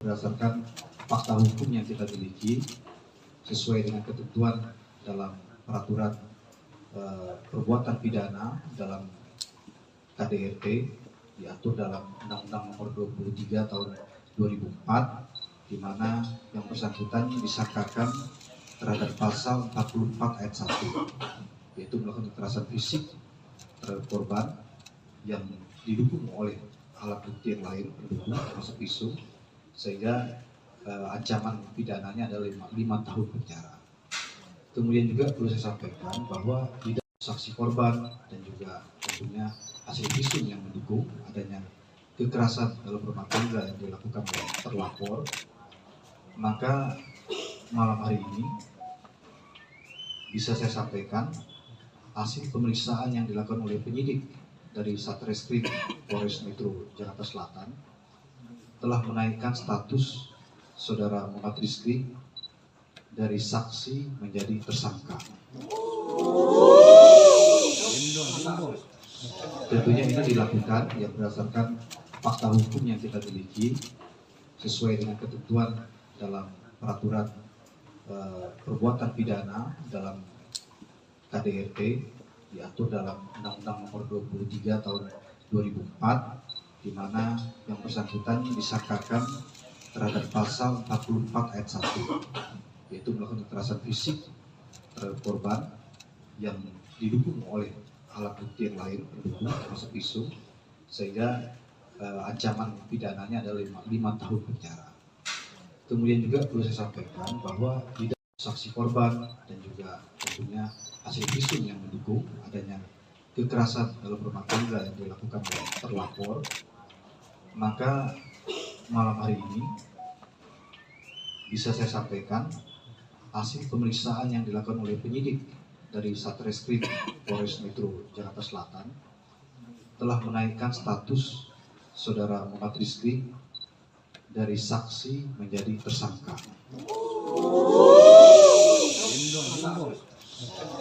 berdasarkan fakta hukum yang kita miliki sesuai dengan ketentuan dalam peraturan perbuatan pidana dalam KDRT diatur dalam Undang-Undang Nomor 23 Tahun 2004 di mana yang bersangkutan disangkakan terhadap pasal 44 ayat 1 yaitu melakukan kekerasan fisik terhadap korban yang didukung oleh alat bukti yang lain pendukung termasuk pisau sehingga ancaman pidananya adalah 5 tahun penjara. Kemudian juga perlu saya sampaikan bahwa tidak saksi korban dan juga tentunya hasil visum yang mendukung adanya kekerasan dalam rumah tangga yang dilakukan oleh terlapor, maka malam hari ini bisa saya sampaikan hasil pemeriksaan yang dilakukan oleh penyidik dari Satreskrim Polres Metro Jakarta Selatan telah menaikkan status saudara Muhammad Rizky dari saksi menjadi tersangka. Tentunya ini dilakukan yang berdasarkan fakta hukum yang kita miliki sesuai dengan ketentuan dalam peraturan perbuatan pidana dalam KDRT diatur dalam Undang-Undang Nomor 23 Tahun 2004 di mana yang bersangkutan disangkakan terhadap pasal 44 ayat 1 yaitu melakukan kekerasan fisik terhadap korban yang didukung oleh alat bukti yang lain pendukung termasuk pisau sehingga ancaman pidananya adalah 5 tahun penjara. Kemudian juga perlu saya sampaikan bahwa tidak saksi korban dan juga tentunya hasil visum yang mendukung adanya kekerasan dalam rumah tangga yang dilakukan oleh terlapor, maka malam hari ini bisa saya sampaikan hasil pemeriksaan yang dilakukan oleh penyidik dari Satreskrim Polres Metro Jakarta Selatan telah menaikkan status saudara Muhammad Rizky dari saksi menjadi tersangka.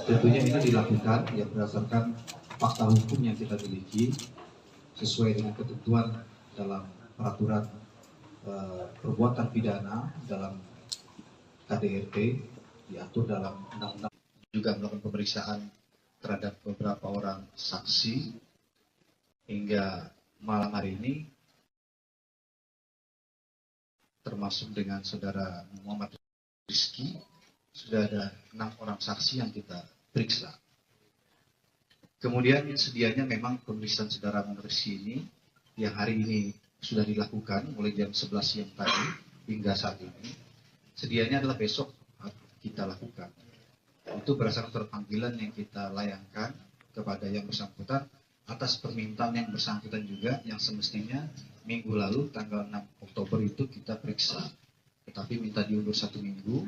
Tentunya ini dilakukan yang berdasarkan fakta hukum yang kita miliki sesuai dengan ketentuan dalam peraturan perbuatan pidana dalam KDRT diatur dalam Undang-Undang, juga melakukan pemeriksaan terhadap beberapa orang saksi hingga malam hari ini termasuk dengan saudara Muhammad Rizky sudah ada 6 orang saksi yang kita periksa. Kemudian sedianya memang pemeriksaan saudara Muhammad Rizky ini yang hari ini sudah dilakukan mulai jam 11 siang tadi hingga saat ini. Sedianya adalah besok kita lakukan. Itu berdasarkan surat panggilan yang kita layangkan kepada yang bersangkutan atas permintaan yang bersangkutan juga yang semestinya minggu lalu tanggal 6 Oktober itu kita periksa. Tetapi minta diundur 1 minggu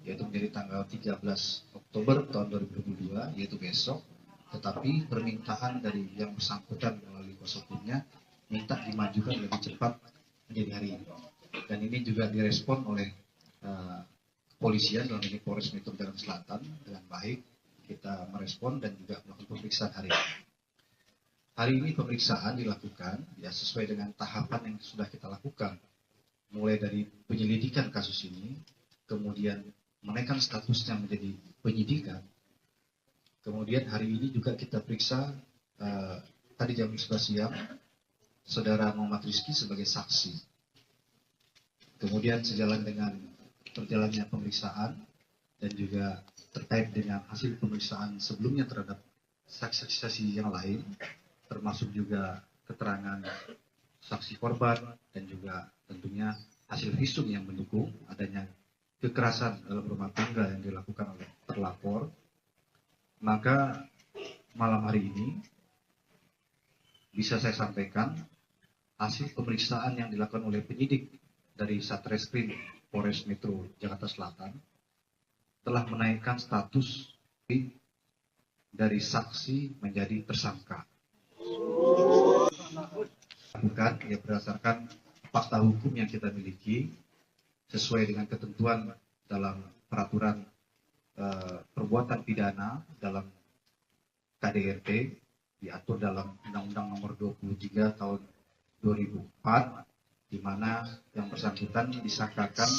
yaitu menjadi tanggal 13 Oktober tahun 2022 yaitu besok. Tetapi permintaan dari yang bersangkutan melalui kuasa hukumnya minta dimajukan lebih cepat menjadi hari ini. Dan ini juga direspon oleh kepolisian dalam ini Polres Metro Jakarta Selatan dengan baik. Kita merespon dan juga melakukan pemeriksaan hari ini. Hari ini pemeriksaan dilakukan ya sesuai dengan tahapan yang sudah kita lakukan. Mulai dari penyelidikan kasus ini, kemudian menaikkan statusnya menjadi penyidikan. Kemudian hari ini juga kita periksa tadi jam 11 siang saudara Muhammad Rizky sebagai saksi. Kemudian sejalan dengan berjalannya pemeriksaan dan juga terkait dengan hasil pemeriksaan sebelumnya terhadap saksi-saksi yang lain, termasuk juga keterangan saksi korban dan juga tentunya hasil visum yang mendukung adanya kekerasan dalam rumah tangga yang dilakukan oleh terlapor, maka malam hari ini bisa saya sampaikan hasil pemeriksaan yang dilakukan oleh penyidik dari Satreskrim Polres Metro Jakarta Selatan telah menaikkan status dari saksi menjadi tersangka. Bukan ya berdasarkan fakta hukum yang kita miliki sesuai dengan ketentuan dalam peraturan perbuatan pidana dalam KDRT diatur dalam Undang-Undang Nomor 23 Tahun 2004 di mana yang bersangkutan disangkakan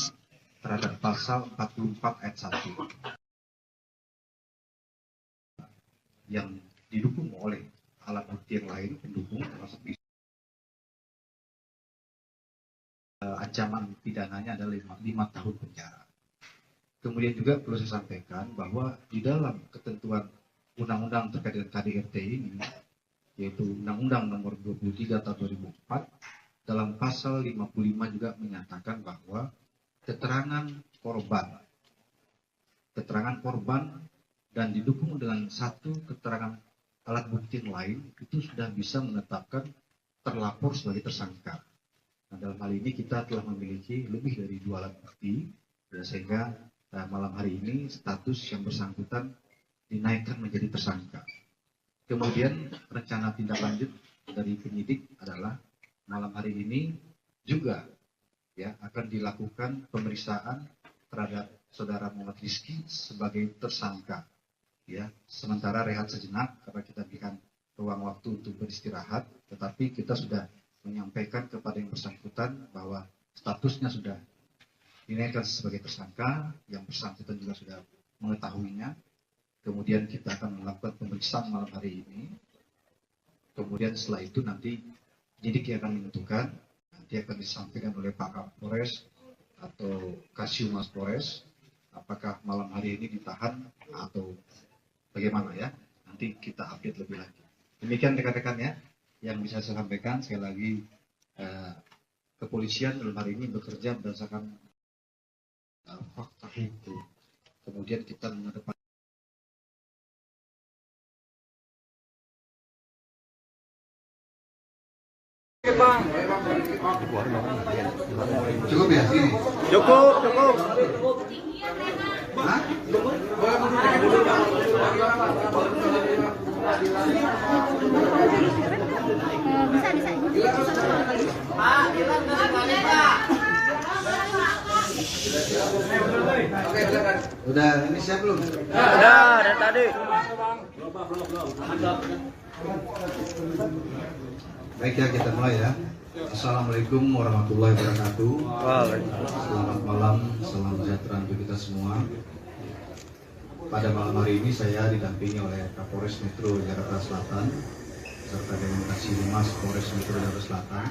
terhadap pasal 44 ayat 1 yang didukung oleh alat bukti yang lain pendukung, termasuk ancaman pidananya adalah 5 tahun penjara. Kemudian juga perlu saya sampaikan bahwa di dalam ketentuan undang-undang terkait dengan KDRT ini, yaitu Undang-Undang Nomor 23 Tahun 2004, dalam pasal 55 juga menyatakan bahwa keterangan korban dan didukung dengan satu keterangan alat bukti lain itu sudah bisa menetapkan terlapor sebagai tersangka. Nah, dalam hal ini kita telah memiliki lebih dari 2 alat bukti, sehingga malam hari ini status yang bersangkutan dinaikkan menjadi tersangka. Kemudian rencana tindak lanjut dari penyidik adalah malam hari ini juga akan dilakukan pemeriksaan terhadap saudara Muhammad Rizky sebagai tersangka. Sementara rehat sejenak karena kita berikan ruang waktu untuk beristirahat, tetapi kita sudah menyampaikan kepada yang bersangkutan bahwa statusnya sudah dinaikkan sebagai tersangka, yang bersangkutan juga sudah mengetahuinya. Kemudian kita akan melakukan pemeriksaan malam hari ini. Kemudian setelah itu nanti penyidik yang akan menentukan, nanti akan disampaikan oleh Pak Kapolres atau Kasiumas Polres, apakah malam hari ini ditahan atau bagaimana ya. Nanti kita update lebih lanjut. Demikian rekan-rekan ya, yang bisa saya sampaikan. Sekali lagi, kepolisian dalam hari ini bekerja berdasarkan fakta hukum. Kemudian kita mengedepankan cukup ya sini. Cukup. Hah? Udah ini siap belum? Udah dari tadi. Baik ya, kita mulai ya. Assalamualaikum warahmatullahi wabarakatuh. Selamat malam, salam sejahtera untuk kita semua. Pada malam hari ini saya didampingi oleh Kapolres Metro Jakarta Selatan serta dengan Kasiumas Polres Metro Jakarta Selatan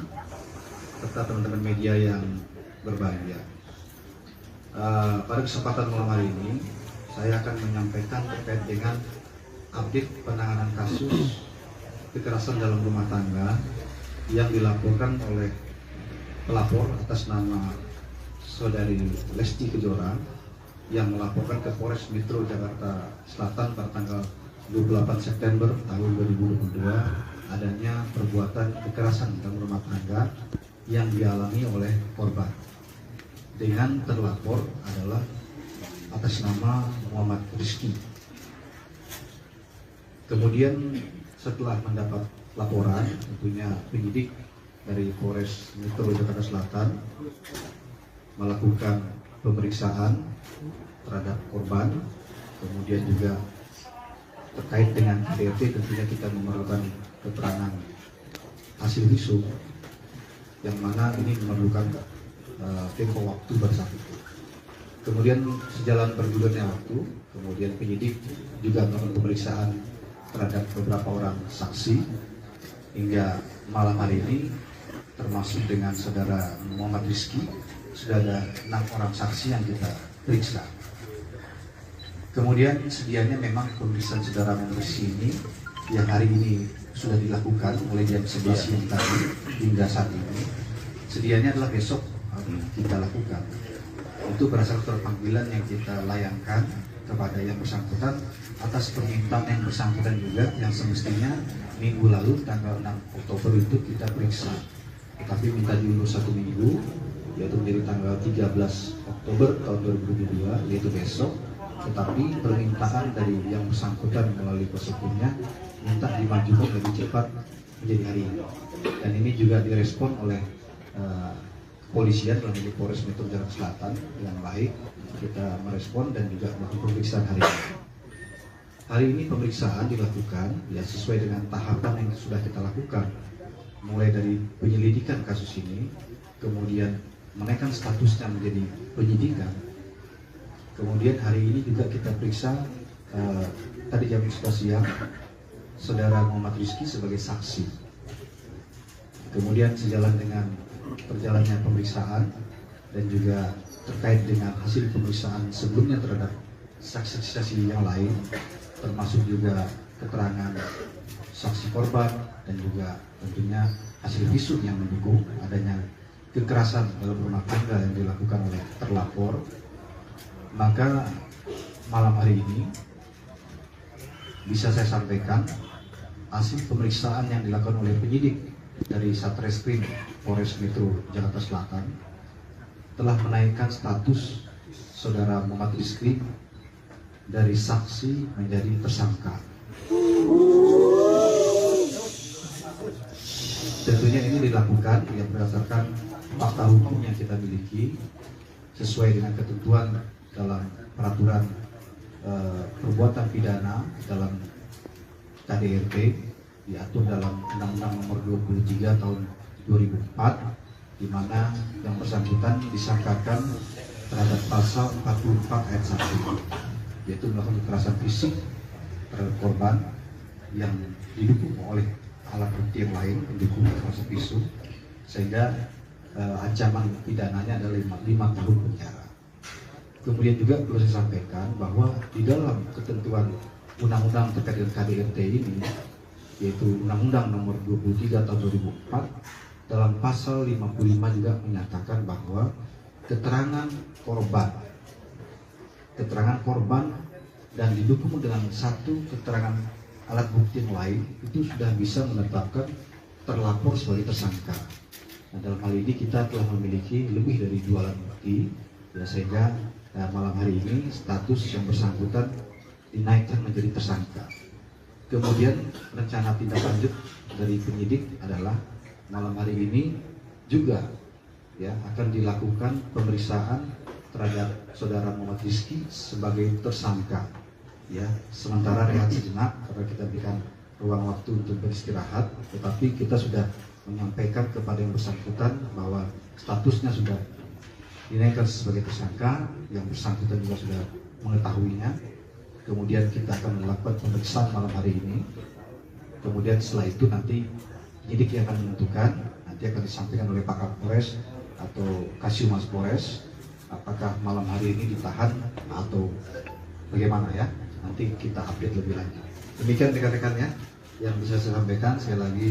serta teman-teman media yang berbahagia. Pada kesempatan malam hari ini saya akan menyampaikan terkait dengan update penanganan kasus kekerasan dalam rumah tangga yang dilaporkan oleh pelapor atas nama saudari Lesti Kejora yang melaporkan ke Polres Metro Jakarta Selatan pada tanggal 28 September tahun 2022 adanya perbuatan kekerasan dalam rumah tangga yang dialami oleh korban. Dengan terlapor adalah atas nama Muhammad Rizky. Kemudian setelah mendapat laporan, tentunya penyidik dari Polres Metro Jakarta Selatan melakukan pemeriksaan terhadap korban, kemudian juga terkait dengan KDRT tentunya kita memerlukan keterangan hasil visum yang mana ini memerlukan tempo waktu bersatu. Kemudian sejalan bergulirnya waktu, kemudian penyidik juga melakukan pemeriksaan terhadap beberapa orang saksi hingga malam hari ini termasuk dengan saudara Muhammad Rizky sudah ada 6 orang saksi yang kita periksa. Kemudian sedianya memang pemeriksaan saudara Muhammad Rizky ini yang hari ini sudah dilakukan mulai jam 11 siang tadi hingga saat ini. Sedianya adalah besok kita lakukan. Itu berdasarkan panggilan yang kita layangkan kepada yang bersangkutan atas permintaan yang bersangkutan juga yang semestinya minggu lalu tanggal 6 Oktober itu kita periksa. Tetapi minta diundur 1 minggu, yaitu menjadi tanggal 13 Oktober tahun 2022, yaitu besok. Tetapi permintaan dari yang bersangkutan melalui kuasa hukumnya minta dimajukan lebih cepat menjadi hari ini. Dan ini juga direspon oleh kepolisian dalam ini Polres Metro Jakarta Selatan yang baik. Kita merespon dan juga melakukan pemeriksaan hari ini. Hari ini pemeriksaan dilakukan ya sesuai dengan tahapan yang sudah kita lakukan, mulai dari penyelidikan kasus ini, kemudian menaikkan statusnya menjadi penyidikan. Kemudian hari ini juga kita periksa tadi jam 11 siang Saudara Muhammad Rizky sebagai saksi. Kemudian sejalan dengan berjalannya pemeriksaan dan juga terkait dengan hasil pemeriksaan sebelumnya terhadap saksi-saksi yang lain, termasuk juga keterangan saksi korban dan juga tentunya hasil visum yang mendukung adanya kekerasan dalam rumah tangga yang dilakukan oleh terlapor, maka malam hari ini bisa saya sampaikan hasil pemeriksaan yang dilakukan oleh penyidik dari Satreskrim Polres Metro Jakarta Selatan telah menaikkan status Saudara Muhammad Rizky dari saksi menjadi tersangka. Tentunya ini dilakukan yang berdasarkan fakta hukum yang kita miliki sesuai dengan ketentuan dalam peraturan perbuatan pidana dalam KDRT diatur dalam Undang-Undang Nomor 23 Tahun 2004, di mana yang bersangkutan disangkakan terhadap pasal 44 ayat 1, yaitu melakukan kekerasan fisik terhadap korban yang didukung oleh alat bukti yang lain pendukung termasuk visum, sehingga ancaman pidananya adalah 5 tahun penjara. Kemudian juga perlu saya sampaikan bahwa di dalam ketentuan undang-undang terkait dengan KDRT ini, yaitu Undang-Undang Nomor 23 Tahun 2004, dalam pasal 55 juga menyatakan bahwa keterangan korban dan didukung dengan satu keterangan alat bukti yang lain itu sudah bisa menetapkan terlapor sebagai tersangka. Nah, dalam hal ini kita telah memiliki lebih dari 2 alat bukti, ya, sehingga malam hari ini status yang bersangkutan dinaikkan menjadi tersangka. Kemudian rencana tindak lanjut dari penyidik adalah malam hari ini juga ya akan dilakukan pemeriksaan terhadap Saudara Muhammad Rizky sebagai tersangka. Ya, sementara rehat sejenak karena kita berikan ruang waktu untuk beristirahat, tetapi kita sudah menyampaikan kepada yang bersangkutan bahwa statusnya sudah dinaikkan sebagai tersangka, yang bersangkutan juga sudah mengetahuinya. Kemudian kita akan melakukan pemeriksaan malam hari ini. Kemudian setelah itu nanti penyidik yang akan menentukan, nanti akan disampaikan oleh Pak Kapolres atau Kasiumas Polres, apakah malam hari ini ditahan atau bagaimana ya. Nanti kita update lebih lanjut. Demikian rekan-rekan ya yang bisa saya sampaikan. Sekali lagi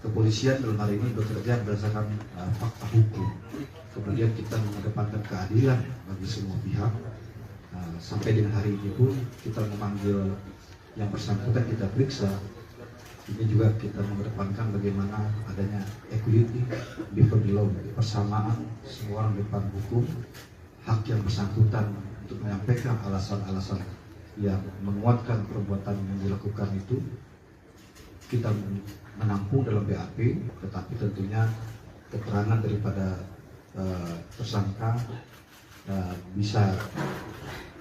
kepolisian dalam hari ini bekerja berdasarkan fakta hukum. Kemudian kita mengedepankan keadilan bagi semua pihak. Sampai dengan hari ini pun kita memanggil yang bersangkutan, kita periksa. Ini juga kita mengedepankan bagaimana adanya equality before the law, persamaan semua orang di depan hukum. Hak yang bersangkutan untuk menyampaikan alasan-alasan yang menguatkan perbuatan yang dilakukan itu kita menampung dalam BAP, tetapi tentunya keterangan daripada tersangka bisa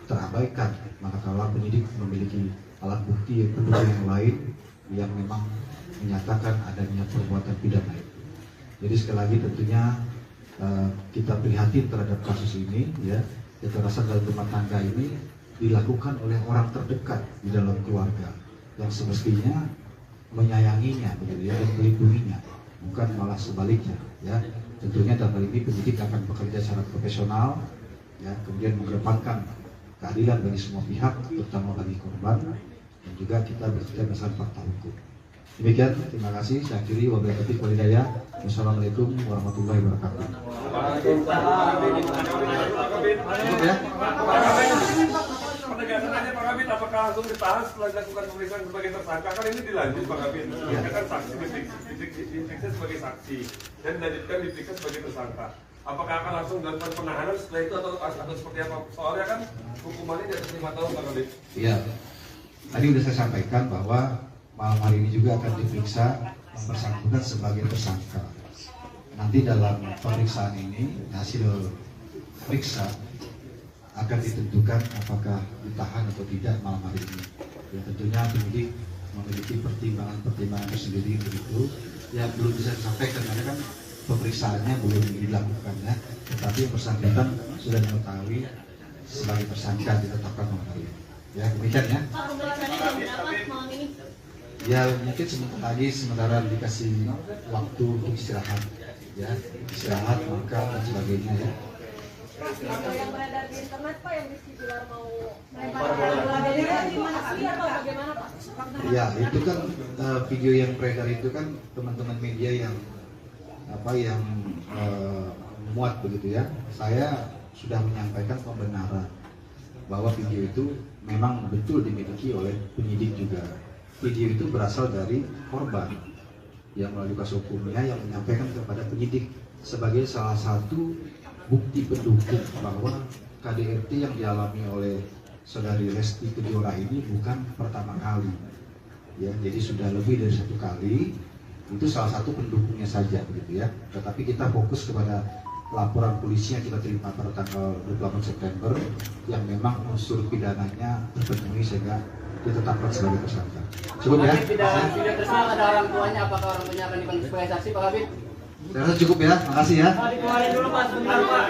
terabaikan manakala penyidik memiliki alat bukti yang pendukung yang lain yang memang menyatakan adanya perbuatan pidana itu. Jadi sekali lagi tentunya kita prihatin terhadap kasus ini ya. Kekerasan dalam rumah tangga ini dilakukan oleh orang terdekat di dalam keluarga yang semestinya menyayanginya begitu ya, dan melindunginya, bukan malah sebaliknya ya. Tentunya dalam hal ini penyidik akan bekerja secara profesional ya, kemudian mengedepankan keadilan bagi semua pihak, terutama bagi korban, dan juga kita bekerja berdasarkan fakta hukum. Demikian, terima kasih. Saya akhiri. Wabillahi taufiq wal hidayah. Wassalamualaikum warahmatullahi wabarakatuh. Penegasannya Pak Kabit, apakah langsung ditahan setelah dilakukan pemeriksaan sebagai tersangka? Kan ini dilanjut Pak Kabit, kan saksi diperiksa sebagai saksi dan diperiksa sebagai tersangka. Apakah akan langsung dilakukan penahanan setelah itu atau seperti apa? Soalnya kan hukumannya di atas 5 tahun Pak Kabit. Iya, tadi sudah saya sampaikan bahwa malam hari ini juga akan diperiksa yang bersangkutan sebagai tersangka. Nanti dalam pemeriksaan ini hasil periksa akan ditentukan apakah ditahan atau tidak malam hari ini. Ya, tentunya penyidik memiliki pertimbangan-pertimbangan tersendiri begitu yang belum bisa disampaikan karena kan pemeriksaannya belum dilakukan ya, tetapi yang bersangkutan sudah mengetahui sebagai tersangka ditetapkan malam hari. Ya demikian ya. Ya mungkin sementara dikasih waktu untuk istirahat, ya istirahat makan dan sebagainya ya. Yang beredar di internet Pak yang Rizky Bilar mau melempar gimana atau bagaimana Pak? Ya itu kan video yang beredar itu kan teman-teman media yang muat begitu ya. Saya sudah menyampaikan pembenaran bahwa video itu memang betul dimiliki oleh penyidik juga. Video itu berasal dari korban yang melalui kuasa hukumnya yang menyampaikan kepada penyidik sebagai salah satu bukti pendukung bahwa KDRT yang dialami oleh saudari Lesti Kejora ini bukan pertama kali. Ya, jadi sudah lebih dari 1 kali. Itu salah satu pendukungnya saja begitu ya. Tetapi kita fokus kepada laporan polisi yang kita terima pada tanggal 28 September yang memang unsur pidananya terpenuhi sehingga ditetapkan sebagai tersangka. Cukup ya? Tidak tersangka ada orang tuanya, apakah orang tuanya akan dipanggil sebagai saksi Pak Kabit? Saya rasa cukup ya, makasih ya. Dikeluarin dulu Pak, sebentar Pak.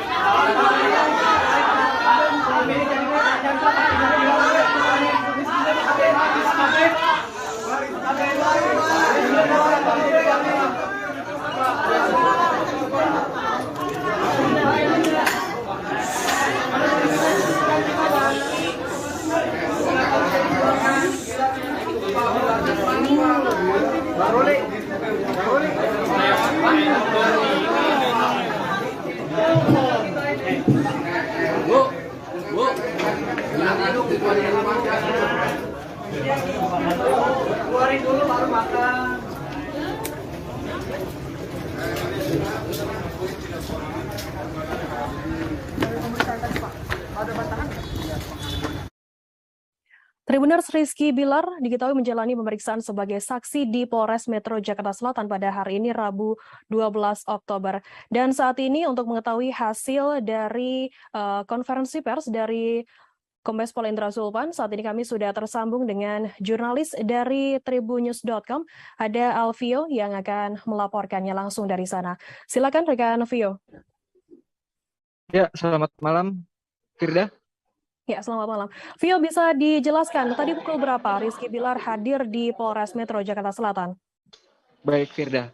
Keluarin dulu baru makan. Tribuners Rizky Bilar diketahui menjalani pemeriksaan sebagai saksi di Polres Metro Jakarta Selatan pada hari ini Rabu 12 Oktober. Dan saat ini untuk mengetahui hasil dari konferensi pers dari Kombes Pol Indra Zulpan, saat ini kami sudah tersambung dengan jurnalis dari tribunnews.com, ada Alvio yang akan melaporkannya langsung dari sana. Silakan rekan Alvio. Ya, selamat malam, Firda. Ya, selamat malam. Vio, bisa dijelaskan tadi pukul berapa Rizky Bilar hadir di Polres Metro Jakarta Selatan? Baik, Firda.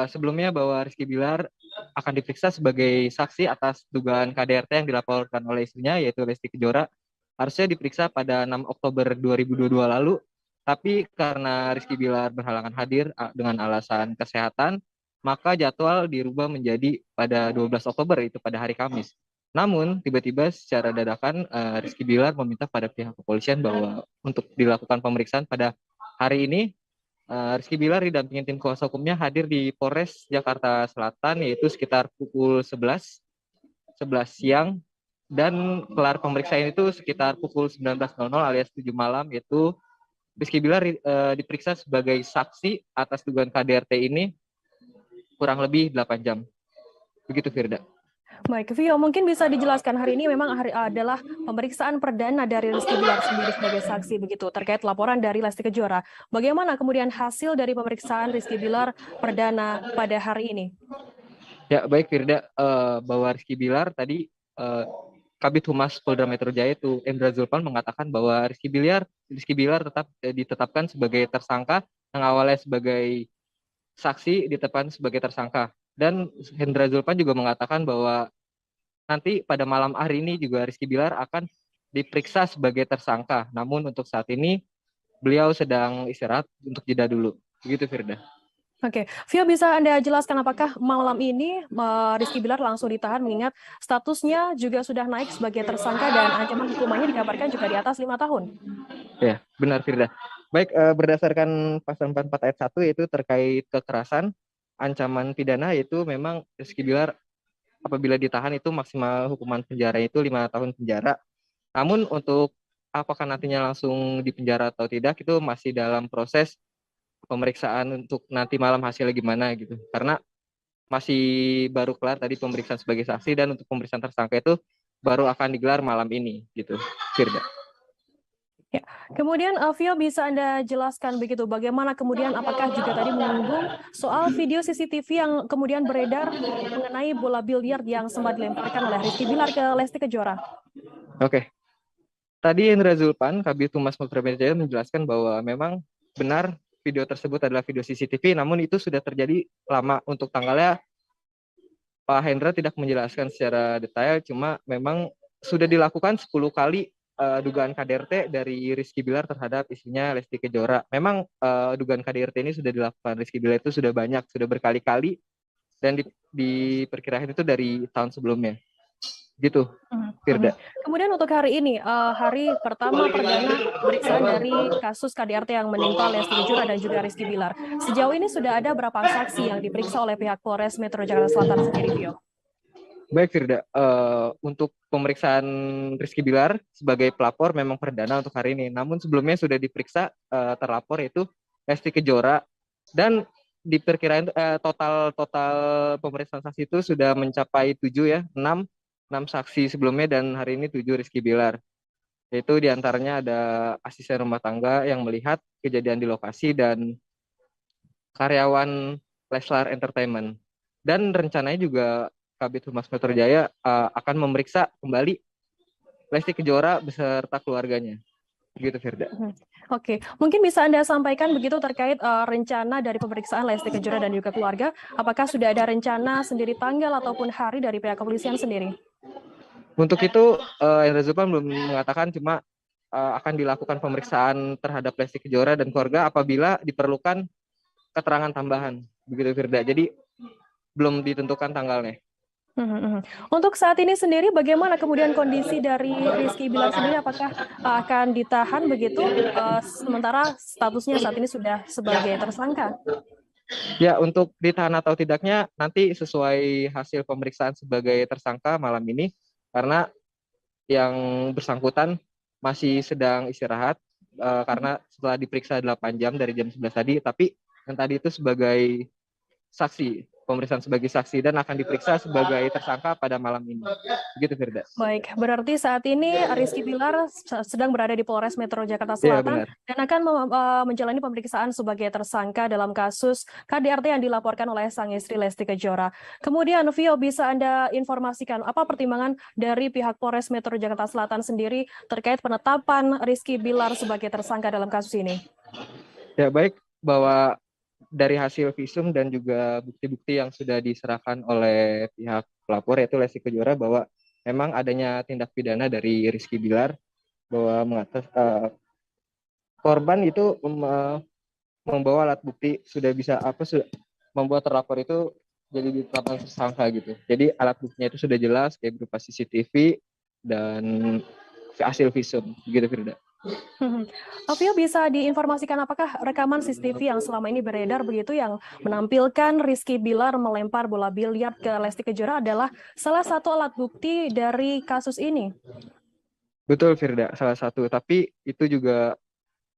Sebelumnya bahwa Rizky Bilar akan diperiksa sebagai saksi atas dugaan KDRT yang dilaporkan oleh istrinya, yaitu Lesti Kejora. Harusnya diperiksa pada 6 Oktober 2022 lalu, tapi karena Rizky Bilar berhalangan hadir dengan alasan kesehatan, maka jadwal dirubah menjadi pada 12 Oktober, itu pada hari Kamis. Namun, tiba-tiba secara dadakan Rizky Bilar meminta pada pihak kepolisian bahwa untuk dilakukan pemeriksaan pada hari ini, Rizky Bilar didampingi tim kuasa hukumnya hadir di Polres Jakarta Selatan, yaitu sekitar pukul 11 siang, dan kelar pemeriksaan itu sekitar pukul 19.00 alias 7 malam, yaitu Rizky Bilar diperiksa sebagai saksi atas dugaan KDRT ini kurang lebih 8 jam. Begitu, Firda. Baik, Vio, mungkin bisa dijelaskan hari ini memang adalah pemeriksaan perdana dari Rizky Bilar sendiri sebagai saksi begitu terkait laporan dari Lesti Kejora. Bagaimana kemudian hasil dari pemeriksaan Rizky Bilar perdana pada hari ini? Ya, baik Firda, bahwa Rizky Bilar tadi Kabid Humas Polda Metro Jaya itu Indra Zulpan mengatakan bahwa Rizky Bilar tetap ditetapkan sebagai tersangka, yang awalnya sebagai saksi ditetapkan sebagai tersangka. Dan Hendra Zulpan juga mengatakan bahwa nanti pada malam hari ini juga Rizky Bilar akan diperiksa sebagai tersangka. Namun untuk saat ini beliau sedang istirahat untuk jeda dulu. Begitu, Firda. Oke, Vio, bisa Anda jelaskan apakah malam ini Rizky Bilar langsung ditahan mengingat statusnya juga sudah naik sebagai tersangka dan ancaman hukumannya dikabarkan juga di atas 5 tahun? Ya, benar Firda. Baik, berdasarkan pasal 44 ayat 1 yaitu terkait kekerasan, ancaman pidana yaitu memang Rizky Bilar apabila ditahan itu maksimal hukuman penjara itu 5 tahun penjara. Namun untuk apakah nantinya langsung dipenjara atau tidak itu masih dalam proses pemeriksaan untuk nanti malam hasilnya gimana gitu. Karena masih baru kelar tadi pemeriksaan sebagai saksi dan untuk pemeriksaan tersangka itu baru akan digelar malam ini gitu, Firda. Ya. Kemudian Vio, bisa Anda jelaskan begitu bagaimana kemudian apakah juga tadi menyinggung soal video CCTV yang kemudian beredar mengenai bola biliar yang sempat dilemparkan oleh Rizky Bilar ke Lesti Kejora? Oke. Tadi Indra Zulpan, Kabid Humas Polda Metro Jaya menjelaskan bahwa memang benar video tersebut adalah video CCTV, namun itu sudah terjadi lama. Untuk tanggalnya Pak Hendra tidak menjelaskan secara detail, cuma memang sudah dilakukan 10 kali dugaan KDRT dari Rizky Bilar terhadap istrinya Lesti Kejora. Memang dugaan KDRT ini sudah dilakukan Rizky Bilar itu sudah banyak, sudah berkali-kali, dan diperkirakan itu dari tahun sebelumnya. Gitu, Firda. Kemudian untuk hari ini, hari pertama perdana pemeriksaan dari kasus KDRT yang menimpa Lesti Kejora dan juga Rizky Bilar. Sejauh ini sudah ada berapa saksi yang diperiksa oleh pihak Polres Metro Jakarta Selatan sendiri, Vio? Baik, Firda. Untuk pemeriksaan Rizky Bilar sebagai pelapor memang perdana untuk hari ini. Namun sebelumnya sudah diperiksa terlapor yaitu Lesti Kejora, dan diperkirakan total pemeriksaan saksi itu sudah mencapai 7 ya, 6 saksi sebelumnya, dan hari ini 7 Rizky Bilar. Yaitu diantaranya ada asisten rumah tangga yang melihat kejadian di lokasi dan karyawan Leslar Entertainment. Dan rencananya juga Kabid Humas Metro Jaya akan memeriksa kembali Lesti Kejora beserta keluarganya. Begitu, Firda. Oke, mungkin bisa Anda sampaikan begitu terkait rencana dari pemeriksaan Lesti Kejora dan juga keluarga. Apakah sudah ada rencana sendiri tanggal ataupun hari dari pihak kepolisian sendiri? Untuk itu, Indra Zulpan belum mengatakan, cuma akan dilakukan pemeriksaan terhadap Lesti Kejora dan keluarga apabila diperlukan keterangan tambahan. Begitu, Firda. Jadi belum ditentukan tanggalnya. Untuk saat ini sendiri, bagaimana kemudian kondisi dari Rizky Bilar sendiri? Apakah akan ditahan begitu, sementara statusnya saat ini sudah sebagai tersangka? Ya, untuk ditahan atau tidaknya nanti sesuai hasil pemeriksaan sebagai tersangka malam ini, karena yang bersangkutan masih sedang istirahat, karena setelah diperiksa 8 jam dari jam 11 tadi, tapi yang tadi itu sebagai saksi, pemeriksaan sebagai saksi, dan akan diperiksa sebagai tersangka pada malam ini. Begitu, Firda. Baik, berarti saat ini Rizky Bilar sedang berada di Polres Metro Jakarta Iya, Selatan benar. dan akan menjalani pemeriksaan sebagai tersangka dalam kasus KDRT yang dilaporkan oleh sang istri Lesti Kejora. Kemudian, Vio, bisa Anda informasikan apa pertimbangan dari pihak Polres Metro Jakarta Selatan sendiri terkait penetapan Rizky Bilar sebagai tersangka dalam kasus ini? Ya, baik, bahwa dari hasil visum dan juga bukti-bukti yang sudah diserahkan oleh pihak pelapor yaitu Lesti Kejora, bahwa memang adanya tindak pidana dari Rizky Bilar, bahwa korban itu membawa alat bukti sudah bisa membuat terlapor itu jadi ditetapkan tersangka gitu. Jadi alat buktinya itu sudah jelas kayak berupa CCTV dan hasil visum, begitu, Firda. Vio, bisa diinformasikan apakah rekaman CCTV yang selama ini beredar begitu yang menampilkan Rizky Bilar melempar bola biliar ke Lesti Kejora adalah salah satu alat bukti dari kasus ini? Betul, Firda, salah satu. Tapi itu juga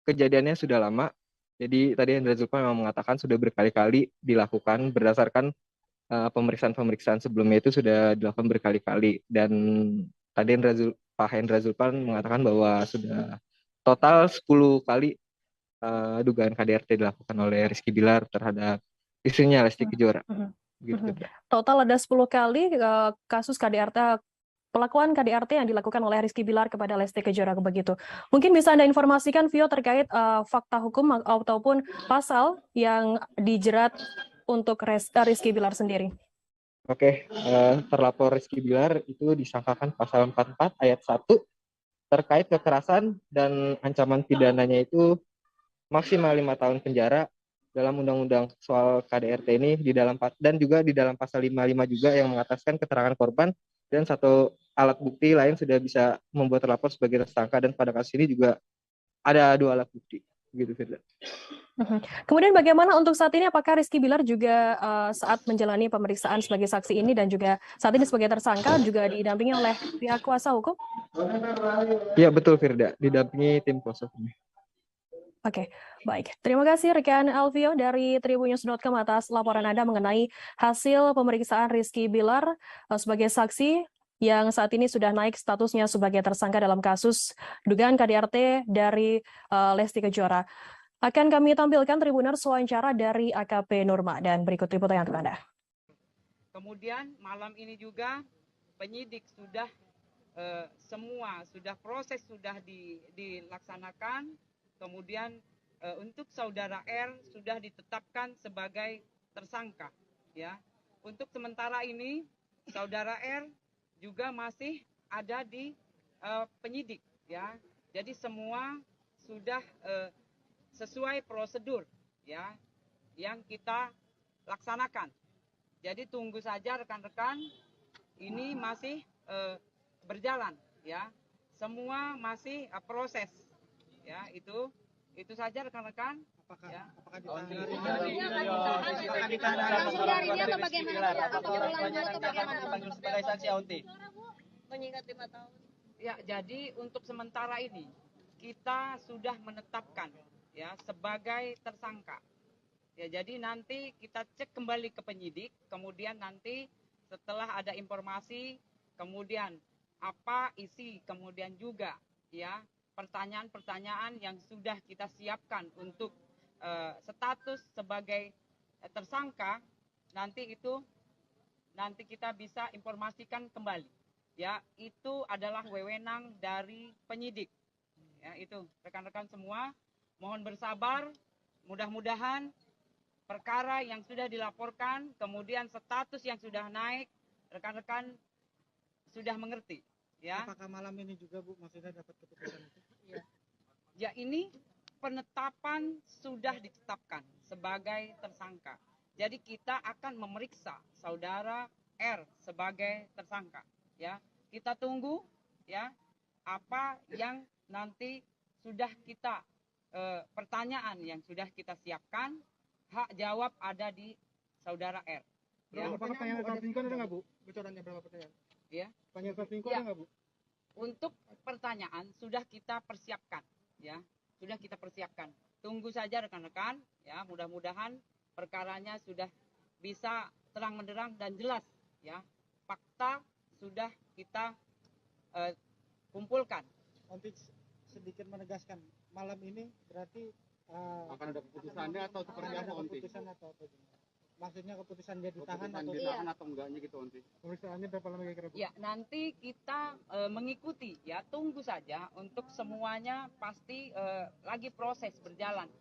kejadiannya sudah lama. Jadi tadi Indra Zulpan memang mengatakan sudah berkali-kali dilakukan berdasarkan pemeriksaan-pemeriksaan sebelumnya itu sudah dilakukan berkali-kali. Dan tadi Pak Hendra Zulpan mengatakan bahwa sudah total 10 kali dugaan KDRT dilakukan oleh Rizky Bilar terhadap istrinya Lesti Kejora. Gitu. Total ada 10 kali kasus KDRT, pelakuan KDRT yang dilakukan oleh Rizky Bilar kepada Lesti Kejora begitu. Mungkin bisa Anda informasikan, Vio, terkait fakta hukum ataupun pasal yang dijerat untuk Rizky Bilar sendiri. Oke, terlapor Rizky Bilar itu disangkakan pasal 44 ayat 1 terkait kekerasan, dan ancaman pidananya itu maksimal 5 tahun penjara dalam undang-undang soal KDRT ini, dan juga di dalam pasal 55 juga yang mengataskan keterangan korban, dan satu alat bukti lain sudah bisa membuat terlapor sebagai tersangka, dan pada kasus ini juga ada 2 alat bukti. Begitu, Firda. Kemudian bagaimana untuk saat ini, apakah Rizky Bilar juga saat menjalani pemeriksaan sebagai saksi ini dan juga saat ini sebagai tersangka juga didampingi oleh pihak kuasa hukum? Iya, betul, Firda, didampingi tim kuasa hukum. Oke, baik. Terima kasih rekan Alvio dari Tribunnews.com atas laporan Anda mengenai hasil pemeriksaan Rizky Bilar sebagai saksi yang saat ini sudah naik statusnya sebagai tersangka dalam kasus dugaan KDRT dari Lesti Kejora. Akan kami tampilkan Tribuners wawancara dari AKP Nurma dan berikut liputannya untuk Anda. Kemudian malam ini juga penyidik sudah semua proses sudah dilaksanakan. Kemudian untuk saudara R sudah ditetapkan sebagai tersangka. Ya, untuk sementara ini saudara R juga masih ada di penyidik. Ya, jadi semua sudah sesuai prosedur ya yang kita laksanakan. Jadi tunggu saja rekan-rekan, ini masih berjalan ya. Semua masih proses. Ya, itu saja rekan-rekan. Apakah ya, jadi untuk sementara ini kita sudah menetapkan ya sebagai tersangka. Ya, jadi nanti kita cek kembali ke penyidik, kemudian nanti setelah ada informasi, kemudian apa isi, kemudian juga ya pertanyaan-pertanyaan yang sudah kita siapkan untuk status sebagai tersangka, nanti kita bisa informasikan kembali. Ya, itu adalah wewenang dari penyidik. Ya, itu rekan-rekan semua, mohon bersabar, mudah-mudahan perkara yang sudah dilaporkan, kemudian status yang sudah naik, rekan-rekan sudah mengerti. Ya. Apakah malam ini juga Bu maksudnya dapat keputusan itu? Ya, ini penetapan sudah ditetapkan sebagai tersangka. Jadi kita akan memeriksa saudara R sebagai tersangka. Ya, kita tunggu ya apa yang nanti sudah kita pertanyaan yang sudah kita siapkan, hak jawab ada di saudara R. Ya. Apakah pertanyaan selingkuh ada nggak Bu? Bocorannya berapa pertanyaan? Ya. Pertanyaan selingkuh ada nggak Bu? Untuk pertanyaan sudah kita persiapkan, ya, sudah kita persiapkan. Tunggu saja rekan-rekan, ya, mudah-mudahan perkaranya sudah bisa terang menderang dan jelas, ya. Fakta sudah kita kumpulkan. Nanti sedikit menegaskan, malam ini berarti akan ada keputusannya atau seperti apa, Onti? Keputusan atau apa? Maksudnya keputusan dia ditahan atau enggaknya gitu, Onti? Pemeriksaannya berapa lama kira-kira? Ya, nanti kita mengikuti, ya, tunggu saja untuk semuanya pasti lagi proses berjalan.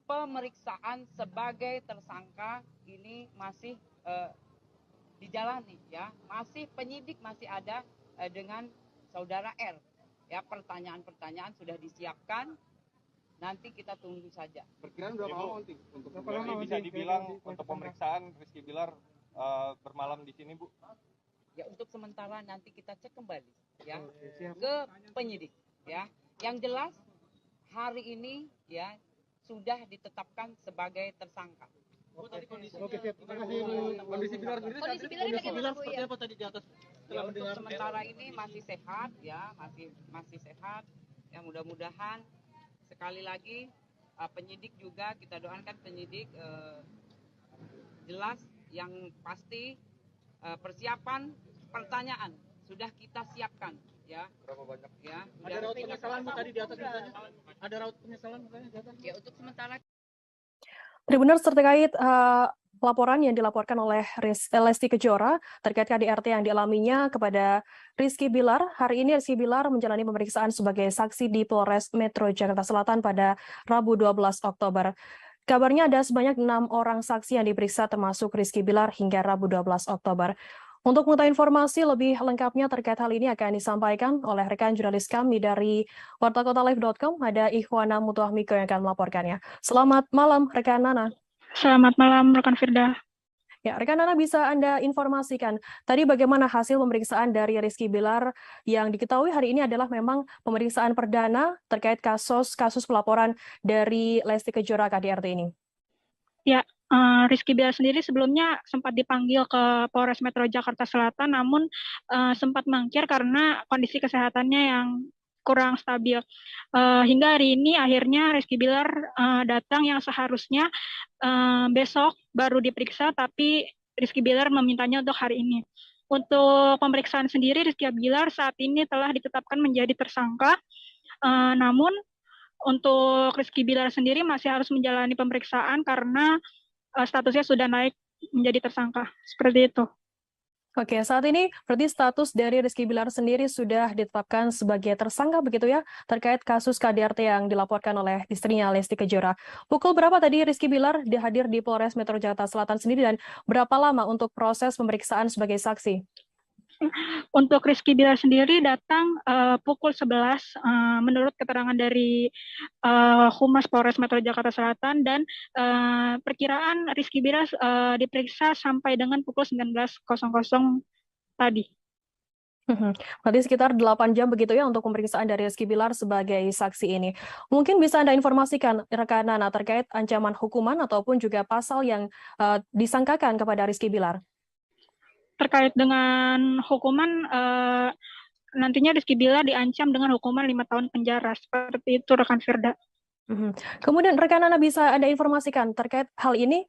Pemeriksaan sebagai tersangka ini masih dijalani, ya, masih penyidik masih ada dengan saudara R. Ya, pertanyaan-pertanyaan sudah disiapkan. Nanti kita tunggu saja. Perkiraan berapa lama, Onti? Untuk ini bisa dibilang untuk pemeriksaan Rizky Bilar bermalam di sini, Bu? Ya, untuk sementara nanti kita cek kembali ya ke penyidik ya. Yang jelas hari ini ya sudah ditetapkan sebagai tersangka. Oke, siap. Terima kasih Bu. Kondisi Bilar sendiri Seperti apa tadi di atas? Ya, untuk sementara ini masih sehat ya, masih sehat. Ya, mudah-mudahan sekali lagi penyidik juga kita doakan penyidik jelas yang pasti persiapan pertanyaan sudah kita siapkan ya. berapa banyak? Ya. Ada raut penyesalan tadi di atas misalnya? Ada raut penyesalan misalnya di atas? Ya, untuk sementara Tribuners terkait laporan yang dilaporkan oleh Lesti Kejora terkait KDRT yang dialaminya kepada Rizky Bilar. Hari ini Rizky Bilar menjalani pemeriksaan sebagai saksi di Polres Metro Jakarta Selatan pada Rabu 12 Oktober. Kabarnya ada sebanyak 6 orang saksi yang diperiksa termasuk Rizky Bilar hingga Rabu 12 Oktober. Untuk mengetahui informasi lebih lengkapnya terkait hal ini akan disampaikan oleh rekan jurnalis kami dari wartakotalive.com, ada Ikhwana Mutuahmiko yang akan melaporkannya. Selamat malam, rekan Nana. Selamat malam, rekan Firda. Ya, rekan Nana, bisa Anda informasikan tadi bagaimana hasil pemeriksaan dari Rizky Bilar yang diketahui hari ini adalah memang pemeriksaan perdana terkait kasus pelaporan dari Lesti Kejora KDRT ini? Ya, Rizky Bilar sendiri sebelumnya sempat dipanggil ke Polres Metro Jakarta Selatan, namun sempat mangkir karena kondisi kesehatannya yang kurang stabil. Hingga hari ini akhirnya Rizky Bilar datang yang seharusnya besok baru diperiksa, tapi Rizky Bilar memintanya untuk hari ini. Untuk pemeriksaan sendiri, Rizky Bilar saat ini telah ditetapkan menjadi tersangka. Namun untuk Rizky Bilar sendiri masih harus menjalani pemeriksaan karena statusnya sudah naik menjadi tersangka. Seperti itu. Oke, saat ini berarti status dari Rizky Bilar sendiri sudah ditetapkan sebagai tersangka begitu ya, terkait kasus KDRT yang dilaporkan oleh istrinya Lesti Kejora. Pukul berapa tadi Rizky Bilar hadir di Polres Metro Jakarta Selatan sendiri dan berapa lama untuk proses pemeriksaan sebagai saksi? Untuk Rizky Bilar sendiri datang pukul 11 menurut keterangan dari Humas Polres Metro Jakarta Selatan, dan perkiraan Rizky Bilar diperiksa sampai dengan pukul 19.00 tadi. Berarti sekitar 8 jam begitu ya untuk pemeriksaan dari Rizky Bilar sebagai saksi ini. Mungkin bisa Anda informasikan rekan Nana terkait ancaman hukuman ataupun juga pasal yang disangkakan kepada Rizky Bilar? Terkait dengan hukuman, nantinya Rizky Bilar diancam dengan hukuman 5 tahun penjara. Seperti itu rekan Firda. Kemudian rekan Nana bisa Anda informasikan terkait hal ini,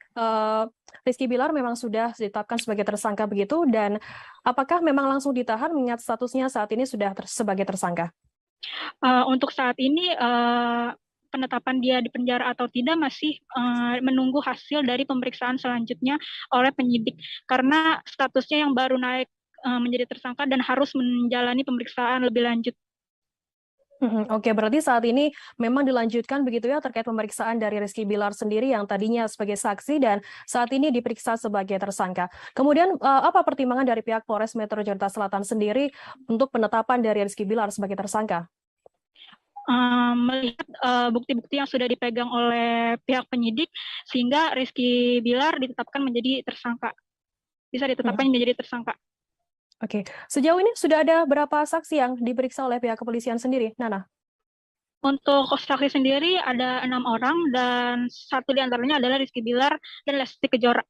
Rizky Bilar memang sudah ditetapkan sebagai tersangka begitu, dan apakah memang langsung ditahan mengingat statusnya saat ini sudah sebagai tersangka? Untuk saat ini penetapan dia di penjara atau tidak masih menunggu hasil dari pemeriksaan selanjutnya oleh penyidik, karena statusnya yang baru naik menjadi tersangka dan harus menjalani pemeriksaan lebih lanjut. Oke, berarti saat ini memang dilanjutkan begitu ya terkait pemeriksaan dari Rizky Bilar sendiri yang tadinya sebagai saksi dan saat ini diperiksa sebagai tersangka. Kemudian apa pertimbangan dari pihak Polres Metro Jakarta Selatan sendiri untuk penetapan dari Rizky Bilar sebagai tersangka? Melihat bukti-bukti yang sudah dipegang oleh pihak penyidik, sehingga Rizky Bilar ditetapkan menjadi tersangka. Bisa ditetapkan menjadi tersangka. Oke, sejauh ini sudah ada berapa saksi yang diperiksa oleh pihak kepolisian sendiri, Nana? Untuk saksi sendiri ada 6 orang dan 1 diantaranya adalah Rizky Bilar dan Lesti Kejora.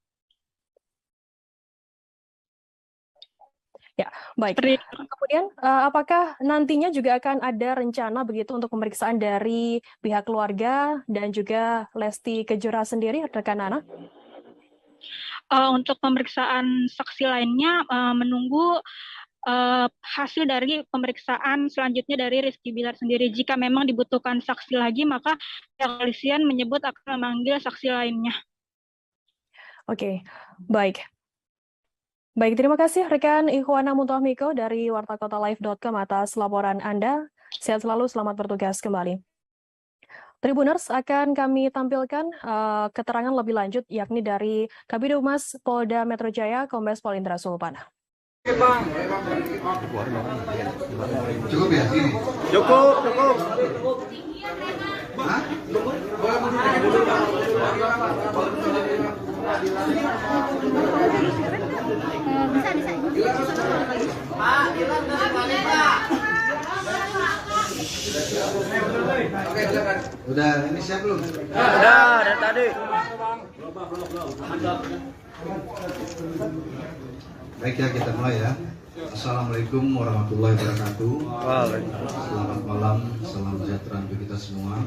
Ya, baik. Kemudian, apakah nantinya juga akan ada rencana begitu untuk pemeriksaan dari pihak keluarga dan juga Lesti Kejora sendiri, rekan Nana? Untuk pemeriksaan saksi lainnya menunggu hasil dari pemeriksaan selanjutnya dari Rizky Bilar sendiri. Jika memang dibutuhkan saksi lagi, maka pihak kepolisian menyebut akan memanggil saksi lainnya. Oke, baik. Baik, terima kasih rekan Ikhwana Muntohmiko dari wartakotalive.com atas laporan Anda. Sehat selalu, selamat bertugas kembali. Tribuners, akan kami tampilkan keterangan lebih lanjut yakni dari Kabid Humas Polda Metro Jaya, Kombes Pol Indra Sulpana. Cukup ya? Cukup. Hah? Udah, ini siap belum? Udah dari tadi. Baik ya, kita mulai ya. Assalamualaikum warahmatullahi wabarakatuh. Selamat malam, salam sejahtera untuk kita semua.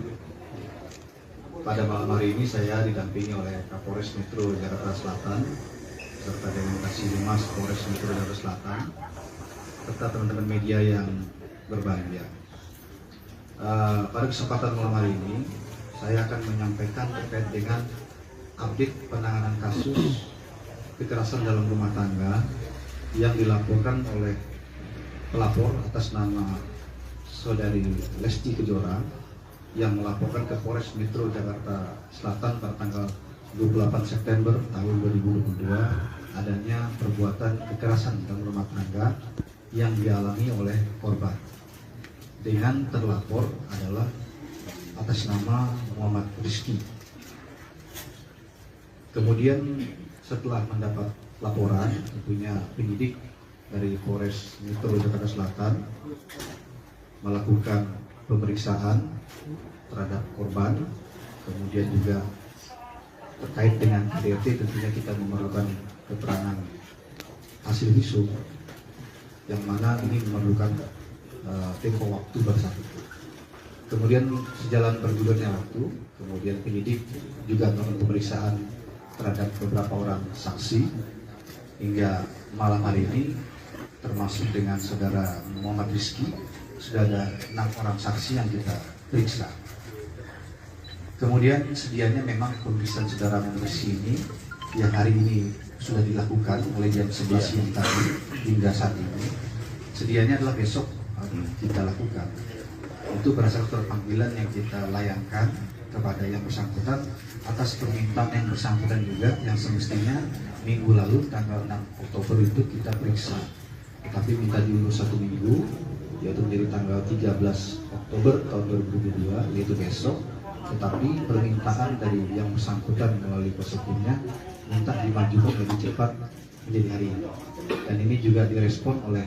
Pada malam hari ini saya didampingi oleh Kapolres Metro Jakarta Selatan serta dengan Kasih Humas Polres Metro Jakarta Selatan serta teman-teman media yang berbahagia. Pada kesempatan malam hari ini saya akan menyampaikan terkait dengan update penanganan kasus kekerasan dalam rumah tangga yang dilaporkan oleh pelapor atas nama saudari Lesti Kejora yang melaporkan ke Polres Metro Jakarta Selatan pada tanggal 28 September tahun 2022 adanya perbuatan kekerasan dalam rumah tangga yang dialami oleh korban dengan terlapor adalah atas nama Muhammad Rizky. Kemudian setelah mendapat laporan, tentunya penyidik dari Polres Metro Jakarta Selatan melakukan pemeriksaan terhadap korban, kemudian juga terkait dengan KDRT tentunya kita memerlukan keterangan hasil visum yang mana ini memerlukan tempo waktu bersatu. Kemudian sejalan bergulirnya waktu, kemudian penyidik juga melakukan pemeriksaan terhadap beberapa orang saksi hingga malam hari ini termasuk dengan saudara Muhammad Rizky, sudah ada 6 orang saksi yang kita periksa. Kemudian sedianya memang pemeriksaan saudara Muhammad Rizky ini yang hari ini sudah dilakukan mulai jam 11 siang tadi hingga saat ini. Sedianya adalah besok kita lakukan. Itu berdasarkan panggilan yang kita layangkan kepada yang bersangkutan atas permintaan yang bersangkutan juga yang semestinya minggu lalu tanggal 6 Oktober itu kita periksa. Tetapi minta diundur 1 minggu, yaitu menjadi tanggal 13 Oktober tahun 2022, yaitu besok. Tetapi permintaan dari yang bersangkutan melalui kuasa hukumnya minta dimajukan lebih cepat menjadi hari ini. Dan ini juga direspon oleh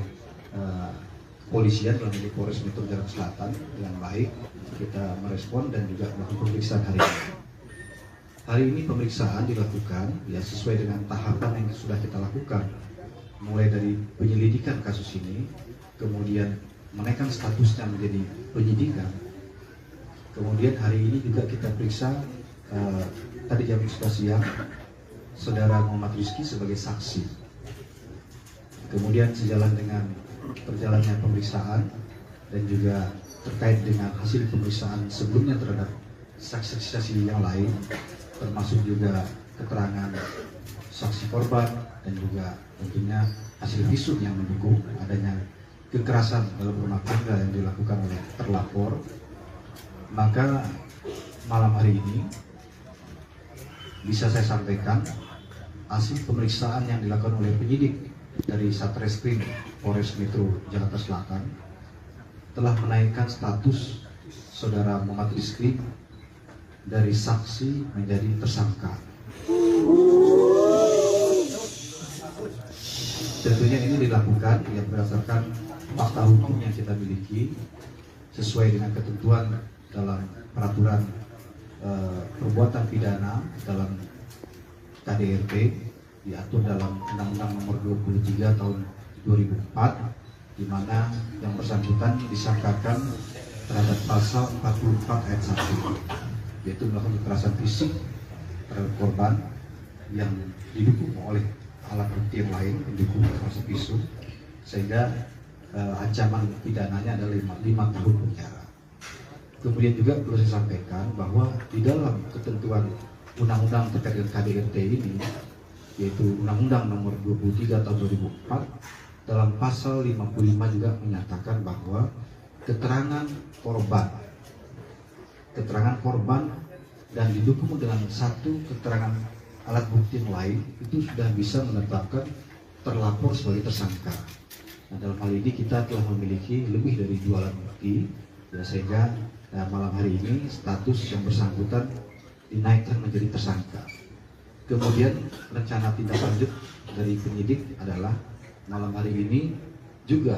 kepolisian dalam ini Polres Metro Jakarta Selatan dengan baik. Kita merespon dan juga melakukan pemeriksaan hari ini. Hari ini pemeriksaan dilakukan ya sesuai dengan tahapan yang sudah kita lakukan, mulai dari penyelidikan kasus ini, kemudian menaikkan statusnya menjadi penyidikan. Kemudian hari ini juga kita periksa tadi jam 11 siang saudara Muhammad Rizky sebagai saksi. Kemudian sejalan dengan perjalannya pemeriksaan dan juga terkait dengan hasil pemeriksaan sebelumnya terhadap saksi-saksi yang lain, termasuk juga keterangan saksi korban dan juga tentunya hasil visum yang mendukung adanya kekerasan dalam rumah tangga yang dilakukan oleh terlapor. Maka malam hari ini bisa saya sampaikan hasil pemeriksaan yang dilakukan oleh penyidik dari Satreskrim Polres Metro Jakarta Selatan telah menaikkan status saudara Muhammad Rizky dari saksi menjadi tersangka. Tentunya ini dilakukan yang berdasarkan fakta hukum yang kita miliki sesuai dengan ketentuan dalam peraturan perbuatan pidana dalam KDRT diatur dalam Undang-Undang Nomor 23 Tahun 2004, di mana yang bersangkutan disangkakan terhadap pasal 44 ayat 1, yaitu melakukan kekerasan fisik terhadap korban yang didukung oleh alat bukti yang lain mendukung termasuk visum, sehingga ancaman pidananya adalah 5 tahun penjara. Kemudian juga perlu saya sampaikan bahwa di dalam ketentuan undang-undang terkait dengan KDRT ini, yaitu Undang-Undang Nomor 23 Tahun 2004, dalam pasal 55 juga menyatakan bahwa keterangan korban dan didukung dengan satu keterangan alat bukti yang lain itu sudah bisa menetapkan terlapor sebagai tersangka. Nah, dalam hal ini kita telah memiliki lebih dari 2 alat bukti, ya, sehingga malam hari ini status yang bersangkutan dinaikkan menjadi tersangka. Kemudian rencana tindak lanjut dari penyidik adalah malam hari ini juga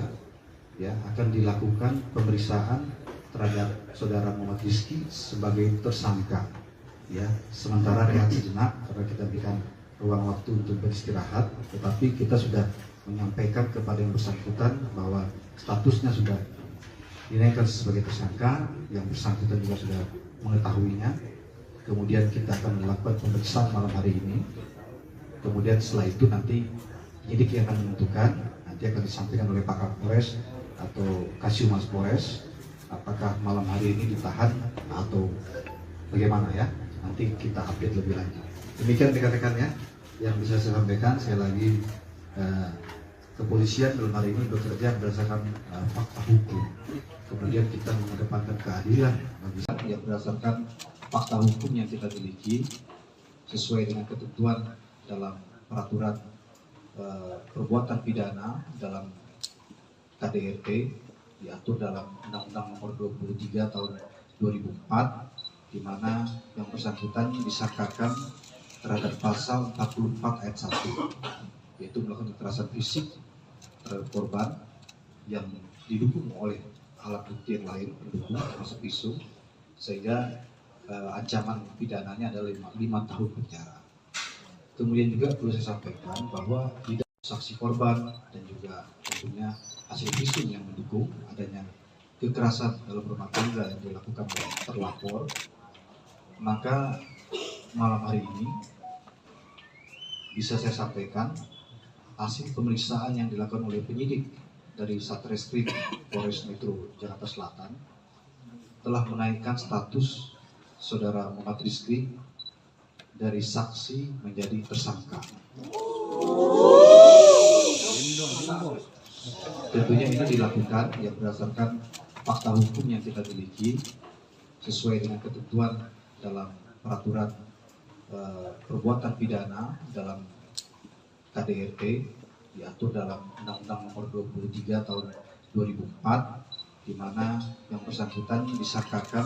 ya akan dilakukan pemeriksaan terhadap saudara Muhammad Rizky sebagai tersangka. Ya, sementara rehat sejenak karena kita berikan ruang waktu untuk beristirahat, tetapi kita sudah menyampaikan kepada yang bersangkutan bahwa statusnya sudah dinaikkan sebagai tersangka, yang bersangkutan juga sudah mengetahuinya. Kemudian kita akan melakukan pemeriksaan malam hari ini. Kemudian setelah itu nanti penyidik yang akan menentukan, nanti akan disampaikan oleh Pak Kapolres atau Kasiumas Polres, apakah malam hari ini ditahan atau bagaimana ya. Nanti kita update lebih lanjut. Demikian rekan-rekan ya yang bisa saya sampaikan. Saya lagi kepolisian dalam hari ini bekerja berdasarkan fakta hukum. Kemudian kita mengedepankan keadilan bagi yang berdasarkan fakta hukum yang kita miliki sesuai dengan ketentuan dalam peraturan perbuatan pidana dalam KDRT diatur dalam Undang-Undang Nomor 23 Tahun 2004, di mana yang bersangkutan disangkakan terhadap pasal 44 ayat 1, yaitu melakukan kekerasan fisik terhadap korban yang didukung oleh alat bukti yang lain pendukung termasuk visum, sehingga ancaman pidananya adalah 5 tahun penjara. Kemudian juga perlu saya sampaikan bahwa tidak saksi korban dan juga tentunya hasil visum yang mendukung adanya kekerasan dalam rumah tangga yang dilakukan oleh terlapor. Maka malam hari ini bisa saya sampaikan hasil pemeriksaan yang dilakukan oleh penyidik dari Satreskrim Polres Metro Jakarta Selatan telah menaikkan status saudara Muhammad Rizky dari saksi menjadi tersangka. Tentunya ini dilakukan yang berdasarkan fakta hukum yang kita miliki sesuai dengan ketentuan dalam peraturan perbuatan pidana dalam KDRT diatur dalam Undang-Undang Nomor 23 Tahun 2004, di mana yang bersangkutan disangkakan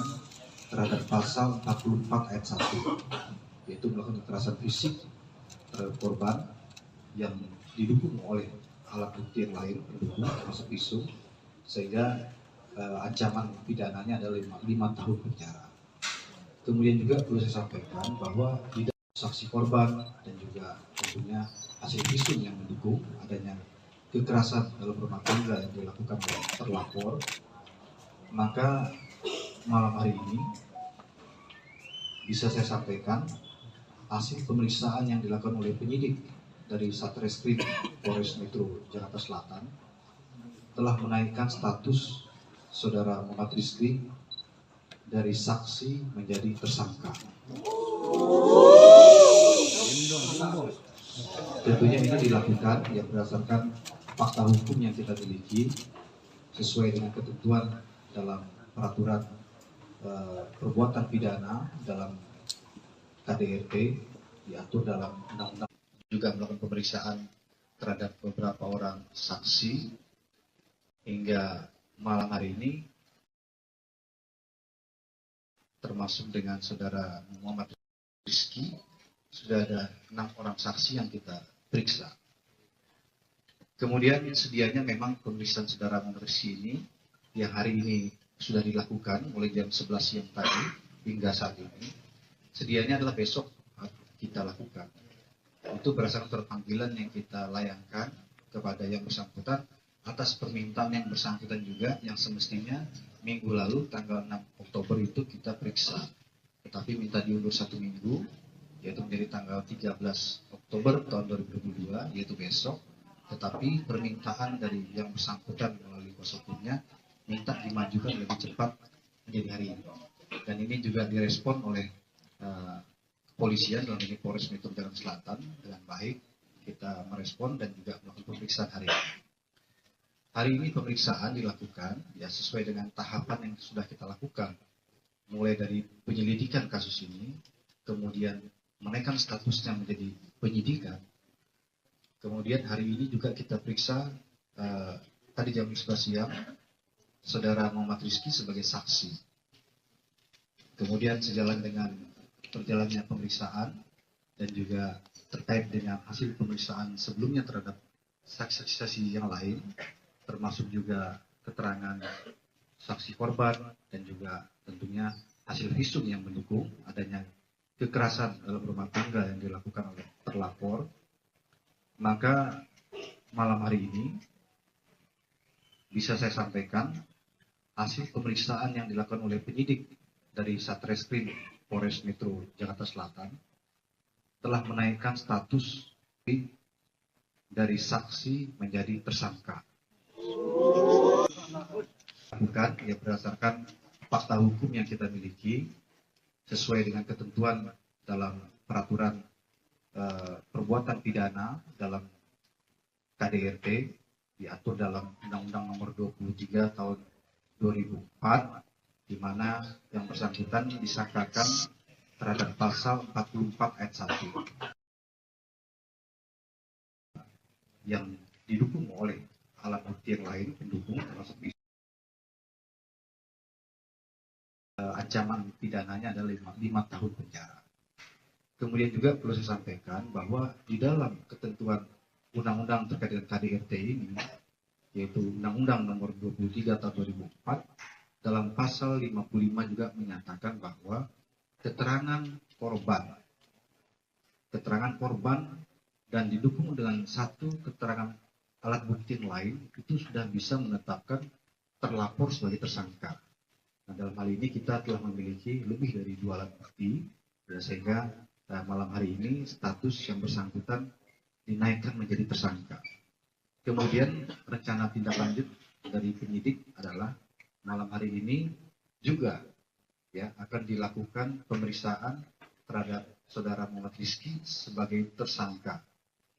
terhadap pasal 44 ayat 1, yaitu melakukan kekerasan fisik terhadap korban yang didukung oleh alat bukti yang lain pendukung termasuk pisau, sehingga ancaman pidananya adalah 5 tahun penjara. Kemudian juga perlu saya sampaikan bahwa tidak saksi korban dan juga tentunya hasil visum yang mendukung adanya kekerasan dalam rumah tangga yang dilakukan oleh terlapor, maka malam hari ini bisa saya sampaikan hasil pemeriksaan yang dilakukan oleh penyidik dari Satreskrim Polres Metro Jakarta Selatan telah menaikkan status saudara Muhammad Rizky dari saksi menjadi tersangka. Tentunya ini dilakukan yang berdasarkan fakta hukum yang kita miliki sesuai dengan ketentuan dalam peraturan perbuatan pidana dalam KDRT diatur dalam Undang-Undang. Juga melakukan pemeriksaan terhadap beberapa orang saksi hingga malam hari ini, termasuk dengan saudara Muhammad Rizky, sudah ada 6 orang saksi yang kita periksa. Kemudian sedianya memang pemeriksaan saudara Muhammad Rizky ini yang hari ini sudah dilakukan mulai jam 11 siang tadi hingga saat ini, sedianya adalah besok kita lakukan. Itu berdasarkan surat panggilan yang kita layangkan kepada yang bersangkutan atas permintaan yang bersangkutan juga, yang semestinya minggu lalu tanggal 6 Oktober itu kita periksa, tetapi minta diundur 1 minggu, yaitu menjadi tanggal 13 Oktober tahun 2022, yaitu besok. Tetapi permintaan dari yang bersangkutan melalui kuasa hukumnya minta dimajukan lebih cepat menjadi hari ini. Dan ini juga direspon oleh kepolisian dalam ini Polres Metro Jakarta Selatan dengan baik. Kita merespon dan juga melakukan pemeriksaan hari ini. Hari ini pemeriksaan dilakukan ya sesuai dengan tahapan yang sudah kita lakukan, mulai dari penyelidikan kasus ini, kemudian menaikkan statusnya menjadi penyidikan. Kemudian hari ini juga kita periksa tadi jam 11 siang saudara Muhammad Rizky sebagai saksi. Kemudian sejalan dengan berjalannya pemeriksaan dan juga terkait dengan hasil pemeriksaan sebelumnya terhadap saksi-saksi yang lain, termasuk juga keterangan saksi korban dan juga tentunya hasil visum yang mendukung adanya kekerasan dalam rumah tangga yang dilakukan oleh terlapor, maka malam hari ini bisa saya sampaikan hasil pemeriksaan yang dilakukan oleh penyidik dari Satreskrim Polres Metro Jakarta Selatan telah menaikkan status dari saksi menjadi tersangka. Bukan ya berdasarkan fakta hukum yang kita miliki sesuai dengan ketentuan dalam peraturan perbuatan pidana dalam KDRT diatur dalam Undang-Undang Nomor 23 Tahun 2004, di mana yang bersangkutan disangkakan terhadap pasal 44 ayat 1 yang didukung oleh alat bukti yang lain pendukung termasuk ancaman pidananya adalah 5 tahun penjara. Kemudian juga perlu saya sampaikan bahwa di dalam ketentuan undang-undang terkait dengan KDRT ini, yaitu Undang-Undang Nomor 23 Tahun 2004, dalam pasal 55 juga menyatakan bahwa keterangan korban dan didukung dengan satu keterangan alat bukti yang lain itu sudah bisa menetapkan terlapor sebagai tersangka. Nah, dalam hal ini kita telah memiliki lebih dari 2 alat bukti, sehingga malam hari ini status yang bersangkutan dinaikkan menjadi tersangka. Kemudian rencana tindak lanjut dari penyidik adalah malam hari ini juga ya akan dilakukan pemeriksaan terhadap saudara Muhammad Rizky sebagai tersangka.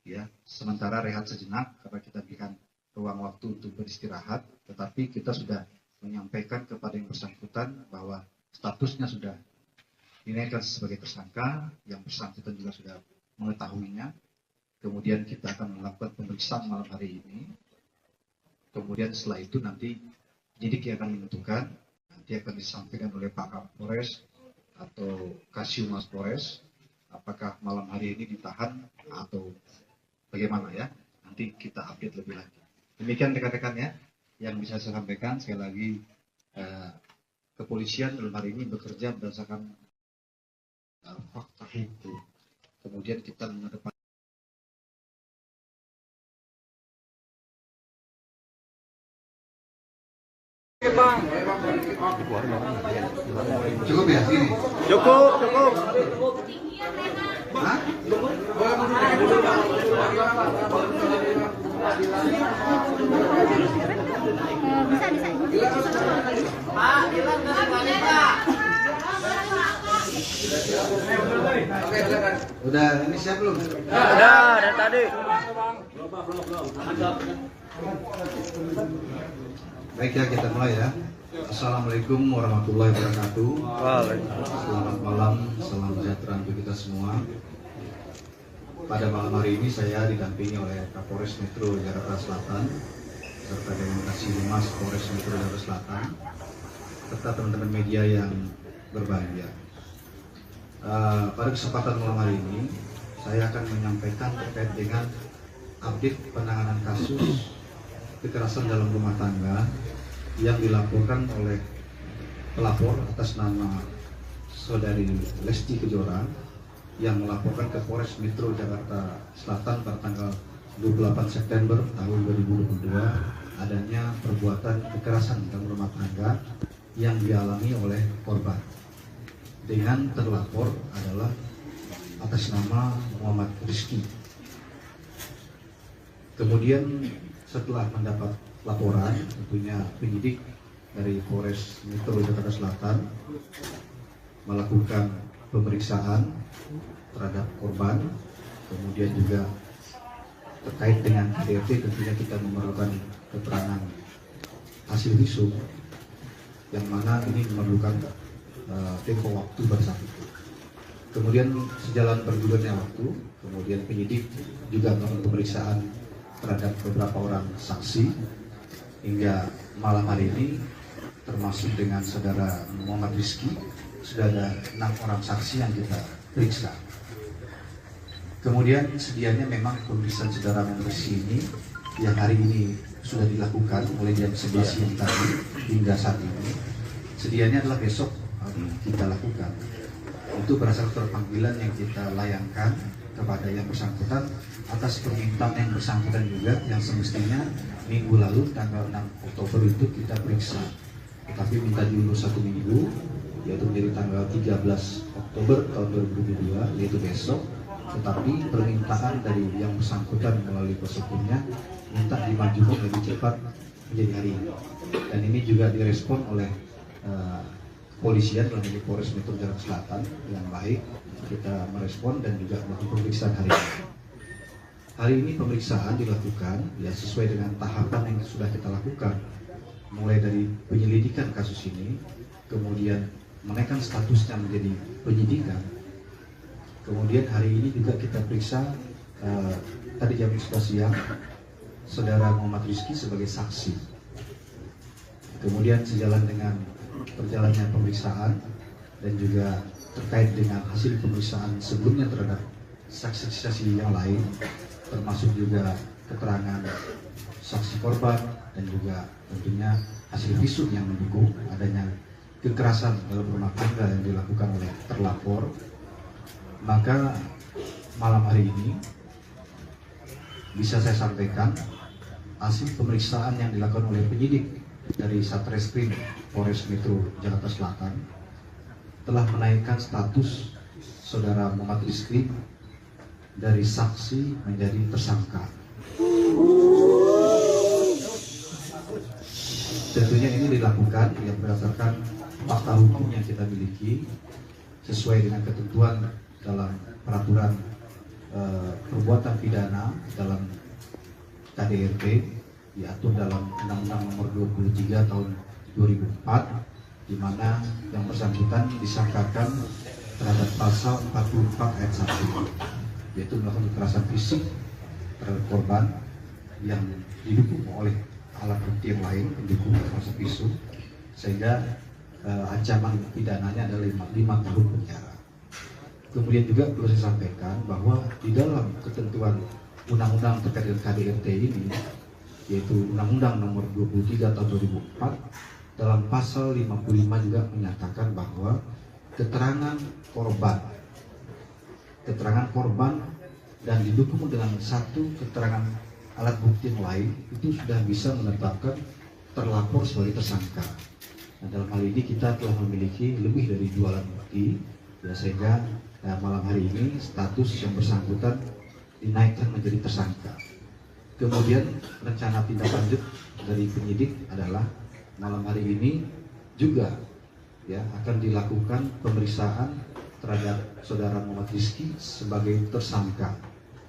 Ya, sementara rehat sejenak karena kita berikan ruang waktu untuk beristirahat, tetapi kita sudah menyampaikan kepada yang bersangkutan bahwa statusnya sudah dinaikkan sebagai tersangka, yang bersangkutan juga sudah mengetahuinya. Kemudian kita akan melakukan pemeriksaan malam hari ini. Kemudian setelah itu nanti penyidik yang akan menentukan, nanti akan disampaikan oleh Pak Kapolres atau Kasiumas Polres, apakah malam hari ini ditahan atau bagaimana ya. Nanti kita update lebih lanjut. Demikian rekan-rekan ya, yang bisa saya sampaikan. Sekali lagi, kepolisian dalam hari ini bekerja berdasarkan fakta hukum. Kemudian kita mengedepankan cukup ya ini. Cukup. Hah? Udah ini siap belum? Udah dari tadi. Baik ya, kita mulai ya. Assalamualaikum warahmatullahi wabarakatuh. Selamat malam, salam sejahtera untuk kita semua. Pada malam hari ini saya didampingi oleh Kapolres Metro Jakarta Selatan serta dengan Kasiumas Polres Metro Jakarta Selatan serta teman-teman media yang berbahagia. Pada kesempatan malam hari ini saya akan menyampaikan terkait dengan update penanganan kasus kekerasan dalam rumah tangga yang dilaporkan oleh pelapor atas nama saudari Lesti Kejora yang melaporkan ke Polres Metro Jakarta Selatan pada tanggal 28 September tahun 2022 adanya perbuatan kekerasan dalam rumah tangga yang dialami oleh korban dengan terlapor adalah atas nama Muhammad Rizky. Kemudian setelah mendapat laporan, tentunya penyidik dari Polres Metro Jakarta Selatan melakukan pemeriksaan terhadap korban, kemudian juga terkait dengan KDRT tentunya kita memerlukan keterangan hasil visum yang mana ini memerlukan tempo waktu bersatu. Kemudian sejalan bergulirnya waktu, kemudian penyidik juga melakukan pemeriksaan terhadap beberapa orang saksi hingga malam hari ini termasuk dengan saudara Muhammad Rizky sudah ada 6 orang saksi yang kita periksa. Kemudian sedianya memang pemeriksaan saudara Muhammad Rizky ini yang hari ini sudah dilakukan mulai jam 11 siang tadi hingga saat ini. Sedianya adalah besok kita lakukan. Itu berdasarkan panggilan yang kita layangkan kepada yang bersangkutan atas permintaan yang bersangkutan juga yang semestinya minggu lalu tanggal 6 Oktober itu kita periksa, tetapi minta diundur 1 minggu yaitu menjadi tanggal 13 Oktober tahun 2022 yaitu besok, tetapi permintaan dari yang bersangkutan melalui kuasa hukumnya minta dimajukan lebih cepat menjadi hari ini, dan ini juga direspon oleh kepolisian dalam ini Polres Metro Jakarta Selatan yang baik. Kita merespon dan juga melakukan pemeriksaan hari ini. Hari ini pemeriksaan dilakukan ya sesuai dengan tahapan yang sudah kita lakukan, mulai dari penyelidikan kasus ini, kemudian menaikkan statusnya menjadi penyidikan. Kemudian hari ini juga kita periksa tadi jam 11 siang saudara Muhammad Rizky sebagai saksi. Kemudian sejalan dengan perjalannya pemeriksaan dan juga terkait dengan hasil pemeriksaan sebelumnya terhadap saksi-saksi yang lain, termasuk juga keterangan saksi korban dan juga tentunya hasil visum yang mendukung adanya kekerasan dalam rumah tangga yang dilakukan oleh terlapor, maka malam hari ini bisa saya sampaikan hasil pemeriksaan yang dilakukan oleh penyidik dari Satreskrim Polres Metro Jakarta Selatan telah menaikkan status saudara Muhammad Rizky dari saksi menjadi tersangka. Tentunya ini dilakukan yang berdasarkan fakta hukum yang kita miliki sesuai dengan ketentuan dalam peraturan perbuatan pidana dalam KDRT diatur dalam Undang-Undang Nomor 23 Tahun 2004, di mana yang bersangkutan disangkakan terhadap pasal 44 ayat 1, yaitu melakukan kekerasan fisik terhadap korban yang didukung oleh alat bukti yang lain pendukung termasuk pisau, sehingga ancaman pidananya adalah 5 tahun penjara. Kemudian juga perlu saya sampaikan bahwa di dalam ketentuan undang-undang terkait dengan KDRT ini, yaitu Undang-Undang Nomor 23 Tahun 2004, dalam pasal 55 juga menyatakan bahwa keterangan korban dan didukung dengan satu keterangan alat bukti yang lain itu sudah bisa menetapkan terlapor sebagai tersangka. Nah, dalam hal ini kita telah memiliki lebih dari 2 alat bukti, ya, sehingga malam hari ini status yang bersangkutan dinaikkan menjadi tersangka. Kemudian rencana tindak lanjut dari penyidik adalah malam hari ini juga ya akan dilakukan pemeriksaan terhadap saudara Muhammad Rizky sebagai tersangka.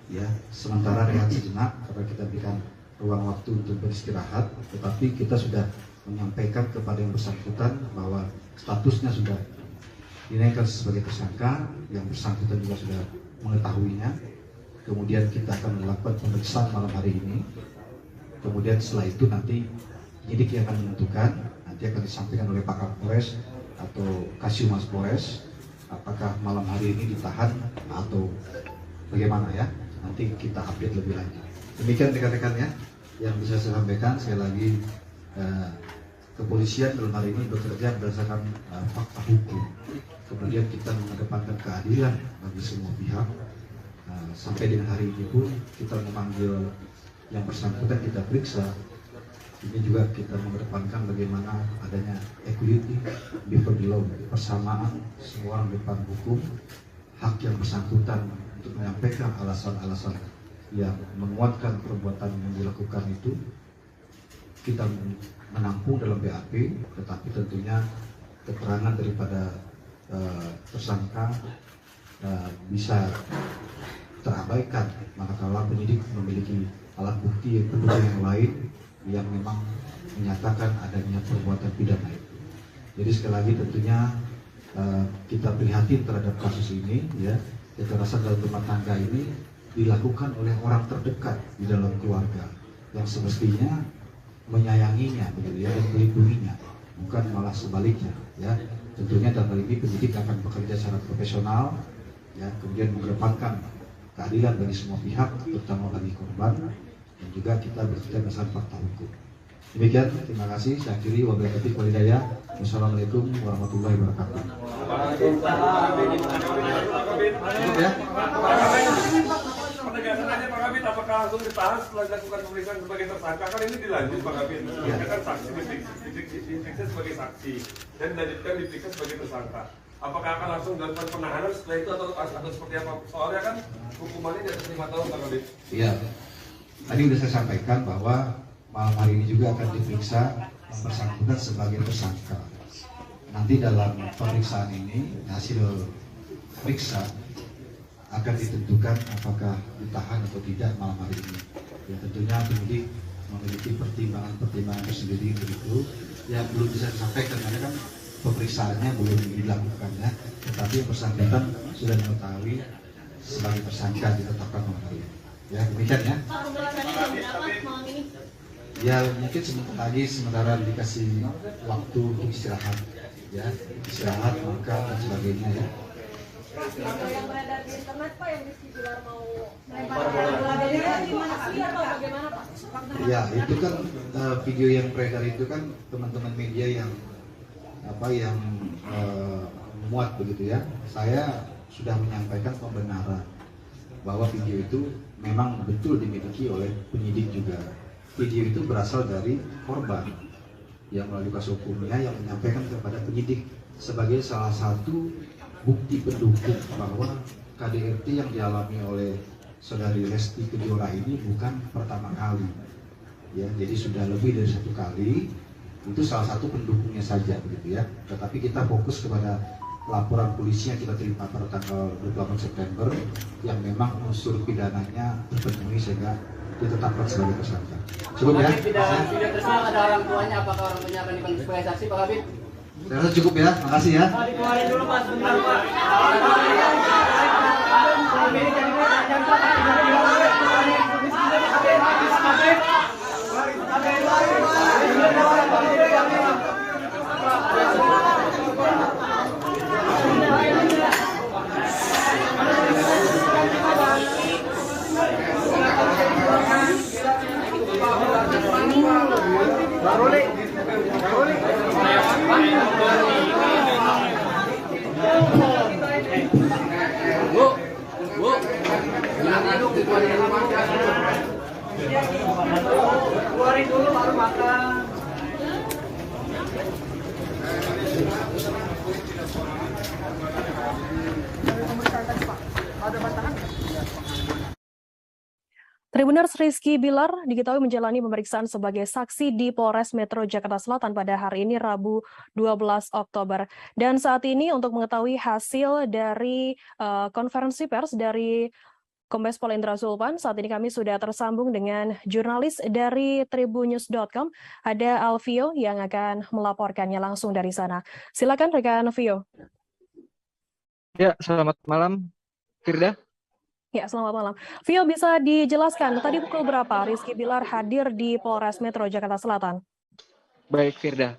Ya, sementara rehat sejenak karena kita berikan ruang waktu untuk beristirahat, tetapi kita sudah menyampaikan kepada yang bersangkutan bahwa statusnya sudah dinaikkan sebagai tersangka, yang bersangkutan juga sudah mengetahuinya. Kemudian kita akan melakukan pemeriksaan malam hari ini. Kemudian setelah itu nanti penyidik yang akan menentukan, nanti akan disampaikan oleh Pak Kapolres atau Kasiumas Polres, apakah malam hari ini ditahan atau bagaimana ya. Nanti kita update lebih lanjut. Demikian rekan-rekan ya yang bisa saya sampaikan. Sekali lagi kepolisian dalam hal ini bekerja berdasarkan fakta hukum. Kemudian kita mengedepankan keadilan bagi semua pihak. Sampai dengan hari ini pun kita memanggil yang bersangkutan, kita periksa. Ini juga kita mengedepankan bagaimana adanya equity before the law, persamaan semua orang di depan hukum, hak yang bersangkutan untuk menyampaikan alasan-alasan yang menguatkan perbuatan yang dilakukan itu kita menampung dalam BAP, tetapi tentunya keterangan daripada tersangka bisa terabaikan manakala penyidik memiliki alat bukti yang pendukung yang lain yang memang menyatakan adanya perbuatan pidana itu. Jadi sekali lagi tentunya kita prihatin terhadap kasus ini ya. Kekerasan dalam rumah tangga ini dilakukan oleh orang terdekat di dalam keluarga yang semestinya menyayanginya begitu ya, dan melindunginya, bukan malah sebaliknya ya. Tentunya dalam hal ini penyidik akan bekerja secara profesional ya, kemudian mengedepankan keadilan bagi semua pihak, terutama bagi korban, dan juga kita bekerja berdasarkan fakta hukum. Demikian, terima kasih. Saya akhiri, wabillahi taufiq wal hidayah. Wassalamualaikum warahmatullahi wabarakatuh. Penegasan aja Pak Kabit, apakah langsung ditahan setelah dilakukan pemeriksaan sebagai tersangka? Kan ini dilanjut Pak Kabit. Ya kan saksi diperiksa sebagai saksi dan dilanjutkan diperiksa sebagai tersangka. Apakah akan langsung dilakukan penahanan setelah itu atau seperti apa? Soalnya kan hukumannya di atas 5 tahun Pak Kabit. Iya. Tadi sudah saya sampaikan bahwa malam hari ini juga akan diperiksa yang bersangkutan sebagai tersangka. Nanti dalam pemeriksaan ini hasil periksa akan ditentukan apakah ditahan atau tidak malam hari ini. Ya tentunya penyidik memiliki pertimbangan tersendiri untuk itu yang belum bisa disampaikan karena kan pemeriksaannya belum dilakukan ya. Tetapi yang bersangkutan sudah mengetahui sebagai tersangka ditetapkan malam hari ini. Ya demikian ya. Ya mungkin sementara dikasih waktu untuk istirahat ya, istirahat makan dan sebagainya ya. Yang beredar di internet Pak, yang Rizky Bilar mau melempar di mana atau bagaimana Pak? Ya itu kan video yang beredar itu kan teman-teman media yang memuat begitu ya. Saya sudah menyampaikan pembenaran bahwa video itu memang betul dimiliki oleh penyidik juga. Video itu berasal dari korban yang melalui kuasa hukumnya yang menyampaikan kepada penyidik sebagai salah satu bukti pendukung bahwa KDRT yang dialami oleh Saudari Lesti Kejora ini bukan pertama kali, ya. Jadi sudah lebih dari 1 kali. Itu salah satu pendukungnya saja, begitu ya. Tetapi kita fokus kepada laporan polisi yang kita terima pada tanggal 28 September yang memang unsur pidananya terpenuhi sehingga ditetapkan sebagai tersangka. Cukup ya. Video tersebut ada orang tuanya, apakah orang tuanya akan dipanggil sebagai saksi, Pak Kabit? Saya rasa cukup ya, makasih ya. Dikeluarin dulu Pak, sebentar Pak. Keluarin dulu baru makan. Tribuners Rizky Bilar diketahui menjalani pemeriksaan sebagai saksi di Polres Metro Jakarta Selatan pada hari ini Rabu 12 Oktober. Dan saat ini untuk mengetahui hasil dari konferensi pers dari Kombes Pol Indra Zulpan, saat ini kami sudah tersambung dengan jurnalis dari tribunnews.com, ada Alvio yang akan melaporkannya langsung dari sana. Silakan rekan Alvio. Ya, selamat malam, Firda. Ya, selamat malam. Vio, bisa dijelaskan tadi pukul berapa Rizky Bilar hadir di Polres Metro Jakarta Selatan? Baik, Firda.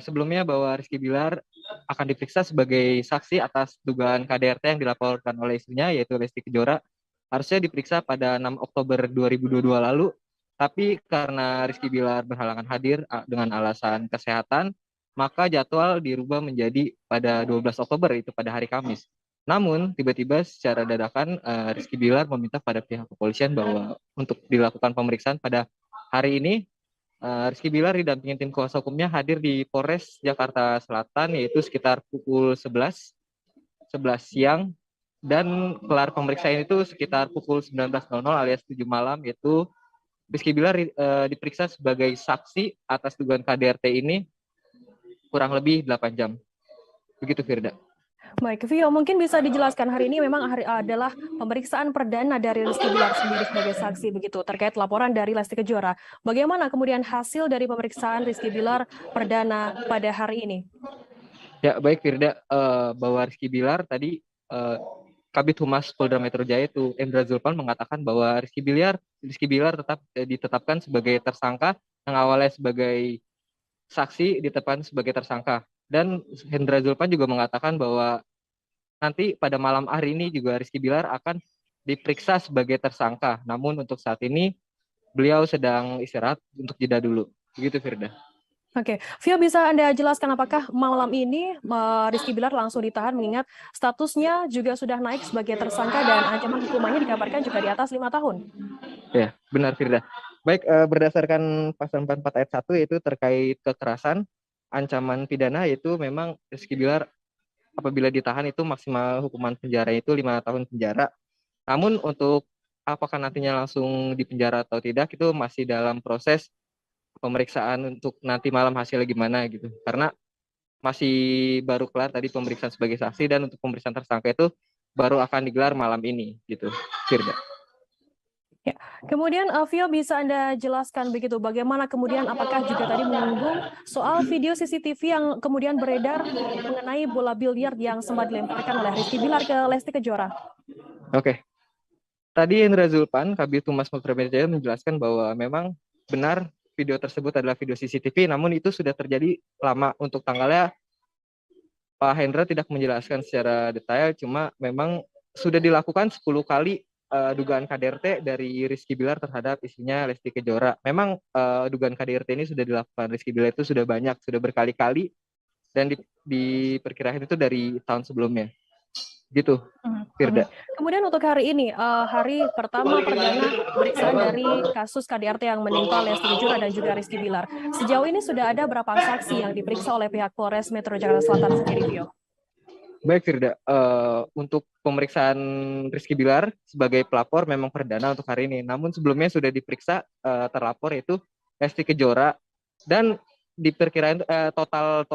Sebelumnya bahwa Rizky Bilar akan diperiksa sebagai saksi atas dugaan KDRT yang dilaporkan oleh istrinya, yaitu Lesti Kejora. Harusnya diperiksa pada 6 Oktober 2022 lalu, tapi karena Rizky Bilar berhalangan hadir dengan alasan kesehatan, maka jadwal dirubah menjadi pada 12 Oktober, itu pada hari Kamis. Namun, tiba-tiba secara dadakan Rizky Bilar meminta pada pihak kepolisian bahwa untuk dilakukan pemeriksaan pada hari ini, Rizky Bilar didampingi tim kuasa hukumnya hadir di Polres Jakarta Selatan, yaitu sekitar pukul 11 siang, dan kelar pemeriksaan itu sekitar pukul 19.00 alias 7 malam, yaitu Rizky Bilar diperiksa sebagai saksi atas dugaan KDRT ini kurang lebih 8 jam. Begitu, Firda. Baik, Vio, mungkin bisa dijelaskan hari ini memang adalah pemeriksaan perdana dari Rizky Bilar sendiri sebagai saksi begitu terkait laporan dari Lesti Kejora. Bagaimana kemudian hasil dari pemeriksaan Rizky Bilar perdana pada hari ini? Ya, baik Firda, bahwa Rizky Bilar tadi Kabid Humas Polda Metro Jaya itu Indra Zulpan mengatakan bahwa Rizky Bilar tetap ditetapkan sebagai tersangka, yang awalnya sebagai saksi ditetapkan sebagai tersangka. Dan Indra Zulpan juga mengatakan bahwa nanti pada malam hari ini juga Rizky Bilar akan diperiksa sebagai tersangka. Namun untuk saat ini beliau sedang istirahat untuk jeda dulu. Begitu, Firda. Oke, Vio, bisa Anda jelaskan apakah malam ini Rizky Bilar langsung ditahan mengingat statusnya juga sudah naik sebagai tersangka dan ancaman hukumannya dikabarkan juga di atas 5 tahun? Ya, benar, Firda. Baik, berdasarkan pasal 44 ayat 1 yaitu terkait kekerasan, ancaman pidana yaitu memang Rizky Bilar apabila ditahan itu maksimal hukuman penjara itu 5 tahun penjara. Namun untuk apakah nantinya langsung dipenjara atau tidak itu masih dalam proses pemeriksaan untuk nanti malam hasilnya gimana gitu. Karena masih baru kelar tadi pemeriksaan sebagai saksi dan untuk pemeriksaan tersangka itu baru akan digelar malam ini gitu, Firda. Ya. Kemudian Vio, bisa Anda jelaskan begitu bagaimana kemudian apakah juga tadi menyinggung soal video CCTV yang kemudian beredar mengenai bola biliar yang sempat dilemparkan oleh Rizky Bilar ke Lesti Kejora? Oke. Tadi Indra Zulpan, Kabid Humas Polda Metro Jaya menjelaskan bahwa memang benar video tersebut adalah video CCTV, namun itu sudah terjadi lama. Untuk tanggalnya Pak Hendra tidak menjelaskan secara detail, cuma memang sudah dilakukan 10 kali dugaan KDRT dari Rizky Bilar terhadap istrinya Lesti Kejora. Memang dugaan KDRT ini sudah dilakukan Rizky Bilar itu sudah banyak, sudah berkali-kali, dan diperkirakan itu dari tahun sebelumnya. Gitu, Firda. Kemudian untuk hari ini, hari pertama perdana pemeriksaan dari kasus KDRT yang menimpa Lesti Kejora dan juga Rizky Bilar. Sejauh ini sudah ada berapa saksi yang diperiksa oleh pihak Polres Metro Jakarta Selatan sendiri, Vio? Baik Firda, untuk pemeriksaan Rizky Bilar sebagai pelapor memang perdana untuk hari ini. Namun sebelumnya sudah diperiksa terlapor yaitu Lesti Kejora dan diperkirakan total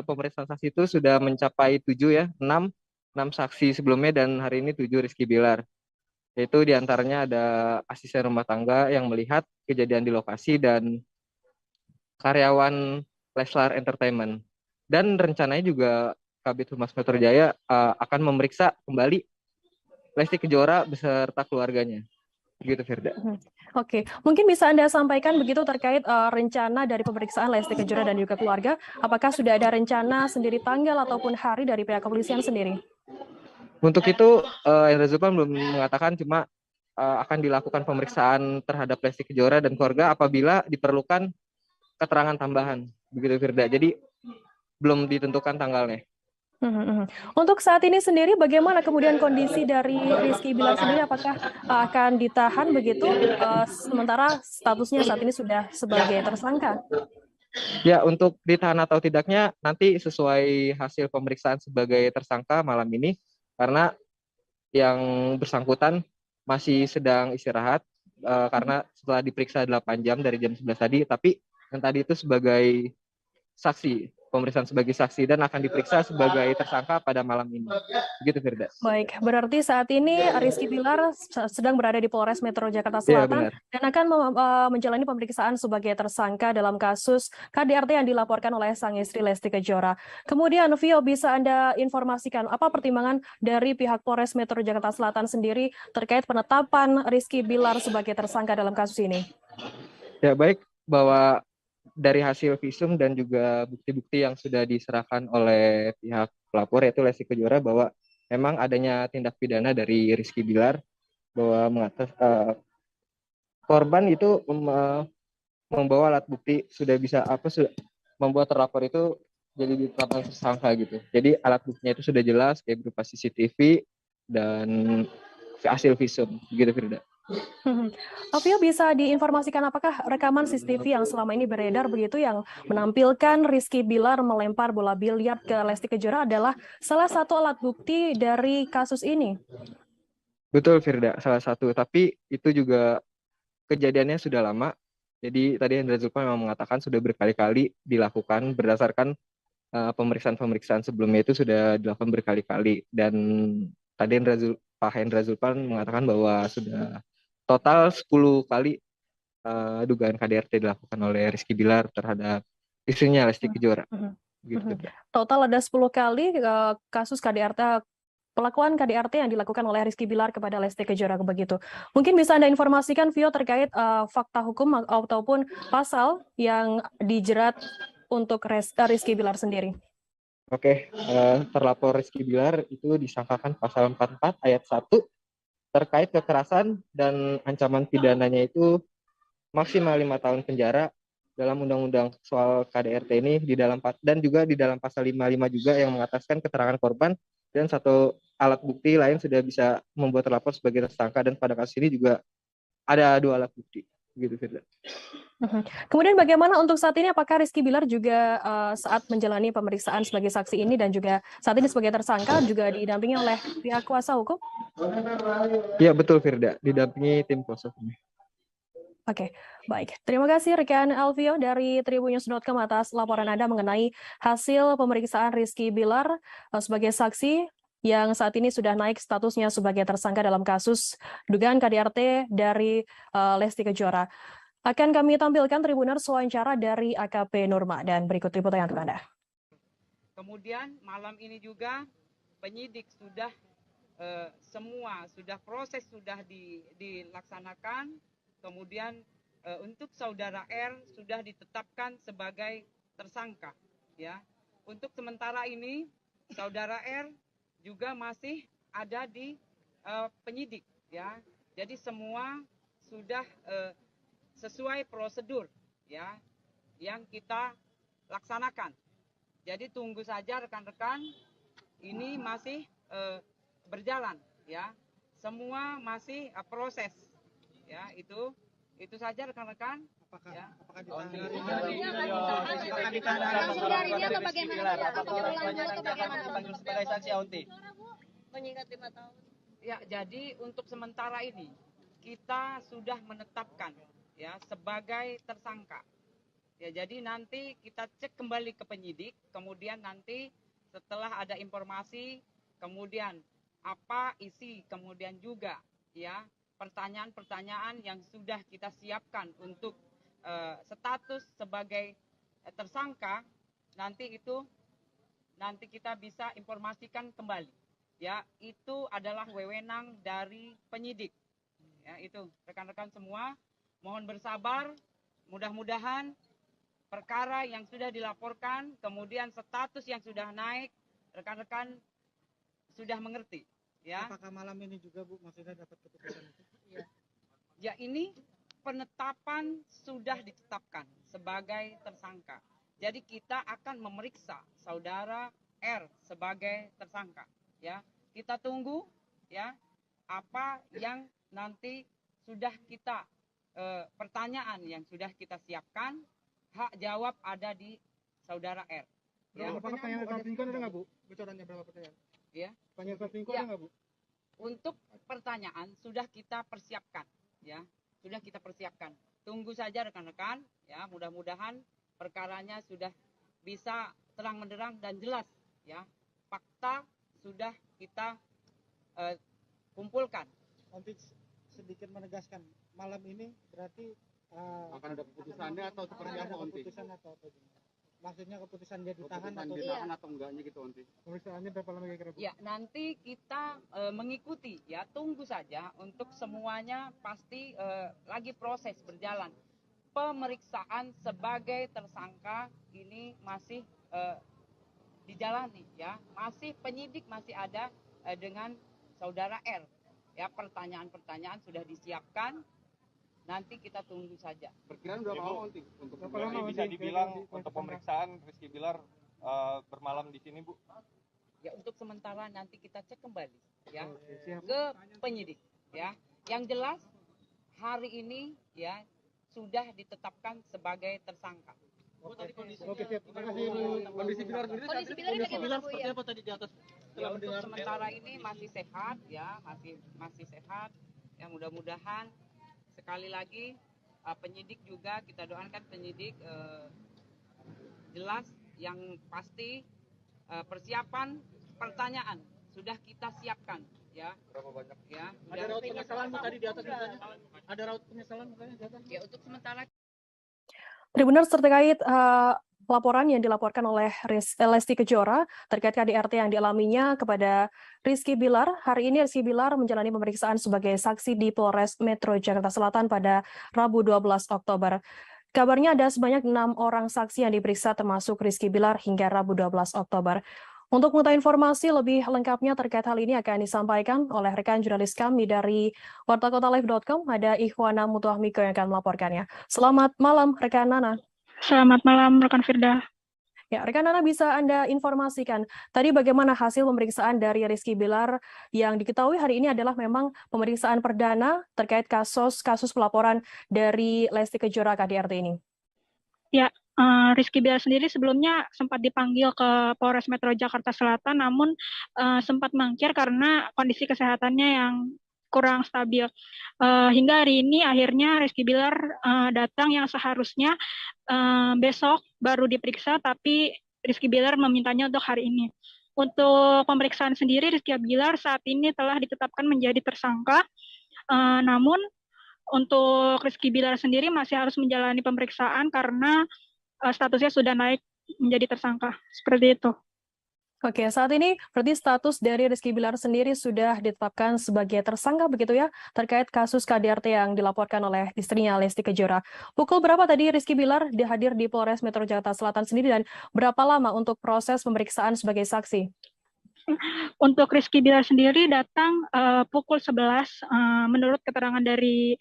pemeriksaan saksi itu sudah mencapai 7 ya, 6 saksi sebelumnya dan hari ini 7 Rizky Bilar. Yaitu diantaranya ada asisten rumah tangga yang melihat kejadian di lokasi dan karyawan Leslar Entertainment. Dan rencananya juga Kabid Humas Metro Jaya akan memeriksa kembali Lesti Kejora beserta keluarganya. Begitu Firda. Oke, mungkin bisa Anda sampaikan begitu terkait rencana dari pemeriksaan Lesti Kejora dan juga keluarga. Apakah sudah ada rencana sendiri tanggal ataupun hari dari pihak kepolisian sendiri? Untuk itu Indra Zulpan belum mengatakan, cuma akan dilakukan pemeriksaan terhadap Lesti Kejora dan keluarga apabila diperlukan keterangan tambahan. Begitu Firda. Jadi belum ditentukan tanggalnya. Untuk saat ini sendiri, bagaimana kemudian kondisi dari Rizky Bilar sendiri? Apakah akan ditahan begitu? Sementara statusnya saat ini sudah sebagai tersangka. Ya, untuk ditahan atau tidaknya nanti sesuai hasil pemeriksaan sebagai tersangka malam ini, karena yang bersangkutan masih sedang istirahat karena setelah diperiksa 8 jam dari jam 11 tadi, tapi yang tadi itu sebagai saksi, pemeriksaan sebagai saksi dan akan diperiksa sebagai tersangka pada malam ini. Begitu Firda. Baik, berarti saat ini Rizky Bilar sedang berada di Polres Metro Jakarta Selatan dan akan menjalani pemeriksaan sebagai tersangka dalam kasus KDRT yang dilaporkan oleh sang istri Lesti Kejora. Kemudian Vio, bisa Anda informasikan apa pertimbangan dari pihak Polres Metro Jakarta Selatan sendiri terkait penetapan Rizky Bilar sebagai tersangka dalam kasus ini? Ya, baik, bahwa dari hasil visum dan juga bukti-bukti yang sudah diserahkan oleh pihak pelapor yaitu Lesti Kejora bahwa memang adanya tindak pidana dari Rizky Bilar bahwa korban itu membawa alat bukti sudah membuat terlapor itu jadi ditetapkan tersangka gitu. Jadi alat buktinya itu sudah jelas kayak berupa CCTV dan hasil visum gitu Firda. Vio, bisa diinformasikan apakah rekaman CCTV yang selama ini beredar begitu yang menampilkan Rizky Bilar melempar bola biliar ke Lesti Kejora adalah salah satu alat bukti dari kasus ini? Betul Firda, salah satu. Tapi itu juga kejadiannya sudah lama. Jadi tadi Indra Zulpan memang mengatakan sudah berkali-kali dilakukan berdasarkan pemeriksaan-pemeriksaan sebelumnya itu sudah dilakukan berkali-kali. Dan tadi Pak Hendra Zulpan mengatakan bahwa sudah total 10 kali dugaan KDRT dilakukan oleh Rizky Bilar terhadap istrinya Lesti Kejora. Gitu. Total ada 10 kali kasus KDRT, pelakuan KDRT yang dilakukan oleh Rizky Bilar kepada Lesti Kejora begitu. Mungkin bisa Anda informasikan Vio terkait fakta hukum ataupun pasal yang dijerat untuk Rizky Bilar sendiri. Oke, terlapor Rizky Bilar itu disangkakan pasal 44 ayat 1 terkait kekerasan dan ancaman pidananya itu maksimal 5 tahun penjara dalam undang-undang soal KDRT ini dan juga di dalam pasal 55 juga yang mengataskan keterangan korban dan satu alat bukti lain sudah bisa membuat terlapor sebagai tersangka dan pada kasus ini juga ada 2 alat bukti gitu Firda. Kemudian bagaimana untuk saat ini, apakah Rizky Bilar juga saat menjalani pemeriksaan sebagai saksi ini dan juga saat ini sebagai tersangka juga didampingi oleh pihak kuasa hukum? Iya betul Firda, didampingi tim kuasa hukum. Oke, baik. Terima kasih rekan Alvio dari Tribunnews.com atas laporan Anda mengenai hasil pemeriksaan Rizky Bilar sebagai saksi yang saat ini sudah naik statusnya sebagai tersangka dalam kasus dugaan KDRT dari Lesti Kejora. Akan kami tampilkan Tribuners wawancara dari AKP Nurma dan berikut liputannya untuk Anda. Kemudian malam ini juga penyidik sudah semua proses sudah dilaksanakan. Kemudian untuk saudara R sudah ditetapkan sebagai tersangka, ya. Untuk sementara ini saudara R juga masih ada di penyidik, ya. Jadi semua sudah sesuai prosedur, ya, yang kita laksanakan. Jadi tunggu saja rekan-rekan, ini masih berjalan, ya. Semua masih proses. Ya, itu saja rekan-rekan. Ya. Apakah ditahan langsung dari ini atau bagaimana? Apakah orang tuanya nanti akan dipanggil sebagai saksi, Aunti? Mengingat 5 tahun. Ya, jadi untuk sementara ini kita sudah menetapkan ya sebagai tersangka. Ya, jadi nanti kita cek kembali ke penyidik, kemudian nanti setelah ada informasi, kemudian apa isi, kemudian juga ya pertanyaan-pertanyaan yang sudah kita siapkan untuk status sebagai tersangka, nanti kita bisa informasikan kembali. Ya, itu adalah wewenang dari penyidik. Ya, itu rekan-rekan semua, mohon bersabar, mudah-mudahan perkara yang sudah dilaporkan, kemudian status yang sudah naik, rekan-rekan sudah mengerti. Ya. Apakah malam ini juga Bu maksudnya dapat keputusan itu? Ya, ini penetapan sudah ditetapkan sebagai tersangka. Jadi kita akan memeriksa saudara R sebagai tersangka. Ya, kita tunggu ya apa yang nanti sudah kita pertanyaan yang sudah kita siapkan, hak jawab ada di saudara R. Ya. Apakah pertanyaan selingkuh ada nggak Bu? Bocorannya berapa pertanyaan? Ya. Pertanyaan selingkuh ada nggak Bu? Untuk pertanyaan sudah kita persiapkan, ya, sudah kita persiapkan. Tunggu saja rekan-rekan, ya, mudah-mudahan perkaranya sudah bisa terang menderang dan jelas, ya. Fakta sudah kita kumpulkan. Nanti sedikit menegaskan, malam ini berarti akan ada keputusannya atau seperti apa, Onti? Keputusan atau apa? Maksudnya keputusan dia ditahan atau ditahan atau enggaknya gitu, Onti? Pemeriksaannya berapa lama kira-kira? Ya, nanti kita mengikuti, ya, tunggu saja untuk semuanya pasti lagi proses berjalan. Pemeriksaan sebagai tersangka ini masih dijalani, ya, masih penyidik masih ada dengan saudara R. Ya, pertanyaan-pertanyaan sudah disiapkan. Nanti kita tunggu saja. Perkiraan berapa lama, Onti? Untuk bisa dibilang untuk pemeriksaan Rizky Bilar bermalam di sini, Bu? Ya, untuk sementara nanti kita cek kembali ya ke penyidik, ya. Yang jelas hari ini ya sudah ditetapkan sebagai tersangka. Oke, siap. Terima kasih Bu. Kondisi Bilar sendiri saat ini seperti apa tadi di atas? Ya, untuk sementara ini masih sehat, ya, masih sehat. Ya, mudah-mudahan sekali lagi penyidik juga kita doakan penyidik jelas yang pasti persiapan pertanyaan sudah kita siapkan, ya. Berapa banyak? Ya. Ada raut penyesalan Bu tadi di atas mukanya? Ada raut penyesalan mukanya di atas? Ya, untuk sementara. Tribuners, terkait laporan yang dilaporkan oleh Lesti Kejora terkait KDRT yang dialaminya kepada Rizky Bilar. Hari ini Rizky Bilar menjalani pemeriksaan sebagai saksi di Polres Metro Jakarta Selatan pada Rabu 12 Oktober. Kabarnya ada sebanyak 6 orang saksi yang diperiksa termasuk Rizky Bilar hingga Rabu 12 Oktober. Untuk mengetahui informasi lebih lengkapnya terkait hal ini akan disampaikan oleh rekan jurnalis kami dari wartakotalive.com, ada Ikhwana Mutuahmiko yang akan melaporkannya. Selamat malam, rekan Nana. Selamat malam, rekan Firda. Ya, rekan Nana, bisa Anda informasikan tadi bagaimana hasil pemeriksaan dari Rizky Bilar yang diketahui hari ini adalah memang pemeriksaan perdana terkait kasus pelaporan dari Lesti Kejora KDRT ini? Ya, Rizky Bilar sendiri sebelumnya sempat dipanggil ke Polres Metro Jakarta Selatan, namun sempat mangkir karena kondisi kesehatannya yang kurang stabil. Hingga hari ini akhirnya Rizky Bilar datang yang seharusnya besok baru diperiksa, tapi Rizky Bilar memintanya untuk hari ini. Untuk pemeriksaan sendiri, Rizky Bilar saat ini telah ditetapkan menjadi tersangka, namun untuk Rizky Bilar sendiri masih harus menjalani pemeriksaan karena statusnya sudah naik menjadi tersangka. Seperti itu. Oke, saat ini berarti status dari Rizky Bilar sendiri sudah ditetapkan sebagai tersangka begitu ya, terkait kasus KDRT yang dilaporkan oleh istrinya Lesti Kejora. Pukul berapa tadi Rizky Bilar dihadir di Polres Metro Jakarta Selatan sendiri dan berapa lama untuk proses pemeriksaan sebagai saksi? Untuk Rizky Bilar sendiri datang pukul 11 menurut keterangan dari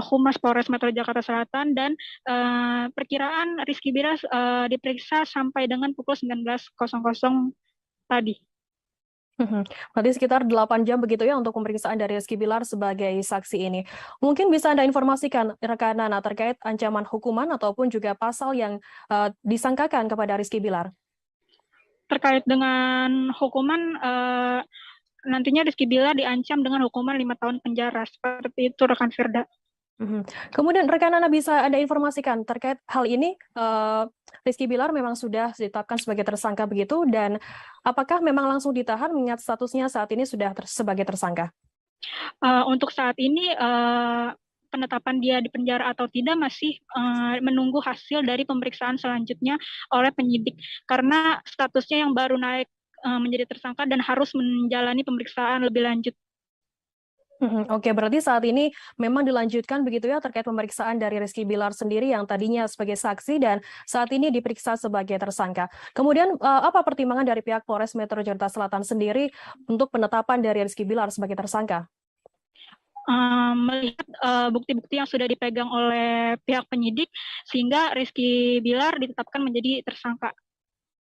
Humas Polres Metro Jakarta Selatan, dan perkiraan Rizky Bilar diperiksa sampai dengan pukul 19.00 tadi. Berarti sekitar 8 jam begitu ya untuk pemeriksaan dari Rizky Bilar sebagai saksi ini. Mungkin bisa Anda informasikan rekan Nana terkait ancaman hukuman ataupun juga pasal yang disangkakan kepada Rizky Bilar. Terkait dengan hukuman, nantinya Rizky Bilar diancam dengan hukuman 5 tahun penjara. Seperti itu rekan Firda. Kemudian rekan Nana bisa Anda informasikan terkait hal ini, Rizky Bilar memang sudah ditetapkan sebagai tersangka begitu, dan apakah memang langsung ditahan mengingat statusnya saat ini sudah sebagai tersangka? Untuk saat ini penetapan dia di penjara atau tidak masih menunggu hasil dari pemeriksaan selanjutnya oleh penyidik, karena statusnya yang baru naik menjadi tersangka dan harus menjalani pemeriksaan lebih lanjut. Oke, berarti saat ini memang dilanjutkan begitu ya terkait pemeriksaan dari Rizky Bilar sendiri yang tadinya sebagai saksi dan saat ini diperiksa sebagai tersangka. Kemudian apa pertimbangan dari pihak Polres Metro Jakarta Selatan sendiri untuk penetapan dari Rizky Bilar sebagai tersangka? Melihat bukti-bukti yang sudah dipegang oleh pihak penyidik, sehingga Rizky Bilar ditetapkan menjadi tersangka.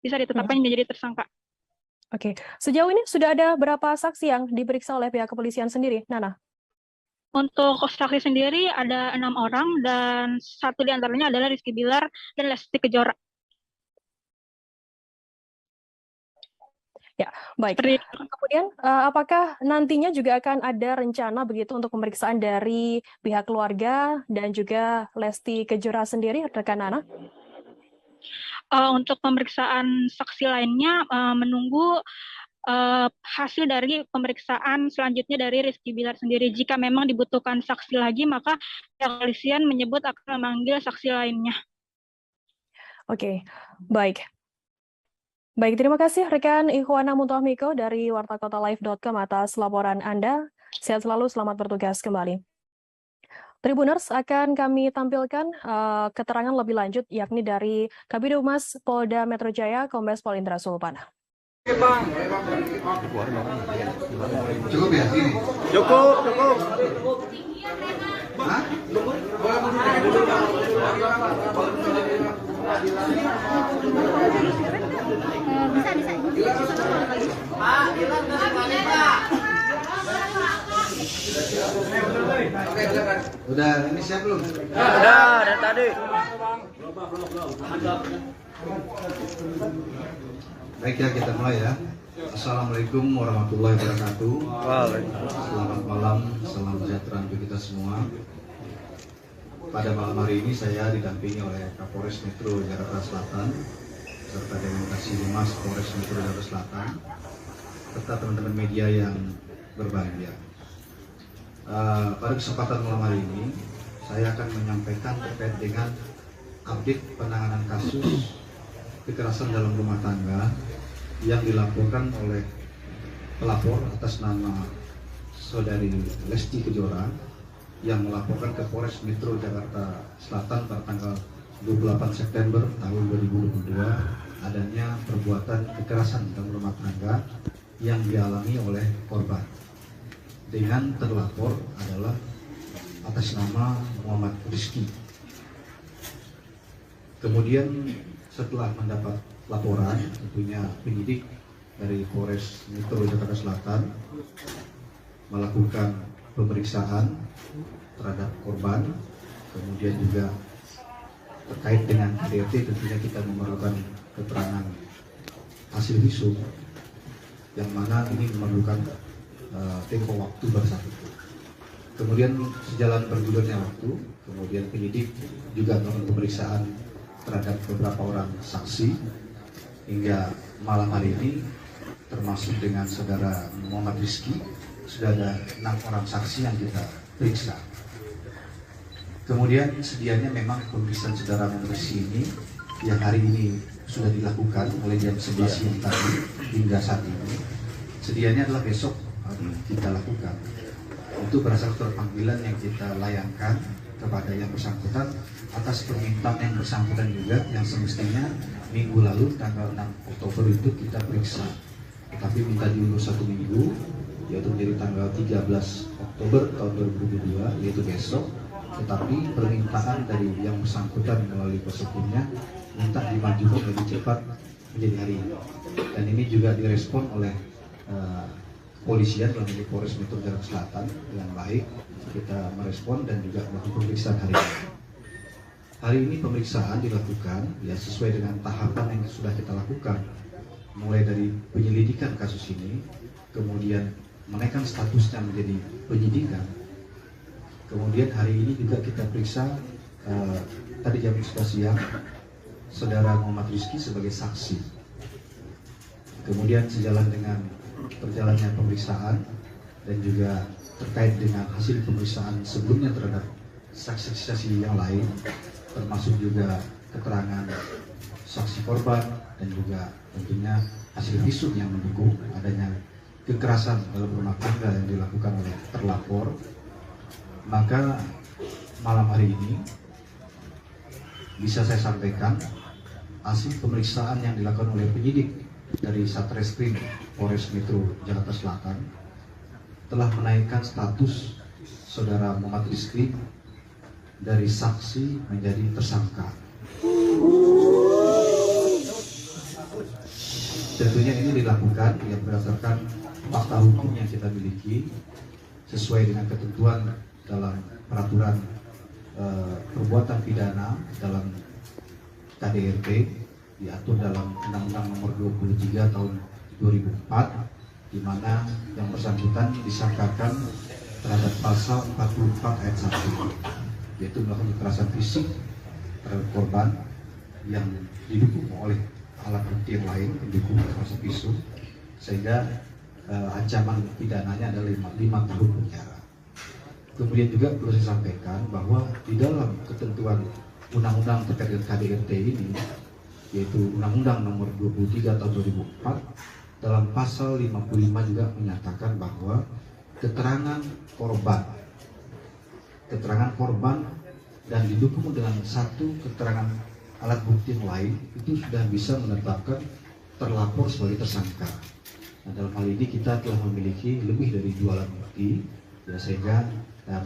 Bisa ditetapkan menjadi tersangka. Oke, sejauh ini sudah ada berapa saksi yang diperiksa oleh pihak kepolisian sendiri, Nana? Untuk saksi sendiri ada 6 orang dan 1 diantaranya adalah Rizky Bilar dan Lesti Kejora. Ya, baik. Kemudian apakah nantinya juga akan ada rencana begitu untuk pemeriksaan dari pihak keluarga dan juga Lesti Kejora sendiri, rekan Nana? Untuk pemeriksaan saksi lainnya menunggu hasil dari pemeriksaan selanjutnya dari Rizky Bilar sendiri. Jika memang dibutuhkan saksi lagi, maka pihak kepolisian menyebut akan memanggil saksi lainnya. Oke, baik. Baik, terima kasih rekan Ikhwana Muntohmiko dari wartakotalive.com atas laporan Anda. Sehat selalu, selamat bertugas kembali. Tribuners, akan kami tampilkan keterangan lebih lanjut yakni dari Kabid Humas Polda Metro Jaya, Kombes Pol Indra Sulpana. Cukup ya ini? Cukup. Hah? Udah ini siap belum? Udah dari tadi. Baik ya, kita mulai ya. Assalamualaikum warahmatullahi wabarakatuh. Selamat malam, salam sejahtera untuk kita semua. Pada malam hari ini saya didampingi oleh Kapolres Metro Jakarta Selatan serta dengan Kasih Humas Polres Metro Jakarta Selatan serta teman-teman media yang berbahagia. Pada kesempatan malam hari ini saya akan menyampaikan terkait dengan update penanganan kasus kekerasan dalam rumah tangga yang dilaporkan oleh pelapor atas nama saudari Lesti Kejora yang melaporkan ke Polres Metro Jakarta Selatan pada tanggal 28 September tahun 2022 adanya perbuatan kekerasan dalam rumah tangga yang dialami oleh korban dengan terlapor adalah atas nama Muhammad Rizky. Kemudian setelah mendapat laporan, tentunya penyidik dari Polres Metro Jakarta Selatan melakukan pemeriksaan terhadap korban, kemudian juga terkait dengan KDRT tentunya kita memerlukan keterangan hasil visum yang mana ini memerlukan tempo waktu bersatu. Kemudian sejalan bergulirnya waktu, kemudian penyidik juga melakukan pemeriksaan terhadap beberapa orang saksi hingga malam hari ini termasuk dengan saudara Muhammad Rizky sudah ada 6 orang saksi yang kita periksa. Kemudian sedianya memang pemeriksaan saudara Muhammad Rizky ini yang hari ini sudah dilakukan mulai jam 11 siang tadi hingga saat ini. Sedianya adalah besok kita lakukan. Itu berdasarkan surat panggilan yang kita layangkan kepada yang bersangkutan atas permintaan yang bersangkutan juga yang semestinya minggu lalu tanggal 6 Oktober itu kita periksa. Tapi minta diundur 1 minggu, yaitu menjadi tanggal 13 Oktober tahun 2022, yaitu besok. Tetapi permintaan dari yang bersangkutan melalui kuasa hukumnya minta dimajukan lebih cepat menjadi hari ini. Dan ini juga direspon oleh kepolisian dalam ini Polres Metro Jakarta Selatan dengan baik kita merespon dan juga melakukan pemeriksaan hari ini. Hari ini pemeriksaan dilakukan ya sesuai dengan tahapan yang sudah kita lakukan, mulai dari penyelidikan kasus ini, kemudian menaikkan statusnya menjadi penyidikan, kemudian hari ini juga kita periksa tadi jam 11 siang Saudara Muhammad Rizky sebagai saksi. Kemudian sejalan dengan perjalannya pemeriksaan dan juga terkait dengan hasil pemeriksaan sebelumnya terhadap saksi-saksi yang lain, termasuk juga keterangan saksi korban dan juga tentunya hasil visum yang mendukung adanya kekerasan dalam rumah tangga yang dilakukan oleh terlapor, maka malam hari ini bisa saya sampaikan hasil pemeriksaan yang dilakukan oleh penyidik dari Satreskrim Polres Metro Jakarta Selatan telah menaikkan status Saudara Muhammad Rizky dari saksi menjadi tersangka. Tentunya ini dilakukan ya berdasarkan fakta hukum yang kita miliki sesuai dengan ketentuan dalam peraturan perbuatan pidana dalam KDRT diatur dalam Undang-Undang Nomor 23 Tahun 2004, di mana yang bersangkutan disangkakan terhadap pasal 44 ayat 1, yaitu melakukan kekerasan fisik terhadap korban yang didukung oleh alat bukti yang lain pendukung termasuk visum, sehingga ancaman pidananya adalah 5 tahun penjara. Kemudian juga perlu saya sampaikan bahwa di dalam ketentuan undang-undang terkait dengan KDRT ini, yaitu Undang-Undang Nomor 23 Tahun 2004, dalam pasal 55 juga menyatakan bahwa keterangan korban dan didukung dengan satu keterangan alat bukti yang lain itu sudah bisa menetapkan terlapor sebagai tersangka. Nah, dalam hal ini kita telah memiliki lebih dari 2 alat bukti ya, sehingga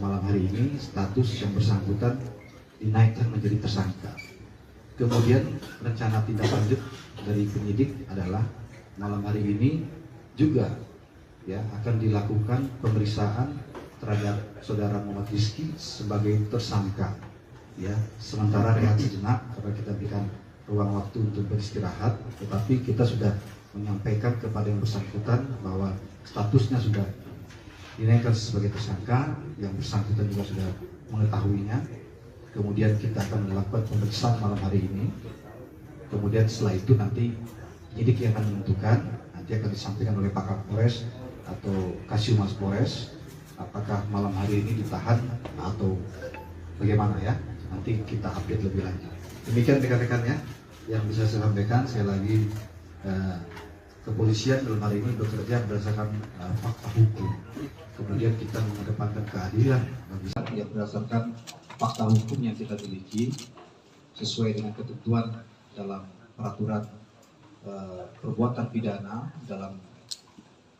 malam hari ini status yang bersangkutan dinaikkan menjadi tersangka. Kemudian rencana tindak lanjut dari penyidik adalah malam hari ini juga ya akan dilakukan pemeriksaan terhadap Saudara Muhammad Rizky sebagai tersangka ya, sementara rehat sejenak karena kita berikan ruang waktu untuk beristirahat, tetapi kita sudah menyampaikan kepada yang bersangkutan bahwa statusnya sudah dinaikkan sebagai tersangka, yang bersangkutan juga sudah mengetahuinya. Kemudian kita akan melakukan pemeriksaan malam hari ini, kemudian setelah itu nanti penyidik yang akan menentukan, nanti akan disampaikan oleh Pak Kapolres atau Kasiumas Polres apakah malam hari ini ditahan atau bagaimana ya, nanti kita update lebih lanjut. Demikian rekan-rekannya yang bisa saya sampaikan. Saya lagi kepolisian dalam hari ini bekerja berdasarkan fakta hukum, kemudian kita mengedepankan keadilan yang berdasarkan fakta hukum yang kita miliki sesuai dengan ketentuan dalam peraturan perbuatan pidana dalam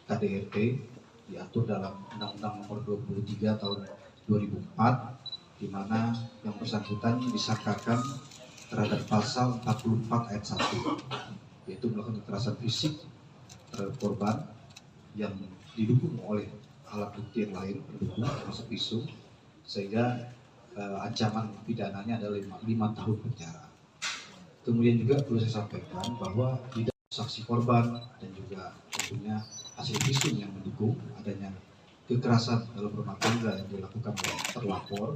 KDRT diatur dalam Undang-Undang Nomor 23 Tahun 2004, di mana yang bersangkutan disangkakan terhadap pasal 44 ayat 1, yaitu melakukan kekerasan fisik terhadap korban yang didukung oleh alat bukti yang lain pendukung termasuk visum, sehingga ancaman pidananya adalah 5 tahun penjara. Kemudian juga perlu saya sampaikan bahwa tidak saksi korban dan juga tentunya hasil visum yang mendukung adanya kekerasan dalam rumah tangga yang dilakukan oleh terlapor,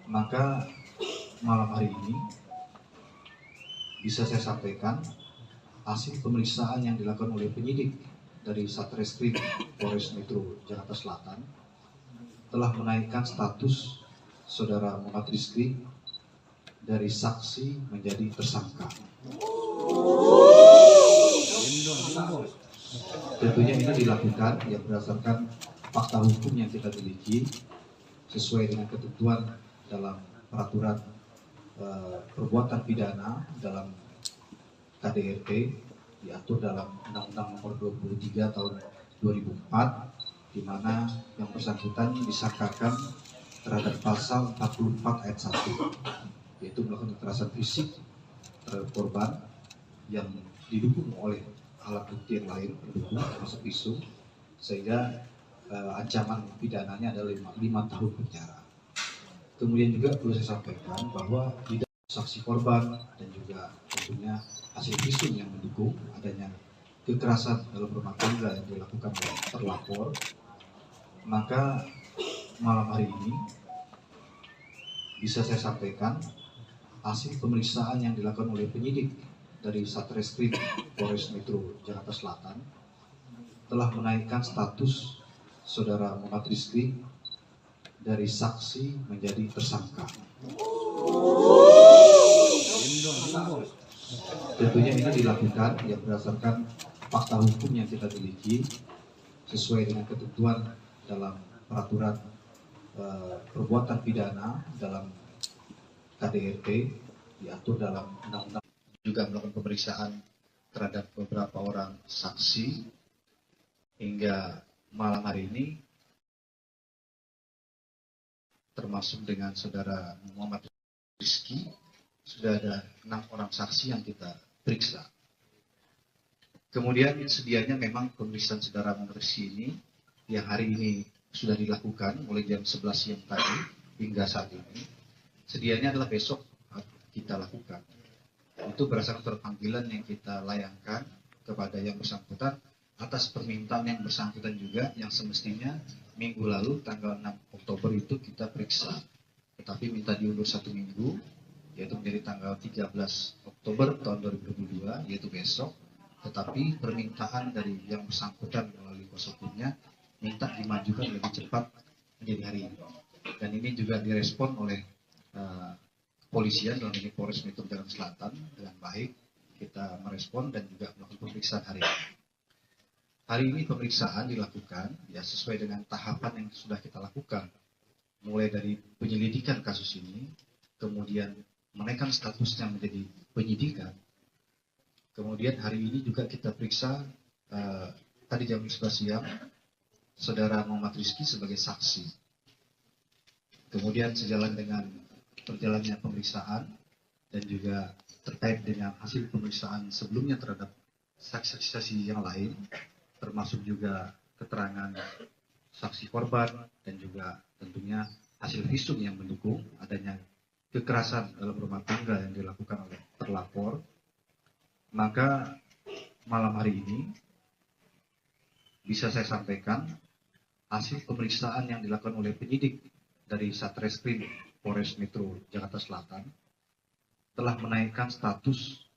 maka malam hari ini bisa saya sampaikan hasil pemeriksaan yang dilakukan oleh penyidik dari Satreskrim Polres Metro Jakarta Selatan telah menaikkan status Saudara Muhammad Rizky dari saksi menjadi tersangka. Tentunya ini dilakukan ya berdasarkan fakta hukum yang kita miliki sesuai dengan ketentuan dalam peraturan perbuatan pidana dalam KDRT diatur dalam Undang-Undang Nomor 23 Tahun 2004, di mana yang bersangkutan disangkakan terhadap pasal 44 ayat 1, yaitu melakukan kekerasan fisik terhadap korban yang didukung oleh alat bukti yang lain pendukung termasuk pisau, sehingga ancaman pidananya adalah 5 tahun penjara. Kemudian juga perlu saya sampaikan bahwa tidak saksi korban dan juga tentunya hasil visum yang mendukung adanya kekerasan dalam rumah tangga yang dilakukan oleh terlapor, maka malam hari ini bisa saya sampaikan hasil pemeriksaan yang dilakukan oleh penyidik dari Satreskrim Polres Metro Jakarta Selatan telah menaikkan status saudara Muhammad Rizky dari saksi menjadi tersangka. Tentunya ini dilakukan ya berdasarkan fakta hukum yang kita miliki sesuai dengan ketentuan dalam peraturan perbuatan pidana dalam KDRT, diatur dalam undang-undang. Juga melakukan pemeriksaan terhadap beberapa orang saksi hingga malam hari ini, termasuk dengan saudara Muhammad Rizky, sudah ada 6 orang saksi yang kita periksa. Kemudian sedianya memang pemeriksaan saudara Muhammad Rizky ini yang hari ini sudah dilakukan mulai jam 11 siang tadi hingga saat ini. Sedianya adalah besok kita lakukan. Itu berdasarkan surat panggilan yang kita layangkan kepada yang bersangkutan atas permintaan yang bersangkutan juga yang semestinya minggu lalu tanggal 6 Oktober itu kita periksa. Tetapi minta diundur 1 minggu, yaitu menjadi tanggal 13 Oktober tahun 2022, yaitu besok. Tetapi permintaan dari yang bersangkutan melalui kuasa hukumnya minta dimajukan lebih cepat menjadi hari ini. Dan ini juga direspon oleh kepolisian dalam ini Polres Metro Jakarta Selatan dengan baik. Kita merespon dan juga melakukan pemeriksaan hari ini. Hari ini pemeriksaan dilakukan ya sesuai dengan tahapan yang sudah kita lakukan. Mulai dari penyelidikan kasus ini, kemudian menaikkan statusnya menjadi penyidikan. Kemudian hari ini juga kita periksa tadi jam 11 siang saudara Muhammad Rizky sebagai saksi. Kemudian sejalan dengan perjalannya pemeriksaan dan juga terkait dengan hasil pemeriksaan sebelumnya terhadap saksi-saksi yang lain, termasuk juga keterangan saksi korban dan juga tentunya hasil visum yang mendukung adanya kekerasan dalam rumah tangga yang dilakukan oleh terlapor, maka malam hari ini bisa saya sampaikan hasil pemeriksaan yang dilakukan oleh penyidik dari Satreskrim Polres Metro Jakarta Selatan telah menaikkan status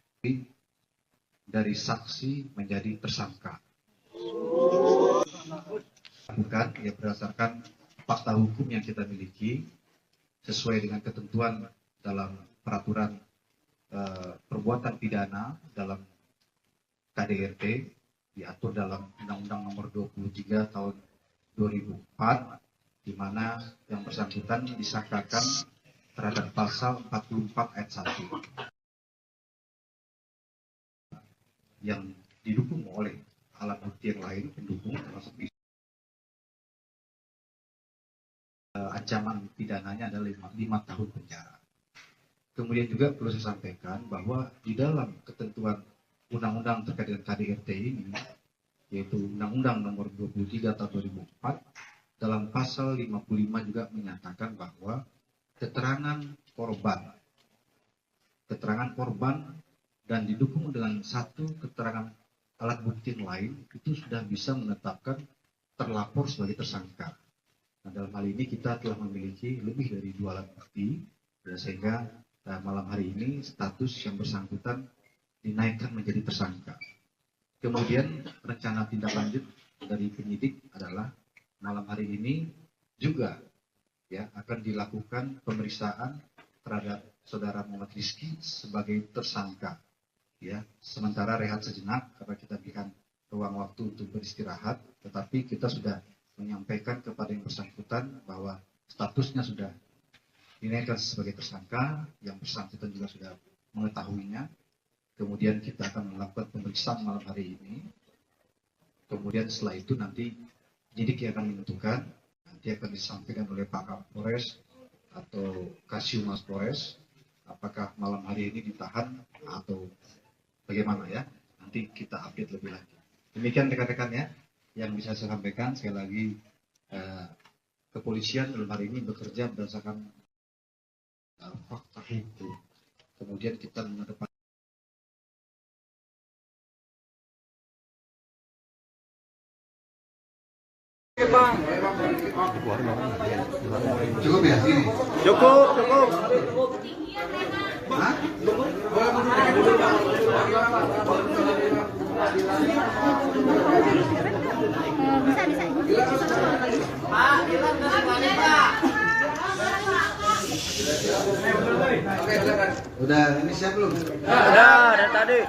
dari saksi menjadi tersangka. Bukan ya berdasarkan fakta hukum yang kita miliki sesuai dengan ketentuan dalam peraturan perbuatan pidana dalam KDRT, diatur dalam Undang-Undang Nomor 23 Tahun 2004, di mana yang bersangkutan disangkakan terhadap pasal 44 ayat 1 yang didukung oleh alat bukti yang lain pendukung termasuk ancaman pidananya adalah 5 tahun penjara. Kemudian juga perlu saya sampaikan bahwa di dalam ketentuan undang-undang terkait dengan KDRT ini, yaitu Undang-Undang Nomor 23 Tahun 2004, dalam pasal 55 juga menyatakan bahwa keterangan korban dan didukung dengan satu keterangan alat bukti lain itu sudah bisa menetapkan terlapor sebagai tersangka. Nah, dalam hal ini kita telah memiliki lebih dari 2 alat bukti, sehingga malam hari ini status yang bersangkutan dinaikkan menjadi tersangka. Kemudian rencana tindak lanjut dari penyidik adalah malam hari ini juga ya akan dilakukan pemeriksaan terhadap saudara Muhammad Rizky sebagai tersangka. Ya, sementara rehat sejenak karena kita berikan ruang waktu untuk beristirahat, tetapi kita sudah menyampaikan kepada yang bersangkutan bahwa statusnya sudah dinaikkan sebagai tersangka, yang bersangkutan juga sudah mengetahuinya. Kemudian kita akan melakukan pemeriksaan malam hari ini. Kemudian setelah itu nanti penyidik yang akan menentukan, nanti akan disampaikan oleh Pak Kapolres atau Kasiumas Polres, apakah malam hari ini ditahan atau bagaimana ya. nanti kita update lebih lanjut. Demikian rekan-rekan ya yang bisa saya sampaikan. Sekali lagi kepolisian dalam hari ini bekerja berdasarkan fakta hukum. Kemudian kita mengedepankan cukup ya ini? Cukup. Hah? Udah ini siap belum? Udah dari tadi.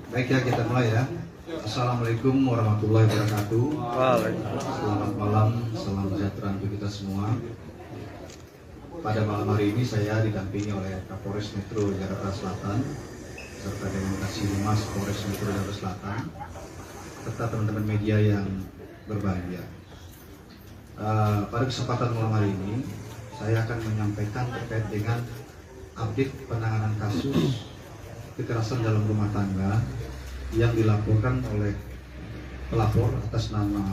Baik ya, kita mulai ya. Assalamualaikum warahmatullahi wabarakatuh. Selamat malam, salam sejahtera untuk kita semua. Pada malam hari ini saya didampingi oleh Kapolres Metro Jakarta Selatan serta dengan Kasih Humas Polres Metro Jakarta Selatan serta teman-teman media yang berbahagia. Pada kesempatan malam hari ini saya akan menyampaikan terkait dengan update penanganan kasus kekerasan dalam rumah tangga yang dilaporkan oleh pelapor atas nama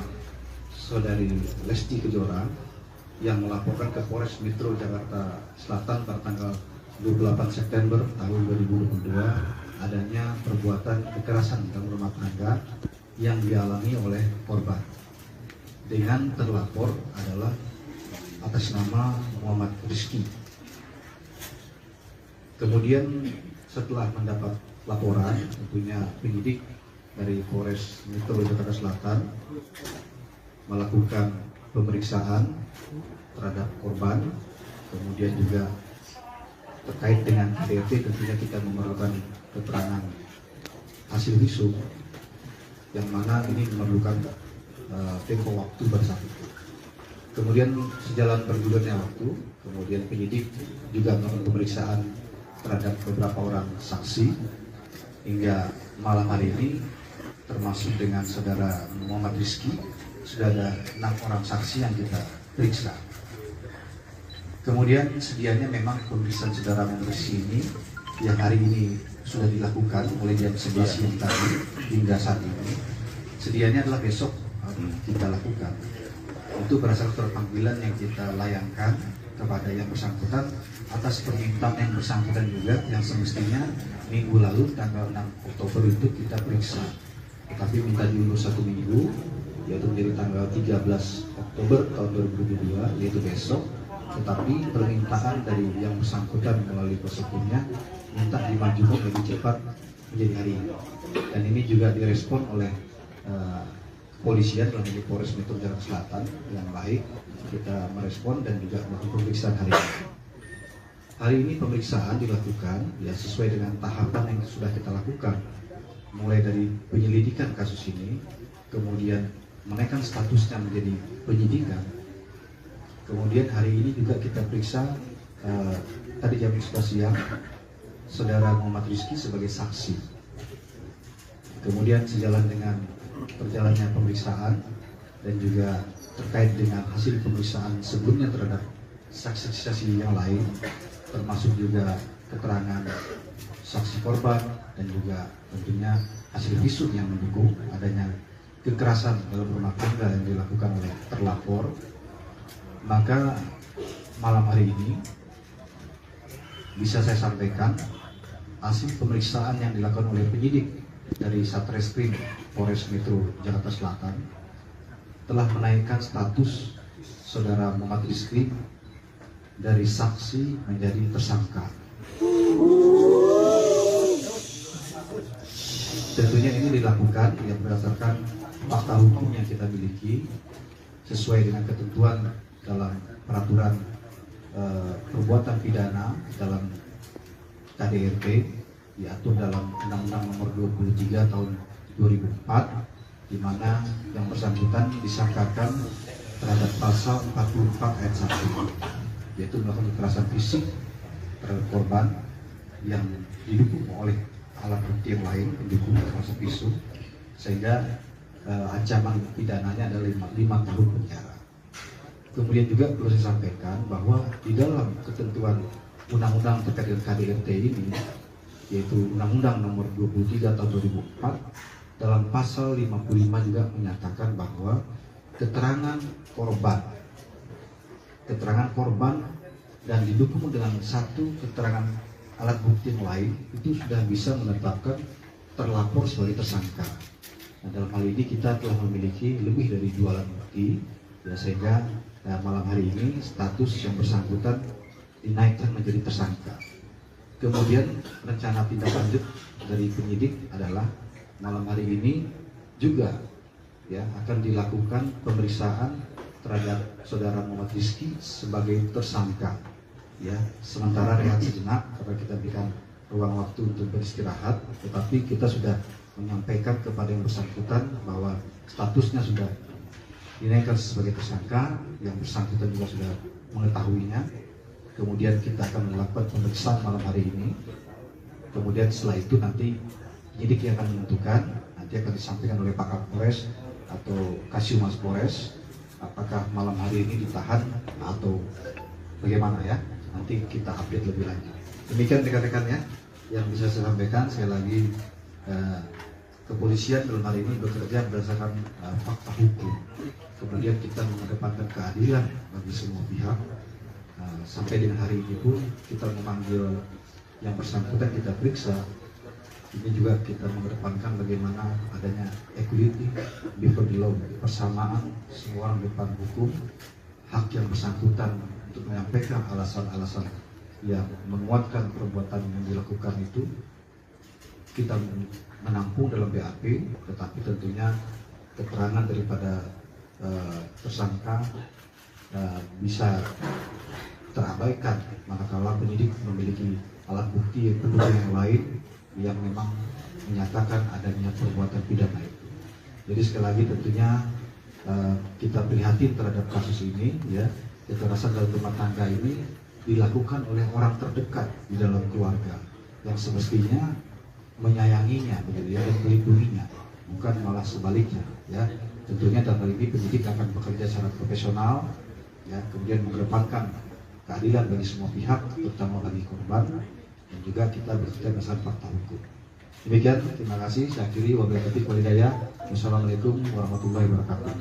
Saudari Lesti Kejora yang melaporkan ke Polres Metro Jakarta Selatan pada tanggal 28 September tahun 2022 adanya perbuatan kekerasan dalam rumah tangga yang dialami oleh korban dengan terlapor adalah atas nama Muhammad Rizky. Kemudian setelah mendapat laporan, tentunya penyidik dari Polres Metro Jakarta Selatan melakukan pemeriksaan terhadap korban, kemudian juga terkait dengan KDRT tentunya kita memerlukan keterangan hasil visum yang mana ini memerlukan tempo waktu bersatu. Kemudian sejalan bergulirnya waktu, kemudian penyidik juga melakukan pemeriksaan terhadap beberapa orang saksi hingga malam hari ini termasuk dengan saudara Muhammad Rizky sudah ada 6 orang saksi yang kita periksa. Kemudian sedianya memang pemeriksaan saudara Muhammad Rizky ini yang hari ini sudah dilakukan mulai jam 11 siang tadi hingga saat ini. Sedianya adalah besok kita lakukan. Itu berdasarkan surat panggilan yang kita layangkan kepada yang bersangkutan atas permintaan yang bersangkutan juga yang semestinya minggu lalu tanggal 6 Oktober itu kita periksa, tetapi minta diundur 1 minggu yaitu menjadi tanggal 13 Oktober tahun 2022 yaitu besok, tetapi permintaan dari yang bersangkutan melalui kuasa hukumnya minta dimajukan lebih cepat menjadi hari ini, dan ini juga direspon oleh kepolisian dalam ini Polres Metro Jakarta Selatan yang baik. Kita merespon dan juga melakukan pemeriksaan hari ini. Hari ini pemeriksaan dilakukan ya sesuai dengan tahapan yang sudah kita lakukan, mulai dari penyelidikan kasus ini, kemudian menaikkan statusnya menjadi penyidikan. Kemudian hari ini juga kita periksa tadi jam 11 siang saudara Muhammad Rizky sebagai saksi. Kemudian sejalan dengan perjalannya pemeriksaan dan juga terkait dengan hasil pemeriksaan sebelumnya terhadap saksi-saksi yang lain, termasuk juga keterangan saksi korban dan juga tentunya hasil visum yang mendukung adanya kekerasan dalam rumah tangga yang dilakukan oleh terlapor. Maka malam hari ini bisa saya sampaikan hasil pemeriksaan yang dilakukan oleh penyidik dari Satreskrim Polres Metro Jakarta Selatan telah menaikkan status saudara Muhammad Rizky dari saksi menjadi tersangka. Tentunya ini dilakukan yang berdasarkan fakta hukum yang kita miliki sesuai dengan ketentuan dalam peraturan perbuatan pidana dalam KDRT diatur dalam Undang-Undang Nomor 23 Tahun 2004, di mana yang bersangkutan disangkakan terhadap pasal 44 ayat 1, yaitu melakukan kekerasan fisik terhadap korban yang didukung oleh alat bukti yang lain pendukung termasuk visum, sehingga ancaman pidananya adalah 5 tahun penjara. Kemudian juga perlu saya sampaikan bahwa di dalam ketentuan undang-undang terkait dengan KDRT ini, yaitu Undang-Undang Nomor 23 Tahun 2004, dalam pasal 55 juga menyatakan bahwa keterangan korban dan didukung dengan satu keterangan alat bukti yang lain itu sudah bisa menetapkan terlapor sebagai tersangka. Nah, dalam hal ini kita telah memiliki lebih dari 2 alat bukti, ya, sehingga malam hari ini status yang bersangkutan dinaikkan menjadi tersangka. Kemudian rencana tindak lanjut dari penyidik adalah malam hari ini juga, ya, akan dilakukan pemeriksaan terhadap saudara Muhammad Rizky sebagai tersangka, ya, sementara rehat sejenak karena kita berikan ruang waktu untuk beristirahat, tetapi kita sudah menyampaikan kepada yang bersangkutan bahwa statusnya sudah dinaikkan sebagai tersangka, yang bersangkutan juga sudah mengetahuinya. Kemudian kita akan melakukan pemeriksaan malam hari ini. Kemudian setelah itu nanti penyidik yang akan menentukan, nanti akan disampaikan oleh Pak Kapolres atau Kasiumas Polres, apakah malam hari ini ditahan atau bagaimana, ya. Nanti kita update lebih lanjut. Demikian rekan-rekan, ya, yang bisa saya sampaikan. Sekali lagi, kepolisian dalam hal ini bekerja berdasarkan fakta hukum. Kemudian kita mengedepankan keadilan bagi semua pihak. Sampai dengan hari ini pun kita memanggil yang bersangkutan, kita periksa. Ini juga kita mengedepankan bagaimana adanya equality before the law, persamaan semua orang di depan hukum, hak yang bersangkutan untuk menyampaikan alasan-alasan yang menguatkan perbuatan yang dilakukan itu kita menampung dalam BAP, tetapi tentunya keterangan daripada tersangka bisa terabaikan manakala penyidik memiliki alat bukti pendukung yang lain yang memang menyatakan adanya perbuatan pidana itu. Jadi sekali lagi tentunya kita prihatin terhadap kasus ini, ya. Kekerasan dalam rumah tangga ini dilakukan oleh orang terdekat di dalam keluarga yang semestinya menyayanginya, begitu, ya, dan melindunginya, bukan malah sebaliknya, ya. Tentunya dalam hal ini penyidik akan bekerja secara profesional, ya, kemudian mengedepankan keadilan bagi semua pihak, terutama bagi korban, dan juga kita bekerja berdasarkan fakta hukum. Demikian, terima kasih. Saya akhiri, wabillahi taufiq wal hidayah. Wassalamualaikum warahmatullahi wabarakatuh.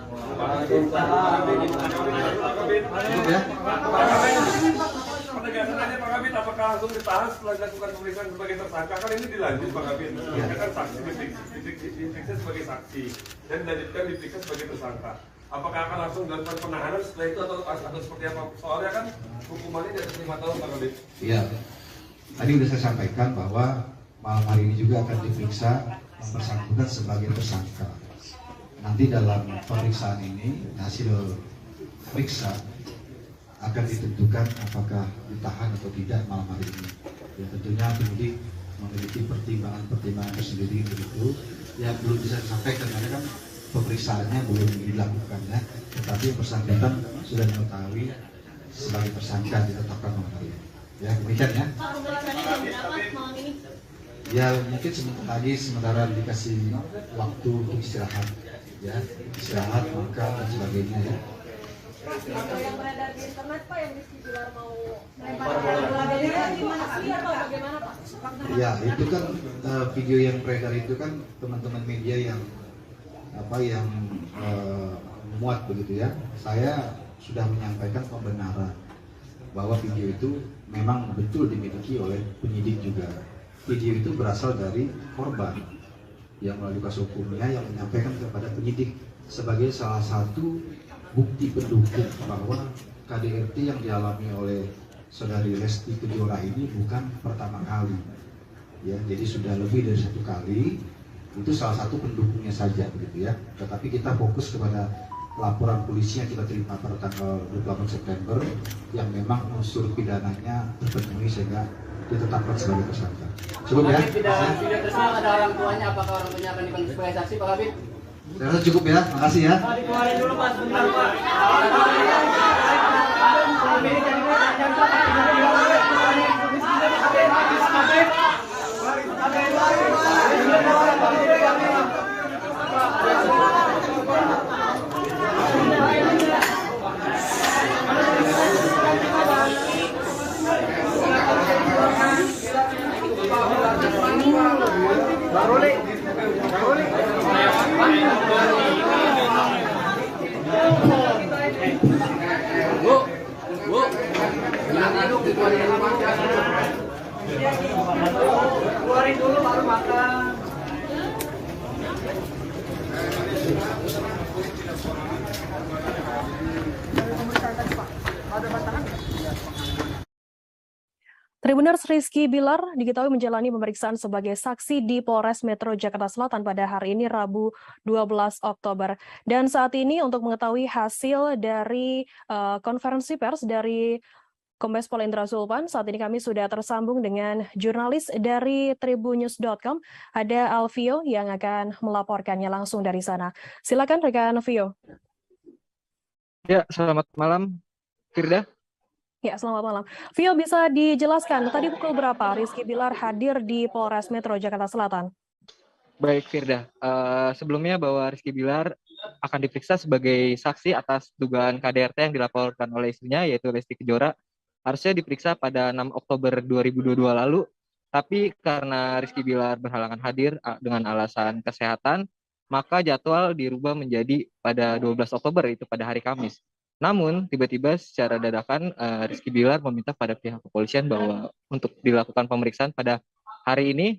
Penegasan aja Pak Kabit, apakah langsung ditahan setelah dilakukan pemeriksaan sebagai tersangka? Kan ini dilanjut Pak Kabit, ya, kan saksi diperiksa sebagai saksi dan diperiksa sebagai tersangka. Apakah akan langsung dilakukan penahanan setelah itu atau seperti apa? Soalnya kan hukumannya di atas 5 tahun Pak Kabit. Iya, tadi sudah saya sampaikan bahwa malam hari ini juga akan diperiksa yang bersangkutan sebagai tersangka. Nanti dalam pemeriksaan ini hasil periksa akan ditentukan apakah ditahan atau tidak malam hari ini. Ya, tentunya penyidik memiliki pertimbangan tersendiri begitu. Ya, belum bisa disampaikan karena kan pemeriksaannya belum dilakukan, ya. Tetapi bersangkutan sudah mengetahui sebagai tersangka ditetapkan malam hari ini. Ya, demikian, ya. Ya, mungkin sementara dikasih waktu untuk istirahat, ya, istirahat, makan dan sebagainya, ya. Video yang beredar di internet Pak, yang Rizky Bilar mau melempar bola beda, gimana sih atau bagaimana Pak? Ya, itu kan video yang beredar itu kan teman-teman media yang muat begitu, ya. Saya sudah menyampaikan pembenaran bahwa video itu memang betul dimiliki oleh penyidik juga. Video itu berasal dari korban yang melalui kuasa hukumnya yang menyampaikan kepada penyidik sebagai salah satu bukti pendukung bahwa KDRT yang dialami oleh saudari Lesti Kejora ini bukan pertama kali, ya. Jadi sudah lebih dari 1 kali. Itu salah satu pendukungnya saja, begitu, ya. Tetapi kita fokus kepada laporan polisi yang kita terima pada tanggal 28 September yang memang unsur pidananya terpenuhi sehingga ditetapkan sebagai tersangka. Cukup, ya. Tidak tersangka ada orang tuanya, apakah orang tuanya akan dipanggil sebagai saksi Pak Kabit? Saya rasa cukup, ya. Makasih, ya. Dikeluarin dulu Pak, sebentar Pak. Keluarin dulu baru makan. Tribuners Rizky Bilar diketahui menjalani pemeriksaan sebagai saksi di Polres Metro Jakarta Selatan pada hari ini Rabu 12 Oktober. Dan saat ini untuk mengetahui hasil dari konferensi pers dari Kombes Pol Indra Zulpan, saat ini kami sudah tersambung dengan jurnalis dari tribunnews.com, ada Alvio yang akan melaporkannya langsung dari sana. Silakan rekan Alvio. Ya, selamat malam, Firda. Ya, selamat malam. Vio, bisa dijelaskan tadi pukul berapa Rizky Bilar hadir di Polres Metro Jakarta Selatan? Baik, Firda. Sebelumnya bahwa Rizky Bilar akan diperiksa sebagai saksi atas dugaan KDRT yang dilaporkan oleh istrinya, yaitu Lesti Kejora. Harusnya diperiksa pada 6 Oktober 2022 lalu, tapi karena Rizky Bilar berhalangan hadir dengan alasan kesehatan, maka jadwal dirubah menjadi pada 12 Oktober, itu pada hari Kamis. Namun, tiba-tiba secara dadakan Rizky Bilar meminta pada pihak kepolisian bahwa untuk dilakukan pemeriksaan pada hari ini,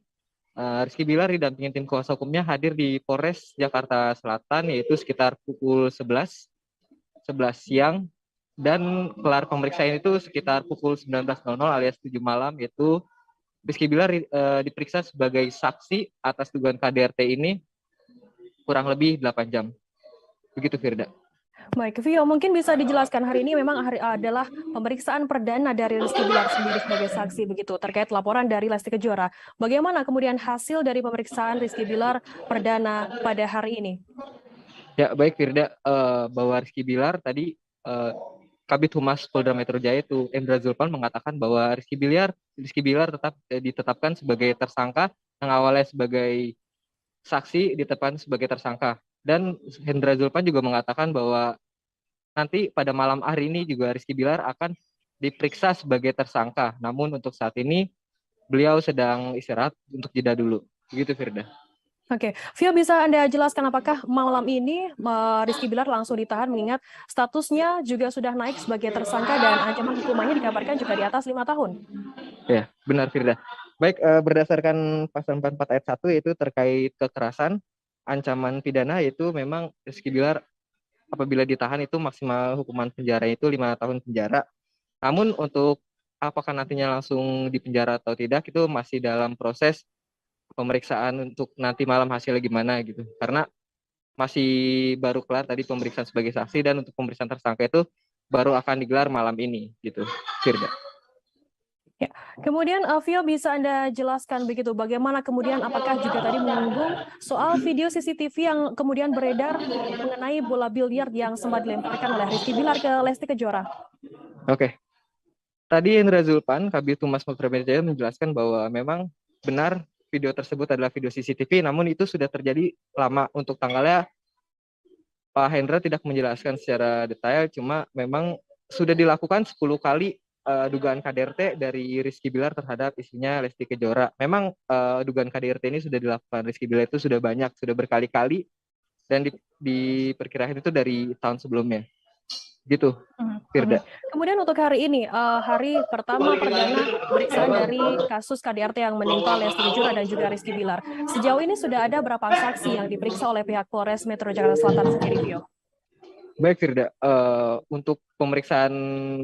Rizky Bilar didampingi tim kuasa hukumnya hadir di Polres Jakarta Selatan, yaitu sekitar pukul 11 siang, dan kelar pemeriksaan itu sekitar pukul 19.00 alias 7 malam, yaitu Rizky Bilar diperiksa sebagai saksi atas dugaan KDRT ini kurang lebih 8 jam. Begitu, Firda. Baik, Vio, mungkin bisa dijelaskan hari ini memang adalah pemeriksaan perdana dari Rizky Bilar sendiri sebagai saksi begitu terkait laporan dari Lesti Kejora. Bagaimana kemudian hasil dari pemeriksaan Rizky Bilar perdana pada hari ini? Ya, baik, Firda. Bahwa Rizky Bilar tadi Kabid Humas Polda Metro Jaya itu Indra Zulpan mengatakan bahwa Rizky Bilar tetap ditetapkan sebagai tersangka, yang awalnya sebagai saksi ditetapkan sebagai tersangka. Dan Indra Zulpan juga mengatakan bahwa nanti pada malam hari ini juga Rizky Bilar akan diperiksa sebagai tersangka. Namun untuk saat ini beliau sedang istirahat untuk jeda dulu. Begitu, Firda. Oke, Vio, bisa Anda jelaskan apakah malam ini Rizky Bilar langsung ditahan mengingat statusnya juga sudah naik sebagai tersangka dan ancaman hukumannya dikabarkan juga di atas 5 tahun? Ya, benar, Firda. Baik, berdasarkan pasal 44 ayat 1 yaitu terkait kekerasan, ancaman pidana yaitu memang Rizky Bilar apabila ditahan itu maksimal hukuman penjara itu 5 tahun penjara. Namun untuk apakah nantinya langsung dipenjara atau tidak itu masih dalam proses pemeriksaan untuk nanti malam hasilnya gimana gitu. Karena masih baru kelar tadi pemeriksaan sebagai saksi dan untuk pemeriksaan tersangka itu baru akan digelar malam ini gitu, Firda. Ya. Kemudian Vio, bisa Anda jelaskan begitu bagaimana kemudian apakah juga tadi menyinggung soal video CCTV yang kemudian beredar mengenai bola biliar yang sempat dilemparkan oleh Rizky Bilar ke Lesti Kejora? Oke. Tadi Indra Zulpan, Kabid Humas Polda Metro Jaya menjelaskan bahwa memang benar video tersebut adalah video CCTV, namun itu sudah terjadi lama. Untuk tanggalnya Pak Hendra tidak menjelaskan secara detail, cuma memang sudah dilakukan 10 kali dugaan KDRT dari Rizky Bilar terhadap istrinya Lesti Kejora. Memang dugaan KDRT ini sudah dilakukan Rizky Bilar itu sudah banyak, sudah berkali-kali, dan diperkirakan itu dari tahun sebelumnya. Gitu, Firda. Kemudian untuk hari ini, hari pertama perdana pemeriksaan dari kasus KDRT yang menimpa Lesti Kejora dan juga Rizky Bilar. Sejauh ini sudah ada berapa saksi yang diperiksa oleh pihak Polres Metro Jakarta Selatan sendiri, Vio? Baik, Firda. Untuk pemeriksaan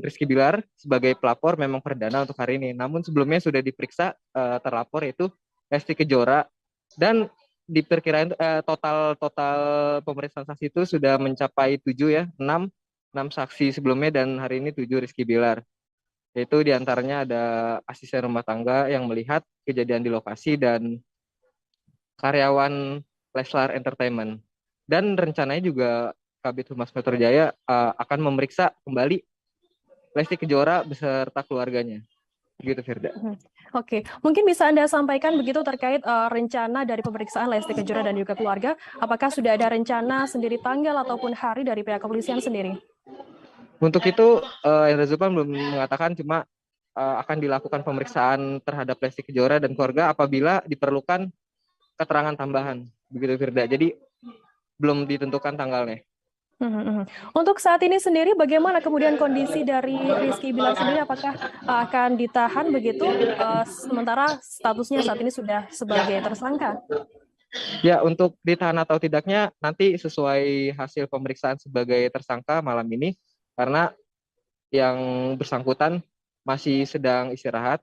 Rizky Bilar sebagai pelapor memang perdana untuk hari ini. Namun sebelumnya sudah diperiksa terlapor yaitu Lesti Kejora, dan diperkirakan total pemeriksaan saksi itu sudah mencapai 7 ya, 6 saksi sebelumnya dan hari ini 7 Rizky Bilar. Yaitu diantaranya ada asisten rumah tangga yang melihat kejadian di lokasi dan karyawan Leslar Entertainment. Dan rencananya juga Kabid Humas Metro Jaya akan memeriksa kembali Lesti Kejora beserta keluarganya. Begitu, Firda. Oke, mungkin bisa Anda sampaikan begitu terkait rencana dari pemeriksaan Lesti Kejora dan juga keluarga. Apakah sudah ada rencana sendiri tanggal ataupun hari dari pihak kepolisian sendiri? Untuk itu, Indra Zulpan belum mengatakan, cuma akan dilakukan pemeriksaan terhadap Lesti Kejora dan keluarga apabila diperlukan keterangan tambahan, begitu Firda. Jadi belum ditentukan tanggalnya. Untuk saat ini sendiri, bagaimana kemudian kondisi dari Rizky Bilar sendiri? Apakah akan ditahan begitu, sementara statusnya saat ini sudah sebagai tersangka? Ya, untuk ditahan atau tidaknya nanti sesuai hasil pemeriksaan sebagai tersangka malam ini, karena yang bersangkutan masih sedang istirahat,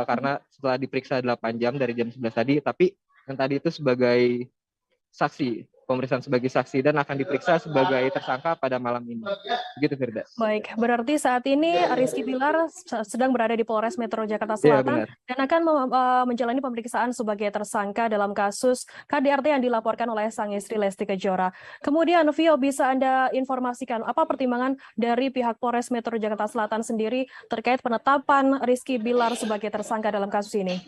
karena setelah diperiksa 8 jam dari jam 11 tadi, tapi yang tadi itu sebagai saksi, pemeriksaan sebagai saksi, dan akan diperiksa sebagai tersangka pada malam ini. Begitu, Firda. Baik, berarti saat ini Rizky Bilar sedang berada di Polres Metro Jakarta Iya, Selatan benar. dan akan menjalani pemeriksaan sebagai tersangka dalam kasus KDRT yang dilaporkan oleh sang istri Lesti Kejora. Kemudian, Vio, bisa Anda informasikan apa pertimbangan dari pihak Polres Metro Jakarta Selatan sendiri terkait penetapan Rizky Bilar sebagai tersangka dalam kasus ini?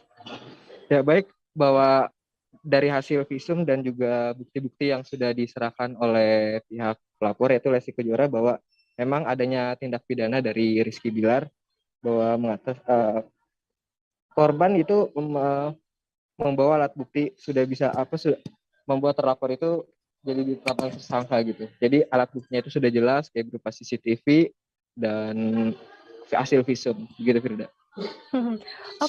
Ya, baik, bahwa dari hasil visum dan juga bukti-bukti yang sudah diserahkan oleh pihak pelapor yaitu Lesti Kejora, bahwa memang adanya tindak pidana dari Rizky Bilar, bahwa korban itu membawa alat bukti sudah membuat terlapor itu jadi ditetapkan tersangka gitu. Jadi alat buktinya itu sudah jelas kayak berupa CCTV dan hasil visum, begitu Firda.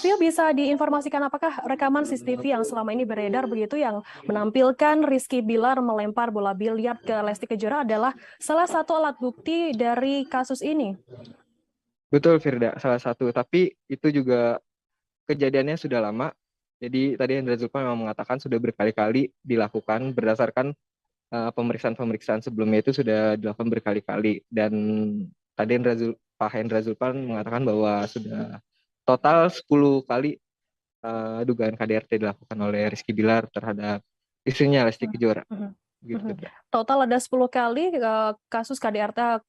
Vio, bisa diinformasikan apakah rekaman CCTV yang selama ini beredar begitu yang menampilkan Rizky Bilar melempar bola biliar ke Lesti Kejora adalah salah satu alat bukti dari kasus ini? Betul Firda, salah satu. Tapi itu juga kejadiannya sudah lama. Jadi tadi Hendra Zulpan memang mengatakan sudah berkali-kali dilakukan berdasarkan pemeriksaan-pemeriksaan sebelumnya itu sudah dilakukan berkali-kali. Dan tadi Pak Hendra Zulpan mengatakan bahwa sudah total 10 kali dugaan KDRT dilakukan oleh Rizky Bilar terhadap istrinya Lesti Kejora. Gitu. Total ada 10 kali kasus KDRT,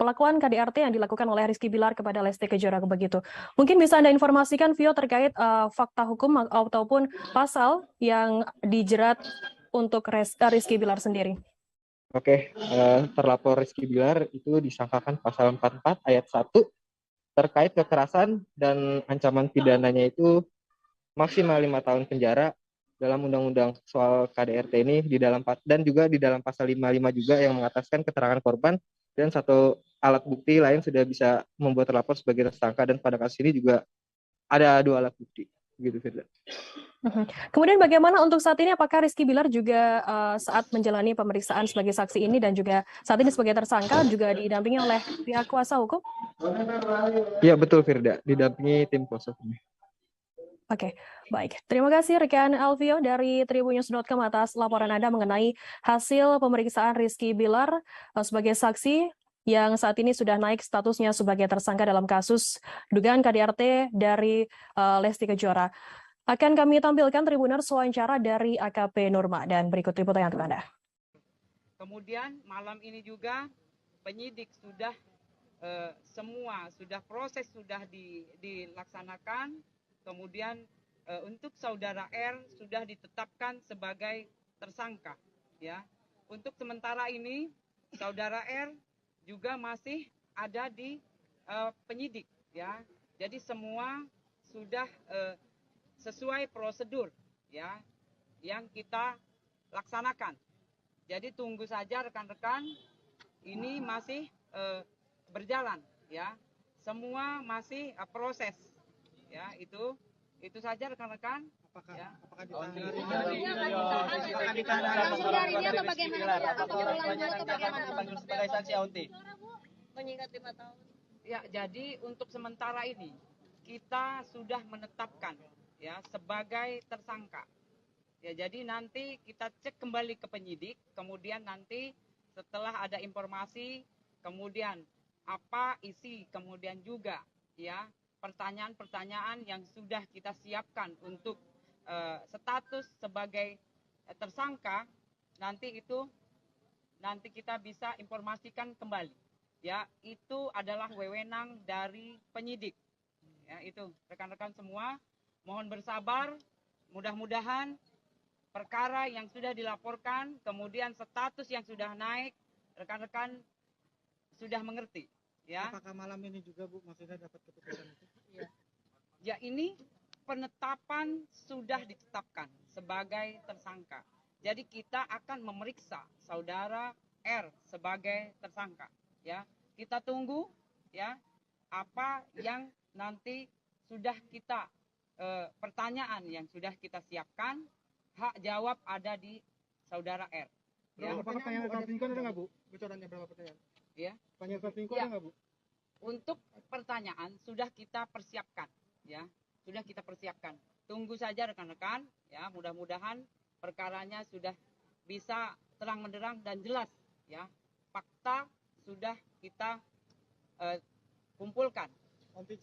pelakuan KDRT yang dilakukan oleh Rizky Bilar kepada Lesti Kejora begitu. Mungkin bisa Anda informasikan, Vio, terkait fakta hukum ataupun pasal yang dijerat untuk Rizky Bilar sendiri. Oke, terlapor Rizky Bilar itu disangkakan pasal 44 ayat 1 terkait kekerasan dan ancaman pidananya itu maksimal 5 tahun penjara dalam undang-undang soal KDRT ini dan juga di dalam pasal 55 juga yang mengataskan keterangan korban dan satu alat bukti lain sudah bisa membuat terlapor sebagai tersangka, dan pada kasus ini juga ada 2 alat bukti. Begitu, Firda. Kemudian bagaimana untuk saat ini, apakah Rizky Bilar juga saat menjalani pemeriksaan sebagai saksi ini dan juga saat ini sebagai tersangka juga didampingi oleh pihak kuasa hukum? Iya betul Firda, didampingi tim kuasa hukum. Oke, baik. Terima kasih rekan Alvio dari Tribunnews.com atas laporan Anda mengenai hasil pemeriksaan Rizky Bilar sebagai saksi yang saat ini sudah naik statusnya sebagai tersangka dalam kasus dugaan KDRT dari Lesti Kejora. Akan kami tampilkan Tribuners wawancara dari AKP Nurma dan berikut liputannya untuk Anda. Kemudian malam ini juga penyidik sudah proses sudah dilaksanakan. Kemudian untuk saudara R sudah ditetapkan sebagai tersangka, ya. Untuk sementara ini saudara R juga masih ada di penyidik, ya. Jadi semua sudah sesuai prosedur, ya, yang kita laksanakan. Jadi tunggu saja rekan-rekan, ini masih berjalan, ya. Semua masih proses. Ya, itu saja rekan-rekan. Apakah Ya, jadi untuk sementara ini kita sudah menetapkan, ya, sebagai tersangka. Ya, jadi nanti kita cek kembali ke penyidik, kemudian nanti setelah ada informasi, kemudian apa isi, kemudian juga, ya, pertanyaan-pertanyaan yang sudah kita siapkan untuk status sebagai tersangka, nanti kita bisa informasikan kembali, ya. Itu adalah wewenang dari penyidik, ya. Itu rekan-rekan semua mohon bersabar, mudah-mudahan perkara yang sudah dilaporkan kemudian status yang sudah naik rekan-rekan sudah mengerti, ya. Apakah malam ini juga Bu maksudnya dapat keputusan itu? Ya, ini penetapan sudah ditetapkan sebagai tersangka. Jadi kita akan memeriksa saudara R sebagai tersangka. Ya, kita tunggu ya apa yang nanti sudah kita pertanyaan yang sudah kita siapkan, hak jawab ada di saudara R. Ya. Berapa pertanyaan saat minggu ada nggak Bu? Bocorannya berapa pertanyaan? Ya. Pertanyaan saat minggu Ya. ada nggak Bu? Untuk pertanyaan sudah kita persiapkan, ya, sudah kita persiapkan. Tunggu saja rekan-rekan, ya, mudah-mudahan perkaranya sudah bisa terang menderang dan jelas, ya. Fakta sudah kita kumpulkan. Nanti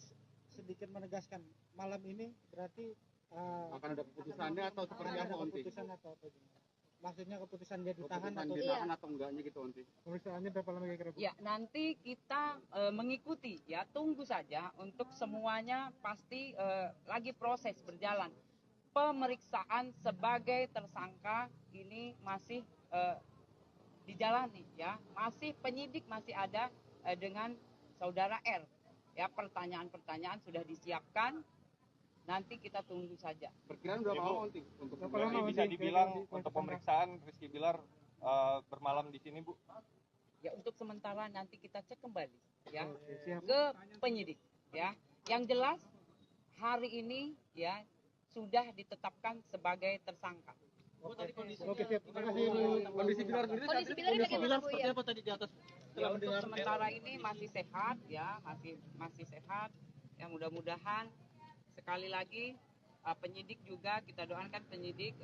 sedikit menegaskan, malam ini berarti akan ada keputusannya atau seperti apa Onti? Keputusan atau apa? Maksudnya keputusan dia ditahan atau atau enggaknya gitu Onti? Pemeriksaannya berapa lama kira-kira? Ya, nanti kita mengikuti, ya, tunggu saja untuk semuanya pasti lagi proses berjalan. Pemeriksaan sebagai tersangka ini masih dijalani, ya, masih penyidik masih ada dengan saudara R. Ya, pertanyaan-pertanyaan sudah disiapkan. Nanti kita tunggu saja. Perkiraan berapa lama Onti? Untuk Jadi bisa dibilang untuk pemeriksaan Rizky Bilar bermalam di sini, Bu? Ya, untuk sementara nanti kita cek kembali, ya, ke penyidik, ya. Yang jelas hari ini, ya, sudah ditetapkan sebagai tersangka. Oke, siap. Terima kasih Bu. Kondisi Bilar sendiri seperti apa tadi di atas? Ya, untuk sementara ini masih sehat, ya, masih sehat. Ya, mudah-mudahan sekali lagi penyidik juga kita doakan penyidik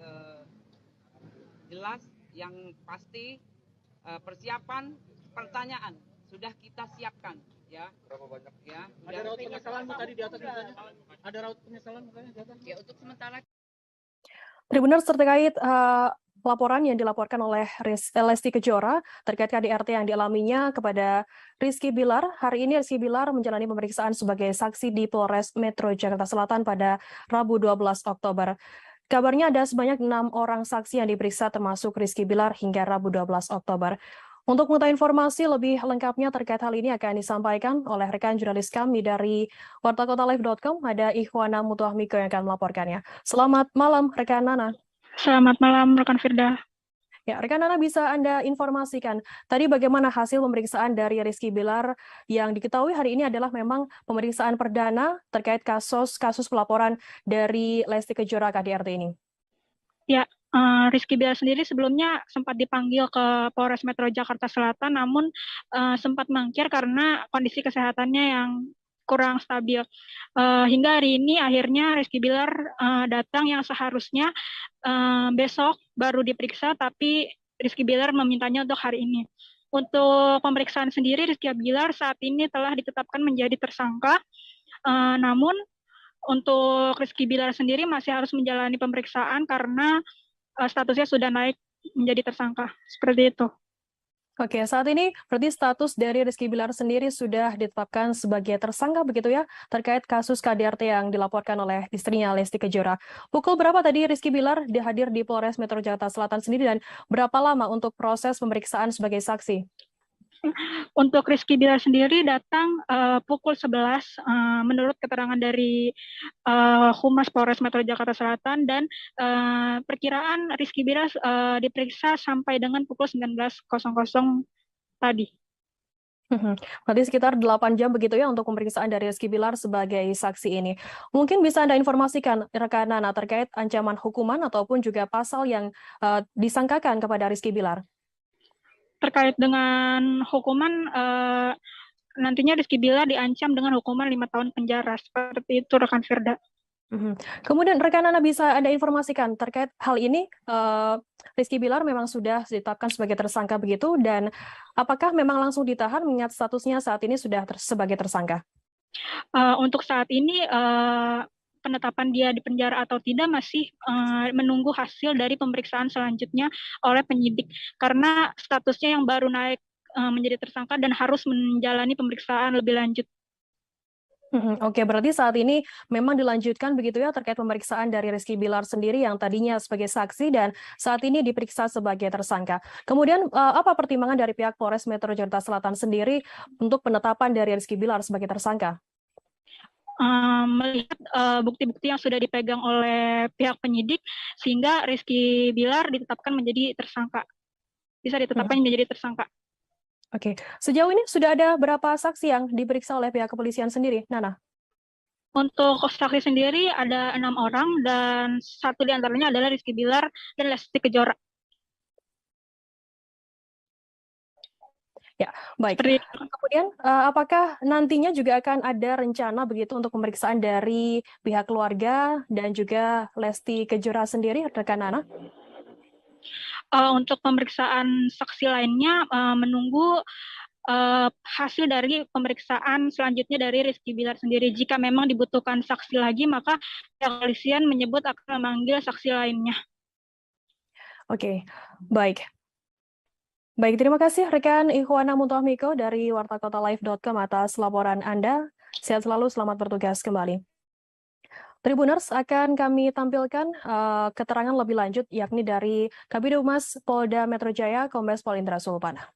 jelas yang pasti persiapan pertanyaan sudah kita siapkan, ya. Berapa banyak? Ya. Ada raut penyesalan Bu tadi di atas misalnya? Ada raut penyesalan misalnya di atas? Ya, untuk sementara. Tribuners, terkait laporan yang dilaporkan oleh Lesti Kejora terkait KDRT yang dialaminya kepada Rizky Bilar. Hari ini Rizky Bilar menjalani pemeriksaan sebagai saksi di Polres Metro Jakarta Selatan pada Rabu 12 Oktober. Kabarnya ada sebanyak 6 orang saksi yang diperiksa termasuk Rizky Bilar hingga Rabu 12 Oktober. Untuk mengetahui informasi lebih lengkapnya terkait hal ini akan disampaikan oleh rekan jurnalis kami dari wartakotalive.com, ada Ikhwana Mutuahmiko yang akan melaporkannya. Selamat malam, rekan Nana. Selamat malam, rekan Firda. Ya, rekan Nana, bisa Anda informasikan tadi bagaimana hasil pemeriksaan dari Rizky Bilar yang diketahui hari ini adalah memang pemeriksaan perdana terkait kasus pelaporan dari Lesti Kejora KDRT ini? Ya, Rizky Bilar sendiri sebelumnya sempat dipanggil ke Polres Metro Jakarta Selatan, namun sempat mangkir karena kondisi kesehatannya yang kurang stabil. Hingga hari ini akhirnya Rizky Bilar datang yang seharusnya besok baru diperiksa, tapi Rizky Bilar memintanya untuk hari ini. Untuk pemeriksaan sendiri, Rizky Bilar saat ini telah ditetapkan menjadi tersangka, namun untuk Rizky Bilar sendiri masih harus menjalani pemeriksaan karena statusnya sudah naik menjadi tersangka. Seperti itu. Oke, saat ini berarti status dari Rizky Bilar sendiri sudah ditetapkan sebagai tersangka begitu ya, terkait kasus KDRT yang dilaporkan oleh istrinya Lesti Kejora. Pukul berapa tadi Rizky Bilar hadir di Polres Metro Jakarta Selatan sendiri dan berapa lama untuk proses pemeriksaan sebagai saksi? Untuk Rizky Bilar sendiri datang pukul 11 menurut keterangan dari Humas Polres Metro Jakarta Selatan, dan perkiraan Rizky Bilar diperiksa sampai dengan pukul 19.00 tadi. Berarti sekitar 8 jam begitu ya untuk pemeriksaan dari Rizky Bilar sebagai saksi ini. Mungkin bisa Anda informasikan rekan Nana terkait ancaman hukuman ataupun juga pasal yang disangkakan kepada Rizky Bilar? Terkait dengan hukuman, nantinya Rizky Bilar diancam dengan hukuman 5 tahun penjara. Seperti itu, rekan Firda. Kemudian rekan Nana bisa Anda informasikan terkait hal ini, Rizky Bilar memang sudah ditetapkan sebagai tersangka begitu, dan apakah memang langsung ditahan mengingat statusnya saat ini sudah sebagai tersangka? Untuk saat ini, penetapan dia di penjara atau tidak masih menunggu hasil dari pemeriksaan selanjutnya oleh penyidik, karena statusnya yang baru naik menjadi tersangka dan harus menjalani pemeriksaan lebih lanjut. Oke, berarti saat ini memang dilanjutkan begitu ya terkait pemeriksaan dari Rizky Bilar sendiri yang tadinya sebagai saksi dan saat ini diperiksa sebagai tersangka. Kemudian apa pertimbangan dari pihak Polres Metro Jakarta Selatan sendiri untuk penetapan dari Rizky Bilar sebagai tersangka? melihat bukti-bukti yang sudah dipegang oleh pihak penyidik sehingga Rizky Bilar ditetapkan menjadi tersangka. Bisa ditetapkan menjadi tersangka. Oke, sejauh ini sudah ada berapa saksi yang diperiksa oleh pihak kepolisian sendiri, Nana? Untuk saksi sendiri ada 6 orang dan 1 diantaranya adalah Rizky Bilar dan Lesti Kejora. Ya, baik. Kemudian, apakah nantinya juga akan ada rencana begitu untuk pemeriksaan dari pihak keluarga dan juga Lesti Kejora sendiri, rekan Nana? Untuk pemeriksaan saksi lainnya menunggu hasil dari pemeriksaan selanjutnya dari Rizky Bilar sendiri. Jika memang dibutuhkan saksi lagi, maka pihak kepolisian menyebut akan memanggil saksi lainnya. Oke, baik. Baik, terima kasih rekan Ikhwana Muntohmiko dari wartakotalive.com atas laporan Anda. Sehat selalu, selamat bertugas kembali. Tribuners, akan kami tampilkan keterangan lebih lanjut yakni dari Kabid Humas Polda Metro Jaya, Kombes Pol Indra Sulpana.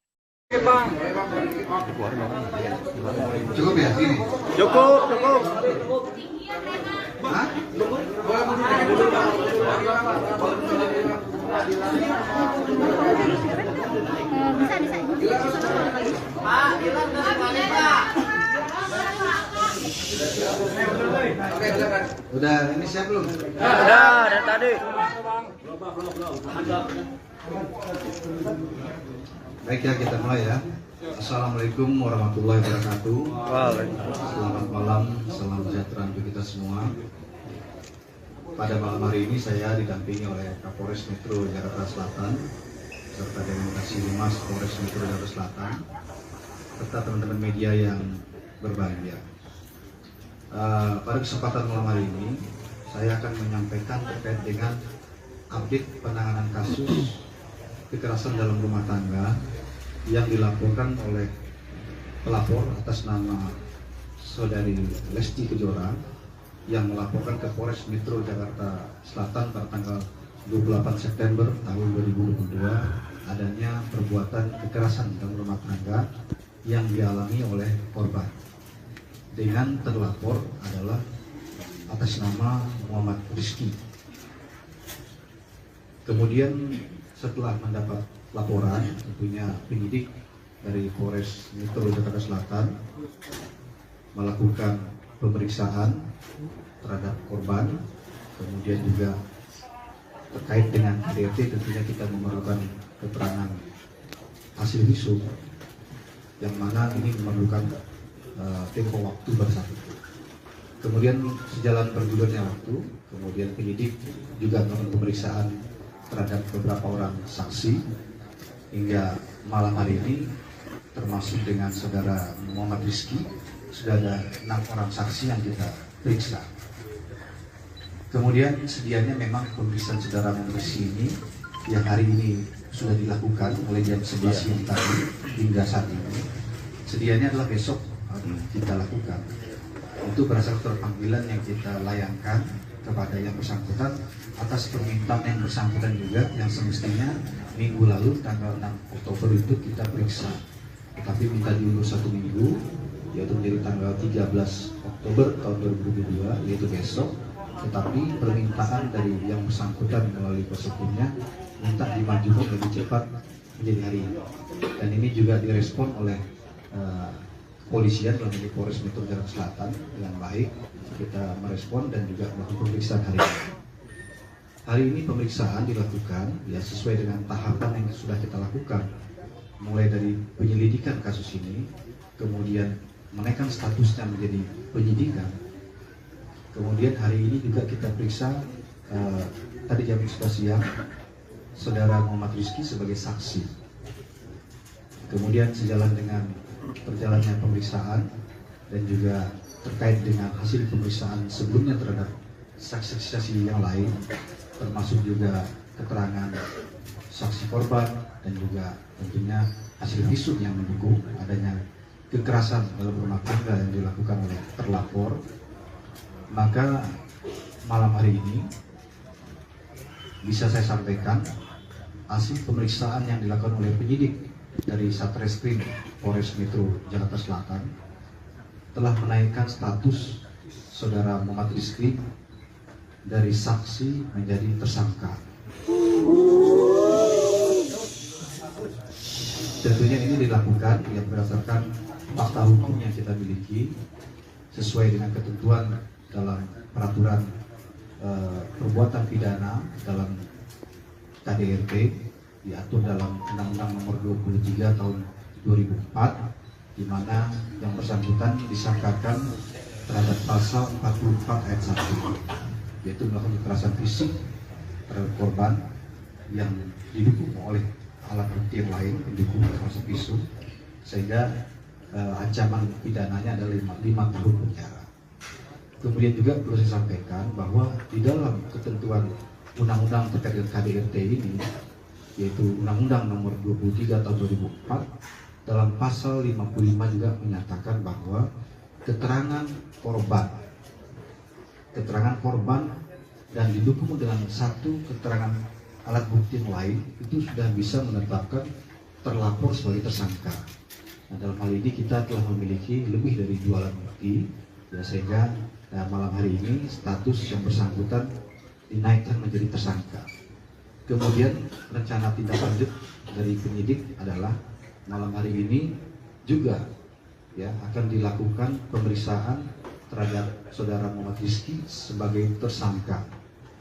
Cukup ya? Ini? Cukup. Hah? Udah, ini siap belum? Udah, dari tadi. Baik ya, kita mulai ya. Assalamualaikum warahmatullahi wabarakatuh. Selamat malam, salam sejahtera untuk kita semua. Pada malam hari ini saya didampingi oleh Kapolres Metro Jakarta Selatan serta dengan Kasih Humas Polres Metro Jakarta Selatan serta teman-teman media yang berbahagia. Pada kesempatan malam hari ini saya akan menyampaikan terkait dengan update penanganan kasus kekerasan dalam rumah tangga yang dilaporkan oleh pelapor atas nama saudari Lesti Kejora yang melaporkan ke Polres Metro Jakarta Selatan pada tanggal 28 September tahun 2022 adanya perbuatan kekerasan dalam rumah tangga yang dialami oleh korban dengan terlapor adalah atas nama Muhammad Rizky. Kemudian setelah mendapat laporan, tentunya penyidik dari Polres Metro Jakarta Selatan melakukan pemeriksaan terhadap korban, kemudian juga terkait dengan KDRT tentunya kita memerlukan keterangan hasil visum yang mana ini memerlukan tempo waktu bersatu. Kemudian sejalan bergulirnya waktu, kemudian penyidik juga melakukan pemeriksaan terhadap beberapa orang saksi hingga malam hari ini termasuk dengan saudara Muhammad Rizky sudah ada 6 orang saksi yang kita periksa. Kemudian sedianya memang pemeriksaan saudara Muhammad Rizky ini yang hari ini sudah dilakukan mulai jam 11 siang tadi hingga saat ini. Sedianya adalah besok kita lakukan. Itu berdasarkan panggilan yang kita layangkan kepada yang bersangkutan atas permintaan yang bersangkutan juga yang semestinya minggu lalu tanggal 6 Oktober itu kita periksa. Tetapi minta diundur 1 minggu yaitu menjadi tanggal 13 Oktober tahun 2022 yaitu besok. Tetapi permintaan dari yang bersangkutan melalui kuasa hukumnya minta dimajukan lebih cepat menjadi hari ini. Dan ini juga direspon oleh kepolisian melalui Polres Metro Jakarta Selatan dengan baik. Kita merespon dan juga melakukan pemeriksaan hari ini. Hari ini pemeriksaan dilakukan ya sesuai dengan tahapan yang sudah kita lakukan, mulai dari penyelidikan kasus ini, kemudian menaikkan statusnya menjadi penyidikan. Kemudian hari ini juga kita periksa tadi jam 11 siang saudara Muhammad Rizky sebagai saksi. Kemudian sejalan dengan perjalannya pemeriksaan dan juga terkait dengan hasil pemeriksaan sebelumnya terhadap saksi-saksi yang lain, termasuk juga keterangan saksi korban dan juga tentunya hasil visum yang mendukung adanya kekerasan dalam rumah tangga yang dilakukan oleh terlapor. Maka malam hari ini bisa saya sampaikan hasil pemeriksaan yang dilakukan oleh penyidik dari Satreskrim Polres Metro Jakarta Selatan telah menaikkan status Saudara Muhammad Rizky dari saksi menjadi tersangka. Tentunya ini dilakukan yang berdasarkan fakta hukum yang kita miliki sesuai dengan ketentuan dalam peraturan perbuatan pidana dalam KDRT diatur dalam Undang-Undang Nomor 23 Tahun 2004, di mana yang bersangkutan disangkakan terhadap pasal 44 ayat 1, yaitu melakukan kekerasan fisik terhadap korban yang didukung oleh alat bukti yang lain pendukung termasuk pisau, sehingga ancaman pidananya adalah 5 tahun penjara. Kemudian juga perlu saya sampaikan bahwa di dalam ketentuan undang-undang terkait dengan KDRT ini, yaitu Undang-Undang Nomor 23 Tahun 2004, dalam pasal 55 juga menyatakan bahwa keterangan korban dan didukung dengan satu keterangan alat bukti yang lain itu sudah bisa menetapkan terlapor sebagai tersangka. Nah, dalam hal ini kita telah memiliki lebih dari 2 alat bukti, ya, sehingga malam hari ini status yang bersangkutan dinaikkan menjadi tersangka. Kemudian rencana tindak lanjut dari penyidik adalah malam hari ini juga ya akan dilakukan pemeriksaan terhadap saudara Muhammad Rizky sebagai tersangka.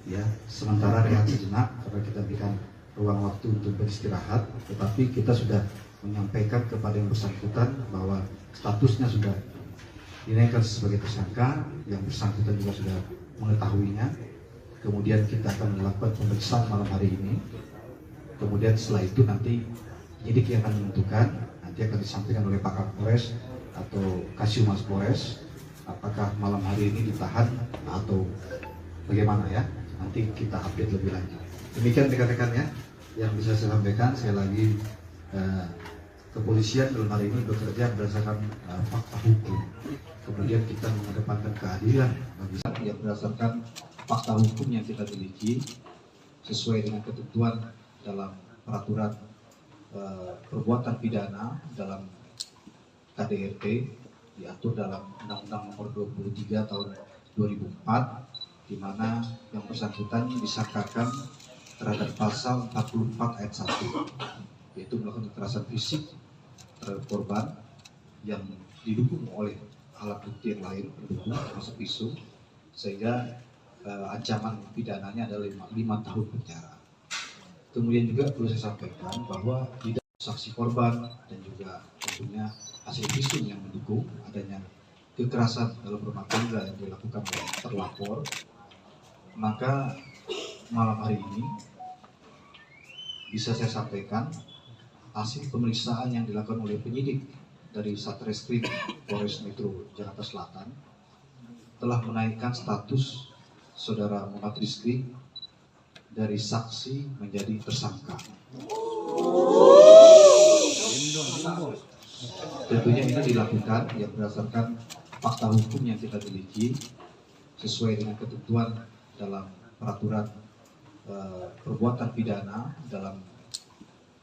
Ya, sementara rehat sejenak karena kita berikan ruang waktu untuk beristirahat, tetapi kita sudah menyampaikan kepada yang bersangkutan bahwa statusnya sudah dinaikkan sebagai tersangka, yang bersangkutan juga sudah mengetahuinya. Kemudian kita akan melakukan pemeriksaan malam hari ini. Kemudian setelah itu nanti penyidik yang akan menentukan, nanti akan disampaikan oleh Pak Kapolres atau Kasiumas Polres, apakah malam hari ini ditahan atau bagaimana ya. Nanti kita update lebih lanjut. Demikian rekan-rekan ya yang bisa saya sampaikan. Saya lagi kepolisian dalam hari ini bekerja berdasarkan fakta hukum. Kemudian kita mengedepankan keadilan yang berdasarkan fakta hukum yang kita miliki sesuai dengan ketentuan dalam peraturan perbuatan pidana dalam KDRT diatur dalam Undang-Undang Nomor 23 Tahun 2004, di mana yang bersangkutan disangkakan terhadap pasal 44 ayat 1, yaitu melakukan kekerasan fisik terhadap korban yang didukung oleh alat bukti yang lain pendukung termasuk pisau, sehingga ancaman pidananya adalah 5 tahun penjara. Kemudian juga perlu saya sampaikan bahwa di dalam saksi korban dan juga tentunya hasil visum yang mendukung adanya kekerasan dalam rumah tangga yang dilakukan oleh terlapor, maka malam hari ini bisa saya sampaikan hasil pemeriksaan yang dilakukan oleh penyidik dari Satreskrim Polres Metro Jakarta Selatan telah menaikkan status saudara Muhammad Rizky dari saksi menjadi tersangka. Tentunya ini dilakukan yang berdasarkan fakta hukum yang kita miliki sesuai dengan ketentuan dalam peraturan perbuatan pidana dalam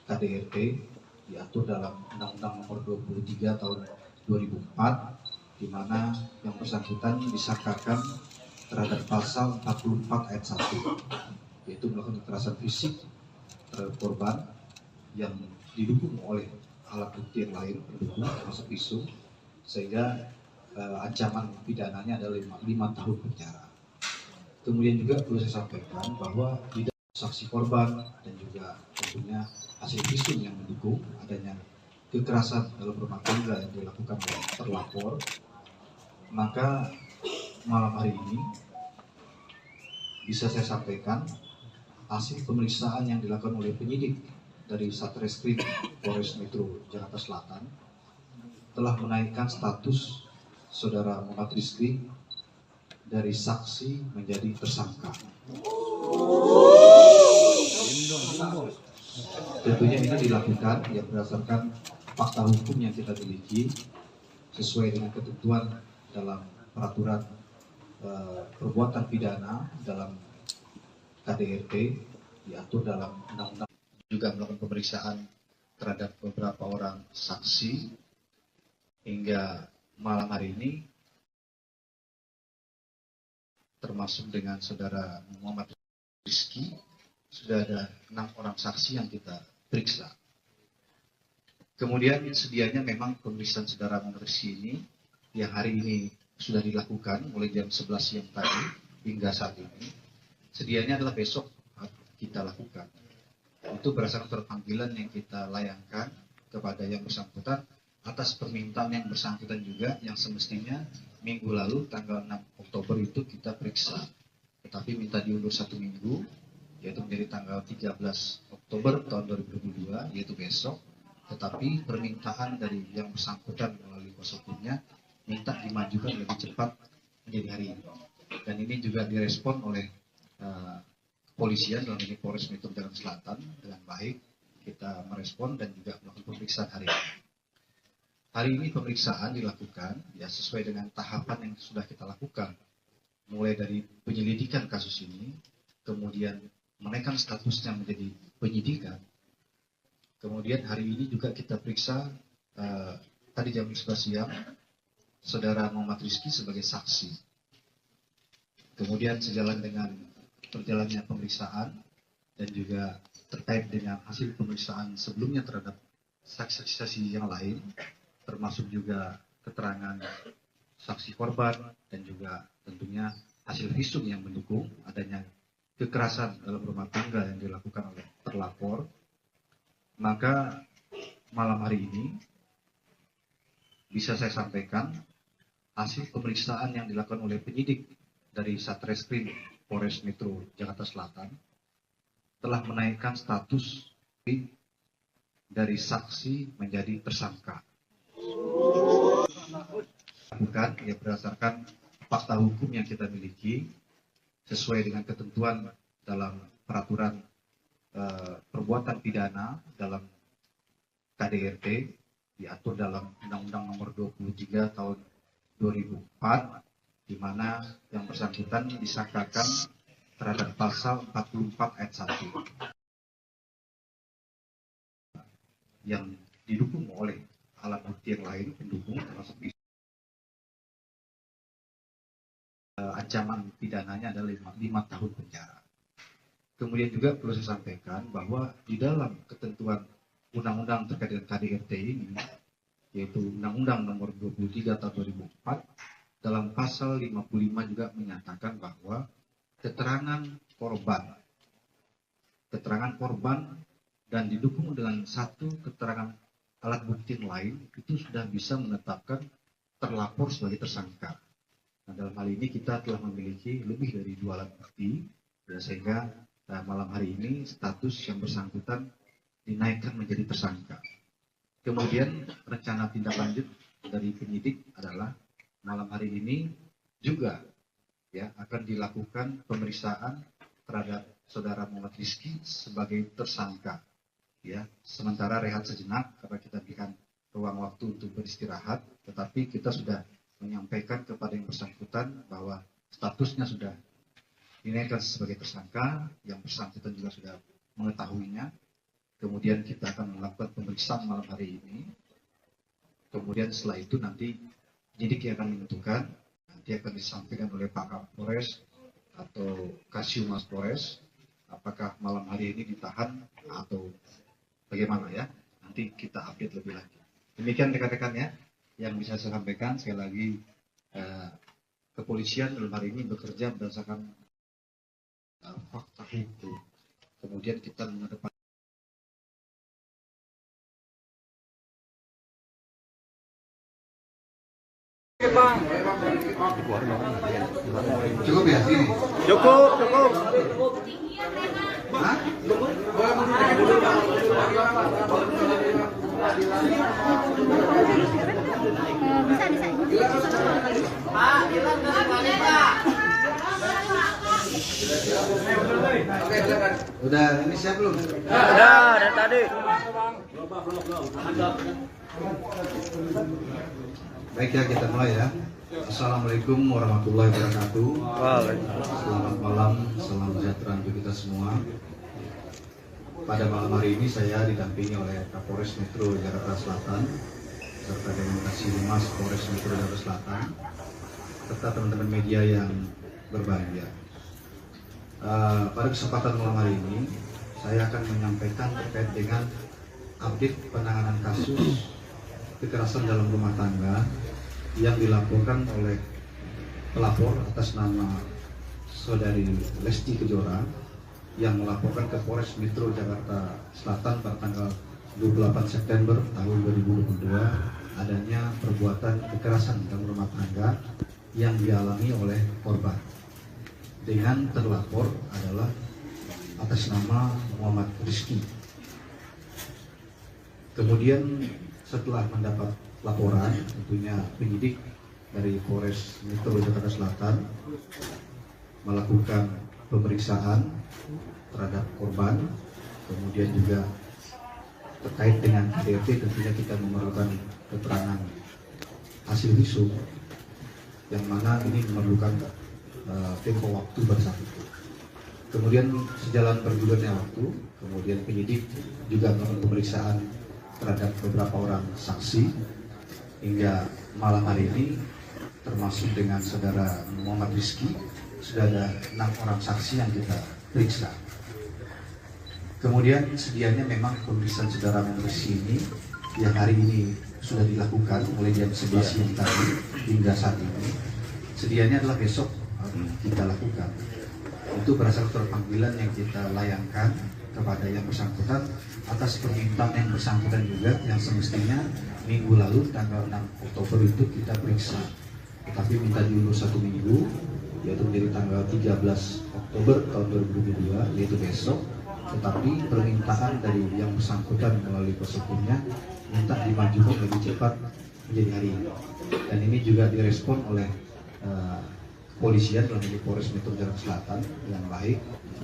KDRT diatur dalam Undang-Undang Nomor 23 Tahun 2004, di mana yang bersangkutan disangkakan terhadap pasal 44 ayat 1, yaitu melakukan kekerasan fisik terhadap korban yang didukung oleh alat bukti yang lain pendukung termasuk pisau, sehingga ancaman pidananya adalah 5 tahun penjara. Kemudian juga perlu saya sampaikan bahwa di dalam saksi korban dan juga tentunya hasil visum yang mendukung adanya kekerasan dalam rumah tangga yang dilakukan oleh terlapor, maka malam hari ini bisa saya sampaikan hasil pemeriksaan yang dilakukan oleh penyidik dari Satreskrim Polres Metro Jakarta Selatan telah menaikkan status saudara Muhammad Rizky dari saksi menjadi tersangka. Tentunya ini dilakukan yang berdasarkan fakta hukum yang kita miliki sesuai dengan ketentuan dalam peraturan perbuatan pidana dalam KDRT diatur dalam Undang-Undang. Juga melakukan pemeriksaan terhadap beberapa orang saksi hingga malam hari ini termasuk dengan saudara Muhammad Rizky, sudah ada 6 orang saksi yang kita periksa. Kemudian sedianya memang pemeriksaan saudara Muhammad Rizky ini yang hari ini sudah dilakukan mulai jam 11 siang tadi hingga saat ini. Sedianya adalah besok kita lakukan. Itu berdasarkan surat panggilan yang kita layangkan kepada yang bersangkutan atas permintaan yang bersangkutan juga yang semestinya minggu lalu tanggal 6 Oktober itu kita periksa. Tetapi minta diundur 1 minggu, yaitu menjadi tanggal 13 Oktober tahun 2022, yaitu besok. Tetapi permintaan dari yang bersangkutan melalui kuasa hukumnya minta dimajukan lebih cepat menjadi hari ini. Dan ini juga direspon oleh kepolisian dalam ini Polres Metro Jakarta Selatan dengan baik. Kita merespon dan juga melakukan pemeriksaan hari ini. Hari ini pemeriksaan dilakukan ya sesuai dengan tahapan yang sudah kita lakukan. Mulai dari penyelidikan kasus ini, kemudian menaikkan statusnya menjadi penyidikan. Kemudian hari ini juga kita periksa tadi jam 11 siang saudara Muhammad Rizky sebagai saksi. Kemudian sejalan dengan berjalannya pemeriksaan dan juga terkait dengan hasil pemeriksaan sebelumnya terhadap saksi-saksi yang lain, termasuk juga keterangan saksi korban dan juga tentunya hasil visum yang mendukung adanya kekerasan dalam rumah tangga yang dilakukan oleh terlapor. Maka malam hari ini bisa saya sampaikan hasil pemeriksaan yang dilakukan oleh penyidik dari Satreskrim Polres Metro Jakarta Selatan telah menaikkan status dari saksi menjadi tersangka. Bukan ya berdasarkan fakta hukum yang kita miliki sesuai dengan ketentuan dalam peraturan perbuatan pidana dalam KDRT diatur dalam Undang-Undang Nomor 23 Tahun 2004, di mana yang bersangkutan disangkakan terhadap pasal 44 ayat 1 yang didukung oleh alat bukti yang lain pendukung termasuk ancaman pidananya adalah 5 tahun penjara. Kemudian juga perlu saya sampaikan bahwa di dalam ketentuan undang-undang terkait dengan KDRT ini, yaitu Undang-Undang Nomor 23 Tahun 2004, dalam pasal 55 juga menyatakan bahwa keterangan korban dan didukung dengan satu keterangan alat bukti lain itu sudah bisa menetapkan terlapor sebagai tersangka. Nah, dalam hal ini kita telah memiliki lebih dari 2 alat bukti, ya, sehingga malam hari ini status yang bersangkutan dinaikkan menjadi tersangka. Kemudian rencana tindak lanjut dari penyidik adalah malam hari ini juga ya akan dilakukan pemeriksaan terhadap saudara Muhammad Rizky sebagai tersangka. Ya, sementara rehat sejenak karena kita berikan ruang waktu untuk beristirahat, tetapi kita sudah menyampaikan kepada yang bersangkutan bahwa statusnya sudah dinaikkan sebagai tersangka, yang bersangkutan juga sudah mengetahuinya. Kemudian kita akan melakukan pemeriksaan malam hari ini. Kemudian setelah itu nanti penyidik yang akan menentukan, nanti akan disampaikan oleh Pak Kapolres atau Kasiumas Polres, apakah malam hari ini ditahan atau bagaimana ya. Nanti kita update lebih lanjut. Demikian rekan-rekan ya, yang bisa saya sampaikan. Sekali lagi, kepolisian dalam hari ini bekerja berdasarkan fakta hukum. Kemudian kita mengedepankan cukup ya sini. Cukup. Hah? Udah ini siap belum? Udah dari tadi. Baik ya, kita mulai ya. Assalamualaikum warahmatullahi wabarakatuh. Selamat malam, salam sejahtera untuk kita semua. Pada malam hari ini saya didampingi oleh Kapolres Metro Jakarta Selatan serta dengan Kasih Humas Polres Metro Jakarta Selatan serta teman-teman media yang berbahagia. Pada kesempatan malam hari ini, saya akan menyampaikan terkait dengan update penanganan kasus kekerasan dalam rumah tangga yang dilaporkan oleh pelapor atas nama Saudari Lesti Kejora yang melaporkan ke Polres Metro Jakarta Selatan pada tanggal 28 September tahun 2022 adanya perbuatan kekerasan dalam rumah tangga yang dialami oleh korban. Dengan terlapor adalah atas nama Muhammad Rizky. Kemudian setelah mendapat laporan, tentunya penyidik dari Polres Metro Jakarta Selatan melakukan pemeriksaan terhadap korban, kemudian juga terkait dengan KDRT tentunya kita memerlukan keterangan hasil visum yang mana ini memerlukan tempo waktu bersatu. Kemudian sejalan bergulirnya waktu, kemudian penyidik juga melakukan pemeriksaan terhadap beberapa orang saksi hingga malam hari ini termasuk dengan saudara Muhammad Rizky sudah ada 6 orang saksi yang kita periksa. Kemudian sedianya memang pemeriksaan saudara Muhammad Rizky ini yang hari ini sudah dilakukan mulai jam 11 siang tadi hingga saat ini. Sedianya adalah besok kita lakukan. Itu berdasarkan panggilan yang kita layangkan kepada yang bersangkutan atas permintaan yang bersangkutan juga yang semestinya minggu lalu tanggal 6 Oktober itu kita periksa. Tetapi minta diundur 1 minggu, yaitu menjadi tanggal 13 Oktober tahun 2022, yaitu besok. Tetapi permintaan dari yang bersangkutan melalui kuasa hukumnya minta dimajukan lebih cepat menjadi hari ini. Dan ini juga direspon oleh kepolisian dalam ini Polres Metro Jakarta Selatan yang baik,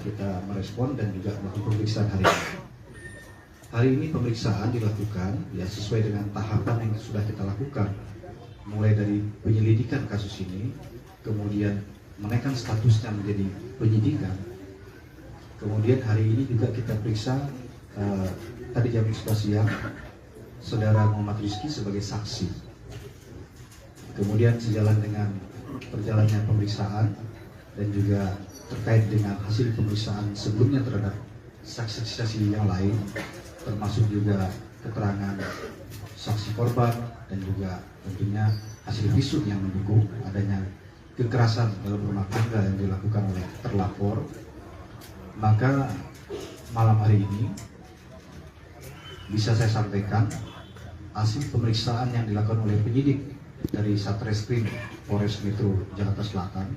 kita merespon dan juga melakukan pemeriksaan hari ini. Hari ini pemeriksaan dilakukan ya sesuai dengan tahapan yang sudah kita lakukan, mulai dari penyelidikan kasus ini, kemudian menaikkan statusnya menjadi penyidikan. Kemudian hari ini juga kita periksa tadi jam 11 siang saudara Muhammad Rizky sebagai saksi. Kemudian sejalan dengan perjalannya pemeriksaan dan juga terkait dengan hasil pemeriksaan sebelumnya terhadap saksi-saksi yang lain, termasuk juga keterangan saksi korban dan juga tentunya hasil visum yang mendukung adanya kekerasan dalam rumah tangga yang dilakukan oleh terlapor. Maka malam hari ini bisa saya sampaikan hasil pemeriksaan yang dilakukan oleh penyidik dari Satreskrim Polres Metro Jakarta Selatan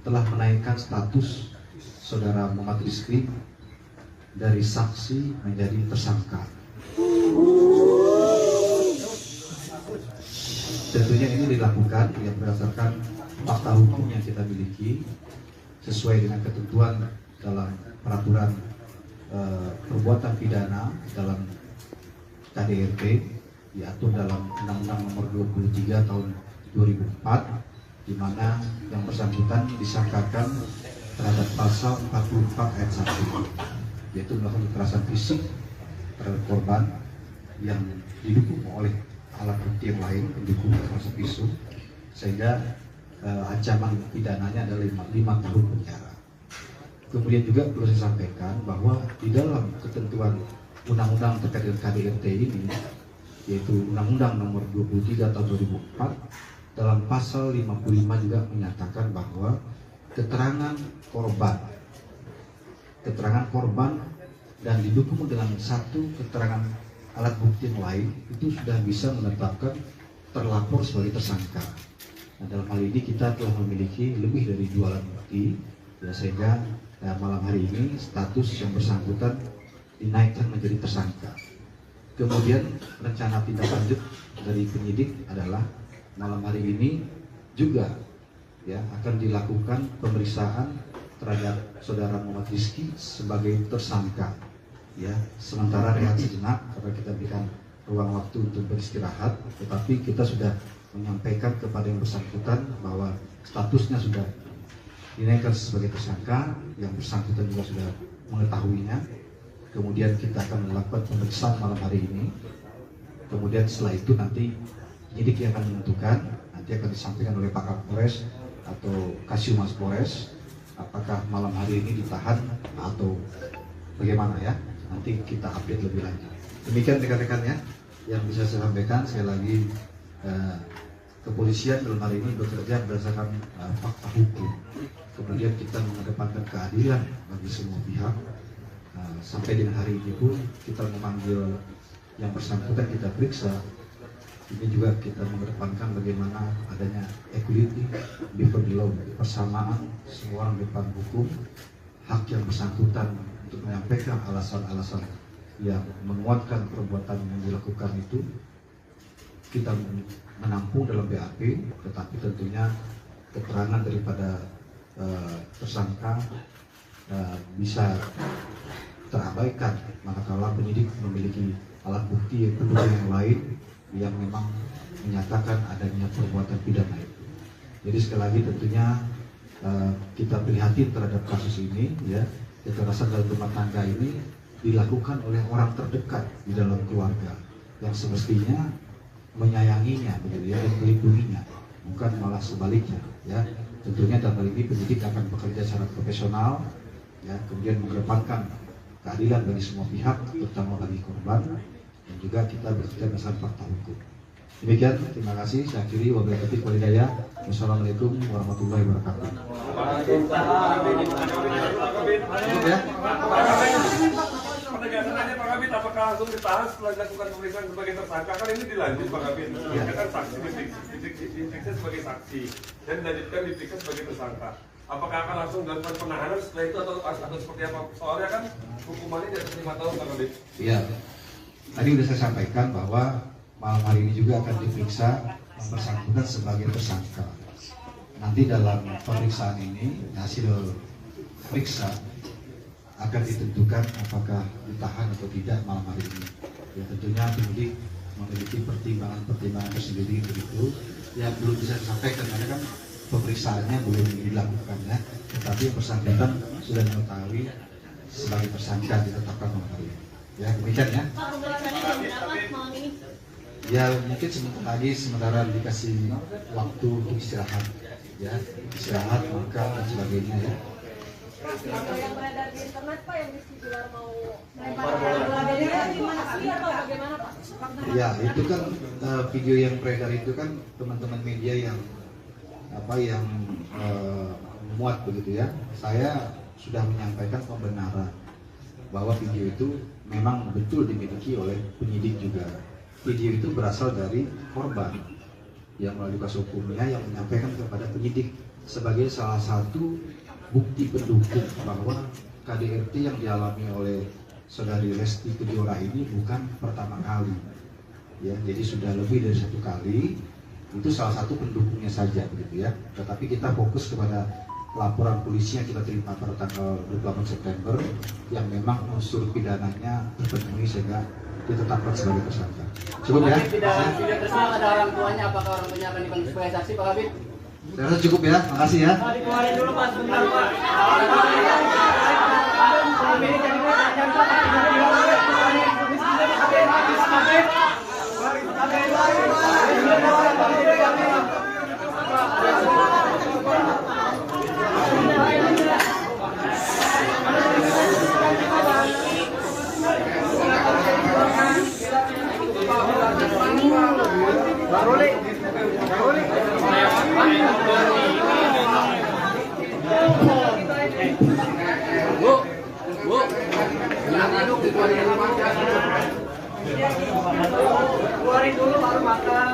telah menaikkan status saudara Muhammad Rizky dari saksi menjadi tersangka. Tentunya ini dilakukan yang berdasarkan fakta hukum yang kita miliki sesuai dengan ketentuan dalam peraturan perbuatan pidana dalam KDRT diatur dalam Undang-Undang Nomor 23 Tahun 2004, di mana yang bersangkutan disangkakan terhadap pasal 44 ayat 1, yaitu melakukan kekerasan fisik terhadap korban yang didukung oleh alat bukti yang lain pendukung termasuk visum, sehingga ancaman pidananya adalah 5 tahun penjara. Kemudian juga perlu saya sampaikan bahwa di dalam ketentuan undang-undang terkait dengan KDRT ini, yaitu Undang-Undang Nomor 23 Tahun 2004, dalam pasal 55 juga menyatakan bahwa keterangan korban dan didukung dengan satu keterangan alat bukti yang lain itu sudah bisa menetapkan terlapor sebagai tersangka. Nah, dalam hal ini kita telah memiliki lebih dari 2 alat bukti, ya, sehingga malam hari ini status yang bersangkutan dinaikkan menjadi tersangka. Kemudian rencana tindak lanjut dari penyidik adalah malam hari ini juga ya akan dilakukan pemeriksaan terhadap saudara Muhammad Rizky sebagai tersangka. Ya, sementara rehat sejenak karena kita berikan ruang waktu untuk beristirahat, tetapi kita sudah menyampaikan kepada yang bersangkutan bahwa statusnya sudah dinaikkan sebagai tersangka, yang bersangkutan juga sudah mengetahuinya. Kemudian kita akan melakukan pemeriksaan malam hari ini. Kemudian setelah itu nanti penyidik yang akan menentukan, nanti akan disampaikan oleh Pak Kapolres atau Kasiumas Polres, apakah malam hari ini ditahan atau bagaimana ya? Nanti kita update lebih lanjut. Demikian rekan-rekan ya, yang bisa saya sampaikan. Sekali lagi, kepolisian dalam hari ini bekerja berdasarkan fakta hukum. Kemudian kita mengedepankan keadilan bagi semua pihak. Sampai dengan hari ini pun kita memanggil yang bersangkutan, kita periksa. Ini juga kita mengedepankan bagaimana adanya equality before the law, persamaan semua orang di depan hukum, hak yang bersangkutan untuk menyampaikan alasan-alasan yang menguatkan perbuatan yang dilakukan itu kita menampung dalam BAP, tetapi tentunya keterangan daripada tersangka bisa terabaikan manakala penyidik memiliki alat bukti pendukung yang lain yang memang menyatakan adanya perbuatan pidana itu. Jadi sekali lagi tentunya kita prihatin terhadap kasus ini ya. Kekerasan dalam rumah tangga ini dilakukan oleh orang terdekat di dalam keluarga yang semestinya menyayanginya begitu ya, dan melindunginya, bukan malah sebaliknya ya. Tentunya dalam hal ini penyidik akan bekerja secara profesional ya, kemudian mengedepankan keadilan bagi semua pihak, terutama bagi korban, dan juga kita bekerja berdasarkan fakta hukum. Demikian, terima kasih. Saya akhiri, wabillahi taufiq wal hidayah. Wassalamualaikum warahmatullahi wabarakatuh. Penegasan aja Pak Kabit, apakah langsung ditahan setelah dilakukan pemeriksaan sebagai tersangka? Kan ini dilanjut Pak Kabit, ya kan saksi diperiksa sebagai saksi dan dilanjutkan diperiksa sebagai tersangka. Apakah akan langsung dilakukan penahanan setelah itu atau seperti apa? Soalnya kan hukumannya di atas 5 tahun Pak Kabit. Iya, tadi sudah saya sampaikan bahwa malam hari ini juga akan diperiksa yang bersangkutan sebagai tersangka. Nanti dalam pemeriksaan ini hasil periksa akan ditentukan apakah ditahan atau tidak malam hari ini. Ya tentunya penyidik memiliki pertimbangan tersendiri begitu. Ya belum bisa disampaikan karena kan pemeriksaannya belum dilakukan ya. Tetapi yang bersangkutan sudah mengetahui sebagai tersangka ditetapkan malam hari ini. Ya demikian ya. Ya mungkin sementara dikasih waktu untuk istirahat, ya istirahat, makan dan sebagainya ya. Apa yang beredar di internet Pak yang Rizky Bilar mau melempar bola dari gimana sih atau bagaimana Pak? Ya itu kan video yang beredar itu kan teman-teman media yang muat begitu ya. Saya sudah menyampaikan pembenaran bahwa video itu memang betul dimiliki oleh penyidik juga. Video itu berasal dari korban yang melalui kasus hukumnya yang menyampaikan kepada penyidik sebagai salah satu bukti pendukung bahwa KDRT yang dialami oleh saudari Lesti Kejora ini bukan pertama kali, ya jadi sudah lebih dari 1 kali. Itu salah satu pendukungnya saja begitu ya. Tetapi kita fokus kepada laporan polisi yang kita terima pada tanggal 28 September yang memang unsur pidananya terpenuhi sehingga ditetapkan sebagai tersangka. Cukup ya? Tidak terserah ada orang tuanya, apakah orang tuanya akan dipanggil sebagai saksi Pak Kabit? Saya rasa cukup ya, makasih ya. Dikeluarin dulu Pak, sebentar Pak. Keluarin dulu baru makan.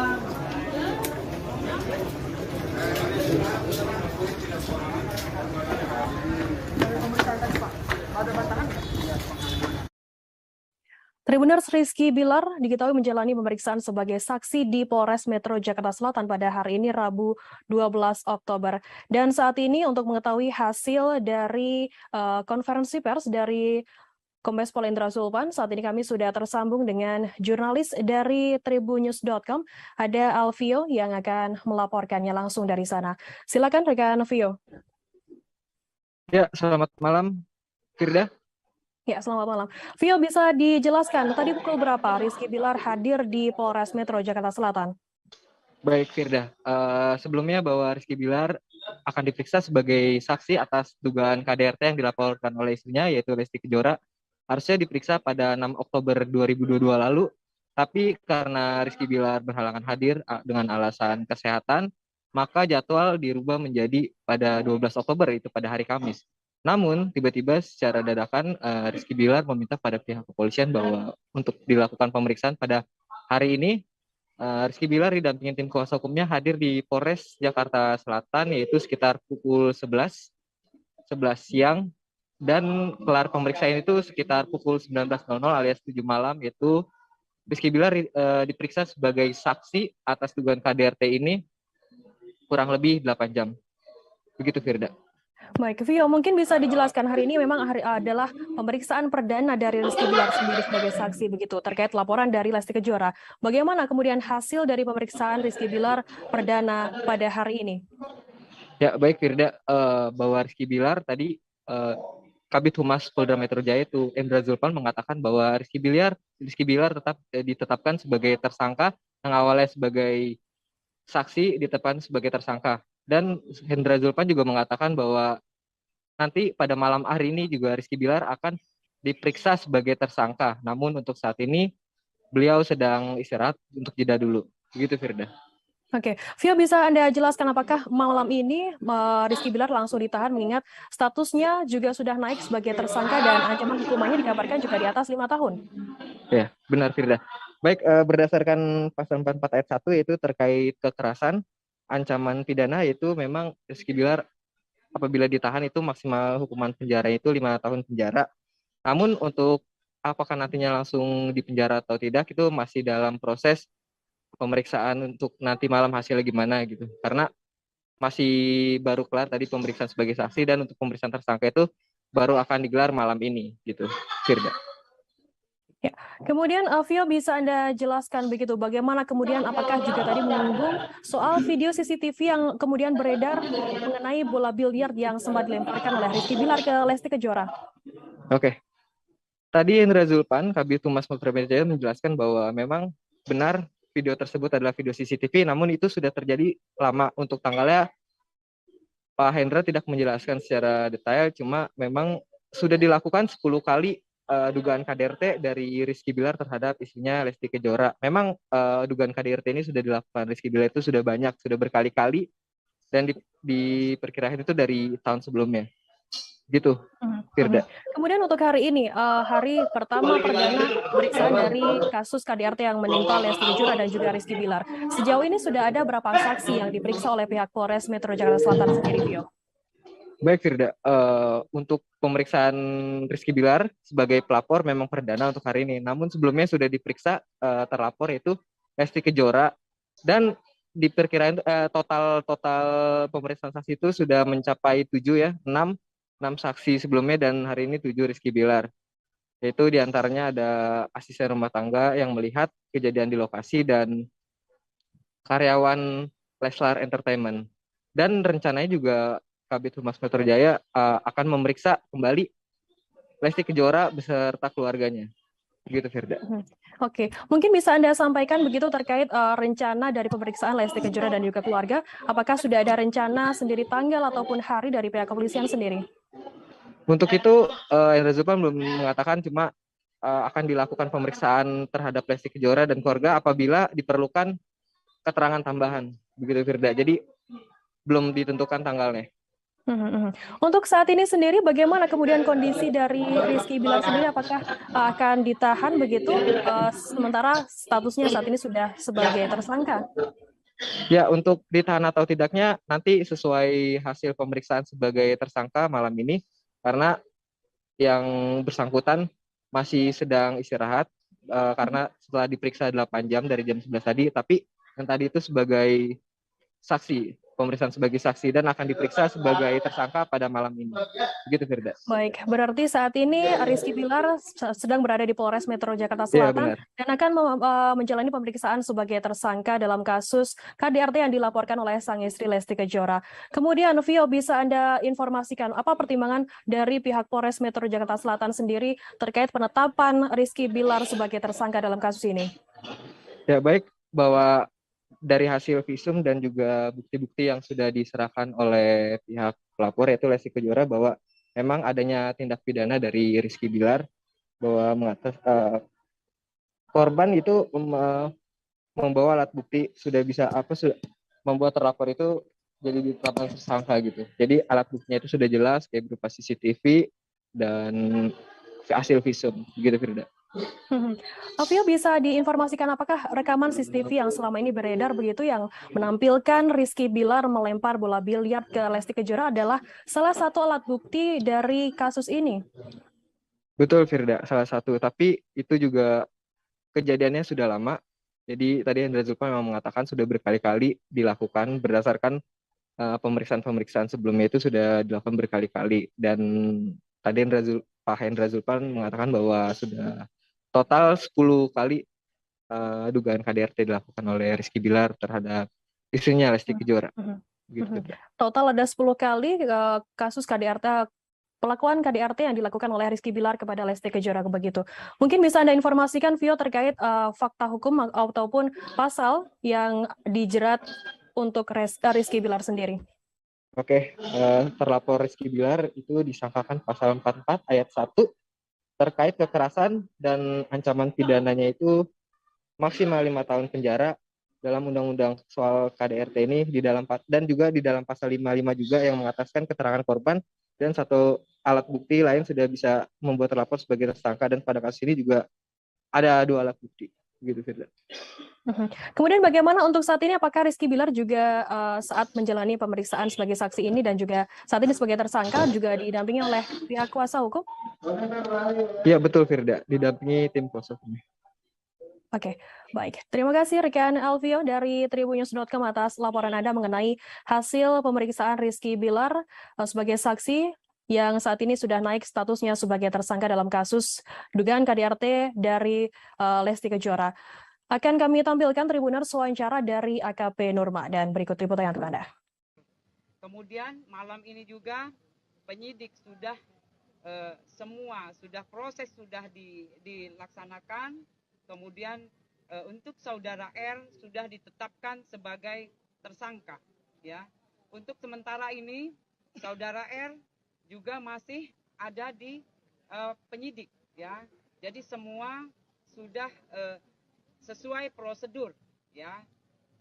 Tribuners Rizky Bilar diketahui menjalani pemeriksaan sebagai saksi di Polres Metro Jakarta Selatan pada hari ini Rabu 12 Oktober. Dan saat ini untuk mengetahui hasil dari konferensi pers dari Kombes Pol Indra Zulpan, saat ini kami sudah tersambung dengan jurnalis dari tribunnews.com, ada Alvio yang akan melaporkannya langsung dari sana. Silakan rekan Alvio. Ya, selamat malam, Firda. Ya, selamat malam. Vio, bisa dijelaskan tadi pukul berapa Rizky Bilar hadir di Polres Metro Jakarta Selatan? Baik, Firda. Sebelumnya bahwa Rizky Bilar akan diperiksa sebagai saksi atas dugaan KDRT yang dilaporkan oleh istrinya, yaitu Lesti Kejora. Harusnya diperiksa pada 6 Oktober 2022 lalu, tapi karena Rizky Bilar berhalangan hadir dengan alasan kesehatan, maka jadwal dirubah menjadi pada 12 Oktober, itu pada hari Kamis. Namun, tiba-tiba secara dadakan Rizky Bilar meminta pada pihak kepolisian bahwa untuk dilakukan pemeriksaan pada hari ini, Rizky Bilar didampingi tim kuasa hukumnya hadir di Polres Jakarta Selatan, yaitu sekitar pukul 11 siang, dan kelar pemeriksaan itu sekitar pukul 19.00 alias 7 malam, yaitu Rizky Bilar diperiksa sebagai saksi atas dugaan KDRT ini kurang lebih 8 jam. Begitu, Firda. Baik, Vio, mungkin bisa dijelaskan hari ini memang adalah pemeriksaan perdana dari Rizky Bilar sendiri sebagai saksi begitu terkait laporan dari Lesti Kejora. Bagaimana kemudian hasil dari pemeriksaan Rizky Bilar perdana pada hari ini? Ya, baik Firda, bahwa Rizky Bilar tadi Kabid Humas Polda Metro Jaya itu Endra Zulpan mengatakan bahwa Rizky Bilar tetap ditetapkan sebagai tersangka, yang awalnya sebagai saksi ditetapkan sebagai tersangka. Dan Hendra Zulpan juga mengatakan bahwa nanti pada malam hari ini juga Rizky Bilar akan diperiksa sebagai tersangka. Namun untuk saat ini beliau sedang istirahat untuk jeda dulu. Begitu, Firda. Oke, Vio, bisa Anda jelaskan apakah malam ini Rizky Bilar langsung ditahan mengingat statusnya juga sudah naik sebagai tersangka dan ancaman hukumannya dikabarkan juga di atas 5 tahun? Ya, benar, Firda. Baik, berdasarkan pasal 44 ayat 1 yaitu terkait kekerasan, ancaman pidana yaitu memang Rizky Bilar apabila ditahan itu maksimal hukuman penjara itu 5 tahun penjara. Namun untuk apakah nantinya langsung dipenjara atau tidak itu masih dalam proses pemeriksaan untuk nanti malam hasilnya gimana gitu. Karena masih baru kelar tadi pemeriksaan sebagai saksi dan untuk pemeriksaan tersangka itu baru akan digelar malam ini gitu, Firda. Ya, kemudian Vio, bisa Anda jelaskan begitu bagaimana kemudian apakah juga tadi menyinggung soal video CCTV yang kemudian beredar mengenai bola biliar yang sempat dilemparkan oleh Rizky Bilar ke Lesti Kejora? Oke. Tadi Endra Zulpan, Kabid Humas Polda Metro Jaya menjelaskan bahwa memang benar video tersebut adalah video CCTV, namun itu sudah terjadi lama. Untuk tanggalnya Pak Hendra tidak menjelaskan secara detail, cuma memang sudah dilakukan 10 kali dugaan KDRT dari Rizky Bilar terhadap istrinya Lesti Kejora. Memang dugaan KDRT ini sudah dilakukan Rizky Bilar itu sudah banyak, sudah berkali-kali, dan diperkirakan itu dari tahun sebelumnya. Gitu, Firda. Kemudian untuk hari ini, hari pertama perdana pemeriksaan dari kasus KDRT yang menimpa Lesti Kejora dan juga Rizky Bilar. Sejauh ini sudah ada berapa saksi yang diperiksa oleh pihak Polres Metro Jakarta Selatan sendiri, Vio? Baik, Firda. Untuk pemeriksaan Rizky Bilar sebagai pelapor memang perdana untuk hari ini. Namun sebelumnya sudah diperiksa terlapor yaitu Lesti Kejora, dan diperkirakan total pemeriksaan saksi itu sudah mencapai 7 ya, 6 saksi sebelumnya dan hari ini 7 Rizky Bilar. Yaitu diantaranya ada asisten rumah tangga yang melihat kejadian di lokasi dan karyawan Leslar Entertainment. Dan rencananya juga Kabid Humas Metro Jaya akan memeriksa kembali Lesti Kejora beserta keluarganya. Begitu, Firda. Oke, mungkin bisa Anda sampaikan begitu terkait rencana dari pemeriksaan Lesti Kejora dan juga keluarga. Apakah sudah ada rencana sendiri tanggal ataupun hari dari pihak kepolisian sendiri? Untuk itu, Endra Zulpan belum mengatakan, cuma akan dilakukan pemeriksaan terhadap Lesti Kejora dan keluarga apabila diperlukan keterangan tambahan. Begitu, Firda. Jadi belum ditentukan tanggalnya. Untuk saat ini sendiri bagaimana kemudian kondisi dari Rizky Bilar sendiri, apakah akan ditahan begitu sementara statusnya saat ini sudah sebagai tersangka? Ya, untuk ditahan atau tidaknya nanti sesuai hasil pemeriksaan sebagai tersangka malam ini, karena yang bersangkutan masih sedang istirahat karena setelah diperiksa 8 jam dari jam 11 tadi, tapi yang tadi itu sebagai saksi, pemeriksaan sebagai saksi, dan akan diperiksa sebagai tersangka pada malam ini. Begitu, Firda. Baik, berarti saat ini Rizky Bilar sedang berada di Polres Metro Jakarta Selatan dan akan menjalani pemeriksaan sebagai tersangka dalam kasus KDRT yang dilaporkan oleh sang istri Lesti Kejora. Kemudian, Vio, bisa Anda informasikan apa pertimbangan dari pihak Polres Metro Jakarta Selatan sendiri terkait penetapan Rizky Bilar sebagai tersangka dalam kasus ini? Ya, baik, bahwa dari hasil visum dan juga bukti-bukti yang sudah diserahkan oleh pihak pelapor yaitu Lesti Kejora bahwa memang adanya tindak pidana dari Rizky Bilar bahwa korban itu membawa alat bukti sudah membuat terlapor itu jadi ditetapkan tersangka gitu. Jadi alat buktinya itu sudah jelas kayak berupa CCTV dan hasil visum gitu Firda. Alvio, bisa diinformasikan apakah rekaman CCTV yang selama ini beredar begitu yang menampilkan Rizky Bilar melempar bola biliar ke Lesti Kejora adalah salah satu alat bukti dari kasus ini? Betul Firda, salah satu. Tapi itu juga kejadiannya sudah lama. Jadi tadi Hendra Zulpan memang mengatakan sudah berkali-kali dilakukan berdasarkan pemeriksaan-pemeriksaan sebelumnya itu sudah dilakukan berkali-kali. Dan tadi Pak Hendra Zulpan mengatakan bahwa sudah total 10 kali dugaan KDRT dilakukan oleh Rizky Bilar terhadap istrinya Lesti Kejora. Gitu. Total ada 10 kali kasus KDRT, pelakuan KDRT yang dilakukan oleh Rizky Bilar kepada Lesti Kejora begitu. Mungkin bisa Anda informasikan, Vio, terkait fakta hukum ataupun pasal yang dijerat untuk Rizky Bilar sendiri. Oke, terlapor Rizky Bilar itu disangkakan pasal 44 ayat 1 terkait kekerasan dan ancaman pidananya itu maksimal 5 tahun penjara dalam undang-undang soal KDRT ini dan juga di dalam pasal 55 juga yang mengataskan keterangan korban dan satu alat bukti lain sudah bisa membuat terlapor sebagai tersangka dan pada kasus ini juga ada 2 alat bukti gitu Firda. Kemudian bagaimana untuk saat ini, apakah Rizky Bilar juga saat menjalani pemeriksaan sebagai saksi ini dan juga saat ini sebagai tersangka juga didampingi oleh pihak kuasa hukum? Iya betul Firda, didampingi tim kuasa hukum. Oke, baik. Terima kasih rekan Alvio dari Tribunnews.com atas laporan Anda mengenai hasil pemeriksaan Rizky Bilar sebagai saksi yang saat ini sudah naik statusnya sebagai tersangka dalam kasus dugaan KDRT dari Lesti Kejora. Akan kami tampilkan Tribuners wawancara dari AKP Nurma dan berikut liputannya untuk Anda. Kemudian malam ini juga penyidik sudah proses sudah dilaksanakan. Kemudian untuk saudara R sudah ditetapkan sebagai tersangka, ya. Untuk sementara ini saudara R juga masih ada di penyidik, ya. Jadi semua sudah sesuai prosedur, ya,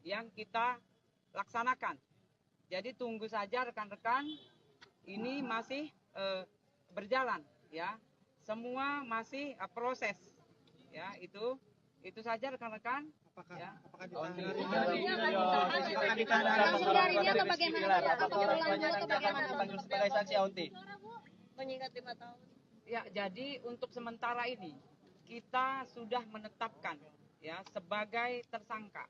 yang kita laksanakan. Jadi tunggu saja rekan-rekan, ini masih berjalan, ya. Semua masih proses. Ya, itu saja rekan-rekan. Apakah sebagai saksi Aunti? Mengingat 5 tahun. Ya, jadi untuk sementara ini kita sudah menetapkan ya sebagai tersangka.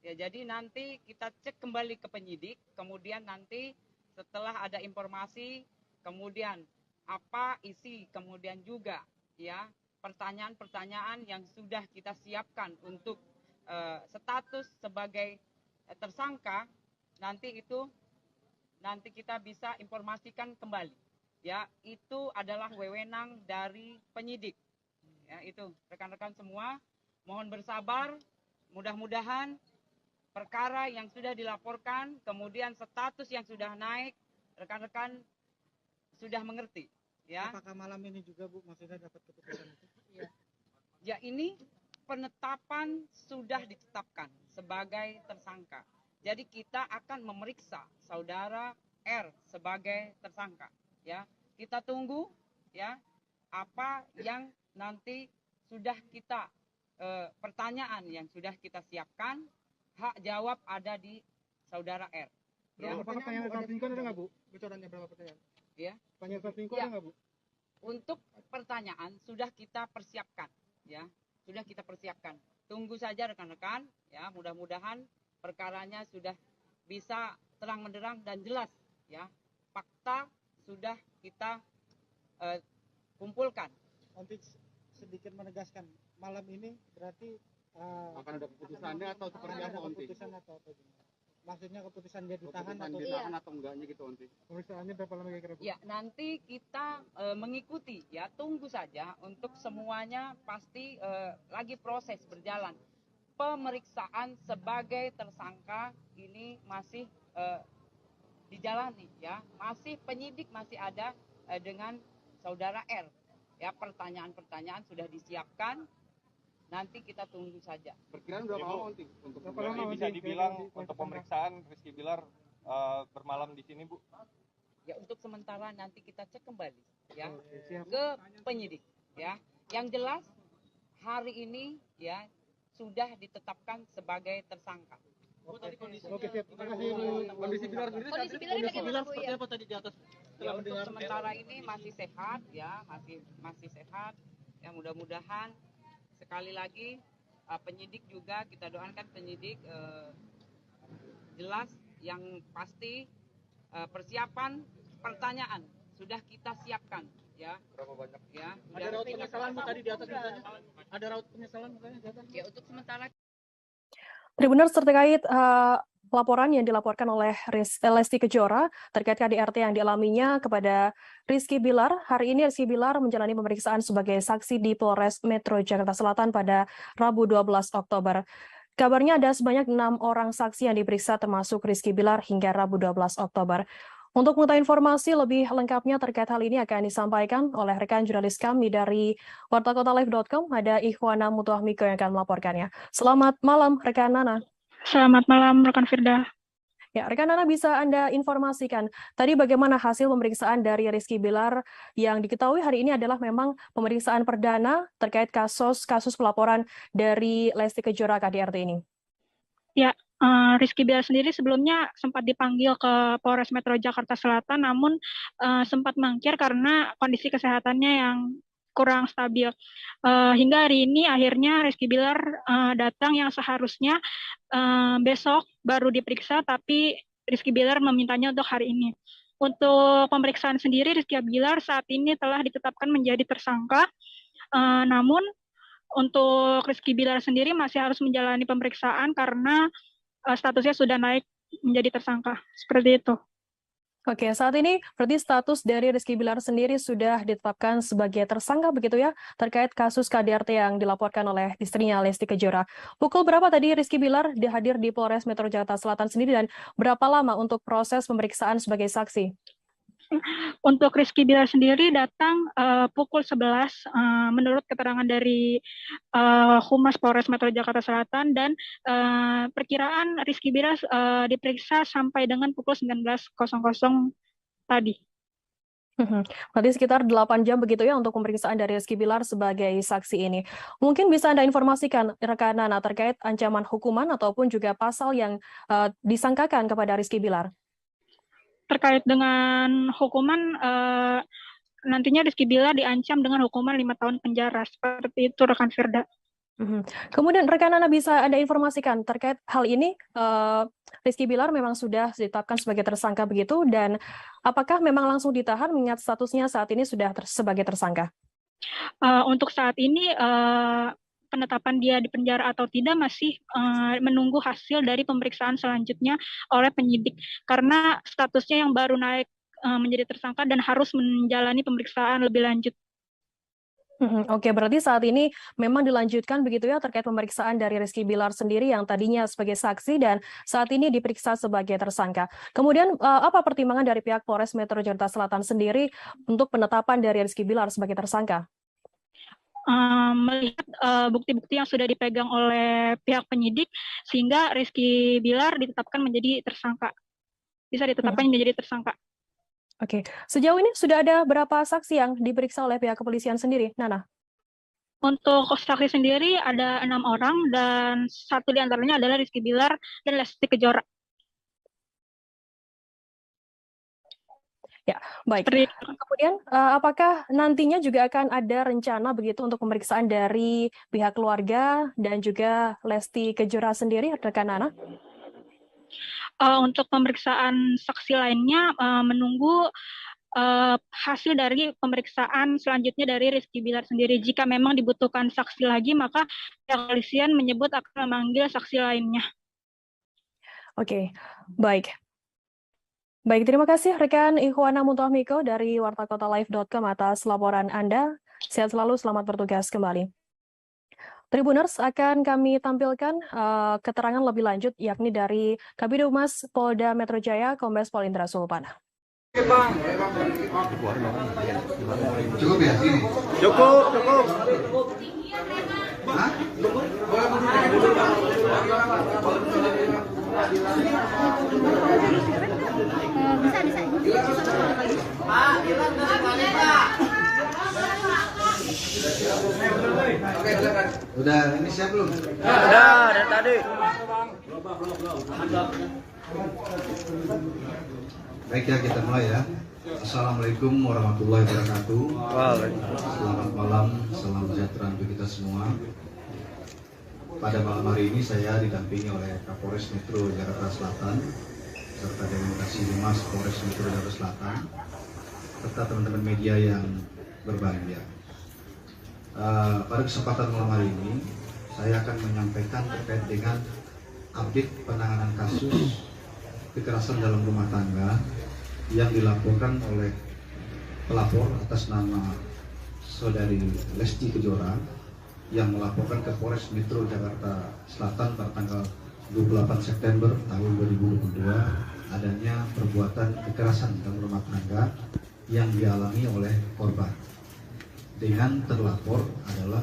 Ya, jadi nanti kita cek kembali ke penyidik, kemudian nanti setelah ada informasi, kemudian apa isi, kemudian juga ya pertanyaan-pertanyaan yang sudah kita siapkan untuk status sebagai tersangka, nanti kita bisa informasikan kembali. Ya, itu adalah wewenang dari penyidik. Ya, itu rekan-rekan semua, mohon bersabar, mudah-mudahan perkara yang sudah dilaporkan, kemudian status yang sudah naik, rekan-rekan sudah mengerti. Ya. Apakah malam ini juga Bu maksudnya dapat keputusan itu? Ya. Ya, ini penetapan sudah ditetapkan sebagai tersangka. Jadi kita akan memeriksa saudara R sebagai tersangka. Ya, kita tunggu ya apa yang nanti sudah kita pertanyaan yang sudah kita siapkan, hak jawab ada di saudara R. Ya. Pertanyaan selingkuh ada nggak Bu? Bocorannya berapa pertanyaan? Ya. Pertanyaan selingkuh ada nggak Bu? Untuk pertanyaan sudah kita persiapkan, ya, sudah kita persiapkan. Tunggu saja rekan-rekan, ya, mudah-mudahan perkaranya sudah bisa terang menderang dan jelas, ya. Fakta sudah kita kumpulkan. Nanti sedikit menegaskan, malam ini berarti akan ada keputusannya atau seperti apa Onti? Keputusan atau apa? Maksudnya keputusan dia ditahan atau enggaknya gitu Onti? Pemeriksaannya berapa lama kira-kira? Ya, nanti kita mengikuti, ya, tunggu saja untuk semuanya pasti lagi proses berjalan. pemeriksaan sebagai tersangka ini masih dijalani ya, masih penyidik masih ada dengan saudara R. Ya, pertanyaan-pertanyaan sudah disiapkan. Nanti kita tunggu saja. Perkiraan berapa lama nanti untuk Jadi bisa dibilang untuk pemeriksaan Rizky Bilar bermalam di sini, Bu? Ya, untuk sementara nanti kita cek kembali ya ke penyidik ya. Yang jelas hari ini ya sudah ditetapkan sebagai tersangka. Oke, siap. Terima kasih, Bu. Kondisi Bilar sendiri seperti apa tadi di atas? Ya, untuk sementara ini masih sehat ya, masih sehat. Ya, mudah-mudahan sekali lagi penyidik juga kita doakan penyidik jelas yang pasti persiapan pertanyaan sudah kita siapkan ya. Berapa banyak? Ya. Ada raut penyesalan tadi di atas misalnya? Ada raut penyesalan misalnya di atas? Ya, untuk sementara. Tribuners, terkait laporan yang dilaporkan oleh Lesti Kejora terkait KDRT yang dialaminya kepada Rizky Bilar. Hari ini Rizky Bilar menjalani pemeriksaan sebagai saksi di Polres Metro Jakarta Selatan pada Rabu 12 Oktober. Kabarnya ada sebanyak 6 orang saksi yang diperiksa termasuk Rizky Bilar hingga Rabu 12 Oktober. Untuk mengetahui informasi lebih lengkapnya terkait hal ini akan disampaikan oleh rekan jurnalis kami dari wartakotalive.com, ada Ikhwana Mutuahmiko yang akan melaporkannya. Selamat malam, rekan Nana. Selamat malam, rekan Firda. Ya, rekan Nana, bisa Anda informasikan tadi bagaimana hasil pemeriksaan dari Rizky Bilar yang diketahui hari ini adalah memang pemeriksaan perdana terkait kasus pelaporan dari Lesti Kejora KDRT ini? Ya, Rizky Bilar sendiri sebelumnya sempat dipanggil ke Polres Metro Jakarta Selatan, namun sempat mangkir karena kondisi kesehatannya yang kurang stabil. Hingga hari ini akhirnya Rizky Bilar datang yang seharusnya besok baru diperiksa, tapi Rizky Bilar memintanya untuk hari ini. Untuk pemeriksaan sendiri, Rizky Bilar saat ini telah ditetapkan menjadi tersangka, namun untuk Rizky Bilar sendiri masih harus menjalani pemeriksaan karena statusnya sudah naik menjadi tersangka. Seperti itu. Oke, saat ini berarti status dari Rizky Bilar sendiri sudah ditetapkan sebagai tersangka begitu ya, terkait kasus KDRT yang dilaporkan oleh istrinya Lesti Kejora. Pukul berapa tadi Rizky Bilar hadir di Polres Metro Jakarta Selatan sendiri dan berapa lama untuk proses pemeriksaan sebagai saksi? Untuk Rizky Bilar sendiri datang pukul 11 menurut keterangan dari Humas Polres Metro Jakarta Selatan, dan perkiraan Rizky Bilar diperiksa sampai dengan pukul 19.00 tadi. Berarti sekitar 8 jam begitu ya untuk pemeriksaan dari Rizky Bilar sebagai saksi ini. Mungkin bisa Anda informasikan rekan Nana terkait ancaman hukuman ataupun juga pasal yang disangkakan kepada Rizky Bilar? Terkait dengan hukuman, nantinya Rizky Bilar diancam dengan hukuman 5 tahun penjara. Seperti itu, rekan Firda. Kemudian rekan Nana bisa Anda informasikan terkait hal ini, Rizky Bilar memang sudah ditetapkan sebagai tersangka begitu, dan apakah memang langsung ditahan mengingat statusnya saat ini sudah sebagai tersangka? Untuk saat ini, penetapan dia di penjara atau tidak masih menunggu hasil dari pemeriksaan selanjutnya oleh penyidik, karena statusnya yang baru naik menjadi tersangka dan harus menjalani pemeriksaan lebih lanjut. Oke, berarti saat ini memang dilanjutkan begitu ya terkait pemeriksaan dari Rizky Bilar sendiri yang tadinya sebagai saksi dan saat ini diperiksa sebagai tersangka. Kemudian apa pertimbangan dari pihak Polres Metro Jakarta Selatan sendiri untuk penetapan dari Rizky Bilar sebagai tersangka? Melihat bukti-bukti yang sudah dipegang oleh pihak penyidik, sehingga Rizky Bilar ditetapkan menjadi tersangka. Bisa ditetapkan menjadi tersangka. Oke, sejauh ini sudah ada berapa saksi yang diperiksa oleh pihak kepolisian sendiri, Nana? Untuk saksi sendiri ada 6 orang, dan satu di antaranya adalah Rizky Bilar dan Lesti Kejora. Ya, baik. Kemudian, apakah nantinya juga akan ada rencana begitu untuk pemeriksaan dari pihak keluarga dan juga Lesti Kejora sendiri, rekan Nana? Untuk pemeriksaan saksi lainnya, menunggu hasil dari pemeriksaan selanjutnya dari Rizky Bilar sendiri. Jika memang dibutuhkan saksi lagi, maka pihak kepolisian menyebut akan memanggil saksi lainnya. Oke, baik. Baik, terima kasih rekan Ikhwana Mutuahmiko dari wartakotalive.com atas laporan Anda. Sehat selalu, selamat bertugas kembali. Tribuners, akan kami tampilkan keterangan lebih lanjut yakni dari Kabid Humas Polda Metro Jaya Kombes Pol Indra Sulpana. Cukup ya? Ini? Cukup. Hah? Udah, ini siap belum? Udah dari tadi. Baik ya, kita mulai ya. Assalamualaikum warahmatullahi wabarakatuh. Selamat malam, salam sejahtera untuk kita semua. Pada malam hari ini saya didampingi oleh Kapolres Metro Jakarta Selatan serta Dewan Humas Polres Metro Jakarta Selatan serta teman-teman media yang berbahagia. Pada kesempatan malam hari ini saya akan menyampaikan terkait dengan update penanganan kasus kekerasan dalam rumah tangga yang dilaporkan oleh pelapor atas nama saudari Lesti Kejora yang melaporkan ke Polres Metro Jakarta Selatan pada tanggal 28 September tahun 2022 adanya perbuatan kekerasan dalam rumah tangga yang dialami oleh korban. Dengan terlapor adalah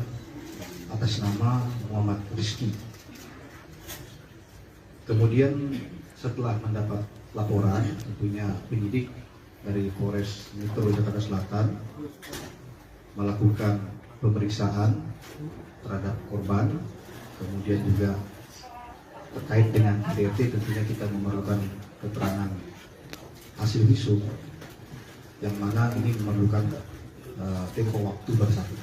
atas nama Muhammad Rizky. Kemudian setelah mendapat laporan, tentunya penyidik dari Polres Metro Jakarta Selatan melakukan pemeriksaan terhadap korban, kemudian juga terkait dengan KDRT tentunya kita memerlukan keterangan hasil visum yang mana ini memerlukan tempo waktu bersatu.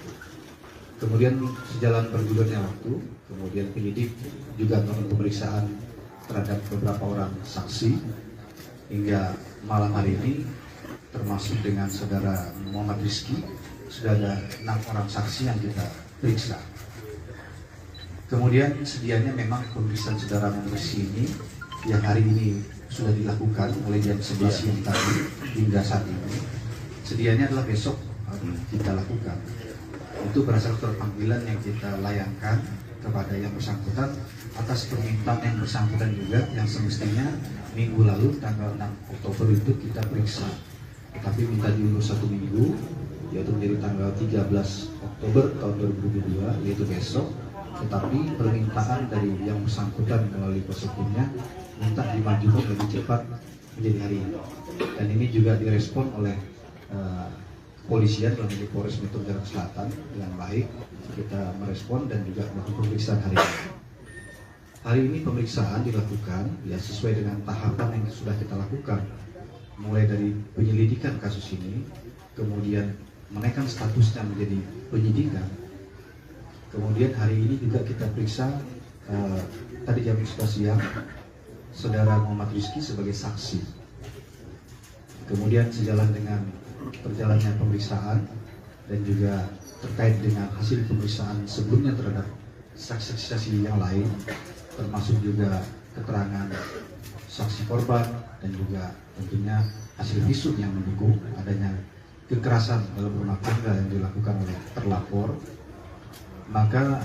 Kemudian sejalan bergulirnya waktu, kemudian penyidik juga melakukan pemeriksaan terhadap beberapa orang saksi hingga malam hari ini termasuk dengan saudara Muhammad Rizky sudah ada 6 orang saksi yang kita periksa. Kemudian sedianya memang pemeriksaan saudara Muhammad Rizky ini yang hari ini sudah dilakukan mulai jam 11 siang tadi hingga saat ini. Sedianya adalah besok kita lakukan. Itu berdasarkan panggilan yang kita layangkan kepada yang bersangkutan atas permintaan yang bersangkutan juga yang semestinya minggu lalu tanggal 6 Oktober itu kita periksa. Tetapi minta diundur 1 minggu yaitu menjadi tanggal 13 Oktober tahun 2022 yaitu besok. Tetapi permintaan dari yang bersangkutan melalui kuasa hukumnya minta dimajukan lebih cepat menjadi hari ini. Dan ini juga direspon oleh kepolisian melalui Polres Metro Jakarta Selatan dengan baik. Kita merespon dan juga melakukan pemeriksaan hari ini. Hari ini pemeriksaan dilakukan ya sesuai dengan tahapan yang sudah kita lakukan, mulai dari penyelidikan kasus ini, kemudian menaikkan statusnya menjadi penyidikan. Kemudian hari ini juga kita periksa tadi jam 11 siang saudara Muhammad Rizky sebagai saksi. Kemudian sejalan dengan perjalannya pemeriksaan dan juga terkait dengan hasil pemeriksaan sebelumnya terhadap saksi-saksi yang lain, termasuk juga keterangan saksi korban dan juga tentunya hasil visum yang mendukung adanya kekerasan dalam rumah tangga yang dilakukan oleh terlapor. Maka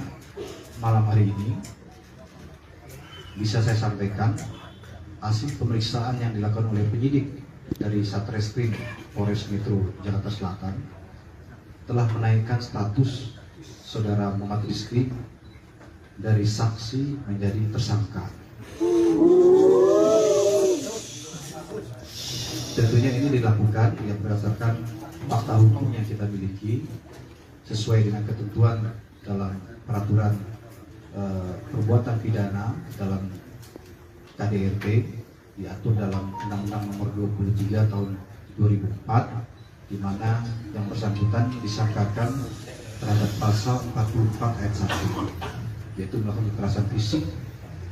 malam hari ini bisa saya sampaikan hasil pemeriksaan yang dilakukan oleh penyidik dari Satreskrim Polres Metro Jakarta Selatan telah menaikkan status saudara Muhammad Rizky dari saksi menjadi tersangka. Tentunya ini dilakukan yang berdasarkan fakta hukum yang kita miliki sesuai dengan ketentuan dalam peraturan perbuatan pidana dalam KDRT diatur dalam Undang-Undang Nomor 23 Tahun 2004, di mana yang bersangkutan disangkakan terhadap pasal 44 ayat 1, yaitu melakukan kekerasan fisik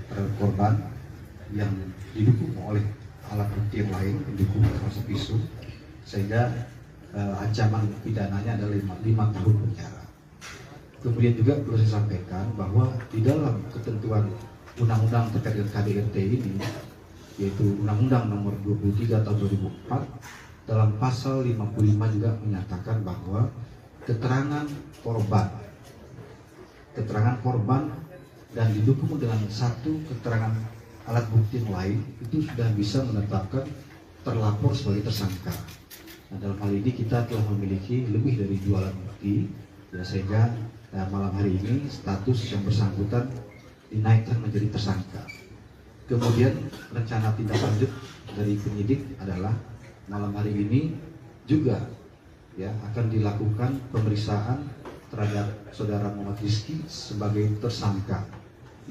terhadap korban yang didukung oleh alat bukti yang lain mendukung termasuk visum, sehingga ancaman pidananya adalah 5 tahun penjara. Kemudian juga perlu saya sampaikan bahwa di dalam ketentuan undang-undang terkait dengan KDRT ini, yaitu Undang-Undang Nomor 23 Tahun 2004, dalam pasal 55 juga menyatakan bahwa keterangan korban keterangan korban dan didukung dengan satu keterangan alat bukti yang lain, itu sudah bisa menetapkan terlapor sebagai tersangka. Nah, dalam hal ini kita telah memiliki lebih dari 2 alat bukti, ya, sehingga malam hari ini status yang bersangkutan dinaikkan menjadi tersangka. Kemudian rencana tindak lanjut dari penyidik adalah malam hari ini juga, ya, akan dilakukan pemeriksaan terhadap saudara Muhammad Rizky sebagai tersangka,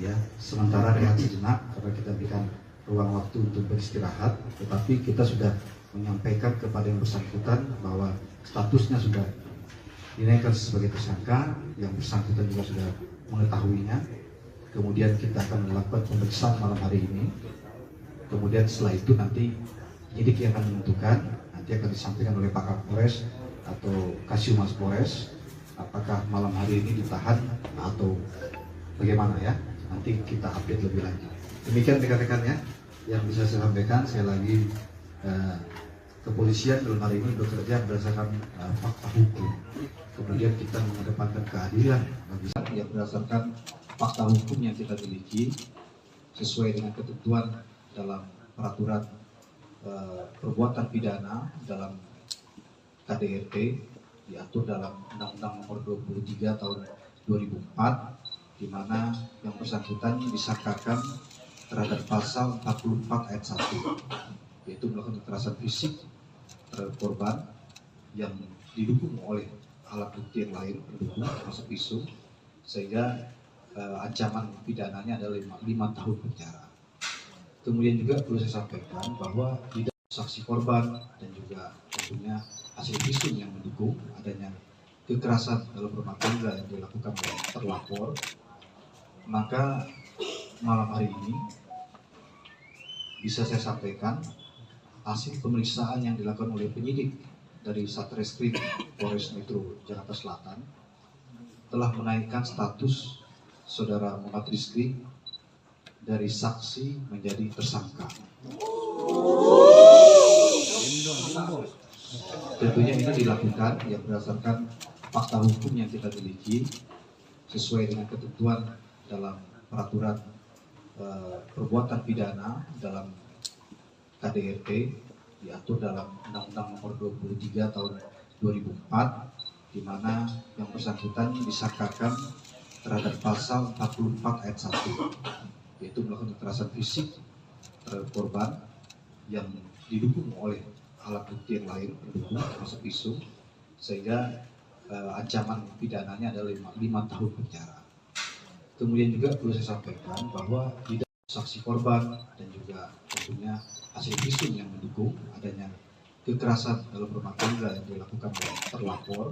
ya, sementara rehat sejenak karena kita berikan ruang waktu untuk beristirahat, tetapi kita sudah menyampaikan kepada yang bersangkutan bahwa statusnya sudah dinaikkan sebagai tersangka, yang bersangkutan juga sudah mengetahuinya. Kemudian kita akan melakukan pemeriksaan malam hari ini. Kemudian setelah itu nanti penyidik yang akan menentukan, nanti akan disampaikan oleh Pak Kapolres atau Kasiumas Polres, apakah malam hari ini ditahan atau bagaimana, ya. Nanti kita update lebih lanjut. Demikian rekan-rekan, ya, yang bisa saya sampaikan. Saya lagi kepolisian dalam hari ini bekerja berdasarkan fakta hukum. Kemudian kita mengedepankan keadilan yang berdasarkan fakta hukum yang kita miliki sesuai dengan ketentuan dalam peraturan perbuatan pidana dalam KDRT, diatur dalam Undang-Undang Nomor 23 Tahun 2004, di mana yang bersangkutan disangkakan terhadap pasal 44 ayat 1, yaitu melakukan kekerasan fisik terhadap korban yang didukung oleh alat bukti yang lain pendukung termasuk pisau, sehingga ancaman pidananya adalah 5 tahun penjara. Kemudian juga perlu saya sampaikan bahwa tidak saksi korban dan juga tentunya hasil visum yang mendukung adanya kekerasan dalam rumah tangga yang dilakukan oleh terlapor, maka malam hari ini bisa saya sampaikan hasil pemeriksaan yang dilakukan oleh penyidik dari Satreskrim Polres Metro Jakarta Selatan telah menaikkan status saudara Muhammad Rizky dari saksi menjadi tersangka. Tentunya ini dilakukan yang berdasarkan fakta hukum yang kita miliki sesuai dengan ketentuan dalam peraturan perbuatan pidana dalam KDRT, diatur dalam Undang-Undang Nomor 23 Tahun 2004, di mana yang bersangkutan disangkakan terhadap pasal 44 ayat 1, yaitu melakukan kekerasan fisik terhadap korban yang didukung oleh alat bukti yang lain pendukung termasuk pisau, sehingga ancaman pidananya adalah 5 tahun penjara. Kemudian juga perlu saya sampaikan bahwa tidak saksi korban dan juga tentunya hasil visum yang mendukung adanya kekerasan dalam rumah tangga yang dilakukan oleh terlapor,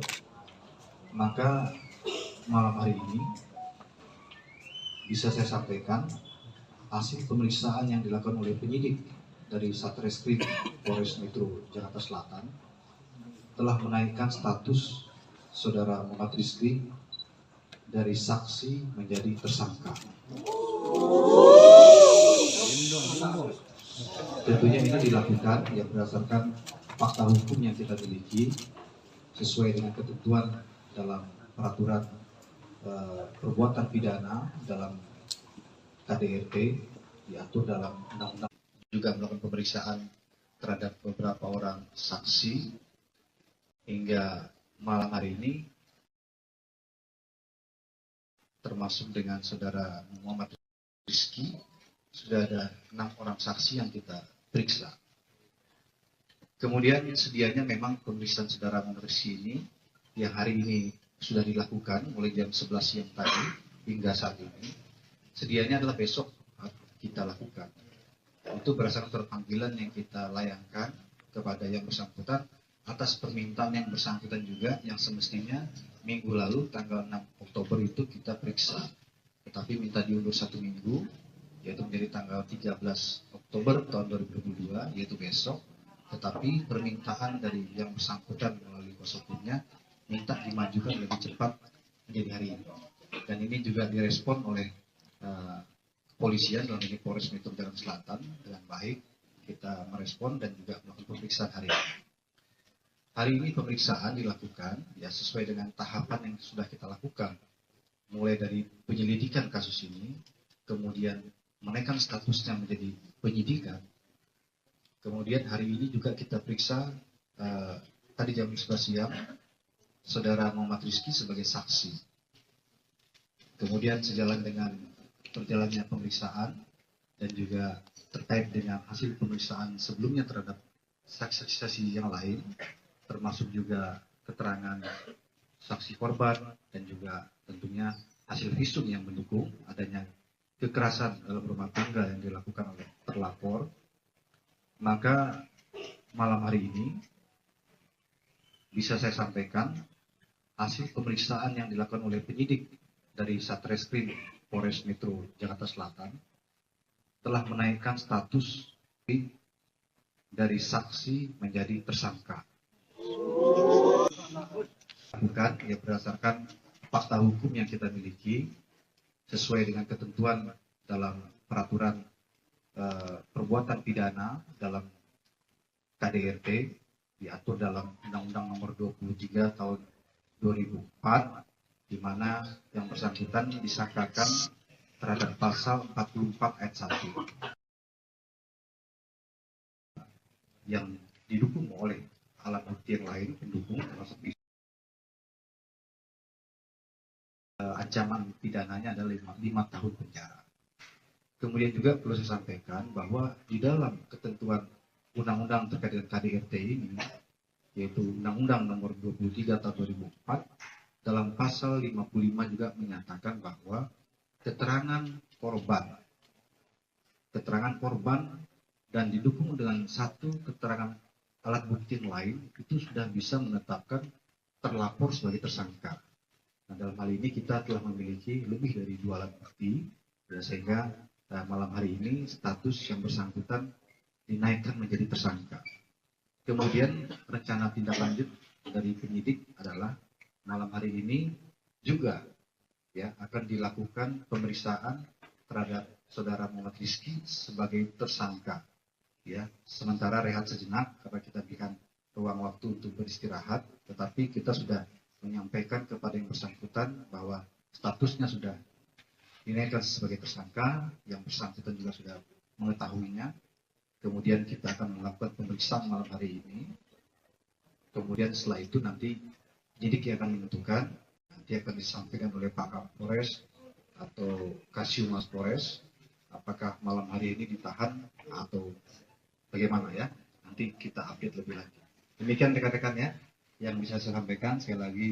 maka malam hari ini bisa saya sampaikan hasil pemeriksaan yang dilakukan oleh penyidik dari Satreskrim Polres Metro Jakarta Selatan telah menaikkan status saudara Muhammad Rizky dari saksi menjadi tersangka. Tentunya ini dilakukan yang berdasarkan fakta hukum yang kita miliki sesuai dengan ketentuan dalam peraturan perbuatan pidana dalam KDRT, diatur dalam Undang-Undang. Juga melakukan pemeriksaan terhadap beberapa orang saksi hingga malam hari ini, termasuk dengan saudara Muhammad Rizky, sudah ada 6 orang saksi yang kita periksa. Kemudian sedianya memang pemeriksaan saudara Muhammad Rizky ini yang hari ini sudah dilakukan mulai jam 11 siang tadi hingga saat ini, sedianya adalah besok kita lakukan. Itu berdasarkan surat panggilan yang kita layangkan kepada yang bersangkutan atas permintaan yang bersangkutan juga, yang semestinya minggu lalu tanggal 6 Oktober itu kita periksa, tetapi minta diundur 1 minggu, yaitu menjadi tanggal 13 Oktober tahun 2022, yaitu besok. Tetapi permintaan dari yang bersangkutan melalui kuasa hukumnya minta dimajukan lebih cepat menjadi hari ini. Dan ini juga direspon oleh kepolisian dalam ini Polres Metro Jakarta Selatan dengan baik. Kita merespon dan juga melakukan pemeriksaan hari ini. Hari ini pemeriksaan dilakukan ya sesuai dengan tahapan yang sudah kita lakukan mulai dari penyelidikan kasus ini, kemudian menaikkan statusnya menjadi penyidikan. Kemudian hari ini juga kita periksa tadi jam 11 siang Saudara Muhammad Rizky sebagai saksi. Kemudian sejalan dengan berjalannya pemeriksaan dan juga terkait dengan hasil pemeriksaan sebelumnya terhadap saksi-saksi yang lain, termasuk juga keterangan saksi korban dan juga tentunya hasil visum yang mendukung adanya kekerasan dalam rumah tangga yang dilakukan oleh terlapor, maka malam hari ini bisa saya sampaikan hasil pemeriksaan yang dilakukan oleh penyidik dari Satreskrim Polres Metro Jakarta Selatan telah menaikkan status dari saksi menjadi tersangka. Bukan ya berdasarkan fakta hukum yang kita miliki sesuai dengan ketentuan dalam peraturan perbuatan pidana dalam KDRT diatur dalam Undang-Undang Nomor 23 Tahun 2004, di mana yang bersangkutan disangkakan terhadap pasal 44 ayat 1 yang didukung oleh alat bukti yang lain pendukung termasuk ancaman pidananya adalah 5 tahun penjara. Kemudian juga perlu saya sampaikan bahwa di dalam ketentuan undang-undang terkait dengan KDRT ini, yaitu Undang-Undang Nomor 23 Tahun 2004, dalam pasal 55 juga menyatakan bahwa keterangan korban dan didukung dengan satu keterangan alat bukti lain itu sudah bisa menetapkan terlapor sebagai tersangka. Nah, dalam hal ini kita telah memiliki lebih dari 2 alat bukti, sehingga malam hari ini status yang bersangkutan dinaikkan menjadi tersangka. Kemudian rencana tindak lanjut dari penyidik adalah malam hari ini juga ya akan dilakukan pemeriksaan terhadap Saudara Muhammad Rizky sebagai tersangka. Ya, sementara rehat sejenak karena kita berikan ruang waktu untuk beristirahat, tetapi kita sudah menyampaikan kepada yang bersangkutan bahwa statusnya sudah dinaikkan sebagai tersangka, yang bersangkutan juga sudah mengetahuinya. Kemudian kita akan melakukan pemeriksaan malam hari ini. Kemudian setelah itu nanti penyidik yang akan menentukan, nanti akan disampaikan oleh Pak Kapolres atau Kasiumas Polres, apakah malam hari ini ditahan atau bagaimana ya. Nanti kita update lebih lanjut. Demikian rekan-rekan ya yang bisa saya sampaikan. Sekali lagi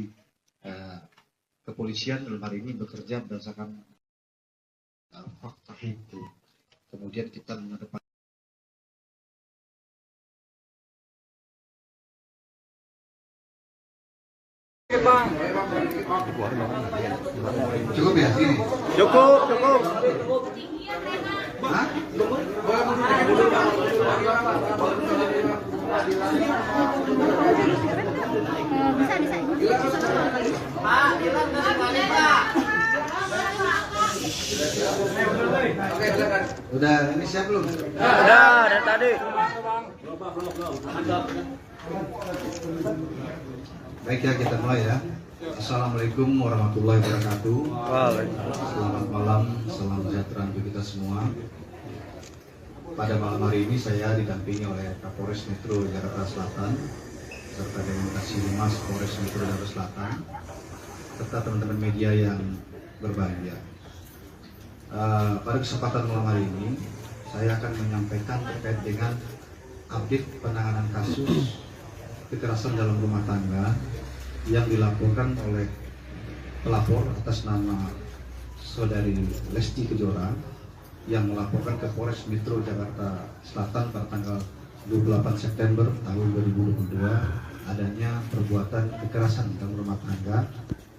kepolisian dalam hari ini bekerja berdasarkan fakta hukum. Kemudian kita mengedepankan cukup ya ini? Cukup. Hah? Udah ini siap belum? Udah dari tadi. Baik ya, kita mulai ya. Assalamualaikum warahmatullahi wabarakatuh. Selamat malam, salam sejahtera untuk kita semua. Pada malam hari ini saya didampingi oleh Kapolres Metro Jakarta Selatan serta dengan Kasiumas Polres Metro Jakarta Selatan serta teman-teman media yang berbahagia. Pada kesempatan malam hari ini saya akan menyampaikan terkait dengan update penanganan kasus kekerasan dalam rumah tangga yang dilaporkan oleh pelapor atas nama Saudari Lesti Kejora yang melaporkan ke Polres Metro Jakarta Selatan pada tanggal 28 September tahun 2022 adanya perbuatan kekerasan dalam rumah tangga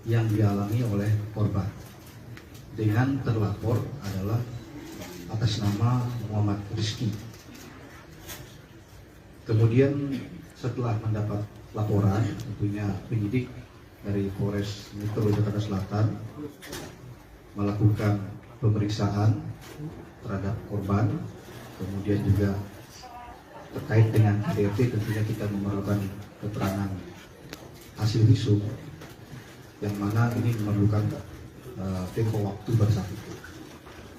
yang dialami oleh korban dengan terlapor adalah atas nama Muhammad Rizky. Kemudian setelah mendapat laporan, tentunya penyidik dari Polres Metro Jakarta Selatan melakukan pemeriksaan terhadap korban, kemudian juga terkait dengan KDRT tentunya kita memerlukan keterangan hasil visum yang mana ini memerlukan tempo waktu pada saat itu.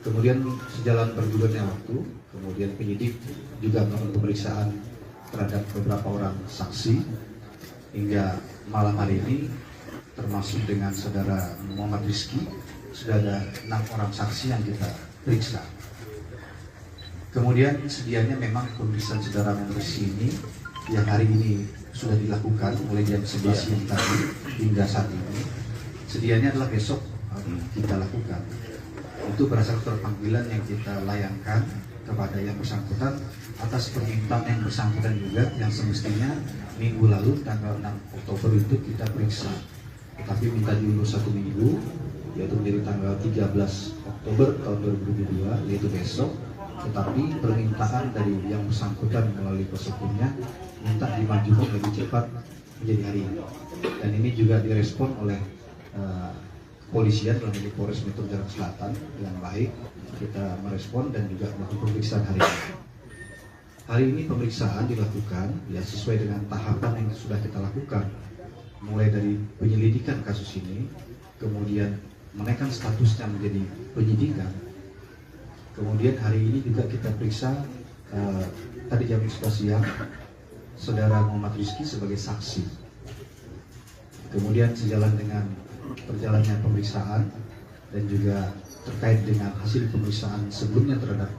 Kemudian sejalan bergulirnya waktu, kemudian penyidik juga melakukan pemeriksaan terhadap beberapa orang saksi hingga malam hari ini, termasuk dengan saudara Muhammad Rizky, sudah ada 6 orang saksi yang kita periksa. Kemudian sedianya memang pemeriksaan saudara Muhammad Rizky ini yang hari ini sudah dilakukan mulai jam 11 siang tadi hingga saat ini. Sedianya adalah besok kita lakukan. Itu berdasarkan panggilan yang kita layangkan kepada yang bersangkutan atas permintaan yang bersangkutan juga yang semestinya minggu lalu tanggal 6 Oktober itu kita periksa. Tetapi minta diundur 1 minggu, yaitu menjadi tanggal 13 Oktober tahun 2022, yaitu besok. Tetapi permintaan dari yang bersangkutan melalui kuasa hukumnya minta dimajukan lebih cepat menjadi hari ini. Dan ini juga direspon oleh kepolisian dalam ini Polres Metro Jakarta Selatan dengan baik. Kita merespon dan juga melakukan pemeriksaan hari ini. Hari ini pemeriksaan dilakukan ya sesuai dengan tahapan yang sudah kita lakukan, mulai dari penyelidikan kasus ini, kemudian menaikkan statusnya menjadi penyidikan. Kemudian hari ini juga kita periksa tadi jam 11 siang saudara Muhammad Rizky sebagai saksi. Kemudian sejalan dengan perjalannya pemeriksaan dan juga terkait dengan hasil pemeriksaan sebelumnya terhadap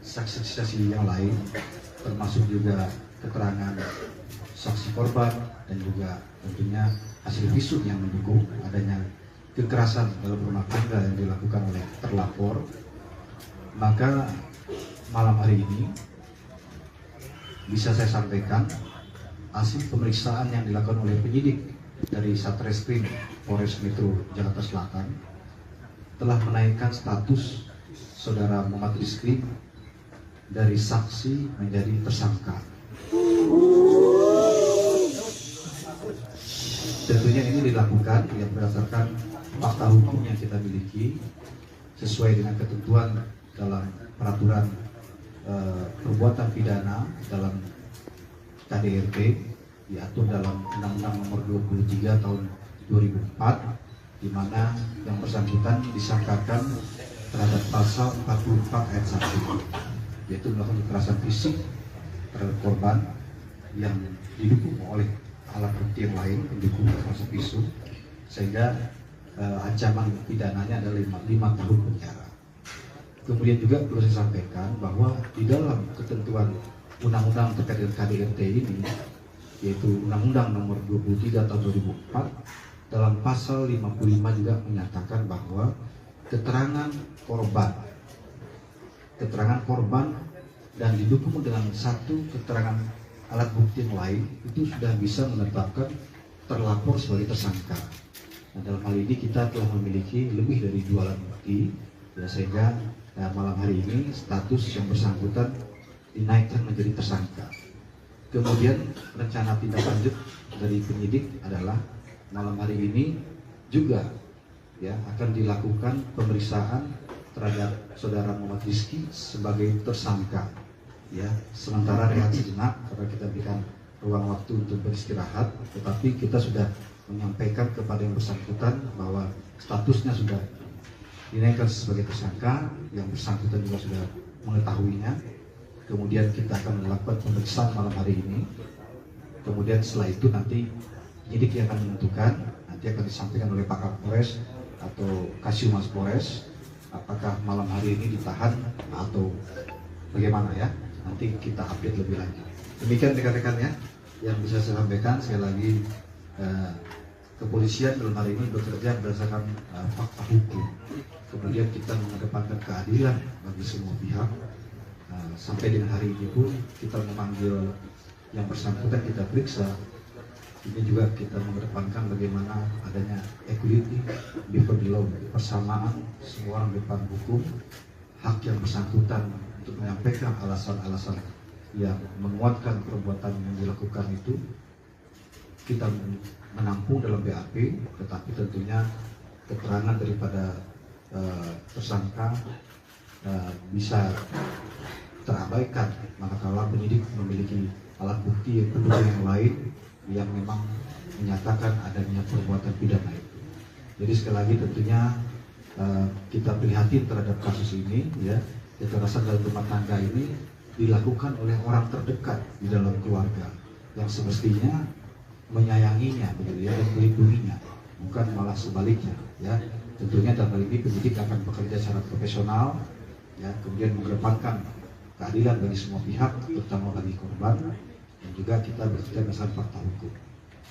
saksi-saksi yang lain, termasuk juga keterangan saksi korban dan juga tentunya hasil visum yang mendukung adanya kekerasan dalam rumah tangga yang dilakukan oleh terlapor. Maka malam hari ini bisa saya sampaikan hasil pemeriksaan yang dilakukan oleh penyidik dari Satreskrim Polres Metro Jakarta Selatan telah menaikkan status saudara Muhammad Rizky dari saksi menjadi tersangka. Tentunya ini dilakukan yang berdasarkan fakta hukum yang kita miliki sesuai dengan ketentuan dalam peraturan perbuatan pidana dalam KDRT diatur dalam Undang-Undang Nomor 23 Tahun 2004, di mana yang bersangkutan disangkakan terhadap pasal 44 ayat 1, yaitu melakukan kekerasan fisik terhadap korban yang didukung oleh alat bukti yang lain pendukung termasuk visum, sehingga ancaman pidananya adalah 5 tahun penjara. Kemudian juga perlu saya sampaikan bahwa di dalam ketentuan undang-undang terkait dengan KDRT ini, yaitu Undang-Undang Nomor 23 Tahun 2004, dalam pasal 55 juga menyatakan bahwa keterangan korban dan didukung dengan satu keterangan alat bukti yang lain itu sudah bisa menetapkan terlapor sebagai tersangka. Nah, dalam hal ini kita telah memiliki lebih dari 2 alat bukti, ya, sehingga malam hari ini status yang bersangkutan dinaikkan menjadi tersangka. Kemudian rencana tindak lanjut dari penyidik adalah malam hari ini juga ya akan dilakukan pemeriksaan terhadap saudara Muhammad Rizky sebagai tersangka. Ya, sementara rehat sejenak karena kita berikan ruang waktu untuk beristirahat, tetapi kita sudah menyampaikan kepada yang bersangkutan bahwa statusnya sudah dinaikkan sebagai tersangka, yang bersangkutan juga sudah mengetahuinya. Kemudian kita akan melakukan pemeriksaan malam hari ini. Kemudian setelah itu nanti penyidik yang akan menentukan, nanti akan disampaikan oleh Pak Kapolres atau Kasiumas Polres, apakah malam hari ini ditahan atau bagaimana ya. Nanti kita update lebih lanjut. Demikian rekan-rekan ya yang bisa saya sampaikan. Sekali lagi kepolisian dalam hari ini bekerja berdasarkan fakta hukum. Kemudian kita mengedepankan keadilan bagi semua pihak. Sampai dengan hari ini pun kita memanggil yang bersangkutan, kita periksa. Ini juga kita mengedepankan bagaimana adanya equality before the law, persamaan semua orang di depan hukum, hak yang bersangkutan untuk menyampaikan alasan-alasan yang menguatkan perbuatan yang dilakukan itu kita menampung dalam BAP, tetapi tentunya keterangan daripada tersangka bisa terabaikan manakala penyidik memiliki alat bukti yang pendukung yang lain yang memang menyatakan adanya perbuatan pidana itu. Jadi sekali lagi tentunya kita prihatin terhadap kasus ini, ya, kekerasan dalam rumah tangga ini dilakukan oleh orang terdekat di dalam keluarga yang semestinya menyayanginya, begitu ya, dan melindunginya, bukan malah sebaliknya, ya. Tentunya dalam hal ini penyidik akan bekerja secara profesional, ya, kemudian mengedepankan keadilan bagi semua pihak, terutama bagi korban, dan juga kita bekerja berdasarkan fakta hukum.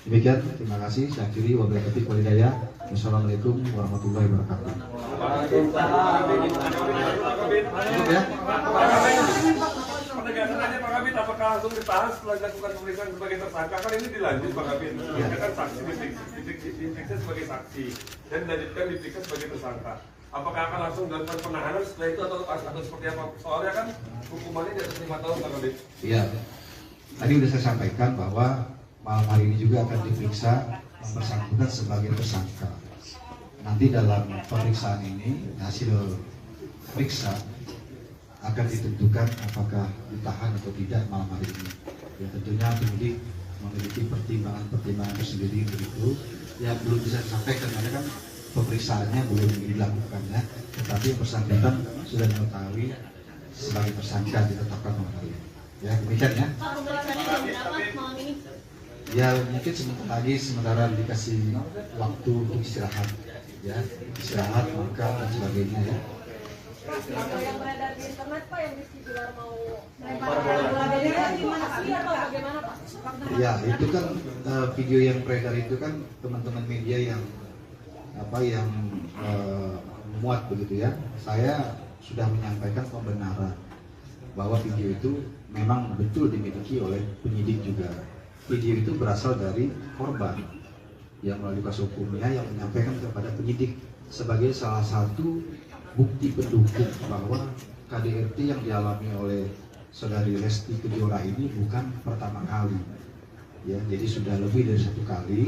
Demikian, terima kasih. Saya akhiri, wabillahi taufiq wal hidayah. Wassalamualaikum warahmatullahi wabarakatuh. Ya. Penegasan aja Pak Kabit, apakah langsung ditahan setelah dilakukan pemeriksaan sebagai tersangka? Kan ini dilanjut Pak Kabit, ya kan saksi diperiksa sebagai saksi dan dilanjutkan diperiksa sebagai tersangka. Apakah akan langsung dilakukan penahanan setelah itu atau seperti apa? Soalnya kan hukumannya di atas 5 tahun Pak Kabit. Iya, tadi sudah saya sampaikan bahwa malam hari ini juga akan diperiksa yang bersangkutan sebagai tersangka. Nanti dalam pemeriksaan ini hasil periksa akan ditentukan apakah ditahan atau tidak malam hari ini. Ya, tentunya penyidik memiliki pertimbangan tersendiri untuk itu. Ya, belum bisa disampaikan karena kan pemeriksaannya belum dilakukan, ya. Tetapi bersangkutan sudah mengetahui sebagai tersangka ditetapkan malam hari ini. Ya, demikian ya. Ya, mungkin sementara dikasih waktu untuk istirahat, ya, istirahat, makan dan sebagainya, ya. Kalau yang beredar di internet Pak, yang Rizky Bilar mau melempar bola di mana sih atau bagaimana Pak? Ya, itu kan video yang beredar itu kan teman-teman media yang muat begitu, ya. Saya sudah menyampaikan pembenaran bahwa video itu memang betul dimiliki oleh penyidik juga. Video itu berasal dari korban yang melalui kuasa hukumnya yang menyampaikan kepada penyidik sebagai salah satu bukti pendukung bahwa KDRT yang dialami oleh saudari Lesti Kejora ini bukan pertama kali, ya. Jadi sudah lebih dari 1 kali.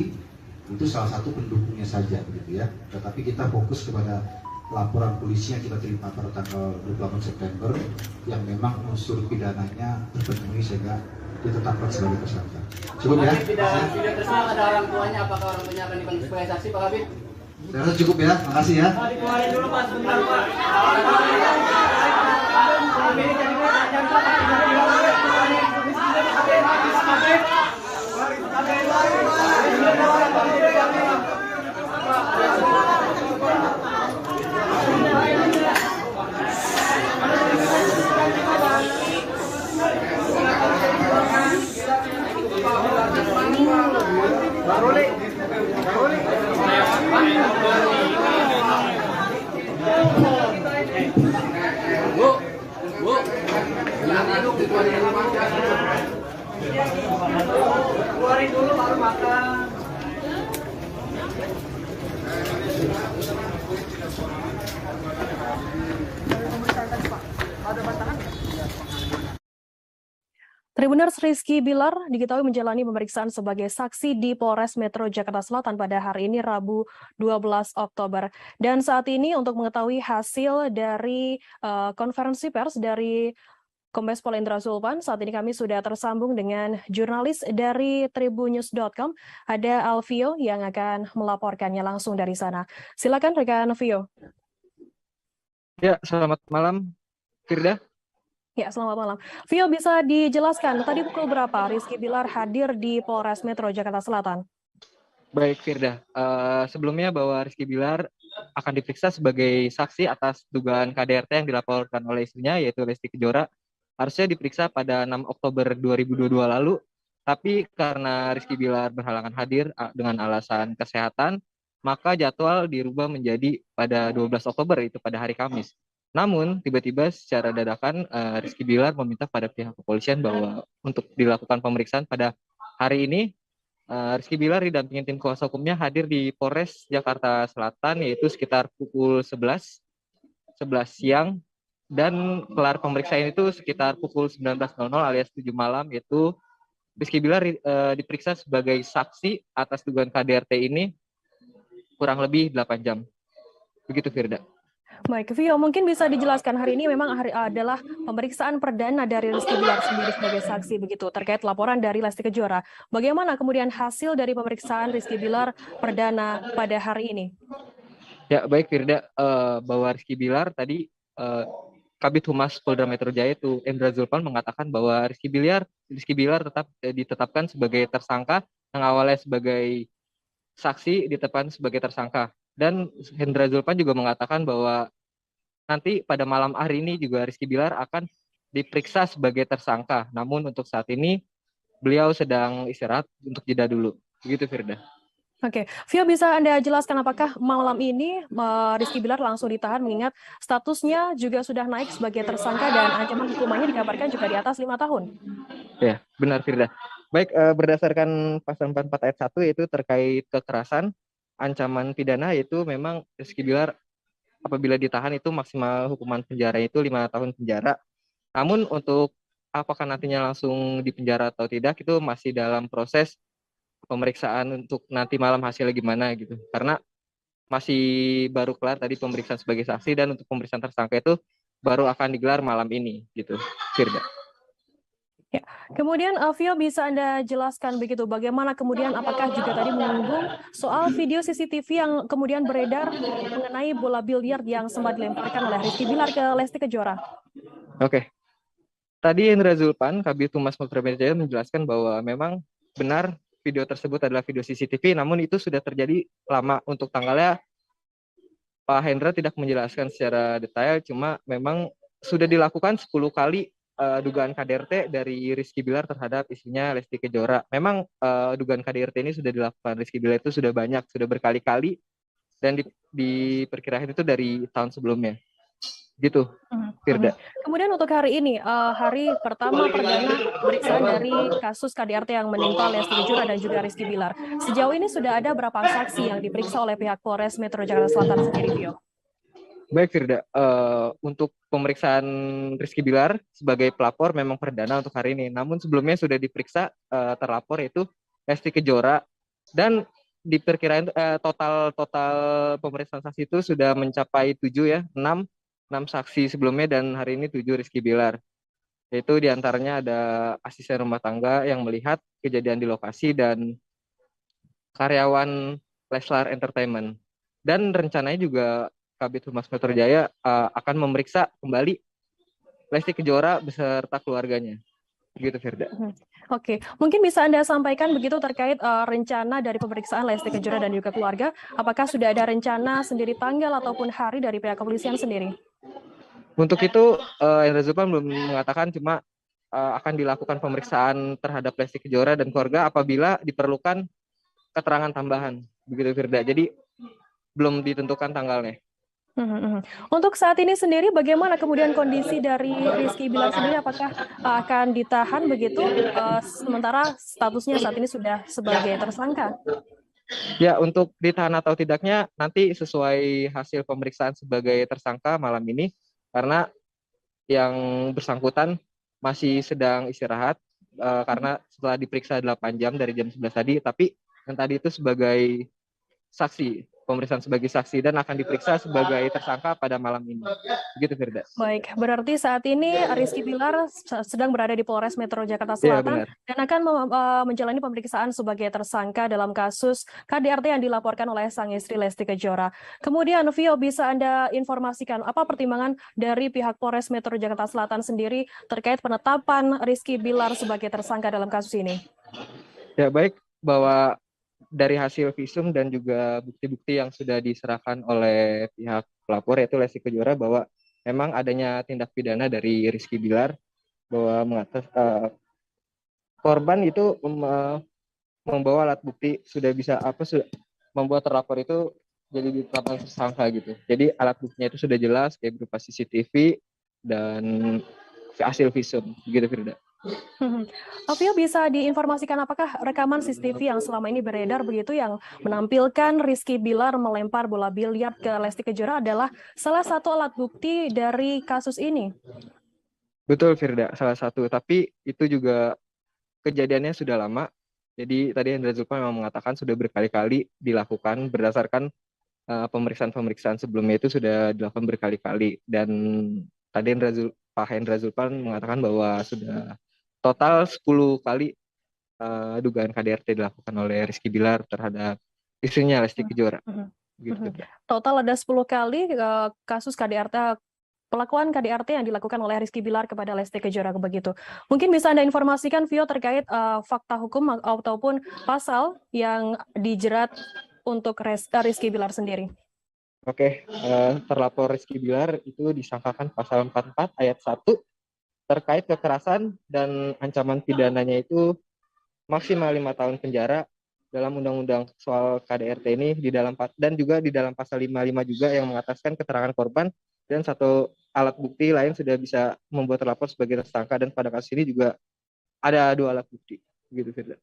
Itu salah satu pendukungnya saja, begitu ya. Tetapi kita fokus kepada laporan polisi yang kita terima pada tanggal 28 September yang memang unsur pidananya terpenuhi sehingga ditetapkan sebagai tersangka. Cukup ya? Tidak tersangka ada orang tuanya, apakah orang tuanya akan dipanggil sebagai saksi Pak Kabit? Saya rasa cukup ya, makasih ya. Dikeluarin dulu Pak, sebentar Pak. Keluarin dulu baru makan. Tribuners Rizky Bilar diketahui menjalani pemeriksaan sebagai saksi di Polres Metro Jakarta Selatan pada hari ini Rabu 12 Oktober. Dan saat ini untuk mengetahui hasil dari konferensi pers dari Kombes Pol Indra Zulpan, saat ini kami sudah tersambung dengan jurnalis dari tribunnews.com, ada Alvio yang akan melaporkannya langsung dari sana. Silakan rekan Alvio. Ya, selamat malam, Firda. Ya, selamat malam. Vio, bisa dijelaskan tadi pukul berapa Rizky Bilar hadir di Polres Metro Jakarta Selatan? Baik, Firda. Sebelumnya bahwa Rizky Bilar akan diperiksa sebagai saksi atas dugaan KDRT yang dilaporkan oleh istrinya, yaitu Lesti Kejora. Harusnya diperiksa pada 6 Oktober 2022 lalu, tapi karena Rizky Bilar berhalangan hadir dengan alasan kesehatan, maka jadwal dirubah menjadi pada 12 Oktober, itu pada hari Kamis. Namun, tiba-tiba secara dadakan Rizky Bilar meminta pada pihak kepolisian bahwa untuk dilakukan pemeriksaan pada hari ini, Rizky Bilar didampingi tim kuasa hukumnya hadir di Polres Jakarta Selatan, yaitu sekitar pukul 11 siang, dan kelar pemeriksaan itu sekitar pukul 19.00 alias 7 malam, yaitu Rizky Bilar diperiksa sebagai saksi atas dugaan KDRT ini kurang lebih 8 jam. Begitu, Firda. Baik, Vio, mungkin bisa dijelaskan hari ini memang adalah pemeriksaan perdana dari Rizky Bilar sendiri sebagai saksi begitu terkait laporan dari Lesti Kejora. Bagaimana kemudian hasil dari pemeriksaan Rizky Bilar perdana pada hari ini? Ya, baik Firda, bahwa Rizky Bilar tadi Kabid Humas Polda Metro Jaya itu Endra Zulpan mengatakan bahwa Rizky Bilar tetap ditetapkan sebagai tersangka, yang awalnya sebagai saksi ditetapkan sebagai tersangka. Dan Hendra Zulpan juga mengatakan bahwa nanti pada malam hari ini juga Rizky Bilar akan diperiksa sebagai tersangka. Namun untuk saat ini beliau sedang istirahat untuk jeda dulu. Begitu Firda. Oke, Vio, bisa Anda jelaskan apakah malam ini Rizky Bilar langsung ditahan mengingat statusnya juga sudah naik sebagai tersangka dan ancaman hukumannya dikabarkan juga di atas 5 tahun? Ya, benar Firda. Baik, berdasarkan pasal 44 ayat 1 yaitu terkait kekerasan, ancaman pidana itu memang Rizky Bilar apabila ditahan itu maksimal hukuman penjara itu 5 tahun penjara. Namun untuk apakah nantinya langsung dipenjara atau tidak itu masih dalam proses pemeriksaan untuk nanti malam hasilnya gimana gitu. Karena masih baru kelar tadi pemeriksaan sebagai saksi dan untuk pemeriksaan tersangka itu baru akan digelar malam ini gitu, Firda. Ya. Kemudian Vio, bisa Anda jelaskan begitu bagaimana kemudian apakah juga tadi menyinggung soal video CCTV yang kemudian beredar mengenai bola biliar yang sempat dilemparkan oleh Rizky Bilar ke Lesti Kejora? Oke. Tadi Endra Zulpan, Kabid Humas Polda Metro Jaya menjelaskan bahwa memang benar video tersebut adalah video CCTV, namun itu sudah terjadi lama. Untuk tanggalnya Pak Hendra tidak menjelaskan secara detail, cuma memang sudah dilakukan 10 kali dugaan KDRT dari Rizky Bilar terhadap istrinya Lesti Kejora. Memang dugaan KDRT ini sudah dilakukan Rizky Bilar itu sudah banyak, sudah berkali-kali, dan diperkirakan itu dari tahun sebelumnya. Gitu, Firda. Kemudian untuk hari ini, hari pertama perdana pemeriksaan dari kasus KDRT yang menimpa Lesti Kejora dan juga Rizky Bilar. Sejauh ini sudah ada berapa saksi yang diperiksa oleh pihak Polres Metro Jakarta Selatan sendiri, Vio? Baik Firda, untuk pemeriksaan Rizky Bilar sebagai pelapor memang perdana untuk hari ini. Namun sebelumnya sudah diperiksa terlapor yaitu Lesti Kejora, dan diperkirakan total pemeriksaan saksi itu sudah mencapai 7 ya, 6 saksi sebelumnya dan hari ini 7 Rizky Bilar. Yaitu diantaranya ada asisten rumah tangga yang melihat kejadian di lokasi dan karyawan Leslar Entertainment. Dan rencananya juga Kabid Humas Metro Jaya akan memeriksa kembali Lesti Kejora beserta keluarganya. Begitu Firda. Oke, mungkin bisa Anda sampaikan begitu terkait rencana dari pemeriksaan Lesti Kejora dan juga keluarga. Apakah sudah ada rencana sendiri tanggal ataupun hari dari pihak kepolisian sendiri? Untuk itu, Endra Zulpan belum mengatakan, cuma akan dilakukan pemeriksaan terhadap Lesti Kejora dan keluarga apabila diperlukan keterangan tambahan. Begitu Firda. Jadi belum ditentukan tanggalnya. Untuk saat ini sendiri bagaimana kemudian kondisi dari Rizky Bilar sendiri, apakah akan ditahan begitu sementara statusnya saat ini sudah sebagai tersangka? Ya, untuk ditahan atau tidaknya nanti sesuai hasil pemeriksaan sebagai tersangka malam ini, karena yang bersangkutan masih sedang istirahat karena setelah diperiksa 8 jam dari jam 11 tadi, tapi yang tadi itu sebagai saksi, pemeriksaan sebagai saksi dan akan diperiksa sebagai tersangka pada malam ini. Begitu Firda. Baik, berarti saat ini Rizky Bilar sedang berada di Polres Metro Jakarta Selatan dan akan menjalani pemeriksaan sebagai tersangka dalam kasus KDRT yang dilaporkan oleh sang istri Lesti Kejora. Kemudian Vio, bisa Anda informasikan apa pertimbangan dari pihak Polres Metro Jakarta Selatan sendiri terkait penetapan Rizky Bilar sebagai tersangka dalam kasus ini? Ya, baik, bahwa dari hasil visum dan juga bukti-bukti yang sudah diserahkan oleh pihak pelapor yaitu Lesti Kejora bahwa memang adanya tindak pidana dari Rizky Bilar bahwa korban itu membawa alat bukti sudah membuat terlapor itu jadi ditetapkan tersangka gitu. Jadi alat buktinya itu sudah jelas kayak berupa CCTV dan hasil visum begitu Firda. Vio, bisa diinformasikan apakah rekaman CCTV yang selama ini beredar begitu yang menampilkan Rizky Bilar melempar bola biliar ke Lesti Kejora adalah salah satu alat bukti dari kasus ini? Betul Firda, salah satu. Tapi itu juga kejadiannya sudah lama. Jadi tadi Endra Zulpan memang mengatakan sudah berkali-kali dilakukan berdasarkan pemeriksaan sebelumnya itu sudah dilakukan berkali-kali. Dan tadi Pak Hendra Zulpan mengatakan bahwa sudah total 10 kali dugaan KDRT dilakukan oleh Rizky Bilar terhadap istrinya Lesti Kejora. Gitu. Total ada 10 kali kasus KDRT, pelakuan KDRT yang dilakukan oleh Rizky Bilar kepada Lesti Kejora begitu. Mungkin bisa Anda informasikan, Vio, terkait fakta hukum ataupun pasal yang dijerat untuk Rizky Bilar sendiri. Oke, terlapor Rizky Bilar itu disangkakan pasal 44 ayat 1 terkait kekerasan dan ancaman pidananya itu maksimal 5 tahun penjara dalam undang-undang soal KDRT ini dan juga di dalam pasal 55 juga yang mengataskan keterangan korban dan satu alat bukti lain sudah bisa membuat terlapor sebagai tersangka, dan pada kasus ini juga ada 2 alat bukti gitu, Firda.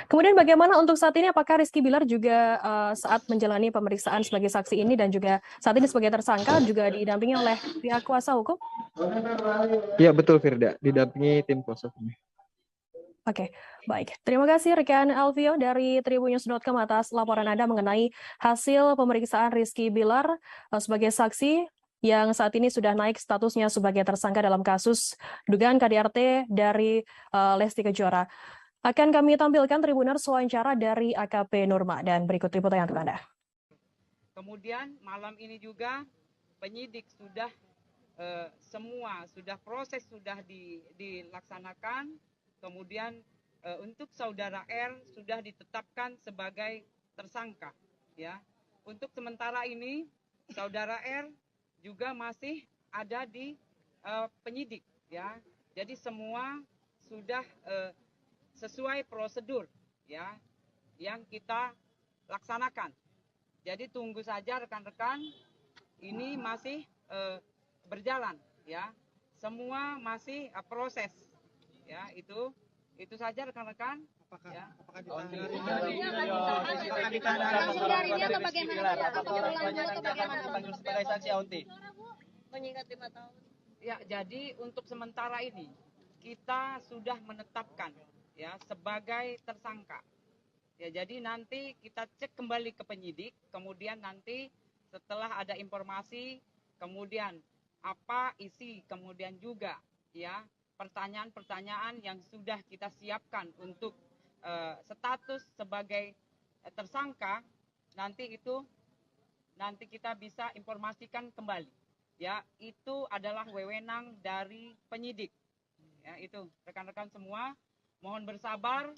Kemudian bagaimana untuk saat ini, apakah Rizky Bilar juga saat menjalani pemeriksaan sebagai saksi ini dan juga saat ini sebagai tersangka juga didampingi oleh pihak kuasa hukum? Iya betul, Firda, didampingi tim kuasa hukum. Oke, baik. Terima kasih rekan Alvio dari Tribunnews.com atas laporan Anda mengenai hasil pemeriksaan Rizky Bilar sebagai saksi yang saat ini sudah naik statusnya sebagai tersangka dalam kasus dugaan KDRT dari Lesti Kejora. Akan kami tampilkan Tribuners wawancara dari AKP Nurma dan berikut liputan untuk Anda. Kemudian malam ini juga penyidik sudah semua proses sudah dilaksanakan. Kemudian untuk saudara R sudah ditetapkan sebagai tersangka, ya. Untuk sementara ini saudara R juga masih ada di penyidik, ya. Jadi semua sudah sesuai prosedur, ya, yang kita laksanakan. Jadi tunggu saja rekan-rekan, ini masih berjalan, ya. Semua masih proses. Ya, itu saja rekan-rekan. Apakah sebagai saksi Aunti? Mengingat 5 tahun. Ya, jadi untuk sementara ini kita sudah menetapkan, ya, sebagai tersangka. Ya, jadi nanti kita cek kembali ke penyidik, kemudian nanti setelah ada informasi, kemudian apa isi, kemudian juga, ya, pertanyaan-pertanyaan yang sudah kita siapkan untuk status sebagai tersangka, nanti kita bisa informasikan kembali, ya. Itu adalah wewenang dari penyidik, ya. Itu rekan-rekan semua mohon bersabar,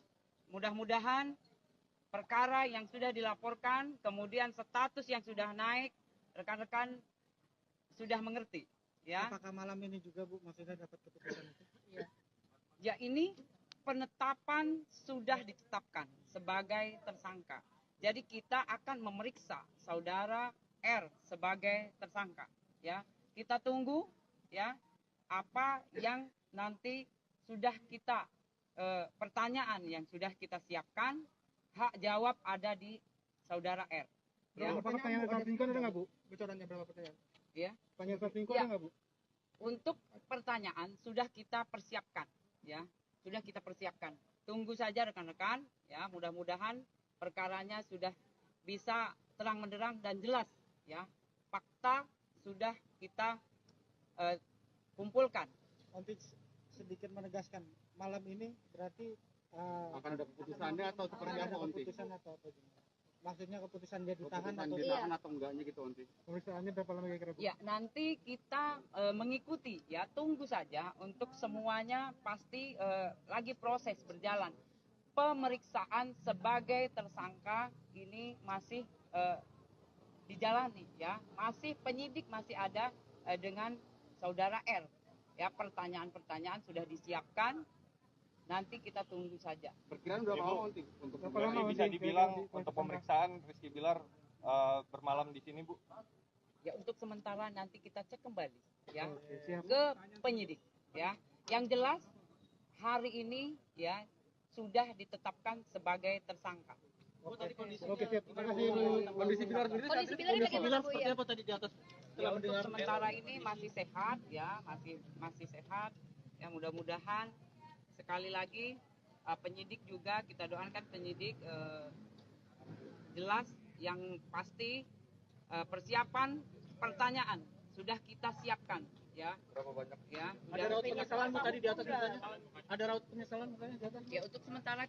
mudah-mudahan perkara yang sudah dilaporkan kemudian status yang sudah naik rekan-rekan sudah mengerti. Ya. Apakah malam ini juga, Bu, maksudnya dapat keputusan itu? Ya, ini penetapan sudah ditetapkan sebagai tersangka. Jadi kita akan memeriksa saudara R sebagai tersangka. Ya, kita tunggu, ya, apa yang nanti sudah kita pertanyaan yang sudah kita siapkan, hak jawab ada di saudara R. Ya. Apakah pertanyaan selingkuh ada nggak, Bu? Bocorannya berapa pertanyaan? Ya. Pertanyaan selingkuh ada nggak, Bu? Untuk pertanyaan sudah kita persiapkan, ya, sudah kita persiapkan. Tunggu saja rekan-rekan, ya, mudah-mudahan perkaranya sudah bisa terang menderang dan jelas, ya. Fakta sudah kita kumpulkan. Untuk sedikit menegaskan, malam ini berarti akan ada keputusannya atau seperti apa, keputusan atau apa? Maksudnya keputusan dia ditahan atau enggaknya gitu, Onti? Pemeriksaannya berapa lama kira-kira? Ya, nanti kita mengikuti, ya, tunggu saja. Untuk semuanya pasti lagi proses berjalan. Pemeriksaan sebagai tersangka ini masih dijalani, ya. Masih penyidik masih ada dengan saudara R. Ya, pertanyaan-pertanyaan sudah disiapkan. Nanti kita tunggu saja. Perkiraan berapa lama, Onti? Untuk bisa dibilang untuk pemeriksaan Rizky Bilar bermalam di sini, Bu? Ya, untuk sementara nanti kita cek kembali, ya, ke penyidik, ya. Yang jelas hari ini, ya, sudah ditetapkan sebagai tersangka. Oke, siap. Terima kasih, Bu. Kondisi Bilar sendiri seperti apa tadi di atas? Ya, untuk sementara ini masih sehat, ya, masih sehat. Ya, mudah-mudahan sekali lagi penyidik juga kita doakan penyidik jelas yang pasti persiapan pertanyaan sudah kita siapkan, ya. Berapa banyak? Ya. Ada raut penyesalan tadi di atas misalnya? Ada raut penyesalan misalnya di atas? Ya, untuk sementara.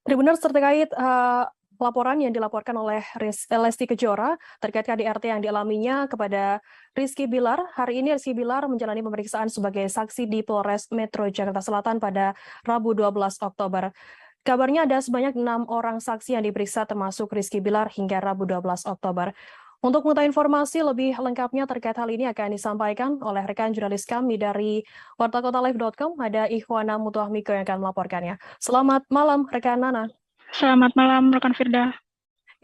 Tribuners terkait laporan yang dilaporkan oleh Lesti Kejora terkait KDRT yang dialaminya kepada Rizky Bilar. Hari ini Rizky Bilar menjalani pemeriksaan sebagai saksi di Polres Metro Jakarta Selatan pada Rabu 12 Oktober. Kabarnya ada sebanyak 6 orang saksi yang diperiksa termasuk Rizky Bilar hingga Rabu 12 Oktober. Untuk mengetahui informasi lebih lengkapnya terkait hal ini akan disampaikan oleh rekan jurnalis kami dari wartakotalive.com, ada Ikhwana Mutuahmiko yang akan melaporkannya. Selamat malam, rekan Nana. Selamat malam, rekan Firda.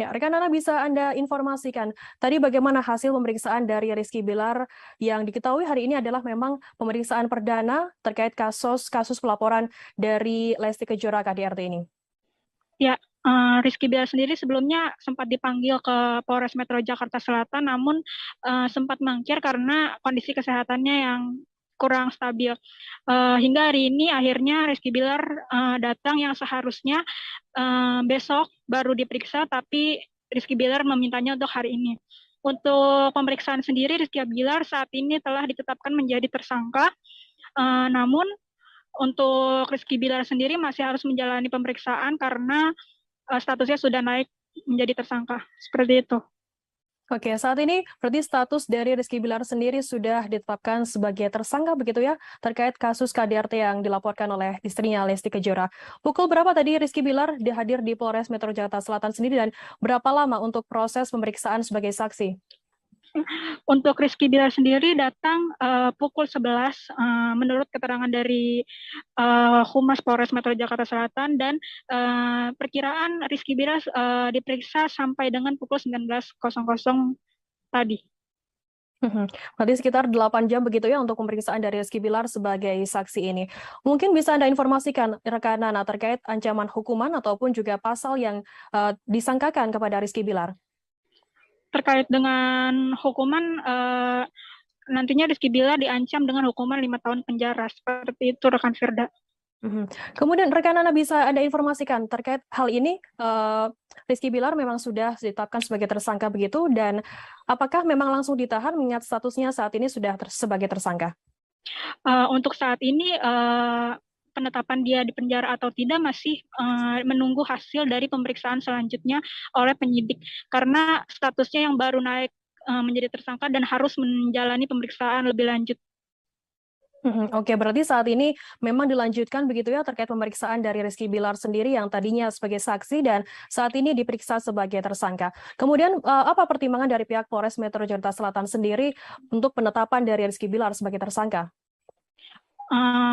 Ya, rekan Nana, bisa Anda informasikan tadi bagaimana hasil pemeriksaan dari Rizky Bilar yang diketahui hari ini adalah memang pemeriksaan perdana terkait kasus pelaporan dari Lesti Kejora KDRT ini? Ya, Rizky Bilar sendiri sebelumnya sempat dipanggil ke Polres Metro Jakarta Selatan, namun sempat mangkir karena kondisi kesehatannya yang kurang stabil. Hingga hari ini akhirnya Rizky Bilar datang yang seharusnya besok baru diperiksa, tapi Rizky Bilar memintanya untuk hari ini. Untuk pemeriksaan sendiri, Rizky Bilar saat ini telah ditetapkan menjadi tersangka, namun untuk Rizky Bilar sendiri masih harus menjalani pemeriksaan karena statusnya sudah naik menjadi tersangka. Seperti itu. Oke, saat ini berarti status dari Rizky Bilar sendiri sudah ditetapkan sebagai tersangka begitu ya, terkait kasus KDRT yang dilaporkan oleh istrinya Lesti Kejora. Pukul berapa tadi Rizky Bilar hadir di Polres Metro Jakarta Selatan sendiri dan berapa lama untuk proses pemeriksaan sebagai saksi? Untuk Rizky Bilar sendiri datang pukul 11 menurut keterangan dari Humas Polres Metro Jakarta Selatan, dan perkiraan Rizky Bilar diperiksa sampai dengan pukul 19.00 tadi. Berarti sekitar 8 jam begitu ya untuk pemeriksaan dari Rizky Bilar sebagai saksi ini. Mungkin bisa Anda informasikan rekan Nana terkait ancaman hukuman ataupun juga pasal yang disangkakan kepada Rizky Bilar? Terkait dengan hukuman, nantinya Rizky Bilar diancam dengan hukuman 5 tahun penjara. Seperti itu, rekan Firda. Kemudian rekan Nana bisa Anda informasikan terkait hal ini, Rizky Bilar memang sudah ditetapkan sebagai tersangka begitu, dan apakah memang langsung ditahan mengingat statusnya saat ini sudah sebagai tersangka? Untuk saat ini, penetapan dia di penjara atau tidak masih menunggu hasil dari pemeriksaan selanjutnya oleh penyidik, karena statusnya yang baru naik menjadi tersangka dan harus menjalani pemeriksaan lebih lanjut. Oke, berarti saat ini memang dilanjutkan begitu ya terkait pemeriksaan dari Rizky Bilar sendiri yang tadinya sebagai saksi dan saat ini diperiksa sebagai tersangka. Kemudian apa pertimbangan dari pihak Polres Metro Jakarta Selatan sendiri untuk penetapan dari Rizky Bilar sebagai tersangka?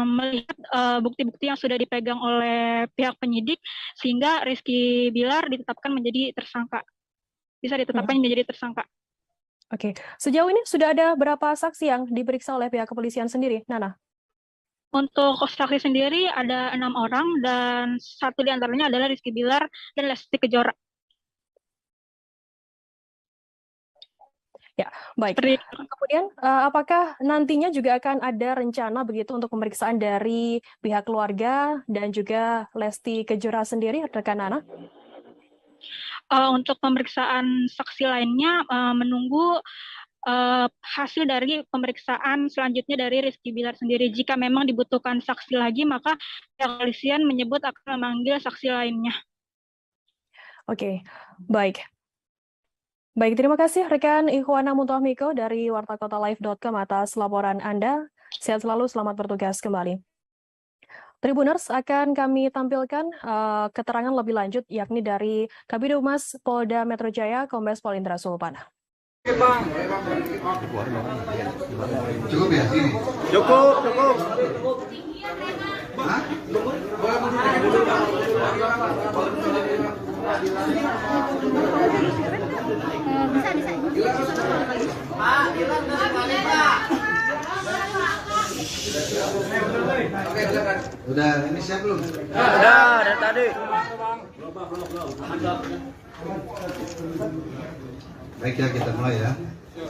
Melihat bukti-bukti yang sudah dipegang oleh pihak penyidik, sehingga Rizky Bilar ditetapkan menjadi tersangka. Bisa ditetapkan menjadi tersangka. Oke, sejauh ini sudah ada berapa saksi yang diperiksa oleh pihak kepolisian sendiri, Nana? Untuk saksi sendiri ada 6 orang, dan satu di antaranya adalah Rizky Bilar dan Lesti Kejora. Ya, baik. Kemudian, apakah nantinya juga akan ada rencana begitu untuk pemeriksaan dari pihak keluarga dan juga Lesti Kejora sendiri, rekan Nana? Untuk pemeriksaan saksi lainnya, menunggu hasil dari pemeriksaan selanjutnya dari Rizky Bilar sendiri. Jika memang dibutuhkan saksi lagi, maka pihak kepolisian menyebut akan memanggil saksi lainnya. Oke, baik. Baik, terima kasih rekan Ikhwana Mutuahmiko dari wartakotalive.com atas laporan Anda. Sehat selalu, selamat bertugas kembali. Tribuners, akan kami tampilkan keterangan lebih lanjut yakni dari Kabid Humas Polda Metro Jaya, Kombes Pol Indra Sulpana. Cukup ya sini? Cukup. Hah? Udah, ini siap belum? Udah dari tadi. Baik ya, kita mulai ya.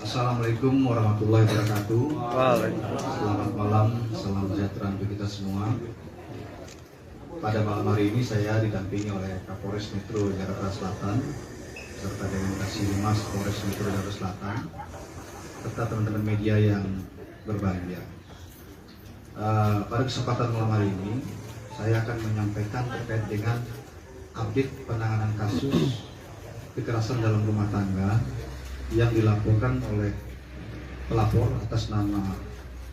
Assalamualaikum warahmatullahi wabarakatuh. Selamat malam, salam sejahtera untuk kita semua. Pada malam hari ini saya didampingi oleh Kapolres Metro Jakarta Selatan serta dengan Kasih Humas Polres Metro Jakarta Selatan serta teman-teman media yang berbahagia. Pada kesempatan malam hari ini saya akan menyampaikan terkait dengan update penanganan kasus kekerasan dalam rumah tangga yang dilaporkan oleh pelapor atas nama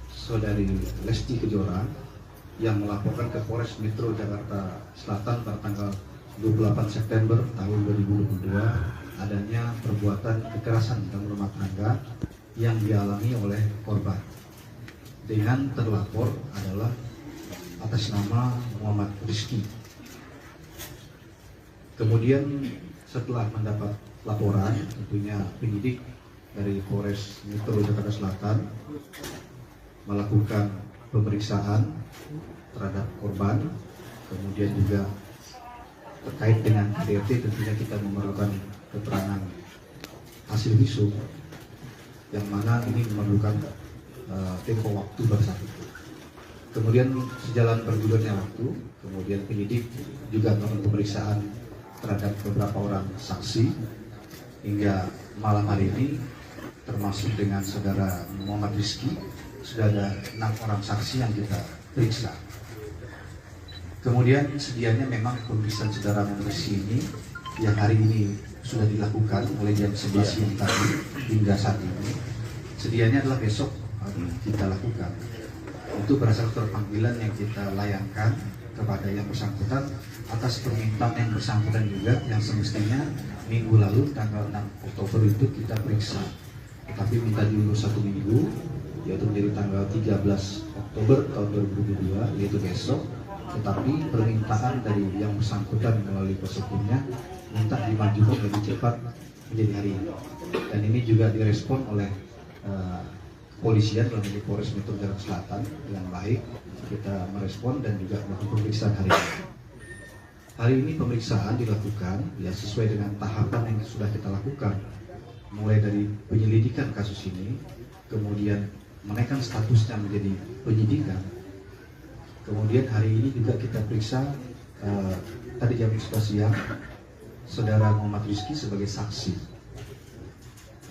saudari Lesti Kejora yang melaporkan ke Polres Metro Jakarta Selatan pada tanggal 28 September tahun 2022 adanya perbuatan kekerasan dalam rumah tangga yang dialami oleh korban dengan terlapor adalah atas nama Muhammad Rizky. Kemudian setelah mendapat laporan, tentunya penyidik dari Polres Metro Jakarta Selatan melakukan pemeriksaan terhadap korban, kemudian juga terkait dengan KDRT tentunya kita memerlukan keterangan hasil visum yang mana ini memerlukan tempo waktu bersatu. Kemudian sejalan bergulirnya waktu, kemudian penyidik juga melakukan pemeriksaan terhadap beberapa orang saksi hingga malam hari ini termasuk dengan saudara Muhammad Rizky sudah ada 6 orang saksi yang kita periksa. Kemudian sedianya memang pemeriksaan saudara Muhammad Rizky ini yang hari ini sudah dilakukan mulai jam 11 siang tadi hingga saat ini. Sedianya adalah besok kita lakukan. Itu berdasarkan panggilan yang kita layangkan kepada yang bersangkutan atas permintaan yang bersangkutan juga yang semestinya minggu lalu tanggal 6 Oktober itu kita periksa, tetapi minta diundur 1 minggu yaitu menjadi tanggal 13 Oktober tahun 2022 yaitu besok, tetapi permintaan dari yang bersangkutan melalui kuasa hukumnya minta dimajukan lebih cepat menjadi hari ini, dan ini juga direspon oleh kepolisian dalam ini Polres Metro Jakarta Selatan dengan baik. Kita merespon dan juga melakukan pemeriksaan hari ini. Hari ini pemeriksaan dilakukan ya sesuai dengan tahapan yang sudah kita lakukan, mulai dari penyelidikan kasus ini, kemudian menaikkan statusnya menjadi penyidikan. Kemudian hari ini juga kita periksa tadi jam 11 siang saudara Muhammad Rizky sebagai saksi.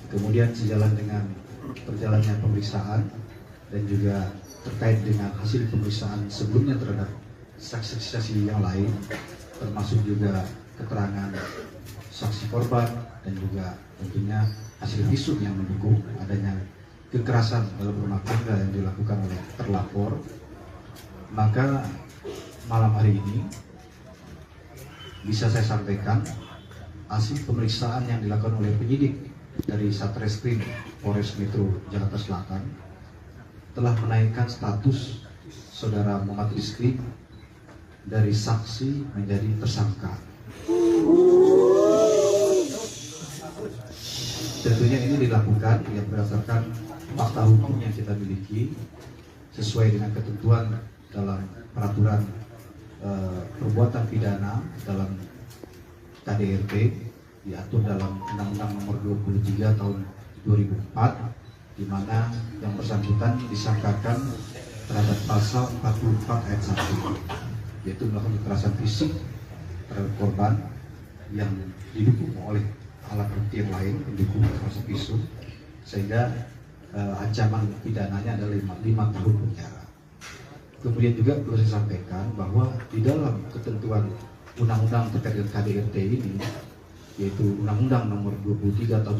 Kemudian sejalan dengan perjalannya pemeriksaan dan juga terkait dengan hasil pemeriksaan sebelumnya terhadap saksi-saksi yang lain, termasuk juga keterangan saksi korban dan juga tentunya hasil visum yang mendukung adanya kekerasan dalam rumah tangga yang dilakukan oleh terlapor, maka malam hari ini bisa saya sampaikan hasil pemeriksaan yang dilakukan oleh penyidik dari Satreskrim Polres Metro Jakarta Selatan telah menaikkan status saudara Muhammad Rizky dari saksi menjadi tersangka. Tentunya ini dilakukan yang berdasarkan fakta hukum yang kita miliki sesuai dengan ketentuan dalam peraturan perbuatan pidana dalam KDRT diatur dalam Undang-Undang Nomor 23 Tahun 2004, di mana yang bersangkutan disangkakan terhadap pasal 44 ayat 1, yaitu melakukan kekerasan fisik terhadap korban yang didukung oleh alat bukti yang lain mendukung kekerasan fisik, sehingga ancaman pidananya adalah 5 tahun penjara. Kemudian juga perlu saya sampaikan bahwa di dalam ketentuan undang-undang terkait dengan KDRT ini, yaitu Undang-Undang Nomor 23 Tahun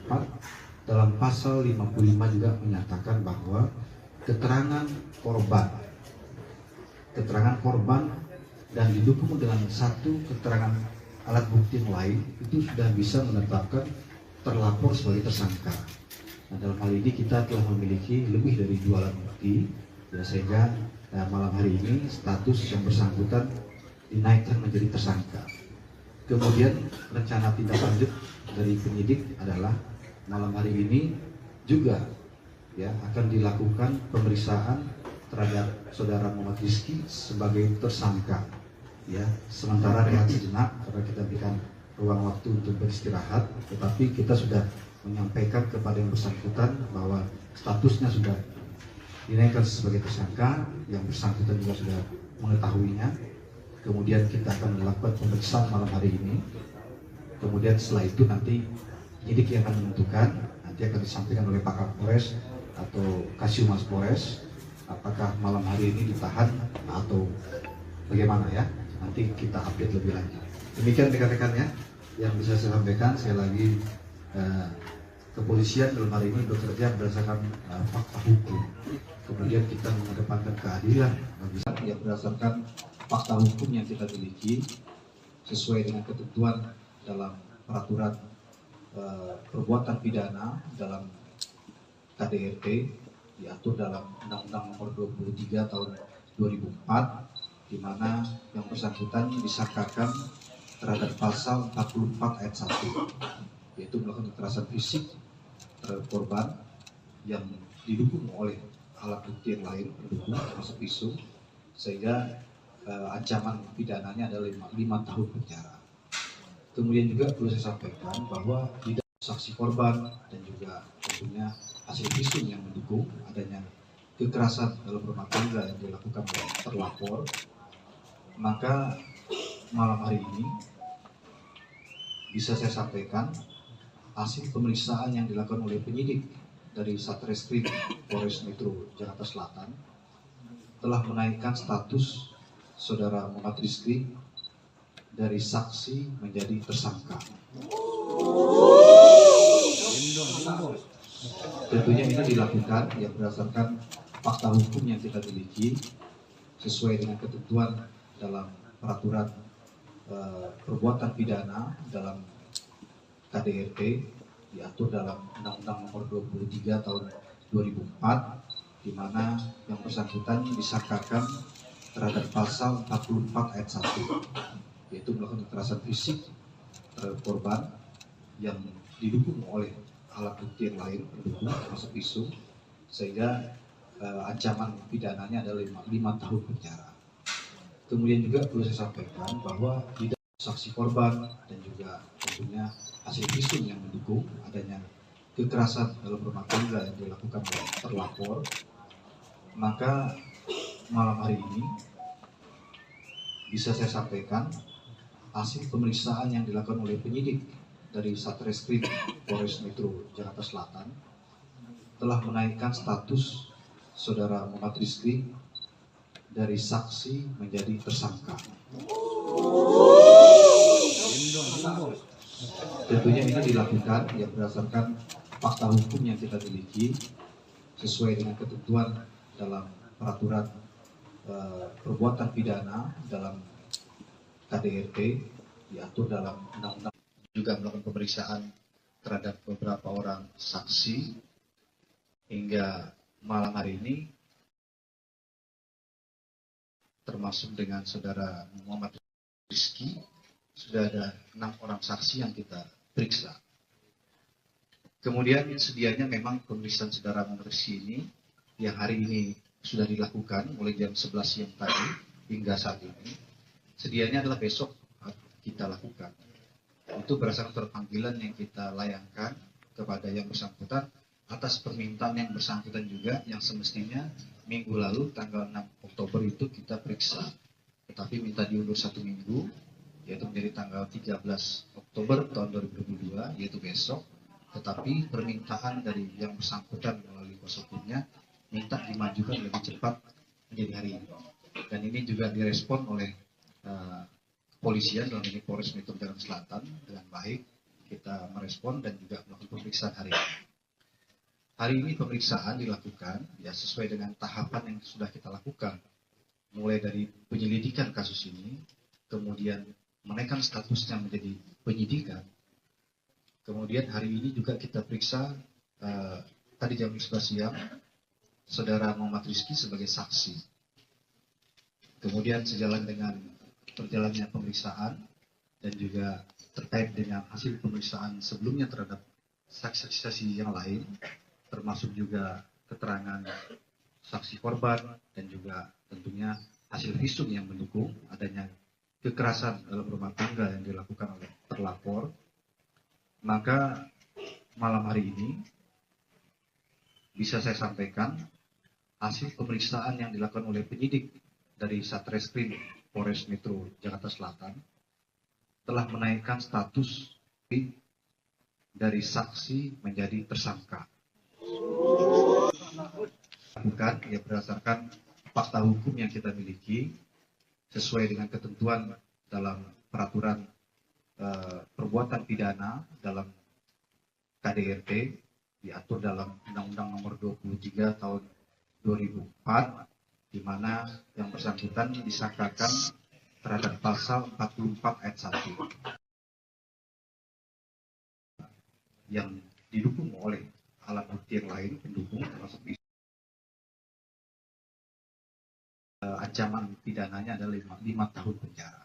2004, dalam pasal 55 juga menyatakan bahwa keterangan korban dan didukung dengan satu keterangan alat bukti yang lain itu sudah bisa menetapkan terlapor sebagai tersangka. Nah, dalam hal ini kita telah memiliki lebih dari 2 alat bukti ya, sehingga malam hari ini status yang bersangkutan dinaikkan menjadi tersangka. Kemudian rencana tindak lanjut dari penyidik adalah malam hari ini juga ya akan dilakukan pemeriksaan terhadap saudara Muhammad Rizky sebagai tersangka ya, sementara rehat sejenak karena kita berikan ruang waktu untuk beristirahat, tetapi kita sudah menyampaikan kepada yang bersangkutan bahwa statusnya sudah dinaikkan sebagai tersangka, yang bersangkutan juga sudah mengetahuinya. Kemudian kita akan melakukan pemeriksaan malam hari ini, kemudian setelah itu nanti penyidik yang akan menentukan, nanti akan disampaikan oleh Pak Kapolres atau Kasiumas Polres apakah malam hari ini ditahan atau bagaimana ya, nanti kita update lebih lanjut. Demikian rekan-rekannya yang bisa saya sampaikan. Sekali lagi, kepolisian dalam hal ini bekerja berdasarkan fakta hukum. Kemudian kita mengedepankan keadilan yang berdasarkan fakta hukum yang kita miliki sesuai dengan ketentuan dalam peraturan perbuatan pidana dalam KDRT diatur dalam Undang-Undang Nomor 23 Tahun 2004, di mana yang bersangkutan disangkakan terhadap pasal 44 ayat 1, yaitu melakukan kekerasan fisik terhadap korban yang didukung oleh alat bukti yang lain pendukung termasuk pisau, sehingga ancaman pidananya adalah 5 tahun penjara. Kemudian juga perlu saya sampaikan bahwa tidak saksi korban dan juga tentunya hasil visum yang mendukung adanya kekerasan dalam rumah tangga yang dilakukan oleh terlapor, maka malam hari ini bisa saya sampaikan hasil pemeriksaan yang dilakukan oleh penyidik dari Satreskrim Polres Metro Jakarta Selatan telah menaikkan status saudara Muhammad Rizky dari saksi menjadi tersangka. Tentunya ini dilakukan yang berdasarkan fakta hukum yang kita miliki sesuai dengan ketentuan dalam peraturan perbuatan pidana dalam KDRT diatur dalam Undang-Undang Nomor 23 Tahun 2004, di mana yang bersangkutan disangkakan terhadap pasal 44 ayat 1, yaitu melakukan kekerasan fisik terhadap korban yang didukung oleh alat bukti yang lain pendukung termasuk pisau, sehingga ancaman pidananya adalah 5 tahun penjara. Kemudian juga perlu saya sampaikan bahwa tidak saksi korban dan juga tentunya hasil visum yang mendukung adanya kekerasan dalam rumah tangga yang dilakukan oleh terlapor, maka malam hari ini bisa saya sampaikan hasil pemeriksaan yang dilakukan oleh penyidik dari Satreskrim Polres Metro Jakarta Selatan telah menaikkan status saudara Muhammad Rizky dari saksi menjadi tersangka. Tentunya ini dilakukan yang berdasarkan fakta hukum yang kita miliki sesuai dengan ketentuan dalam peraturan perbuatan pidana dalam KDRT diatur dalam Undang-Undang. Juga melakukan pemeriksaan terhadap beberapa orang saksi hingga malam hari ini, termasuk dengan saudara Muhammad Rizky, sudah ada 6 orang saksi yang kita periksa. Kemudian sedianya memang pemeriksaan saudara Muhammad Rizky ini yang hari ini sudah dilakukan mulai jam 11 siang tadi hingga saat ini, sedianya adalah besok kita lakukan. Itu berdasarkan surat panggilan yang kita layangkan kepada yang bersangkutan atas permintaan yang bersangkutan juga, yang semestinya minggu lalu tanggal 6 Oktober itu kita periksa, tetapi minta diundur 1 minggu, yaitu menjadi tanggal 13 Oktober tahun 2022, yaitu besok. Tetapi permintaan dari yang bersangkutan melalui kuasa hukumnya minta dimajukan lebih cepat menjadi hari ini, dan ini juga direspon oleh kepolisian dalam ini Polres Metro Jakarta Selatan dengan baik. Kita merespon dan juga melakukan pemeriksaan hari ini. Hari ini pemeriksaan dilakukan ya sesuai dengan tahapan yang sudah kita lakukan, mulai dari penyelidikan kasus ini, kemudian menaikkan statusnya menjadi penyidikan. Kemudian hari ini juga kita periksa tadi jam 11 siang saudara Muhammad Rizky sebagai saksi. Kemudian sejalan dengan perjalannya pemeriksaan dan juga terkait dengan hasil pemeriksaan sebelumnya terhadap saksi-saksi yang lain, termasuk juga keterangan saksi korban dan juga tentunya hasil visum yang mendukung adanya kekerasan dalam rumah tangga yang dilakukan oleh terlapor, maka malam hari ini bisa saya sampaikan hasil pemeriksaan yang dilakukan oleh penyidik dari Satreskrim Polres Metro Jakarta Selatan telah menaikkan status dari saksi menjadi tersangka. Bukan ya berdasarkan fakta hukum yang kita miliki sesuai dengan ketentuan dalam peraturan perbuatan pidana dalam KDRT diatur dalam Undang-Undang Nomor 23 Tahun 2004, di mana yang bersangkutan disangkakan terhadap pasal 44 ayat 1 yang didukung oleh alat bukti yang lain pendukung, termasuk ancaman pidananya adalah 5 tahun penjara.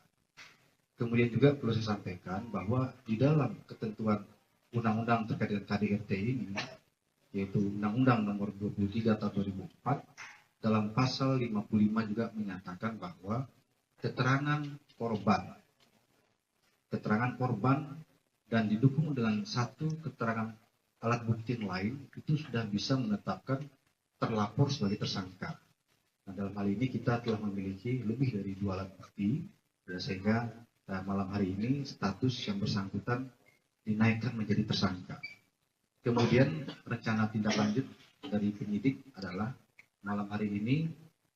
Kemudian juga perlu saya sampaikan bahwa di dalam ketentuan undang-undang terkait dengan KDRT ini, yaitu Undang-Undang Nomor 23 Tahun 2004, dalam pasal 55 juga menyatakan bahwa keterangan korban dan didukung dengan satu keterangan alat bukti yang lain itu sudah bisa menetapkan terlapor sebagai tersangka. Nah, dalam hal ini kita telah memiliki lebih dari 2 alat bukti, sehingga malam hari ini status yang bersangkutan dinaikkan menjadi tersangka. Kemudian rencana tindak lanjut dari penyidik adalah malam hari ini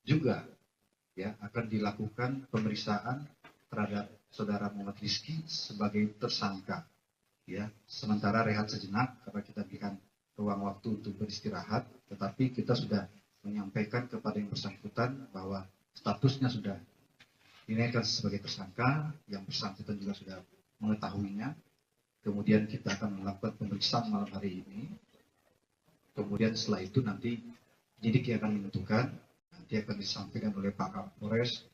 juga akan dilakukan pemeriksaan terhadap saudara Muhammad Rizky sebagai tersangka. Sementara rehat sejenak karena kita berikan ruang waktu untuk beristirahat, tetapi kita sudah menyampaikan kepada yang bersangkutan bahwa statusnya sudah dinaikkan sebagai tersangka, yang bersangkutan juga sudah mengetahuinya. Kemudian kita akan melakukan pemeriksaan malam hari ini. Kemudian setelah itu nanti penyidik yang akan menentukan, nanti akan disampaikan oleh Pak Kapolres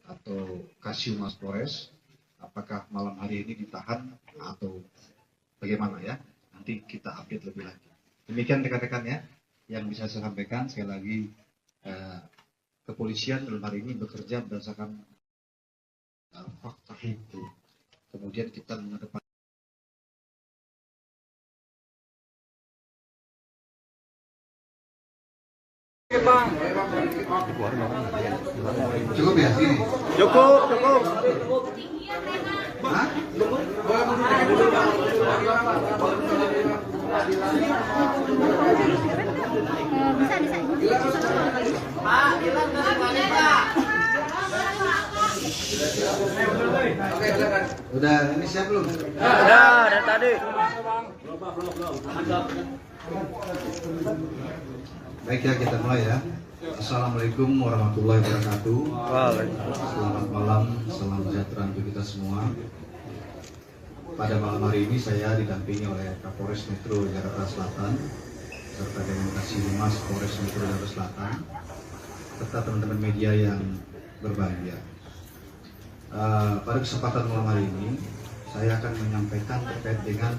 atau Kasiumas Polres, apakah malam hari ini ditahan atau bagaimana ya. Nanti kita update lebih lanjut. Demikian rekan-rekan ya, yang bisa saya sampaikan. Sekali lagi, kepolisian dalam hari ini bekerja berdasarkan fakta hukum. Kemudian kita mengedepankan cukup ya sini. Cukup. Hah? Udah, ini siap belum? Udah dari tadi. Baik ya, kita mulai ya. Assalamualaikum warahmatullahi wabarakatuh. Selamat malam, salam sejahtera untuk kita semua. Pada malam hari ini saya didampingi oleh Kapolres Metro Jakarta Selatan serta dengan Kasiumas Polres Metro Jakarta Selatan serta teman-teman media yang berbahagia. Pada kesempatan malam hari ini saya akan menyampaikan terkait dengan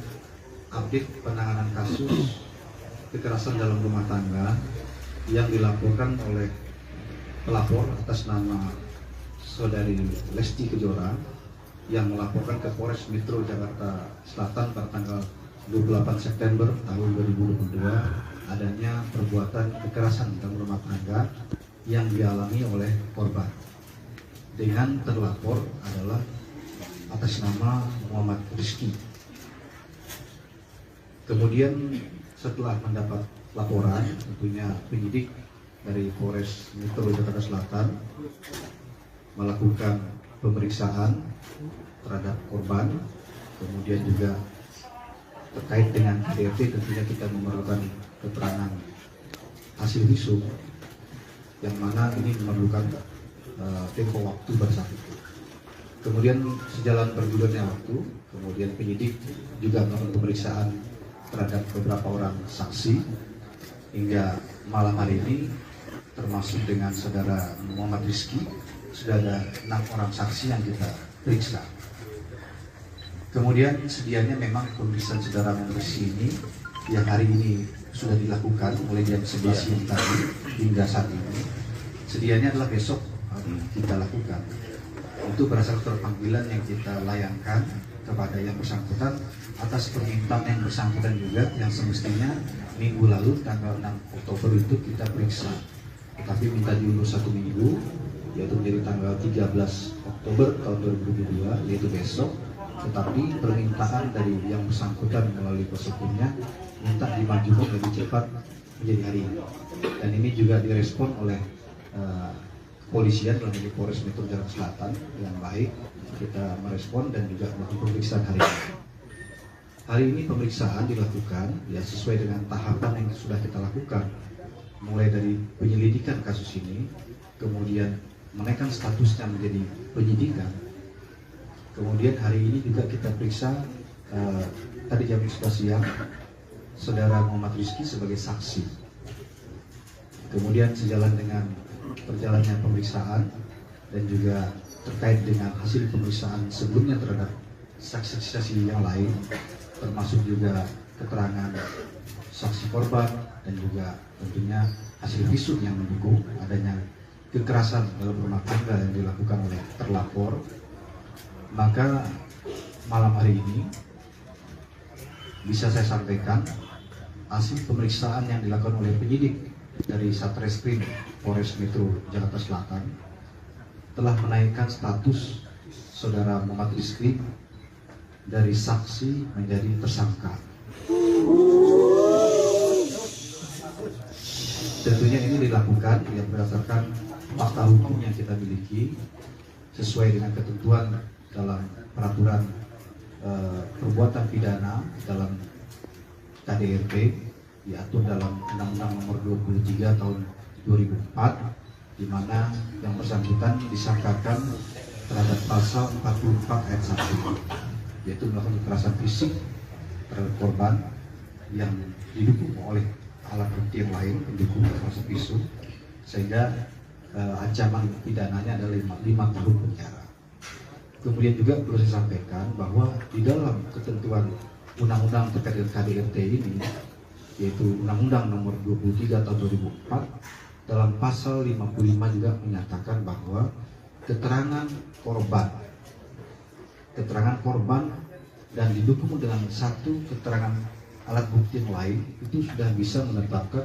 update penanganan kasus kekerasan dalam rumah tangga yang dilaporkan oleh pelapor atas nama saudari Lesti Kejora yang melaporkan ke Polres Metro Jakarta Selatan pada tanggal 28 September tahun 2022 adanya perbuatan kekerasan dalam rumah tangga yang dialami oleh korban. Dengan terlapor adalah atas nama Muhammad Rizky. Kemudian setelah mendapat laporan, tentunya penyidik dari Polres Metro Jakarta Selatan melakukan pemeriksaan terhadap korban, kemudian juga terkait dengan KDRT tentunya kita memerlukan keterangan hasil visum yang mana ini memerlukan tempo waktu bersatu. Kemudian sejalan bergulirnya waktu, kemudian penyidik juga melakukan pemeriksaan terhadap beberapa orang saksi hingga malam hari ini termasuk dengan saudara Muhammad Rizky sudah ada 6 orang saksi yang kita periksa. Kemudian sedianya memang pemeriksaan saudara Muhammad Rizky ini yang hari ini sudah dilakukan mulai jam 11 siang tadi hingga saat ini. Sedianya adalah besok kita lakukan. Itu berdasarkan panggilan yang kita layangkan kepada yang bersangkutan atas permintaan yang bersangkutan juga yang semestinya minggu lalu tanggal 6 Oktober itu kita periksa, tetapi minta diundur 1 minggu, yaitu menjadi tanggal 13 Oktober tahun 2022, yaitu besok. Tetapi permintaan dari yang bersangkutan melalui kuasa hukumnya minta dimajukan lebih cepat menjadi hari ini, dan ini juga direspon oleh kepolisian dalam ini Polres Metro Jakarta Selatan dengan baik kita merespon dan juga melakukan pemeriksaan hari ini. Hari ini pemeriksaan dilakukan ya sesuai dengan tahapan yang sudah kita lakukan, mulai dari penyelidikan kasus ini, kemudian menaikkan statusnya menjadi penyidikan. Kemudian hari ini juga kita periksa tadi jam 11 siang Saudara Muhammad Rizky sebagai saksi. Kemudian sejalan dengan berjalannya pemeriksaan dan juga terkait dengan hasil pemeriksaan sebelumnya terhadap saksi-saksi yang lain, termasuk juga keterangan saksi korban dan juga tentunya hasil visum yang mendukung adanya kekerasan dalam rumah tangga yang dilakukan oleh terlapor. Maka malam hari ini bisa saya sampaikan hasil pemeriksaan yang dilakukan oleh penyidik dari Satreskrim Polres Metro Jakarta Selatan telah menaikkan status Saudara Muhammad Rizky dari saksi menjadi tersangka. Tentunya ini dilakukan yang berdasarkan fakta hukum yang kita miliki sesuai dengan ketentuan dalam peraturan perbuatan pidana dalam KDRT diatur dalam Undang-Undang Nomor 23 Tahun 2004, di mana yang bersangkutan disangkakan terhadap pasal 44 ayat 1, yaitu melakukan kekerasan fisik terhadap korban yang didukung oleh alat bukti yang lain pendukung termasuk visum, sehingga ancaman pidananya adalah 5 tahun penjara. Kemudian juga perlu saya sampaikan bahwa di dalam ketentuan undang-undang terkait dengan KDRT ini, yaitu Undang-Undang Nomor 23 Tahun 2004, dalam pasal 55 juga menyatakan bahwa keterangan korban dan didukung dengan satu keterangan alat bukti yang lain itu sudah bisa menetapkan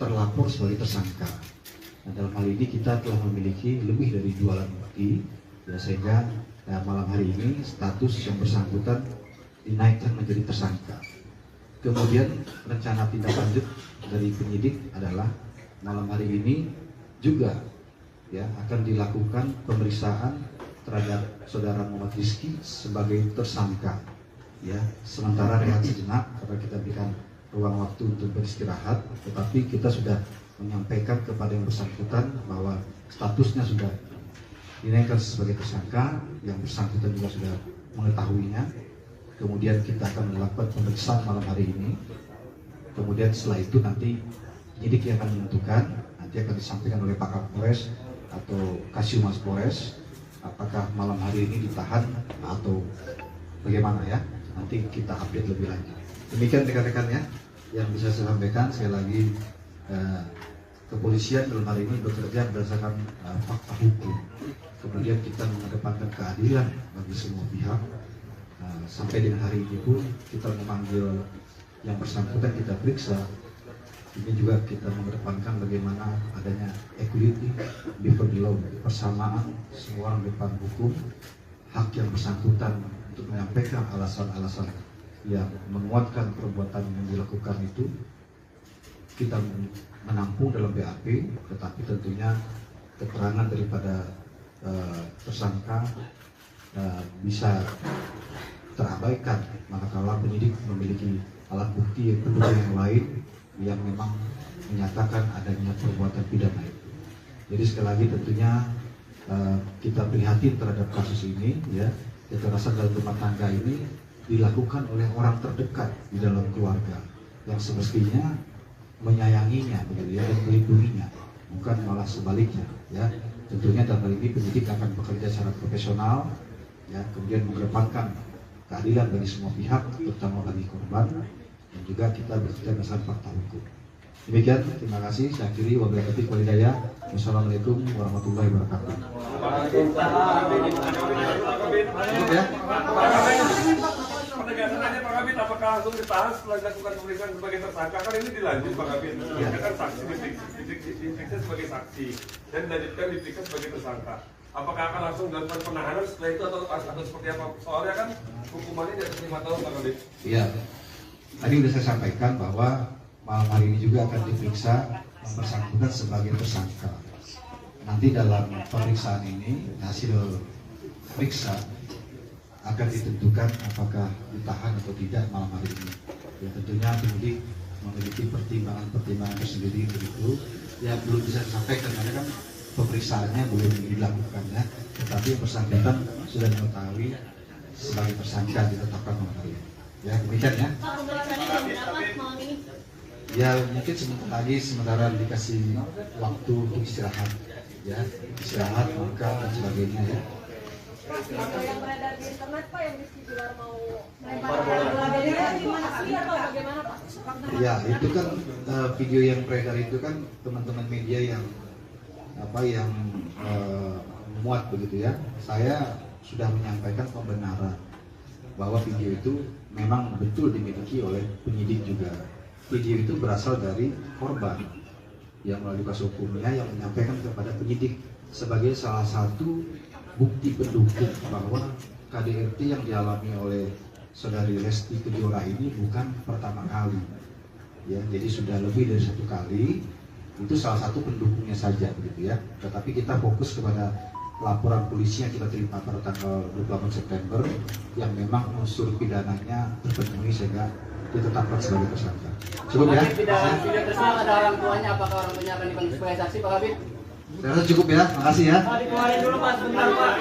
terlapor sebagai tersangka. Nah, dalam hal ini kita telah memiliki lebih dari 2 alat bukti, ya, sehingga malam hari ini status yang bersangkutan dinaikkan menjadi tersangka. Kemudian rencana tindak lanjut dari penyidik adalah malam hari ini juga ya akan dilakukan pemeriksaan terhadap Saudara Muhammad Rizky sebagai tersangka. Ya, sementara rehat sejenak karena kita berikan ruang waktu untuk beristirahat, tetapi kita sudah menyampaikan kepada yang bersangkutan bahwa statusnya sudah dinaikkan sebagai tersangka, yang bersangkutan juga sudah mengetahuinya. Kemudian kita akan melakukan pemeriksaan malam hari ini. Kemudian setelah itu nanti penyidik yang akan menentukan, nanti akan disampaikan oleh Pak Kapolres atau Kasiumas Polres, apakah malam hari ini ditahan atau bagaimana ya. Nanti kita update lebih lanjut. Demikian rekan-rekan ya yang bisa saya sampaikan. Sekali lagi kepolisian dalam hal ini bekerja berdasarkan fakta hukum. Kemudian kita mengedepankan keadilan bagi semua pihak. Sampai dengan hari ini pun kita memanggil yang bersangkutan, kita periksa. Ini juga kita mengedepankan bagaimana adanya equality before the law, persamaan semua orang di depan hukum. Hak yang bersangkutan untuk menyampaikan alasan-alasan yang menguatkan perbuatan yang dilakukan itu kita menampung dalam BAP, tetapi tentunya keterangan daripada tersangka bisa terabaikan manakala penyidik memiliki alat bukti yang pendukung yang lain yang memang menyatakan adanya perbuatan pidana itu. Jadi sekali lagi tentunya kita prihatin terhadap kasus ini ya. Kekerasan dalam rumah tangga ini dilakukan oleh orang terdekat di dalam keluarga yang semestinya menyayanginya begitu ya, dan melindunginya, bukan malah sebaliknya ya. Tentunya dalam hal ini penyidik akan bekerja secara profesional ya, kemudian mengedepankan keadilan bagi semua pihak, terutama bagi korban, dan juga kita bekerja berdasarkan fakta hukum. Demikian, terima kasih. Saya akhiri, wabillahi taufiq wal hidayah. Wassalamualaikum warahmatullahi wabarakatuh. Penegasannya Pak Kabit, apakah langsung ditahan setelah dilakukan pemeriksaan sebagai tersangka? Kan ini dilanjut Pak Kabit. Ya kan saksi diperiksa sebagai saksi dan diperiksa sebagai tersangka. Apakah akan langsung dilakukan penahanan setelah itu atau seperti apa? Soalnya kan hukumannya di atas 5 tahun Pak Kabit. Iya. Tadi sudah saya sampaikan bahwa malam hari ini juga akan diperiksa yang bersangkutan sebagai tersangka. nanti dalam pemeriksaan ini hasil periksa akan ditentukan apakah ditahan atau tidak malam hari ini. Ya tentunya penyidik memiliki pertimbangan tersendiri begitu. Ya belum bisa disampaikan karena kan pemeriksaannya belum dilakukan ya. Tetapi yang bersangkutan sudah mengetahui sebagai tersangka ditetapkan malam hari ini. Ya demikian ya. Ya mungkin sementara dikasih waktu untuk istirahat, ya istirahat, makan dan sebagainya ya. Apa yang beredar di internet Pak yang Rizky Bilar mau melempar bola di mana sih atau bagaimana Pak? Ya itu kan video yang beredar itu kan teman-teman media yang muat begitu ya. Saya sudah menyampaikan pembenaran bahwa video itu memang betul dimiliki oleh penyidik juga. Video itu berasal dari korban yang melalui kuasa hukumnya yang menyampaikan kepada penyidik sebagai salah satu bukti pendukung bahwa KDRT yang dialami oleh saudari Lesti Kejora ini bukan pertama kali, ya jadi sudah lebih dari satu kali. Itu salah satu pendukungnya saja begitu ya. Tetapi kita fokus kepada laporan polisi yang kita terima pada tanggal 28 September yang memang unsur pidananya terpenuhi sehingga ditetapkan sebagai tersangka. Cukup ya? Tidak tersangka ada orang tuanya, apakah orang tuanya akan dipanggil sebagai saksi Pak Kabit? Saya rasa cukup ya, makasih ya. Dikeluarin dulu Pak, sebentar Pak.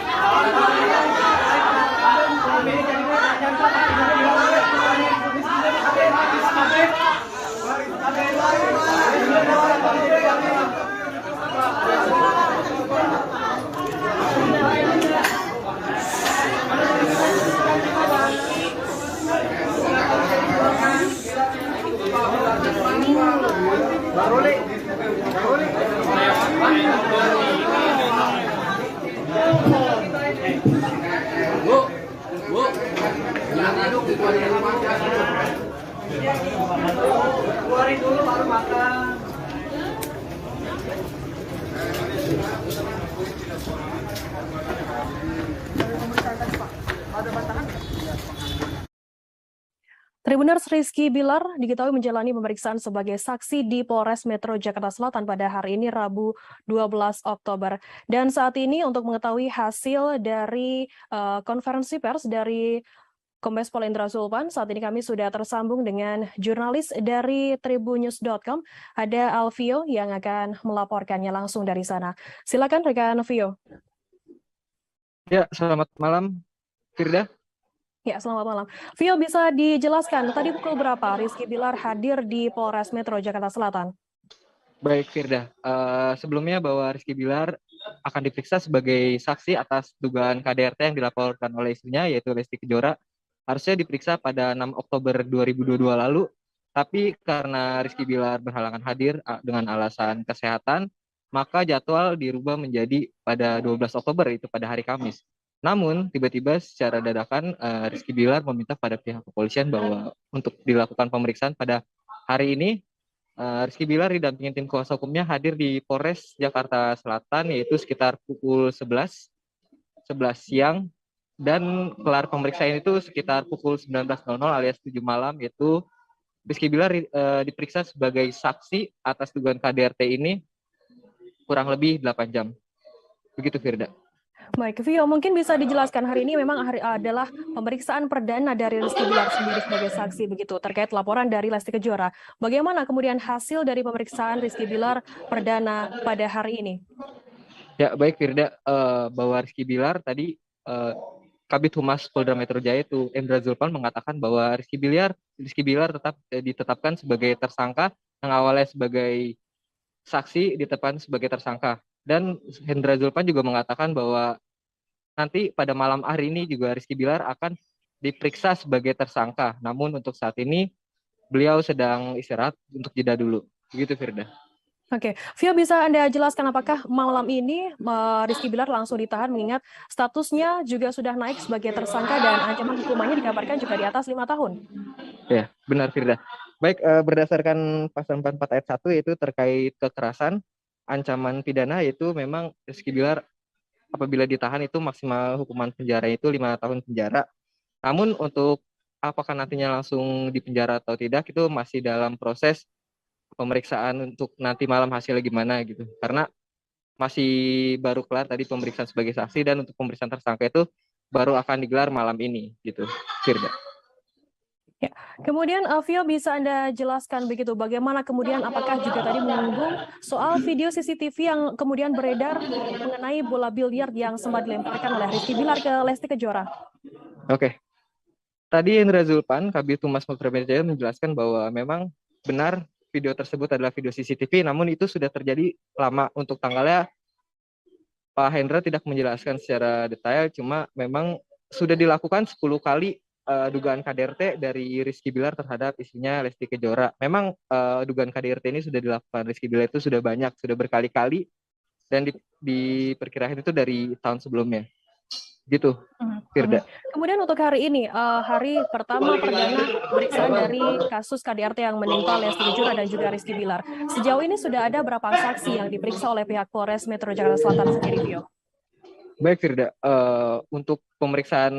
Keluarin dulu baru makan. Tribuners Rizky Bilar diketahui menjalani pemeriksaan sebagai saksi di Polres Metro Jakarta Selatan pada hari ini Rabu 12 Oktober. Dan saat ini untuk mengetahui hasil dari konferensi pers dari Kombes Pol Indra Zulpan, saat ini kami sudah tersambung dengan jurnalis dari tribunnews.com, ada Alvio yang akan melaporkannya langsung dari sana. Silakan rekan Alvio. Ya, selamat malam, Firda. Ya, selamat malam. Vio, bisa dijelaskan tadi pukul berapa Rizky Bilar hadir di Polres Metro Jakarta Selatan? Baik, Firda. Sebelumnya bahwa Rizky Bilar akan diperiksa sebagai saksi atas dugaan KDRT yang dilaporkan oleh istrinya, yaitu Lesti Kejora. Harusnya diperiksa pada 6 Oktober 2022 lalu, tapi karena Rizky Bilar berhalangan hadir dengan alasan kesehatan, maka jadwal dirubah menjadi pada 12 Oktober, itu pada hari Kamis. Namun, tiba-tiba secara dadakan Rizky Bilar meminta pada pihak kepolisian bahwa untuk dilakukan pemeriksaan pada hari ini, Rizky Bilar didampingi tim kuasa hukumnya hadir di Polres Jakarta Selatan, yaitu sekitar pukul 11 siang, dan kelar pemeriksaan itu sekitar pukul 19.00 alias 7 malam, yaitu Rizky Bilar diperiksa sebagai saksi atas dugaan KDRT ini kurang lebih 8 jam. Begitu, Firda. Baik, Vio, mungkin bisa dijelaskan hari ini memang adalah pemeriksaan perdana dari Rizky Bilar sendiri sebagai saksi begitu terkait laporan dari Lesti Kejora. Bagaimana kemudian hasil dari pemeriksaan Rizky Bilar perdana pada hari ini? Ya, baik Firda, bahwa Rizky Bilar tadi Kabid Humas Polda Metro Jaya itu Indra Zulpan mengatakan bahwa Rizky Bilar tetap ditetapkan sebagai tersangka, yang awalnya sebagai saksi ditetapkan sebagai tersangka. Dan Indra Zulpan juga mengatakan bahwa nanti pada malam hari ini juga Rizky Bilar akan diperiksa sebagai tersangka. Namun untuk saat ini beliau sedang istirahat untuk jeda dulu. Begitu, Firda. Oke, Vio, bisa Anda jelaskan apakah malam ini Rizky Bilar langsung ditahan mengingat statusnya juga sudah naik sebagai tersangka dan ancaman hukumannya dikabarkan juga di atas 5 tahun? Ya, benar, Firda. Baik, berdasarkan pasal 44 ayat 1 yaitu terkait kekerasan, ancaman pidana yaitu memang Rizky Bilar apabila ditahan itu maksimal hukuman penjara itu 5 tahun penjara. Namun untuk apakah nantinya langsung dipenjara atau tidak itu masih dalam proses pemeriksaan untuk nanti malam hasilnya gimana gitu. Karena masih baru kelar tadi pemeriksaan sebagai saksi, dan untuk pemeriksaan tersangka itu baru akan digelar malam ini gitu, Firda. Ya. Kemudian Vio, bisa Anda jelaskan begitu bagaimana kemudian, apakah juga tadi menyinggung soal video CCTV yang kemudian beredar mengenai bola biliar yang sempat dilemparkan oleh Rizky Bilar ke Lesti Kejora? Oke. Tadi Indra Zulpan, Kabid Humas Polda Metro Jaya, menjelaskan bahwa memang benar video tersebut adalah video CCTV, namun itu sudah terjadi lama. Untuk tanggalnya Pak Hendra tidak menjelaskan secara detail, cuma memang sudah dilakukan 10 kali dugaan KDRT dari Rizky Bilar terhadap istrinya Lesti Kejora. Memang dugaan KDRT ini sudah dilakukan Rizky Bilar itu sudah banyak, sudah berkali-kali, dan diperkirakan itu dari tahun sebelumnya. Gitu, Firda. Kemudian untuk hari ini, hari pertama perdana pemeriksaan dari kasus KDRT yang menimpa Lesti Kejora dan juga Rizky Bilar. Sejauh ini sudah ada berapa saksi yang diperiksa oleh pihak Polres Metro Jakarta Selatan sendiri, Vio? Baik, Firda. Untuk pemeriksaan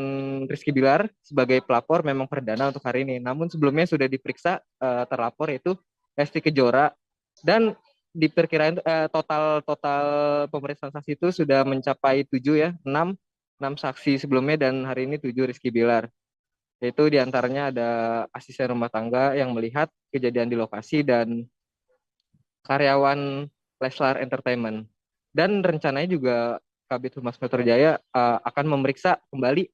Rizky Bilar sebagai pelapor memang perdana untuk hari ini. Namun sebelumnya sudah diperiksa terlapor yaitu Lesti Kejora, dan diperkirakan total pemeriksaan saksi itu sudah mencapai 7 ya, 6 saksi sebelumnya, dan hari ini 7 Rizky Bilar. Yaitu diantaranya ada asisten rumah tangga yang melihat kejadian di lokasi dan karyawan Leslar Entertainment. Dan rencananya juga Kabid Humas Metro Jaya akan memeriksa kembali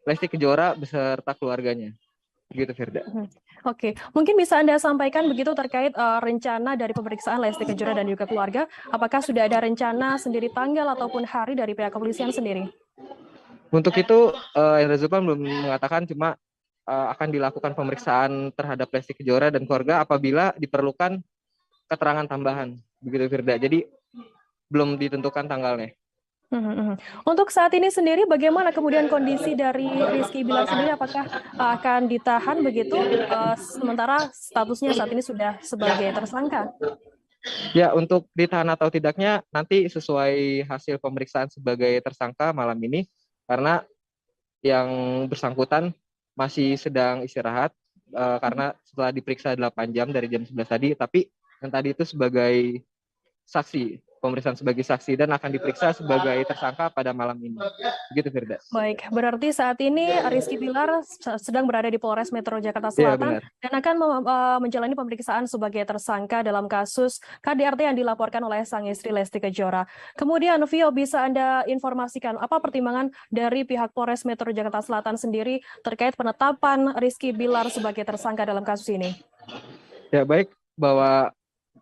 Lesti Kejora beserta keluarganya. Begitu, Firda. Oke, mungkin bisa Anda sampaikan begitu terkait rencana dari pemeriksaan Lesti Kejora dan juga keluarga. Apakah sudah ada rencana sendiri tanggal ataupun hari dari pihak kepolisian sendiri? Untuk itu, Indra Zulpan belum mengatakan, cuma akan dilakukan pemeriksaan terhadap Lesti Kejora dan keluarga apabila diperlukan keterangan tambahan. Begitu, Firda. Jadi belum ditentukan tanggalnya. Untuk saat ini sendiri, bagaimana kemudian kondisi dari Rizky Bilar sendiri? Apakah akan ditahan begitu, sementara statusnya saat ini sudah sebagai tersangka? Ya, untuk ditahan atau tidaknya nanti sesuai hasil pemeriksaan sebagai tersangka malam ini, karena yang bersangkutan masih sedang istirahat karena setelah diperiksa 8 jam dari jam 11 tadi, tapi yang tadi itu sebagai saksi, pemeriksaan sebagai saksi, dan akan diperiksa sebagai tersangka pada malam ini. Begitu, Firda. Baik, berarti saat ini Rizky Bilar sedang berada di Polres Metro Jakarta Selatan dan akan menjalani pemeriksaan sebagai tersangka dalam kasus KDRT yang dilaporkan oleh sang istri Lesti Kejora. Kemudian, Vio, bisa Anda informasikan apa pertimbangan dari pihak Polres Metro Jakarta Selatan sendiri terkait penetapan Rizky Bilar sebagai tersangka dalam kasus ini? Ya, baik, bahwa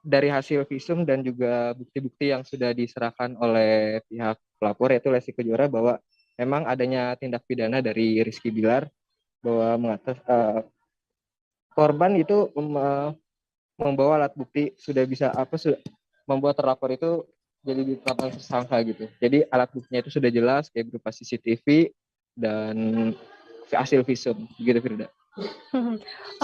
dari hasil visum dan juga bukti-bukti yang sudah diserahkan oleh pihak pelapor yaitu Lesti Kejora, bahwa memang adanya tindak pidana dari Rizky Bilar, bahwa korban itu membawa alat bukti sudah bisa membuat terlapor itu jadi ditetapkan tersangka gitu. Jadi alat buktinya itu sudah jelas kayak berupa CCTV dan hasil visum, begitu, Firda.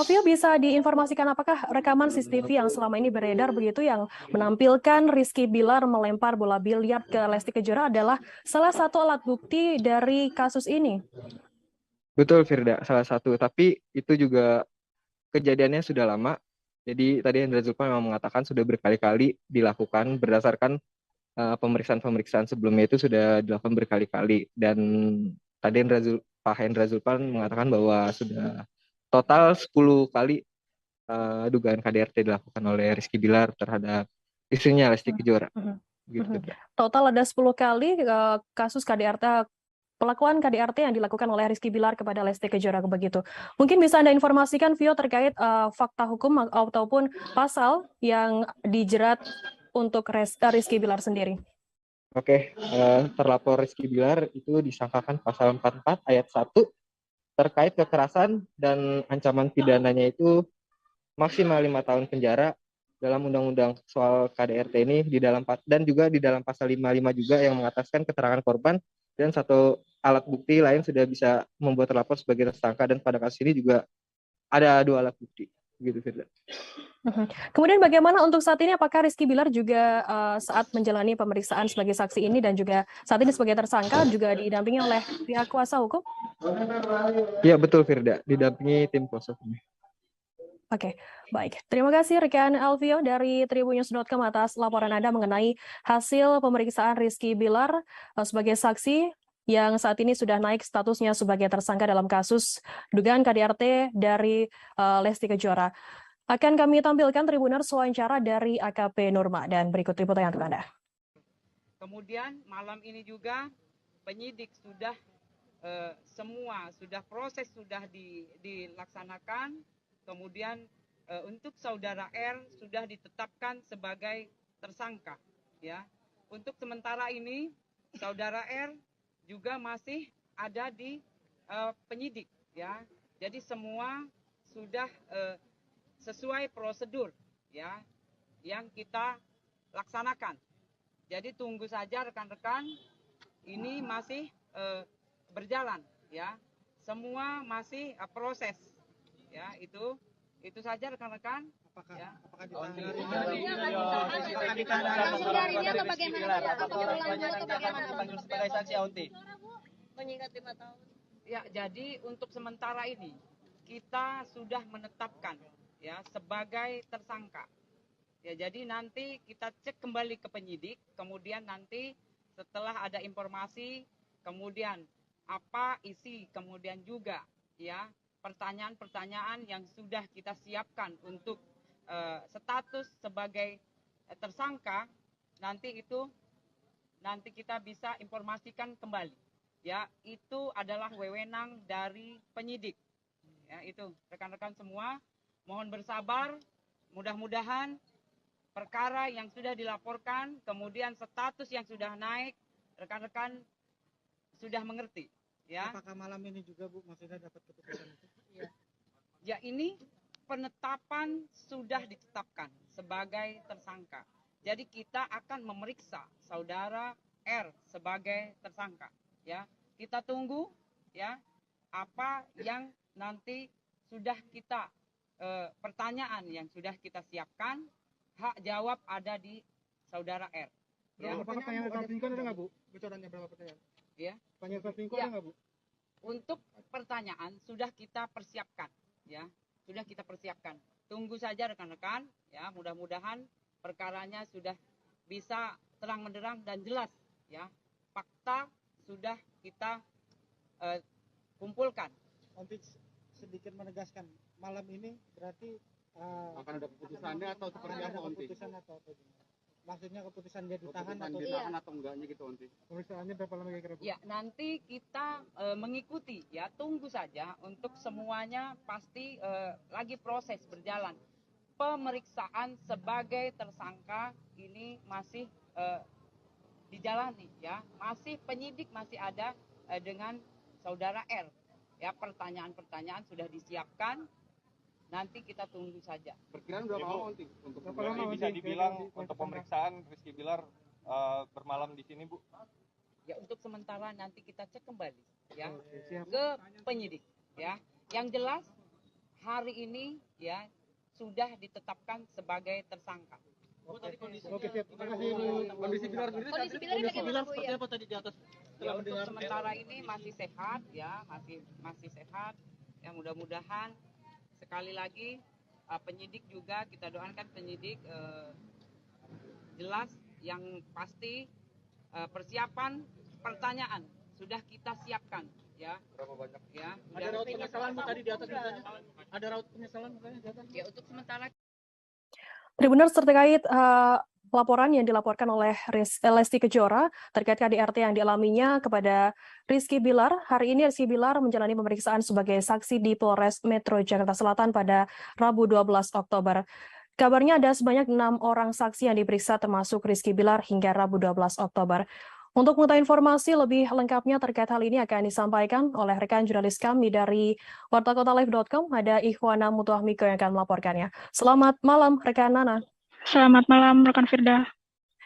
Vio, bisa diinformasikan apakah rekaman CCTV yang selama ini beredar begitu yang menampilkan Rizky Bilar melempar bola biliar ke Lesti Kejora adalah salah satu alat bukti dari kasus ini? Betul, Firda, salah satu. Tapi itu juga kejadiannya sudah lama. Jadi tadi Indra Zulpan memang mengatakan sudah berkali-kali dilakukan berdasarkan pemeriksaan-pemeriksaan sebelumnya itu sudah dilakukan berkali-kali. Dan tadi Pak Hendra Zulpan mengatakan bahwa sudah total 10 kali dugaan KDRT dilakukan oleh Rizky Bilar terhadap istrinya Lesti Kejora. Gitu. Total ada 10 kali kasus KDRT, pelakuan KDRT yang dilakukan oleh Rizky Bilar kepada Lesti Kejora begitu. Mungkin bisa Anda informasikan, Vio, terkait fakta hukum ataupun pasal yang dijerat untuk Rizky Bilar sendiri. Oke, terlapor Rizky Bilar itu disangkakan pasal 44 ayat 1 terkait kekerasan, dan ancaman pidananya itu maksimal 5 tahun penjara dalam undang-undang soal KDRT ini, dan juga di dalam pasal 55 juga yang mengataskan keterangan korban, dan satu alat bukti lain sudah bisa membuat terlapor sebagai tersangka, dan pada kasus ini juga ada 2 alat bukti. Gitu, Firda. Kemudian bagaimana untuk saat ini, apakah Rizky Bilar juga saat menjalani pemeriksaan sebagai saksi ini dan juga saat ini sebagai tersangka juga didampingi oleh pihak kuasa hukum? Iya, betul, Firda, didampingi tim kuasa hukum. Oke, baik. Terima kasih rekan Alvio dari tribunnews.com atas laporan Anda mengenai hasil pemeriksaan Rizky Bilar sebagai saksi yang saat ini sudah naik statusnya sebagai tersangka dalam kasus dugaan KDRT dari Lesti Kejora. Akan kami tampilkan Tribuners wawancara dari AKP Nurma dan berikut liputannya untuk Anda. Kemudian malam ini juga penyidik sudah semua proses sudah dilaksanakan. Kemudian untuk saudara R sudah ditetapkan sebagai tersangka, ya. Untuk sementara ini saudara R juga masih ada di penyidik, ya. Jadi semua sudah sesuai prosedur, ya, yang kita laksanakan. Jadi tunggu saja rekan-rekan, ini masih berjalan, ya. Semua masih proses. Ya, itu saja rekan-rekan. Apakah sebagai saksi Aunty? Mengingat 5 tahun. Ya, jadi untuk sementara ini kita sudah menetapkan ya sebagai tersangka. Ya, jadi nanti kita cek kembali ke penyidik, kemudian nanti setelah ada informasi, kemudian apa isi, kemudian juga ya pertanyaan-pertanyaan yang sudah kita siapkan untuk status sebagai tersangka, nanti kita bisa informasikan kembali. Ya, itu adalah wewenang dari penyidik. Ya, itu rekan-rekan semua, mohon bersabar, mudah-mudahan perkara yang sudah dilaporkan, kemudian status yang sudah naik, rekan-rekan sudah mengerti. Ya. Apakah malam ini juga Bu maksudnya dapat keputusan itu? Ya, ini penetapan sudah ditetapkan sebagai tersangka. Jadi kita akan memeriksa saudara R sebagai tersangka. Ya, kita tunggu ya apa yang nanti sudah kita pertanyaan yang sudah kita siapkan, hak jawab ada di saudara R. Ya. Berapa pertanyaan yang ada nggak Bu? Bocorannya berapa pertanyaan? Ya. Pertanyaan ada nggak Bu? Untuk pertanyaan sudah kita persiapkan, ya, sudah kita persiapkan. Tunggu saja rekan-rekan, ya, mudah-mudahan perkaranya sudah bisa terang menderang dan jelas, ya. Fakta sudah kita kumpulkan. Untuk sedikit menegaskan, malam ini berarti akan ada keputusannya atau seperti apa, Onti? Maksudnya keputusan dia ditahan atau enggaknya gitu, Onti? Pemeriksaannya berapa lama kira-kira? Ya, nanti kita mengikuti, ya, tunggu saja untuk semuanya pasti lagi proses berjalan. Pemeriksaan sebagai tersangka ini masih dijalani, ya, masih penyidik masih ada dengan saudara R. Ya, pertanyaan-pertanyaan sudah disiapkan. Nanti kita tunggu saja. Perkiraan berapa lama, Onti? Untuk bisa dibilang untuk pemeriksaan Rizky Bilar bermalam di sini, Bu? Ya, untuk sementara nanti kita cek kembali ya ke penyidik, ya. Yang jelas hari ini ya sudah ditetapkan sebagai tersangka. Oke, siap. Terima kasih Bu. Kondisi Bilar seperti apa tadi di atas? Ya, untuk sementara ini masih sehat, ya, masih sehat. Ya, mudah-mudahan sekali lagi penyidik juga kita doakan penyidik jelas yang pasti persiapan pertanyaan sudah kita siapkan, ya. Berapa banyak? Ya. Ada raut penyesalan tadi di atas misalnya? Ada raut penyesalan misalnya di atas? Ya, untuk sementara. Tribuners terkait laporan yang dilaporkan oleh Lesti Kejora terkait KDRT yang dialaminya kepada Rizky Bilar. Hari ini Rizky Bilar menjalani pemeriksaan sebagai saksi di Polres Metro Jakarta Selatan pada Rabu 12 Oktober. Kabarnya ada sebanyak 6 orang saksi yang diperiksa termasuk Rizky Bilar hingga Rabu 12 Oktober. Untuk mengetahui informasi lebih lengkapnya terkait hal ini akan disampaikan oleh rekan jurnalis kami dari wartakotalive.com, ada Ikhwana Mutuahmiko yang akan melaporkannya. Selamat malam, rekan Nana. Selamat malam, rekan Firda.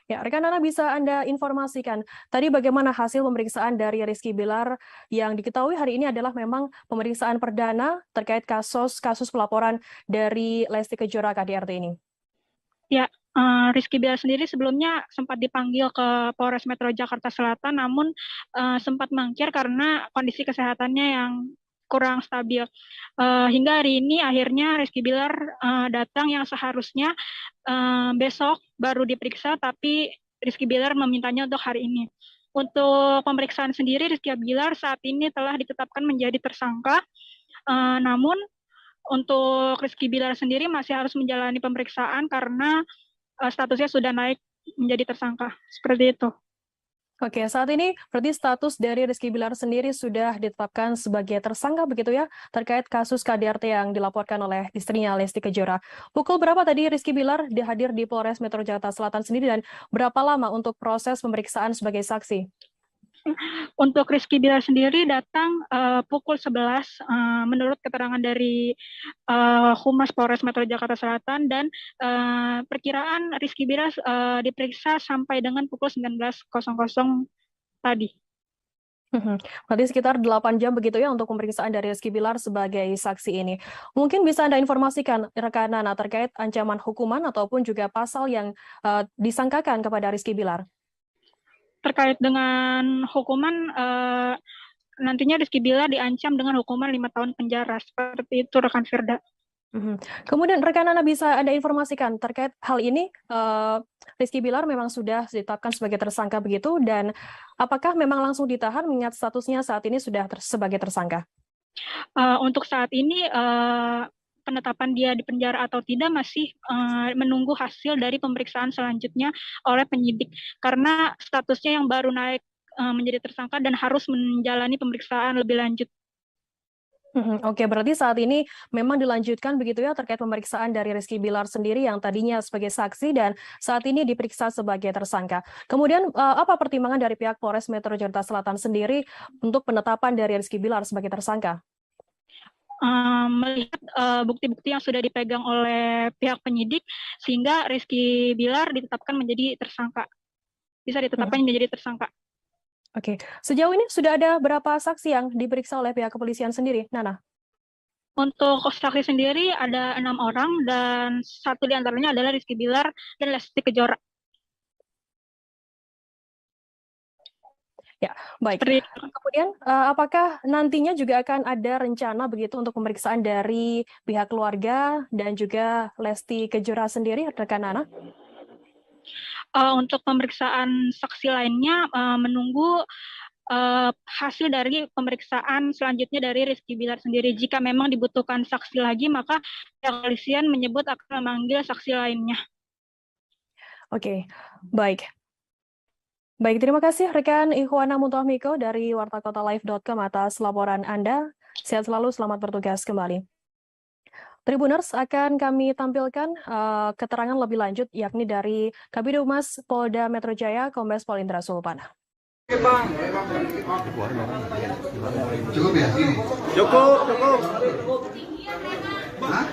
Ya, rekan Nana, bisa Anda informasikan tadi bagaimana hasil pemeriksaan dari Rizky Bilar yang diketahui hari ini adalah memang pemeriksaan perdana terkait kasus pelaporan dari Lesti Kejora KDRT ini? Ya, Rizky Bilar sendiri sebelumnya sempat dipanggil ke Polres Metro Jakarta Selatan, namun sempat mangkir karena kondisi kesehatannya yang kurang stabil. Hingga hari ini akhirnya Rizky Bilar datang yang seharusnya besok baru diperiksa, tapi Rizky Bilar memintanya untuk hari ini. Untuk pemeriksaan sendiri, Rizky Bilar saat ini telah ditetapkan menjadi tersangka. Namun untuk Rizky Bilar sendiri masih harus menjalani pemeriksaan karena statusnya sudah naik menjadi tersangka. Seperti itu. Oke, saat ini berarti status dari Rizky Bilar sendiri sudah ditetapkan sebagai tersangka begitu ya, terkait kasus KDRT yang dilaporkan oleh istrinya Lesti Kejora. Pukul berapa tadi Rizky Bilar hadir di Polres Metro Jakarta Selatan sendiri dan berapa lama untuk proses pemeriksaan sebagai saksi? Untuk Rizky Bilar sendiri datang pukul 11 menurut keterangan dari Humas Polres Metro Jakarta Selatan, dan perkiraan Rizky Bilar diperiksa sampai dengan pukul 19.00 tadi. Berarti sekitar 8 jam begitu ya untuk pemeriksaan dari Rizky Bilar sebagai saksi ini. Mungkin bisa Anda informasikan rekan Nana terkait ancaman hukuman ataupun juga pasal yang disangkakan kepada Rizky Bilar? Terkait dengan hukuman, nantinya Rizky Bilar diancam dengan hukuman 5 tahun penjara. Seperti itu rekan Firda. Kemudian rekan Anda bisa Anda informasikan terkait hal ini, Rizky Bilar memang sudah ditetapkan sebagai tersangka begitu, dan apakah memang langsung ditahan mengingat statusnya saat ini sudah sebagai tersangka? Untuk saat ini penetapan dia di penjara atau tidak masih menunggu hasil dari pemeriksaan selanjutnya oleh penyidik, karena statusnya yang baru naik menjadi tersangka dan harus menjalani pemeriksaan lebih lanjut. Oke, berarti saat ini memang dilanjutkan begitu ya terkait pemeriksaan dari Rizky Bilar sendiri yang tadinya sebagai saksi dan saat ini diperiksa sebagai tersangka. Kemudian apa pertimbangan dari pihak Polres Metro Jakarta Selatan sendiri untuk penetapan dari Rizky Bilar sebagai tersangka? Melihat bukti-bukti yang sudah dipegang oleh pihak penyidik, sehingga Rizky Bilar ditetapkan menjadi tersangka. Bisa ditetapkan menjadi tersangka. Oke, sejauh ini sudah ada berapa saksi yang diperiksa oleh pihak kepolisian sendiri, Nana? Untuk saksi sendiri ada 6 orang dan 1 diantaranya adalah Rizky Bilar dan Lesti Kejora. Ya, baik. Kemudian apakah nantinya juga akan ada rencana begitu untuk pemeriksaan dari pihak keluarga dan juga Lesti Kejora sendiri, rekan Nana? Untuk pemeriksaan saksi lainnya menunggu hasil dari pemeriksaan selanjutnya dari Rizky Bilar sendiri. Jika memang dibutuhkan saksi lagi, maka pihak kepolisian menyebut akan memanggil saksi lainnya. Oke, baik. Baik, terima kasih rekan Ikhwana Muntohmiko dari wartakotalive.com atas laporan Anda. Sehat selalu, selamat bertugas kembali. Tribuners, akan kami tampilkan keterangan lebih lanjut yakni dari Kabid Humas Polda Metro Jaya, Kombes Pol Indra Sulpana. Cukup ya? Cukup. Hah?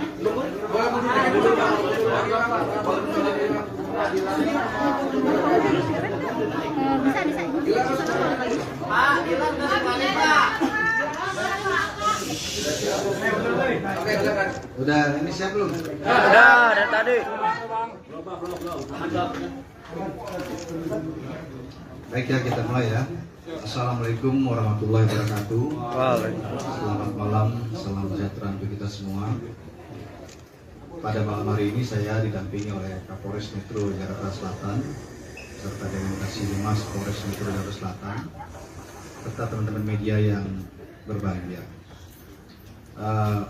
Udah, ini siap belum? Udah, dari tadi. Baik ya, kita mulai ya. Assalamualaikum warahmatullahi wabarakatuh. Selamat malam, salam sejahtera untuk kita semua. Pada malam hari ini saya didampingi oleh Kapolres Metro Jakarta Selatan serta dengan Kasih Humas Polres Metro Jakarta Selatan serta teman-teman media yang berbahagia.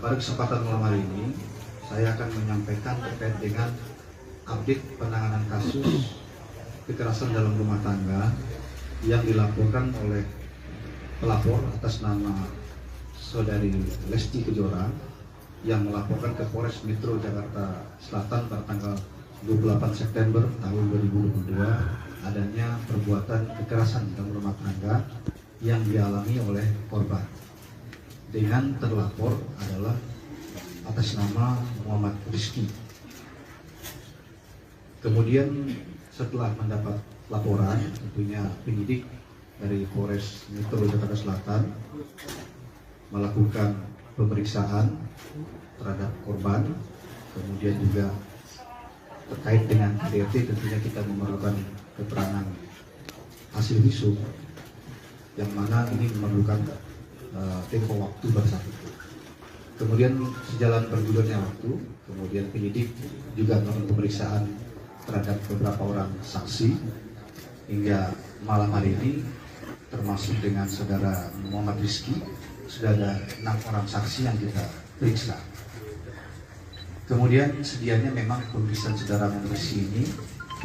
Pada kesempatan malam hari ini saya akan menyampaikan terkait dengan update penanganan kasus kekerasan dalam rumah tangga yang dilaporkan oleh pelapor atas nama saudari Lesti Kejora yang melaporkan ke Polres Metro Jakarta Selatan pada tanggal 28 September tahun 2022 adanya perbuatan kekerasan dalam rumah tangga yang dialami oleh korban. Dengan terlapor adalah atas nama Muhammad Rizky. Kemudian setelah mendapat laporan, tentunya penyidik dari Polres Metro Jakarta Selatan melakukan pemeriksaan terhadap korban, kemudian juga terkait dengan KDRT tentunya kita memerlukan keterangan hasil visum yang mana ini memerlukan tempo waktu bersatu itu. Kemudian sejalan bergulirnya waktu, kemudian penyidik juga melakukan pemeriksaan terhadap beberapa orang saksi hingga malam hari ini, termasuk dengan saudara Muhammad Rizky, sudah ada 6 orang saksi yang kita periksa. Kemudian sedianya memang pemeriksaan saudara Muhammad Rizky ini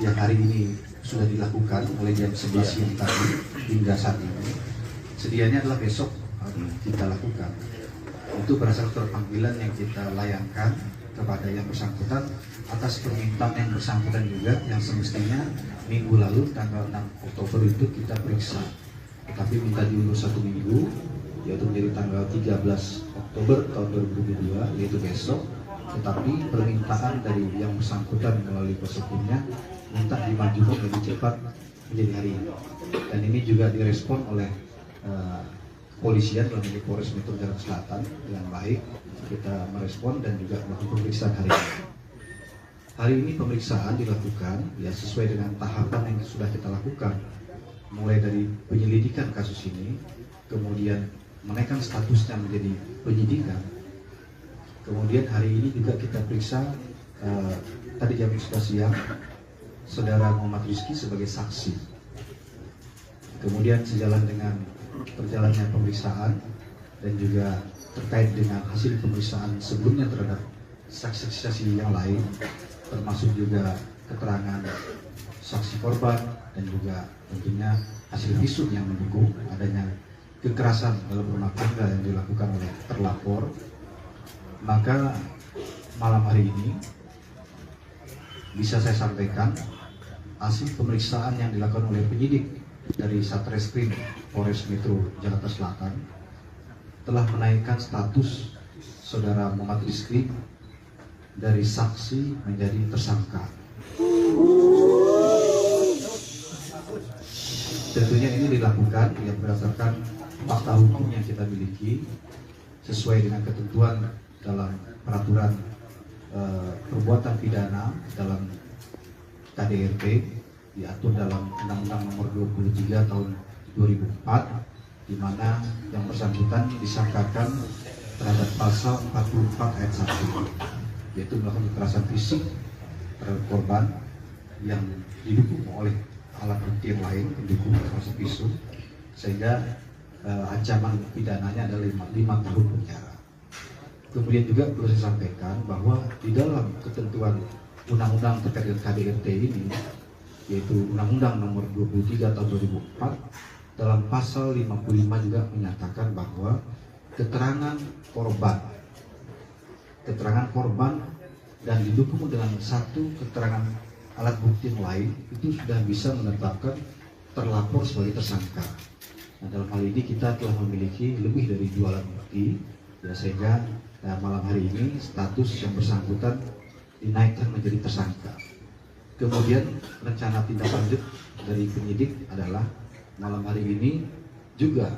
yang hari ini sudah dilakukan mulai jam 11 siang tadi hingga saat ini. Sedianya adalah besok kita lakukan. Itu berdasarkan panggilan yang kita layangkan kepada yang bersangkutan atas permintaan yang bersangkutan juga yang semestinya minggu lalu tanggal 6 Oktober itu kita periksa. Tetapi minta diundur 1 minggu, yaitu menjadi tanggal 13 Oktober tahun 2022, yaitu besok. Tetapi permintaan dari yang bersangkutan melalui kuasa hukumnya minta dimajukan lebih cepat menjadi hari ini. Dan ini juga direspon oleh kepolisian dalam ini Polres Metro Jakarta Selatan dengan baik. Kita merespon dan juga melakukan pemeriksaan hari ini. Hari ini pemeriksaan dilakukan ya sesuai dengan tahapan yang sudah kita lakukan, mulai dari penyelidikan kasus ini, kemudian menaikkan statusnya menjadi penyidikan. Kemudian hari ini juga kita periksa tadi jam 11 siang saudara Muhammad Rizky sebagai saksi. Kemudian sejalan dengan berjalannya pemeriksaan dan juga terkait dengan hasil pemeriksaan sebelumnya terhadap saksi-saksi yang lain, termasuk juga keterangan saksi korban dan juga tentunya hasil visum yang mendukung adanya kekerasan dalam rumah tangga yang dilakukan oleh terlapor. Maka malam hari ini bisa saya sampaikan hasil pemeriksaan yang dilakukan oleh penyidik dari Satreskrim Polres Metro Jakarta Selatan telah menaikkan status saudara Muhammad Rizky dari saksi menjadi tersangka. Tentunya ini dilakukan yang berdasarkan fakta hukum yang kita miliki sesuai dengan ketentuan dalam peraturan perbuatan pidana dalam KDRT diatur dalam Undang-Undang Nomor 23 Tahun 2004, di mana yang bersangkutan disangkakan terhadap pasal 44 ayat 1, yaitu melakukan kekerasan fisik terhadap korban yang didukung oleh alat bukti yang lain pendukung termasuk visum, sehingga ancaman pidananya adalah 5 tahun penjara. Kemudian juga perlu saya sampaikan bahwa di dalam ketentuan undang-undang terkait dengan KDRT ini, yaitu Undang-Undang Nomor 23 Tahun 2004, dalam pasal 55 juga menyatakan bahwa keterangan korban dan didukung dengan satu keterangan alat bukti yang lain itu sudah bisa menetapkan terlapor sebagai tersangka. Nah, dalam hal ini kita telah memiliki lebih dari 2 alat bukti, ya, sehingga malam hari ini status yang bersangkutan dinaikkan menjadi tersangka. Kemudian rencana tindak lanjut dari penyidik adalah malam hari ini juga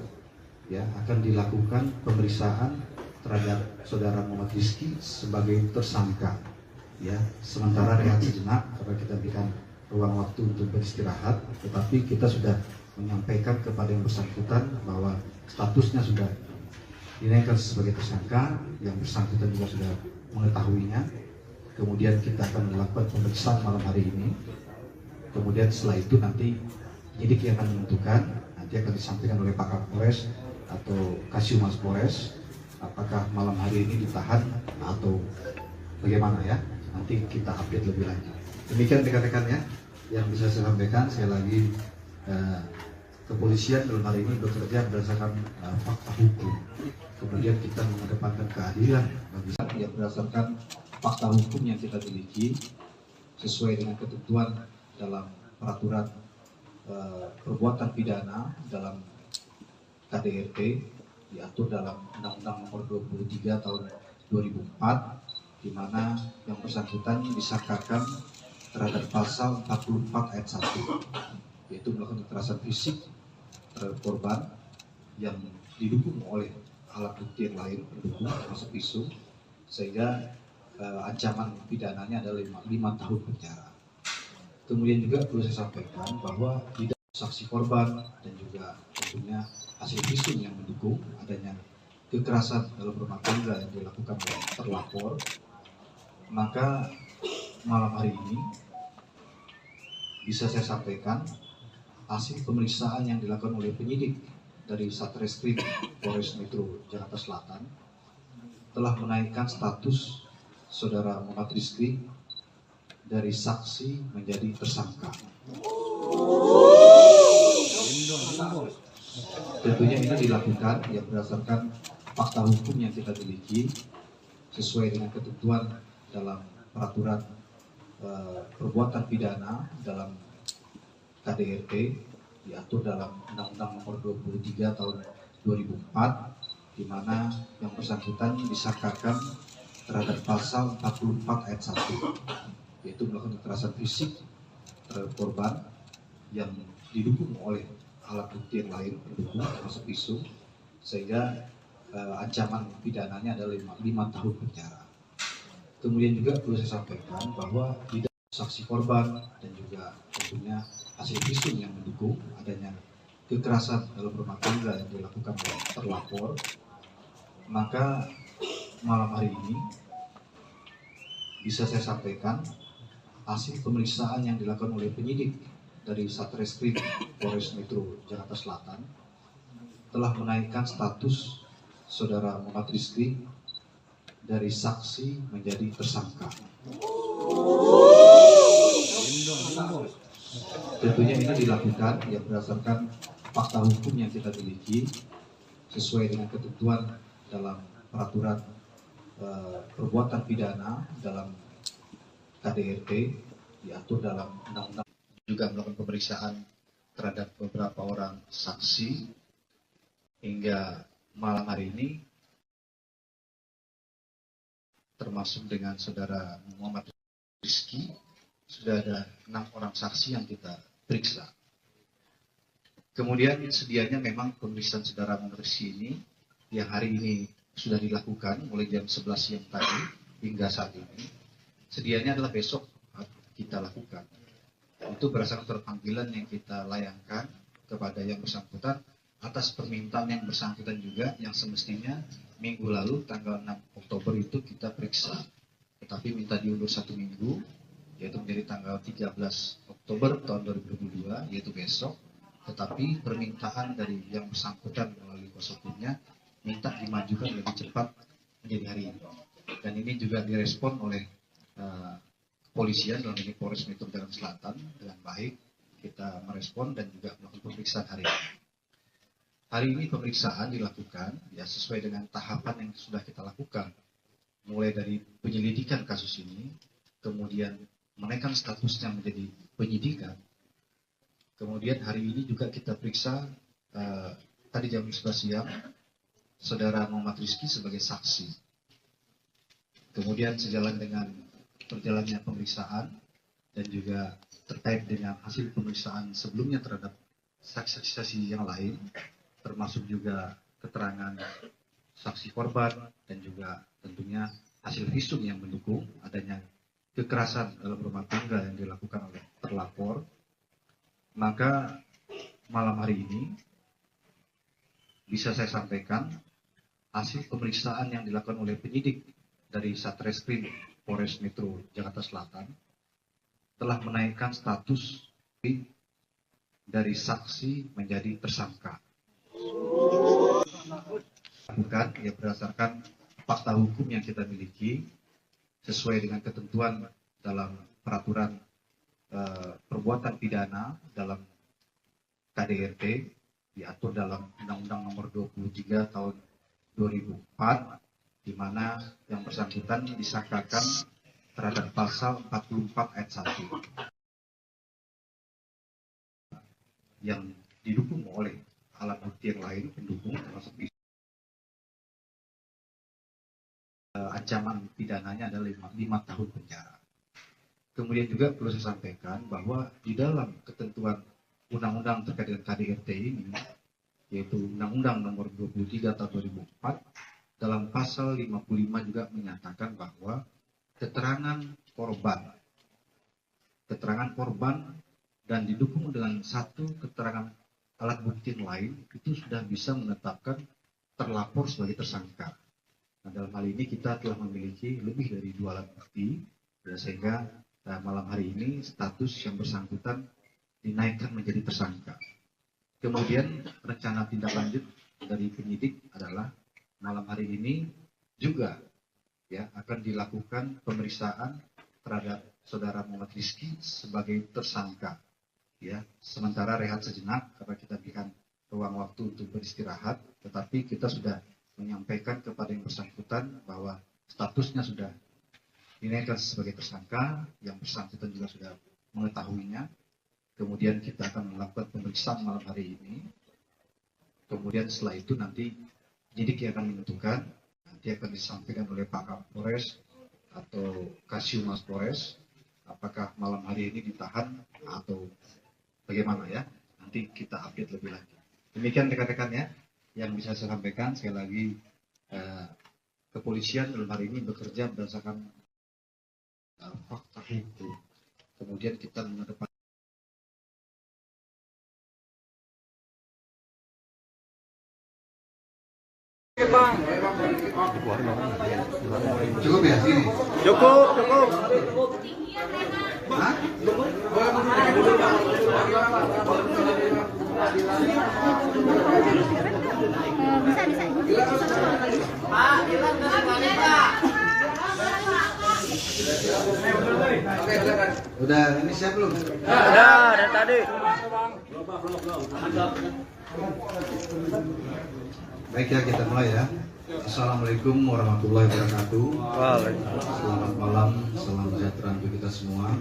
ya akan dilakukan pemeriksaan terhadap saudara Muhammad Rizky sebagai tersangka. Ya, sementara rehat sejenak karena kita berikan ruang waktu untuk beristirahat, tetapi kita sudah menyampaikan kepada yang bersangkutan bahwa statusnya sudah dinaikkan sebagai tersangka, yang bersangkutan juga sudah mengetahuinya. Kemudian kita akan melakukan pemeriksaan malam hari ini. Kemudian setelah itu nanti penyidik yang akan menentukan, nanti akan disampaikan oleh Pak Kapolres atau Kasiumas Polres, apakah malam hari ini ditahan atau bagaimana ya. Nanti kita update lebih lanjut. Demikian rekan-rekan ya yang bisa saya sampaikan. Saya lagi kepolisian dalam hal ini bekerja berdasarkan fakta hukum. Kemudian kita mengedepankan keadilan bagi yang berdasarkan fakta hukum yang kita miliki sesuai dengan ketentuan dalam peraturan perbuatan pidana dalam KDRT diatur dalam Undang-Undang Nomor 23 Tahun 2004, di mana yang bersangkutan disangkakan terhadap pasal 44 ayat 1, yaitu melakukan kekerasan fisik terhadap korban yang didukung oleh alat bukti yang lain pendukung termasuk visum, sehingga ancaman pidananya adalah 5 tahun penjara. Kemudian juga perlu saya sampaikan bahwa tidak saksi korban dan juga tentunya hasil visum yang mendukung adanya kekerasan dalam rumah tangga yang dilakukan oleh terlapor, maka malam hari ini bisa saya sampaikan hasil pemeriksaan yang dilakukan oleh penyidik dari Satreskrim Polres Metro Jakarta Selatan telah menaikkan status saudara Muhammad Rizky dari saksi menjadi tersangka. Tentunya ini dilakukan ya berdasarkan fakta hukum yang kita miliki sesuai dengan ketentuan dalam peraturan perbuatan pidana dalam KDRT diatur dalam Undang-Undang Nomor 23 Tahun 2004, di mana yang bersangkutan disangkakan terhadap pasal 44 ayat 1, yaitu melakukan kekerasan fisik terhadap korban yang didukung oleh alat bukti yang lain pendukung termasuk visum, sehingga ancaman pidananya adalah 5 tahun penjara. Kemudian juga perlu saya sampaikan bahwa di dalam saksi korban dan juga tentunya hasil visum yang mendukung adanya kekerasan dalam rumah tangga yang dilakukan oleh terlapor, maka malam hari ini bisa saya sampaikan hasil pemeriksaan yang dilakukan oleh penyidik dari Satreskrim Polres Metro Jakarta Selatan telah menaikkan status saudara Muhammad Rizky dari saksi menjadi tersangka. Tentunya ini dilakukan ya berdasarkan fakta hukum yang kita miliki sesuai dengan ketentuan dalam peraturan perbuatan pidana dalam KDRT diatur dalam Undang-Undang. Juga melakukan pemeriksaan terhadap beberapa orang saksi hingga malam hari ini, termasuk dengan saudara Muhammad Rizky, sudah ada 6 orang saksi yang kita periksa. Kemudian sedianya memang pemeriksaan saudara Muhammad Rizky ini yang hari ini sudah dilakukan mulai jam 11 siang tadi hingga saat ini, sedianya adalah besok kita lakukan. Itu berdasarkan surat panggilan yang kita layangkan kepada yang bersangkutan atas permintaan yang bersangkutan juga yang semestinya minggu lalu tanggal 6 Oktober itu kita periksa, tetapi minta diundur 1 minggu, yaitu menjadi tanggal 13 Oktober tahun 2022, yaitu besok. Tetapi permintaan dari yang bersangkutan melalui kuasa hukumnya minta dimajukan lebih cepat menjadi hari ini, dan ini juga direspon oleh kepolisian dalam ini Polres Metro Jakarta Selatan dengan baik. Kita merespon dan juga melakukan pemeriksaan hari ini. Hari ini pemeriksaan dilakukan ya sesuai dengan tahapan yang sudah kita lakukan, mulai dari penyelidikan kasus ini, kemudian menaikkan statusnya menjadi penyidikan. Kemudian hari ini juga kita periksa tadi jam 11 siang saudara Muhammad Rizky sebagai saksi. Kemudian sejalan dengan perjalannya pemeriksaan dan juga terkait dengan hasil pemeriksaan sebelumnya terhadap saksi-saksi yang lain, termasuk juga keterangan saksi korban dan juga tentunya hasil visum yang mendukung adanya kekerasan dalam rumah tangga yang dilakukan oleh terlapor, maka malam hari ini bisa saya sampaikan hasil pemeriksaan yang dilakukan oleh penyidik dari Satreskrim Polres Metro Jakarta Selatan telah menaikkan status dari saksi menjadi tersangka. Bukan ya berdasarkan fakta hukum yang kita miliki sesuai dengan ketentuan dalam peraturan perbuatan pidana dalam KDRT diatur dalam Undang-Undang Nomor 23 Tahun 2004, di mana yang bersangkutan disangkakan terhadap pasal 44 ayat 1 yang didukung oleh alat bukti yang lain pendukung termasuk ancaman pidananya adalah 5 tahun penjara. Kemudian juga perlu saya sampaikan bahwa di dalam ketentuan undang-undang terkait dengan KDRT ini, yaitu Undang-Undang Nomor 23 Tahun 2004, dalam pasal 55 juga menyatakan bahwa keterangan korban dan didukung dengan satu keterangan alat bukti lain itu sudah bisa menetapkan terlapor sebagai tersangka. Nah, dalam hal ini kita telah memiliki lebih dari 2 alat bukti, ya, sehingga malam hari ini status yang bersangkutan dinaikkan menjadi tersangka. Kemudian rencana tindak lanjut dari penyidik adalah malam hari ini juga ya akan dilakukan pemeriksaan terhadap saudara Muhammad Rizky sebagai tersangka. Ya, sementara rehat sejenak karena kita berikan ruang waktu untuk beristirahat, tetapi kita sudah menyampaikan kepada yang bersangkutan bahwa statusnya sudah dinaikkan sebagai tersangka, yang bersangkutan juga sudah mengetahuinya. Kemudian kita akan melakukan pemeriksaan malam hari ini. Kemudian setelah itu nanti penyidik yang akan menentukan, nanti akan disampaikan oleh Pak Kapolres atau Kasiumas Polres, apakah malam hari ini ditahan atau bagaimana ya. Nanti kita update lebih lanjut. Demikian rekan-rekan ya yang bisa saya sampaikan. Sekali lagi kepolisian dalam hari ini bekerja berdasarkan fakta hukum. Kemudian kita mengedepankan cukup ya sini. Cukup. Hah? Udah ini siap belum? Udah dari tadi. Baik ya, kita mulai ya. Assalamualaikum warahmatullahi wabarakatuh. Selamat malam, salam sejahtera untuk kita semua.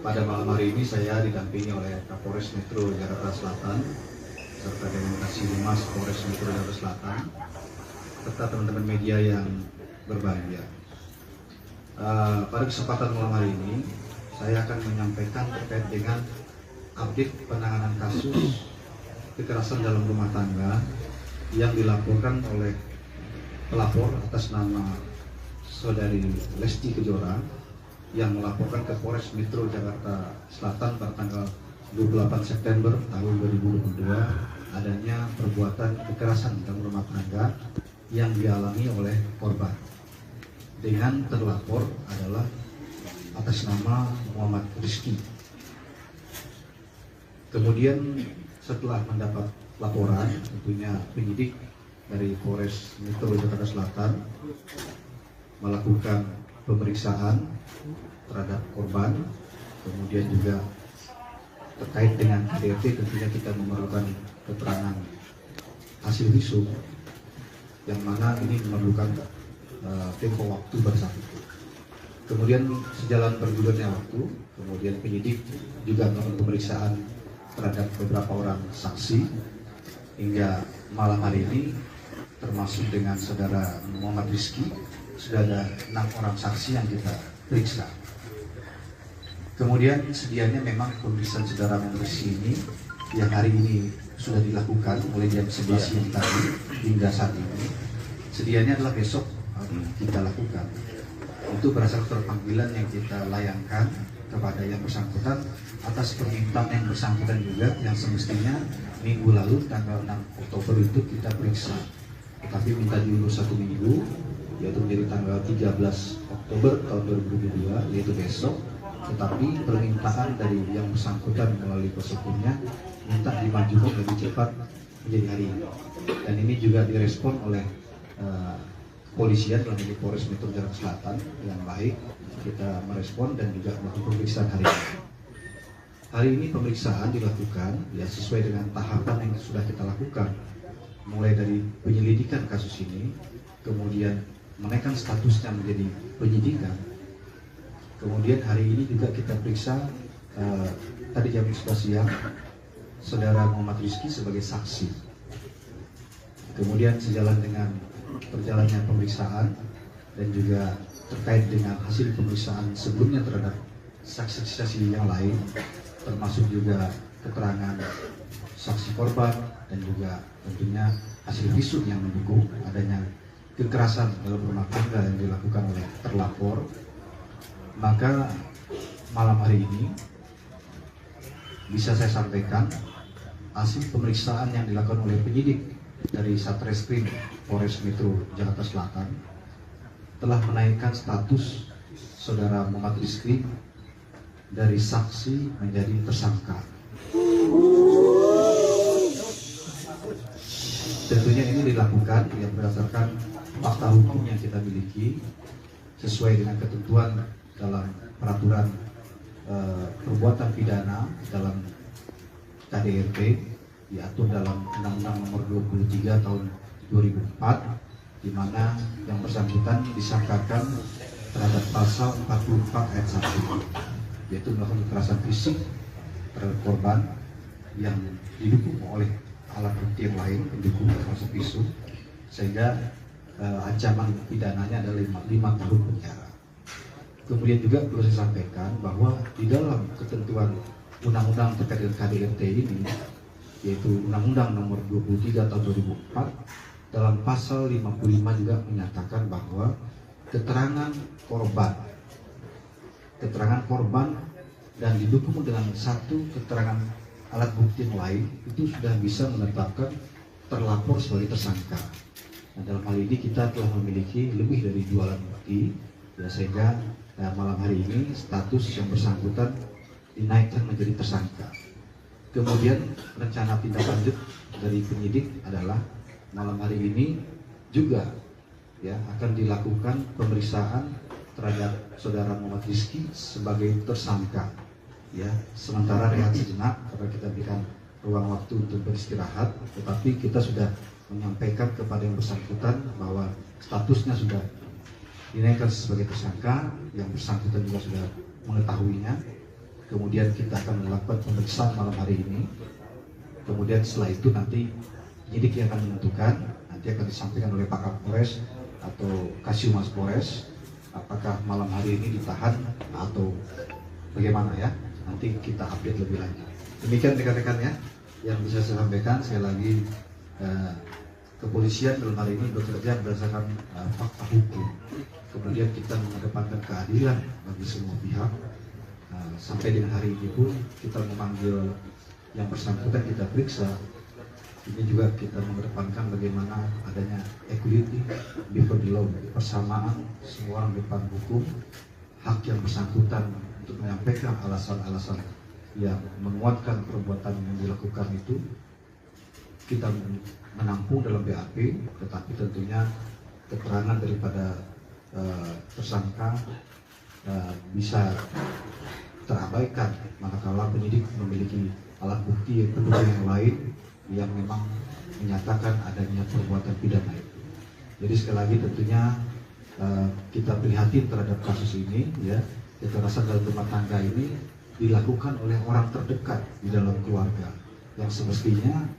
Pada malam hari ini saya didampingi oleh Kapolres Metro Jakarta Selatan serta dengan Kasiumas Polres Metro Jakarta Selatan serta teman-teman media yang berbahagia. Pada kesempatan malam hari ini saya akan menyampaikan terkait dengan update penanganan kasus kekerasan dalam rumah tangga yang dilaporkan oleh pelapor atas nama saudari Lesti Kejora yang melaporkan ke Polres Metro Jakarta Selatan pada tanggal 28 September tahun 2022 adanya perbuatan kekerasan dalam rumah tangga yang dialami oleh korban dengan terlapor adalah atas nama Muhammad Rizky. Kemudian setelah mendapat laporan, tentunya penyidik dari Polres Metro Jakarta Selatan melakukan pemeriksaan terhadap korban, kemudian juga terkait dengan KDRT tentunya kita memerlukan keterangan hasil visum yang mana ini memerlukan tempo waktu bersatu. Kemudian sejalan bergulirnya waktu, kemudian penyidik juga melakukan pemeriksaan terhadap beberapa orang saksi hingga malam hari ini termasuk dengan saudara Muhammad Rizky sudah ada 6 orang saksi yang kita periksa. Kemudian sedianya memang pemeriksaan saudara Muhammad Rizky ini yang hari ini sudah dilakukan mulai jam 11 siang tadi hingga saat ini. Sedianya adalah besok kita lakukan. Itu berdasarkan panggilan yang kita layangkan kepada yang bersangkutan atas permintaan yang bersangkutan juga yang semestinya minggu lalu tanggal 6 Oktober itu kita periksa, tetapi minta diundur 1 minggu yaitu menjadi tanggal 13 Oktober tahun 2022 yaitu besok, tetapi permintaan dari yang bersangkutan melalui kuasa hukumnya minta dimajukan lebih cepat menjadi hari ini, dan ini juga direspon oleh kepolisian dalam ini Polres Metro Jakarta Selatan yang baik. Kita merespon dan juga melakukan pemeriksaan hari ini. Hari ini pemeriksaan dilakukan ya sesuai dengan tahapan yang sudah kita lakukan, mulai dari penyelidikan kasus ini, kemudian menaikkan statusnya menjadi penyidikan. Kemudian hari ini juga kita periksa tadi jam 11 siang saudara Muhammad Rizky sebagai saksi. Kemudian sejalan dengan perjalannya pemeriksaan dan juga terkait dengan hasil pemeriksaan sebelumnya terhadap saksi-saksi yang lain, termasuk juga keterangan saksi korban dan juga tentunya hasil visum yang mendukung adanya kekerasan dalam rumah tangga yang dilakukan oleh terlapor, maka malam hari ini bisa saya sampaikan hasil pemeriksaan yang dilakukan oleh penyidik dari Satreskrim Polres Metro Jakarta Selatan telah menaikkan status saudara Muhammad Rizky dari saksi menjadi tersangka. Tentunya ini dilakukan berdasarkan fakta hukum yang kita miliki sesuai dengan ketentuan dalam peraturan perbuatan pidana dalam KDRT diatur dalam Undang-Undang Nomor 23 Tahun 2004, di mana yang bersangkutan disangkakan terhadap pasal 44 ayat 1, yaitu melakukan kekerasan fisik terhadap korban yang didukung oleh alat bukti yang lain pendukung termasuk pisau, sehingga ancaman pidananya adalah 5 tahun penjara. Kemudian juga perlu saya sampaikan bahwa di dalam ketentuan undang-undang terkait dengan KDRT ini, yaitu Undang-Undang Nomor 23 Tahun 2004, dalam pasal 55 juga menyatakan bahwa keterangan korban dan didukung dengan satu keterangan alat bukti yang lain itu sudah bisa menetapkan terlapor sebagai tersangka. Nah, dalam hal ini kita telah memiliki lebih dari 2 alat bukti, ya, sehingga malam hari ini status yang bersangkutan dinaikkan menjadi tersangka. Kemudian rencana tindak lanjut dari penyidik adalah malam hari ini juga ya akan dilakukan pemeriksaan terhadap saudara Muhammad Rizky sebagai tersangka. Ya, sementara rehat sejenak karena kita berikan ruang waktu untuk beristirahat, tetapi kita sudah menyampaikan kepada yang bersangkutan bahwa statusnya sudah dinaikkan sebagai tersangka, yang bersangkutan juga sudah mengetahuinya. Kemudian kita akan melakukan pemeriksaan malam hari ini. Kemudian setelah itu nanti penyidik yang akan menentukan, nanti akan disampaikan oleh Pak Kapolres atau Kasiumas Polres, apakah malam hari ini ditahan atau bagaimana ya. Nanti kita update lebih lanjut. Demikian rekan-rekan ya yang bisa saya sampaikan. Sekali lagi kepolisian dalam hari ini bekerja berdasarkan fakta hukum. Kemudian kita mengedepankan keadilan bagi semua pihak. Sampai dengan hari ini pun kita memanggil yang bersangkutan, kita periksa. Ini juga kita mengedepankan bagaimana adanya equality before the law, persamaan semua orang depan hukum. Hak yang bersangkutan untuk menyampaikan alasan-alasan yang menguatkan perbuatan yang dilakukan itu kita menampung dalam BAP, tetapi tentunya keterangan daripada tersangka bisa terabaikan manakala penyidik memiliki alat bukti pendukung yang lain yang memang menyatakan adanya perbuatan pidana itu. Jadi sekali lagi tentunya kita prihatin terhadap kasus ini ya. Kekerasan dalam rumah tangga ini dilakukan oleh orang terdekat di dalam keluarga yang semestinya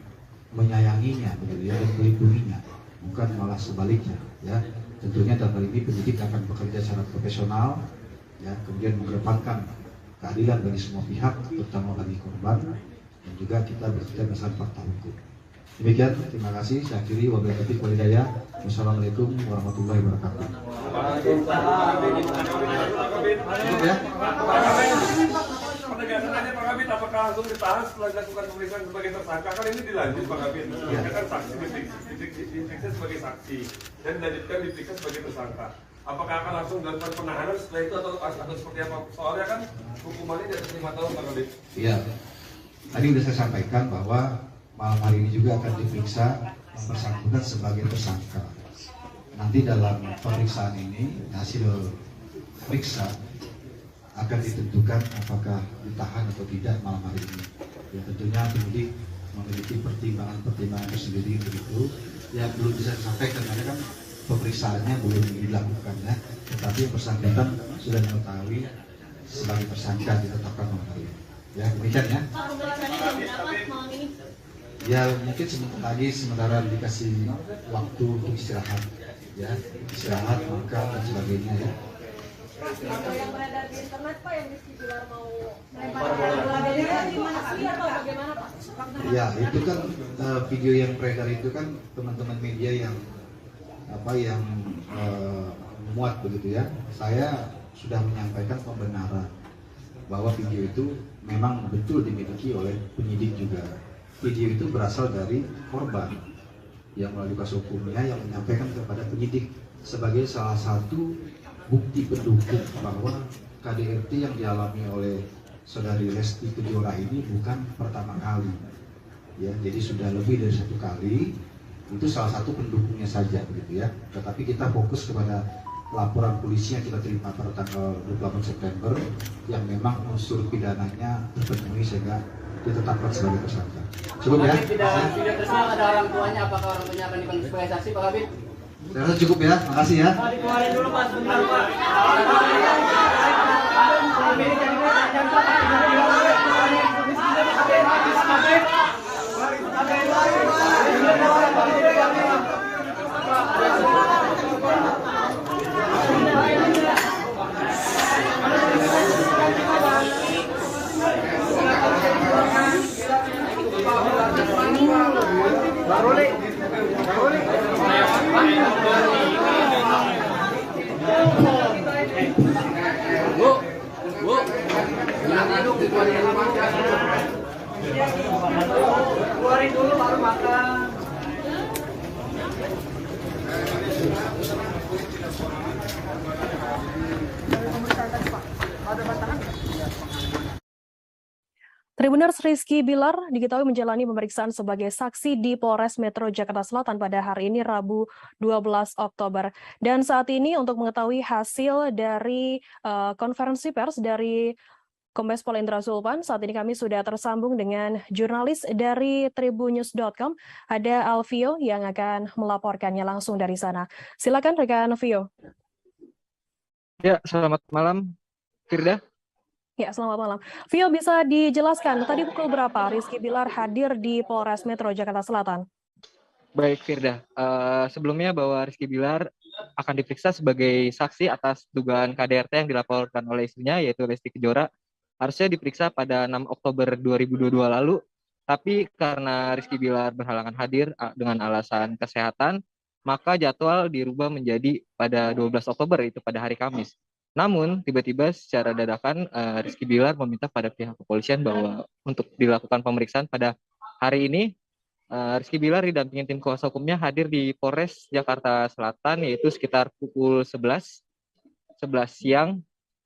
menyayanginya begitu ya, dan melindunginya, bukan malah sebaliknya ya. Tentunya dalam hal ini penyidik akan bekerja secara profesional ya, kemudian mengedepankan keadilan bagi semua pihak, terutama bagi korban, dan juga kita bekerja berdasarkan fakta hukum. Demikian, terima kasih. Saya akhiri, wabillahi taufiq wal hidayah. Wassalamualaikum warahmatullahi wabarakatuh. Penegasan aja Pak Kabit, apakah langsung ditahan setelah dilakukan pemeriksaan sebagai tersangka? Kan ini dilanjut Pak Kabit, ya kan saksi diperiksa sebagai saksi dan dilanjutkan diperiksa sebagai tersangka. Apakah akan langsung dilakukan penahanan setelah itu atau seperti apa? Soalnya kan hukumannya di atas 5 tahun Pak Kabit. Iya, tadi sudah saya sampaikan bahwa malam hari ini juga akan diperiksa yang bersangkutan sebagai tersangka. Nanti dalam pemeriksaan ini hasil periksa akan ditentukan apakah ditahan atau tidak malam hari ini. Ya tentunya penyidik memiliki pertimbangan-pertimbangan tersendiri begitu. Ya belum bisa disampaikan karena kan pemeriksaannya belum dilakukan ya. Tetapi yang bersangkutan sudah mengetahui sebagai tersangka ditetapkan malam hari ini. Ya demikian ya. Ya mungkin sementara dikasih waktu untuk istirahat ya, istirahat makan dan sebagainya ya. Kalau yang beredar di internet Pak yang Rizky Bilar mau melempar bola dari mana sih atau bagaimana Pak? Ya itu kan video yang beredar itu kan teman-teman media yang memuat begitu ya. Saya sudah menyampaikan pembenaran bahwa video itu memang betul dimiliki oleh penyidik juga. video itu berasal dari korban yang melalui kuasa hukumnya yang menyampaikan kepada penyidik sebagai salah satu bukti pendukung bahwa KDRT yang dialami oleh saudari Lesti Kejora ini bukan pertama kali, ya, jadi sudah lebih dari 1 kali. Itu salah satu pendukungnya saja, begitu ya. Tetapi kita fokus kepada laporan polisi yang kita terima pada tanggal 28 September yang memang unsur pidananya terpenuhi sehingga ditetapkan sebagai tersangka. Cukup ya? Tidak tersangka ada orang tuanya, apakah orang tuanya akan dipanggil sebagai saksi, Pak Kabit? Saya rasa cukup ya, makasih ya. Dikeluarin dulu Pak, sebentar Pak. Bu, jangan aduk, keluarin dulu baru makan. Tribuners Rizky Bilar diketahui menjalani pemeriksaan sebagai saksi di Polres Metro Jakarta Selatan pada hari ini Rabu 12 Oktober. Dan saat ini untuk mengetahui hasil dari konferensi pers dari Kombes Pol Indra Zulpan, saat ini kami sudah tersambung dengan jurnalis dari tribunnews.com, ada Alvio yang akan melaporkannya langsung dari sana. Silakan rekan Alvio. Ya, selamat malam, Firda. Ya, selamat malam. Vio, bisa dijelaskan tadi pukul berapa Rizky Bilar hadir di Polres Metro Jakarta Selatan? Baik, Firda. Sebelumnya bahwa Rizky Bilar akan diperiksa sebagai saksi atas dugaan KDRT yang dilaporkan oleh istrinya, yaitu Lesti Kejora. Harusnya diperiksa pada 6 Oktober 2022 lalu, tapi karena Rizky Bilar berhalangan hadir dengan alasan kesehatan, maka jadwal dirubah menjadi pada 12 Oktober, itu pada hari Kamis. Namun, tiba-tiba secara dadakan Rizky Bilar meminta pada pihak kepolisian bahwa untuk dilakukan pemeriksaan pada hari ini, Rizky Bilar didampingi tim kuasa hukumnya hadir di Polres Jakarta Selatan, yaitu sekitar pukul 11 siang,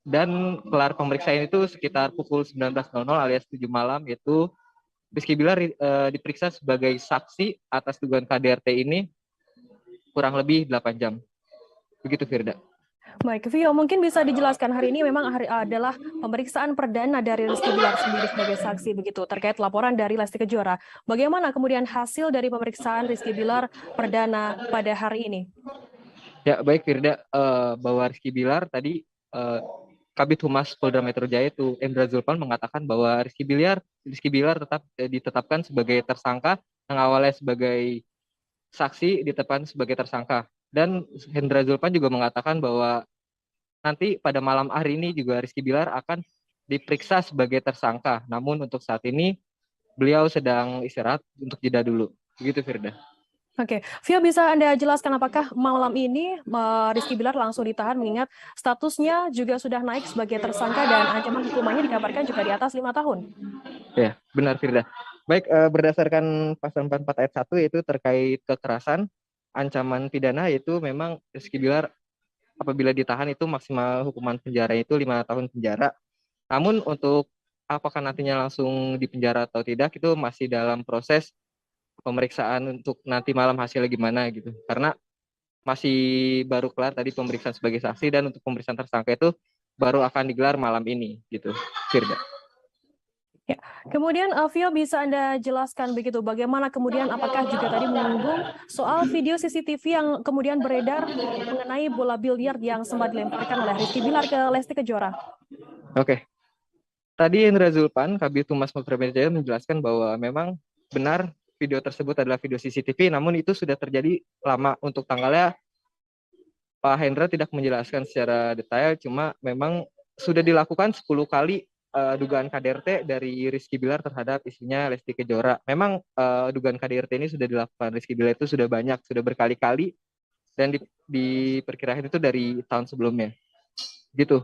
dan kelar pemeriksaan itu sekitar pukul 19.00 alias 7 malam, yaitu Rizky Bilar diperiksa sebagai saksi atas dugaan KDRT ini kurang lebih 8 jam. Begitu, Firda. Baik, Vio, mungkin bisa dijelaskan hari ini memang adalah pemeriksaan perdana dari Rizky Bilar sendiri sebagai saksi begitu terkait laporan dari Lesti Kejora. Bagaimana kemudian hasil dari pemeriksaan Rizky Bilar perdana pada hari ini? Ya, baik Firda, bahwa Rizky Bilar tadi Kabid Humas Polda Metro Jaya itu Indra Zulpan mengatakan bahwa Rizky Bilar tetap ditetapkan sebagai tersangka, yang awalnya sebagai saksi ditetapkan sebagai tersangka. Dan Indra Zulpan juga mengatakan bahwa nanti pada malam hari ini juga Rizky Bilar akan diperiksa sebagai tersangka. Namun untuk saat ini beliau sedang istirahat untuk jeda dulu. Begitu, Firda. Oke, Vio, bisa Anda jelaskan apakah malam ini Rizky Bilar langsung ditahan mengingat statusnya juga sudah naik sebagai tersangka dan ancaman hukumannya dikabarkan juga di atas 5 tahun? Ya, benar, Firda. Baik, berdasarkan pasal 44 ayat 1 yaitu terkait kekerasan, ancaman pidana yaitu memang Rizky Bilar apabila ditahan itu maksimal hukuman penjara itu 5 tahun penjara. Namun untuk apakah nantinya langsung dipenjara atau tidak itu masih dalam proses pemeriksaan untuk nanti malam hasilnya gimana gitu. Karena masih baru kelar tadi pemeriksaan sebagai saksi dan untuk pemeriksaan tersangka itu baru akan digelar malam ini gitu, Firda. Ya, kemudian Vio, bisa Anda jelaskan begitu bagaimana kemudian apakah juga tadi menyinggung soal video CCTV yang kemudian beredar mengenai bola biliar yang sempat dilemparkan oleh Rizky Bilar ke Lesti Kejora? Oke. Tadi Indra Zulpan, Kabid Humas Polda Metro Jaya menjelaskan bahwa memang benar video tersebut adalah video CCTV, namun itu sudah terjadi lama. Untuk tanggalnya Pak Hendra tidak menjelaskan secara detail, cuma memang sudah dilakukan 10 kali dugaan KDRT dari Rizky Bilar terhadap istrinya Lesti Kejora. Memang dugaan KDRT ini sudah dilakukan Rizky Bilar itu sudah banyak, sudah berkali-kali dan diperkirakan itu dari tahun sebelumnya. Gitu,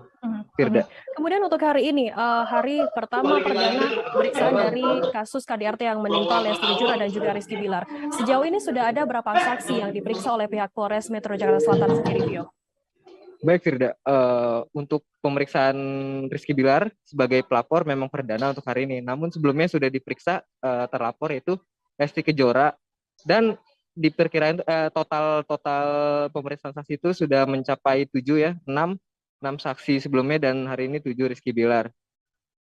Firda. Kemudian untuk hari ini, hari pertama perdana pemeriksaan dari kasus KDRT yang menimpa Lesti Kejora dan juga Rizky Bilar. Sejauh ini sudah ada berapa saksi yang diperiksa oleh pihak Polres Metro Jakarta Selatan sendiri, Vio? Baik Firda, untuk pemeriksaan Rizky Bilar sebagai pelapor memang perdana untuk hari ini. Namun sebelumnya sudah diperiksa terlapor yaitu Lesti Kejora, dan diperkirakan total pemeriksaan saksi itu sudah mencapai 7 ya, 6 saksi sebelumnya, dan hari ini 7 Rizky Bilar.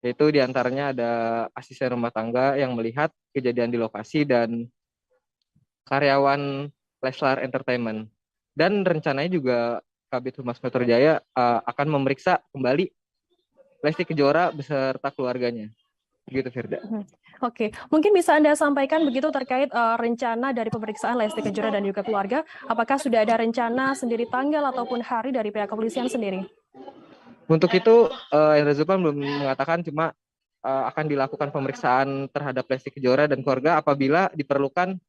Yaitu diantaranya ada asisten rumah tangga yang melihat kejadian di lokasi dan karyawan Leslar Entertainment. Dan rencananya juga Kabid Humas Metro Jaya akan memeriksa kembali Lesti Kejora beserta keluarganya. Begitu, Firda. Oke, mungkin bisa Anda sampaikan begitu terkait rencana dari pemeriksaan Lesti Kejora dan juga keluarga. Apakah sudah ada rencana sendiri tanggal ataupun hari dari pihak kepolisian sendiri? Untuk itu, Indra Zulpan belum mengatakan, cuma akan dilakukan pemeriksaan terhadap Lesti Kejora dan keluarga apabila diperlukan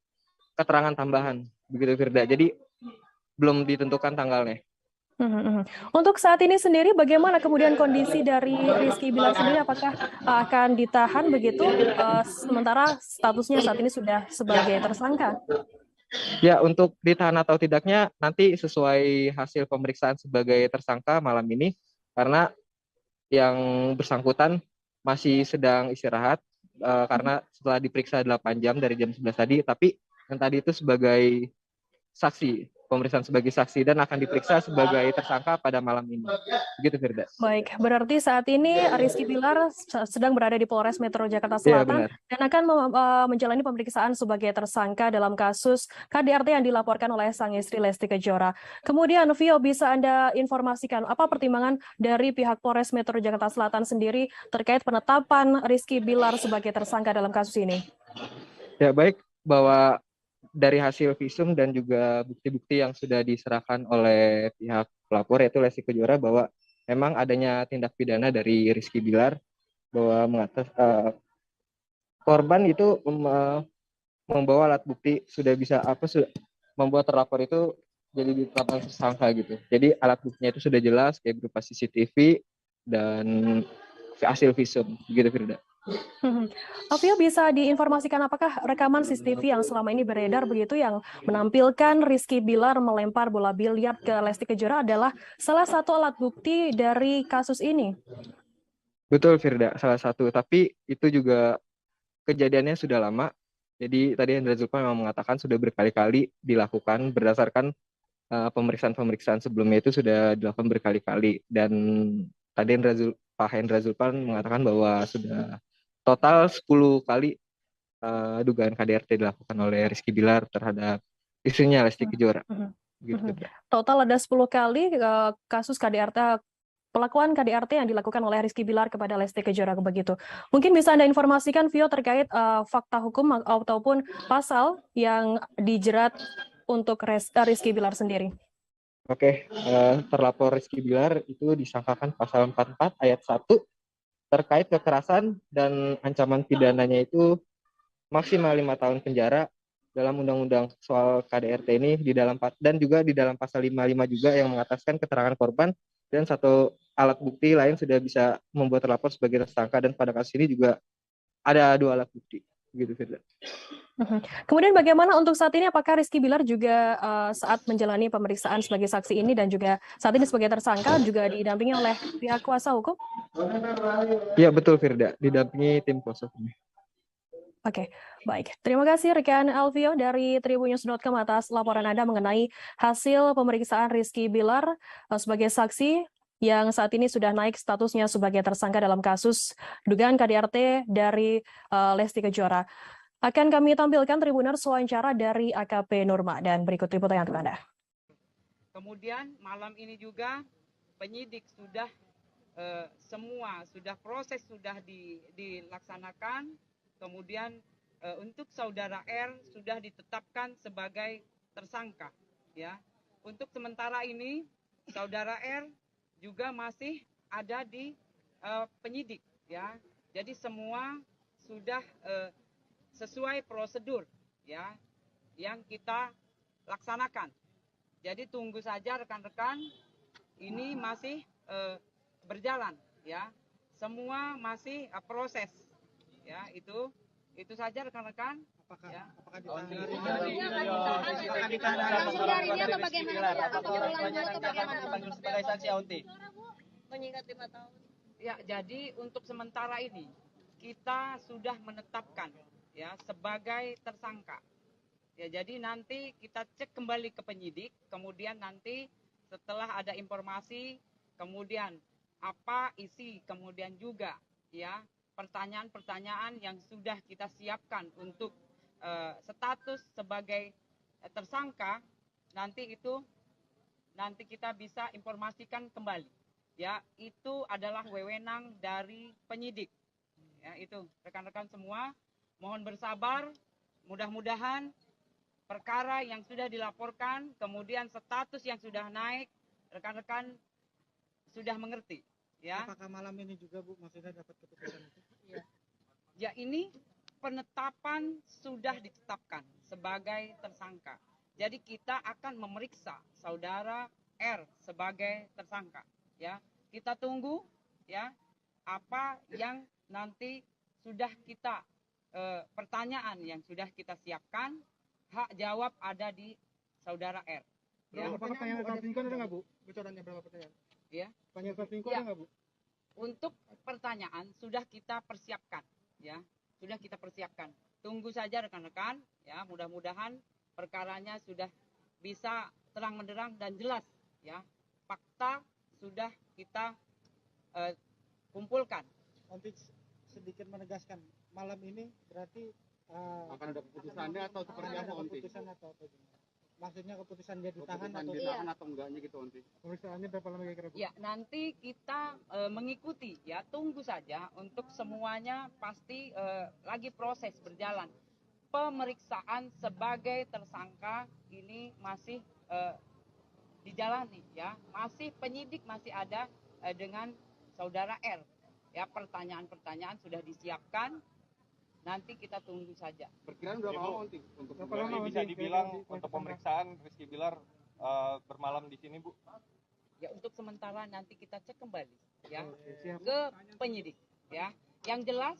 keterangan tambahan. Begitu, Firda. Jadi belum ditentukan tanggalnya. Untuk saat ini sendiri, bagaimana kemudian kondisi dari Rizky Bilar sendiri? Apakah akan ditahan begitu, sementara statusnya saat ini sudah sebagai tersangka? Ya, untuk ditahan atau tidaknya nanti sesuai hasil pemeriksaan sebagai tersangka malam ini, karena yang bersangkutan masih sedang istirahat, karena setelah diperiksa 8 jam dari jam 11 tadi, tapi yang tadi itu sebagai saksi, pemeriksaan sebagai saksi, dan akan diperiksa sebagai tersangka pada malam ini. Begitu, Firda. Baik, berarti saat ini Rizky Bilar sedang berada di Polres Metro Jakarta Selatan dan akan menjalani pemeriksaan sebagai tersangka dalam kasus KDRT yang dilaporkan oleh sang istri Lesti Kejora. Kemudian, Vio, bisa Anda informasikan apa pertimbangan dari pihak Polres Metro Jakarta Selatan sendiri terkait penetapan Rizky Bilar sebagai tersangka dalam kasus ini? Ya, baik, bahwa dari hasil visum dan juga bukti-bukti yang sudah diserahkan oleh pihak pelapor yaitu Lesti Kejora, bahwa memang adanya tindak pidana dari Rizky Bilar, bahwa korban itu membawa alat bukti sudah membuat terlapor itu jadi ditetapkan tersangka gitu. Jadi alat buktinya itu sudah jelas kayak berupa CCTV dan hasil visum, begitu, Firda. Vio, bisa diinformasikan apakah rekaman CCTV yang selama ini beredar begitu yang menampilkan Rizky Bilar melempar bola biliar ke Lesti Kejora adalah salah satu alat bukti dari kasus ini? Betul, Firda, salah satu. Tapi itu juga kejadiannya sudah lama. Jadi tadi Indra Zulpan memang mengatakan sudah berkali-kali dilakukan berdasarkan pemeriksaan sebelumnya itu sudah dilakukan berkali-kali. Dan tadi Pak Hendra Zulpan mengatakan bahwa sudah total 10 kali dugaan KDRT dilakukan oleh Rizky Bilar terhadap istrinya Lesti Kejora. Gitu. Total ada 10 kali kasus KDRT, pelakuan KDRT yang dilakukan oleh Rizky Bilar kepada Lesti Kejora begitu. Mungkin bisa Anda informasikan, Vio, terkait fakta hukum ataupun pasal yang dijerat untuk Rizky Bilar sendiri. Oke, terlapor Rizky Bilar itu disangkakan pasal 44 ayat 1 terkait kekerasan, dan ancaman pidananya itu maksimal 5 tahun penjara dalam undang-undang soal KDRT ini, dan juga di dalam pasal 55 juga yang mengataskan keterangan korban, dan satu alat bukti lain sudah bisa membuat terlapor sebagai tersangka, dan pada kasus ini juga ada 2 alat bukti. Gitu, Firda. Kemudian bagaimana untuk saat ini, apakah Rizky Bilar juga saat menjalani pemeriksaan sebagai saksi ini dan juga saat ini sebagai tersangka juga didampingi oleh pihak kuasa hukum? Iya, betul, Firda, didampingi tim kuasa hukum. Oke, baik. Terima kasih rekan Alvio dari Tribunnews.com atas laporan Anda mengenai hasil pemeriksaan Rizky Bilar sebagai saksi yang saat ini sudah naik statusnya sebagai tersangka dalam kasus dugaan KDRT dari Lesti Kejora. Akan kami tampilkan Tribuners wawancara dari AKP Nurma, dan berikut liputannya untuk Anda. Kemudian malam ini juga penyidik sudah proses sudah dilaksanakan. Kemudian untuk saudara R sudah ditetapkan sebagai tersangka, ya. Untuk sementara ini saudara R juga masih ada di penyidik, ya. Jadi semua sudah sesuai prosedur, ya, yang kita laksanakan. Jadi tunggu saja rekan-rekan, ini masih berjalan, ya. Semua masih proses, ya. Itu saja rekan-rekan. Ya. Mengingat 5 tahun. Ya, jadi untuk sementara ini kita sudah menetapkan ya sebagai tersangka. Ya, jadi nanti kita cek kembali ke penyidik, kemudian nanti setelah ada informasi, kemudian apa isi, kemudian juga ya pertanyaan-pertanyaan yang sudah kita siapkan untuk status sebagai tersangka, nanti kita bisa informasikan kembali. Ya, itu adalah wewenang dari penyidik. Ya, itu rekan-rekan semua, mohon bersabar. Mudah-mudahan perkara yang sudah dilaporkan, kemudian status yang sudah naik, rekan-rekan sudah mengerti. Ya. Apakah malam ini juga Bu maksudnya dapat keputusan itu? Ya, ini penetapan sudah ditetapkan sebagai tersangka. Jadi kita akan memeriksa saudara R sebagai tersangka. Ya, kita tunggu ya apa yang nanti sudah kita pertanyaan yang sudah kita siapkan, hak jawab ada di saudara R. Ya. Berapa pertanyaan yang selingkuh ada nggak Bu? Bocorannya berapa pertanyaan? Ya. Pertanyaan selingkuh ada nggak Bu? Untuk pertanyaan sudah kita persiapkan, ya, sudah kita persiapkan. Tunggu saja rekan-rekan, ya, mudah-mudahan perkaranya sudah bisa terang menderang dan jelas, ya. Fakta sudah kita kumpulkan. Nanti sedikit menegaskan, malam ini berarti akan ada keputusannya atau seperti apa nanti? Keputusan atau apa? Maksudnya keputusan dia ditahan atau enggaknya gitu nanti? Pemeriksaannya berapa lama kira-kira? Ya, nanti kita mengikuti, ya, tunggu saja untuk semuanya pasti lagi proses berjalan. Pemeriksaan sebagai tersangka ini masih dijalani, ya, masih penyidik masih ada dengan saudara R. Ya, pertanyaan-pertanyaan sudah disiapkan. Nanti kita tunggu saja. Perkiraan berapa lama nanti? Untuk bisa dibilang untuk pemeriksaan Rizky Bilar bermalam di sini, Bu? Ya, untuk sementara nanti kita cek kembali ya ke penyidik, ya. Yang jelas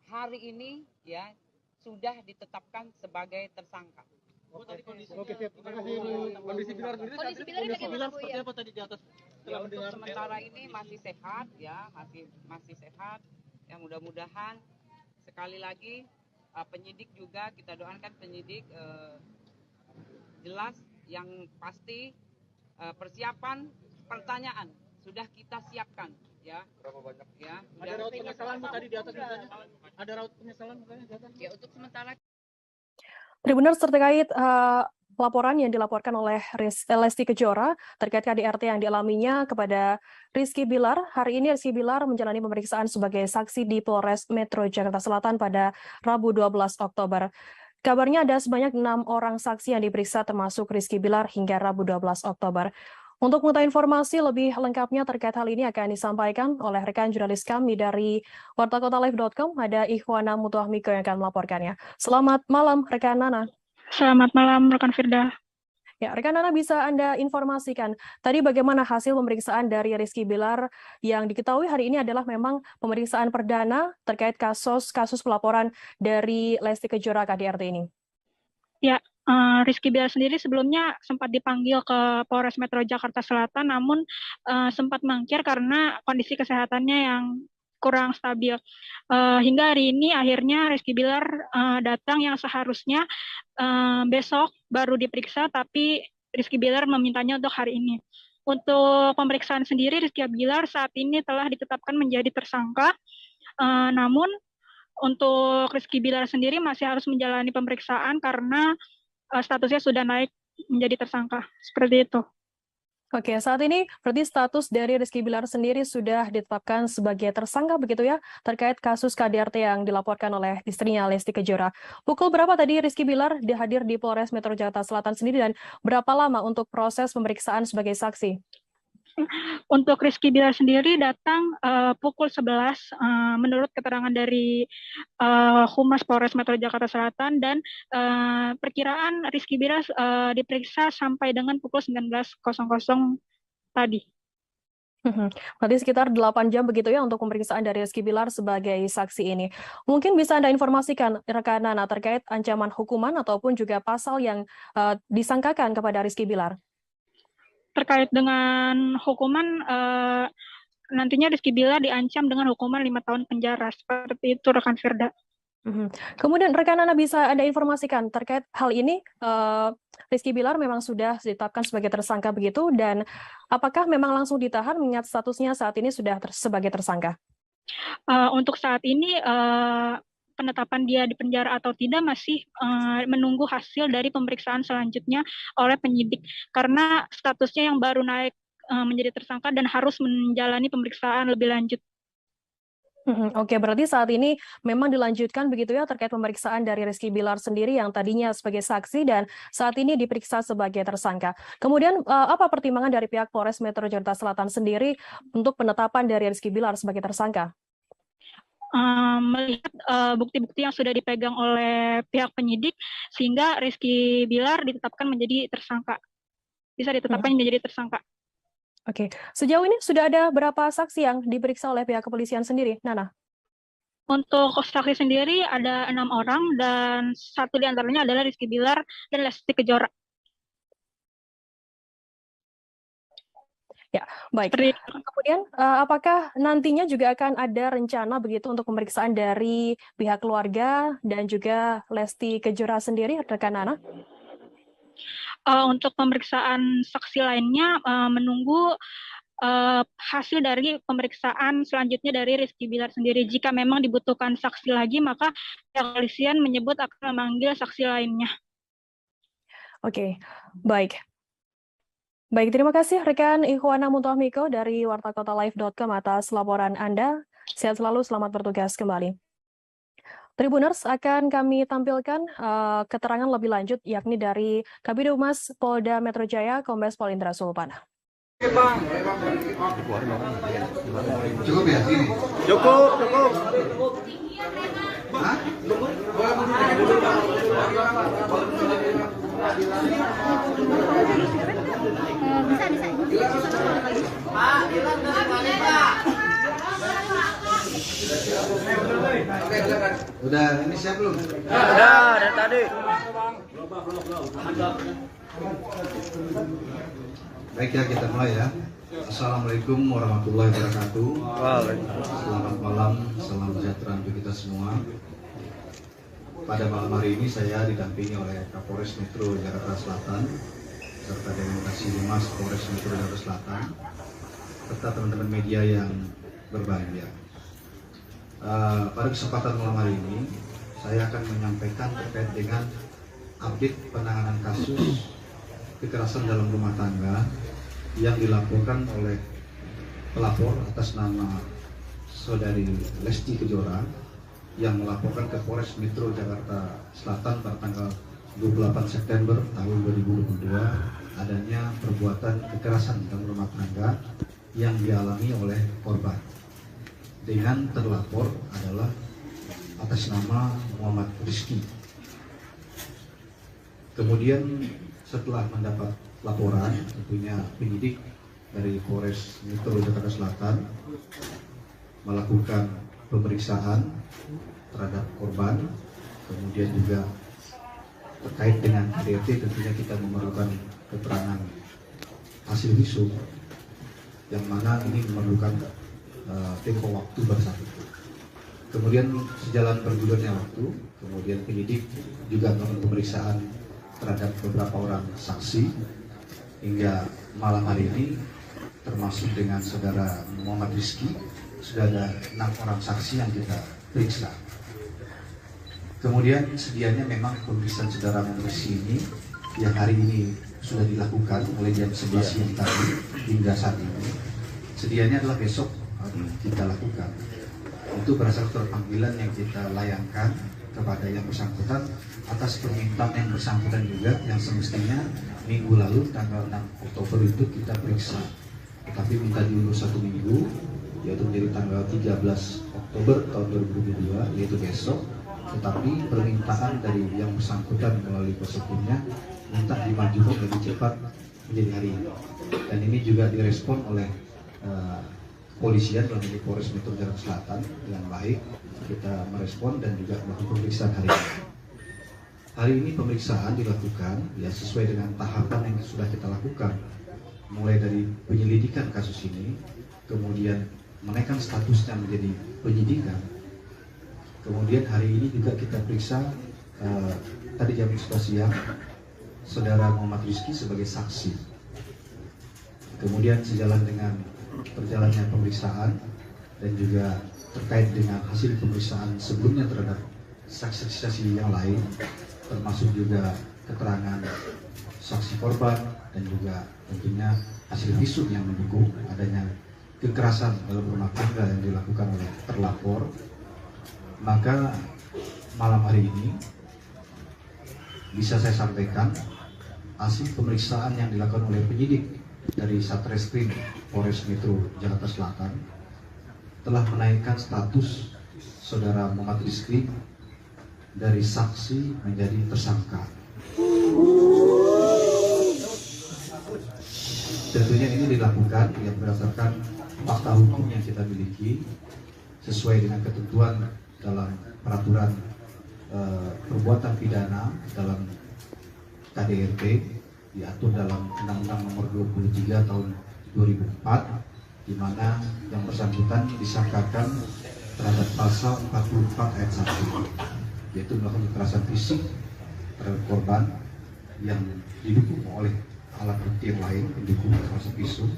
hari ini ya sudah ditetapkan sebagai tersangka. Oke, siap. Terima kasih Bu. Kondisi Bilar sendiri seperti apa tadi di atas? Ya, untuk sementara ini masih sehat, ya, masih sehat. Ya, mudah-mudahan sekali lagi penyidik juga kita doakan penyidik jelas yang pasti persiapan pertanyaan sudah kita siapkan, ya. Berapa banyak? Ya. Ada raut penyesalan Bu tadi di atas misalnya? Ada raut penyesalan misalnya di atas? Ya, untuk sementara. Tribuners, terkait laporan yang dilaporkan oleh Lesti Kejora terkait KDRT yang dialaminya kepada Rizky Bilar. Hari ini Rizky Bilar menjalani pemeriksaan sebagai saksi di Polres Metro Jakarta Selatan pada Rabu 12 Oktober. Kabarnya ada sebanyak 6 orang saksi yang diperiksa termasuk Rizky Bilar hingga Rabu 12 Oktober. Untuk mengetahui informasi lebih lengkapnya terkait hal ini akan disampaikan oleh rekan jurnalis kami dari wartakotalive.com, ada Ikhwana Mutuahmiko yang akan melaporkannya. Selamat malam, rekan Nana. Selamat malam, rekan Firda. Ya, rekan Nana, bisa Anda informasikan tadi bagaimana hasil pemeriksaan dari Rizky Bilar yang diketahui hari ini adalah memang pemeriksaan perdana terkait kasus pelaporan dari Lesti Kejora KDRT ini? Ya, Rizky Bilar sendiri sebelumnya sempat dipanggil ke Polres Metro Jakarta Selatan, namun sempat mangkir karena kondisi kesehatannya yang kurang stabil. Hingga hari ini akhirnya Rizky Bilar datang yang seharusnya besok baru diperiksa, tapi Rizky Bilar memintanya untuk hari ini. Untuk pemeriksaan sendiri, Rizky Bilar saat ini telah ditetapkan menjadi tersangka, namun untuk Rizky Bilar sendiri masih harus menjalani pemeriksaan karena statusnya sudah naik menjadi tersangka. Seperti itu. Oke, saat ini berarti status dari Rizky Bilar sendiri sudah ditetapkan sebagai tersangka begitu ya, terkait kasus KDRT yang dilaporkan oleh istrinya Lesti Kejora. Pukul berapa tadi Rizky Bilar hadir di Polres Metro Jakarta Selatan sendiri dan berapa lama untuk proses pemeriksaan sebagai saksi? Untuk Rizky Bilar sendiri datang pukul 11 menurut keterangan dari Humas Polres Metro Jakarta Selatan, dan perkiraan Rizky Bilar diperiksa sampai dengan pukul 19.00 tadi. Berarti sekitar 8 jam begitu ya untuk pemeriksaan dari Rizky Bilar sebagai saksi ini. Mungkin bisa Anda informasikan rekan Nana terkait ancaman hukuman ataupun juga pasal yang disangkakan kepada Rizky Bilar. Terkait dengan hukuman, nantinya Rizky Bilar diancam dengan hukuman 5 tahun penjara. Seperti itu rekan Firda. Kemudian rekan Nana bisa Anda informasikan terkait hal ini, Rizky Bilar memang sudah ditetapkan sebagai tersangka begitu, dan apakah memang langsung ditahan mengingat statusnya saat ini sudah sebagai tersangka? Untuk saat ini penetapan dia di penjara atau tidak masih menunggu hasil dari pemeriksaan selanjutnya oleh penyidik, karena statusnya yang baru naik menjadi tersangka dan harus menjalani pemeriksaan lebih lanjut. Oke, berarti saat ini memang dilanjutkan begitu ya terkait pemeriksaan dari Rizky Bilar sendiri yang tadinya sebagai saksi dan saat ini diperiksa sebagai tersangka. Kemudian apa pertimbangan dari pihak Polres Metro Jakarta Selatan sendiri untuk penetapan dari Rizky Bilar sebagai tersangka? Melihat bukti-bukti yang sudah dipegang oleh pihak penyidik, sehingga Rizky Bilar ditetapkan menjadi tersangka. Bisa ditetapkan menjadi tersangka. Oke, sejauh ini sudah ada berapa saksi yang diperiksa oleh pihak kepolisian sendiri, Nana? Untuk saksi sendiri ada 6 orang dan satu di antaranya adalah Rizky Bilar dan Lesti Kejora. Ya, baik. Kemudian apakah nantinya juga akan ada rencana begitu untuk pemeriksaan dari pihak keluarga dan juga Lesti Kejora sendiri, rekan Nana? Untuk pemeriksaan saksi lainnya menunggu hasil dari pemeriksaan selanjutnya dari Rizky Bilar sendiri. Jika memang dibutuhkan saksi lagi, maka pihak kepolisian menyebut akan memanggil saksi lainnya. Oke, baik. Baik, terima kasih rekan Ikhwana Muntohmiko dari wartakotalive.com atas laporan Anda. Sehat selalu, selamat bertugas kembali. Tribuners, akan kami tampilkan keterangan lebih lanjut yakni dari Kabid Humas Polda Metro Jaya, Kombes Pol Indra Sulpana. Cukup ya? Ini? Cukup. Hah? Udah ini siap belum? Udah dari tadi. Baik ya, kita mulai ya. Assalamualaikum warahmatullahi wabarakatuh. Selamat malam, salam sejahtera untuk kita semua. Pada malam hari ini saya didampingi oleh Kapolres Metro Jakarta Selatan serta dengan Kasih Humas Polres Metro Jakarta Selatan serta teman-teman media yang berbahagia. Pada kesempatan malam hari ini saya akan menyampaikan terkait dengan update penanganan kasus kekerasan dalam rumah tangga yang dilaporkan oleh pelapor atas nama saudari Lesti Kejora yang melaporkan ke Polres Metro Jakarta Selatan pada tanggal 28 September tahun 2022 adanya perbuatan kekerasan dalam rumah tangga yang dialami oleh korban dengan terlapor adalah atas nama Muhammad Rizky. Kemudian setelah mendapat laporan, tentunya penyidik dari Polres Metro Jakarta Selatan melakukan pemeriksaan terhadap korban, kemudian juga terkait dengan KDRT tentunya kita memerlukan keterangan hasil visum yang mana ini memerlukan tempo waktu bersatu. Kemudian sejalan bergulirnya waktu, kemudian penyidik juga melakukan pemeriksaan terhadap beberapa orang saksi hingga malam hari ini termasuk dengan saudara Muhammad Rizky sudah ada 6 orang saksi yang kita periksa. Kemudian sedianya memang pemeriksaan saudara Muhammad Rizky ini yang hari ini sudah dilakukan mulai jam 11 siang tadi hingga saat ini. Sedianya adalah besok kita lakukan. Itu berdasarkan panggilan yang kita layangkan kepada yang bersangkutan atas permintaan yang bersangkutan juga yang semestinya minggu lalu tanggal 6 Oktober itu kita periksa, tetapi minta diundur 1 minggu yaitu menjadi tanggal 13 Oktober tahun 2022 yaitu besok, tetapi permintaan dari yang bersangkutan melalui kuasa hukumnya minta dimajukan lebih cepat menjadi hari ini, dan ini juga direspon oleh kepolisian dalam ini Polres Metro Jakarta Selatan dengan baik kita merespon dan juga melakukan pemeriksaan hari ini. Hari ini pemeriksaan dilakukan ya sesuai dengan tahapan yang sudah kita lakukan, mulai dari penyelidikan kasus ini, kemudian menaikkan statusnya menjadi penyidikan, kemudian hari ini juga kita periksa tadi jam 11 siang Saudara Muhammad Rizky sebagai saksi. Kemudian sejalan dengan berjalannya pemeriksaan dan juga terkait dengan hasil pemeriksaan sebelumnya terhadap saksi-saksi yang lain, termasuk juga keterangan saksi korban dan juga tentunya hasil visum yang mendukung adanya kekerasan dalam rumah tangga yang dilakukan oleh terlapor, maka malam hari ini bisa saya sampaikan hasil pemeriksaan yang dilakukan oleh penyidik dari Satreskrim Polres Metro Jakarta Selatan telah menaikkan status Saudara Muhammad Rizky dari saksi menjadi tersangka. Tentunya ini dilakukan yang berdasarkan fakta hukum yang kita miliki sesuai dengan ketentuan dalam peraturan perbuatan pidana dalam KDRT diatur dalam Undang-Undang Nomor 23 Tahun 2004, di mana yang bersangkutan disangkakan terhadap pasal 44 ayat 1, yaitu melakukan kekerasan fisik terhadap korban yang didukung oleh alat bukti yang lain pendukung termasuk visum,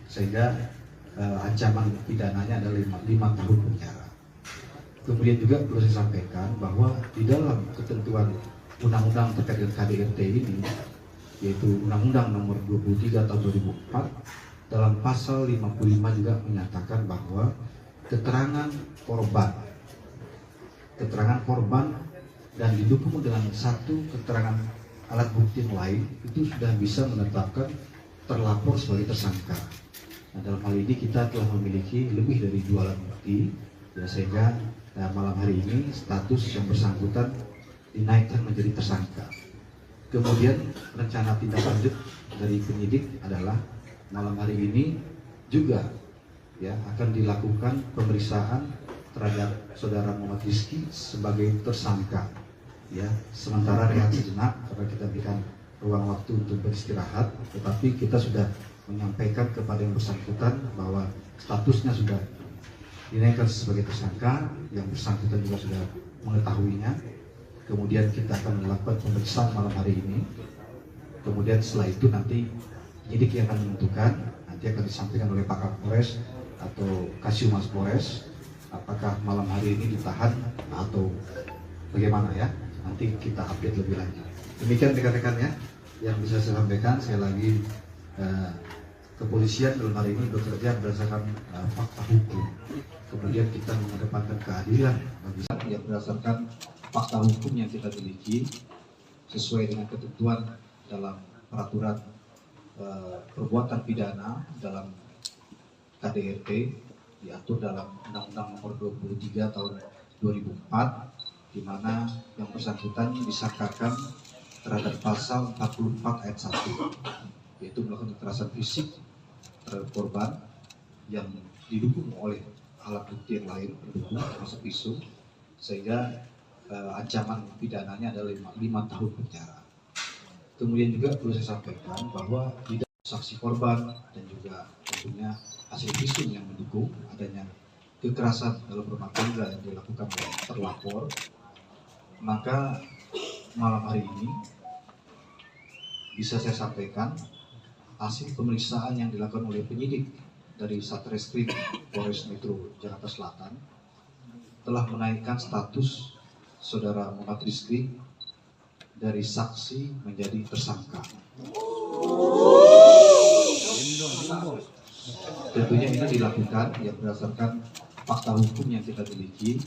sehingga ancaman pidananya adalah 5 tahun penjara. Kemudian juga perlu saya sampaikan bahwa di dalam ketentuan undang-undang terkait dengan KDRT ini, yaitu Undang-Undang Nomor 23 Tahun 2004, dalam pasal 55 juga menyatakan bahwa keterangan korban dan didukung dengan satu keterangan alat bukti yang lain itu sudah bisa menetapkan terlapor sebagai tersangka. Nah, dalam hal ini kita telah memiliki lebih dari 2 alat bukti, ya, sehingga malam hari ini status yang bersangkutan dinaikkan menjadi tersangka. Kemudian rencana tindak lanjut dari penyidik adalah malam hari ini juga ya akan dilakukan pemeriksaan terhadap Saudara Muhammad Rizky sebagai tersangka. Ya, sementara rehat sejenak karena kita berikan ruang waktu untuk beristirahat, tetapi kita sudah menyampaikan kepada yang bersangkutan bahwa statusnya sudah dinaikkan sebagai tersangka, yang bersangkutan juga sudah mengetahuinya. Kemudian kita akan melakukan pemeriksaan malam hari ini. Kemudian setelah itu nanti penyidik yang akan menentukan, nanti akan disampaikan oleh Pak Kapolres atau Kasiumas Polres, apakah malam hari ini ditahan atau bagaimana ya. Nanti kita update lebih lanjut. Demikian rekan-rekan ya yang bisa saya sampaikan. Saya lagi kepolisian dalam hari ini bekerja berdasarkan fakta hukum. Kemudian kita mengedepankan keadilan bagi yang berdasarkan fakta hukum yang kita miliki sesuai dengan ketentuan dalam peraturan perbuatan pidana dalam KDRT diatur dalam Undang-Undang Nomor 23 Tahun 2004, di mana yang bersangkutan disangkakan terhadap pasal 44 ayat 1, yaitu melakukan kekerasan fisik terhadap korban yang didukung oleh alat bukti yang lain pendukung termasuk visum, sehingga ancaman pidananya adalah 5 tahun penjara. Kemudian juga perlu saya sampaikan bahwa tidak saksi korban dan juga tentunya hasil visum yang mendukung adanya kekerasan dalam rumah tangga yang dilakukan oleh terlapor, maka malam hari ini bisa saya sampaikan hasil pemeriksaan yang dilakukan oleh penyidik dari Satreskrim Polres Metro Jakarta Selatan telah menaikkan status Saudara Muhammad Rizky dari saksi menjadi tersangka. Tentunya ini dilakukan yang berdasarkan fakta hukum yang kita miliki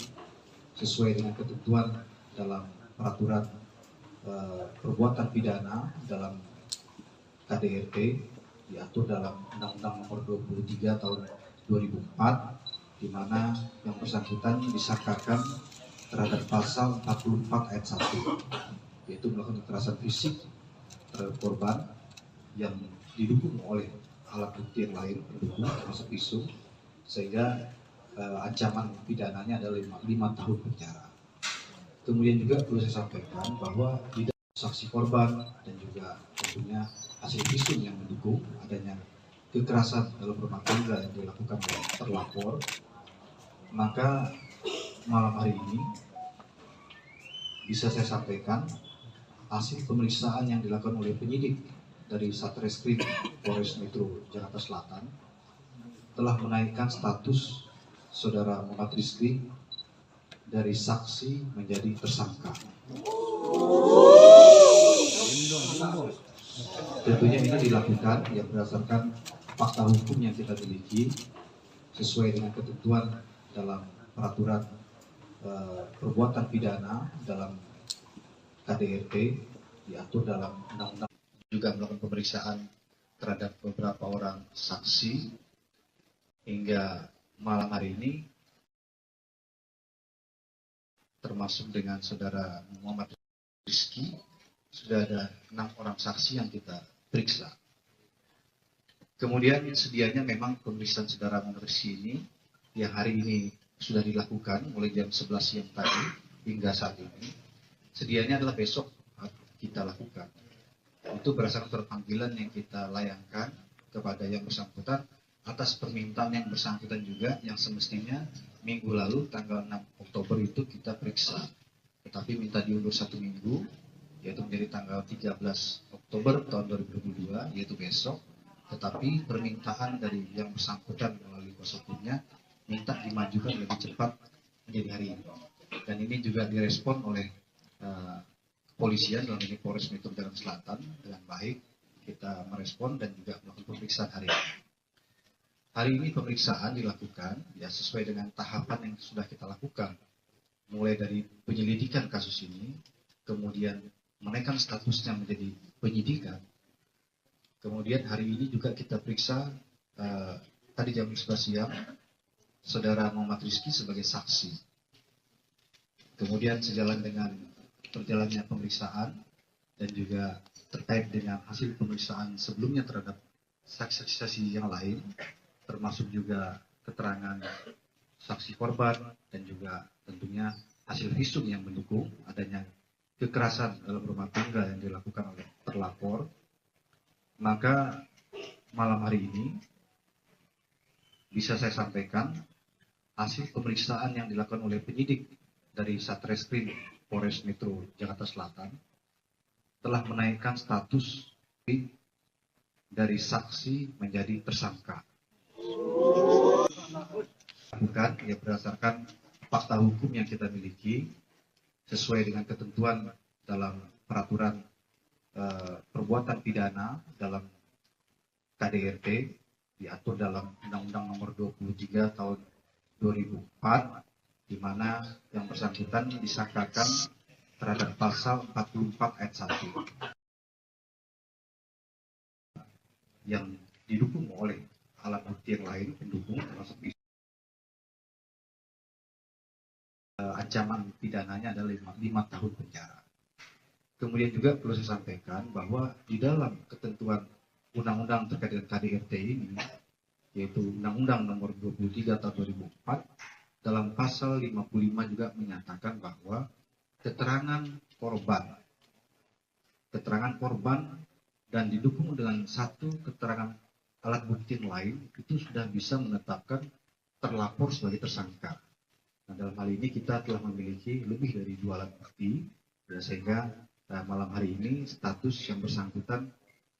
sesuai dengan ketentuan dalam peraturan perbuatan pidana dalam KDRT diatur dalam Undang-Undang Nomor 23 Tahun 2004, di mana yang bersangkutan disangkakan terhadap pasal 44 ayat 1, yaitu melakukan kekerasan fisik terhadap korban yang didukung oleh alat bukti yang lain pendukung termasuk visum, sehingga ancaman pidananya adalah 5 tahun penjara. Kemudian juga perlu saya sampaikan bahwa tidak saksi korban dan juga tentunya hasil visum yang mendukung adanya kekerasan dalam rumah tangga yang dilakukan oleh terlapor, maka malam hari ini bisa saya sampaikan hasil pemeriksaan yang dilakukan oleh penyidik dari Satreskrim Polres Metro Jakarta Selatan telah menaikkan status saudara Muhammad Rizky dari saksi menjadi tersangka. Tentunya ini dilakukan yang berdasarkan fakta hukum yang kita miliki sesuai dengan ketentuan dalam peraturan perbuatan pidana dalam KDRT, diatur dalam undang-undang. Juga melakukan pemeriksaan terhadap beberapa orang saksi hingga malam hari ini, termasuk dengan saudara Muhammad Rizky, sudah ada 6 orang saksi yang kita periksa. Kemudian sedianya memang pemeriksaan saudara Muhammad Rizky ini yang hari ini sudah dilakukan mulai jam 11 siang tadi hingga saat ini, sedianya adalah besok kita lakukan. Itu berdasarkan surat panggilan yang kita layangkan kepada yang bersangkutan atas permintaan yang bersangkutan juga, yang semestinya minggu lalu tanggal 6 Oktober itu kita periksa, tetapi minta diundur 1 minggu, yaitu menjadi tanggal 13 Oktober tahun 2022, yaitu besok. Tetapi permintaan dari yang bersangkutan melalui kuasa hukumnya minta dimajukan lebih cepat menjadi hari ini, dan ini juga direspon oleh kepolisian dalam ini Polres Metro Jakarta Selatan dengan baik. Kita merespon dan juga melakukan pemeriksaan hari ini. Hari ini pemeriksaan dilakukan ya sesuai dengan tahapan yang sudah kita lakukan, mulai dari penyelidikan kasus ini, kemudian menaikkan statusnya menjadi penyidikan, kemudian hari ini juga kita periksa tadi jam 11 siang saudara Muhammad Rizky sebagai saksi. Kemudian sejalan dengan perjalannya pemeriksaan dan juga terkait dengan hasil pemeriksaan sebelumnya terhadap saksi-saksi yang lain, termasuk juga keterangan saksi korban dan juga tentunya hasil visum yang mendukung adanya kekerasan dalam rumah tangga yang dilakukan oleh terlapor, maka malam hari ini bisa saya sampaikan hasil pemeriksaan yang dilakukan oleh penyidik dari Satreskrim Polres Metro Jakarta Selatan telah menaikkan status dari saksi menjadi tersangka. Bukan ya berdasarkan fakta hukum yang kita miliki sesuai dengan ketentuan dalam peraturan perbuatan pidana dalam KDRT, diatur dalam Undang-Undang Nomor 23 Tahun 2004, di mana yang bersangkutan disangkakan terhadap pasal 44 ayat 1 yang didukung oleh alat bukti yang lain pendukung, termasuk ancaman pidananya adalah 5 tahun penjara. Kemudian juga perlu saya sampaikan bahwa di dalam ketentuan undang-undang terkait dengan KDRT ini, yaitu Undang-Undang Nomor 23 Tahun 2004, dalam pasal 55 juga menyatakan bahwa keterangan korban dan didukung dengan satu keterangan alat bukti lain itu sudah bisa menetapkan terlapor sebagai tersangka. Nah, dalam hal ini kita telah memiliki lebih dari 2 alat bukti, sehingga malam hari ini status yang bersangkutan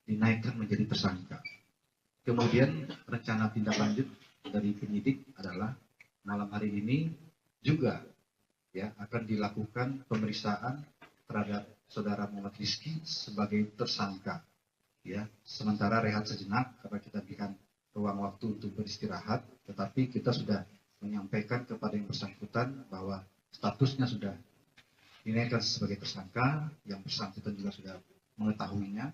dinaikkan menjadi tersangka. Kemudian rencana tindak lanjut dari penyidik adalah malam hari ini juga ya akan dilakukan pemeriksaan terhadap saudara Muhammad Rizky sebagai tersangka. Ya, sementara rehat sejenak karena kita berikan ruang waktu untuk beristirahat, tetapi kita sudah menyampaikan kepada yang bersangkutan bahwa statusnya sudah dinaikkan sebagai tersangka, yang bersangkutan juga sudah mengetahuinya.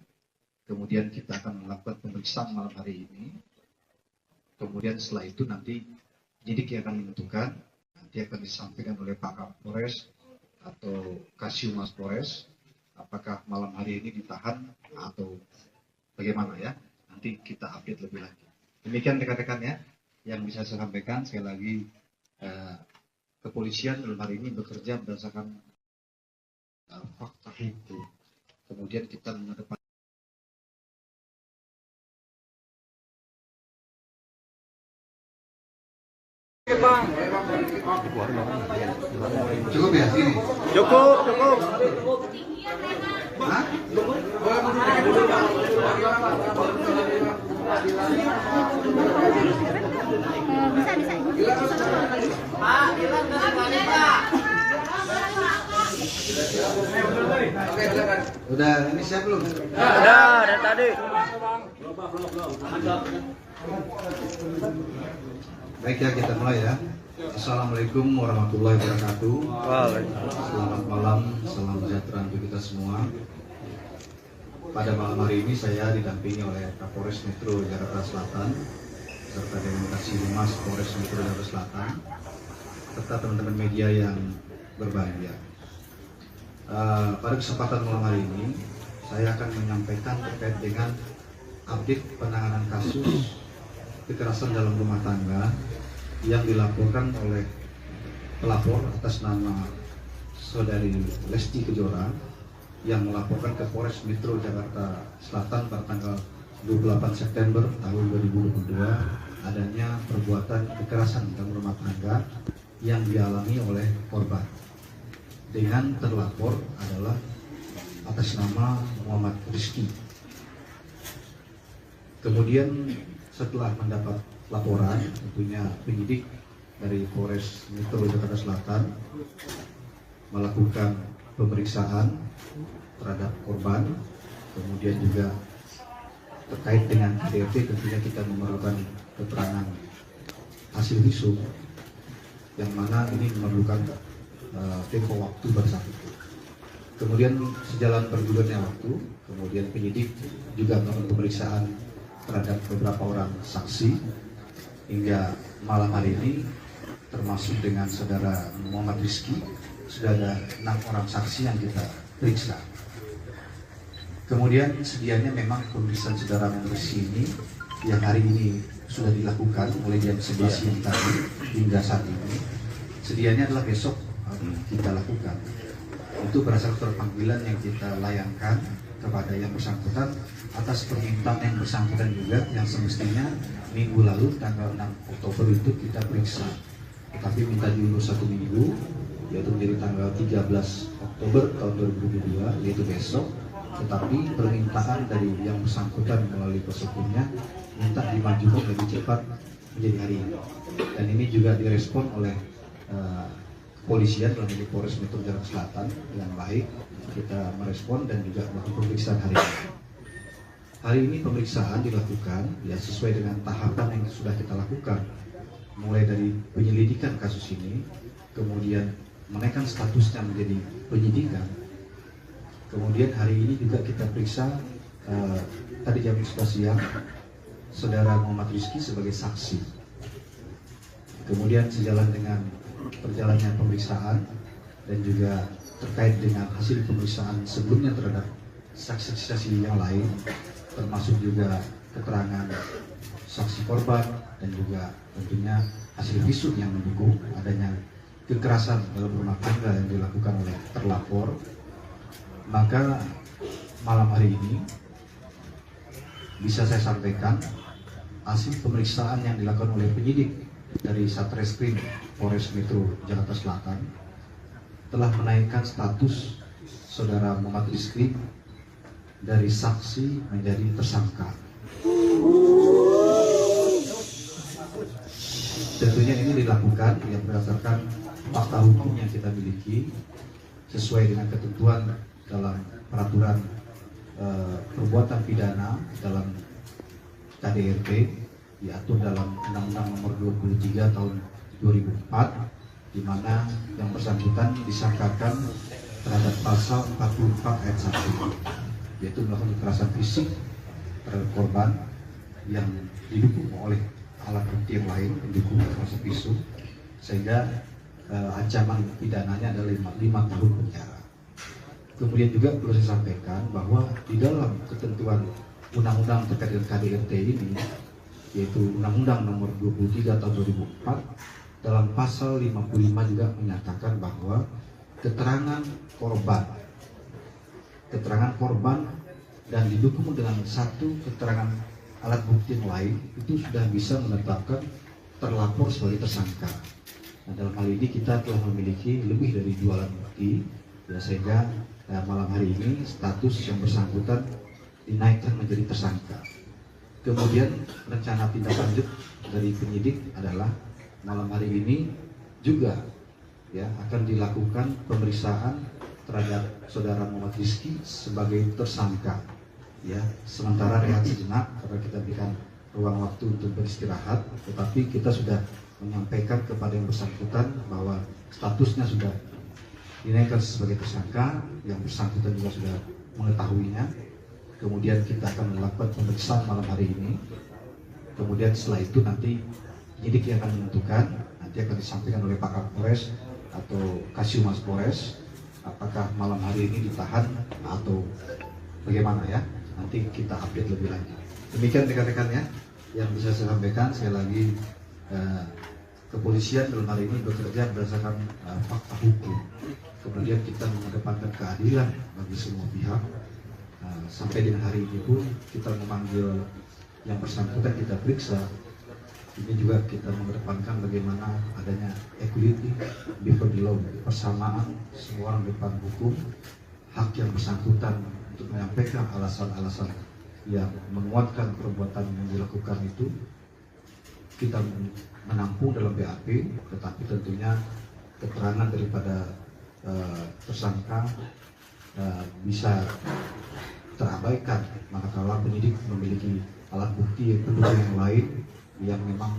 Kemudian kita akan melakukan pemeriksaan malam hari ini. Kemudian setelah itu nanti penyidik yang akan menentukan, nanti akan disampaikan oleh Pak Kapolres atau Kasiumas Polres, apakah malam hari ini ditahan atau bagaimana ya. nanti kita update lebih lagi. Demikian rekan-rekan ya yang bisa saya sampaikan. Sekali lagi kepolisian dalam hari ini bekerja berdasarkan fakta hukum. Kemudian kita mengedepankan cukup ya ini. Cukup. Hah? Udah ini siap belum? Udah dari tadi. Baik ya, kita mulai ya. Assalamualaikum warahmatullahi wabarakatuh. Selamat malam, salam sejahtera untuk kita semua. Pada malam hari ini saya didampingi oleh Kapolres Metro Jakarta Selatan serta Demonstrasi Humas Polres Metro Jakarta Selatan serta teman-teman media yang berbahagia. Pada kesempatan malam hari ini saya akan menyampaikan terkait dengan update penanganan kasus kekerasan dalam rumah tangga yang dilaporkan oleh pelapor atas nama Saudari Lesti Kejora yang melaporkan ke Polres Metro Jakarta Selatan pada tanggal 28 September tahun 2022 adanya perbuatan kekerasan dalam rumah tangga yang dialami oleh korban dengan terlapor adalah atas nama Muhammad Rizky. Kemudian setelah mendapat laporan, tentunya penyidik dari Polres Metro Jakarta Selatan melakukan pemeriksaan terhadap korban, kemudian juga terkait dengan KDRT tentunya kita memerlukan keterangan hasil visum yang mana ini memerlukan tempo waktu bersatu. Kemudian sejalan bergulirnya waktu, kemudian penyidik juga melakukan pemeriksaan terhadap beberapa orang saksi hingga malam hari ini termasuk dengan saudara Muhammad Rizky sudah ada 6 orang saksi yang kita periksa. Kemudian sedianya memang pemeriksaan saudara Rizky ini yang hari ini sudah dilakukan mulai jam 11 siang tadi hingga saat ini. Sedianya adalah besok kita lakukan. Itu berdasarkan panggilan yang kita layangkan kepada yang bersangkutan atas permintaan yang bersangkutan juga yang semestinya minggu lalu tanggal 6 Oktober itu kita periksa, tetapi minta diundur 1 minggu yaitu menjadi tanggal 13 Oktober tahun 2022 yaitu besok, tetapi permintaan dari yang bersangkutan melalui kuasa hukumnya minta dimajukan lebih cepat menjadi hari ini, dan ini juga direspon oleh kepolisian dalam ini Polres Metro Jakarta Selatan dengan baik. Kita merespon dan juga melakukan pemeriksaan hari ini. Hari ini pemeriksaan dilakukan ya sesuai dengan tahapan yang sudah kita lakukan, mulai dari penyelidikan kasus ini, kemudian menaikkan statusnya menjadi penyidikan. Kemudian hari ini juga kita periksa tadi jam 11 siang saudara Muhammad Rizky sebagai saksi. Kemudian sejalan dengan perjalannya pemeriksaan dan juga terkait dengan hasil pemeriksaan sebelumnya terhadap saksi-saksi yang lain, termasuk juga keterangan saksi korban dan juga tentunya hasil visum yang mendukung adanya kekerasan dalam rumah tangga yang dilakukan oleh terlapor, maka malam hari ini bisa saya sampaikan hasil pemeriksaan yang dilakukan oleh penyidik dari Satreskrim Polres Metro Jakarta Selatan telah menaikkan status saudara Muhammad Rizky dari saksi menjadi tersangka. Tentunya ini dilakukan yang berdasarkan fakta hukum yang kita miliki sesuai dengan ketentuan dalam peraturan perbuatan pidana dalam KDRT diatur dalam Undang-Undang Nomor 23 Tahun 2004, di mana yang bersangkutan disangkakan terhadap pasal 44 ayat 1, yaitu melakukan kekerasan fisik terhadap korban yang didukung oleh alat bukti yang lain mendukung kekerasan fisik, sehingga ancaman pidananya adalah 5 tahun penjara. Kemudian juga perlu saya sampaikan bahwa di dalam ketentuan undang-undang terkait dengan KDRT ini, yaitu Undang-Undang Nomor 23 Tahun 2004, dalam pasal 55 juga menyatakan bahwa keterangan korban dan didukung dengan satu keterangan alat bukti yang lain itu sudah bisa menetapkan terlapor sebagai tersangka. Nah, dalam hal ini kita telah memiliki lebih dari 2 alat bukti, ya, sehingga malam hari ini status yang bersangkutan dinaikkan menjadi tersangka. Kemudian rencana tindak lanjut dari penyidik adalah malam hari ini juga, ya, akan dilakukan pemeriksaan terhadap saudara Muhammad Rizky sebagai tersangka, ya, sementara rehat sejenak karena kita berikan ruang waktu untuk beristirahat, tetapi kita sudah menyampaikan kepada yang bersangkutan bahwa statusnya sudah dinaikkan sebagai tersangka, yang bersangkutan juga sudah mengetahuinya. Kemudian kita akan melakukan pemeriksaan malam hari ini. Kemudian setelah itu nanti penyidik yang akan menentukan, nanti akan disampaikan oleh Pak Kapolres atau Kasiumas Polres, apakah malam hari ini ditahan atau bagaimana, ya. Nanti kita update lebih lanjut. Demikian rekan-rekan, ya, yang bisa saya sampaikan. Sekali lagi, kepolisian dalam hal ini bekerja berdasarkan fakta hukum. Kemudian kita mengedepankan keadilan bagi semua pihak. Sampai dengan hari ini pun kita memanggil yang bersangkutan, kita periksa. Ini juga kita mengedepankan bagaimana adanya equality before the law, persamaan semua orang depan hukum, hak yang bersangkutan untuk menyampaikan alasan-alasan yang menguatkan perbuatan yang dilakukan itu kita menampung dalam BAP, tetapi tentunya keterangan daripada tersangka bisa terabaikan manakala penyidik memiliki alat bukti yang pendukung yang lain yang memang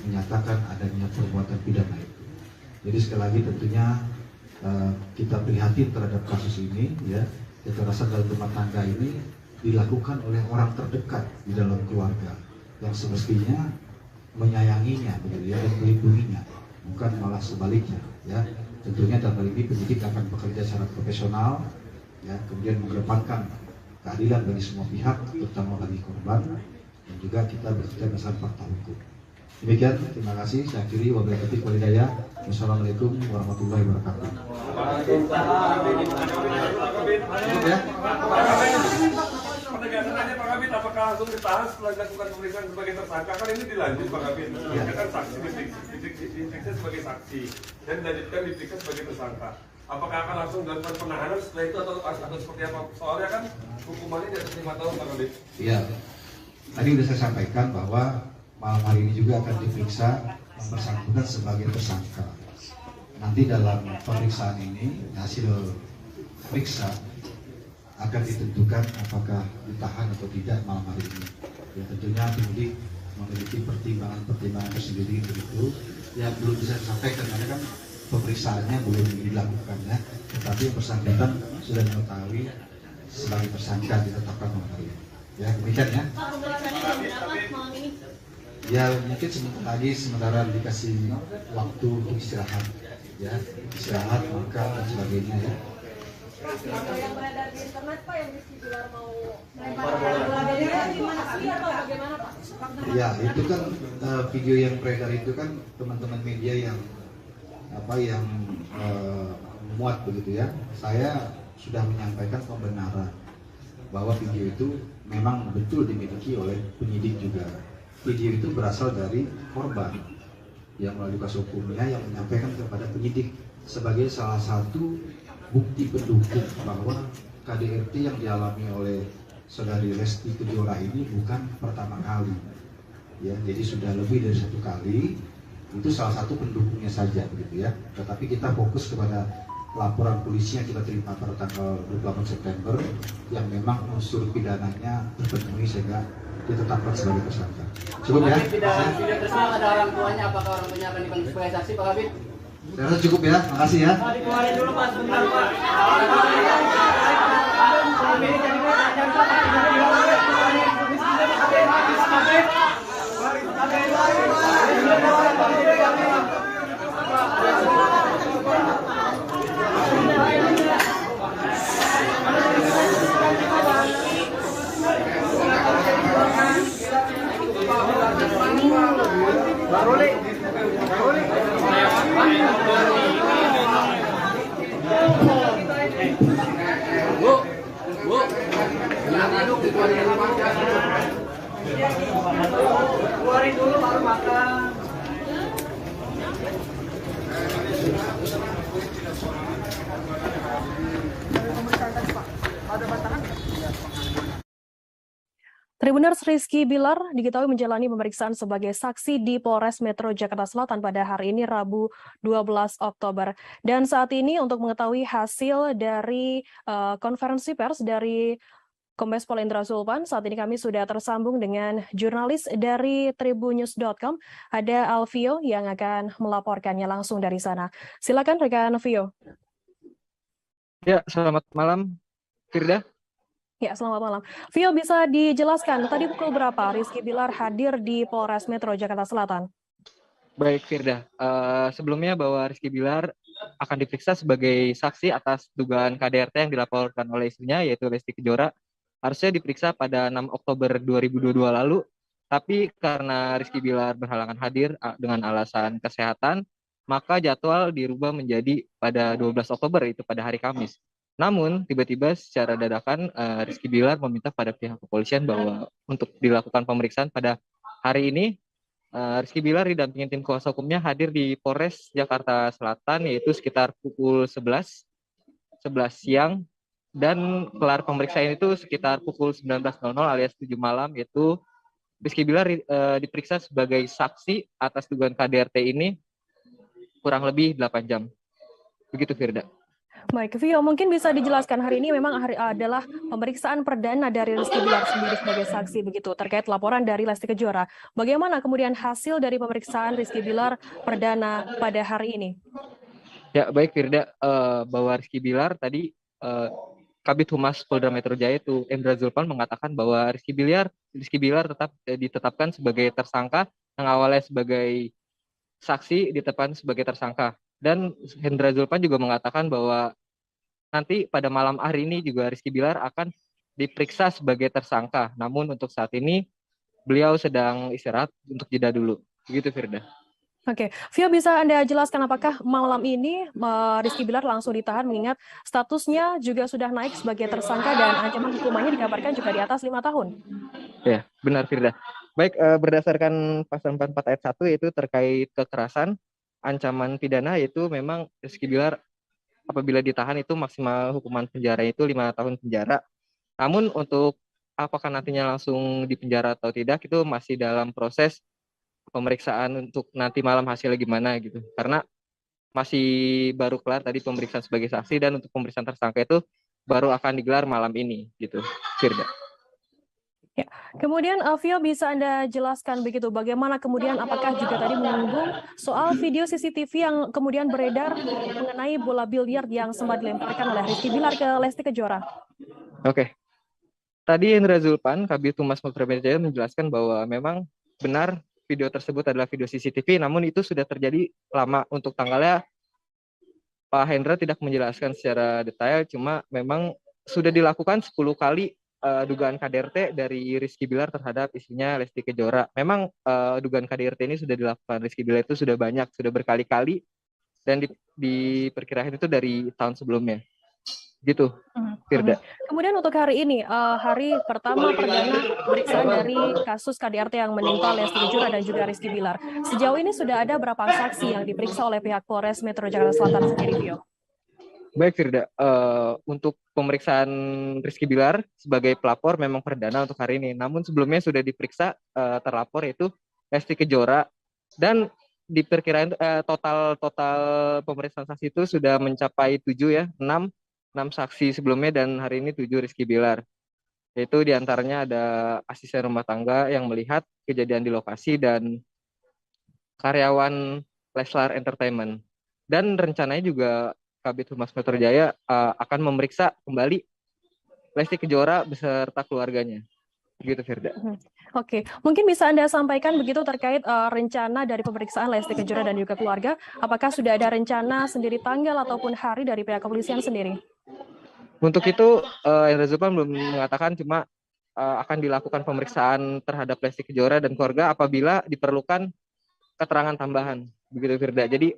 menyatakan adanya perbuatan pidana itu. Jadi sekali lagi tentunya kita prihatin terhadap kasus ini, ya. Kekerasan dalam rumah tangga ini dilakukan oleh orang terdekat di dalam keluarga yang semestinya menyayanginya, begitu, ya, dan melindunginya, bukan malah sebaliknya, ya. Tentunya dalam hal ini penyidik akan bekerja secara profesional, ya, kemudian mengedepankan keadilan bagi semua pihak, terutama bagi korban, dan juga kita bekerja berdasarkan fakta hukum. Demikian, terima kasih. Saya akhiri, wabillahi taufiq wal hidayah. Wassalamualaikum warahmatullahi wabarakatuh. Ya. Penegasan aja Pak Kabit, apakah langsung ditahan setelah dilakukan pemeriksaan sebagai tersangka? Kan ini dilanjut Pak Kabit, ya, kan saksi diperiksa sebagai saksi dan dilanjutkan diperiksa sebagai tersangka. Apakah akan langsung dilakukan penahanan setelah itu atau seperti apa? Soalnya kan hukumannya di atas 5 tahun Pak Kabit. Iya, tadi sudah saya sampaikan bahwa malam hari ini juga akan diperiksa yang bersangkutan sebagai tersangka. Nanti dalam pemeriksaan ini, hasil periksa akan ditentukan apakah ditahan atau tidak malam hari ini. Ya, tentunya penyidik memiliki pertimbangan tersendiri untuk itu. Ya, belum bisa disampaikan karena kan pemeriksaannya belum dilakukan, ya. Tetapi yang bersangkutan sudah mengetahui sebagai tersangka ditetapkan malam hari ini. Ya, demikian, ya. Ya, mungkin sementara dikasih waktu untuk istirahat, ya, istirahat, makan dan sebagainya, ya. Ada yang beredar di internet Pak yang Rizky Bilar mau melempar bola dari mana sih atau bagaimana Pak? Ya, itu kan video yang beredar itu kan teman-teman media yang memuat, begitu, ya. Saya sudah menyampaikan pembenaran bahwa video itu memang betul dimiliki oleh penyidik juga. Video itu berasal dari korban yang melalui kuasa hukumnya yang menyampaikan kepada penyidik sebagai salah satu bukti pendukung bahwa KDRT yang dialami oleh saudari Lesti Kejora ini bukan pertama kali, ya. Jadi sudah lebih dari 1 kali. Itu salah satu pendukungnya saja, begitu, ya. Tetapi kita fokus kepada laporan polisi yang kita terima pada tanggal 28 September yang memang unsur pidananya terpenuhi sehingga ditetapkan sebagai tersangka. Cukup, ya. Tidak tersimak ada orang tuanya, apakah orang tuanya akan dipanggil sebagai saksi Pak Kabit? Saya rasa cukup, ya. Makasih, ya. Dikeluarin dulu Pak, sebentar Pak. Keluarin dulu baru makan. Tribuners Rizky Bilar diketahui menjalani pemeriksaan sebagai saksi di Polres Metro Jakarta Selatan pada hari ini Rabu 12 Oktober. Dan saat ini untuk mengetahui hasil dari konferensi pers dari Kombes Pol Indra Zulpan, saat ini kami sudah tersambung dengan jurnalis dari tribunnews.com, ada Alvio yang akan melaporkannya langsung dari sana. Silakan rekan Alvio. Ya, selamat malam, Firda. Ya, selamat malam. Vio, bisa dijelaskan tadi pukul berapa Rizky Bilar hadir di Polres Metro Jakarta Selatan? Baik, Firda. Sebelumnya bahwa Rizky Bilar akan diperiksa sebagai saksi atas dugaan KDRT yang dilaporkan oleh istrinya, yaitu Lesti Kejora. Harusnya diperiksa pada 6 Oktober 2022 lalu, tapi karena Rizky Bilar berhalangan hadir dengan alasan kesehatan, maka jadwal dirubah menjadi pada 12 Oktober, itu pada hari Kamis. Namun, tiba-tiba secara dadakan Rizky Bilar meminta pada pihak kepolisian bahwa untuk dilakukan pemeriksaan pada hari ini, Rizky Bilar didampingi tim kuasa hukumnya hadir di Polres Jakarta Selatan, yaitu sekitar pukul 11 siang, dan kelar pemeriksaan itu sekitar pukul 19.00 alias 7 malam, yaitu Rizky Bilar diperiksa sebagai saksi atas dugaan KDRT ini kurang lebih 8 jam. Begitu, Firda. Baik, Vio, mungkin bisa dijelaskan hari ini memang adalah pemeriksaan perdana dari Rizky Bilar sendiri sebagai saksi begitu terkait laporan dari Lesti Kejora. Bagaimana kemudian hasil dari pemeriksaan Rizky Bilar perdana pada hari ini? Ya, baik Firda, bahwa Rizky Bilar tadi Kabid Humas Polda Metro Jaya itu Indra Zulpan mengatakan bahwa Rizky Bilar tetap ditetapkan sebagai tersangka, yang awalnya sebagai saksi ditetapkan sebagai tersangka. Dan Indra Zulpan juga mengatakan bahwa nanti pada malam hari ini juga Rizky Bilar akan diperiksa sebagai tersangka. Namun untuk saat ini beliau sedang istirahat untuk jeda dulu. Begitu, Firda. Oke, Vio, bisa Anda jelaskan apakah malam ini Rizky Bilar langsung ditahan mengingat statusnya juga sudah naik sebagai tersangka dan ancaman hukumannya dikabarkan juga di atas 5 tahun? Ya, benar, Firda. Baik, berdasarkan pasal 44 ayat 1 yaitu terkait kekerasan, ancaman pidana yaitu memang Rizky Bilar apabila ditahan itu maksimal hukuman penjara itu 5 tahun penjara. Namun untuk apakah nantinya langsung dipenjara atau tidak itu masih dalam proses pemeriksaan untuk nanti malam hasilnya gimana gitu. Karena masih baru kelar tadi pemeriksaan sebagai saksi dan untuk pemeriksaan tersangka itu baru akan digelar malam ini gitu, Firda. Ya. Kemudian Vio, bisa Anda jelaskan begitu bagaimana kemudian apakah juga tadi menyinggung soal video CCTV yang kemudian beredar mengenai bola biliar yang sempat dilemparkan oleh Rizky Bilar ke Lesti Kejora? Oke. Tadi Indra Zulpan, Kabid Humas Polda Metro Jaya menjelaskan bahwa memang benar video tersebut adalah video CCTV, namun itu sudah terjadi lama. Untuk tanggalnya Pak Hendra tidak menjelaskan secara detail, cuma memang sudah dilakukan 10 kali dugaan KDRT dari Rizky Bilar terhadap istrinya Lesti Kejora. Memang dugaan KDRT ini sudah dilakukan Rizky Bilar itu sudah banyak, sudah berkali-kali, dan diperkirakan itu dari tahun sebelumnya. Gitu, Firda. Kemudian untuk hari ini, hari pertama perdana pemeriksaan dari kasus KDRT yang menimpa Lesti Kejora dan juga Rizky Bilar. Sejauh ini sudah ada berapa saksi yang diperiksa oleh pihak Polres Metro Jakarta Selatan sendiri, Vio? Baik, Firda. Untuk pemeriksaan Rizky Bilar sebagai pelapor memang perdana untuk hari ini. Namun sebelumnya sudah diperiksa terlapor yaitu Lesti Kejora, dan diperkirakan total pemeriksaan saksi itu sudah mencapai 7 ya, 6 saksi sebelumnya dan hari ini 7 Rizky Bilar. Yaitu diantaranya ada asisten rumah tangga yang melihat kejadian di lokasi dan karyawan Leslar Entertainment. Dan rencananya juga Kabid Humas Metro Jaya akan memeriksa kembali Lesti Kejora beserta keluarganya. Begitu, Firda. Oke, mungkin bisa Anda sampaikan begitu terkait rencana dari pemeriksaan Lesti Kejora dan juga keluarga. Apakah sudah ada rencana sendiri tanggal ataupun hari dari pihak kepolisian sendiri? Untuk itu, Indra Zulpan belum mengatakan, cuma akan dilakukan pemeriksaan terhadap Lesti Kejora dan keluarga apabila diperlukan keterangan tambahan. Begitu, Firda. Jadi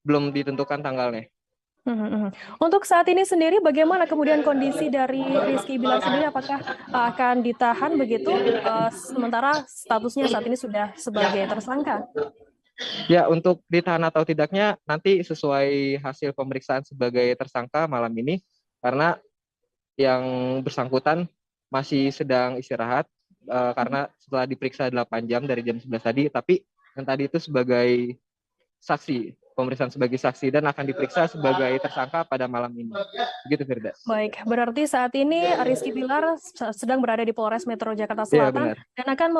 belum ditentukan tanggalnya. Untuk saat ini sendiri, bagaimana kemudian kondisi dari Rizky Bilar sendiri? Apakah akan ditahan begitu, sementara statusnya saat ini sudah sebagai tersangka? Ya, untuk ditahan atau tidaknya nanti sesuai hasil pemeriksaan sebagai tersangka malam ini, karena yang bersangkutan masih sedang istirahat karena setelah diperiksa 8 jam dari jam 11 tadi, tapi yang tadi itu sebagai saksi, pemeriksaan sebagai saksi dan akan diperiksa sebagai tersangka pada malam ini. Begitu, Firda. Baik, berarti saat ini Rizky Bilar sedang berada di Polres Metro Jakarta Iya, Selatan benar. dan akan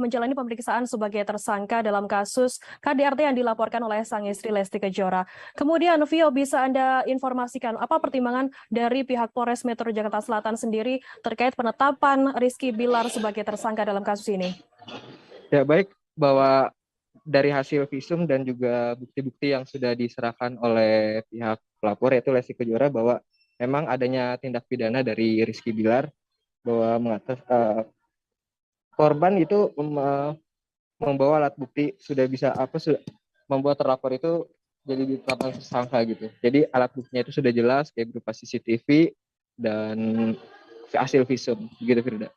menjalani pemeriksaan sebagai tersangka dalam kasus KDRT yang dilaporkan oleh sang istri Lesti Kejora. Kemudian, Vio, bisa Anda informasikan apa pertimbangan dari pihak Polres Metro Jakarta Selatan sendiri terkait penetapan Rizky Bilar sebagai tersangka dalam kasus ini? Ya, baik, bahwa dari hasil visum dan juga bukti-bukti yang sudah diserahkan oleh pihak pelapor yaitu Lesti Kejora bahwa memang adanya tindak pidana dari Rizky Bilar bahwa korban itu membawa alat bukti sudah bisa membuat terlapor itu jadi ditetapkan tersangka gitu. Jadi alat buktinya itu sudah jelas kayak berupa CCTV dan hasil visum begitu, Firda.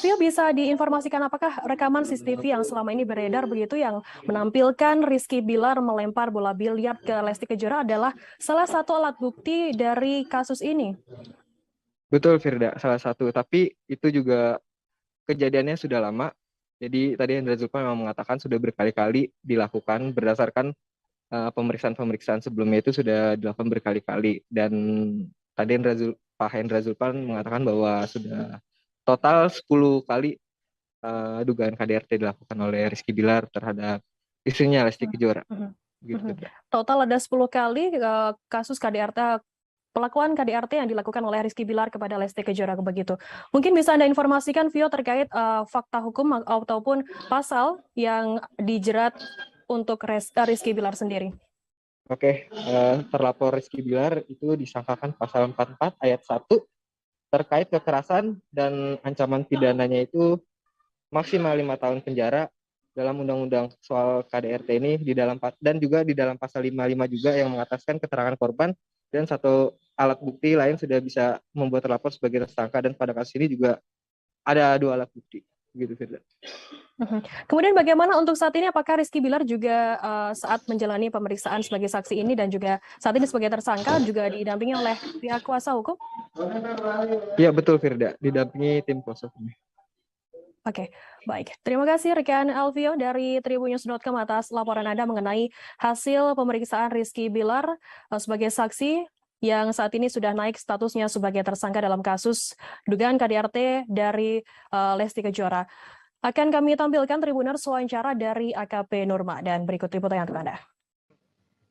Vio, bisa diinformasikan apakah rekaman CCTV yang selama ini beredar begitu yang menampilkan Rizky Bilar melempar bola biliar ke Lesti Kejora adalah salah satu alat bukti dari kasus ini? Betul, Firda, salah satu. Tapi itu juga kejadiannya sudah lama. Jadi tadi Hendra Zulpan memang mengatakan sudah berkali-kali dilakukan berdasarkan pemeriksaan-pemeriksaan sebelumnya itu sudah dilakukan berkali-kali. Dan tadi Pak Hendra Zulpan mengatakan bahwa sudah total 10 kali dugaan KDRT dilakukan oleh Rizky Bilar terhadap istrinya Lesti Kejora. Gitu. Total ada 10 kali kasus KDRT, pelakuan KDRT yang dilakukan oleh Rizky Bilar kepada Lesti Kejora begitu. Mungkin bisa Anda informasikan, Vio, terkait fakta hukum ataupun pasal yang dijerat untuk Rizky Bilar sendiri. Oke, terlapor Rizky Bilar itu disangkakan pasal 44 ayat 1 terkait kekerasan dan ancaman pidananya itu maksimal 5 tahun penjara dalam undang-undang soal KDRT ini dan juga di dalam pasal 55 juga yang mengataskan keterangan korban dan satu alat bukti lain sudah bisa membuat terlapor sebagai tersangka dan pada kasus ini juga ada 2 alat bukti begitu, Firda. Kemudian bagaimana untuk saat ini, apakah Rizky Bilar juga saat menjalani pemeriksaan sebagai saksi ini dan juga saat ini sebagai tersangka juga didampingi oleh pihak kuasa hukum? Iya, betul, Firda, didampingi tim kuasa hukum. Oke, baik. Terima kasih rekan Alvio dari Tribunnews.com atas laporan Anda mengenai hasil pemeriksaan Rizky Bilar sebagai saksi yang saat ini sudah naik statusnya sebagai tersangka dalam kasus dugaan KDRT dari Lesti Kejora. Akan kami tampilkan Tribuners wawancara dari AKP Nurma dan berikut liputan untuk Anda.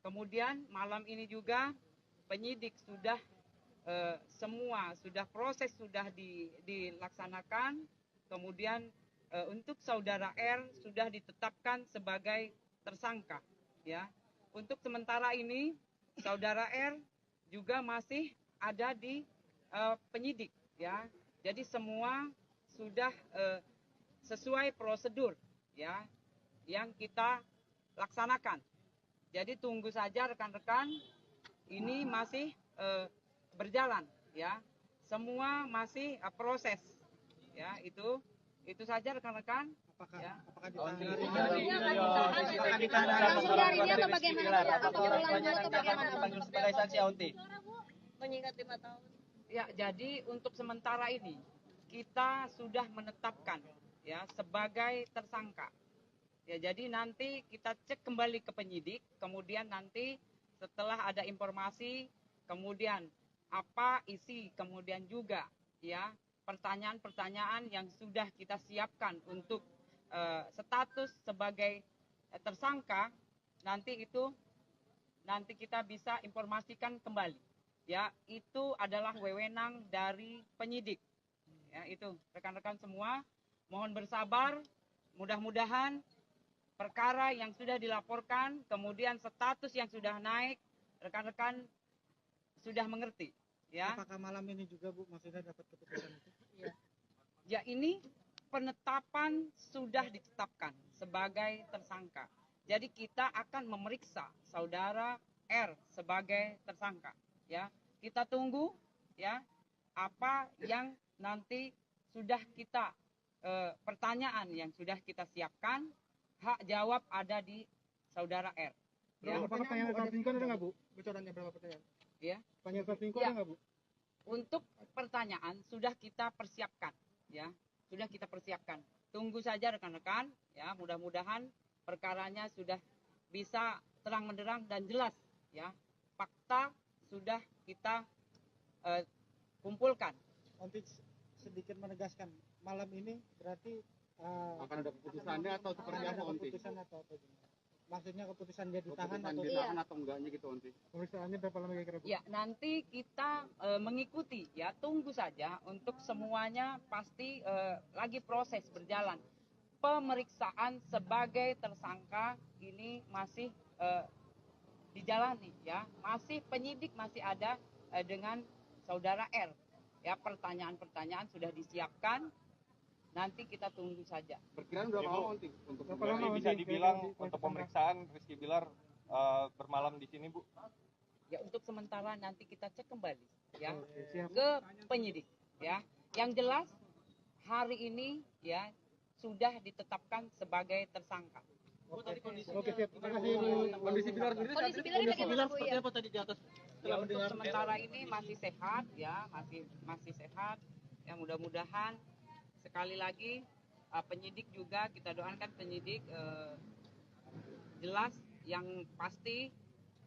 Kemudian malam ini juga penyidik sudah semua proses sudah dilaksanakan. Kemudian untuk saudara R sudah ditetapkan sebagai tersangka, ya. Untuk sementara ini saudara R juga masih ada di penyidik, ya. Jadi semua sudah sesuai prosedur, ya, yang kita laksanakan. Jadi tunggu saja rekan-rekan, ini masih berjalan, ya. Semua masih proses. Ya, itu saja rekan-rekan. Apakah mengingat 5 tahun? Ya, jadi untuk sementara ini kita sudah menetapkan ya sebagai tersangka. Ya, jadi nanti kita cek kembali ke penyidik, kemudian nanti setelah ada informasi, kemudian apa isi, kemudian juga ya pertanyaan-pertanyaan yang sudah kita siapkan untuk status sebagai tersangka, nanti kita bisa informasikan kembali. Ya, itu adalah wewenang dari penyidik. Ya, itu rekan-rekan semua, mohon bersabar. Mudah-mudahan perkara yang sudah dilaporkan, kemudian status yang sudah naik, rekan-rekan sudah mengerti. Ya. Apakah malam ini juga, Bu, maksudnya dapat keputusan itu? Ya, ini penetapan sudah ditetapkan sebagai tersangka. Jadi kita akan memeriksa saudara R sebagai tersangka. Ya, kita tunggu ya apa yang nanti sudah kita pertanyaan yang sudah kita siapkan, hak jawab ada di saudara R. Ya. Berapa pertanyaan saat ini ada nggak Bu? Bocorannya berapa pertanyaan? Ya. Pertanyaan saat ini Ya. ada nggak Bu? Untuk pertanyaan sudah kita persiapkan, ya, sudah kita persiapkan. Tunggu saja rekan-rekan, ya, mudah-mudahan perkaranya sudah bisa terang menderang dan jelas, ya. Fakta sudah kita kumpulkan. Nanti sedikit menegaskan, malam ini berarti akan ada keputusannya atau seperti apa nanti? Keputusan atau apa gimana? Maksudnya keputusan dia ditahan atau atau enggaknya gitu nanti? Pemeriksaannya berapa lama kira-kira Bu? Ya, nanti kita mengikuti, ya, tunggu saja untuk semuanya pasti lagi proses berjalan. Pemeriksaan sebagai tersangka ini masih dijalani, ya, masih penyidik masih ada dengan saudara R. Ya, pertanyaan-pertanyaan sudah disiapkan. Nanti kita tunggu saja. Perkiraan berapa lama nanti? Untuk bisa dibilang untuk pemeriksaan Rizky Bilar bermalam di sini, Bu? Ya, untuk sementara nanti kita cek kembali, ya, ke penyidik, ya. Yang jelas hari ini, ya, sudah ditetapkan sebagai tersangka. Oke, siap. Terima kasih Bu. Kondisi Bilar sendiri seperti apa tadi di atas? Ya, untuk sementara ini masih sehat, ya, masih sehat. Ya, mudah-mudahan sekali lagi penyidik juga kita doakan penyidik jelas yang pasti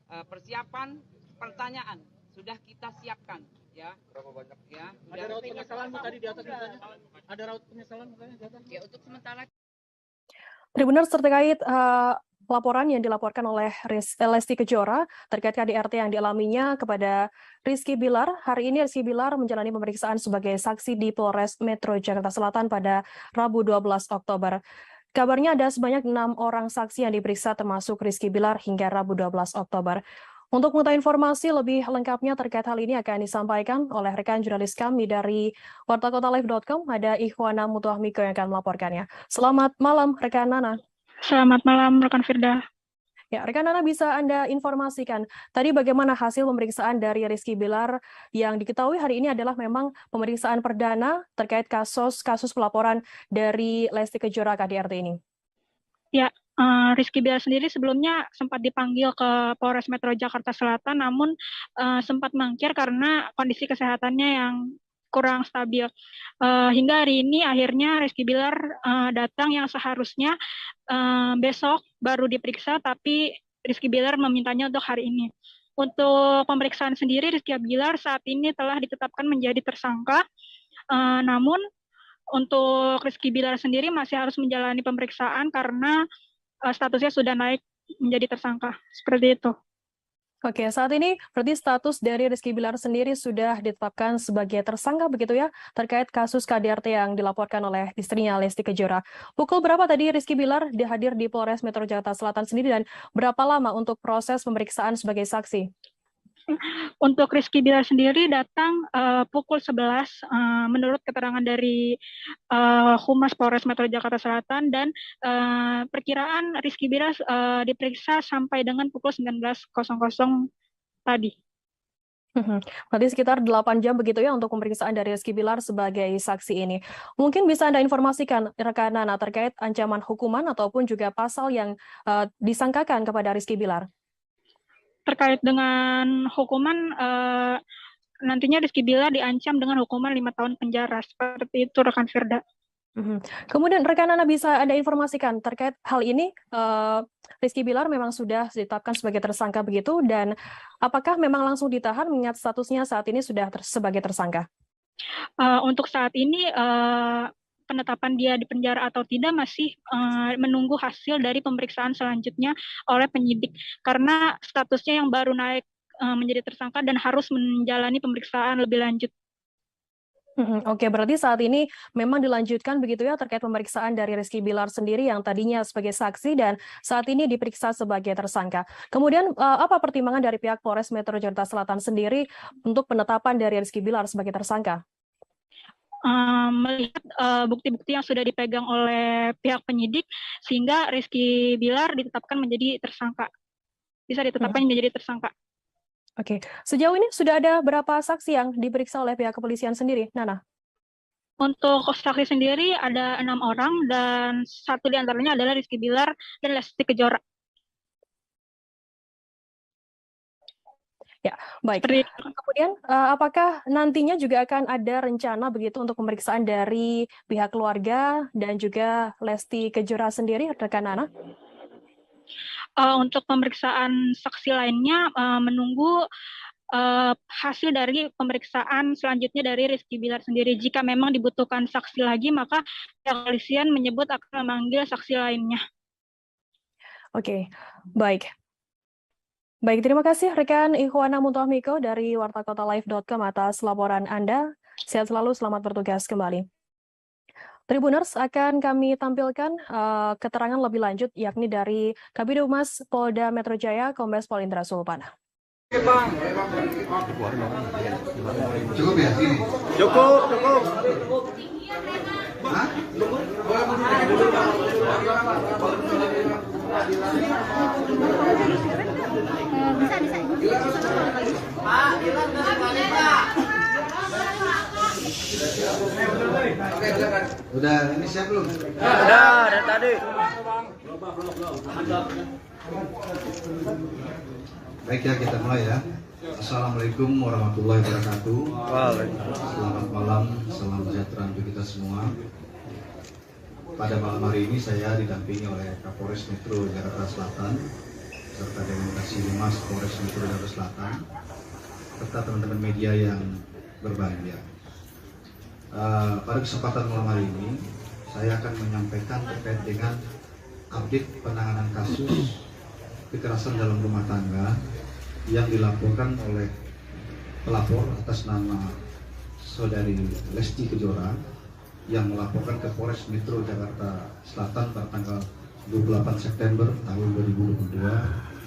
persiapan pertanyaan sudah kita siapkan, ya. Berapa banyak? Ya. Ada raut penyesalan Bu tadi di atas misalnya? Ada raut penyesalan misalnya di atas? Ya, untuk sementara. Tribuners, terkait laporan yang dilaporkan oleh Lesti Kejora terkait KDRT yang dialaminya kepada Rizky Bilar. Hari ini Rizky Bilar menjalani pemeriksaan sebagai saksi di Polres Metro Jakarta Selatan pada Rabu 12 Oktober. Kabarnya ada sebanyak 6 orang saksi yang diperiksa termasuk Rizky Bilar hingga Rabu 12 Oktober. Untuk mengetahui informasi lebih lengkapnya terkait hal ini akan disampaikan oleh rekan jurnalis kami dari wartakotalive.com, ada Ikhwana Mutuahmiko yang akan melaporkannya. Selamat malam, rekan Nana. Selamat malam, rekan Firda. Ya, rekan Nana, bisa Anda informasikan tadi bagaimana hasil pemeriksaan dari Rizky Bilar yang diketahui hari ini adalah memang pemeriksaan perdana terkait kasus pelaporan dari Lesti Kejora KDRT ini? Ya, Rizky Bilar sendiri sebelumnya sempat dipanggil ke Polres Metro Jakarta Selatan, namun sempat mangkir karena kondisi kesehatannya yang kurang stabil. Hingga hari ini akhirnya Rizky Bilar datang yang seharusnya besok baru diperiksa, tapi Rizky Bilar memintanya untuk hari ini. Untuk pemeriksaan sendiri, Rizky Bilar saat ini telah ditetapkan menjadi tersangka, namun untuk Rizky Bilar sendiri masih harus menjalani pemeriksaan karena statusnya sudah naik menjadi tersangka. Seperti itu. Oke, saat ini berarti status dari Rizky Bilar sendiri sudah ditetapkan sebagai tersangka begitu ya, terkait kasus KDRT yang dilaporkan oleh istrinya Lesti Kejora. Pukul berapa tadi Rizky Bilar hadir di Polres Metro Jakarta Selatan sendiri dan berapa lama untuk proses pemeriksaan sebagai saksi? Untuk Rizky Bilar sendiri datang pukul 11 menurut keterangan dari Humas Polres Metro Jakarta Selatan, dan perkiraan Rizky Bilar diperiksa sampai dengan pukul 19.00 tadi. Berarti sekitar 8 jam begitu ya untuk pemeriksaan dari Rizky Bilar sebagai saksi ini. Mungkin bisa Anda informasikan rekan Nana terkait ancaman hukuman ataupun juga pasal yang disangkakan kepada Rizky Bilar? Terkait dengan hukuman, nantinya Rizky Bilar diancam dengan hukuman 5 tahun penjara. Seperti itu, rekan Firda. Kemudian rekan Nana bisa Anda informasikan terkait hal ini, Rizky Bilar memang sudah ditetapkan sebagai tersangka begitu, dan apakah memang langsung ditahan mengingat statusnya saat ini sudah sebagai tersangka? Untuk saat ini, penetapan dia di penjara atau tidak masih menunggu hasil dari pemeriksaan selanjutnya oleh penyidik, karena statusnya yang baru naik menjadi tersangka dan harus menjalani pemeriksaan lebih lanjut. Oke, berarti saat ini memang dilanjutkan begitu ya terkait pemeriksaan dari Rizky Bilar sendiri yang tadinya sebagai saksi dan saat ini diperiksa sebagai tersangka. Kemudian apa pertimbangan dari pihak Polres Metro Jakarta Selatan sendiri untuk penetapan dari Rizky Bilar sebagai tersangka? Melihat bukti-bukti yang sudah dipegang oleh pihak penyidik, sehingga Rizky Bilar ditetapkan menjadi tersangka. bisa ditetapkan menjadi tersangka. Oke, sejauh ini sudah ada berapa saksi yang diperiksa oleh pihak kepolisian sendiri, Nana? Untuk saksi sendiri ada 6 orang dan 1 diantaranya adalah Rizky Bilar dan Lesti Kejora. Ya, baik. Kemudian, apakah nantinya juga akan ada rencana begitu untuk pemeriksaan dari pihak keluarga dan juga Lesti Kejora sendiri, rekan Nana? Untuk pemeriksaan saksi lainnya menunggu hasil dari pemeriksaan selanjutnya dari Rizky Bilar sendiri. Jika memang dibutuhkan saksi lagi, maka kepolisian menyebut akan memanggil saksi lainnya. Oke, baik. Baik, terima kasih rekan Ikhwana Muntohmiko dari wartakotalive.com atas laporan Anda. Sehat selalu, selamat bertugas kembali. Tribuners, akan kami tampilkan keterangan lebih lanjut, yakni dari Kabid Humas Polda Metro Jaya, Kombes Pol Indra Sulpana. Cukup ya ini? Cukup. Hah? Udah ini siap belum? Udah dari tadi. Baik ya, kita mulai ya. Assalamualaikum warahmatullahi wabarakatuh. Selamat malam, salam sejahtera untuk kita semua. Pada malam hari ini saya didampingi oleh Kapolres Metro Jakarta Selatan serta dengan Kasih Humas Polres Metro Jakarta Selatan serta teman-teman media yang berbahagia. Pada kesempatan malam hari ini saya akan menyampaikan terkait dengan update penanganan kasus kekerasan dalam rumah tangga yang dilaporkan oleh pelapor atas nama saudari Lesti Kejora yang melaporkan ke Polres Metro Jakarta Selatan pada tanggal 28 September tahun 2022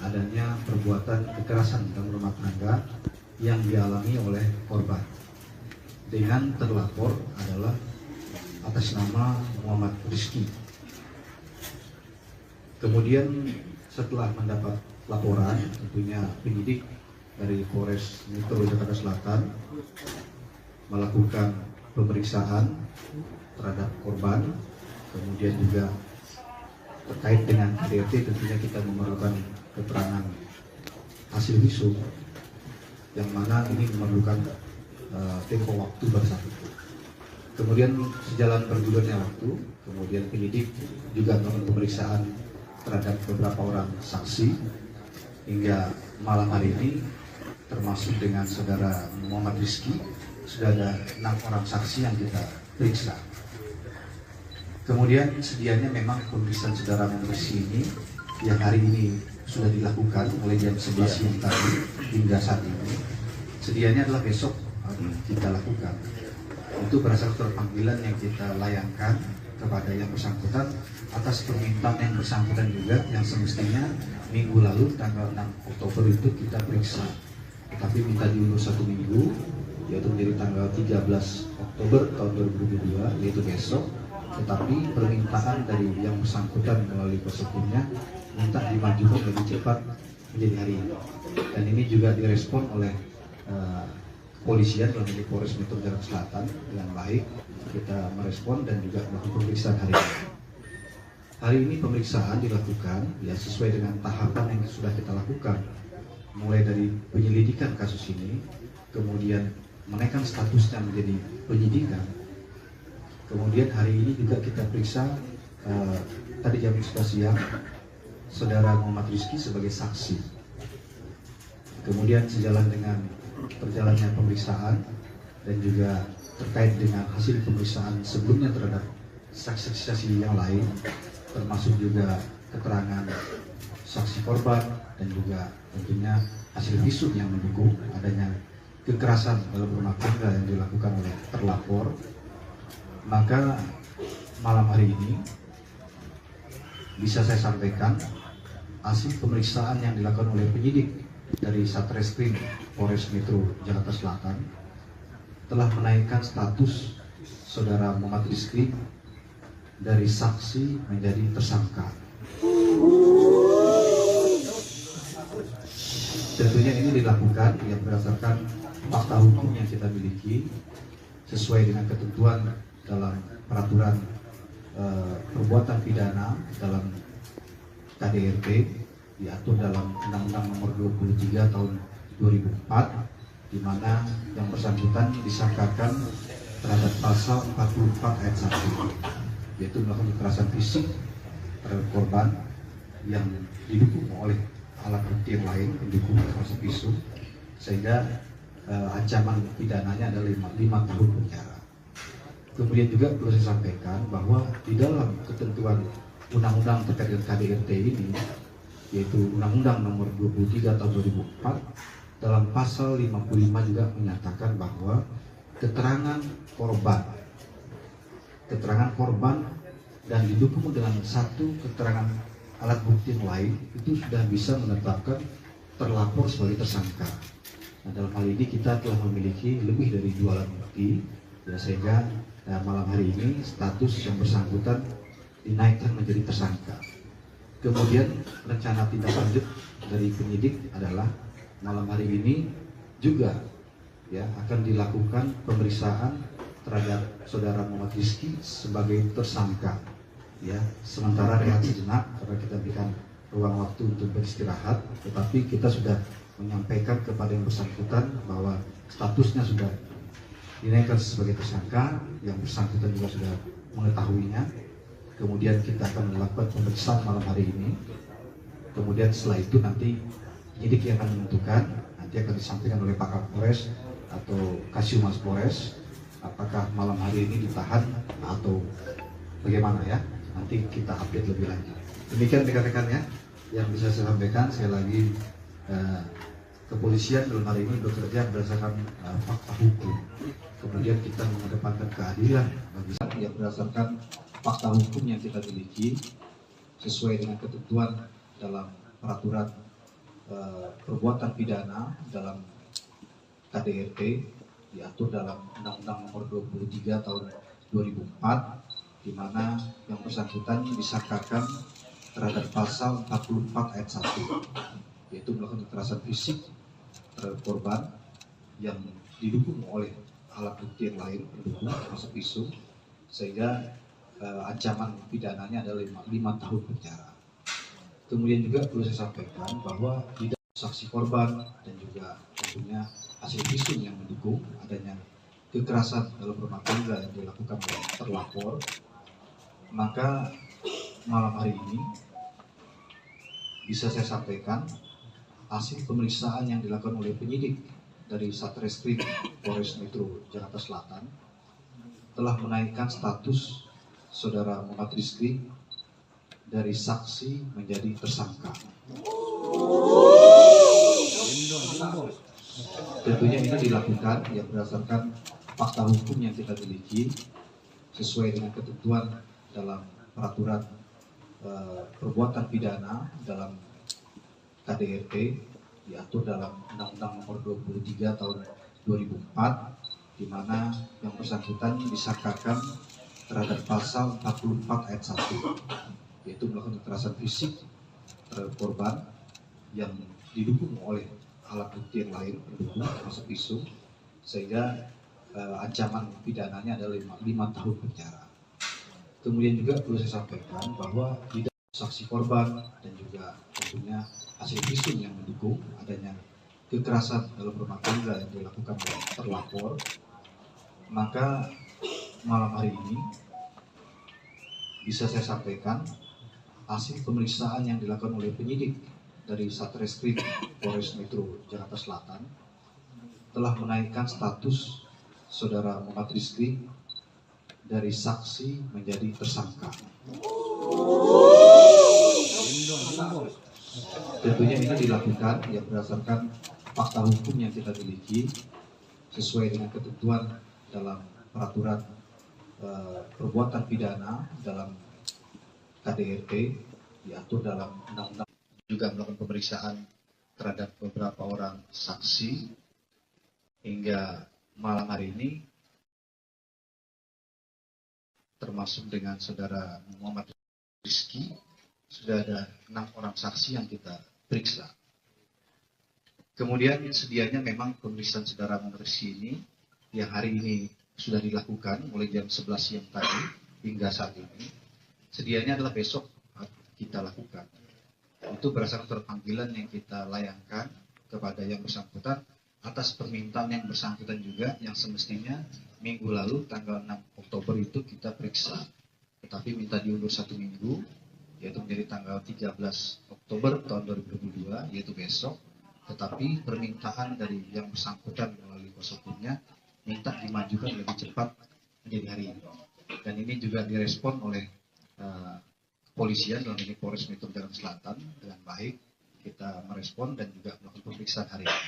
adanya perbuatan kekerasan dalam rumah tangga yang dialami oleh korban dengan terlapor adalah atas nama Muhammad Rizky. Kemudian setelah mendapat laporan, tentunya penyidik dari Polres Metro Jakarta Selatan melakukan pemeriksaan terhadap korban, kemudian juga terkait dengan KDRT tentunya kita memerlukan keterangan hasil visum yang mana ini memerlukan tempo waktu bersatu. Kemudian sejalan bergulirnya waktu, kemudian penyidik juga melakukan pemeriksaan terhadap beberapa orang saksi hingga malam hari ini termasuk dengan saudara Muhammad Rizky sudah ada 6 orang saksi yang kita periksa. Kemudian sedianya memang pemeriksaan saudara Muhammad Rizky ini yang hari ini sudah dilakukan mulai jam 11 siang tadi hingga saat ini. Sedianya adalah besok kita lakukan. Itu berdasarkan panggilan yang kita layangkan kepada yang bersangkutan atas permintaan yang bersangkutan juga yang semestinya minggu lalu tanggal 6 Oktober itu kita periksa, tapi minta diundur 1 minggu yaitu menjadi tanggal 13 Oktober tahun 2022 yaitu besok, tetapi permintaan dari yang bersangkutan melalui kuasa hukumnya minta dimajukan lebih cepat menjadi hari ini, dan ini juga direspon oleh kepolisian melalui Polres Metro Jakarta Selatan dengan baik. Kita merespon dan juga melakukan pemeriksaan hari ini. Hari ini pemeriksaan dilakukan ya sesuai dengan tahapan yang sudah kita lakukan, mulai dari penyelidikan kasus ini, kemudian menaikkan statusnya menjadi penyidikan. Kemudian hari ini juga kita periksa tadi jam 11 siang saudara Muhammad Rizky sebagai saksi. Kemudian sejalan dengan perjalannya pemeriksaan dan juga terkait dengan hasil pemeriksaan sebelumnya terhadap saksi-saksi yang lain, termasuk juga keterangan saksi korban dan juga tentunya hasil visum yang mendukung adanya kekerasan dalam rumah tangga yang dilakukan oleh terlapor. Maka malam hari ini bisa saya sampaikan hasil pemeriksaan yang dilakukan oleh penyidik dari Satreskrim Polres Metro Jakarta Selatan telah menaikkan status saudara Muhammad Rizky dari saksi menjadi tersangka. Tentunya ini dilakukan ya berdasarkan fakta hukum yang kita miliki sesuai dengan ketentuan dalam peraturan perbuatan pidana dalam KDRT diatur dalam Undang-Undang Nomor 23 Tahun 2004, di mana yang bersangkutan disangkakan terhadap pasal 44 ayat 1, yaitu melakukan kekerasan fisik terhadap korban yang didukung oleh alat bukti yang lain pendukung termasuk pisau, sehingga ancaman pidananya adalah 5 tahun penjara. Kemudian juga perlu saya sampaikan bahwa di dalam ketentuan undang-undang terkait dengan KDRT ini, yaitu Undang-Undang Nomor 23 Tahun 2004, dalam pasal 55 juga menyatakan bahwa keterangan korban dan didukung dengan satu keterangan alat bukti yang lain itu sudah bisa menetapkan terlapor sebagai tersangka. Nah, dalam hal ini kita telah memiliki lebih dari 2 alat bukti, ya, sehingga malam hari ini status yang bersangkutan dinaikkan menjadi tersangka. Kemudian rencana tindak lanjut dari penyidik adalah malam hari ini juga ya akan dilakukan pemeriksaan terhadap saudara Muhammad Rizky sebagai tersangka. Ya, sementara rehat sejenak karena kita berikan ruang waktu untuk beristirahat, tetapi kita sudah menyampaikan kepada yang bersangkutan bahwa statusnya sudah dinaikkan sebagai tersangka, yang bersangkutan juga sudah mengetahuinya. Kemudian kita akan melakukan pemeriksaan malam hari ini. Kemudian setelah itu nanti penyidik yang akan menentukan, nanti akan disampaikan oleh Pak Kapolres atau Kasiumas Polres, apakah malam hari ini ditahan atau bagaimana ya. Nanti kita update lebih lanjut. Demikian rekan-rekannya yang bisa saya sampaikan. Sekali lagi kepolisian dalam hari ini bekerja berdasarkan fakta hukum. Kemudian kita mengedepankan keadilan bagi yang berdasarkan fakta hukum yang kita miliki sesuai dengan ketentuan dalam peraturan perbuatan pidana dalam KDRT diatur dalam Undang-Undang Nomor 23 Tahun 2004, di mana yang bersangkutan disangkakan terhadap pasal 44 ayat 1, yaitu melakukan kekerasan fisik terhadap korban yang didukung oleh alat bukti yang lain pendukung termasuk pisau, sehingga ancaman pidananya adalah 5 tahun penjara. Kemudian juga perlu saya sampaikan bahwa di dalam saksi korban dan juga tentunya hasil visum yang mendukung adanya kekerasan dalam rumah tangga yang dilakukan oleh terlapor, maka malam hari ini bisa saya sampaikan hasil pemeriksaan yang dilakukan oleh penyidik dari Satreskrim Polres Metro Jakarta Selatan telah menaikkan status saudara Muhammad Rizky dari saksi menjadi tersangka. Tentunya ini dilakukan ya berdasarkan fakta hukum yang kita miliki sesuai dengan ketentuan dalam peraturan perbuatan pidana dalam KDRT diatur dalam Undang-Undang Nomor 23 Tahun 2004, di mana yang bersangkutan disangkakan terhadap pasal 44 ayat 1, yaitu melakukan kekerasan fisik terhadap korban yang didukung oleh alat bukti yang lain pendukung termasuk pisau, sehingga ancaman pidananya adalah 5 tahun penjara. Kemudian juga perlu saya sampaikan bahwa di dalam saksi korban dan juga tentunya hasil visum yang mendukung adanya kekerasan dalam rumah tangga yang dilakukan oleh terlapor, maka malam hari ini bisa saya sampaikan hasil pemeriksaan yang dilakukan oleh penyidik dari Satreskrim Polres Metro Jakarta Selatan telah menaikkan status saudara Muhammad Rizky dari saksi menjadi tersangka. Tentunya ini dilakukan ya berdasarkan fakta hukum yang kita miliki sesuai dengan ketentuan dalam peraturan perbuatan pidana dalam KDRT diatur dalam Undang-Undang. Juga melakukan pemeriksaan terhadap beberapa orang saksi hingga malam hari ini, termasuk dengan saudara Muhammad Rizky, sudah ada 6 orang saksi yang kita periksa. Kemudian sedianya memang pemeriksaan saudara Menteri ini yang hari ini sudah dilakukan mulai jam 11 siang tadi hingga saat ini. Sedianya adalah besok kita lakukan. Itu berdasarkan surat panggilan yang kita layangkan kepada yang bersangkutan atas permintaan yang bersangkutan juga yang semestinya minggu lalu tanggal 6 Oktober itu kita periksa. Tetapi minta diundur 1 minggu, yaitu menjadi tanggal 13 Oktober tahun 2022, yaitu besok. Tetapi permintaan dari yang bersangkutan melalui kuasa hukumnya minta dimajukan lebih cepat menjadi hari ini. Dan ini juga direspon oleh kepolisian dalam ini Polres Metro Jakarta Selatan dengan baik. Kita merespon dan juga melakukan pemeriksaan hari ini.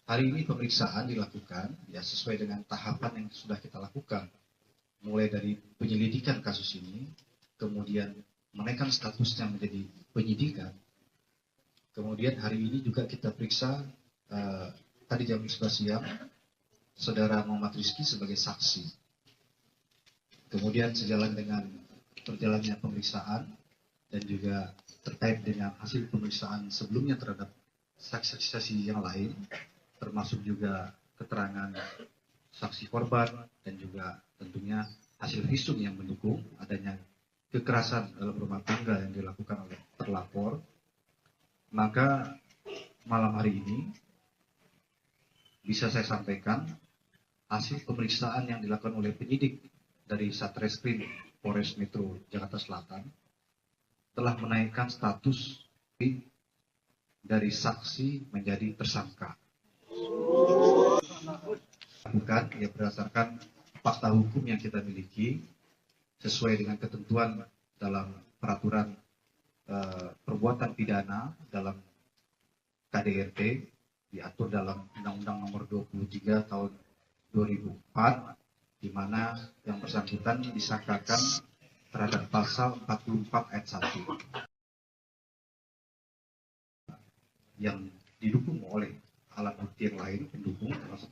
Hari ini pemeriksaan dilakukan ya sesuai dengan tahapan yang sudah kita lakukan. Mulai dari penyelidikan kasus ini, kemudian menaikkan statusnya menjadi penyidikan. Kemudian hari ini juga kita periksa tadi jam 11 siang saudara Muhammad Rizky sebagai saksi. Kemudian sejalan dengan berjalannya pemeriksaan dan juga terkait dengan hasil pemeriksaan sebelumnya terhadap saksi-saksi yang lain, termasuk juga keterangan saksi korban dan juga tentunya hasil visum yang mendukung adanya kekerasan dalam rumah tangga yang dilakukan oleh terlapor. Maka malam hari ini bisa saya sampaikan hasil pemeriksaan yang dilakukan oleh penyidik dari Satreskrim Polres Metro Jakarta Selatan telah menaikkan status dari saksi menjadi tersangka. Bukan ya berdasarkan fakta hukum yang kita miliki sesuai dengan ketentuan dalam peraturan perbuatan pidana dalam KDRT diatur dalam Undang-Undang Nomor 23 Tahun 2004, di mana yang bersangkutan disangkakan terhadap pasal 44 ayat 1 yang didukung oleh alat bukti yang lain pendukung termasuk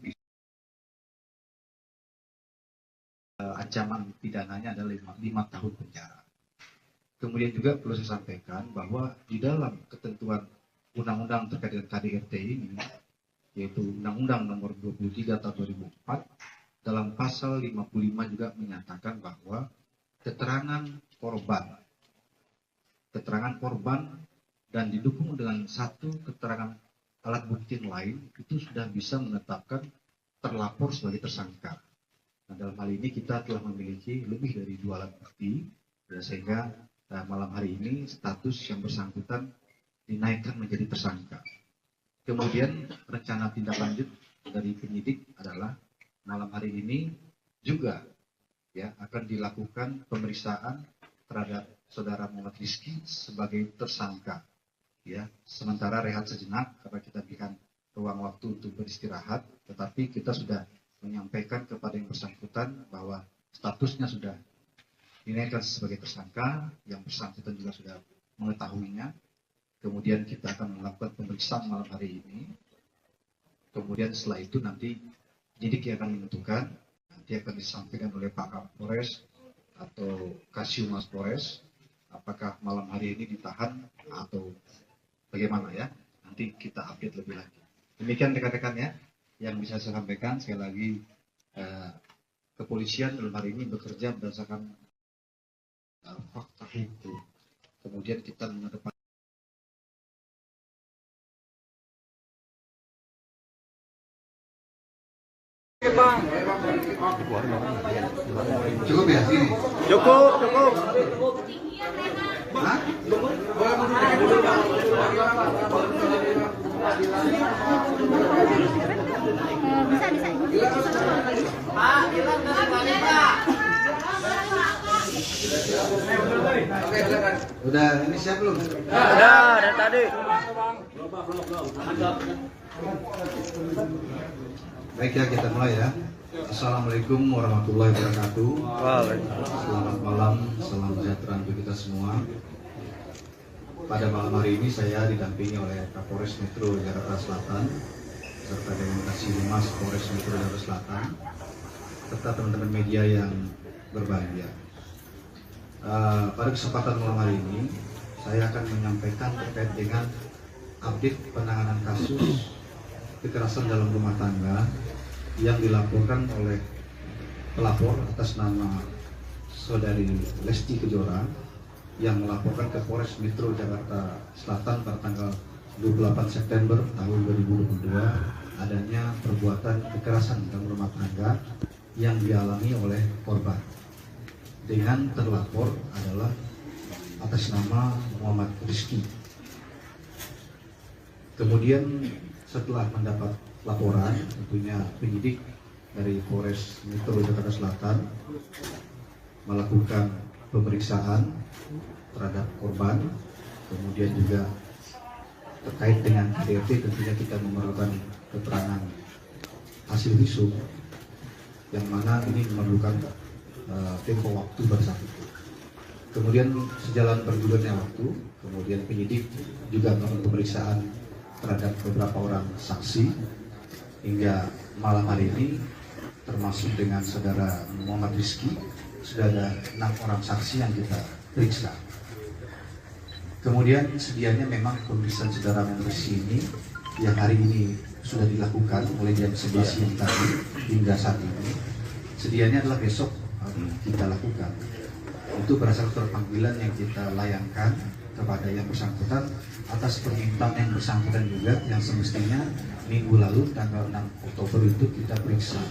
ancaman pidananya adalah 5 tahun penjara. Kemudian juga perlu saya sampaikan bahwa di dalam ketentuan undang-undang terkait dengan KDRT ini, yaitu Undang-Undang Nomor 23 Tahun 2004, dalam pasal 55 juga menyatakan bahwa keterangan korban dan didukung dengan satu keterangan alat bukti lain itu sudah bisa menetapkan terlapor sebagai tersangka. Nah, dalam hal ini kita telah memiliki lebih dari 2 alat bukti, sehingga malam hari ini status yang bersangkutan dinaikkan menjadi tersangka. Kemudian rencana tindak lanjut dari penyidik adalah malam hari ini juga ya akan dilakukan pemeriksaan terhadap saudara Muhammad Rizky sebagai tersangka. Ya, sementara rehat sejenak karena kita berikan ruang waktu untuk beristirahat, tetapi kita sudah menyampaikan kepada yang bersangkutan bahwa statusnya sudah dinaikkan sebagai tersangka, yang bersangkutan juga sudah mengetahuinya. Kemudian kita akan melakukan pemeriksaan malam hari ini. Kemudian setelah itu nanti penyidik yang akan menentukan, nanti akan disampaikan oleh Pak Kapolres atau Kasiumas Polres, apakah malam hari ini ditahan atau bagaimana ya. Nanti kita update lebih lanjut. Demikian rekan-rekan ya, yang bisa saya sampaikan. Sekali lagi, kepolisian dalam hari ini bekerja berdasarkan fakta hukum. Kemudian kita mengedepankan cukup ya sini. Cukup. Hah? Udah ini siap belum? Udah dari tadi. Baik ya, kita mulai ya. Assalamualaikum warahmatullahi wabarakatuh. Selamat malam, salam sejahtera untuk kita semua. Pada malam hari ini saya didampingi oleh Kapolres Metro Jakarta Selatan serta dengan Kasiumas Polres Metro Jakarta Selatan serta teman-teman media yang berbahagia. Pada kesempatan malam hari ini saya akan menyampaikan terkait dengan update penanganan kasus kekerasan dalam rumah tangga yang dilaporkan oleh pelapor atas nama saudari Lesti Kejora yang melaporkan ke Polres Metro Jakarta Selatan pada tanggal 28 September tahun 2022 adanya perbuatan kekerasan dalam rumah tangga yang dialami oleh korban dengan terlapor adalah atas nama Muhammad Rizky. Kemudian setelah mendapat laporan, tentunya penyidik dari Polres Metro Jakarta Selatan melakukan pemeriksaan terhadap korban, kemudian juga terkait dengan KDRT tentunya kita memerlukan keterangan hasil visum yang mana ini memerlukan tempo waktu bersatu. Kemudian sejalan bergulirnya waktu, kemudian penyidik juga melakukan pemeriksaan terhadap beberapa orang saksi hingga malam hari ini termasuk dengan saudara Muhammad Rizky sudah ada 6 orang saksi yang kita periksa. Kemudian sedianya memang pemeriksaan saudara Rizky ini yang hari ini sudah dilakukan mulai jam 11 siang tadi hingga saat ini. Sedianya adalah besok kita lakukan. Itu berdasarkan surat panggilan yang kita layangkan kepada yang bersangkutan atas permintaan yang bersangkutan juga yang semestinya minggu lalu tanggal 6 Oktober itu kita periksa.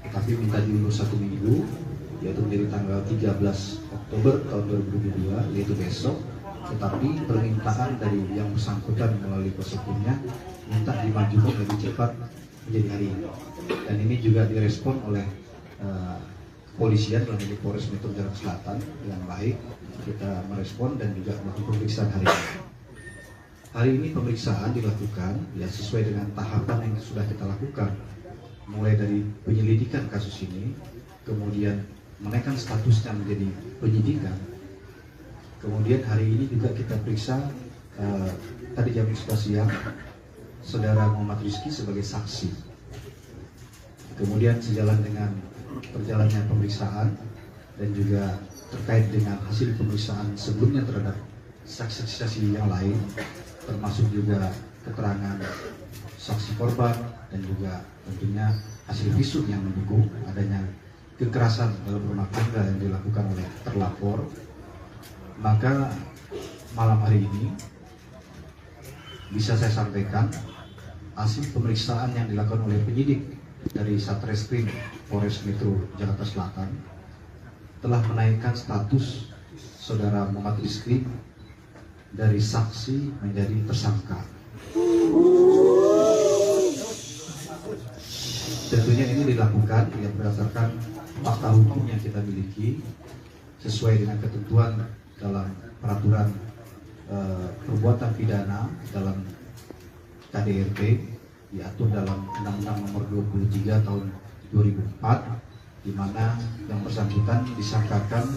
Tetapi minta diundur 1 minggu, yaitu menjadi tanggal 13 Oktober tahun 2022, yaitu besok. Tetapi permintaan dari yang bersangkutan melalui kuasa hukumnya minta dimajukan lebih cepat menjadi hari ini. Dan ini juga direspon oleh kepolisian dalam ini Polres Metro Jakarta Selatan dengan baik. Kita merespon dan juga melakukan pemeriksaan hari ini. Hari ini pemeriksaan dilakukan ya sesuai dengan tahapan yang sudah kita lakukan, mulai dari penyelidikan kasus ini, kemudian menaikkan statusnya menjadi penyidikan. Kemudian hari ini juga kita periksa tadi jam 11 siang saudara Muhammad Rizky sebagai saksi. Kemudian sejalan dengan perjalannya pemeriksaan dan juga terkait dengan hasil pemeriksaan sebelumnya terhadap saksi-saksi yang lain, termasuk juga keterangan saksi korban dan juga tentunya hasil visum yang mendukung adanya kekerasan dalam rumah tangga yang dilakukan oleh terlapor. Maka malam hari ini bisa saya sampaikan hasil pemeriksaan yang dilakukan oleh penyidik dari Satreskrim Polres Metro Jakarta Selatan telah menaikkan status saudara Muhammad Rizky dari saksi menjadi tersangka. Tentunya ini dilakukan yang berdasarkan fakta hukum yang kita miliki sesuai dengan ketentuan dalam peraturan perbuatan pidana dalam KDRT diatur dalam Undang-Undang Nomor 23 Tahun 2004, di mana yang bersangkutan disangkakan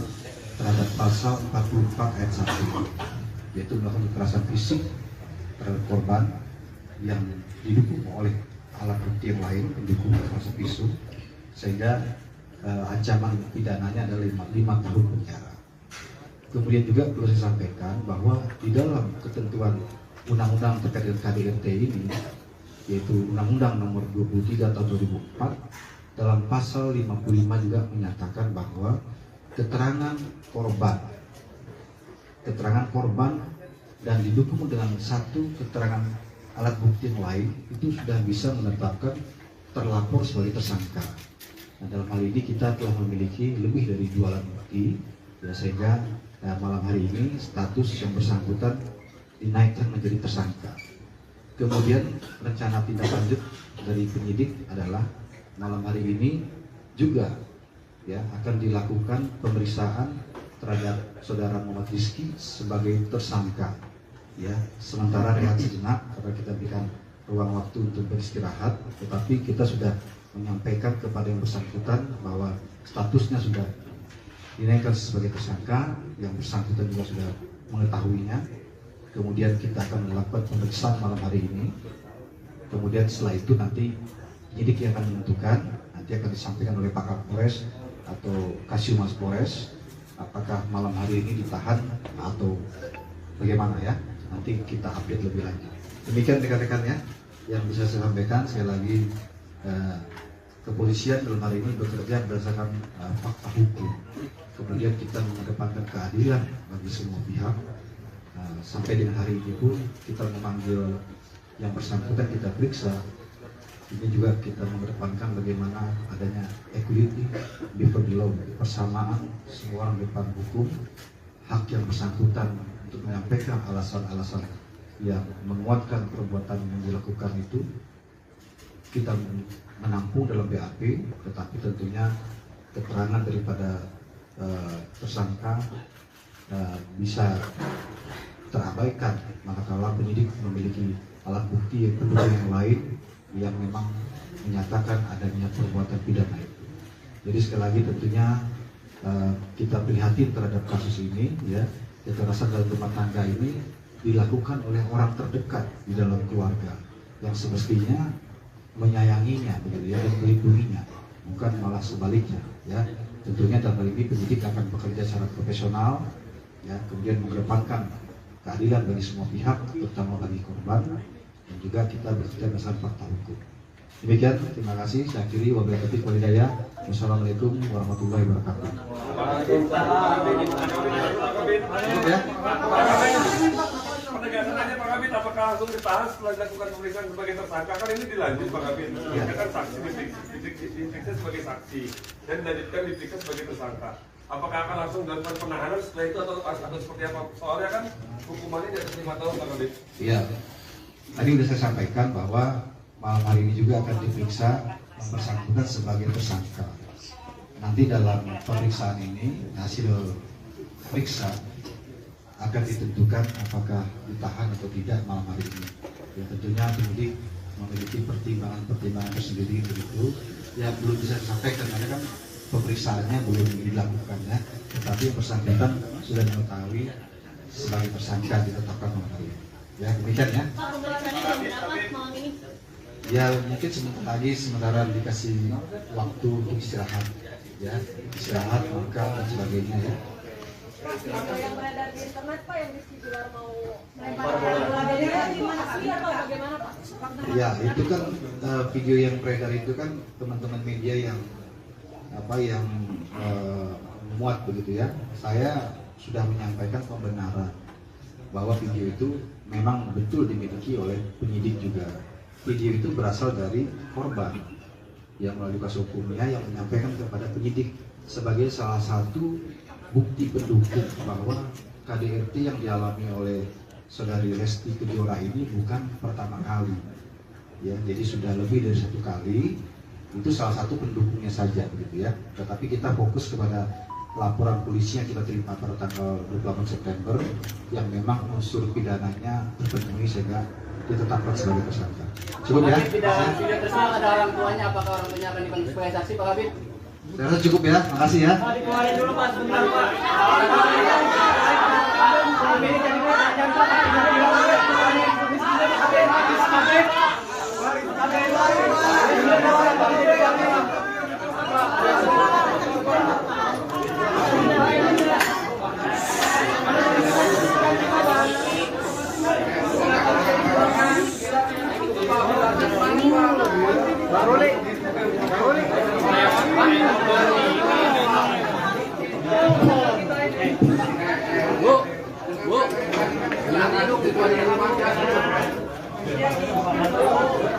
terhadap pasal 44 ayat 1, yaitu melakukan kekerasan fisik terhadap korban yang didukung oleh alat bukti yang lain pendukung termasuk visum, sehingga ancaman pidananya adalah 5 tahun penjara. Kemudian juga perlu saya sampaikan bahwa di dalam ketentuan undang-undang terkait dengan KDRT ini, yaitu Undang-Undang Nomor 23 Tahun 2004, dalam pasal 55 juga menyatakan bahwa keterangan korban dan didukung dengan satu keterangan alat bukti yang lain itu sudah bisa menetapkan terlapor sebagai tersangka. Nah, dalam hal ini kita telah memiliki lebih dari 2 alat bukti, ya, sehingga malam hari ini status yang bersangkutan dinaikkan menjadi tersangka. Kemudian rencana tindak lanjut dari penyidik adalah malam hari ini juga ya akan dilakukan pemeriksaan terhadap saudara Muhammad Rizky sebagai tersangka. Ya, sementara rehat sejenak karena kita berikan ruang waktu untuk beristirahat, tetapi kita sudah menyampaikan kepada yang bersangkutan bahwa statusnya sudah dinaikkan sebagai tersangka, yang bersangkutan juga sudah mengetahuinya. Kemudian kita akan melakukan pemeriksaan malam hari ini. Kemudian setelah itu nanti penyidik yang akan menentukan, nanti akan disampaikan oleh Pak Kapolres atau Kasiumas Polres, apakah malam hari ini ditahan atau bagaimana ya. Nanti kita update lebih lanjut. Demikian rekan-rekan ya yang bisa saya sampaikan. Sekali lagi kepolisian dalam hari ini bekerja berdasarkan fakta hukum. Kemudian kita mengedepankan keadilan bagi semua pihak. Sampai dengan hari ini pun kita memanggil yang bersangkutan, kita periksa. Ini juga kita mengedepankan bagaimana adanya equality before the law, persamaan semua orang di depan hukum, hak yang bersangkutan untuk menyampaikan alasan-alasan yang menguatkan perbuatan yang dilakukan itu kita menampung dalam BAP, tetapi tentunya keterangan daripada tersangka bisa terabaikan manakala penyidik memiliki alat bukti pendukung yang lain yang memang menyatakan adanya perbuatan pidana itu. Jadi sekali lagi tentunya kita prihatin terhadap kasus ini ya. Kekerasan dalam rumah tangga ini dilakukan oleh orang terdekat di dalam keluarga yang semestinya menyayanginya begitu ya, dan melindunginya, bukan malah sebaliknya ya. Tentunya dalam hal ini penyidik akan bekerja secara profesional ya, kemudian mengedepankan keadilan bagi semua pihak, terutama bagi korban, dan juga kita bekerja berdasarkan fakta hukum. Demikian, terima kasih. Saya akhiri, wabillahi taufiq wal hidayah. Wassalamualaikum warahmatullahi wabarakatuh. Penegasan aja Pak Kabit, apakah langsung ditahan setelah dilakukan pemeriksaan sebagai tersangka? Kan ini dilanjut Pak Kabit. Ya kan saksi diperiksa sebagai saksi dan diperiksa sebagai tersangka. Apakah akan langsung dilakukan penahanan setelah itu atau seperti apa? Soalnya kan hukumannya di atas 5 tahun Pak Kabit. Iya. Tadi sudah saya sampaikan bahwa malam hari ini juga akan diperiksa yang bersangkutan sebagai tersangka. Nanti dalam pemeriksaan ini hasil periksa akan ditentukan apakah ditahan atau tidak malam hari ini. Ya tentunya penyidik memiliki pertimbangan tersendiri begitu. Ya belum bisa disampaikan karena kan pemeriksaannya belum dilakukan ya. Tetapi yang bersangkutan sudah mengetahui sebagai tersangka ditetapkan malam hari ini. Ya demikian ya. Ya mungkin sementara dikasih waktu untuk istirahat ya, istirahat makan dan sebagainya ya. Apa yang beredar di internet Pak yang Rizky Bilar mau melempar bola gimana sih atau bagaimana Pak? Ya itu kan video yang beredar itu kan teman-teman media yang muat begitu ya. Saya sudah menyampaikan pembenaran bahwa video itu memang betul dimiliki oleh penyidik juga. Video itu berasal dari korban yang melalui kuasa hukumnya yang menyampaikan kepada penyidik sebagai salah satu bukti pendukung bahwa KDRT yang dialami oleh saudari Lesti Kejora ini bukan pertama kali. Ya, jadi sudah lebih dari 1 kali. Itu salah satu pendukungnya saja begitu ya. Tetapi kita fokus kepada laporan polisi yang kita terima pada tanggal 28 September yang memang unsur pidananya terpenuhi sehingga ditetapkan sebagai tersangka. Cukup ya? Tidak tersangka ada orang tuanya, apakah orang tuanya akan dipanggil sebagai saksi Pak Kabit? Saya rasa cukup ya, makasih ya. Dikeluarin dulu Pak, sebentar Pak.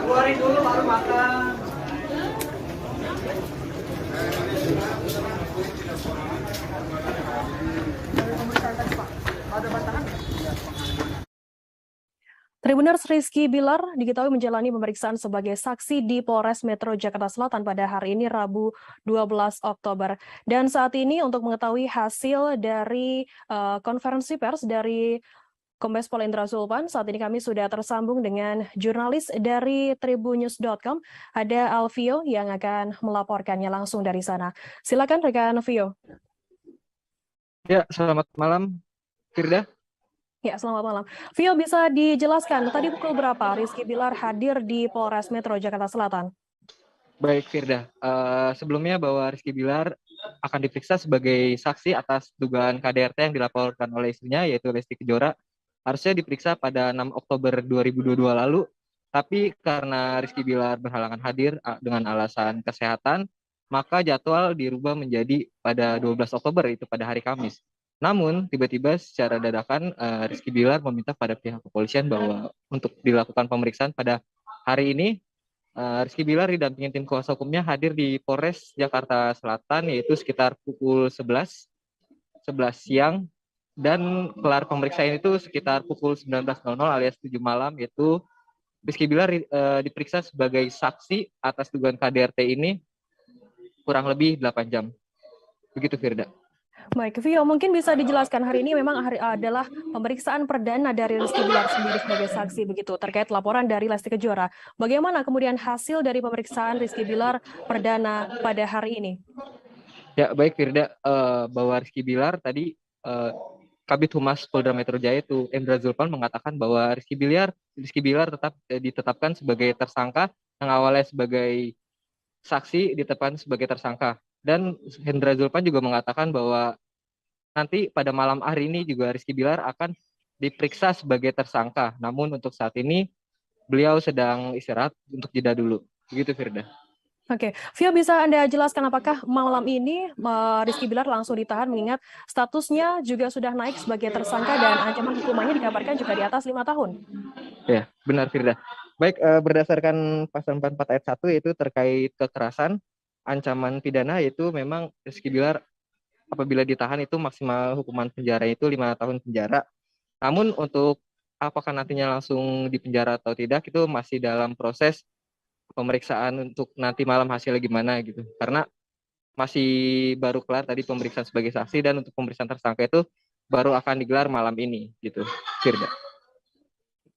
Keluarin dulu baru makan. Tribuners Rizky Bilar diketahui menjalani pemeriksaan sebagai saksi di Polres Metro Jakarta Selatan pada hari ini Rabu 12 Oktober. Dan saat ini untuk mengetahui hasil dari konferensi pers dari Kombes Pol Indra Zulpan, saat ini kami sudah tersambung dengan jurnalis dari tribunnews.com, ada Alvio yang akan melaporkannya langsung dari sana. Silakan rekan Alvio. Ya, selamat malam, Firda. Ya, selamat malam. Vio, bisa dijelaskan tadi pukul berapa Rizky Bilar hadir di Polres Metro Jakarta Selatan? Baik, Firda. Sebelumnya bahwa Rizky Bilar akan diperiksa sebagai saksi atas dugaan KDRT yang dilaporkan oleh istrinya, yaitu Lesti Kejora, harusnya diperiksa pada 6 Oktober 2022 lalu, tapi karena Rizky Bilar berhalangan hadir dengan alasan kesehatan, maka jadwal dirubah menjadi pada 12 Oktober, itu pada hari Kamis. Namun, tiba-tiba secara dadakan Rizky Bilar meminta pada pihak kepolisian bahwa untuk dilakukan pemeriksaan pada hari ini, Rizky Bilar didampingi tim kuasa hukumnya hadir di Polres Jakarta Selatan, yaitu sekitar pukul 11 siang, dan kelar pemeriksaan itu sekitar pukul 19.00 alias 7 malam, yaitu Rizky Bilar diperiksa sebagai saksi atas dugaan KDRT ini kurang lebih 8 jam. Begitu, Firda. Baik, Vio, mungkin bisa dijelaskan hari ini memang adalah pemeriksaan perdana dari Rizky Bilar sendiri sebagai saksi begitu terkait laporan dari Lesti Kejora. Bagaimana kemudian hasil dari pemeriksaan Rizky Bilar perdana pada hari ini? Ya, baik Firda, bahwa Rizky Bilar tadi Kabid Humas Polda Metro Jaya itu Endra Zulpan mengatakan bahwa Rizky Bilar tetap ditetapkan sebagai tersangka, yang awalnya sebagai saksi ditetapkan sebagai tersangka. Dan Hendra Zulpan juga mengatakan bahwa nanti pada malam hari ini juga Rizky Bilar akan diperiksa sebagai tersangka. Namun untuk saat ini beliau sedang istirahat untuk jeda dulu. Begitu, Firda. Oke, Vio, bisa Anda jelaskan apakah malam ini Rizky Bilar langsung ditahan mengingat statusnya juga sudah naik sebagai tersangka dan ancaman hukumannya dikabarkan juga di atas 5 tahun? Ya, benar, Firda. Baik, berdasarkan pasal 44 ayat 1 yaitu terkait kekerasan, ancaman pidana yaitu memang Rizky Bilar apabila ditahan itu maksimal hukuman penjara itu 5 tahun penjara. Namun untuk apakah nantinya langsung dipenjara atau tidak itu masih dalam proses pemeriksaan untuk nanti malam hasilnya gimana gitu. Karena masih baru kelar tadi pemeriksaan sebagai saksi dan untuk pemeriksaan tersangka itu baru akan digelar malam ini gitu, Firda.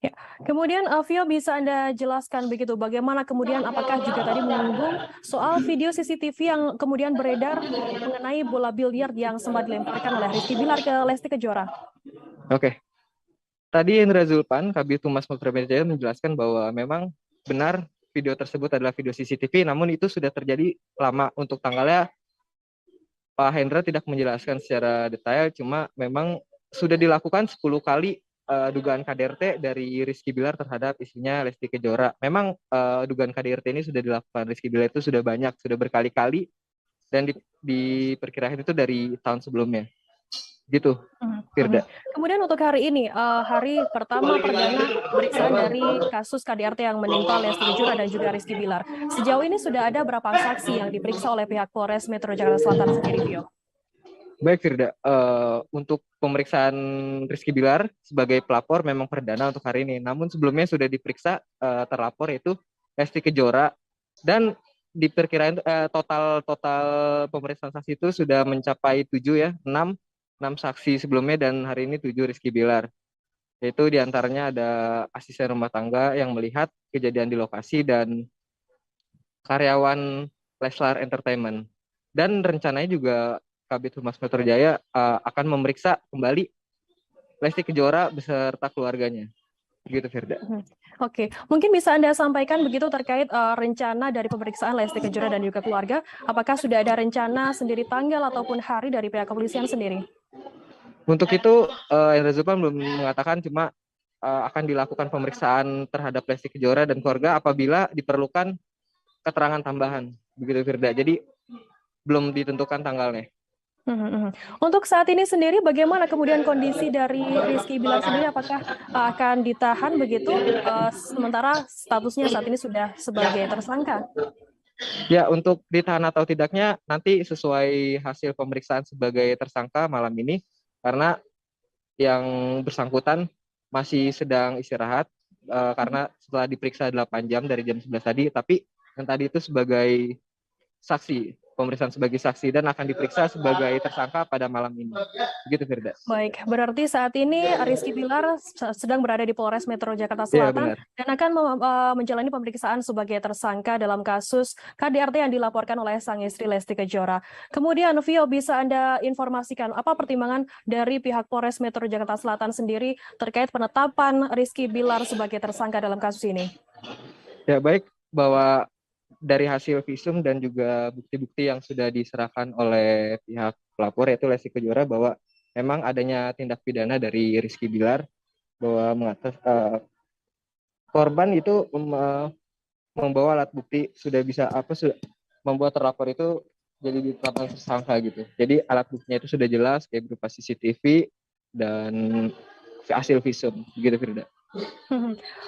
Ya. Kemudian Vio, bisa Anda jelaskan begitu bagaimana kemudian apakah juga tadi menyinggung soal video CCTV yang kemudian beredar mengenai bola biliar yang sempat dilemparkan oleh Rizky Bilar ke Lesti Kejora? Oke. Tadi Endra Zulpan, Kabid Humas Polda Metro Jaya menjelaskan bahwa memang benar video tersebut adalah video CCTV, namun itu sudah terjadi lama. Untuk tanggalnya Pak Hendra tidak menjelaskan secara detail, cuma memang sudah dilakukan 10 kali dugaan KDRT dari Rizky Bilar terhadap istrinya Lesti Kejora. Memang dugaan KDRT ini sudah dilakukan Rizky Bilar itu sudah banyak, sudah berkali-kali, dan diperkirakan itu dari tahun sebelumnya. Gitu, Firda. Kemudian untuk hari ini, hari pertama perdana pemeriksaan dari kasus KDRT yang menimpa Lesti Kejora dan juga Rizky Bilar. Sejauh ini sudah ada berapa saksi yang diperiksa oleh pihak Polres Metro Jakarta Selatan sendiri, Vio? Baik, Firda. Untuk pemeriksaan Rizky Bilar sebagai pelapor memang perdana untuk hari ini. Namun sebelumnya sudah diperiksa terlapor yaitu Lesti Kejora, dan diperkirakan total pemeriksaan saksi itu sudah mencapai 7 ya, 6 saksi sebelumnya dan hari ini 7 Rizky Bilar. Yaitu diantaranya ada asisten rumah tangga yang melihat kejadian di lokasi dan karyawan Leslar Entertainment. Dan rencananya juga Kabid Humas Metro Jaya akan memeriksa kembali Lesti Kejora beserta keluarganya. Begitu, Firda. Oke, mungkin bisa Anda sampaikan begitu terkait rencana dari pemeriksaan Lesti Kejora dan juga keluarga. Apakah sudah ada rencana sendiri tanggal ataupun hari dari pihak kepolisian sendiri? Untuk itu, Endra Zulpan belum mengatakan, cuma akan dilakukan pemeriksaan terhadap Lesti Kejora dan keluarga apabila diperlukan keterangan tambahan. Begitu, Firda. Jadi belum ditentukan tanggalnya. Untuk saat ini sendiri, bagaimana kemudian kondisi dari Rizky Bilar sendiri? Apakah akan ditahan begitu, sementara statusnya saat ini sudah sebagai tersangka? Ya, untuk ditahan atau tidaknya nanti sesuai hasil pemeriksaan sebagai tersangka malam ini, karena yang bersangkutan masih sedang istirahat, karena setelah diperiksa 8 jam dari jam 11 tadi, tapi yang tadi itu sebagai saksi, pemeriksaan sebagai saksi, dan akan diperiksa sebagai tersangka pada malam ini. Begitu, Firda. Baik, berarti saat ini Rizky Bilar sedang berada di Polres Metro Jakarta Selatan dan akan menjalani pemeriksaan sebagai tersangka dalam kasus KDRT yang dilaporkan oleh sang istri Lesti Kejora. Kemudian, Vio, bisa Anda informasikan apa pertimbangan dari pihak Polres Metro Jakarta Selatan sendiri terkait penetapan Rizky Bilar sebagai tersangka dalam kasus ini? Ya, baik, bahwa dari hasil visum dan juga bukti-bukti yang sudah diserahkan oleh pihak pelapor yaitu Lesti Kejora bahwa memang adanya tindak pidana dari Rizky Bilar bahwa korban itu membawa alat bukti sudah bisa membuat terlapor itu jadi ditetapkan tersangka gitu. Jadi alat buktinya itu sudah jelas kayak berupa CCTV dan hasil visum gitu, Firda.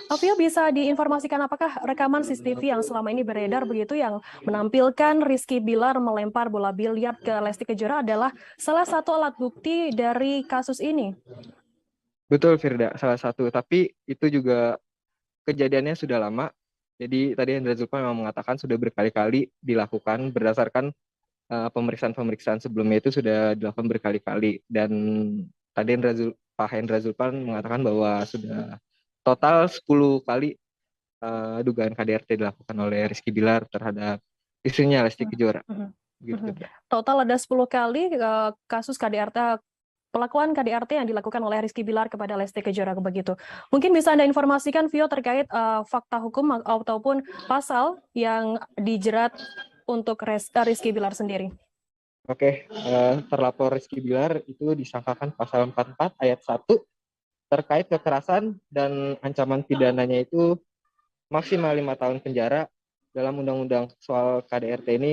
Alvio, bisa diinformasikan apakah rekaman CCTV yang selama ini beredar begitu yang menampilkan Rizky Bilar melempar bola biliar ke Lesti Kejora adalah salah satu alat bukti dari kasus ini? Betul, Firda, salah satu. Tapi itu juga kejadiannya sudah lama. Jadi tadi Hendra Zulpan memang mengatakan sudah berkali-kali dilakukan berdasarkan pemeriksaan-pemeriksaan sebelumnya itu sudah dilakukan berkali-kali. Dan tadi Pak Hendra Zulpan mengatakan bahwa sudah total 10 kali dugaan KDRT dilakukan oleh Rizky Bilar terhadap istrinya Lesti Kejora. Gitu. Total ada 10 kali kasus KDRT, pelakuan KDRT yang dilakukan oleh Rizky Bilar kepada Lesti Kejora begitu. Mungkin bisa Anda informasikan, Vio, terkait fakta hukum ataupun pasal yang dijerat untuk Rizky Bilar sendiri. Oke, terlapor Rizky Bilar itu disangkakan pasal 44 ayat 1 terkait kekerasan dan ancaman pidananya itu maksimal 5 tahun penjara dalam undang-undang soal KDRT ini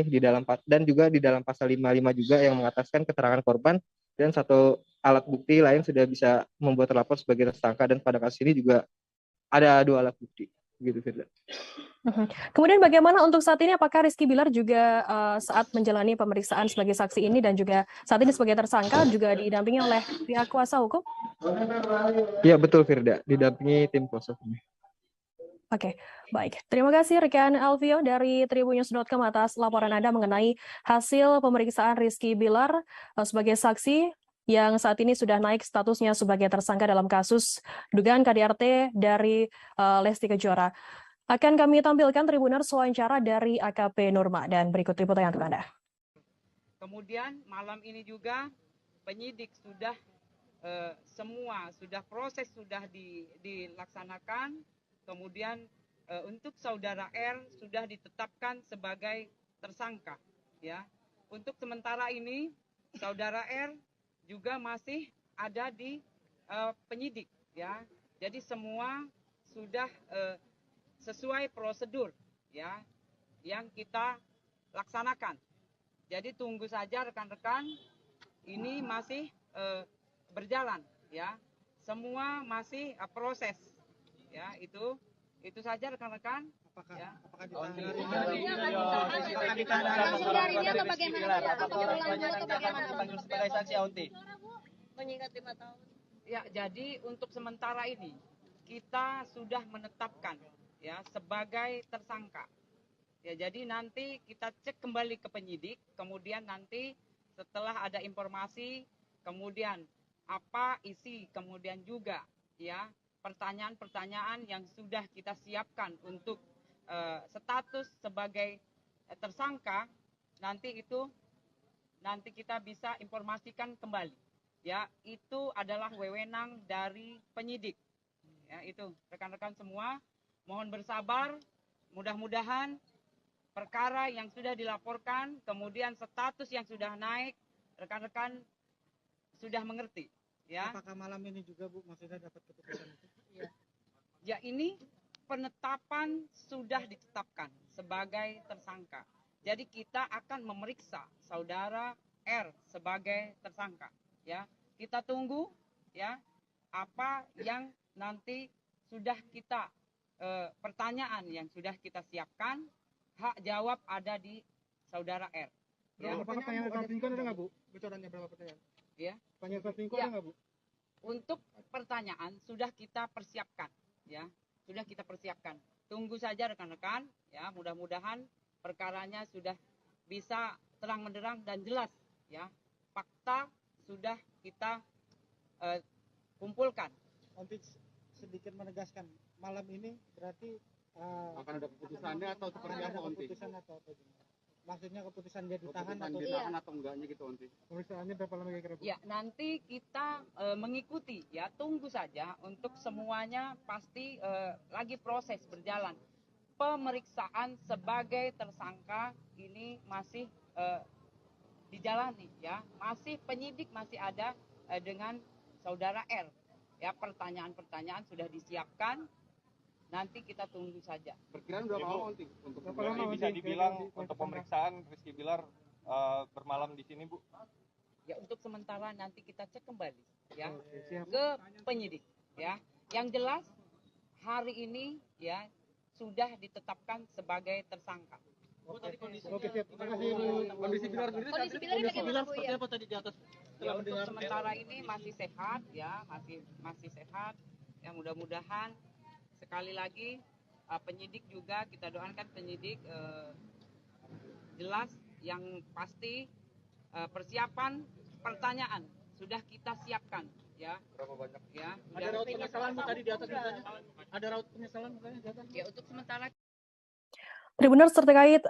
dan juga di dalam pasal 55 juga yang mengataskan keterangan korban dan satu alat bukti lain sudah bisa membuat terlapor sebagai tersangka, dan pada kasus ini juga ada 2 alat bukti gitu, Firda. Kemudian bagaimana untuk saat ini, apakah Rizky Bilar juga saat menjalani pemeriksaan sebagai saksi ini dan juga saat ini sebagai tersangka juga didampingi oleh pihak kuasa hukum? Iya betul, Firda, didampingi tim kuasa hukum. Oke, baik. Terima kasih rekan Alvio dari Tribunnews.com atas laporan Anda mengenai hasil pemeriksaan Rizky Bilar sebagai saksi yang saat ini sudah naik statusnya sebagai tersangka dalam kasus dugaan KDRT dari Lesti Kejora. Akan kami tampilkan Tribuners wawancara dari AKP Nurma dan berikut liputannya untuk Anda. Kemudian malam ini juga penyidik sudah semua proses sudah dilaksanakan. Kemudian untuk saudara R sudah ditetapkan sebagai tersangka, ya. Untuk sementara ini saudara R juga masih ada di penyidik, ya. Jadi semua sudah sesuai prosedur, ya, yang kita laksanakan. Jadi tunggu saja rekan-rekan, ini masih berjalan, ya. Semua masih proses. Ya, itu saja rekan-rekan. Apakah Ya, jadi untuk sementara ini kita sudah menetapkan, ya, sebagai tersangka. Ya, jadi nanti kita cek kembali ke penyidik, kemudian nanti setelah ada informasi, kemudian apa isi, kemudian juga, ya, pertanyaan-pertanyaan yang sudah kita siapkan untuk status sebagai tersangka, nanti kita bisa informasikan kembali, ya. Itu adalah wewenang dari penyidik, ya. Itu rekan-rekan semua mohon bersabar, mudah-mudahan perkara yang sudah dilaporkan kemudian status yang sudah naik rekan-rekan sudah mengerti, ya. Apakah malam ini juga, Bu, maksudnya dapat keputusan itu? Ya, ini penetapan sudah ditetapkan sebagai tersangka. Jadi kita akan memeriksa saudara R sebagai tersangka, ya. Kita tunggu, ya, apa yang nanti sudah kita pertanyaan yang sudah kita siapkan, hak jawab ada di saudara R. Ya. Berapa pertanyaan selingkuh ada nggak, Bu? Bocorannya berapa pertanyaan? Ya. Pertanyaan selingkuh ada nggak, Bu? Untuk pertanyaan sudah kita persiapkan, ya. Sudah kita persiapkan. Tunggu saja rekan-rekan, ya. Mudah-mudahan perkaranya sudah bisa terang menderang dan jelas, ya. Fakta sudah kita kumpulkan. Nanti sedikit menegaskan, malam ini berarti akan ada keputusannya atau seperti apa, Onti? Keputusan atau apa? Maksudnya keputusan dia ditahan atau enggaknya gitu, Onti? Pemeriksaannya berapa lama kira-kira, Bu? Ya, nanti kita mengikuti, ya. Tunggu saja untuk semuanya pasti lagi proses berjalan. Pemeriksaan sebagai tersangka ini masih dijalani, ya. Masih penyidik masih ada dengan saudara R, Ya, pertanyaan-pertanyaan sudah disiapkan. Nanti kita tunggu saja. Perkiraan berapa lama nanti untuk bisa dibilang untuk pemeriksaan Rizky Bilar bermalam di sini, Bu? Ya, untuk sementara nanti kita cek kembali ya ke penyidik ya. Yang jelas hari ini ya sudah ditetapkan sebagai tersangka. Oke, siap. Terima kasih, Bu. Kondisi Bilar sendiri seperti apa tadi di atas? Ya, untuk sementara ini masih sehat ya, masih sehat. Ya, mudah-mudahan sekali lagi penyidik juga kita doakan penyidik jelas yang pasti persiapan pertanyaan sudah kita siapkan ya. Berapa banyak? Ya. Ada raut penyesalan tadi di atas misalnya? Ada raut penyesalan misalnya di atas? Ya, untuk sementara. Tribuners, terkait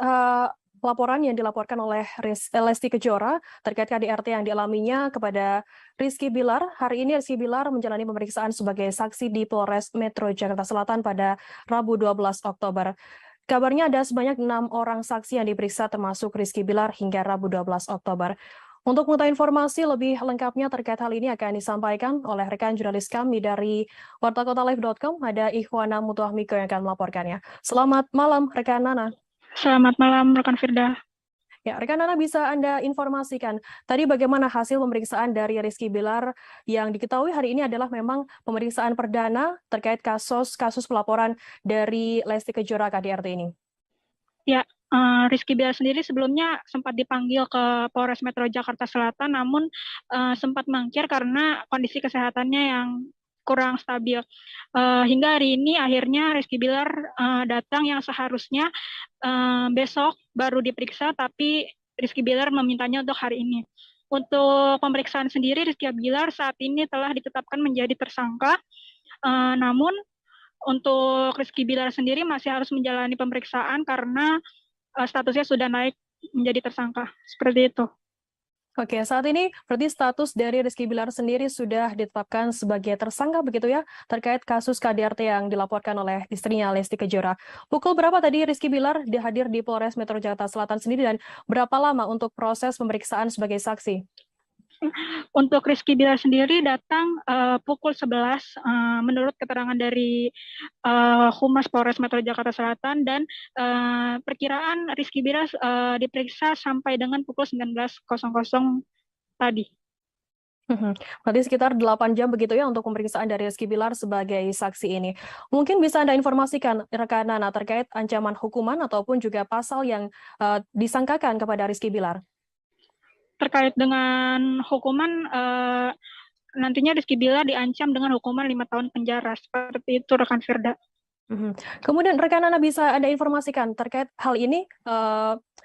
laporan yang dilaporkan oleh Lesti Kejora terkait KDRT yang dialaminya kepada Rizky Bilar. Hari ini Rizky Bilar menjalani pemeriksaan sebagai saksi di Polres Metro Jakarta Selatan pada Rabu 12 Oktober. Kabarnya ada sebanyak 6 orang saksi yang diperiksa termasuk Rizky Bilar hingga Rabu 12 Oktober. Untuk mengetahui informasi lebih lengkapnya terkait hal ini akan disampaikan oleh rekan jurnalis kami dari wartakotalive.com, ada Ikhwana Mutuahmiko yang akan melaporkannya. Selamat malam, rekan Nana. Selamat malam, rekan Firda. Ya, rekan Nana, bisa Anda informasikan tadi bagaimana hasil pemeriksaan dari Rizky Bilar yang diketahui hari ini adalah memang pemeriksaan perdana terkait kasus pelaporan dari Lesti Kejora KDRT ini? Ya, Rizky Bilar sendiri sebelumnya sempat dipanggil ke Polres Metro Jakarta Selatan, namun sempat mangkir karena kondisi kesehatannya yang kurang stabil. Hingga hari ini akhirnya Rizky Bilar datang yang seharusnya besok baru diperiksa, tapi Rizky Bilar memintanya untuk hari ini. Untuk pemeriksaan sendiri, Rizky Bilar saat ini telah ditetapkan menjadi tersangka, namun untuk Rizky Bilar sendiri masih harus menjalani pemeriksaan karena statusnya sudah naik menjadi tersangka. Seperti itu. Oke, saat ini berarti status dari Rizky Bilar sendiri sudah ditetapkan sebagai tersangka begitu ya, terkait kasus KDRT yang dilaporkan oleh istrinya Lesti Kejora. Pukul berapa tadi Rizky Bilar hadir di Polres Metro Jakarta Selatan sendiri dan berapa lama untuk proses pemeriksaan sebagai saksi? Untuk Rizky Bilar sendiri datang pukul 11 menurut keterangan dari Humas Polres Metro Jakarta Selatan, dan perkiraan Rizky Bilar diperiksa sampai dengan pukul 19.00 tadi. Berarti sekitar 8 jam begitu ya untuk pemeriksaan dari Rizky Bilar sebagai saksi ini. Mungkin bisa Anda informasikan rekan Nana terkait ancaman hukuman ataupun juga pasal yang disangkakan kepada Rizky Bilar? Terkait dengan hukuman, nantinya Rizky Bilar diancam dengan hukuman 5 tahun penjara. Seperti itu, rekan Firda. Kemudian rekan Nana bisa Anda informasikan terkait hal ini,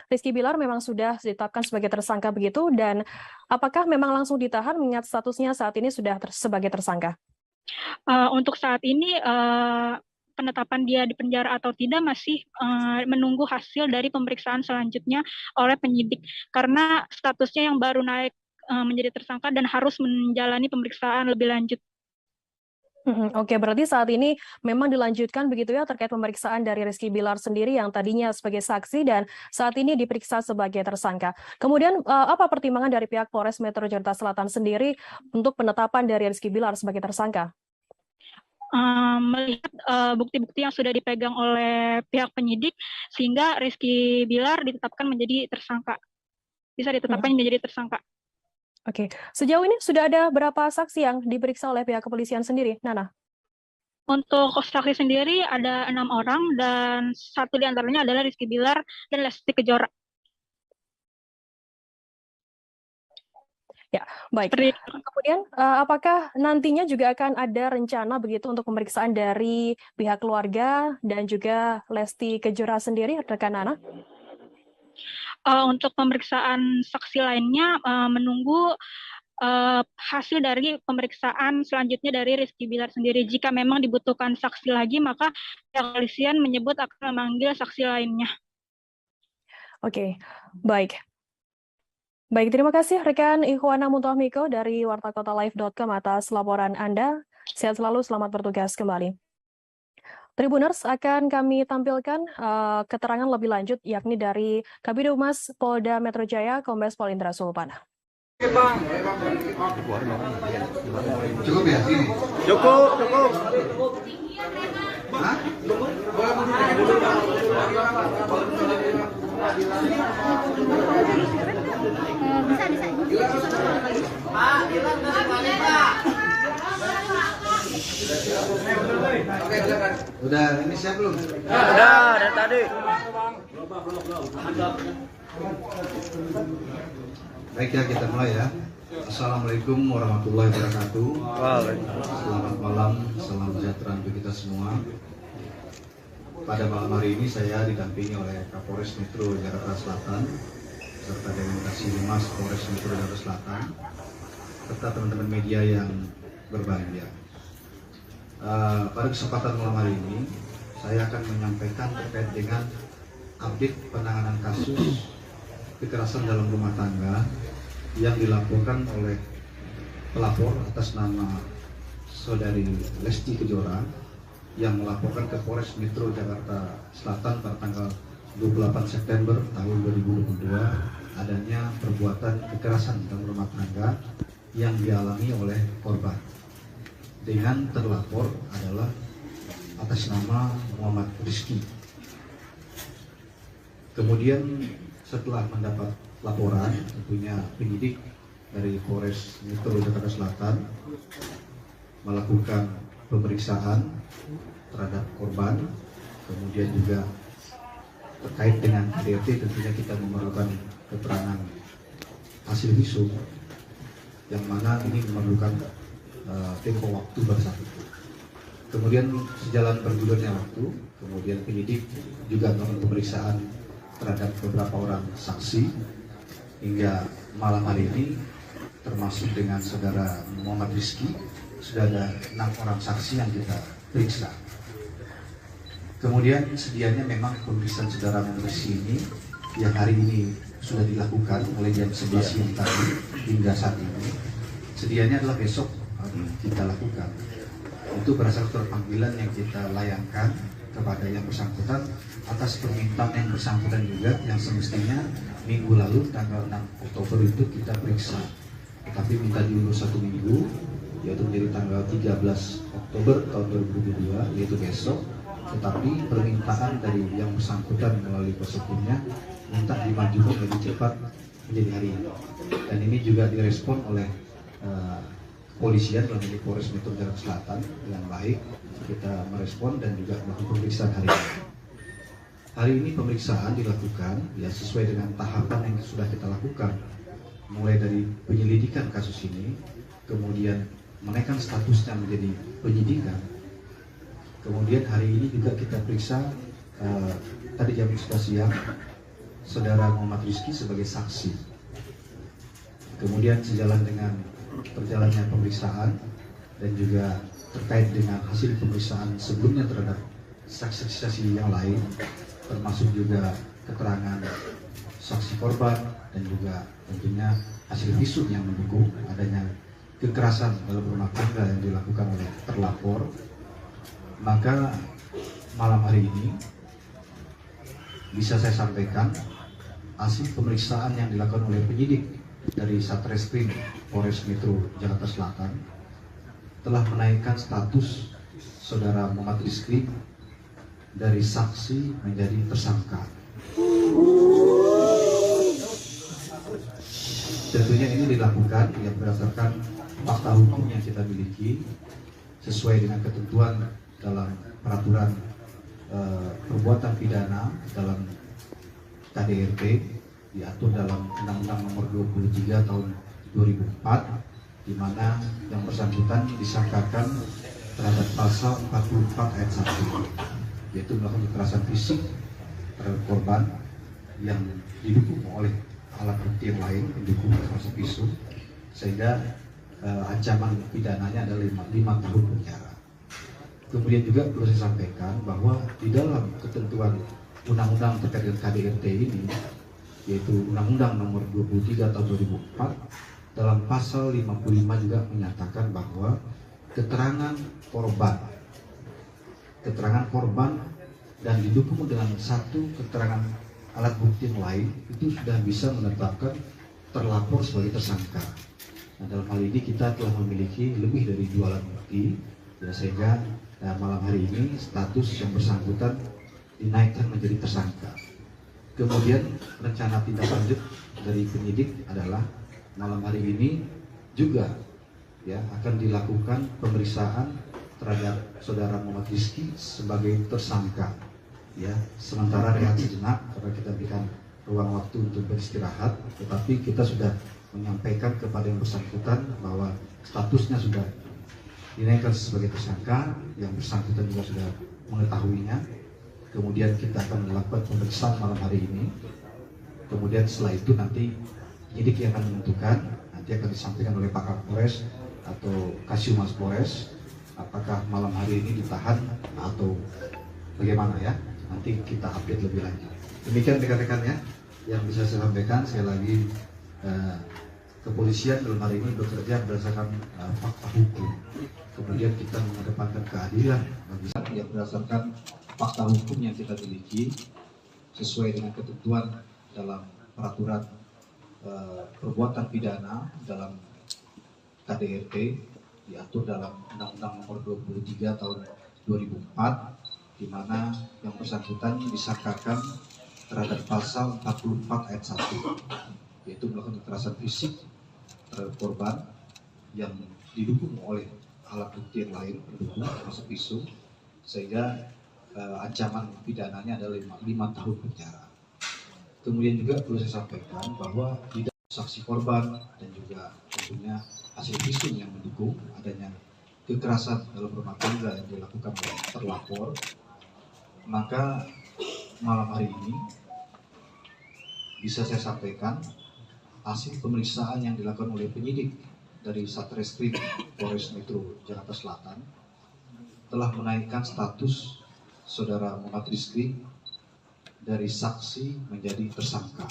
Rizky Bilar memang sudah ditetapkan sebagai tersangka begitu, dan apakah memang langsung ditahan mengingat statusnya saat ini sudah sebagai tersangka? Untuk saat ini, penetapan dia di penjara atau tidak masih menunggu hasil dari pemeriksaan selanjutnya oleh penyidik, karena statusnya yang baru naik menjadi tersangka dan harus menjalani pemeriksaan lebih lanjut. Oke, berarti saat ini memang dilanjutkan begitu ya terkait pemeriksaan dari Rizky Bilar sendiri yang tadinya sebagai saksi dan saat ini diperiksa sebagai tersangka. Kemudian apa pertimbangan dari pihak Polres Metro Jakarta Selatan sendiri untuk penetapan dari Rizky Bilar sebagai tersangka? Melihat bukti-bukti yang sudah dipegang oleh pihak penyidik, sehingga Rizky Bilar ditetapkan menjadi tersangka. Bisa ditetapkan menjadi tersangka. Oke, sejauh ini sudah ada berapa saksi yang diperiksa oleh pihak kepolisian sendiri, Nana? Untuk saksi sendiri ada 6 orang, dan 1 di antaranya adalah Rizky Bilar dan Lesti Kejora. Ya, baik. Kemudian, apakah nantinya juga akan ada rencana begitu untuk pemeriksaan dari pihak keluarga dan juga Lesti Kejora sendiri, rekan Nana? Untuk pemeriksaan saksi lainnya menunggu hasil dari pemeriksaan selanjutnya dari Rizky Bilar sendiri. Jika memang dibutuhkan saksi lagi, maka pihak kepolisian menyebut akan memanggil saksi lainnya. Oke, baik. Baik, terima kasih rekan Ikhwana Mutuahmiko dari wartakotalive.com atas laporan Anda. Sehat selalu, selamat bertugas kembali. Tribuners, akan kami tampilkan keterangan lebih lanjut yakni dari Kabid Humas Polda Metro Jaya, Kombes Pol Indra Sulpana. Cukup ya ini? Cukup. Hah? Udah ini siap belum? Udah dari tadi. Baik ya, kita mulai ya. Assalamualaikum warahmatullahi wabarakatuh. Selamat malam, salam sejahtera untuk kita semua. Pada malam hari ini saya didampingi oleh Kapolres Metro Jakarta Selatan serta dengan Kasih-Humas Polres Metro Jakarta Selatan serta teman-teman media yang berbahagia. Pada kesempatan malam hari ini saya akan menyampaikan terkait dengan update penanganan kasus kekerasan dalam rumah tangga yang dilaporkan oleh pelapor atas nama Saudari Lesti Kejora yang melaporkan ke Polres Metro Jakarta Selatan pada tanggal 28 September tahun 2022 adanya perbuatan kekerasan dalam rumah tangga yang dialami oleh korban dengan terlapor adalah atas nama Muhammad Rizky. Kemudian setelah mendapat laporan, tentunya penyidik dari Polres Metro Jakarta Selatan melakukan pemeriksaan terhadap korban, kemudian juga terkait dengan KDRT tentunya kita memerlukan keterangan hasil visum yang mana ini memerlukan tempo waktu bersatu. Kemudian sejalan bergulirnya waktu, kemudian penyidik juga melakukan pemeriksaan terhadap beberapa orang saksi hingga malam hari ini termasuk dengan saudara Muhammad Rizky sudah ada 6 orang saksi yang kita periksa. Kemudian sedianya memang pemeriksaan saudara Muhammad Rizky ini yang hari ini sudah dilakukan mulai jam 11 siang tadi hingga saat ini. Sedianya adalah besok kita lakukan. Itu berdasarkan panggilan yang kita layangkan kepada yang bersangkutan atas permintaan yang bersangkutan juga yang semestinya minggu lalu tanggal 6 Oktober itu kita periksa. Tetapi minta diundur 1 minggu, yaitu menjadi tanggal 13 Oktober tahun 2022, yaitu besok. Tetapi permintaan dari yang bersangkutan melalui kuasa hukumnya minta dimajukan lebih cepat menjadi hari ini. Dan ini juga direspon oleh kepolisian dalam ini Polres Metro Jakarta Selatan dengan baik. Kita merespon dan juga melakukan pemeriksaan hari ini. Hari ini pemeriksaan dilakukan ya sesuai dengan tahapan yang sudah kita lakukan, mulai dari penyelidikan kasus ini, kemudian menaikkan statusnya menjadi penyidikan. Kemudian hari ini juga kita periksa tadi jam 11 siang saudara Muhammad Rizky sebagai saksi. Kemudian sejalan dengan perjalannya pemeriksaan dan juga terkait dengan hasil pemeriksaan sebelumnya terhadap saksi-saksi yang lain, termasuk juga keterangan saksi korban dan juga tentunya hasil visum yang mendukung adanya kekerasan dalam rumah tangga yang dilakukan oleh terlapor. Maka malam hari ini bisa saya sampaikan hasil pemeriksaan yang dilakukan oleh penyidik dari Satreskrim Polres Metro Jakarta Selatan telah menaikkan status saudara Muhammad Rizky dari saksi menjadi tersangka. Tentunya ini dilakukan yang berdasarkan fakta hukum yang kita miliki sesuai dengan ketentuan dalam peraturan perbuatan pidana dalam KDRT diatur dalam Undang-Undang Nomor 23 Tahun 2004, di mana yang bersangkutan disangkakan terhadap pasal 44 ayat 1, yaitu melakukan kekerasan fisik terhadap korban yang didukung oleh alat bukti yang lain mendukung kekerasan fisik, sehingga ancaman pidananya adalah 5 tahun penjara. Kemudian juga perlu saya sampaikan bahwa di dalam ketentuan undang-undang terkait dengan KDRT ini, yaitu Undang-Undang Nomor 23 Tahun 2004, dalam pasal 55 juga menyatakan bahwa keterangan korban dan didukung dengan satu keterangan alat bukti yang lain itu sudah bisa menetapkan terlapor sebagai tersangka. Nah, dalam hal ini kita telah memiliki lebih dari 2 alat bukti, ya, sehingga malam hari ini status yang bersangkutan dinaikkan menjadi tersangka. Kemudian rencana tindak lanjut dari penyidik adalah malam hari ini juga ya akan dilakukan pemeriksaan terhadap saudara Muhammad Rizky sebagai tersangka. Ya, sementara rehat sejenak karena kita berikan ruang waktu untuk beristirahat, tetapi kita sudah menyampaikan kepada yang bersangkutan bahwa statusnya sudah dinaikkan sebagai tersangka, yang bersangkutan juga sudah mengetahuinya. Kemudian kita akan melakukan pemeriksaan malam hari ini. Kemudian setelah itu nanti penyidik yang akan menentukan, nanti akan disampaikan oleh Pak Kapolres atau Kasiumas Polres, apakah malam hari ini ditahan atau bagaimana ya. Nanti kita update lebih lanjut. Demikian rekan-rekan ya yang bisa saya sampaikan. Sekali lagi kepolisian dalam hari ini bekerja berdasarkan fakta hukum. Kemudian kita mengedepankan keadilan bagi yang berdasarkan fakta hukum yang kita miliki sesuai dengan ketentuan dalam peraturan perbuatan pidana dalam KDRT diatur dalam Undang-Undang Nomor 23 Tahun 2004, di mana yang bersangkutan disangkakan terhadap pasal 44 ayat 1, yaitu melakukan kekerasan fisik terhadap korban yang didukung oleh alat bukti yang lain pendukung termasuk pisau, sehingga ancaman pidananya adalah 5 tahun penjara. Kemudian juga perlu saya sampaikan bahwa tidak saksi korban dan juga tentunya hasil visum yang mendukung adanya kekerasan dalam rumah tangga yang dilakukan oleh terlapor, maka malam hari ini bisa saya sampaikan hasil pemeriksaan yang dilakukan oleh penyidik dari Satreskrim Polres Metro Jakarta Selatan telah menaikkan status saudara Muhammad Rizky dari saksi menjadi tersangka.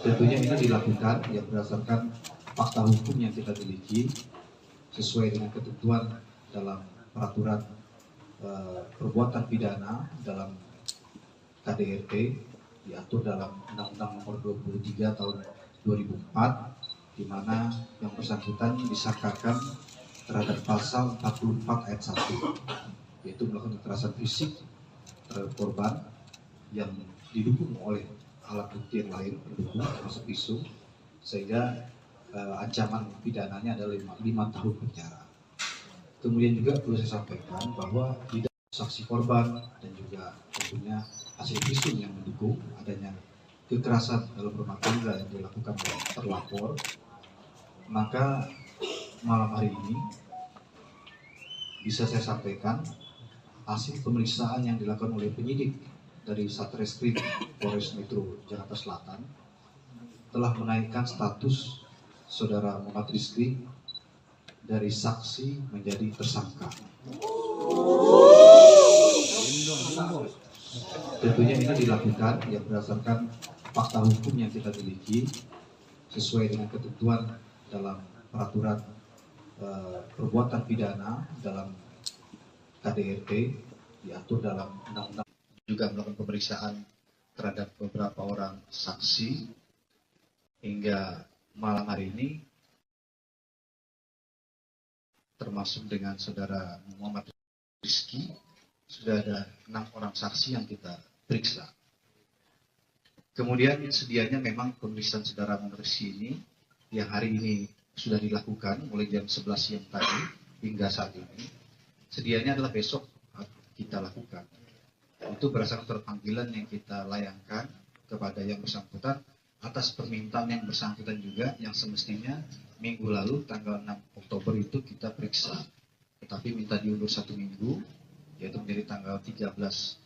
Tentunya ini dilakukan yang berdasarkan fakta hukum yang kita miliki sesuai dengan ketentuan dalam peraturan perbuatan pidana dalam KDRT diatur dalam Undang-Undang Nomor 23 Tahun 2004, di mana yang bersangkutan disangkakan terhadap pasal 44 ayat 1, yaitu melakukan kekerasan fisik terhadap korban yang didukung oleh alat bukti yang lain pendukung termasuk pisau, sehingga ancaman pidananya adalah 5 tahun penjara. Kemudian juga perlu saya sampaikan bahwa tidak saksi korban dan juga tentunya hasil visum yang mendukung adanya kekerasan dalam rumah tangga yang dilakukan oleh terlapor, maka malam hari ini bisa saya sampaikan hasil pemeriksaan yang dilakukan oleh penyidik dari Satreskrim Polres Metro Jakarta Selatan telah menaikkan status saudara Muhammad Rizky dari saksi menjadi tersangka. Tentunya ini dilakukan yang berdasarkan fakta hukum yang kita miliki sesuai dengan ketentuan dalam peraturan perbuatan pidana dalam KDRT diatur dalam Undang-Undang. Juga melakukan pemeriksaan terhadap beberapa orang saksi hingga malam hari ini, termasuk dengan saudara Muhammad Rizky, sudah ada 6 orang saksi yang kita periksa. Kemudian sedianya memang pemeriksaan saudara Muhammad Rizky ini yang hari ini sudah dilakukan mulai jam 11 siang tadi hingga saat ini, sedianya adalah besok kita lakukan. Itu berdasarkan surat panggilan yang kita layangkan kepada yang bersangkutan atas permintaan yang bersangkutan juga, yang semestinya minggu lalu tanggal 6 Oktober itu kita periksa, tetapi minta diundur 1 minggu, yaitu menjadi tanggal 13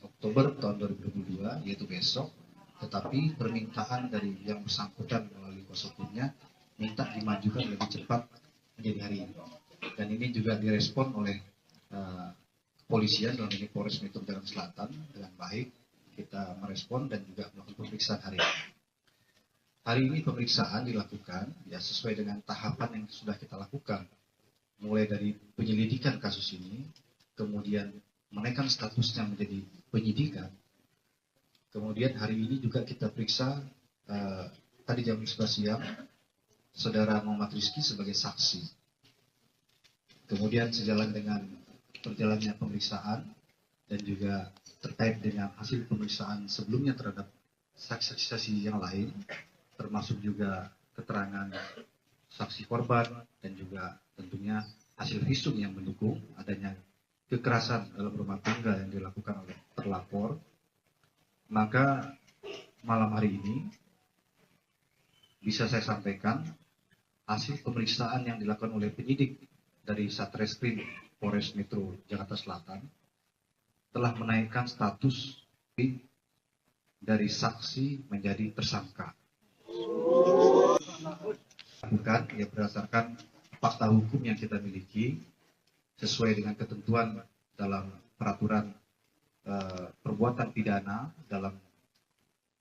Oktober tahun 2022, yaitu besok. Tetapi permintaan dari yang bersangkutan melalui kuasa hukumnya minta dimajukan lebih cepat menjadi hari ini, dan ini juga direspon oleh kepolisian dalam ini Polres Metro Jakarta Selatan dengan baik. Kita merespon dan juga melakukan pemeriksaan hari ini. Hari ini pemeriksaan dilakukan ya sesuai dengan tahapan yang sudah kita lakukan, mulai dari penyelidikan kasus ini, kemudian menaikkan statusnya menjadi penyidikan, Kemudian hari ini juga kita periksa tadi jam 11 siang Saudara Muhammad Rizky sebagai saksi. Kemudian sejalan dengan perjalannya pemeriksaan dan juga terkait dengan hasil pemeriksaan sebelumnya terhadap saksi-saksi yang lain, termasuk juga keterangan saksi korban dan juga tentunya hasil visum yang mendukung adanya kekerasan dalam rumah tangga yang dilakukan oleh terlapor, maka malam hari ini bisa saya sampaikan hasil pemeriksaan yang dilakukan oleh penyidik dari Satreskrim Polres Metro Jakarta Selatan telah menaikkan status dari saksi menjadi tersangka. Bukan ya berdasarkan fakta hukum yang kita miliki sesuai dengan ketentuan dalam peraturan perbuatan pidana dalam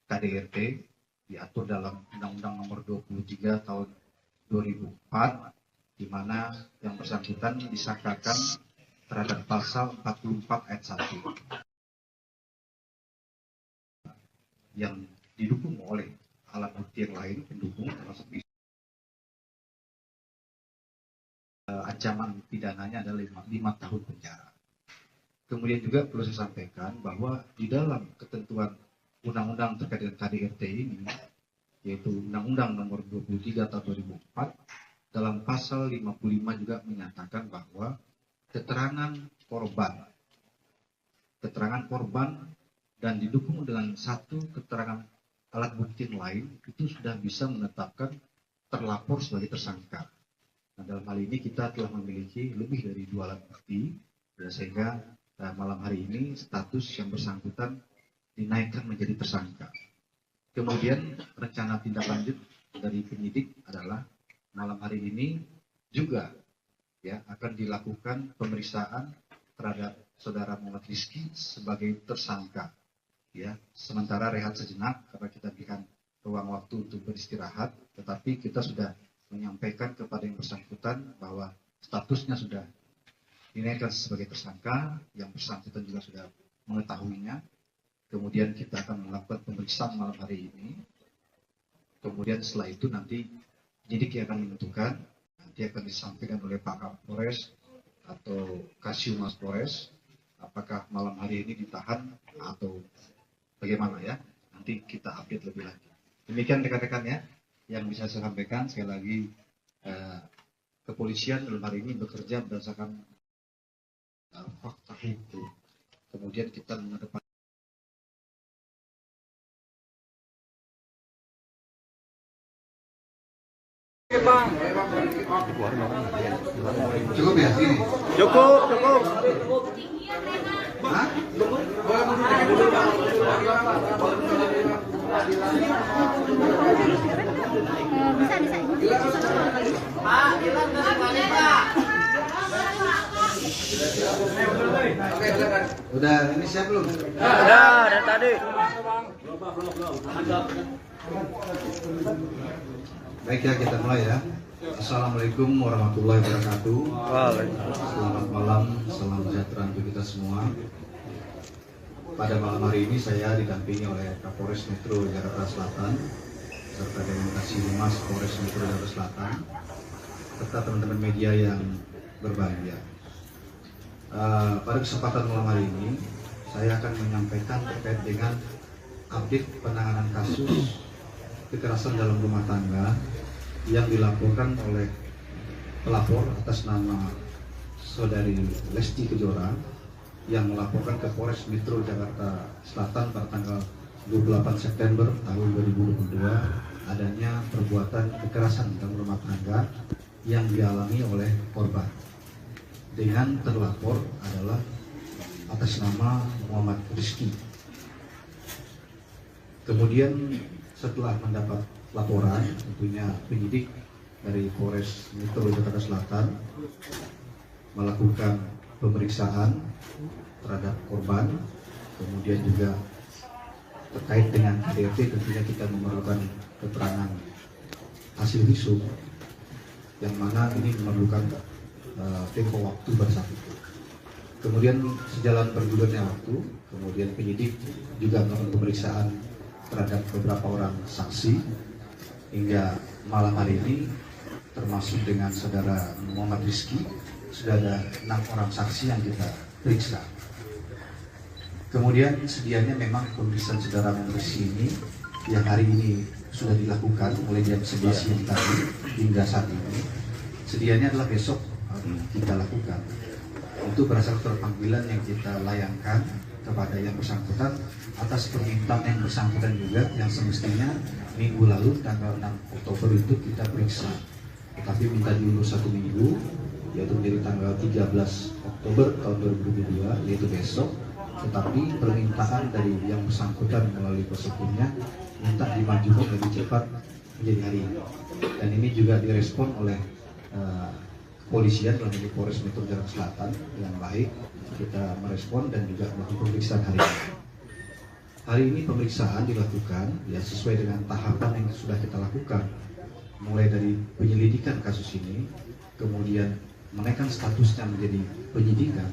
KDRT diatur dalam Undang-Undang Nomor 23 Tahun 2004, di mana yang bersangkutan disangkakan terhadap pasal 44 ayat 1 yang didukung oleh alat bukti yang lain pendukung termasuk ancaman pidananya adalah 5 tahun penjara. Kemudian juga perlu saya sampaikan bahwa di dalam ketentuan undang-undang terkait dengan KDRT ini, yaitu Undang-Undang Nomor 23 Tahun 2004, dalam pasal 55 juga menyatakan bahwa keterangan korban dan didukung dengan satu keterangan alat bukti lain itu sudah bisa menetapkan terlapor sebagai tersangka. Nah, dalam hal ini kita telah memiliki lebih dari 2 alat bukti, sehingga malam hari ini status yang bersangkutan dinaikkan menjadi tersangka. Kemudian rencana tindak lanjut dari penyidik adalah malam hari ini juga ya akan dilakukan pemeriksaan terhadap Saudara Muhammad Rizky sebagai tersangka. Ya, sementara rehat sejenak karena kita berikan ruang waktu untuk beristirahat, tetapi kita sudah menyampaikan kepada yang bersangkutan bahwa statusnya sudah dinaikkan sebagai tersangka, yang bersangkutan juga sudah mengetahuinya. Kemudian kita akan melakukan pemeriksaan malam hari ini. Kemudian setelah itu nanti penyidik yang akan menentukan, nanti akan disampaikan oleh Pak Kapolres atau Kasiumas Polres, apakah malam hari ini ditahan atau bagaimana ya. Nanti kita update lebih lanjut. Demikian rekan-rekan ya yang bisa saya sampaikan. Sekali lagi kepolisian dalam hari ini bekerja berdasarkan fakta hukum. Kemudian kita mengedepankan cukup ya ini? Cukup. Hah? Udah ini siap belum? Udah dari tadi. Baik ya, kita mulai ya. Assalamualaikum warahmatullahi wabarakatuh. Selamat malam, salam sejahtera untuk kita semua. Pada malam hari ini saya didampingi oleh Kapolres Metro Jakarta Selatan serta dengan Kasiumas Polres Metro Jakarta Selatan serta teman-teman media yang berbahagia. Pada kesempatan malam hari ini saya akan menyampaikan terkait dengan update penanganan kasus kekerasan dalam rumah tangga yang dilaporkan oleh pelapor atas nama Saudari Lesti Kejora yang melaporkan ke Polres Metro Jakarta Selatan pada tanggal 28 September tahun 2022 adanya perbuatan kekerasan dalam rumah tangga yang dialami oleh korban dengan terlapor adalah atas nama Muhammad Rizky. Kemudian setelah mendapat laporan, tentunya penyidik dari Polres Metro Jakarta Selatan melakukan pemeriksaan terhadap korban, kemudian juga terkait dengan KDRT tentunya kita memerlukan keterangan hasil visum yang mana ini memerlukan tempo waktu pada saat itu. Kemudian sejalan bergulirnya waktu, kemudian penyidik juga melakukan pemeriksaan terhadap beberapa orang saksi hingga malam hari ini, termasuk dengan saudara Muhammad Rizky, sudah ada 6 orang saksi yang kita periksa. Kemudian sedianya memang pemeriksaan saudara Rizky ini yang hari ini sudah dilakukan mulai jam 11 siang tadi hingga saat ini. Sedianya adalah besok kita lakukan. Itu berdasarkan panggilan yang kita layangkan kepada yang bersangkutan atas permintaan yang bersangkutan juga, yang semestinya minggu lalu tanggal 6 Oktober itu kita periksa, tetapi minta diundur 1 minggu, yaitu menjadi tanggal 13 Oktober tahun 2022, yaitu besok. Tetapi permintaan dari yang bersangkutan melalui kuasa hukumnya minta dimajukan lebih cepat menjadi hari ini, dan ini juga direspon oleh kepolisian dalam ini Polres Metro Jakarta Selatan yang baik. Kita merespon dan juga melakukan pemeriksaan hari ini. Hari ini pemeriksaan dilakukan ya sesuai dengan tahapan yang sudah kita lakukan, mulai dari penyelidikan kasus ini, kemudian menaikkan statusnya menjadi penyidikan.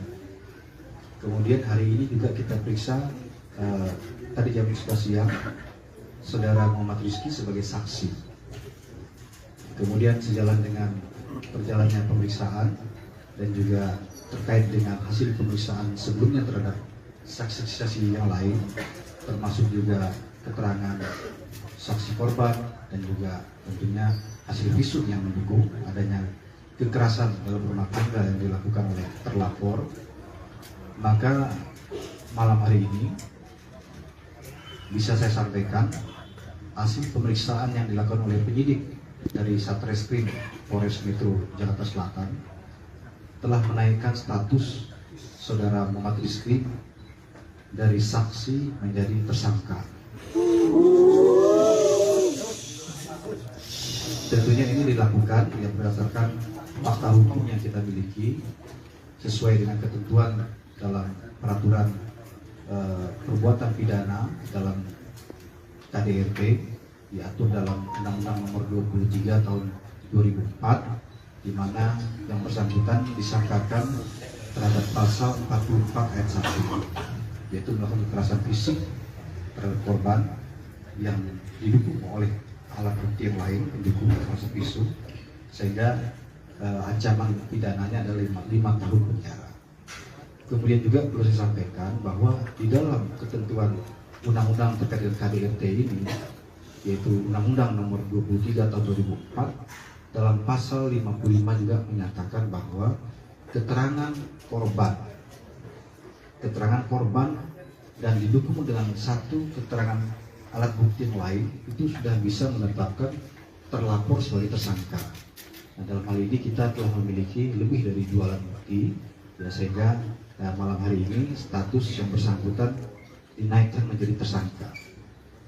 Kemudian hari ini juga kita periksa tadi jam 11 siang saudara Muhammad Rizky sebagai saksi. Kemudian sejalan dengan perjalannya pemeriksaan dan juga terkait dengan hasil pemeriksaan sebelumnya terhadap saksi-saksi yang lain, termasuk juga keterangan saksi korban dan juga tentunya hasil visum yang mendukung adanya kekerasan dalam rumah tangga yang dilakukan oleh terlapor. Maka malam hari ini bisa saya sampaikan hasil pemeriksaan yang dilakukan oleh penyidik dari Satreskrim Polres Metro Jakarta Selatan telah menaikkan status saudara Muhammad Rizky dari saksi menjadi tersangka. Tentunya ini dilakukan yang berdasarkan fakta hukum yang kita miliki sesuai dengan ketentuan dalam peraturan perbuatan pidana dalam KDRT, diatur dalam Undang-Undang Nomor 23 Tahun 2004, di mana yang bersangkutan disangkakan terhadap pasal 44 ayat 1, yaitu melakukan kekerasan fisik terhadap korban yang didukung oleh alat bukti yang lain pendukung termasuk visum, sehingga ancaman pidananya adalah 5 tahun penjara. Kemudian juga perlu saya sampaikan bahwa di dalam ketentuan undang-undang terkait dengan KDRT ini, yaitu Undang-Undang Nomor 23 Tahun 2004, dalam pasal 55 juga menyatakan bahwa keterangan korban dan didukung dengan satu keterangan alat bukti yang lain itu sudah bisa menetapkan terlapor sebagai tersangka. Nah, dalam hal ini kita telah memiliki lebih dari 2 alat bukti, ya, sehingga malam hari ini status yang bersangkutan dinaikkan menjadi tersangka.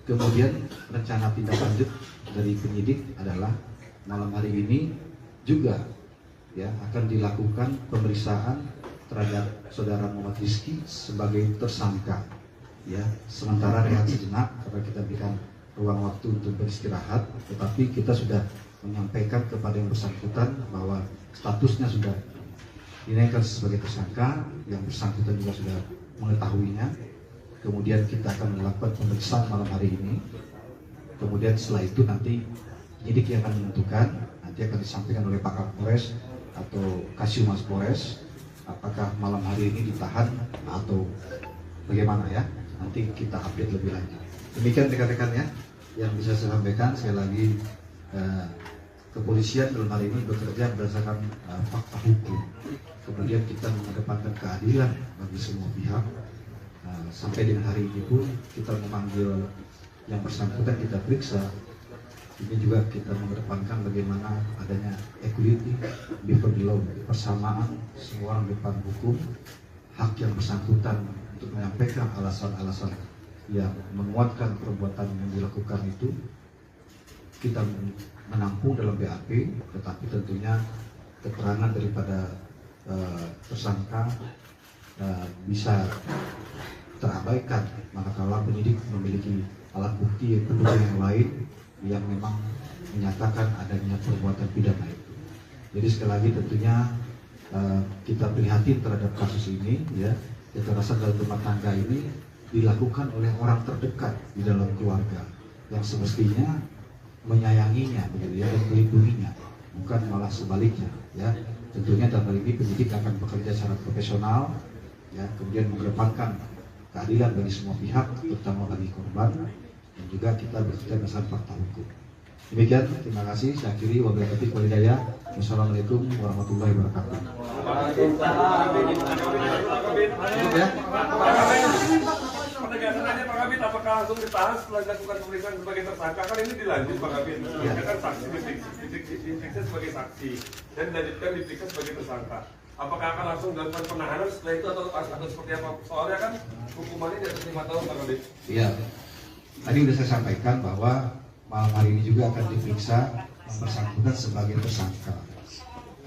Kemudian rencana tindak lanjut dari penyidik adalah malam hari ini juga ya akan dilakukan pemeriksaan terhadap saudara Muhammad Rizky sebagai tersangka. Ya, sementara rehat sejenak karena kita berikan ruang waktu untuk beristirahat, tetapi kita sudah menyampaikan kepada yang bersangkutan bahwa statusnya sudah dinaikkan sebagai tersangka, yang bersangkutan juga sudah mengetahuinya. Kemudian kita akan melakukan pemeriksaan malam hari ini. Kemudian setelah itu nanti penyidik yang akan menentukan, nanti akan disampaikan oleh Pak Kapolres atau Kasiumas Polres, apakah malam hari ini ditahan atau bagaimana ya. Nanti kita update lebih lanjut. Demikian rekan-rekan ya yang bisa saya sampaikan. Sekali lagi kepolisian dalam hal ini bekerja berdasarkan fakta hukum. Kemudian kita mengedepankan keadilan bagi semua pihak. Sampai dengan hari ini pun kita memanggil yang bersangkutan, kita periksa. Ini juga kita mengedepankan bagaimana adanya equality before the law, persamaan semua orang depan hukum, hak yang bersangkutan untuk menyampaikan alasan-alasan yang menguatkan perbuatan yang dilakukan itu kita menampung dalam BAP, tetapi tentunya keterangan daripada tersangka bisa terabaikan manakala penyidik memiliki alat bukti pendukung yang lain yang memang menyatakan adanya perbuatan pidana itu. Jadi sekali lagi tentunya kita prihatin terhadap kasus ini, ya, kekerasan dalam rumah tangga ini dilakukan oleh orang terdekat di dalam keluarga yang semestinya menyayanginya, begitu ya, dan melindunginya, bukan malah sebaliknya, ya. Tentunya dalam hal ini penyidik akan bekerja secara profesional, ya, kemudian mengedepankan keadilan bagi semua pihak, terutama bagi korban, dan juga kita bekerja berdasarkan fakta hukum. Demikian, terima kasih. Saya akhiri, wabillahi taufiq wal hidayah. Wassalamualaikum warahmatullahi wabarakatuh. Ya. Penegasannya Pak Kabit, apakah langsung ditahan setelah dilakukan pemeriksaan sebagai tersangka? Kan ini dilanjut Pak Kabit, ya kan saksi diperiksa sebagai saksi dan dilanjutkan diperiksa sebagai tersangka. Apakah akan langsung dilakukan penahanan setelah itu atau seperti apa? Soalnya kan hukumannya di atas 5 tahun Pak Kabit. Iya, tadi sudah saya sampaikan bahwa malam hari ini juga akan diperiksa yang bersangkutan sebagai tersangka.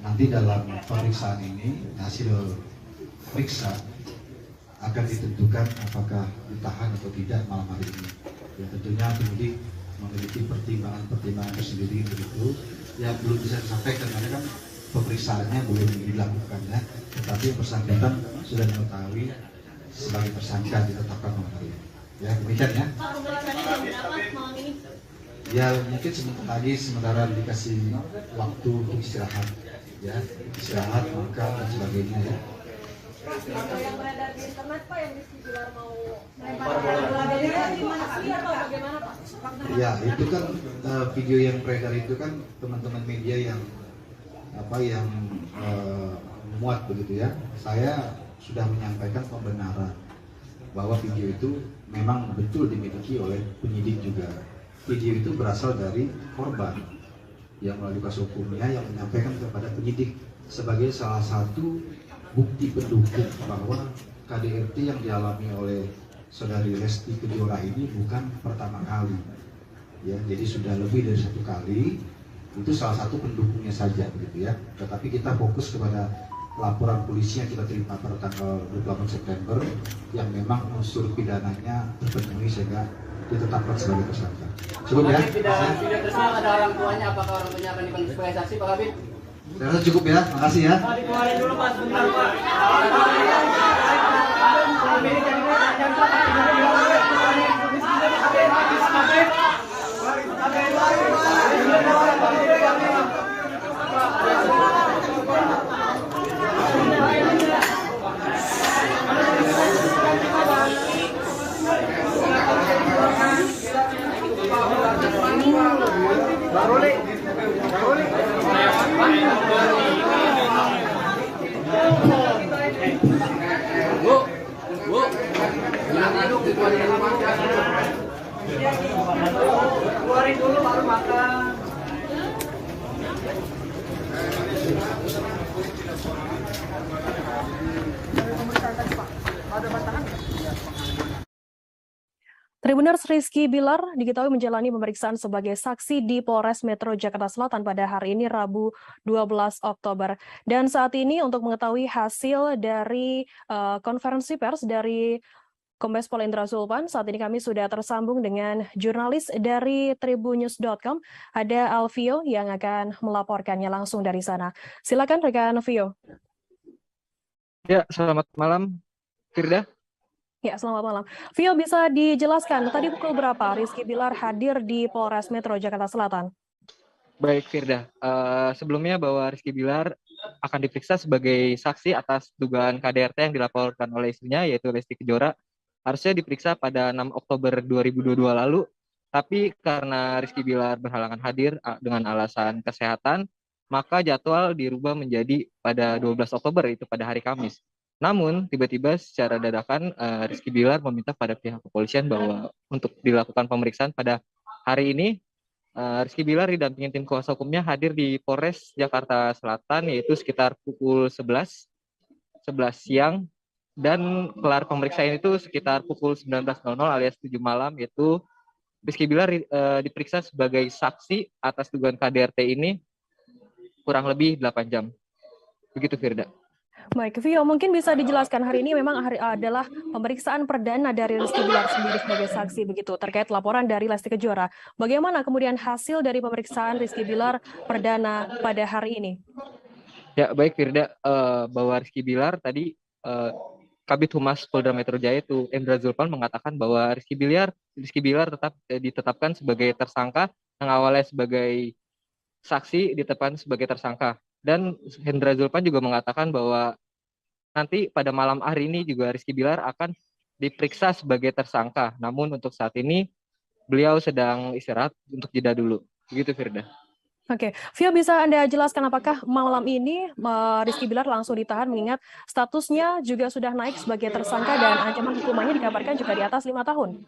Nanti dalam pemeriksaan ini hasil periksa akan ditentukan apakah ditahan atau tidak malam hari ini. Ya, tentunya penyidik memiliki pertimbangan tersendiri untuk itu yang belum bisa disampaikan karena kan pemeriksaannya belum dilakukan, ya. Tetapi yang bersangkutan sudah mengetahui sebagai tersangka ditetapkan malam hari ini. Ya, demikian ya. Ya, mungkin sementara dikasih waktu untuk istirahat, ya, istirahat, makan dan sebagainya, ya. Yang beredar di internet Pak, yang Rizky Bilar mau melempar bola dari mana sih atau bagaimana Pak? Ya, itu kan video yang beredar itu kan teman-teman media yang memuat begitu, ya. Saya sudah menyampaikan pembenaran bahwa video itu memang betul dimiliki oleh penyidik juga. Video itu berasal dari korban yang melalui kuasa hukumnya yang menyampaikan kepada penyidik sebagai salah satu bukti pendukung bahwa KDRT yang dialami oleh saudari Lesti Kejora ini bukan pertama kali, ya. Jadi sudah lebih dari 1 kali. Itu salah satu pendukungnya saja, begitu ya. Tetapi kita fokus kepada laporan polisi yang kita terima pada tanggal 28 September yang memang unsur pidananya terpenuhi sehingga ditetapkan sebagai tersangka. Cukup ya? Video tersebut ada orang tuanya, apakah orang tuanya akan dipanggil sebagai saksi Pak Kabit? Saya rasa cukup ya, makasih ya. Dikeluarin dulu Pak, sebentar Pak. Keluarin dulu baru makan. Tribuners Rizky Bilar diketahui menjalani pemeriksaan sebagai saksi di Polres Metro Jakarta Selatan pada hari ini Rabu 12 Oktober. Dan saat ini untuk mengetahui hasil dari konferensi pers dari Kombes Pol Indra Zulpan, saat ini kami sudah tersambung dengan jurnalis dari tribunnews.com, ada Alvio yang akan melaporkannya langsung dari sana. Silakan rekan Alvio. Ya, selamat malam, Firda. Ya, selamat malam. Vio, bisa dijelaskan tadi pukul berapa Rizky Bilar hadir di Polres Metro Jakarta Selatan? Baik, Firda. Sebelumnya bahwa Rizky Bilar akan diperiksa sebagai saksi atas dugaan KDRT yang dilaporkan oleh istrinya, yaitu Lesti Kejora. Harusnya diperiksa pada 6 Oktober 2022 lalu, tapi karena Rizky Bilar berhalangan hadir dengan alasan kesehatan, maka jadwal dirubah menjadi pada 12 Oktober, itu pada hari Kamis. Namun, tiba-tiba secara dadakan Rizky Bilar meminta pada pihak kepolisian bahwa untuk dilakukan pemeriksaan pada hari ini, Rizky Bilar didampingi tim kuasa hukumnya hadir di Polres Jakarta Selatan, yaitu sekitar pukul 11 siang, dan kelar pemeriksaan itu sekitar pukul 19.00 alias 7 malam, yaitu Rizky Bilar diperiksa sebagai saksi atas dugaan KDRT ini kurang lebih 8 jam. Begitu, Firda. Baik, Vio, mungkin bisa dijelaskan hari ini memang adalah pemeriksaan perdana dari Rizky Bilar sendiri sebagai saksi begitu terkait laporan dari Lesti Kejora. Bagaimana kemudian hasil dari pemeriksaan Rizky Bilar perdana pada hari ini? Ya, baik Firda, bahwa Rizky Bilar tadi Kabid Humas Polda Metro Jaya itu Endra Zulpan mengatakan bahwa Rizky Bilar tetap ditetapkan sebagai tersangka, yang awalnya sebagai saksi ditetapkan sebagai tersangka. Dan Hendra Zulpan juga mengatakan bahwa nanti pada malam hari ini juga Rizky Bilar akan diperiksa sebagai tersangka. Namun untuk saat ini beliau sedang istirahat untuk jeda dulu. Begitu Firda. Oke, Vio, bisa Anda jelaskan apakah malam ini Rizky Bilar langsung ditahan mengingat statusnya juga sudah naik sebagai tersangka dan ancaman hukumannya dikabarkan juga di atas 5 tahun?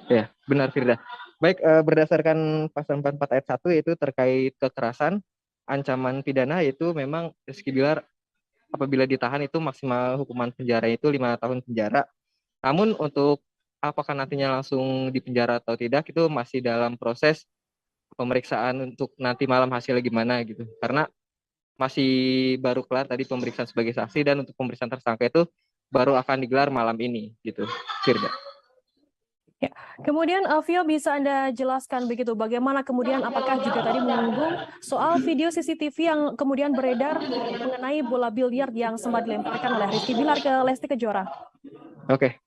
Ya, benar Firda. Baik, berdasarkan pasal 44 ayat 1 yaitu terkait kekerasan, ancaman pidana yaitu memang Rizky Bilar apabila ditahan itu maksimal hukuman penjara itu 5 tahun penjara. Namun untuk apakah nantinya langsung dipenjara atau tidak itu masih dalam proses pemeriksaan untuk nanti malam hasilnya gimana gitu. Karena masih baru kelar tadi pemeriksaan sebagai saksi dan untuk pemeriksaan tersangka itu baru akan digelar malam ini gitu, Firda. Ya. Kemudian Vio, bisa Anda jelaskan begitu bagaimana kemudian apakah juga tadi menyinggung soal video CCTV yang kemudian beredar mengenai bola biliar yang sempat dilemparkan oleh Rizky Bilar ke Lesti Kejora? Oke.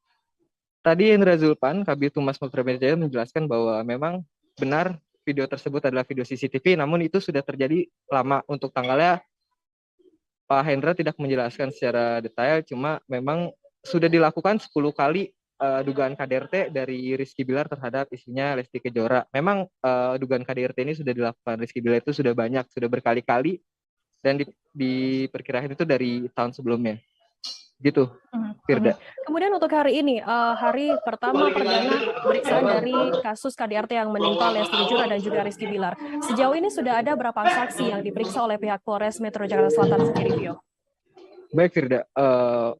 Tadi Hendra Zulpan, Kabid Humas Polda Metro Jaya menjelaskan bahwa memang benar video tersebut adalah video CCTV, namun itu sudah terjadi lama. Untuk tanggalnya Pak Hendra tidak menjelaskan secara detail, cuma memang sudah dilakukan 10 kali dugaan KDRT dari Rizky Bilar terhadap istrinya Lesti Kejora. Memang dugaan KDRT ini sudah dilakukan Rizky Bilar itu sudah banyak, sudah berkali-kali, dan diperkirakan itu dari tahun sebelumnya. Gitu, Firda. Kemudian untuk hari ini, hari pertama perdana pemeriksaan dari kasus KDRT yang menimpa Lesti Kejora dan juga Rizky Bilar. Sejauh ini sudah ada berapa saksi yang diperiksa oleh pihak Polres Metro Jakarta Selatan sendiri, Vio? Baik Firda,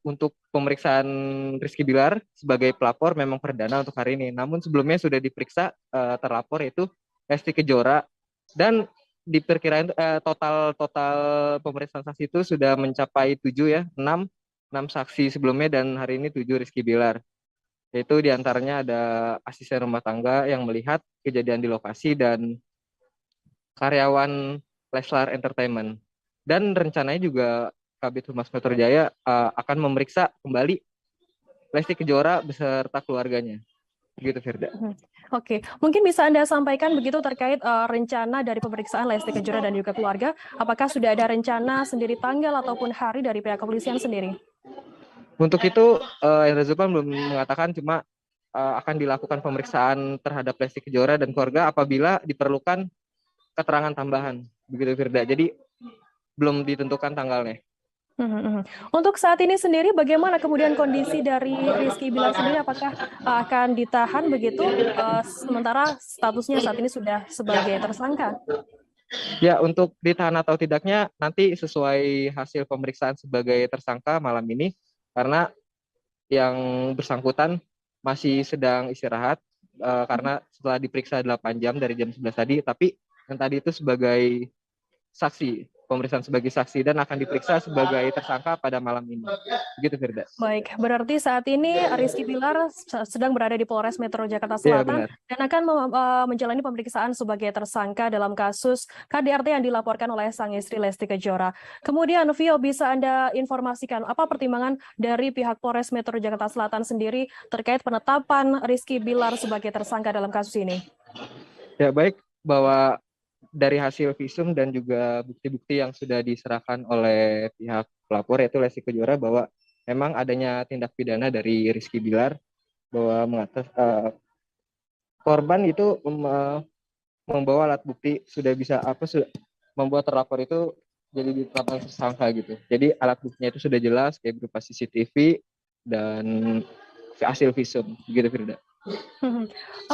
untuk pemeriksaan Rizky Bilar sebagai pelapor memang perdana untuk hari ini. Namun sebelumnya sudah diperiksa terlapor yaitu Lesti Kejora, dan diperkirakan total pemeriksaan saksi itu sudah mencapai 7 ya, 6 saksi sebelumnya dan hari ini 7 Rizky Bilar. Yaitu diantaranya ada asisten rumah tangga yang melihat kejadian di lokasi dan karyawan Leslar Entertainment. Dan rencananya juga Kabid Humas Metro Jaya akan memeriksa kembali Lesti Kejora beserta keluarganya. Begitu Firda. Oke, mungkin bisa Anda sampaikan begitu terkait rencana dari pemeriksaan Lesti Kejora dan juga keluarga. Apakah sudah ada rencana sendiri tanggal ataupun hari dari pihak kepolisian sendiri? Untuk itu, Hendra Zulpan belum mengatakan, cuma akan dilakukan pemeriksaan terhadap Lesti Kejora dan keluarga apabila diperlukan keterangan tambahan. Begitu Firda. Jadi belum ditentukan tanggalnya. Untuk saat ini sendiri bagaimana kemudian kondisi dari Rizky Bilar sendiri, apakah akan ditahan begitu sementara statusnya saat ini sudah sebagai tersangka? Ya, untuk ditahan atau tidaknya nanti sesuai hasil pemeriksaan sebagai tersangka malam ini, karena yang bersangkutan masih sedang istirahat karena setelah diperiksa 8 jam dari jam 11 tadi, tapi yang tadi itu sebagai saksi, pemeriksaan sebagai saksi dan akan diperiksa sebagai tersangka pada malam ini. Begitu Firda. Baik, berarti saat ini Rizky Bilar sedang berada di Polres Metro Jakarta Selatan dan akan menjalani pemeriksaan sebagai tersangka dalam kasus KDRT yang dilaporkan oleh sang istri Lesti Kejora. Kemudian Vio, bisa Anda informasikan apa pertimbangan dari pihak Polres Metro Jakarta Selatan sendiri terkait penetapan Rizky Bilar sebagai tersangka dalam kasus ini? Ya, baik, bahwa dari hasil visum dan juga bukti-bukti yang sudah diserahkan oleh pihak pelapor yaitu Lesti Kejora bahwa memang adanya tindak pidana dari Rizky Bilar bahwa korban itu membawa alat bukti sudah membuat terlapor itu jadi ditetapkan tersangka gitu. Jadi alat buktinya itu sudah jelas kayak berupa CCTV dan hasil visum begitu Firda.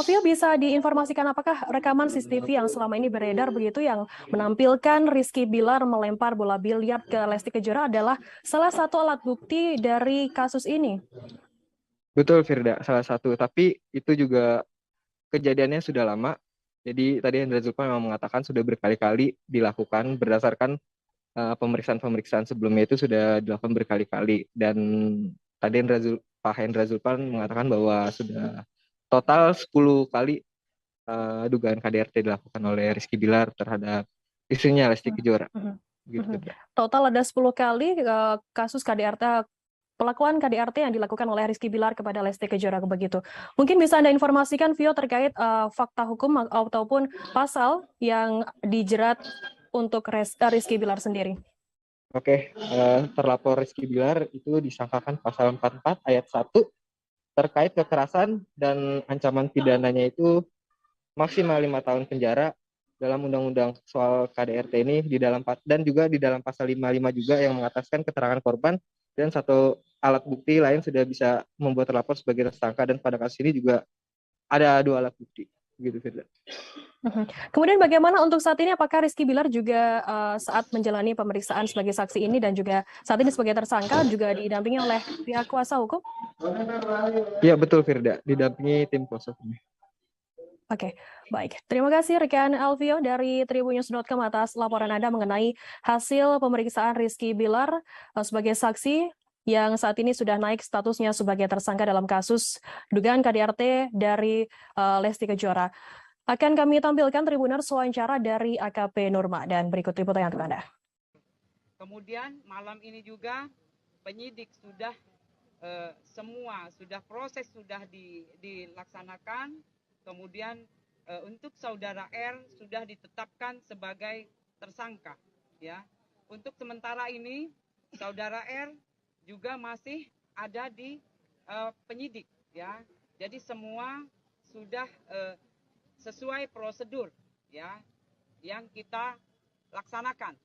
Vio, bisa diinformasikan apakah rekaman CCTV yang selama ini beredar begitu yang menampilkan Rizky Bilar melempar bola biliar ke Lesti Kejora adalah salah satu alat bukti dari kasus ini? Betul Firda, salah satu. Tapi itu juga kejadiannya sudah lama. Jadi tadi Hendra Zulpan memang mengatakan sudah berkali-kali dilakukan berdasarkan pemeriksaan sebelumnya itu sudah dilakukan berkali-kali. Dan tadi Pak Hendra Zulpan mengatakan bahwa sudah total 10 kali dugaan KDRT dilakukan oleh Rizky Bilar terhadap istrinya Lesti Kejora. Gitu. Total ada 10 kali kasus KDRT, pelakuan KDRT yang dilakukan oleh Rizky Bilar kepada Lesti Kejora begitu. Mungkin bisa Anda informasikan, Vio, terkait fakta hukum ataupun pasal yang dijerat untuk Rizky Bilar sendiri. Oke, terlapor Rizky Bilar itu disangkakan pasal 44 ayat 1 terkait kekerasan dan ancaman pidananya itu maksimal 5 tahun penjara dalam undang-undang soal KDRT ini dan juga di dalam pasal 55 juga yang mengataskan keterangan korban dan satu alat bukti lain sudah bisa membuat terlapor sebagai tersangka, dan pada kasus ini juga ada 2 alat bukti gitu, Firda. Kemudian bagaimana untuk saat ini, apakah Rizky Bilar juga saat menjalani pemeriksaan sebagai saksi ini dan juga saat ini sebagai tersangka juga didampingi oleh pihak kuasa hukum? Iya betul, Firda, didampingi tim kuasa hukum. Oke, baik. Terima kasih rekan Alvio dari Tribunnews.com atas laporan Anda mengenai hasil pemeriksaan Rizky Bilar sebagai saksi yang saat ini sudah naik statusnya sebagai tersangka dalam kasus dugaan KDRT dari Lesti Kejora. Akan kami tampilkan Tribuners wawancara dari AKP Nurma dan berikut liputannya untuk Anda. Kemudian malam ini juga penyidik sudah semua proses sudah dilaksanakan. Kemudian untuk saudara R sudah ditetapkan sebagai tersangka, ya. Untuk sementara ini saudara R juga masih ada di penyidik, ya. Jadi semua sudah sesuai prosedur, ya, yang kita laksanakan.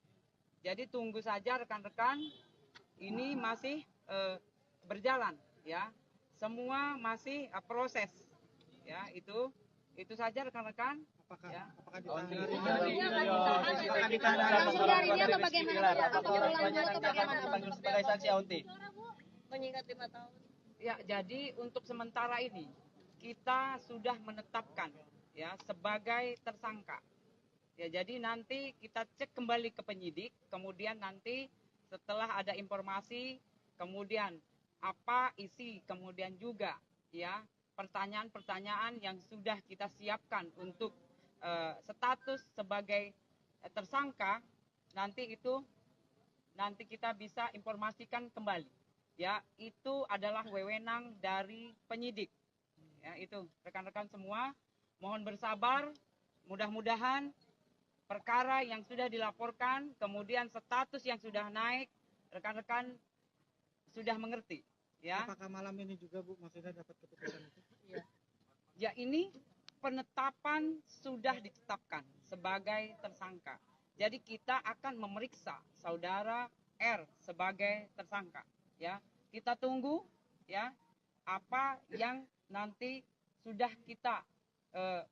Jadi tunggu saja rekan-rekan, ini masih berjalan, ya. Semua masih proses. Ya, itu saja rekan-rekan. Apakah sebagai saksi Aunti? Mengingat 5 tahun. Ya, jadi untuk sementara ini kita sudah menetapkan, ya, sebagai tersangka. Ya, jadi nanti kita cek kembali ke penyidik, kemudian nanti setelah ada informasi, kemudian apa isi, kemudian juga, ya, pertanyaan-pertanyaan yang sudah kita siapkan untuk status sebagai tersangka, nanti kita bisa informasikan kembali, ya. Itu adalah wewenang dari penyidik, ya. Itu rekan-rekan semua mohon bersabar, mudah-mudahan perkara yang sudah dilaporkan kemudian status yang sudah naik rekan-rekan sudah mengerti. Ya. Apakah malam ini juga, Bu, maksudnya dapat keputusan itu? Ya, ini penetapan sudah ditetapkan sebagai tersangka. Jadi kita akan memeriksa saudara R sebagai tersangka. Ya, kita tunggu, ya, apa yang nanti sudah kita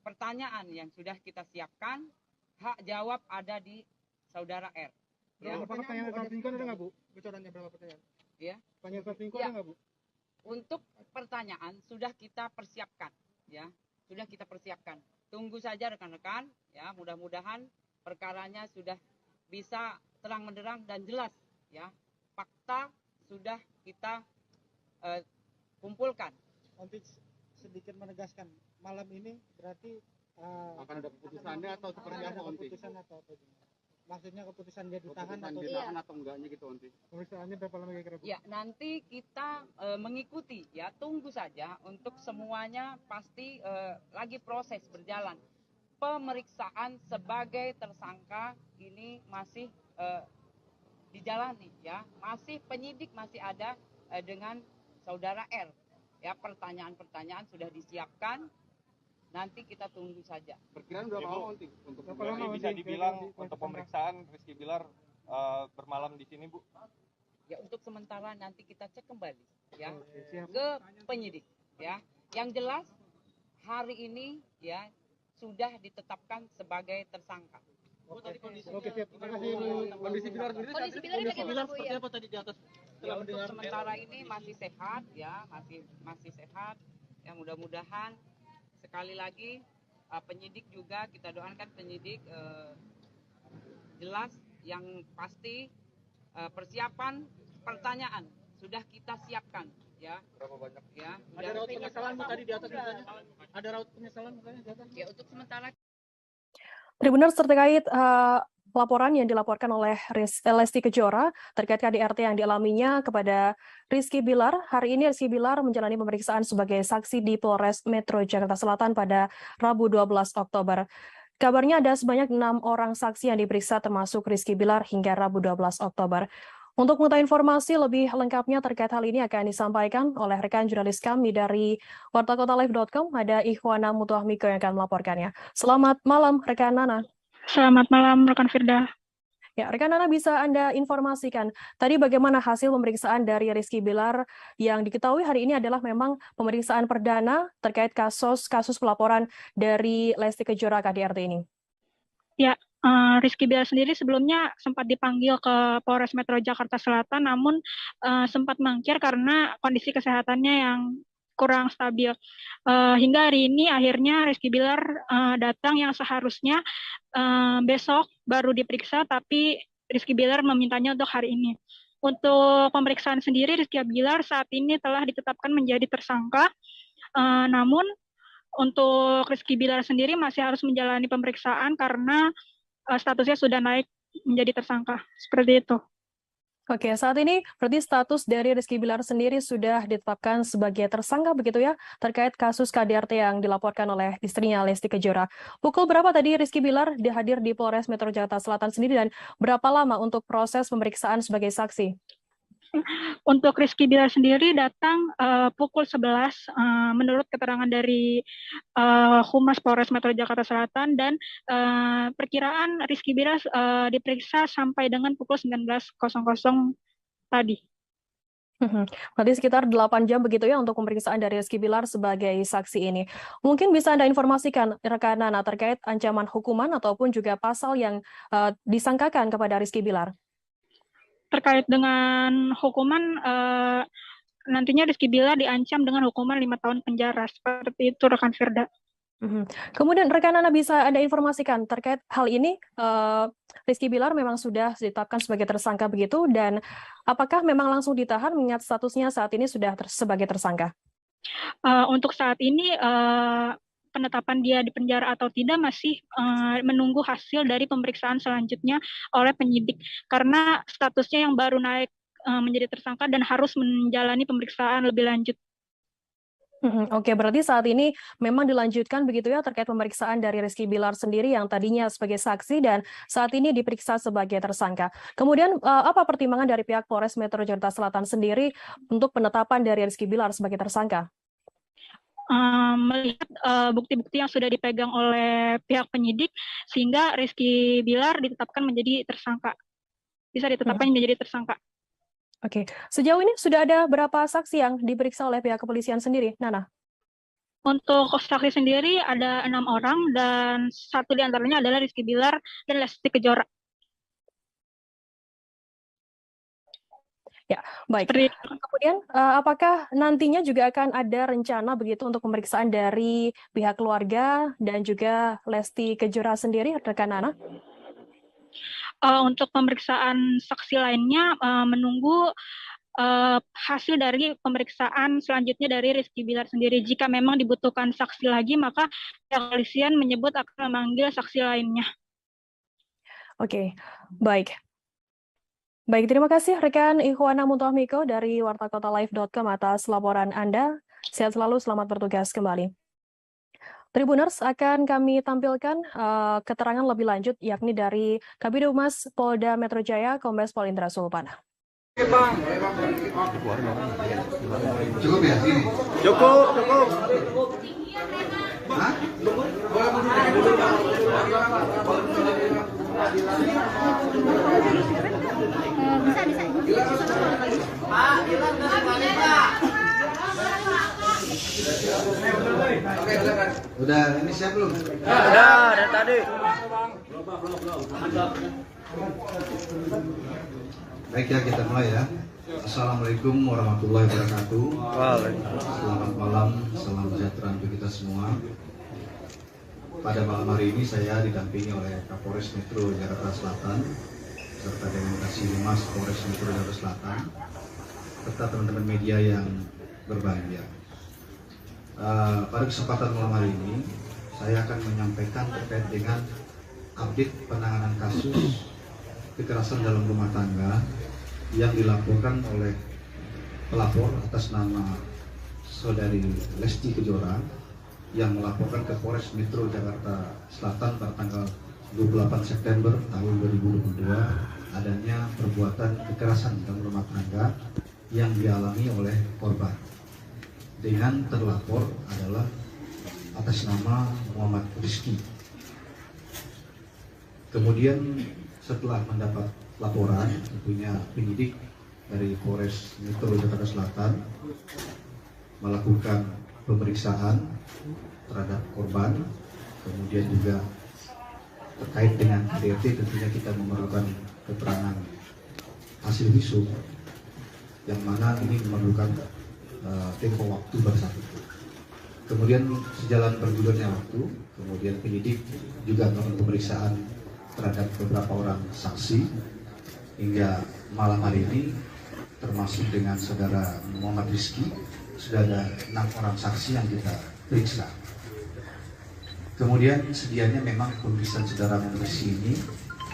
pertanyaan yang sudah kita siapkan, hak jawab ada di saudara R. Ya. Apakah pertanyaan selingkuh ada nggak, Bu? Bocorannya berapa pertanyaan? Ya. Pertanyaan selingkuh ada nggak, Bu? Untuk pertanyaan sudah kita persiapkan, ya, sudah kita persiapkan. Tunggu saja rekan-rekan, ya, mudah-mudahan perkaranya sudah bisa terang menderang dan jelas, ya. Fakta sudah kita kumpulkan. Untuk sedikit menegaskan, malam ini berarti akan ada keputusannya atau seperti apa, keputusan atau apa? Maksudnya keputusan dia ditahan atau enggaknya gitu, Onti? Pemeriksaannya berapa lama kira-kira? Ya, nanti kita mengikuti, ya, tunggu saja. Untuk semuanya pasti lagi proses berjalan. Pemeriksaan sebagai tersangka ini masih dijalani, ya. Masih penyidik masih ada dengan saudara R. Ya, pertanyaan-pertanyaan sudah disiapkan. Nanti kita tunggu saja. Perkiraan berapa lama, Onti? Untuk bisa dibilang untuk pemeriksaan Rizky Bilar bermalam di sini, Bu? Ya, untuk sementara nanti kita cek kembali, ya, ke penyidik, ya. Yang jelas hari ini, ya, sudah ditetapkan sebagai tersangka. Oke, siap. Terima kasih, Bu. Kondisi Bilar sendiri seperti apa tadi di atas? Ya, untuk sementara ini masih sehat, ya, masih sehat. Ya, mudah-mudahan sekali lagi penyidik juga kita doakan penyidik jelas yang pasti persiapan pertanyaan sudah kita siapkan, ya. Berapa banyak? Ya. Ada raut penyesalan tadi di atas misalnya? Ada raut penyesalan misalnya di atas? Ya, untuk sementara. Tribuners terkait laporan yang dilaporkan oleh Lesti Kejora terkait KDRT yang dialaminya kepada Rizky Bilar. Hari ini Rizky Bilar menjalani pemeriksaan sebagai saksi di Polres Metro Jakarta Selatan pada Rabu 12 Oktober. Kabarnya ada sebanyak 6 orang saksi yang diperiksa termasuk Rizky Bilar hingga Rabu 12 Oktober. Untuk mengetahui informasi lebih lengkapnya terkait hal ini akan disampaikan oleh rekan jurnalis kami dari wartakotalive.com, ada Ikhwana Mutuahmiko yang akan melaporkannya. Selamat malam rekan Nana. Selamat malam rekan Firda. Ya, rekan Nana, bisa Anda informasikan tadi bagaimana hasil pemeriksaan dari Rizky Bilar yang diketahui hari ini adalah memang pemeriksaan perdana terkait kasus pelaporan dari Lesti Kejora KDRT ini? Ya, Rizky Bilar sendiri sebelumnya sempat dipanggil ke Polres Metro Jakarta Selatan, namun sempat mangkir karena kondisi kesehatannya yang kurang stabil. Hingga hari ini akhirnya Rizky Bilar datang yang seharusnya besok baru diperiksa, tapi Rizky Bilar memintanya untuk hari ini. Untuk pemeriksaan sendiri, Rizky Bilar saat ini telah ditetapkan menjadi tersangka, namun untuk Rizky Bilar sendiri masih harus menjalani pemeriksaan karena statusnya sudah naik menjadi tersangka. Seperti itu. Oke, saat ini berarti status dari Rizky Bilar sendiri sudah ditetapkan sebagai tersangka begitu ya, terkait kasus KDRT yang dilaporkan oleh istrinya Lesti Kejora. Pukul berapa tadi Rizky Bilar hadir di Polres Metro Jakarta Selatan sendiri dan berapa lama untuk proses pemeriksaan sebagai saksi? Untuk Rizky Bilar sendiri datang pukul 11 menurut keterangan dari Humas Polres Metro Jakarta Selatan, dan perkiraan Rizky Bilar diperiksa sampai dengan pukul 19.00 tadi. Berarti sekitar 8 jam begitu ya untuk pemeriksaan dari Rizky Bilar sebagai saksi ini. Mungkin bisa Anda informasikan rekan Nana terkait ancaman hukuman ataupun juga pasal yang disangkakan kepada Rizky Bilar? Terkait dengan hukuman, nantinya Rizky Bilar diancam dengan hukuman 5 tahun penjara. Seperti itu rekan Firda. Kemudian rekan Nana bisa Anda informasikan terkait hal ini, Rizky Bilar memang sudah ditetapkan sebagai tersangka begitu, dan apakah memang langsung ditahan mengingat statusnya saat ini sudah sebagai tersangka? Untuk saat ini penetapan dia di penjara atau tidak masih menunggu hasil dari pemeriksaan selanjutnya oleh penyidik, karena statusnya yang baru naik menjadi tersangka dan harus menjalani pemeriksaan lebih lanjut. Oke, berarti saat ini memang dilanjutkan begitu ya terkait pemeriksaan dari Rizky Bilar sendiri yang tadinya sebagai saksi dan saat ini diperiksa sebagai tersangka. Kemudian apa pertimbangan dari pihak Polres Metro Jakarta Selatan sendiri untuk penetapan dari Rizky Bilar sebagai tersangka? Melihat bukti-bukti yang sudah dipegang oleh pihak penyidik, sehingga Rizky Bilar ditetapkan menjadi tersangka. Bisa ditetapkan menjadi tersangka. Oke, sejauh ini sudah ada berapa saksi yang diperiksa oleh pihak kepolisian sendiri, Nana? Untuk saksi sendiri ada 6 orang, dan satu di antaranya adalah Rizky Bilar dan Lesti Kejora. Ya, baik. Kemudian, apakah nantinya juga akan ada rencana begitu untuk pemeriksaan dari pihak keluarga dan juga Lesti Kejora sendiri, rekan Nana? Untuk pemeriksaan saksi lainnya menunggu hasil dari pemeriksaan selanjutnya dari Rizky Bilar sendiri. Jika memang dibutuhkan saksi lagi, maka pihak kepolisian menyebut akan memanggil saksi lainnya. Oke, baik. Baik, terima kasih rekan Ikhwana Mutuahmiko dari wartakotalive.com atas laporan Anda. Sehat selalu, selamat bertugas kembali. Tribuners, akan kami tampilkan keterangan lebih lanjut yakni dari Kabid Humas Polda Metro Jaya, Kombes Pol Indra Sulpana. Cukup ya sini? Cukup. Hah? Udah ini siap belum? Udah dari tadi. Baik ya, kita mulai ya. Assalamualaikum warahmatullahi wabarakatuh. Selamat malam, salam sejahtera untuk kita semua. Pada malam hari ini saya didampingi oleh Kapolres Metro Jakarta Selatan serta dengan Kasih Humas Polres Metro Jakarta Selatan serta teman-teman media yang berbahagia. Pada kesempatan malam hari ini saya akan menyampaikan terkait dengan update penanganan kasus kekerasan dalam rumah tangga yang dilaporkan oleh pelapor atas nama Saudari Lesti Kejora yang melaporkan ke Polres Metro Jakarta Selatan pada tanggal 28 September tahun 2022 adanya perbuatan kekerasan dalam rumah tangga yang dialami oleh korban dengan terlapor adalah atas nama Muhammad Rizky. Kemudian setelah mendapat laporan, tentunya penyidik dari Polres Metro Jakarta Selatan melakukan pemeriksaan terhadap korban, kemudian juga terkait dengan KDRT tentunya kita memerlukan keterangan hasil visum yang mana ini memerlukan tempo waktu bersatu. Kemudian sejalan bergulirnya waktu, kemudian penyidik juga melakukan pemeriksaan terhadap beberapa orang saksi hingga malam hari ini termasuk dengan saudara Muhammad Rizky sudah ada 6 orang saksi yang kita periksa. Kemudian sedianya memang pemeriksaan saudara Muhammad Rizky ini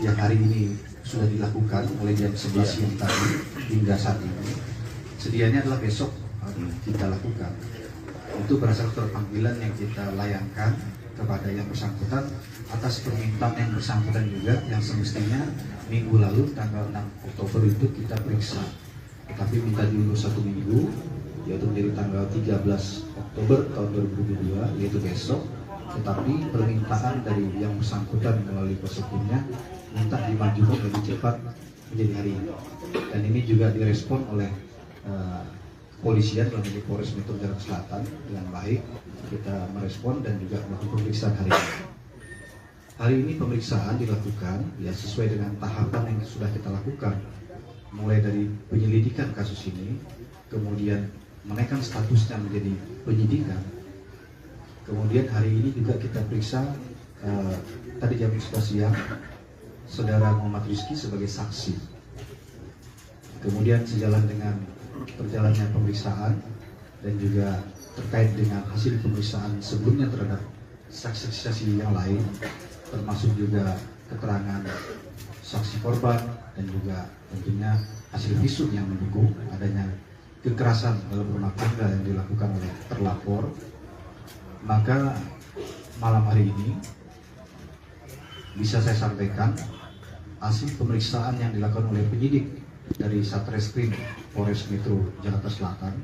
yang hari ini sudah dilakukan mulai jam 11 siang tadi hingga saat ini. Sedianya adalah besok kita lakukan. Itu berdasarkan panggilan yang kita layangkan kepada yang bersangkutan atas permintaan yang bersangkutan juga yang semestinya minggu lalu tanggal 6 Oktober itu kita periksa. Tetapi minta diundur 1 minggu, yaitu menjadi tanggal 13 Oktober tahun 2022, yaitu besok. Tetapi permintaan dari yang bersangkutan melalui kuasa hukumnya minta dimajukan lebih cepat menjadi hari ini. Dan ini juga direspon oleh kepolisian dalam ini Polres Metro Jakarta Selatan dengan baik. Kita merespon dan juga melakukan pemeriksaan hari ini. Hari ini pemeriksaan dilakukan ya sesuai dengan tahapan yang sudah kita lakukan, mulai dari penyelidikan kasus ini, kemudian menaikkan statusnya menjadi penyidikan. Kemudian hari ini juga kita periksa tadi jam 11 siang saudara Muhammad Rizky sebagai saksi. Kemudian sejalan dengan perjalannya pemeriksaan dan juga terkait dengan hasil pemeriksaan sebelumnya terhadap saksi-saksi yang lain, termasuk juga keterangan saksi korban dan juga tentunya hasil visum yang mendukung adanya kekerasan dalam rumah tangga yang dilakukan oleh terlapor. Maka malam hari ini bisa saya sampaikan hasil pemeriksaan yang dilakukan oleh penyidik dari Satreskrim Polres Metro Jakarta Selatan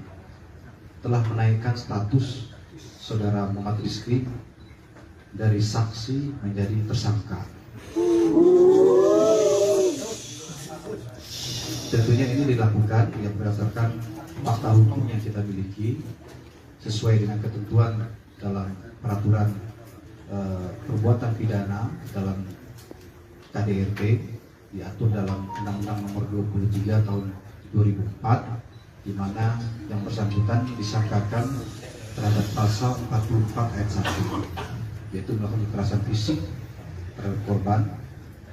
telah menaikkan status saudara Muhammad Rizky dari saksi menjadi tersangka. Tentunya ini dilakukan yang berdasarkan fakta hukum yang kita miliki sesuai dengan ketentuan dalam peraturan perbuatan pidana dalam KDRT diatur dalam Undang-Undang Nomor 23 Tahun 2004, di mana yang bersangkutan disangkakan terhadap pasal 44 ayat 1, yaitu melakukan kekerasan fisik terhadap korban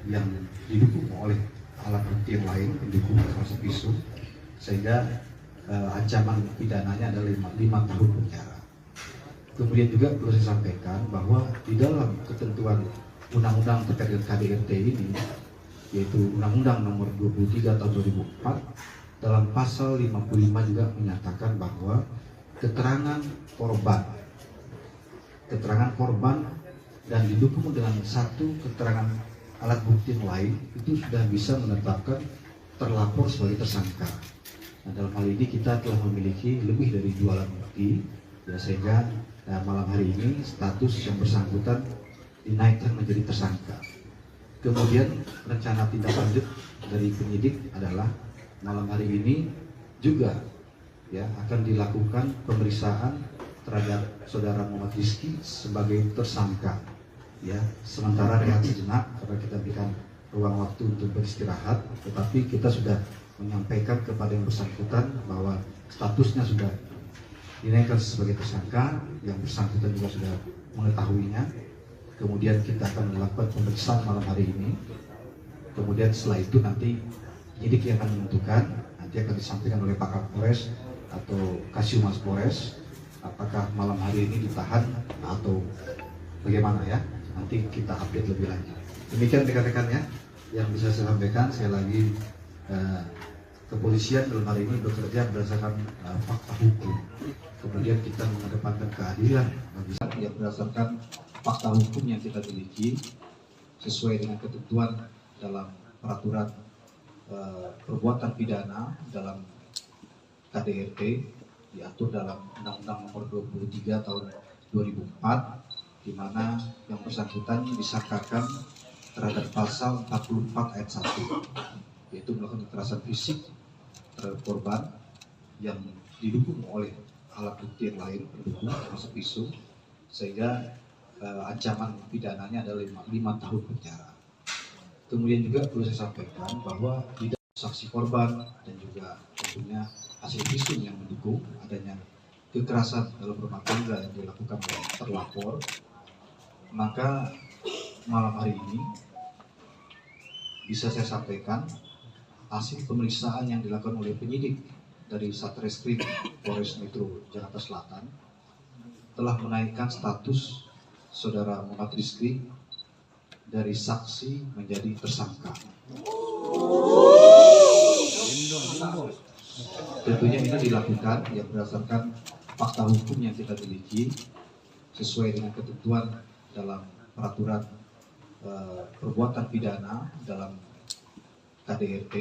yang didukung oleh alat bukti yang lain pendukung termasuk visum, sehingga ancaman pidananya adalah 5 tahun penjara. Kemudian juga perlu saya sampaikan bahwa di dalam ketentuan undang-undang terkait dengan KDRT ini, yaitu Undang-Undang Nomor 23 Tahun 2004, dalam pasal 55 juga menyatakan bahwa keterangan korban dan didukung dengan satu keterangan alat bukti yang lain itu sudah bisa menetapkan terlapor sebagai tersangka. Nah, dalam hal ini kita telah memiliki lebih dari 2 alat bukti, ya, sehingga malam hari ini status yang bersangkutan dinaikkan menjadi tersangka. Kemudian rencana tindak lanjut dari penyidik adalah malam hari ini juga ya akan dilakukan pemeriksaan terhadap saudara Muhammad Rizky sebagai tersangka. Ya, sementara rehat sejenak karena kita berikan ruang waktu untuk beristirahat, tetapi kita sudah menyampaikan kepada yang bersangkutan bahwa statusnya sudah dinaikkan sebagai tersangka, yang bersangkutan juga sudah mengetahuinya. Kemudian kita akan melakukan pemeriksaan malam hari ini. Kemudian setelah itu nanti penyidik yang akan menentukan, nanti akan disampaikan oleh Pak Kapolres atau Kasiumas Polres, apakah malam hari ini ditahan atau bagaimana ya. Nanti kita update lebih lanjut. Demikian rekan-rekannya yang bisa saya sampaikan. Sekali lagi kepolisian dalam hal ini bekerja berdasarkan fakta hukum. Kemudian kita mengedepankan keadilan yang berdasarkan fakta hukum yang kita miliki sesuai dengan ketentuan dalam peraturan perbuatan pidana dalam KDRT diatur dalam Undang-Undang Nomor 23 Tahun 2004, di mana yang bersangkutan disangkakan terhadap pasal 44 ayat 1, yaitu melakukan kekerasan fisik terhadap korban yang didukung oleh alat bukti yang lain pendukung termasuk pisau, sehingga ancaman pidananya adalah 5 tahun penjara. Kemudian juga perlu saya sampaikan bahwa tidak saksi korban dan juga tentunya hasil visum yang mendukung adanya kekerasan dalam rumah tangga yang dilakukan oleh terlapor, maka malam hari ini bisa saya sampaikan hasil pemeriksaan yang dilakukan oleh penyidik dari Satreskrim Polres Metro Jakarta Selatan telah menaikkan status saudara Muhammad Rizky dari saksi menjadi tersangka. Tentunya ini dilakukan yang berdasarkan fakta hukum yang kita miliki sesuai dengan ketentuan dalam peraturan perbuatan pidana dalam KDRT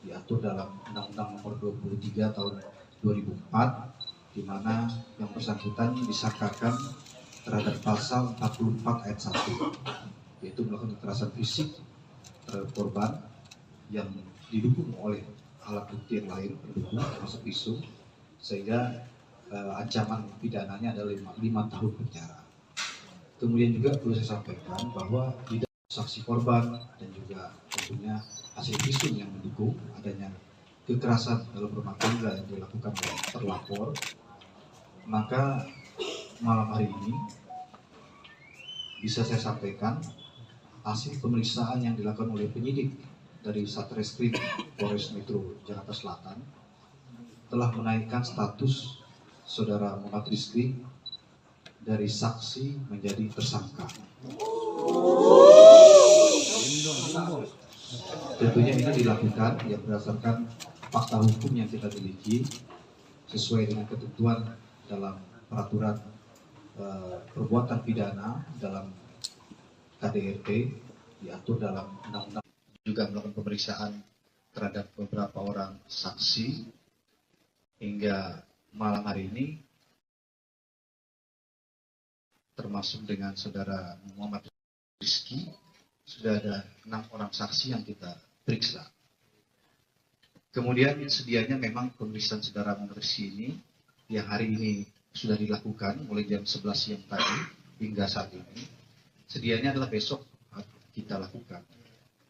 diatur dalam Undang-Undang Nomor 23 Tahun 2004, di mana yang bersangkutan disangkakan terhadap pasal 44 ayat 1, yaitu melakukan kekerasan fisik terhadap korban yang didukung oleh alat bukti yang lain pendukung termasuk pisau, sehingga ancaman pidananya adalah 5 tahun penjara. Kemudian juga perlu saya sampaikan bahwa tidak saksi korban dan juga tentunya hasil visum yang mendukung adanya kekerasan dalam rumah tangga yang dilakukan oleh terlapor, maka malam hari ini bisa saya sampaikan hasil pemeriksaan yang dilakukan oleh penyidik dari Satreskrim Polres Metro Jakarta Selatan telah menaikkan status saudara Muhammad Rizky dari saksi menjadi tersangka. Tentunya ini dilakukan yang berdasarkan fakta hukum yang kita miliki sesuai dengan ketentuan dalam peraturan perbuatan pidana dalam KDRT diatur dalam Undang-Undang. Juga melakukan pemeriksaan terhadap beberapa orang saksi hingga malam hari ini, termasuk dengan saudara Muhammad Rizky, sudah ada 6 orang saksi yang kita periksa. Kemudian sedianya memang pemeriksaan saudara Muhammad Rizky ini yang hari ini sudah dilakukan mulai jam 11 siang tadi hingga saat ini, sedianya adalah besok kita lakukan.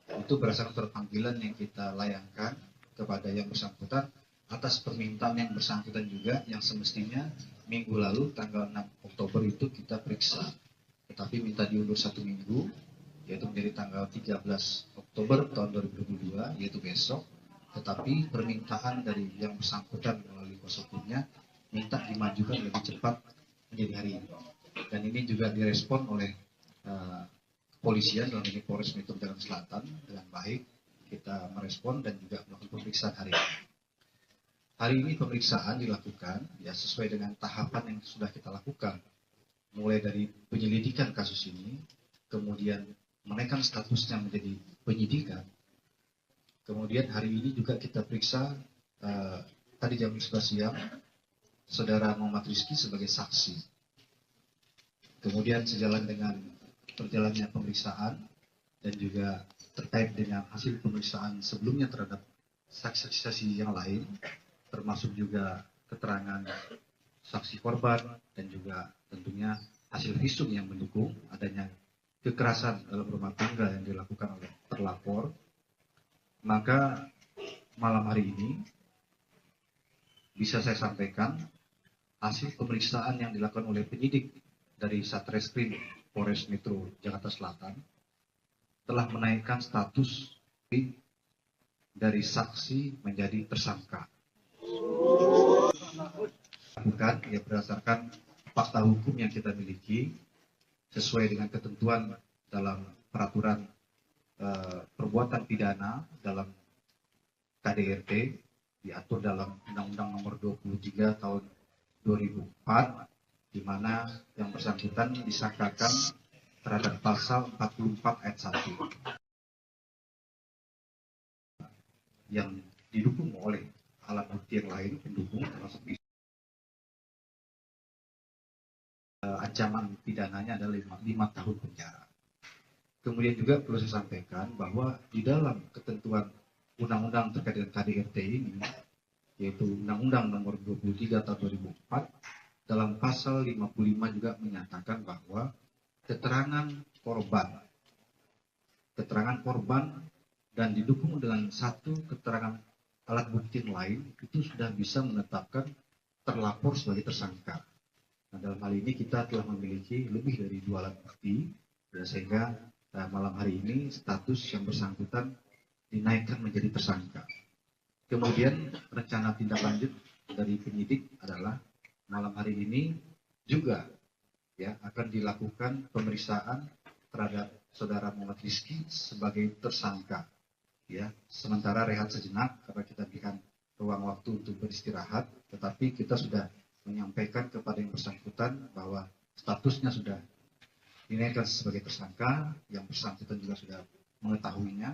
Itu berdasarkan surat panggilan yang kita layangkan kepada yang bersangkutan atas permintaan yang bersangkutan juga, yang semestinya minggu lalu tanggal 6 Oktober itu kita periksa, tetapi minta diundur 1 minggu, yaitu menjadi tanggal 13 Oktober tahun 2022, yaitu besok. Tetapi permintaan dari yang bersangkutan melalui kuasa hukumnya minta dimajukan lebih cepat menjadi hari ini, dan ini juga direspon oleh kepolisian dalam ini Polres Metro Jakarta Selatan dengan baik. Kita merespon dan juga melakukan pemeriksaan hari ini. Hari ini pemeriksaan dilakukan ya sesuai dengan tahapan yang sudah kita lakukan, mulai dari penyelidikan kasus ini, kemudian menaikkan statusnya menjadi penyidikan. Kemudian hari ini juga kita periksa tadi jam 11 siang saudara Muhammad Rizky sebagai saksi. Kemudian sejalan dengan perjalannya pemeriksaan dan juga terkait dengan hasil pemeriksaan sebelumnya terhadap saksi-saksi yang lain, termasuk juga keterangan saksi korban dan juga tentunya hasil visum yang mendukung adanya kekerasan dalam rumah tangga yang dilakukan oleh terlapor, maka malam hari ini bisa saya sampaikan hasil pemeriksaan yang dilakukan oleh penyidik dari Satreskrim Polres Metro Jakarta Selatan telah menaikkan status dari saksi menjadi tersangka. Bukan ya berdasarkan fakta hukum yang kita miliki sesuai dengan ketentuan dalam peraturan perbuatan pidana dalam KDRT diatur dalam Undang-Undang Nomor 23 Tahun 2004, di mana yang bersangkutan disangkakan terhadap pasal 44 ayat 1 yang didukung oleh alat bukti yang lain pendukung, termasuk ancaman pidananya adalah 5 tahun penjara. Kemudian juga perlu saya sampaikan bahwa di dalam ketentuan undang-undang terkait dengan KDRT ini, yaitu Undang-Undang Nomor 23 Tahun 2004, dalam pasal 55 juga menyatakan bahwa keterangan korban dan didukung dengan satu keterangan alat bukti lain itu sudah bisa menetapkan terlapor sebagai tersangka. Nah, dalam hal ini kita telah memiliki lebih dari 2 alat bukti, sehingga malam hari ini status yang bersangkutan dinaikkan menjadi tersangka. Kemudian rencana tindak lanjut dari penyidik adalah malam hari ini juga akan dilakukan pemeriksaan terhadap saudara Muhammad Rizky sebagai tersangka. Sementara rehat sejenak karena kita berikan ruang waktu untuk beristirahat, tetapi kita sudah menyampaikan kepada yang bersangkutan bahwa statusnya sudah dinaikkan sebagai tersangka, yang bersangkutan juga sudah mengetahuinya.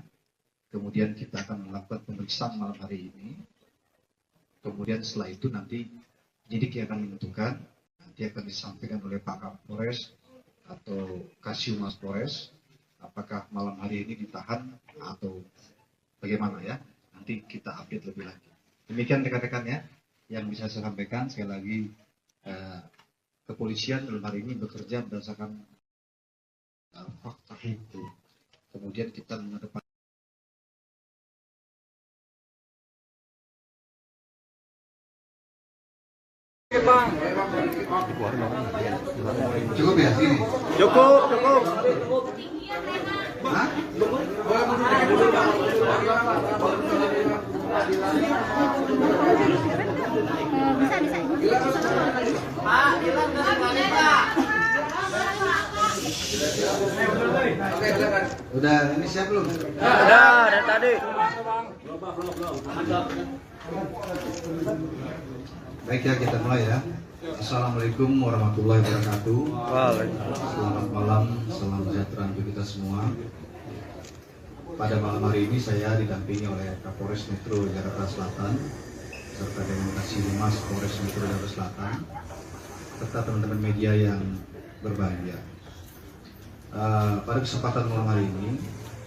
Kemudian kita akan melakukan pemeriksaan malam hari ini. Kemudian setelah itu nanti penyidik yang akan menentukan, nanti akan disampaikan oleh Pak Kapolres atau Kasiumas Polres, apakah malam hari ini ditahan atau bagaimana ya. Nanti kita update lebih lanjut. Demikian rekan-rekan ya, yang bisa saya sampaikan. Sekali lagi, kepolisian dalam hari ini bekerja berdasarkan fakta hukum. Kemudian kita mengedepankan cukup ya sini. Cukup. Hah? Udah ini siap belum? Udah dari tadi. Baik ya, kita mulai ya. Assalamualaikum warahmatullahi wabarakatuh. Selamat malam, salam sejahtera untuk kita semua. Pada malam hari ini saya didampingi oleh Kapolres Metro Jakarta Selatan serta dengan Kasiumas Polres Metro Jakarta Selatan serta teman-teman media yang berbahagia. Pada kesempatan malam hari ini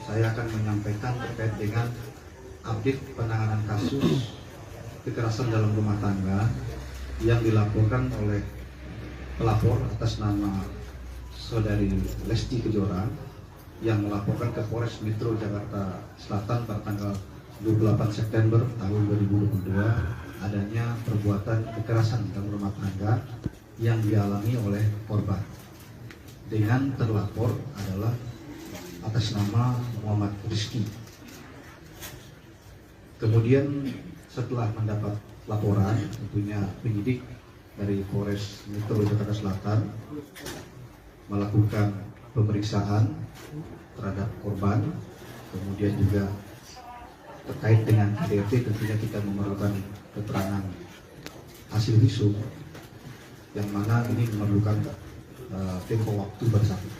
saya akan menyampaikan terkait dengan update penanganan kasus kekerasan dalam rumah tangga yang dilaporkan oleh pelapor atas nama saudari Lesti Kejora yang melaporkan ke Polres Metro Jakarta Selatan pada tanggal 28 September tahun 2022 adanya perbuatan kekerasan dalam rumah tangga yang dialami oleh korban dengan terlapor adalah atas nama Muhammad Rizky. Kemudian setelah mendapat laporan, tentunya penyidik dari Polres Metro Jakarta Selatan melakukan pemeriksaan terhadap korban, kemudian juga terkait dengan KDRT tentunya kita memerlukan keterangan hasil visum yang mana ini memerlukan tempo waktu bersatu.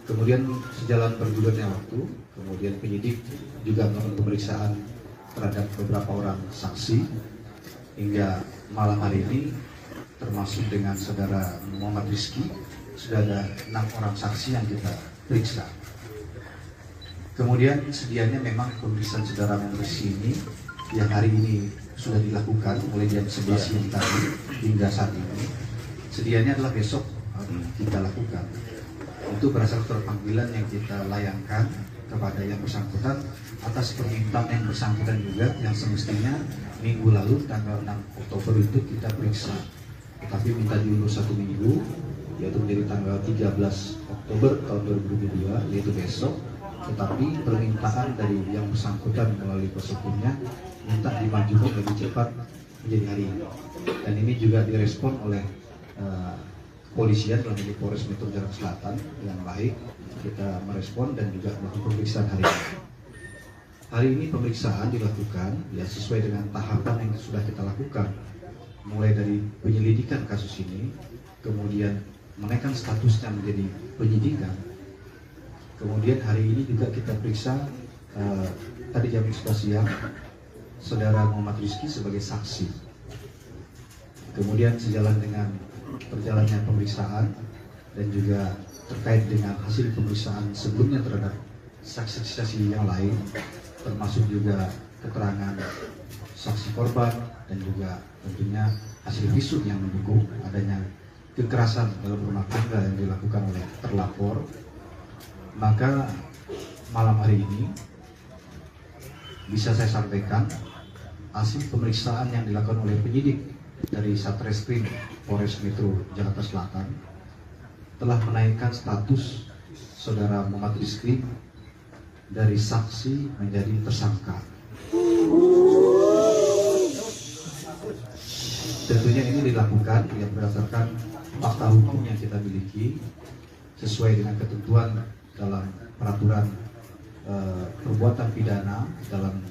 Kemudian sejalan bergulirnya waktu, kemudian penyidik juga melakukan pemeriksaan terhadap beberapa orang saksi hingga malam hari ini termasuk dengan saudara Muhammad Rizky sudah ada 6 orang saksi yang kita periksa. Kemudian sedianya memang pemeriksaan saudara Muhammad Rizky ini yang hari ini sudah dilakukan mulai jam 11 siang tadi hingga saat ini. Sedianya adalah besok kita lakukan. Itu berdasarkan panggilan yang kita layangkan kepada yang bersangkutan atas permintaan yang bersangkutan juga yang semestinya minggu lalu tanggal 6 Oktober itu kita periksa, tetapi minta diundur 1 minggu yaitu menjadi tanggal 13 Oktober tahun 2022 yaitu besok, tetapi permintaan dari yang bersangkutan melalui kuasa hukumnya minta dimajukan lebih cepat menjadi hari ini, dan ini juga direspon oleh kepolisian dalam ini Polres Metro Jakarta Selatan dengan baik kita merespon dan juga melakukan pemeriksaan hari ini. Hari ini pemeriksaan dilakukan ya sesuai dengan tahapan yang sudah kita lakukan, mulai dari penyelidikan kasus ini, kemudian menaikkan statusnya menjadi penyidikan. Kemudian hari ini juga kita periksa tadi jam 11 siang Saudara Muhammad Rizky sebagai saksi. Kemudian sejalan dengan perjalannya pemeriksaan dan juga terkait dengan hasil pemeriksaan sebelumnya terhadap saksi-saksi yang lain, termasuk juga keterangan saksi korban dan juga tentunya hasil visum yang mendukung adanya kekerasan dalam rumah tangga yang dilakukan oleh terlapor, maka malam hari ini bisa saya sampaikan hasil pemeriksaan yang dilakukan oleh penyidik dari Satreskrim Polres Metro Jakarta Selatan telah menaikkan status Saudara Muhammad Rizky dari saksi menjadi tersangka. Tentunya ini dilakukan yang berdasarkan fakta hukum yang kita miliki sesuai dengan ketentuan dalam peraturan perbuatan pidana dalam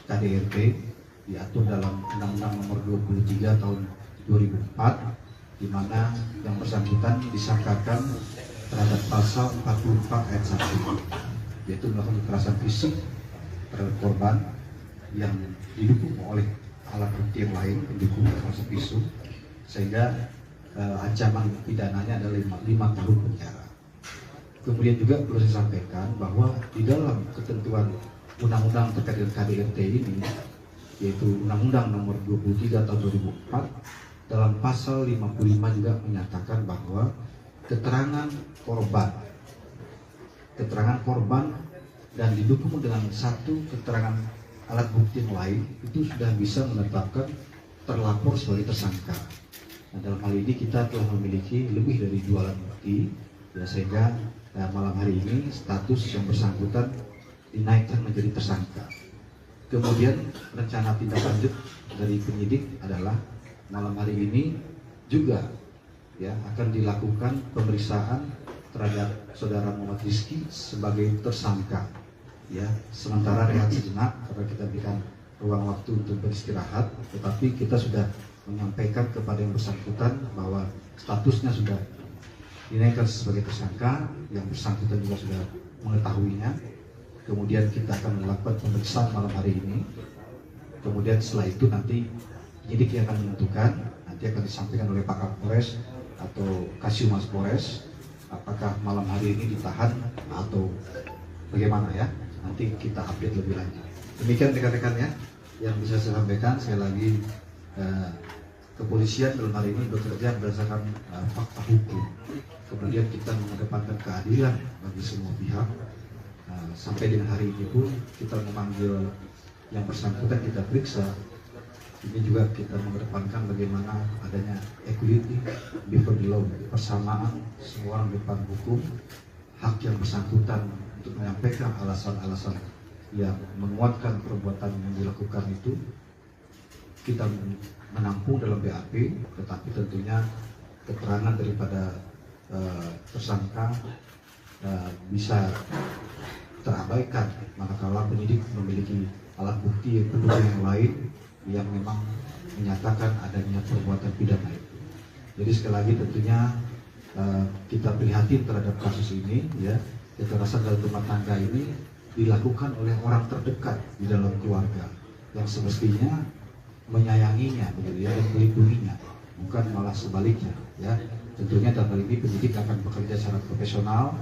KDRT diatur dalam Undang-Undang Nomor 23 Tahun 2004, di mana yang bersangkutan disangkakan terhadap pasal 44 ayat 1, yaitu melakukan kekerasan fisik terhadap korban yang didukung oleh alat bukti yang lain pendukung termasuk visum, sehingga ancaman pidananya adalah 5 tahun penjara. Kemudian juga perlu saya sampaikan bahwa di dalam ketentuan undang-undang terkait dengan KDRT ini, yaitu Undang-Undang Nomor 23 Tahun 2004, dalam pasal 55 juga menyatakan bahwa keterangan korban dan didukung dengan satu keterangan alat bukti yang lain itu sudah bisa menetapkan terlapor sebagai tersangka. Nah, dalam hal ini kita telah memiliki lebih dari 2 alat bukti, ya, sehingga malam hari ini status yang bersangkutan dinaikkan menjadi tersangka. Kemudian rencana tindak lanjut dari penyidik adalah malam hari ini juga ya akan dilakukan pemeriksaan terhadap Saudara Muhammad Rizky sebagai tersangka. Ya, sementara rehat sejenak karena kita berikan ruang waktu untuk beristirahat, tetapi kita sudah menyampaikan kepada yang bersangkutan bahwa statusnya sudah dinaikkan sebagai tersangka, yang bersangkutan juga sudah mengetahuinya. Kemudian kita akan melakukan pemeriksaan malam hari ini. Kemudian setelah itu nanti penyidik yang akan menentukan, nanti akan disampaikan oleh Pak Kapolres atau Kasiumas Polres, apakah malam hari ini ditahan atau bagaimana ya. Nanti kita update lebih lanjut. Demikian rekan-rekan ya yang bisa saya sampaikan. Sekali lagi kepolisian dalam hari ini bekerja berdasarkan fakta hukum. Kemudian kita mengedepankan keadilan bagi semua pihak. Sampai dengan hari ini pun kita memanggil yang bersangkutan, kita periksa. Ini juga kita mengedepankan bagaimana adanya equality before the law, persamaan semua orang di depan hukum, hak yang bersangkutan untuk menyampaikan alasan-alasan yang menguatkan perbuatan yang dilakukan itu kita menampung dalam BAP, tetapi tentunya keterangan daripada tersangka bisa terabaikan manakala penyidik memiliki alat bukti pendukung yang lain yang memang menyatakan adanya perbuatan pidana itu. Jadi sekali lagi tentunya kita prihatin terhadap kasus ini ya. Kekerasan dalam rumah tangga ini dilakukan oleh orang terdekat di dalam keluarga yang semestinya menyayanginya begitu ya, dan melindunginya, bukan malah sebaliknya ya. Tentunya dalam hal ini penyidik akan bekerja secara profesional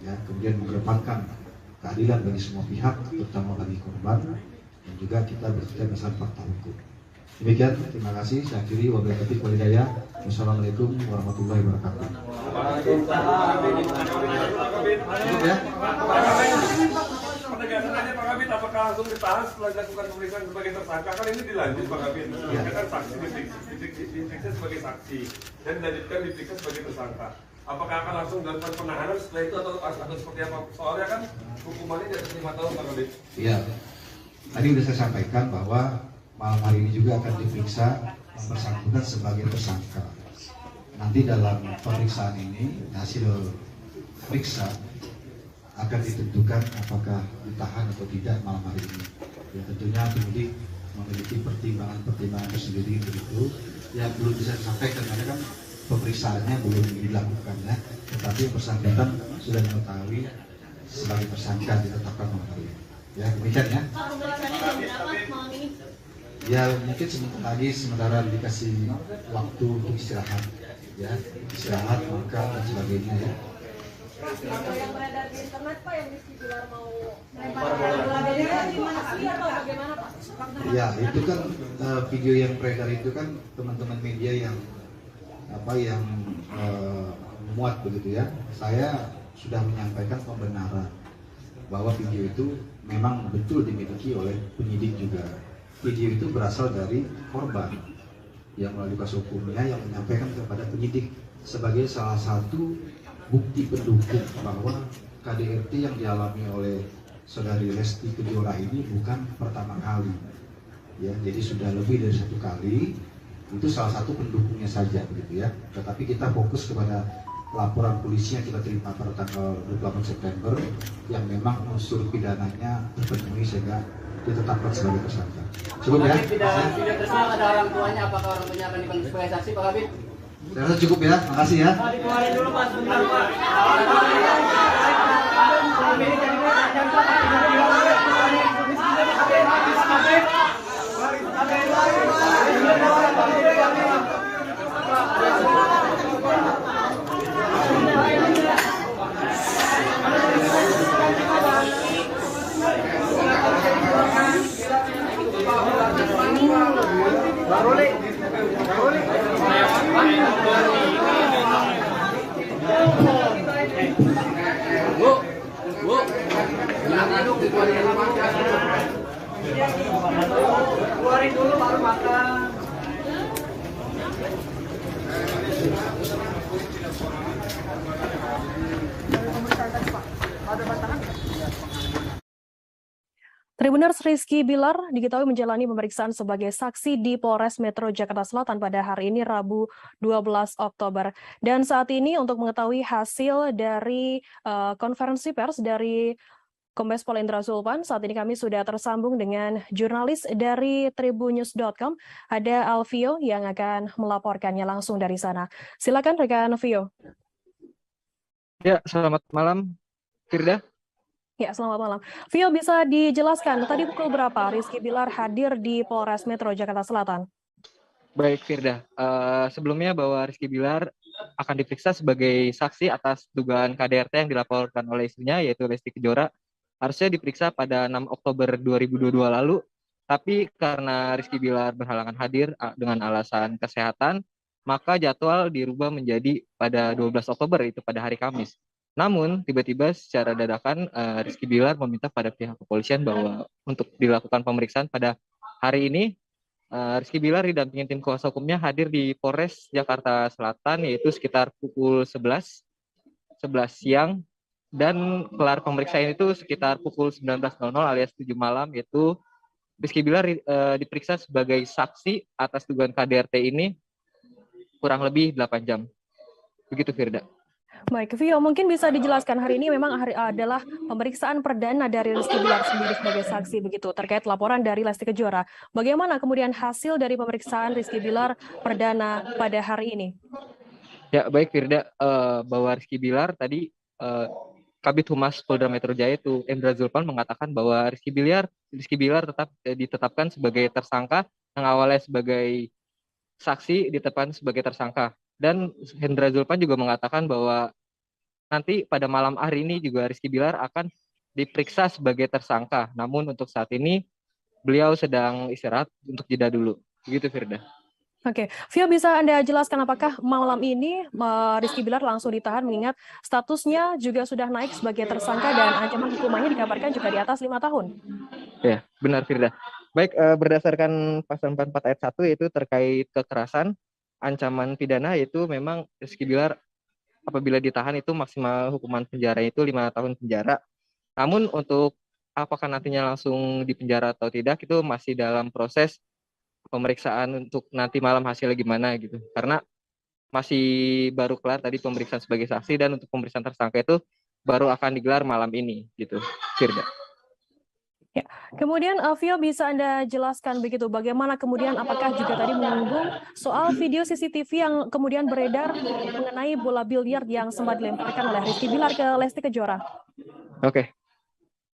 ya, kemudian mengedepankan keadilan bagi semua pihak, terutama bagi korban, dan juga kita bekerja berdasarkan fakta hukum. Demikian, terima kasih. Saya akhiri, wabillahi taufiq wal hidayah. Wassalamualaikum warahmatullahi wabarakatuh. Penegasan aja Pak Kabit, apakah langsung ditahan setelah dilakukan pemeriksaan sebagai tersangka? Kan ini dilanjut Pak Kabit. Ya kan saksi diperiksa sebagai saksi dan dilanjutkan diperiksa sebagai tersangka. Apakah akan langsung dilakukan penahanan setelah itu atau seperti apa? Soalnya kan hukumannya di atas 5 tahun Pak Kabit. Iya. Tadi sudah saya sampaikan bahwa malam hari ini juga akan diperiksa yang bersangkutan sebagai tersangka. nanti dalam pemeriksaan ini hasil periksa akan ditentukan apakah ditahan atau tidak malam hari ini. Ya tentunya penyidik memiliki pertimbangan tersendiri begitu. Ya belum bisa disampaikan karena kan pemeriksaannya belum dilakukan ya. Tetapi yang bersangkutan sudah mengetahui sebagai tersangka ditetapkan malam hari ini. Ya demikian ya. Ya mungkin sementara dikasih waktu untuk istirahat, ya istirahat makan dan sebagainya ya. Kalau yang beredar di internet Pak yang Rizky Bilar mau melempar bola gimana sih atau bagaimana Pak? Ya itu kan video yang beredar itu kan teman-teman media yang muat begitu ya. Saya sudah menyampaikan pembenaran bahwa video itu memang betul dimiliki oleh penyidik juga. Video itu berasal dari korban yang melalui kuasa hukumnya yang menyampaikan kepada penyidik sebagai salah satu bukti pendukung bahwa KDRT yang dialami oleh saudari Lesti Kejora ini bukan pertama kali, ya. Jadi sudah lebih dari satu kali. Itu salah satu pendukungnya saja, begitu ya. Tetapi kita fokus kepada laporan polisi yang kita terima pada tanggal 28 September yang memang unsur pidananya terpenuhi sehingga ditetapkan sebagai tersangka. Cukup ya? Tidak tersangka ada orang tuanya, apakah orang tuanya akan dipanggil sebagai saksi Pak Kabit? Saya rasa cukup ya, makasih ya. Dikeluarin dulu Pak, sebentar Pak. Keluarin dulu baru makan. Tribuners Rizky Bilar diketahui menjalani pemeriksaan sebagai saksi di Polres Metro Jakarta Selatan pada hari ini Rabu 12 Oktober. Dan saat ini untuk mengetahui hasil dari konferensi pers dari Kombes Pol Indra Zulpan, saat ini kami sudah tersambung dengan jurnalis dari tribunnews.com, ada Alvio yang akan melaporkannya langsung dari sana. Silakan rekan Alvio. Ya, selamat malam, Firda. Ya, selamat malam. Vio, bisa dijelaskan tadi pukul berapa Rizky Bilar hadir di Polres Metro Jakarta Selatan? Baik, Firda. Sebelumnya bahwa Rizky Bilar akan diperiksa sebagai saksi atas dugaan KDRT yang dilaporkan oleh istrinya, yaitu Lesti Kejora. Harusnya diperiksa pada 6 Oktober 2022 lalu, tapi karena Rizky Bilar berhalangan hadir dengan alasan kesehatan, maka jadwal dirubah menjadi pada 12 Oktober, itu pada hari Kamis. Namun, tiba-tiba secara dadakan Rizky Bilar meminta pada pihak kepolisian bahwa untuk dilakukan pemeriksaan pada hari ini, Rizky Bilar didampingi tim kuasa hukumnya hadir di Polres Jakarta Selatan, yaitu sekitar pukul 11 siang, dan kelar pemeriksaan itu sekitar pukul 19.00 alias 7 malam, yaitu Rizky Bilar diperiksa sebagai saksi atas dugaan KDRT ini kurang lebih 8 jam. Begitu, Firda. Baik, Vio, mungkin bisa dijelaskan hari ini memang adalah pemeriksaan perdana dari Rizky Bilar sendiri sebagai saksi begitu terkait laporan dari Lesti Kejora. Bagaimana kemudian hasil dari pemeriksaan Rizky Bilar perdana pada hari ini? Ya, baik Firda, bahwa Rizky Bilar tadi Kabid Humas Polda Metro Jaya itu Indra Zulpan mengatakan bahwa Rizky Bilar tetap ditetapkan sebagai tersangka, yang awalnya sebagai saksi ditetapkan sebagai tersangka. Dan Indra Zulpan juga mengatakan bahwa nanti pada malam hari ini juga Rizky Bilar akan diperiksa sebagai tersangka. Namun untuk saat ini beliau sedang istirahat untuk jeda dulu. Begitu, Firda. Oke, Vio, bisa Anda jelaskan apakah malam ini Rizky Bilar langsung ditahan mengingat statusnya juga sudah naik sebagai tersangka dan ancaman hukumannya dikabarkan juga di atas 5 tahun? Ya, benar, Firda. Baik, berdasarkan pasal 44 ayat 1 yaitu terkait kekerasan, ancaman pidana yaitu memang Rizky Bilar apabila ditahan itu maksimal hukuman penjara itu 5 tahun penjara. Namun untuk apakah nantinya langsung dipenjara atau tidak itu masih dalam proses pemeriksaan untuk nanti malam hasilnya gimana gitu. Karena masih baru kelar tadi pemeriksaan sebagai saksi, dan untuk pemeriksaan tersangka itu baru akan digelar malam ini gitu, Firda. Ya. Kemudian Vio, bisa Anda jelaskan begitu bagaimana kemudian apakah juga tadi menyinggung soal video CCTV yang kemudian beredar mengenai bola biliar yang sempat dilemparkan oleh Rizky Bilar ke Lesti Kejora? Oke.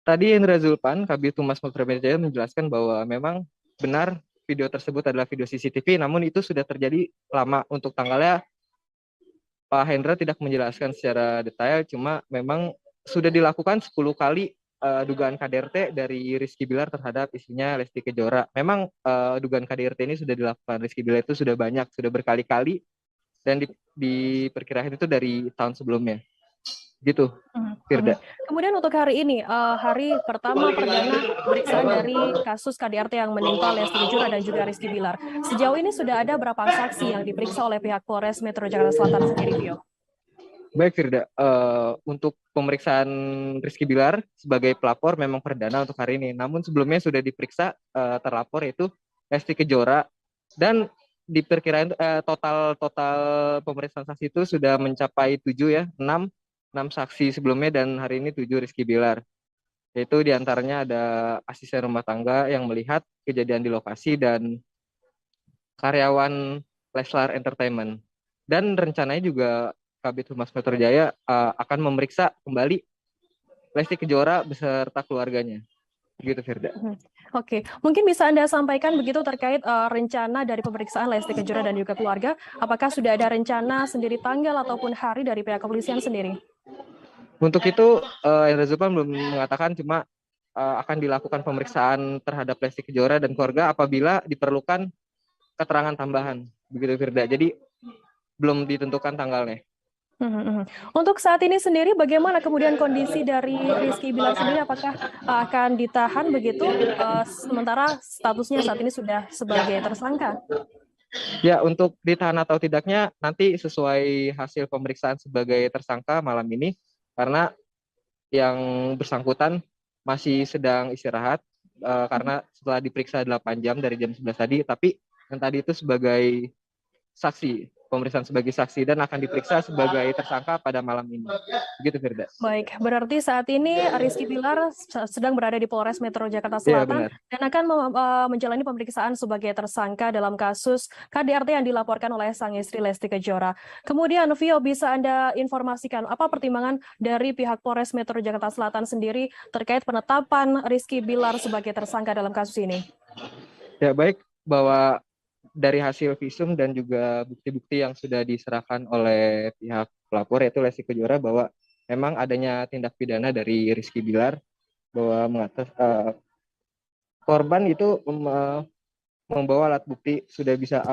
Tadi Indra Zulpan, Kabid Humas Polda Metro Jaya menjelaskan bahwa memang benar video tersebut adalah video CCTV, namun itu sudah terjadi lama. Untuk tanggalnya Pak Hendra tidak menjelaskan secara detail, cuma memang sudah dilakukan 10 kali dugaan KDRT dari Rizky Bilar terhadap istrinya Lesti Kejora. Memang dugaan KDRT ini sudah dilakukan Rizky Bilar itu sudah banyak, sudah berkali-kali, dan diperkirakan itu dari tahun sebelumnya. Gitu, Firda. Kemudian untuk hari ini, hari pertama perdana pemeriksaan dari kasus KDRT yang menimpa Lesti Kejora dan juga Rizky Bilar. Sejauh ini sudah ada berapa saksi yang diperiksa oleh pihak Polres Metro Jakarta Selatan sendiri, Vio? Baik, Firda. Untuk pemeriksaan Rizky Bilar sebagai pelapor memang perdana untuk hari ini. Namun sebelumnya sudah diperiksa terlapor yaitu Lesti Kejora, dan diperkirakan total pemeriksaan saksi itu sudah mencapai 7 ya, 6 saksi sebelumnya, dan hari ini 7 Rizky Bilar. Yaitu diantaranya ada asisten rumah tangga yang melihat kejadian di lokasi dan karyawan Leslar Entertainment. Dan rencananya juga Kabid Humas Metro Jaya akan memeriksa kembali Lesti Kejora beserta keluarganya. Begitu, Firda. Oke, mungkin bisa Anda sampaikan begitu terkait rencana dari pemeriksaan Lesti Kejora dan juga keluarga. Apakah sudah ada rencana sendiri tanggal ataupun hari dari pihak kepolisian sendiri? Untuk itu, Indra Zulpan belum mengatakan, cuma akan dilakukan pemeriksaan terhadap Lesti Kejora dan keluarga apabila diperlukan keterangan tambahan. Begitu, Firda. Jadi belum ditentukan tanggalnya. Untuk saat ini sendiri, bagaimana kemudian kondisi dari Rizky Bilar sendiri? Apakah akan ditahan begitu, sementara statusnya saat ini sudah sebagai tersangka? Ya, untuk ditahan atau tidaknya nanti sesuai hasil pemeriksaan sebagai tersangka malam ini, karena yang bersangkutan masih sedang istirahat, karena setelah diperiksa 8 jam dari jam 11 tadi, tapi yang tadi itu sebagai saksi, pemeriksaan sebagai saksi, dan akan diperiksa sebagai tersangka pada malam ini. Begitu, Firda. Baik, berarti saat ini Rizky Bilar sedang berada di Polres Metro Jakarta Selatan dan akan menjalani pemeriksaan sebagai tersangka dalam kasus KDRT yang dilaporkan oleh sang istri Lesti Kejora. Kemudian, Vio, bisa Anda informasikan apa pertimbangan dari pihak Polres Metro Jakarta Selatan sendiri terkait penetapan Rizky Bilar sebagai tersangka dalam kasus ini? Ya, baik, bahwa dari hasil visum dan juga bukti-bukti yang sudah diserahkan oleh pihak pelapor yaitu Lesti Kejora, bahwa memang adanya tindak pidana dari Rizky Bilar, bahwa korban itu membawa alat bukti sudah bisa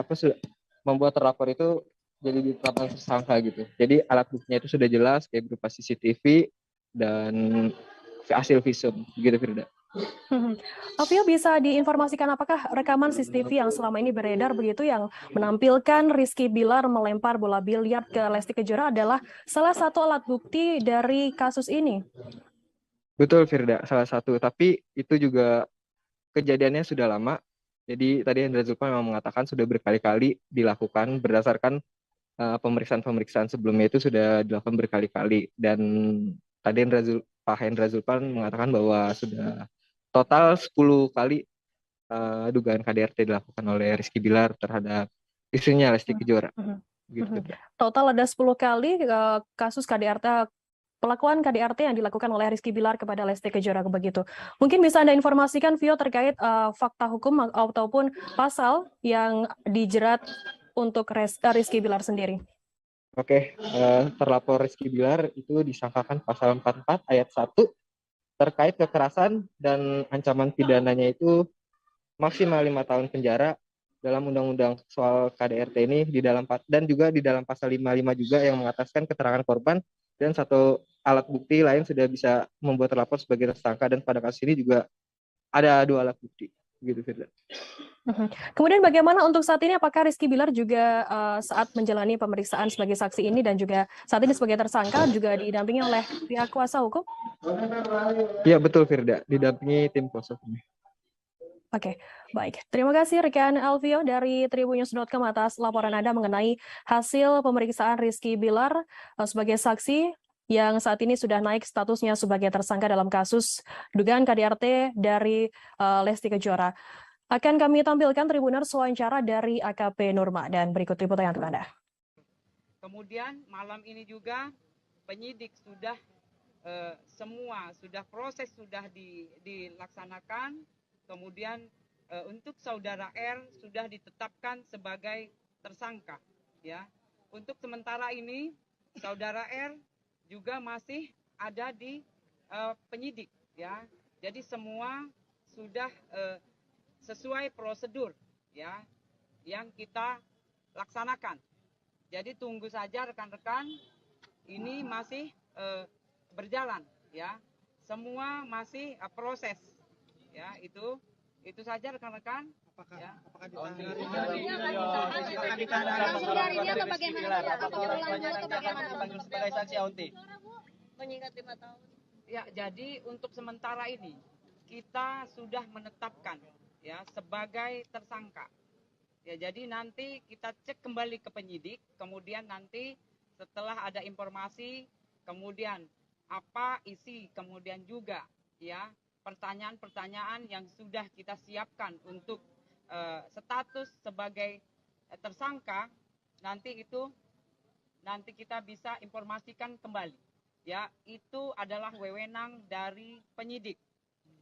membuat terlapor itu jadi ditetapkan tersangka gitu. Jadi alat buktinya itu sudah jelas kayak berupa CCTV dan hasil visum, begitu, Firda. Vio, bisa diinformasikan apakah rekaman CCTV yang selama ini beredar begitu yang menampilkan Rizky Bilar melempar bola biliar ke Lesti Kejora adalah salah satu alat bukti dari kasus ini? Betul, Firda, salah satu. Tapi itu juga kejadiannya sudah lama. Jadi tadi Indra Zulpan memang mengatakan sudah berkali-kali dilakukan berdasarkan pemeriksaan-pemeriksaan sebelumnya itu sudah dilakukan berkali-kali. Dan tadi Pak Hendra Zulpan mengatakan bahwa sudah total 10 kali dugaan KDRT dilakukan oleh Rizky Bilar terhadap istrinya Lesti Kejora. Gitu. Total ada 10 kali kasus KDRT, pelakuan KDRT yang dilakukan oleh Rizky Bilar kepada Lesti Kejora begitu. Mungkin bisa Anda informasikan, Vio, terkait fakta hukum ataupun pasal yang dijerat untuk Rizky Bilar sendiri. Oke, terlapor Rizky Bilar itu disangkakan pasal 44 ayat 1 terkait kekerasan, dan ancaman pidananya itu maksimal 5 tahun penjara dalam undang-undang soal KDRT ini, dan juga di dalam pasal 55 juga yang mengataskan keterangan korban, dan satu alat bukti lain sudah bisa membuat terlapor sebagai tersangka, dan pada kasus ini juga ada 2 alat bukti. Begitu, Firda. Kemudian bagaimana untuk saat ini, apakah Rizky Bilar juga saat menjalani pemeriksaan sebagai saksi ini dan juga saat ini sebagai tersangka juga didampingi oleh pihak kuasa hukum? Iya, betul, Firda, didampingi tim kuasa hukum. Oke, baik. Terima kasih rekan Alvio dari Tribunnews.com atas laporan Anda mengenai hasil pemeriksaan Rizky Bilar sebagai saksi yang saat ini sudah naik statusnya sebagai tersangka dalam kasus dugaan KDRT dari Lesti Kejora. Akan kami tampilkan Tribuners wawancara dari AKP Nurma dan berikut liputan untuk Anda. Kemudian malam ini juga penyidik sudah semua proses sudah dilaksanakan. Kemudian untuk saudara R sudah ditetapkan sebagai tersangka, ya. Untuk sementara ini saudara R juga masih ada di penyidik, ya. Jadi semua sudah sesuai prosedur, ya, yang kita laksanakan. Jadi tunggu saja rekan-rekan, ini masih berjalan, ya. Semua masih proses. Ya, itu saja rekan-rekan. Apakah sebagai saksi Aunty? Mengingat 5 tahun. Ya, jadi untuk sementara ini kita sudah menetapkan ya sebagai tersangka. Ya, jadi nanti kita cek kembali ke penyidik, kemudian nanti setelah ada informasi, kemudian apa isi, kemudian juga ya pertanyaan-pertanyaan yang sudah kita siapkan untuk status sebagai tersangka, nanti kita bisa informasikan kembali. Ya, itu adalah wewenang dari penyidik.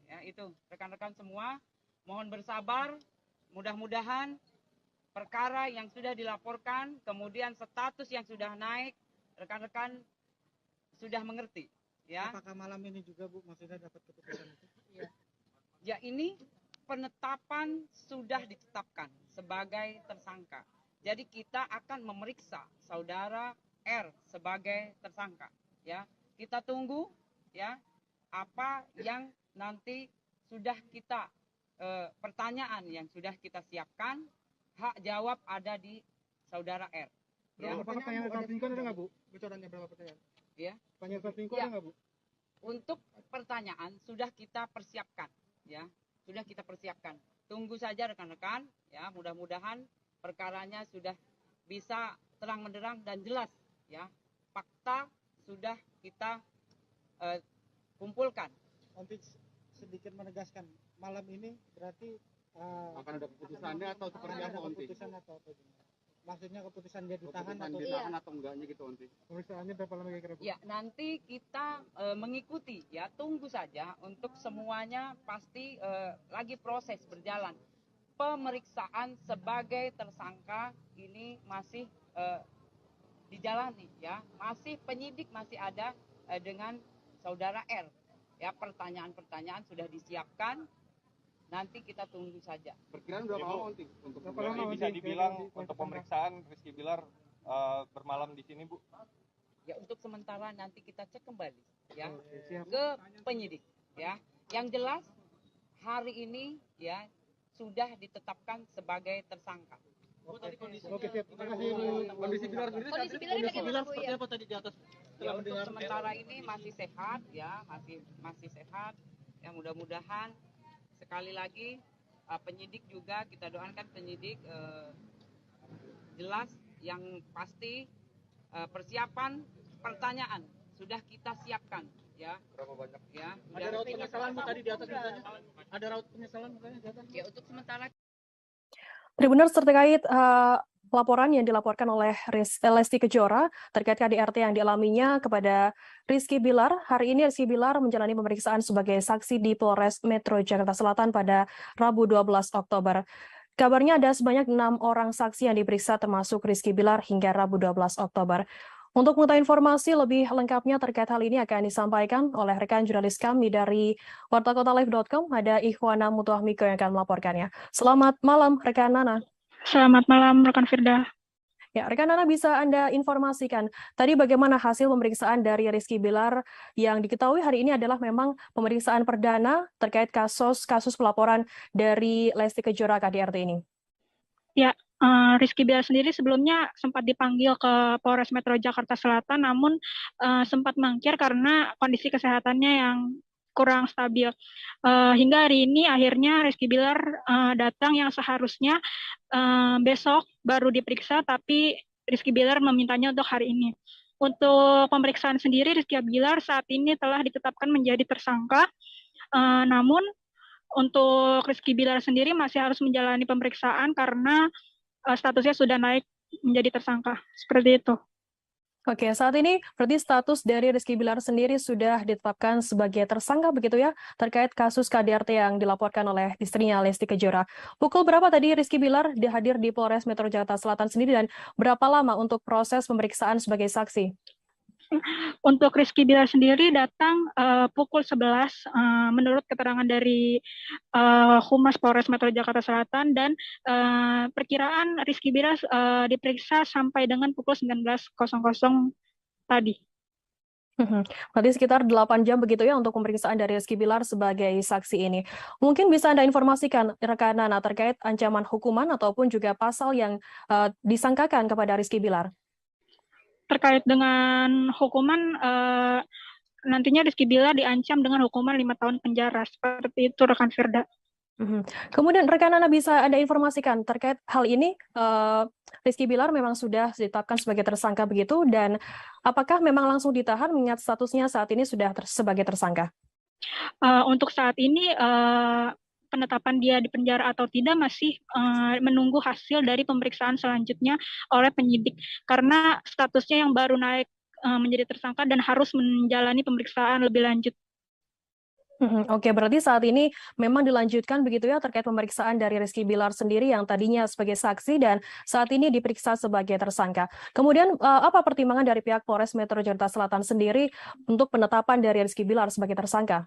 Ya, itu rekan-rekan semua, mohon bersabar, mudah-mudahan perkara yang sudah dilaporkan, kemudian status yang sudah naik, rekan-rekan sudah mengerti. Ya. Apakah malam ini juga Bu maksudnya dapat keputusan itu? Ya, ini penetapan sudah ditetapkan sebagai tersangka. Jadi kita akan memeriksa saudara R sebagai tersangka. Ya, kita tunggu ya apa yang nanti sudah kita pertanyaan yang sudah kita siapkan, hak jawab ada di saudara R. Ya. Berapa pertanyaan selingkuh ada nggak Bu? Bocorannya berapa pertanyaan? Ya. Pertanyaan selingkuh ada nggak Bu? Untuk pertanyaan sudah kita persiapkan, ya, sudah kita persiapkan. Tunggu saja rekan-rekan, ya, mudah-mudahan perkaranya sudah bisa terang menderang dan jelas, ya. Fakta sudah kita kumpulkan. Nanti sedikit menegaskan, malam ini berarti akan ada keputusannya atau seperti apa, Onti? Keputusan atau apa? Maksudnya keputusan dia ditahan atau enggaknya gitu, Onti? Pemeriksaannya berapa lama kira-kira? Ya, nanti kita mengikuti, ya, tunggu saja untuk semuanya pasti lagi proses berjalan. Pemeriksaan sebagai tersangka ini masih dijalani, ya, masih penyidik masih ada dengan saudara R. Ya, pertanyaan-pertanyaan sudah disiapkan. Nanti kita tunggu saja. Perkiraan berapa lama, Onti? Untuk bisa dibilang untuk pemeriksaan Rizky Bilar bermalam di sini, Bu? Ya, untuk sementara nanti kita cek kembali ya ke penyidik, ya. Yang jelas hari ini ya sudah ditetapkan sebagai tersangka. Oke, siap. Terima kasih Bu. Kondisi Bilar sendiri seperti apa tadi di atas? Ya, untuk sementara ini masih sehat, ya, masih sehat. Ya, mudah-mudahan sekali lagi penyidik juga kita doakan penyidik jelas yang pasti persiapan pertanyaan sudah kita siapkan, ya. Berapa banyak? Ya. Ada raut penyesalan Bu tadi di atas misalnya? Ada raut penyesalan misalnya di atas? Ya, untuk sementara. Tribuners, terkait laporan yang dilaporkan oleh Lesti Kejora terkait KDRT yang dialaminya kepada Rizky Bilar. Hari ini Rizky Bilar menjalani pemeriksaan sebagai saksi di Polres Metro Jakarta Selatan pada Rabu 12 Oktober. Kabarnya ada sebanyak 6 orang saksi yang diperiksa termasuk Rizky Bilar hingga Rabu 12 Oktober. Untuk mengetahui informasi lebih lengkapnya terkait hal ini akan disampaikan oleh rekan jurnalis kami dari wartakotalive.com, ada Ikhwana Mutuahmiko yang akan melaporkannya. Selamat malam, rekan Nana. Selamat malam, rekan Firda. Ya, rekan Nana, bisa Anda informasikan tadi bagaimana hasil pemeriksaan dari Rizky Bilar yang diketahui hari ini adalah memang pemeriksaan perdana terkait kasus pelaporan dari Lesti Kejora KDRT ini? Ya, Rizky Bilar sendiri sebelumnya sempat dipanggil ke Polres Metro Jakarta Selatan, namun sempat mangkir karena kondisi kesehatannya yang kurang stabil. Hingga hari ini akhirnya Rizky Bilar datang yang seharusnya besok baru diperiksa, tapi Rizky Bilar memintanya untuk hari ini. Untuk pemeriksaan sendiri, Rizky Bilar saat ini telah ditetapkan menjadi tersangka, namun untuk Rizky Bilar sendiri masih harus menjalani pemeriksaan karena statusnya sudah naik menjadi tersangka. Seperti itu. Oke, saat ini berarti status dari Rizky Bilar sendiri sudah ditetapkan sebagai tersangka begitu ya, terkait kasus KDRT yang dilaporkan oleh istrinya Lesti Kejora. Pukul berapa tadi Rizky Bilar hadir di Polres Metro Jakarta Selatan sendiri dan berapa lama untuk proses pemeriksaan sebagai saksi? Untuk Rizky Bilar sendiri datang pukul 11 menurut keterangan dari Humas Polres Metro Jakarta Selatan, dan perkiraan Rizky Bilar diperiksa sampai dengan pukul 19.00 tadi. Berarti sekitar 8 jam begitu ya untuk pemeriksaan dari Rizky Bilar sebagai saksi ini. Mungkin bisa Anda informasikan rekan Nana terkait ancaman hukuman ataupun juga pasal yang disangkakan kepada Rizky Bilar? Terkait dengan hukuman, nantinya Rizky Bilar diancam dengan hukuman 5 tahun penjara. Seperti itu rekan Firda. Kemudian rekan Nana bisa Anda informasikan terkait hal ini, Rizky Bilar memang sudah ditetapkan sebagai tersangka begitu, dan apakah memang langsung ditahan mengingat statusnya saat ini sudah sebagai tersangka? Untuk saat ini penetapan dia di penjara atau tidak masih menunggu hasil dari pemeriksaan selanjutnya oleh penyidik, karena statusnya yang baru naik menjadi tersangka dan harus menjalani pemeriksaan lebih lanjut. Oke, berarti saat ini memang dilanjutkan begitu ya terkait pemeriksaan dari Rizky Bilar sendiri yang tadinya sebagai saksi dan saat ini diperiksa sebagai tersangka. Kemudian apa pertimbangan dari pihak Polres Metro Jakarta Selatan sendiri untuk penetapan dari Rizky Bilar sebagai tersangka?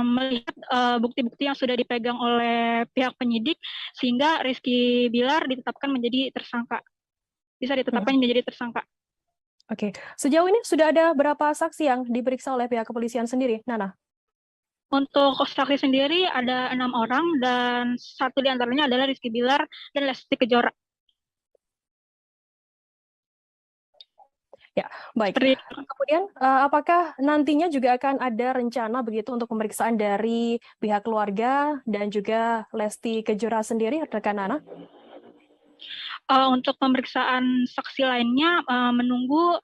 Melihat bukti-bukti yang sudah dipegang oleh pihak penyidik, sehingga Rizky Bilar ditetapkan menjadi tersangka. Bisa ditetapkan menjadi tersangka. Oke, sejauh ini sudah ada berapa saksi yang diperiksa oleh pihak kepolisian sendiri, Nana? Untuk saksi sendiri ada 6 orang, dan satu di antaranya adalah Rizky Bilar dan Lesti Kejora. Ya, baik. Kemudian, apakah nantinya juga akan ada rencana begitu untuk pemeriksaan dari pihak keluarga dan juga Lesti Kejora sendiri, rekan Nana? Untuk pemeriksaan saksi lainnya, menunggu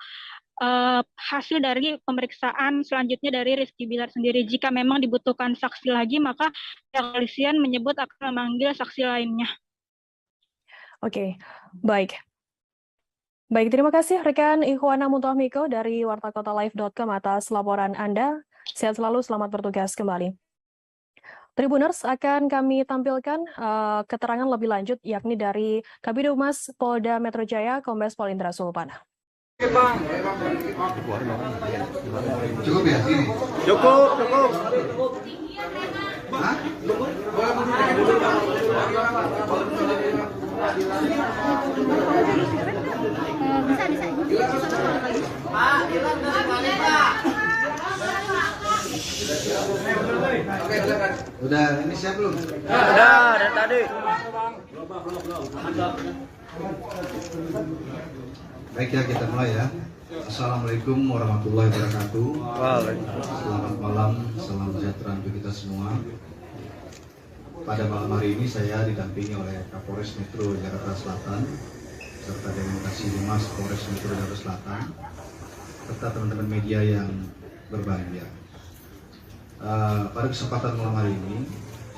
hasil dari pemeriksaan selanjutnya dari Rizky Bilar sendiri. Jika memang dibutuhkan saksi lagi, maka pihak kepolisian menyebut akan memanggil saksi lainnya. Oke, baik. Baik, terima kasih rekan Ikhwana Muntohmiko dari wartakotalive.com atas laporan Anda. Sehat selalu, selamat bertugas kembali. Tribuners, akan kami tampilkan keterangan lebih lanjut yakni dari Kabid Humas Polda Metro Jaya, Kombes Pol Indra Sulpana. Cukup ya? Ini? Cukup. Hah? Udah, ini siap belum? Udah, dari tadi. Baik ya, kita mulai ya. Assalamualaikum warahmatullahi wabarakatuh. Selamat malam, salam sejahtera untuk kita semua. Pada malam hari ini saya didampingi oleh Kapolres Metro Jakarta Selatan serta dengan Kasih Humas Polres Metro Jakarta Selatan serta teman-teman media yang berbahagia. Pada kesempatan malam hari ini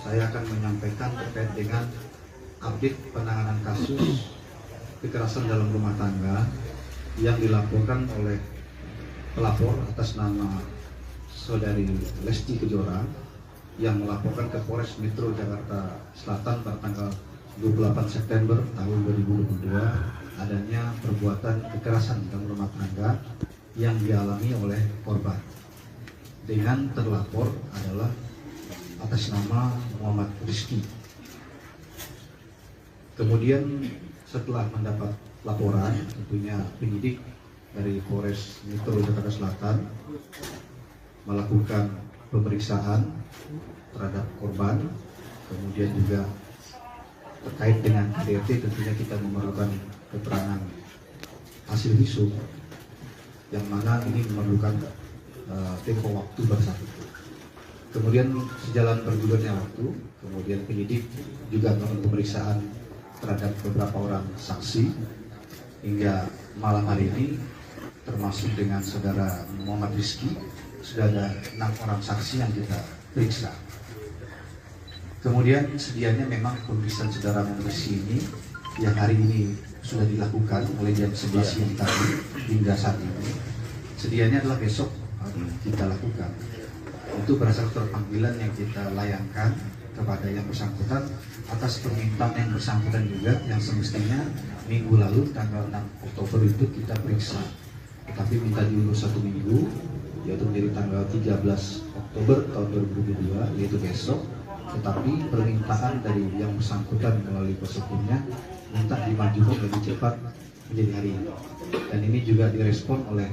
saya akan menyampaikan terkait dengan update penanganan kasus kekerasan dalam rumah tangga yang dilaporkan oleh pelapor atas nama saudari Lesti Kejora yang melaporkan ke Polres Metro Jakarta Selatan pada tanggal 28 September tahun 2022 adanya perbuatan kekerasan dalam rumah tangga yang dialami oleh korban dengan terlapor adalah atas nama Muhammad Rizky. Kemudian setelah mendapat laporan, tentunya penyidik dari Polres Metro Jakarta Selatan melakukan pemeriksaan terhadap korban, kemudian juga terkait dengan KDRT tentunya kita memerlukan keterangan hasil visum yang mana ini memerlukan tempo waktu bersatu. Kemudian sejalan bergulirnya waktu, kemudian penyidik juga melakukan pemeriksaan terhadap beberapa orang saksi hingga malam hari ini, termasuk dengan saudara Muhammad Rizky, sudah ada 6 orang saksi yang kita periksa. Kemudian sedianya memang pemeriksaan saudara Muhammad Rizky ini yang hari ini sudah dilakukan mulai jam 11 siang tadi hingga saat ini. Sedianya adalah besok kita lakukan. Itu berdasarkan panggilan yang kita layangkan kepada yang bersangkutan atas permintaan yang bersangkutan juga yang semestinya minggu lalu tanggal 6 Oktober itu kita periksa. Tetapi minta diundur 1 minggu, yaitu menjadi tanggal 13 Oktober tahun 2022, yaitu besok. Tetapi permintaan dari yang bersangkutan melalui kuasa hukumnya minta dimajukan lebih cepat menjadi hari ini. Dan ini juga direspon oleh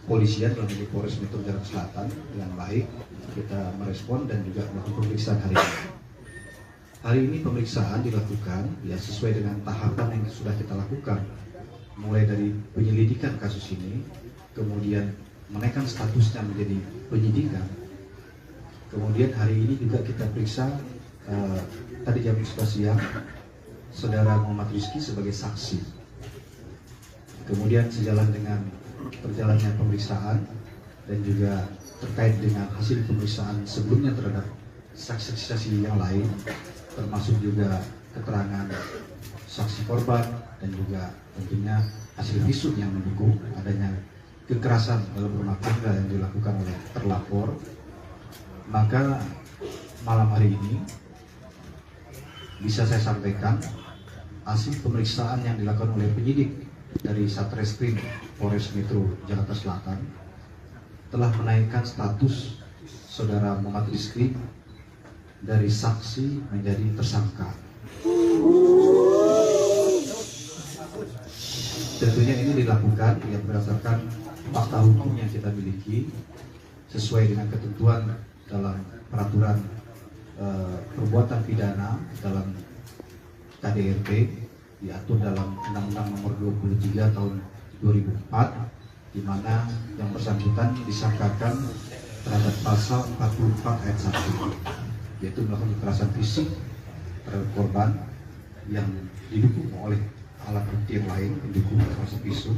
kepolisian dalam ini Polres Metro Jakarta Selatan yang baik. Kita merespon dan juga melakukan pemeriksaan hari ini. Hari ini pemeriksaan dilakukan ya sesuai dengan tahapan yang sudah kita lakukan, mulai dari penyelidikan kasus ini, kemudian menaikkan statusnya menjadi penyidikan. Kemudian hari ini juga kita periksa tadi jam 11 siang saudara Muhammad Rizky sebagai saksi. Kemudian sejalan dengan perjalannya pemeriksaan dan juga terkait dengan hasil pemeriksaan sebelumnya terhadap saksi-saksi yang lain, termasuk juga keterangan saksi korban dan juga tentunya hasil visum yang mendukung adanya kekerasan dalam rumah tangga yang dilakukan oleh terlapor. Maka malam hari ini bisa saya sampaikan hasil pemeriksaan yang dilakukan oleh penyidik dari Satreskrim Polres Metro Jakarta Selatan telah menaikkan status saudara Muhammad Rizky dari saksi menjadi tersangka. Tentunya ini dilakukan yang berdasarkan fakta hukum yang kita miliki sesuai dengan ketentuan dalam peraturan perbuatan pidana dalam KDRT, diatur dalam Undang-Undang Nomor 23 Tahun 2004, di mana yang bersangkutan disangkakan terhadap pasal 44 ayat 1, yaitu melakukan kekerasan fisik terhadap korban yang didukung oleh alat bukti yang lain pendukung termasuk visum,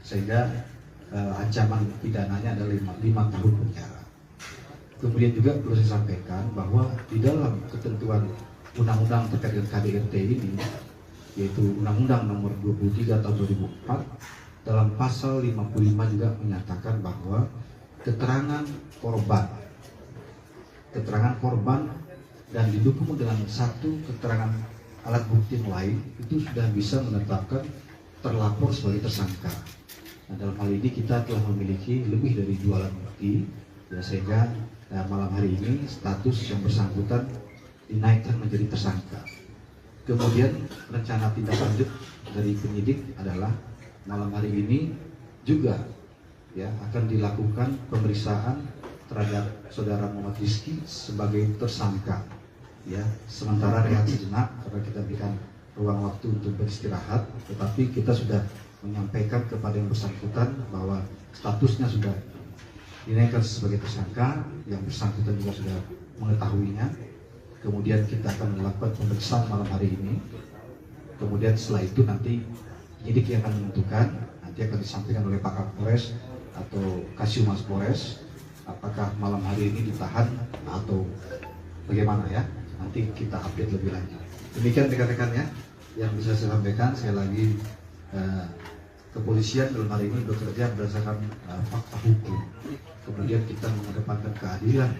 sehingga ancaman pidananya adalah 5 tahun penjara. Kemudian juga perlu saya sampaikan bahwa di dalam ketentuan undang-undang terkait dengan KDRT ini, yaitu Undang-Undang Nomor 23 Tahun 2004, dalam pasal 55 juga menyatakan bahwa keterangan korban dan didukung dengan satu keterangan alat bukti yang lain itu sudah bisa menetapkan terlapor sebagai tersangka. Nah, dalam hal ini kita telah memiliki lebih dari 2 alat bukti, ya, sehingga malam hari ini status yang bersangkutan dinaikkan menjadi tersangka. Kemudian rencana tindak lanjut dari penyidik adalah malam hari ini juga ya akan dilakukan pemeriksaan terhadap saudara Muhammad Rizky sebagai tersangka. Ya, sementara rehat sejenak karena kita berikan ruang waktu untuk beristirahat, tetapi kita sudah menyampaikan kepada yang bersangkutan bahwa statusnya sudah dinaikkan sebagai tersangka, yang bersangkutan juga sudah mengetahuinya. Kemudian kita akan melakukan pemeriksaan malam hari ini. Kemudian setelah itu nanti penyidik yang akan menentukan, nanti akan disampaikan oleh Pak Kapolres atau Kasiumas Polres, apakah malam hari ini ditahan atau bagaimana ya. Nanti kita update lebih lanjut. Demikian rekan-rekannya yang bisa saya sampaikan. Sekali lagi kepolisian dalam hari ini bekerja berdasarkan fakta hukum. Kemudian kita mengedepankan keadilan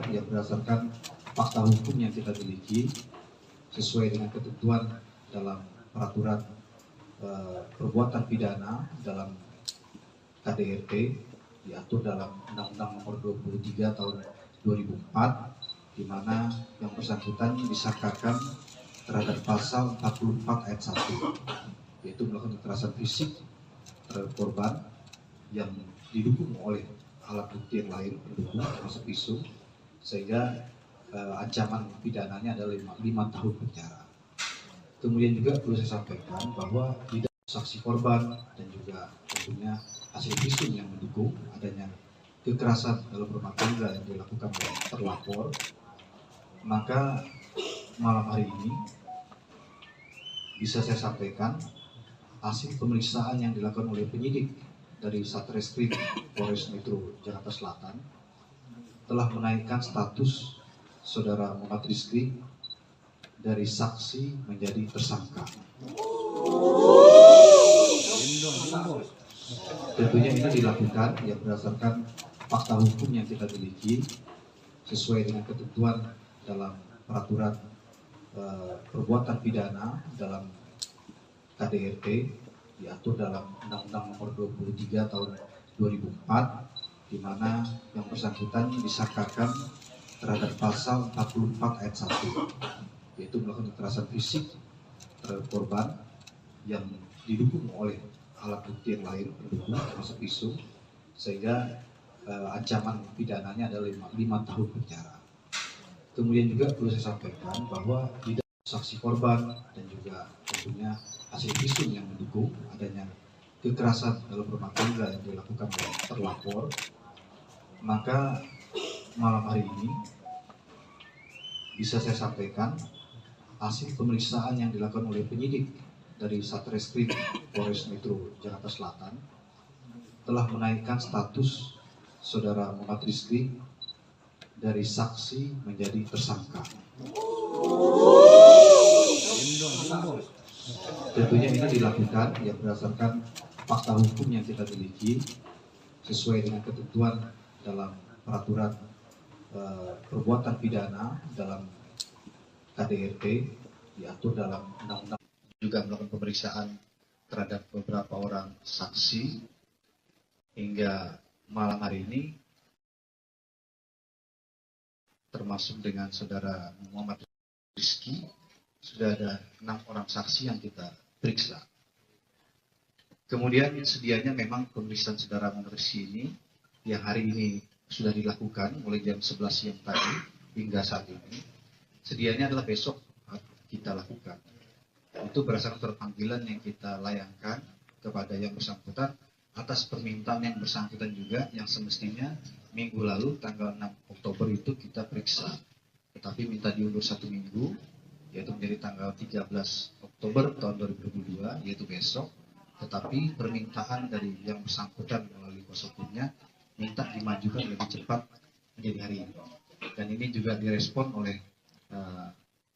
yang berdasarkan fakta hukum yang kita miliki sesuai dengan ketentuan dalam peraturan perbuatan pidana dalam KDRT, diatur dalam Undang-Undang Nomor 23 Tahun 2004, di mana yang bersangkutan disangkakan terhadap pasal 44 ayat 1, yaitu melakukan kekerasan fisik terhadap korban yang didukung oleh alat bukti yang lain pendukung termasuk visum, sehingga ancaman pidananya adalah 5 tahun penjara. Kemudian juga perlu saya sampaikan bahwa tidak saksi korban dan juga tentunya hasil visum yang mendukung adanya kekerasan dalam rumah tangga yang dilakukan oleh terlapor, maka malam hari ini bisa saya sampaikan hasil pemeriksaan yang dilakukan oleh penyidik dari Satreskrim Polres Metro Jakarta Selatan telah menaikkan status saudara Muhammad Rizky dari saksi menjadi tersangka. Tentunya ini dilakukan ya berdasarkan fakta hukum yang kita miliki sesuai dengan ketentuan dalam peraturan perbuatan pidana dalam KDRT diatur dalam Undang-Undang Nomor 23 Tahun 2004, di mana yang bersangkutan disangkakan terhadap pasal 44 ayat 1, yaitu melakukan kekerasan fisik terhadap korban yang didukung oleh alat bukti yang lain pendukung termasuk visum, sehingga ancaman pidananya adalah 5 tahun penjara. Kemudian juga perlu saya sampaikan bahwa tidak saksi korban dan juga tentunya hasil visum yang mendukung adanya kekerasan dalam rumah tangga yang dilakukan oleh terlapor, maka malam hari ini bisa saya sampaikan hasil pemeriksaan yang dilakukan oleh penyidik dari Satreskrim Polres Metro Jakarta Selatan telah menaikkan status saudara Muhammad Rizky dari saksi menjadi tersangka. Tentunya ini dilakukan ya berdasarkan fakta hukum yang kita miliki sesuai dengan ketentuan dalam peraturan perbuatan pidana dalam KDRT diatur dalam Undang-Undang, juga melakukan pemeriksaan terhadap beberapa orang saksi hingga malam hari ini, termasuk dengan saudara Muhammad Rizky, sudah ada 6 orang saksi yang kita periksa. Kemudian sedianya memang pemeriksaan saudara Muhammad Rizky ini yang hari ini sudah dilakukan mulai jam 11 siang tadi hingga saat ini, sedianya adalah besok kita lakukan. Itu berdasarkan surat panggilan yang kita layangkan kepada yang bersangkutan atas permintaan yang bersangkutan juga, yang semestinya minggu lalu tanggal 6 Oktober itu kita periksa, tetapi minta diundur 1 minggu, yaitu menjadi tanggal 13 Oktober tahun 2022, yaitu besok. Tetapi permintaan dari yang bersangkutan melalui kuasa hukumnya minta dimajukan lebih cepat menjadi hari ini. Dan ini juga direspon oleh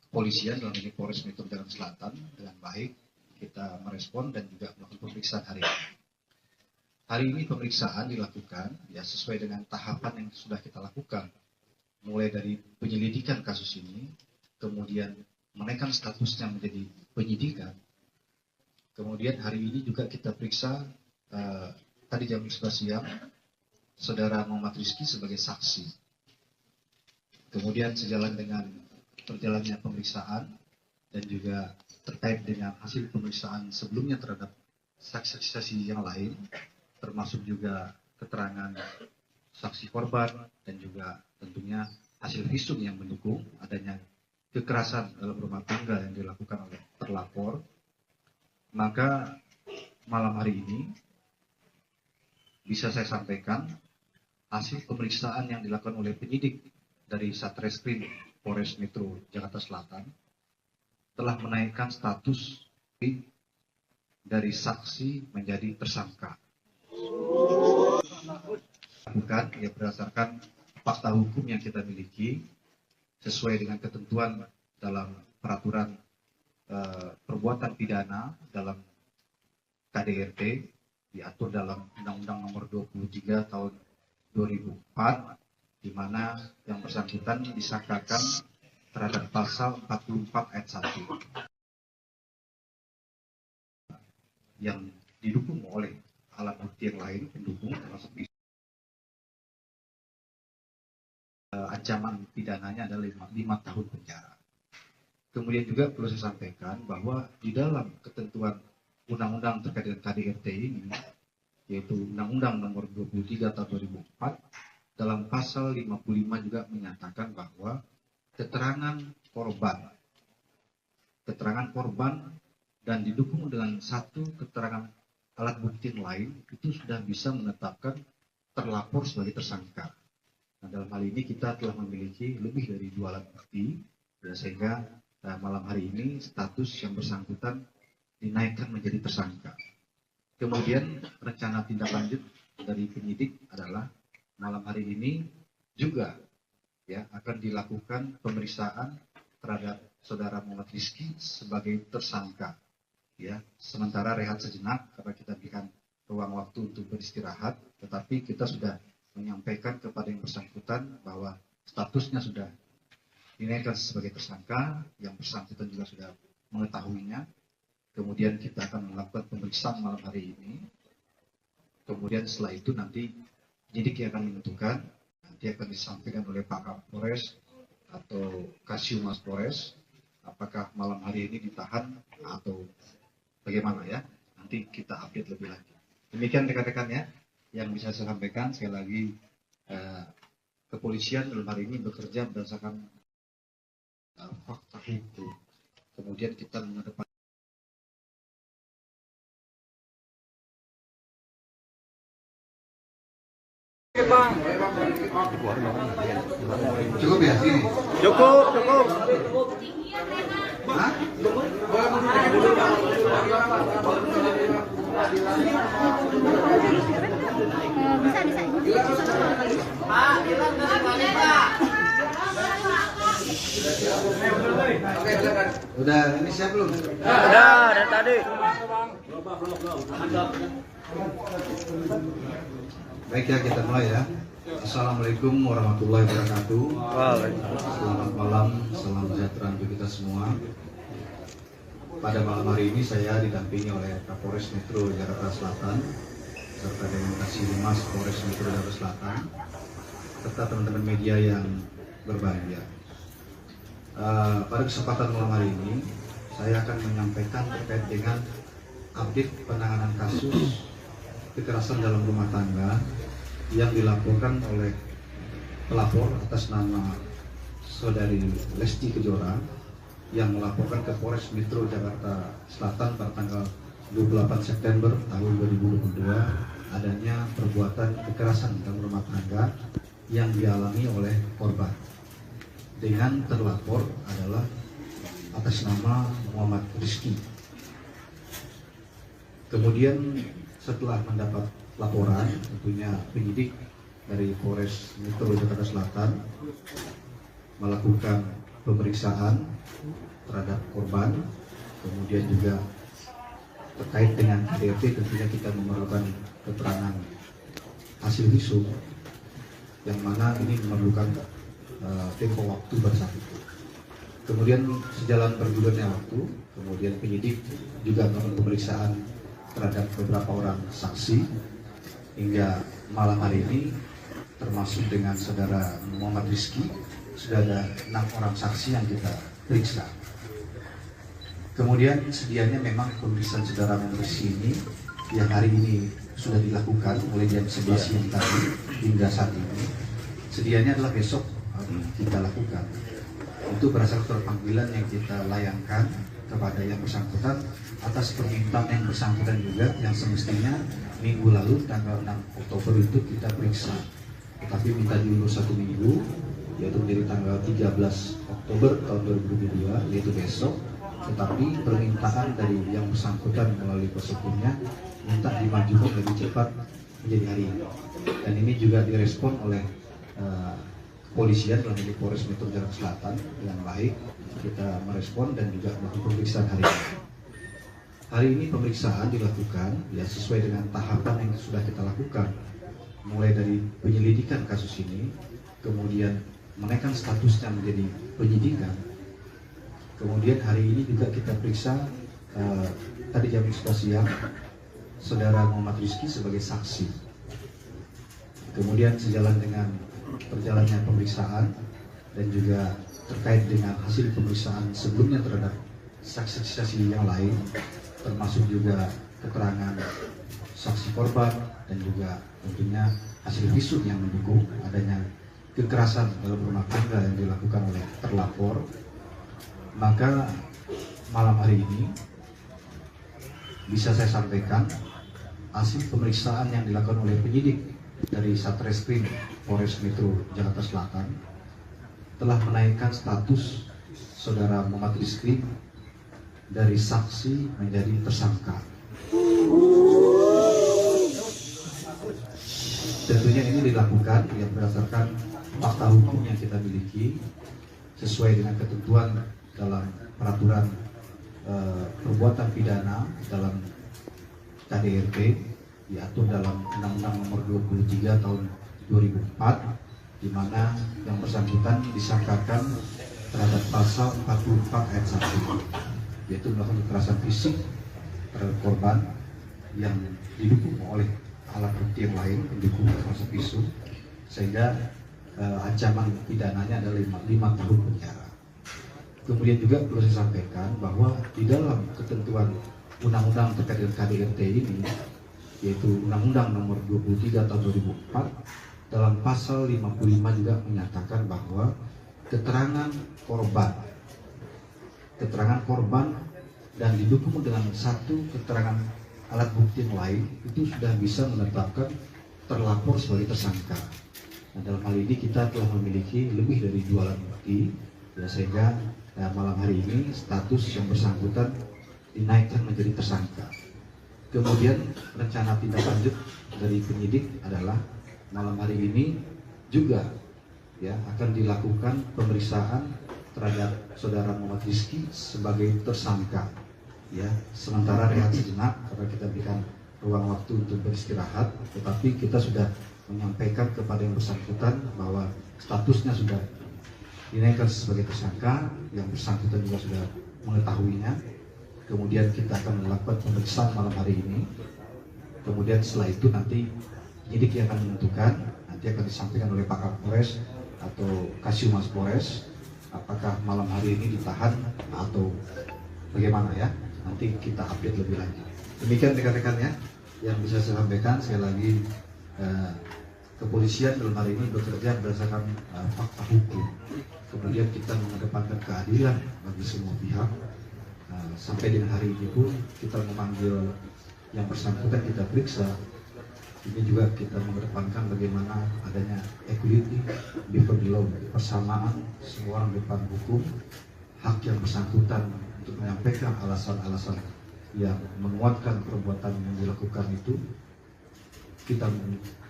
kepolisian dalam ini Polres Metro Jakarta Selatan dengan baik. Kita merespon dan juga melakukan pemeriksaan hari ini. Hari ini pemeriksaan dilakukan ya sesuai dengan tahapan yang sudah kita lakukan, mulai dari penyelidikan kasus ini, kemudian menaikkan statusnya menjadi penyidikan. Kemudian hari ini juga kita periksa tadi jam 11 siang saudara Muhammad Rizky sebagai saksi. Kemudian sejalan dengan berjalannya pemeriksaan dan juga terkait dengan hasil pemeriksaan sebelumnya terhadap saksi-saksi yang lain, termasuk juga keterangan saksi korban dan juga tentunya hasil visum yang mendukung adanya kekerasan dalam rumah tangga yang dilakukan oleh terlapor, maka malam hari ini bisa saya sampaikan hasil pemeriksaan yang dilakukan oleh penyidik dari Satreskrim Polres Metro Jakarta Selatan telah menaikkan status dari saksi menjadi tersangka. Bukan ya berdasarkan fakta hukum yang kita miliki sesuai dengan ketentuan dalam peraturan perbuatan pidana dalam KDRT diatur dalam Undang-Undang Nomor 23 Tahun 2004, di mana yang bersangkutan disangkakan terhadap pasal 44 ayat 1 yang didukung oleh alat bukti yang lain pendukung termasuk ancaman pidananya adalah 5 tahun penjara. Kemudian juga perlu saya sampaikan bahwa di dalam ketentuan undang-undang terkait dengan KDRT ini, yaitu Undang-Undang Nomor 23 Tahun 2004, dalam pasal 55 juga menyatakan bahwa keterangan korban dan didukung dengan satu keterangan alat bukti lain itu sudah bisa menetapkan terlapor sebagai tersangka. Nah, dalam hal ini kita telah memiliki lebih dari 2 alat bukti, dan sehingga malam hari ini status yang bersangkutan dinaikkan menjadi tersangka. Kemudian rencana tindak lanjut dari penyidik adalah malam hari ini juga ya akan dilakukan pemeriksaan terhadap saudara Muhammad Rizky sebagai tersangka. Ya, sementara rehat sejenak karena kita berikan ruang waktu untuk beristirahat, tetapi kita sudah menyampaikan kepada yang bersangkutan bahwa statusnya sudah dinaikkan sebagai tersangka, yang bersangkutan juga sudah mengetahuinya. Kemudian kita akan melakukan pemeriksaan malam hari ini. Kemudian setelah itu nanti penyidik yang akan menentukan, nanti akan disampaikan oleh Pak Kapolres atau Kasiumas Polres, apakah malam hari ini ditahan atau bagaimana ya. Nanti kita update lebih lanjut. Demikian rekan-rekan ya yang bisa saya sampaikan. Sekali lagi kepolisian dalam hari ini bekerja berdasarkan fakta hukum. Kemudian kita mengedepankan cukup ya sini. Cukup. Hah? Udah ini siap belum? Udah dari tadi. Baik ya, kita mulai ya. Assalamualaikum warahmatullahi wabarakatuh. Selamat malam, salam sejahtera untuk kita semua. Pada malam hari ini saya didampingi oleh Kapolres Metro Jakarta Selatan serta dengan Kasiumas Polres Metro Jakarta Selatan serta teman-teman media yang berbahagia. Pada kesempatan malam hari ini saya akan menyampaikan terkait dengan update penanganan kasus kekerasan dalam rumah tangga yang dilaporkan oleh pelapor atas nama saudari Lesti Kejora yang melaporkan ke Polres Metro Jakarta Selatan pada tanggal 28 September tahun 2022 adanya perbuatan kekerasan dalam rumah tangga yang dialami oleh korban dengan terlapor adalah atas nama Muhammad Rizky. Kemudian setelah mendapat laporan, tentunya penyidik dari Polres Metro Jakarta Selatan melakukan pemeriksaan terhadap korban, kemudian juga terkait dengan KDRT tentunya kita memerlukan keterangan hasil visum yang mana ini memerlukan tempo waktu bersatu. Kemudian sejalan bergulirnya waktu, kemudian penyidik juga melakukan pemeriksaan terhadap beberapa orang saksi hingga malam hari ini termasuk dengan saudara Muhammad Rizky sudah ada 6 orang saksi yang kita periksa. Kemudian sedianya memang pemeriksaan saudara Muhammad Rizky ini yang hari ini sudah dilakukan mulai jam 11 siang tadi hingga saat ini. Sedianya adalah besok kita lakukan. Itu berdasarkan panggilan yang kita layangkan kepada yang bersangkutan atas permintaan yang bersangkutan juga yang semestinya minggu lalu tanggal 6 Oktober itu kita periksa. Tetapi minta diundur 1 minggu, yaitu menjadi tanggal 13 Oktober tahun 2022, yaitu besok. Tetapi permintaan dari yang bersangkutan melalui kuasa hukumnya minta dimajukan lebih cepat menjadi hari ini. Dan ini juga direspon oleh kepolisian dalam ini Polres Metro Jakarta Selatan dengan baik. Kita merespon dan juga melakukan pemeriksaan hari ini. Hari ini pemeriksaan dilakukan ya sesuai dengan tahapan yang sudah kita lakukan, mulai dari penyelidikan kasus ini, kemudian menaikkan statusnya menjadi penyidikan. Kemudian hari ini juga kita periksa tadi jam 11 siang saudara Muhammad Rizky sebagai saksi. Kemudian sejalan dengan perjalannya pemeriksaan dan juga terkait dengan hasil pemeriksaan sebelumnya terhadap saksi-saksi yang lain, termasuk juga keterangan saksi korban dan juga tentunya hasil visum yang mendukung adanya kekerasan dalam rumah tangga yang dilakukan oleh terlapor. Maka malam hari ini bisa saya sampaikan hasil pemeriksaan yang dilakukan oleh penyidik dari Satreskrim Polres Metro Jakarta Selatan telah menaikkan status saudara Muhammad Rizky dari saksi menjadi tersangka. Tentunya ini dilakukan berdasarkan fakta hukum yang kita miliki sesuai dengan ketentuan dalam peraturan perbuatan pidana dalam KDRT diatur dalam Undang-Undang Nomor 23 Tahun 2004, di mana yang bersangkutan disangkakan terhadap pasal 44 ayat 1, yaitu melakukan kekerasan fisik terhadap korban yang didukung oleh alat bukti yang lain pendukung termasuk isu, sehingga ancaman pidananya adalah 5 tahun penjara. Kemudian juga perlu saya sampaikan bahwa di dalam ketentuan undang-undang terkait dengan KDRT ini, yaitu Undang-Undang Nomor 23 Tahun 2004, dalam pasal 55 juga menyatakan bahwa keterangan korban dan didukung dengan satu keterangan alat bukti yang lain itu sudah bisa menetapkan terlapor sebagai tersangka. Nah, dalam hal ini kita telah memiliki lebih dari 2 alat bukti, ya, sehingga malam hari ini status yang bersangkutan dinaikkan menjadi tersangka. Kemudian rencana tindak lanjut dari penyidik adalah malam hari ini juga ya akan dilakukan pemeriksaan terhadap saudara Muhammad Rizky sebagai tersangka. Ya, sementara rehat sejenak karena kita berikan ruang waktu untuk beristirahat, tetapi kita sudah menyampaikan kepada yang bersangkutan bahwa statusnya sudah dinaikkan sebagai tersangka, yang bersangkutan juga sudah mengetahuinya. Kemudian kita akan melakukan pemeriksaan malam hari ini. Kemudian setelah itu nanti penyidik yang akan menentukan, nanti akan disampaikan oleh Pak Kapolres atau Kasiumas Polres, apakah malam hari ini ditahan atau bagaimana ya. Nanti kita update lebih lanjut. Demikian rekan-rekan ya yang bisa saya sampaikan. Sekali lagi kepolisian dalam hari ini bekerja berdasarkan fakta hukum. Kemudian kita mengedepankan keadilan bagi semua pihak. Sampai dengan hari ini pun kita memanggil yang bersangkutan, kita periksa. Ini juga kita mengedepankan bagaimana adanya equality before the law, persamaan semua orang di depan hukum. Hak yang bersangkutan untuk menyampaikan alasan-alasan yang menguatkan perbuatan yang dilakukan itu kita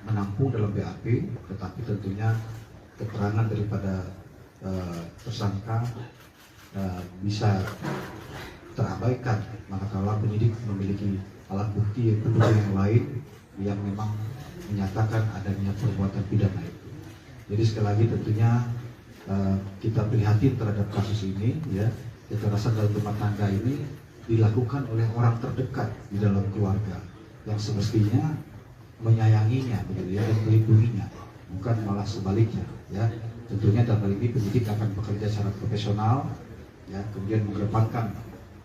menampung dalam BAP, tetapi tentunya keterangan daripada tersangka bisa terabaikan manakala penyidik memiliki alat bukti pendukung yang lain yang memang menyatakan adanya perbuatan pidana itu. Jadi sekali lagi tentunya kita prihatin terhadap kasus ini ya. Kekerasan dalam rumah tangga ini dilakukan oleh orang terdekat di dalam keluarga yang semestinya menyayanginya begitu ya, dan melindunginya, bukan malah sebaliknya ya. Tentunya dalam hal ini penyidik akan bekerja secara profesional ya, kemudian mengedepankan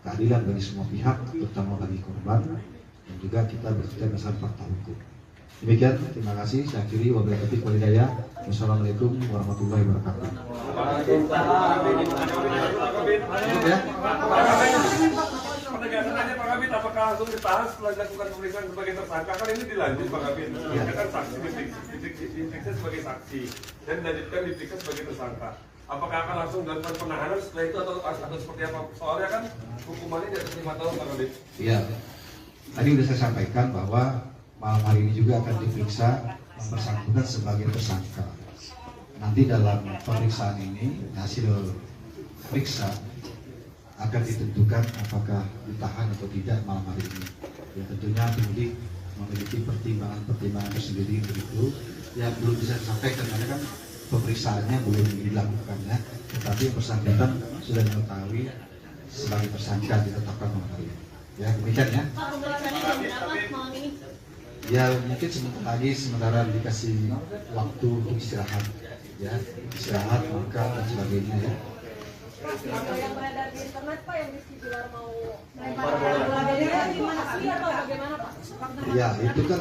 keadilan bagi semua pihak, terutama bagi korban, dan juga kita bekerja berdasarkan fakta hukum. Demikian, terima kasih. Saya akhiri, wabillahi taufiq wal hidayah. Wassalamualaikum warahmatullahi wabarakatuh. Penegasan aja Pak Kabit, apakah langsung ditahan setelah dilakukan pemeriksaan sebagai tersangka? Kan ini dilanjut Pak Kabit, ya kan saksi diperiksa sebagai saksi dan dilanjutkan diperiksa sebagai tersangka. Apakah akan langsung dilakukan penahanan setelah itu atau seperti apa? Soalnya kan hukumannya di atas 5 tahun Pak Kabit. Iya, tadi sudah saya sampaikan bahwa malam hari ini juga akan diperiksa yang bersangkutan sebagai tersangka. Nanti dalam pemeriksaan ini hasil periksa akan ditentukan apakah ditahan atau tidak malam hari ini. Ya tentunya penyidik memiliki pertimbangan tersendiri begitu. Ya belum bisa disampaikan karena kan pemeriksaannya belum dilakukan ya. Tetapi yang bersangkutan sudah mengetahui sebagai tersangka ditetapkan malam hari ini. Ya demikian ya. Ya mungkin sementara dikasih waktu untuk istirahat, ya istirahat, makan dan sebagainya ya. Yang beredar di internet Pak yang Rizky Bilar mau melempar bola dari gimana sih atau bagaimana Pak? Ya itu kan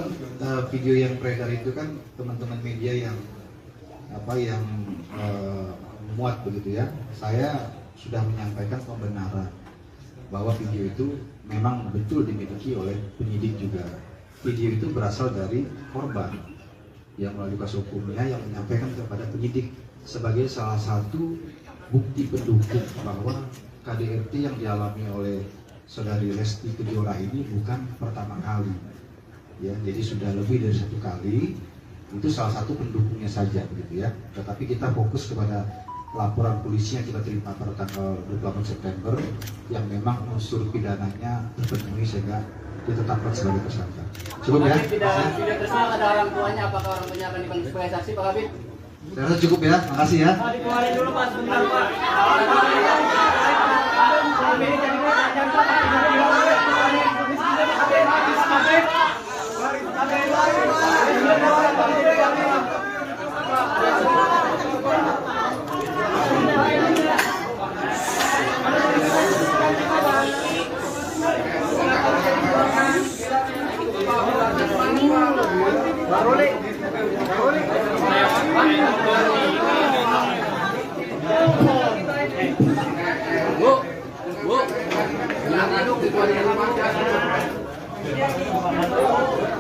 video yang beredar itu kan teman-teman media yang muat begitu ya. Saya sudah menyampaikan pembenaran bahwa video itu memang betul dimiliki oleh penyidik juga. video itu berasal dari korban yang melalui kuasa hukumnya yang menyampaikan kepada penyidik sebagai salah satu bukti pendukung bahwa KDRT yang dialami oleh saudari Lesti Kejora ini bukan pertama kali, ya, jadi sudah lebih dari 1 kali. Itu salah satu pendukungnya saja, begitu ya. Tetapi kita fokus kepada laporan polisi yang kita terima pada tanggal 28 September yang memang unsur pidananya terpenuhi sehingga ditetapkan sebagai tersangka. Cukup ya? Tidak tersangka ada orang tuanya, apakah orang tuanya akan dipanggil sebagai saksi, Pak Kabit? Saya rasa cukup ya, makasih ya. Dikeluarin dulu Pak, sebentar Pak.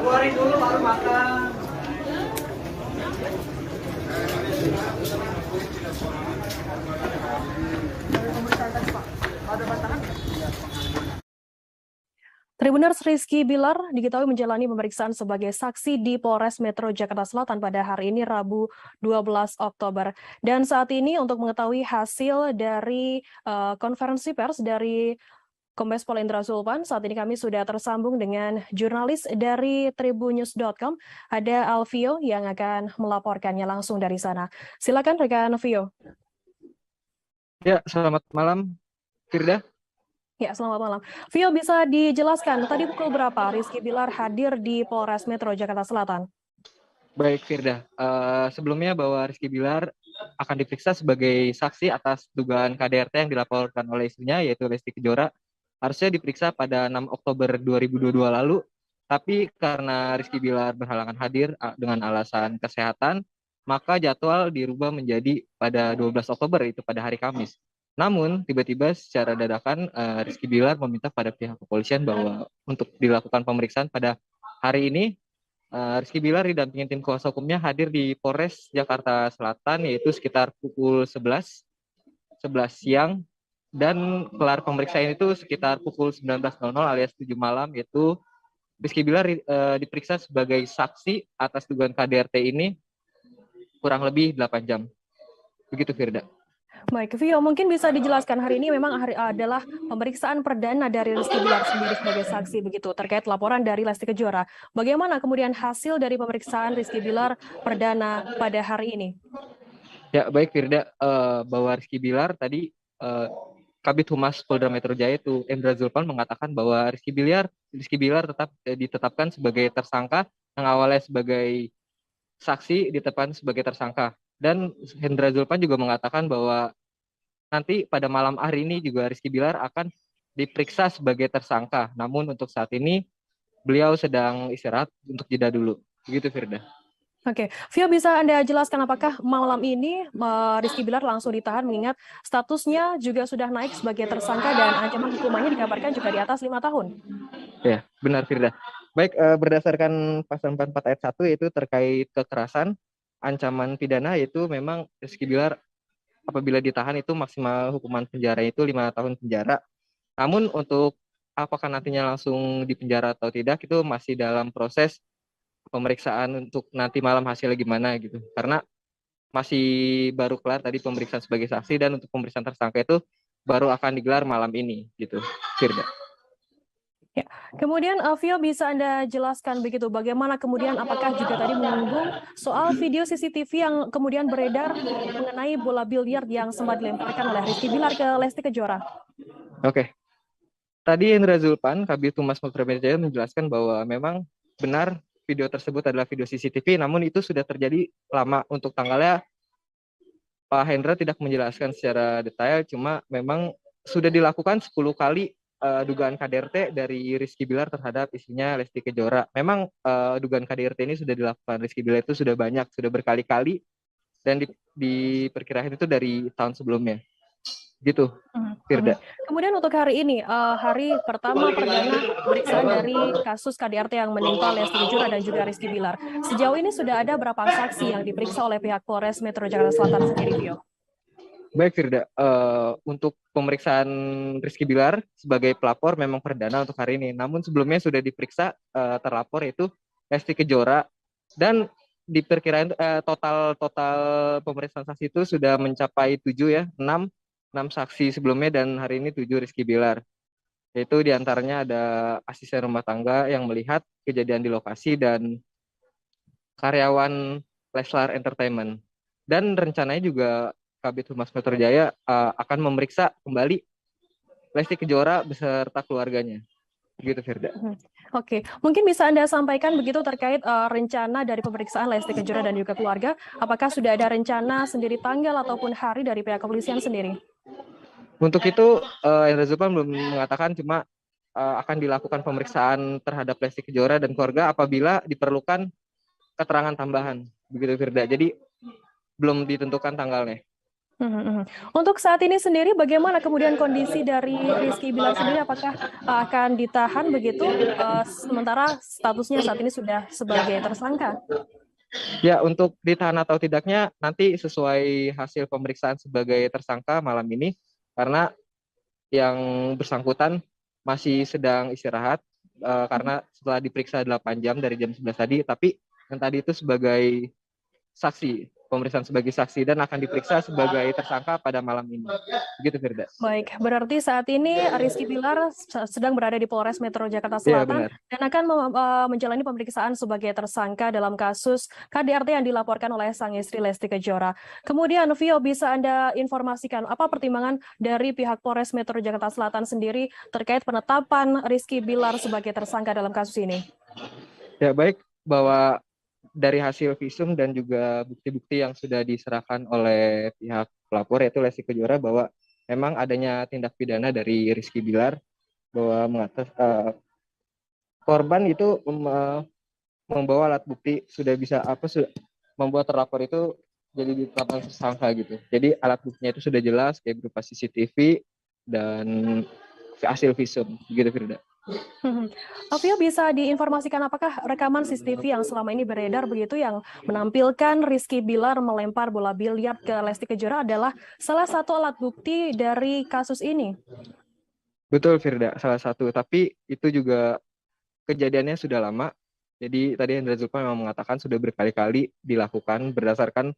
Keluarin dulu baru makan. Tribuners Rizky Bilar diketahui menjalani pemeriksaan sebagai saksi di Polres Metro Jakarta Selatan pada hari ini Rabu 12 Oktober. Dan saat ini untuk mengetahui hasil dari konferensi pers dari Kombes Pol Indra Zulpan, saat ini kami sudah tersambung dengan jurnalis dari tribunnews.com, ada Alvio yang akan melaporkannya langsung dari sana. Silakan rekan Alvio. Ya, selamat malam, Firda. Ya, selamat malam. Vio, bisa dijelaskan tadi pukul berapa Rizky Bilar hadir di Polres Metro Jakarta Selatan? Baik, Firda. Sebelumnya bahwa Rizky Bilar akan diperiksa sebagai saksi atas dugaan KDRT yang dilaporkan oleh istrinya, yaitu Lesti Kejora. Harusnya diperiksa pada 6 Oktober 2022 lalu, tapi karena Rizky Bilar berhalangan hadir dengan alasan kesehatan, maka jadwal dirubah menjadi pada 12 Oktober, itu pada hari Kamis. Namun, tiba-tiba secara dadakan Rizky Bilar meminta pada pihak kepolisian bahwa untuk dilakukan pemeriksaan pada hari ini, Rizky Bilar didampingi tim kuasa hukumnya hadir di Polres Jakarta Selatan, yaitu sekitar pukul 11 siang, dan kelar pemeriksaan itu sekitar pukul 19.00 alias 7 malam, yaitu Rizky Bilar diperiksa sebagai saksi atas dugaan KDRT ini kurang lebih 8 jam. Begitu, Firda. Baik, Vio, mungkin bisa dijelaskan hari ini memang adalah pemeriksaan perdana dari Rizky Bilar sendiri sebagai saksi begitu terkait laporan dari Lesti Kejora. Bagaimana kemudian hasil dari pemeriksaan Rizky Bilar perdana pada hari ini? Ya, baik, Firda, bahwa Rizky Bilar tadi Kabid Humas Polda Metro Jaya itu Indra Zulpan mengatakan bahwa Rizky Bilar tetap ditetapkan sebagai tersangka, yang awalnya sebagai saksi ditetapkan sebagai tersangka. Dan Indra Zulpan juga mengatakan bahwa nanti pada malam hari ini juga Rizky Bilar akan diperiksa sebagai tersangka. Namun untuk saat ini beliau sedang istirahat untuk jeda dulu. Begitu, Firda. Oke, Vio, bisa Anda jelaskan apakah malam ini Rizky Bilar langsung ditahan mengingat statusnya juga sudah naik sebagai tersangka dan ancaman hukumannya dikabarkan juga di atas 5 tahun? Ya, benar, Firda. Baik, berdasarkan pasal 44 ayat 1 yaitu terkait kekerasan, ancaman pidana yaitu memang Rizky Bilar apabila ditahan itu maksimal hukuman penjara itu 5 tahun penjara. Namun untuk apakah nantinya langsung dipenjara atau tidak itu masih dalam proses pemeriksaan untuk nanti malam hasilnya gimana gitu. Karena masih baru kelar tadi pemeriksaan sebagai saksi dan untuk pemeriksaan tersangka itu baru akan digelar malam ini gitu, Firda. Ya. Kemudian Vio, bisa Anda jelaskan begitu bagaimana kemudian apakah juga tadi menyinggung soal video CCTV yang kemudian beredar mengenai bola biliar yang sempat dilemparkan oleh Rizky Bilar ke Lesti Kejora? Oke. Tadi Indra Zulpan, Kabid Humas Polda Metro Jaya menjelaskan bahwa memang benar video tersebut adalah video CCTV, namun itu sudah terjadi lama. Untuk tanggalnya Pak Hendra tidak menjelaskan secara detail, cuma memang sudah dilakukan 10 kali dugaan KDRT dari Rizky Bilar terhadap istrinya Lesti Kejora. Memang dugaan KDRT ini sudah dilakukan Rizky Bilar itu sudah banyak, sudah berkali-kali, dan diperkirakan itu dari tahun sebelumnya. Gitu. Firda. Kemudian untuk hari ini, hari pertama perdana pemeriksaan dari kasus KDRT yang menimpa Lesti Kejora dan juga Rizky Bilar. Sejauh ini sudah ada berapa saksi yang diperiksa oleh pihak Polres Metro Jakarta Selatan sendiri, Vio? Baik Firda, untuk pemeriksaan Rizky Bilar sebagai pelapor memang perdana untuk hari ini. Namun sebelumnya sudah diperiksa terlapor yaitu Lesti Kejora, dan diperkirakan total pemeriksaan saksi itu sudah mencapai 7 ya, 6 saksi sebelumnya dan hari ini 7 Rizky Bilar. Yaitu diantaranya ada asisten rumah tangga yang melihat kejadian di lokasi dan karyawan Leslar Entertainment. Dan rencananya juga Kabid Humas Metro Jaya akan memeriksa kembali Lesti Kejora beserta keluarganya. Begitu Firda. Oke, mungkin bisa Anda sampaikan begitu terkait rencana dari pemeriksaan Lesti Kejora dan juga keluarga. Apakah sudah ada rencana sendiri tanggal ataupun hari dari pihak kepolisian sendiri? Untuk itu, Indra Zulpan belum mengatakan, cuma akan dilakukan pemeriksaan terhadap Lesti Kejora dan keluarga apabila diperlukan keterangan tambahan. Begitu Firda. Jadi belum ditentukan tanggalnya. Untuk saat ini sendiri, bagaimana kemudian kondisi dari Rizky Bilar sendiri? Apakah akan ditahan begitu? Sementara statusnya saat ini sudah sebagai tersangka. Ya, untuk ditahan atau tidaknya nanti sesuai hasil pemeriksaan sebagai tersangka malam ini, karena yang bersangkutan masih sedang istirahat karena setelah diperiksa 8 jam dari jam 11 tadi, tapi yang tadi itu sebagai saksi, pemeriksaan sebagai saksi, dan akan diperiksa sebagai tersangka pada malam ini. Begitu Firda. Baik, berarti saat ini Rizky Bilar sedang berada di Polres Metro Jakarta Selatan dan akan menjalani pemeriksaan sebagai tersangka dalam kasus KDRT yang dilaporkan oleh sang istri Lesti Kejora. Kemudian Vio, bisa Anda informasikan apa pertimbangan dari pihak Polres Metro Jakarta Selatan sendiri terkait penetapan Rizky Bilar sebagai tersangka dalam kasus ini? Ya, baik, bahwa dari hasil visum dan juga bukti-bukti yang sudah diserahkan oleh pihak pelapor yaitu Lesti Kejora, bahwa memang adanya tindak pidana dari Rizky Bilar, bahwa korban itu membawa alat bukti sudah bisa membuat terlapor itu jadi ditetapkan tersangka gitu. Jadi alat buktinya itu sudah jelas kayak berupa CCTV dan hasil visum, begitu Firda. Vio, bisa diinformasikan apakah rekaman CCTV yang selama ini beredar begitu yang menampilkan Rizky Bilar melempar bola biliar ke Lesti Kejora adalah salah satu alat bukti dari kasus ini? Betul Firda, salah satu. Tapi itu juga kejadiannya sudah lama. Jadi tadi Indra Zulpan memang mengatakan sudah berkali-kali dilakukan berdasarkan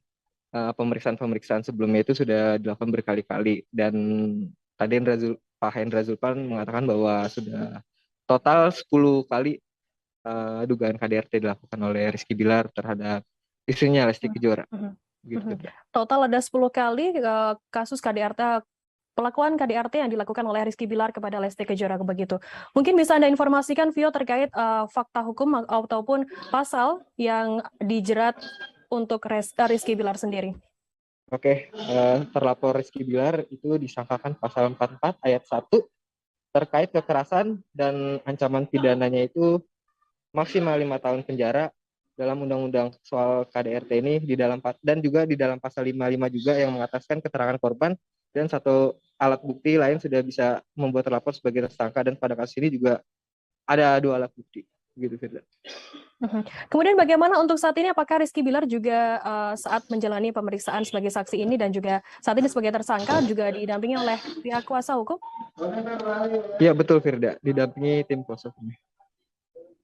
pemeriksaan sebelumnya itu sudah dilakukan berkali-kali. Dan tadi Pak Hendra Zulpan mengatakan bahwa sudah total 10 kali dugaan KDRT dilakukan oleh Rizky Bilar terhadap istrinya Lesti Kejora. Gitu. Total ada 10 kali kasus KDRT, pelakuan KDRT yang dilakukan oleh Rizky Bilar kepada Lesti Kejora begitu. Mungkin bisa Anda informasikan Vio terkait fakta hukum ataupun pasal yang dijerat untuk Rizky Bilar sendiri. Oke, terlapor Rizky Bilar itu disangkakan pasal 44 ayat 1 terkait kekerasan dan ancaman pidananya itu maksimal 5 tahun penjara dalam undang-undang soal KDRT ini dan juga di dalam pasal 55 juga yang mengataskan keterangan korban dan satu alat bukti lain sudah bisa membuat terlapor sebagai tersangka, dan pada kasus ini juga ada 2 alat bukti. Begitu Firda. Kemudian bagaimana untuk saat ini, apakah Rizky Bilar juga saat menjalani pemeriksaan sebagai saksi ini dan juga saat ini sebagai tersangka juga didampingi oleh pihak kuasa hukum? Ya betul Firda, didampingi tim kuasa hukum.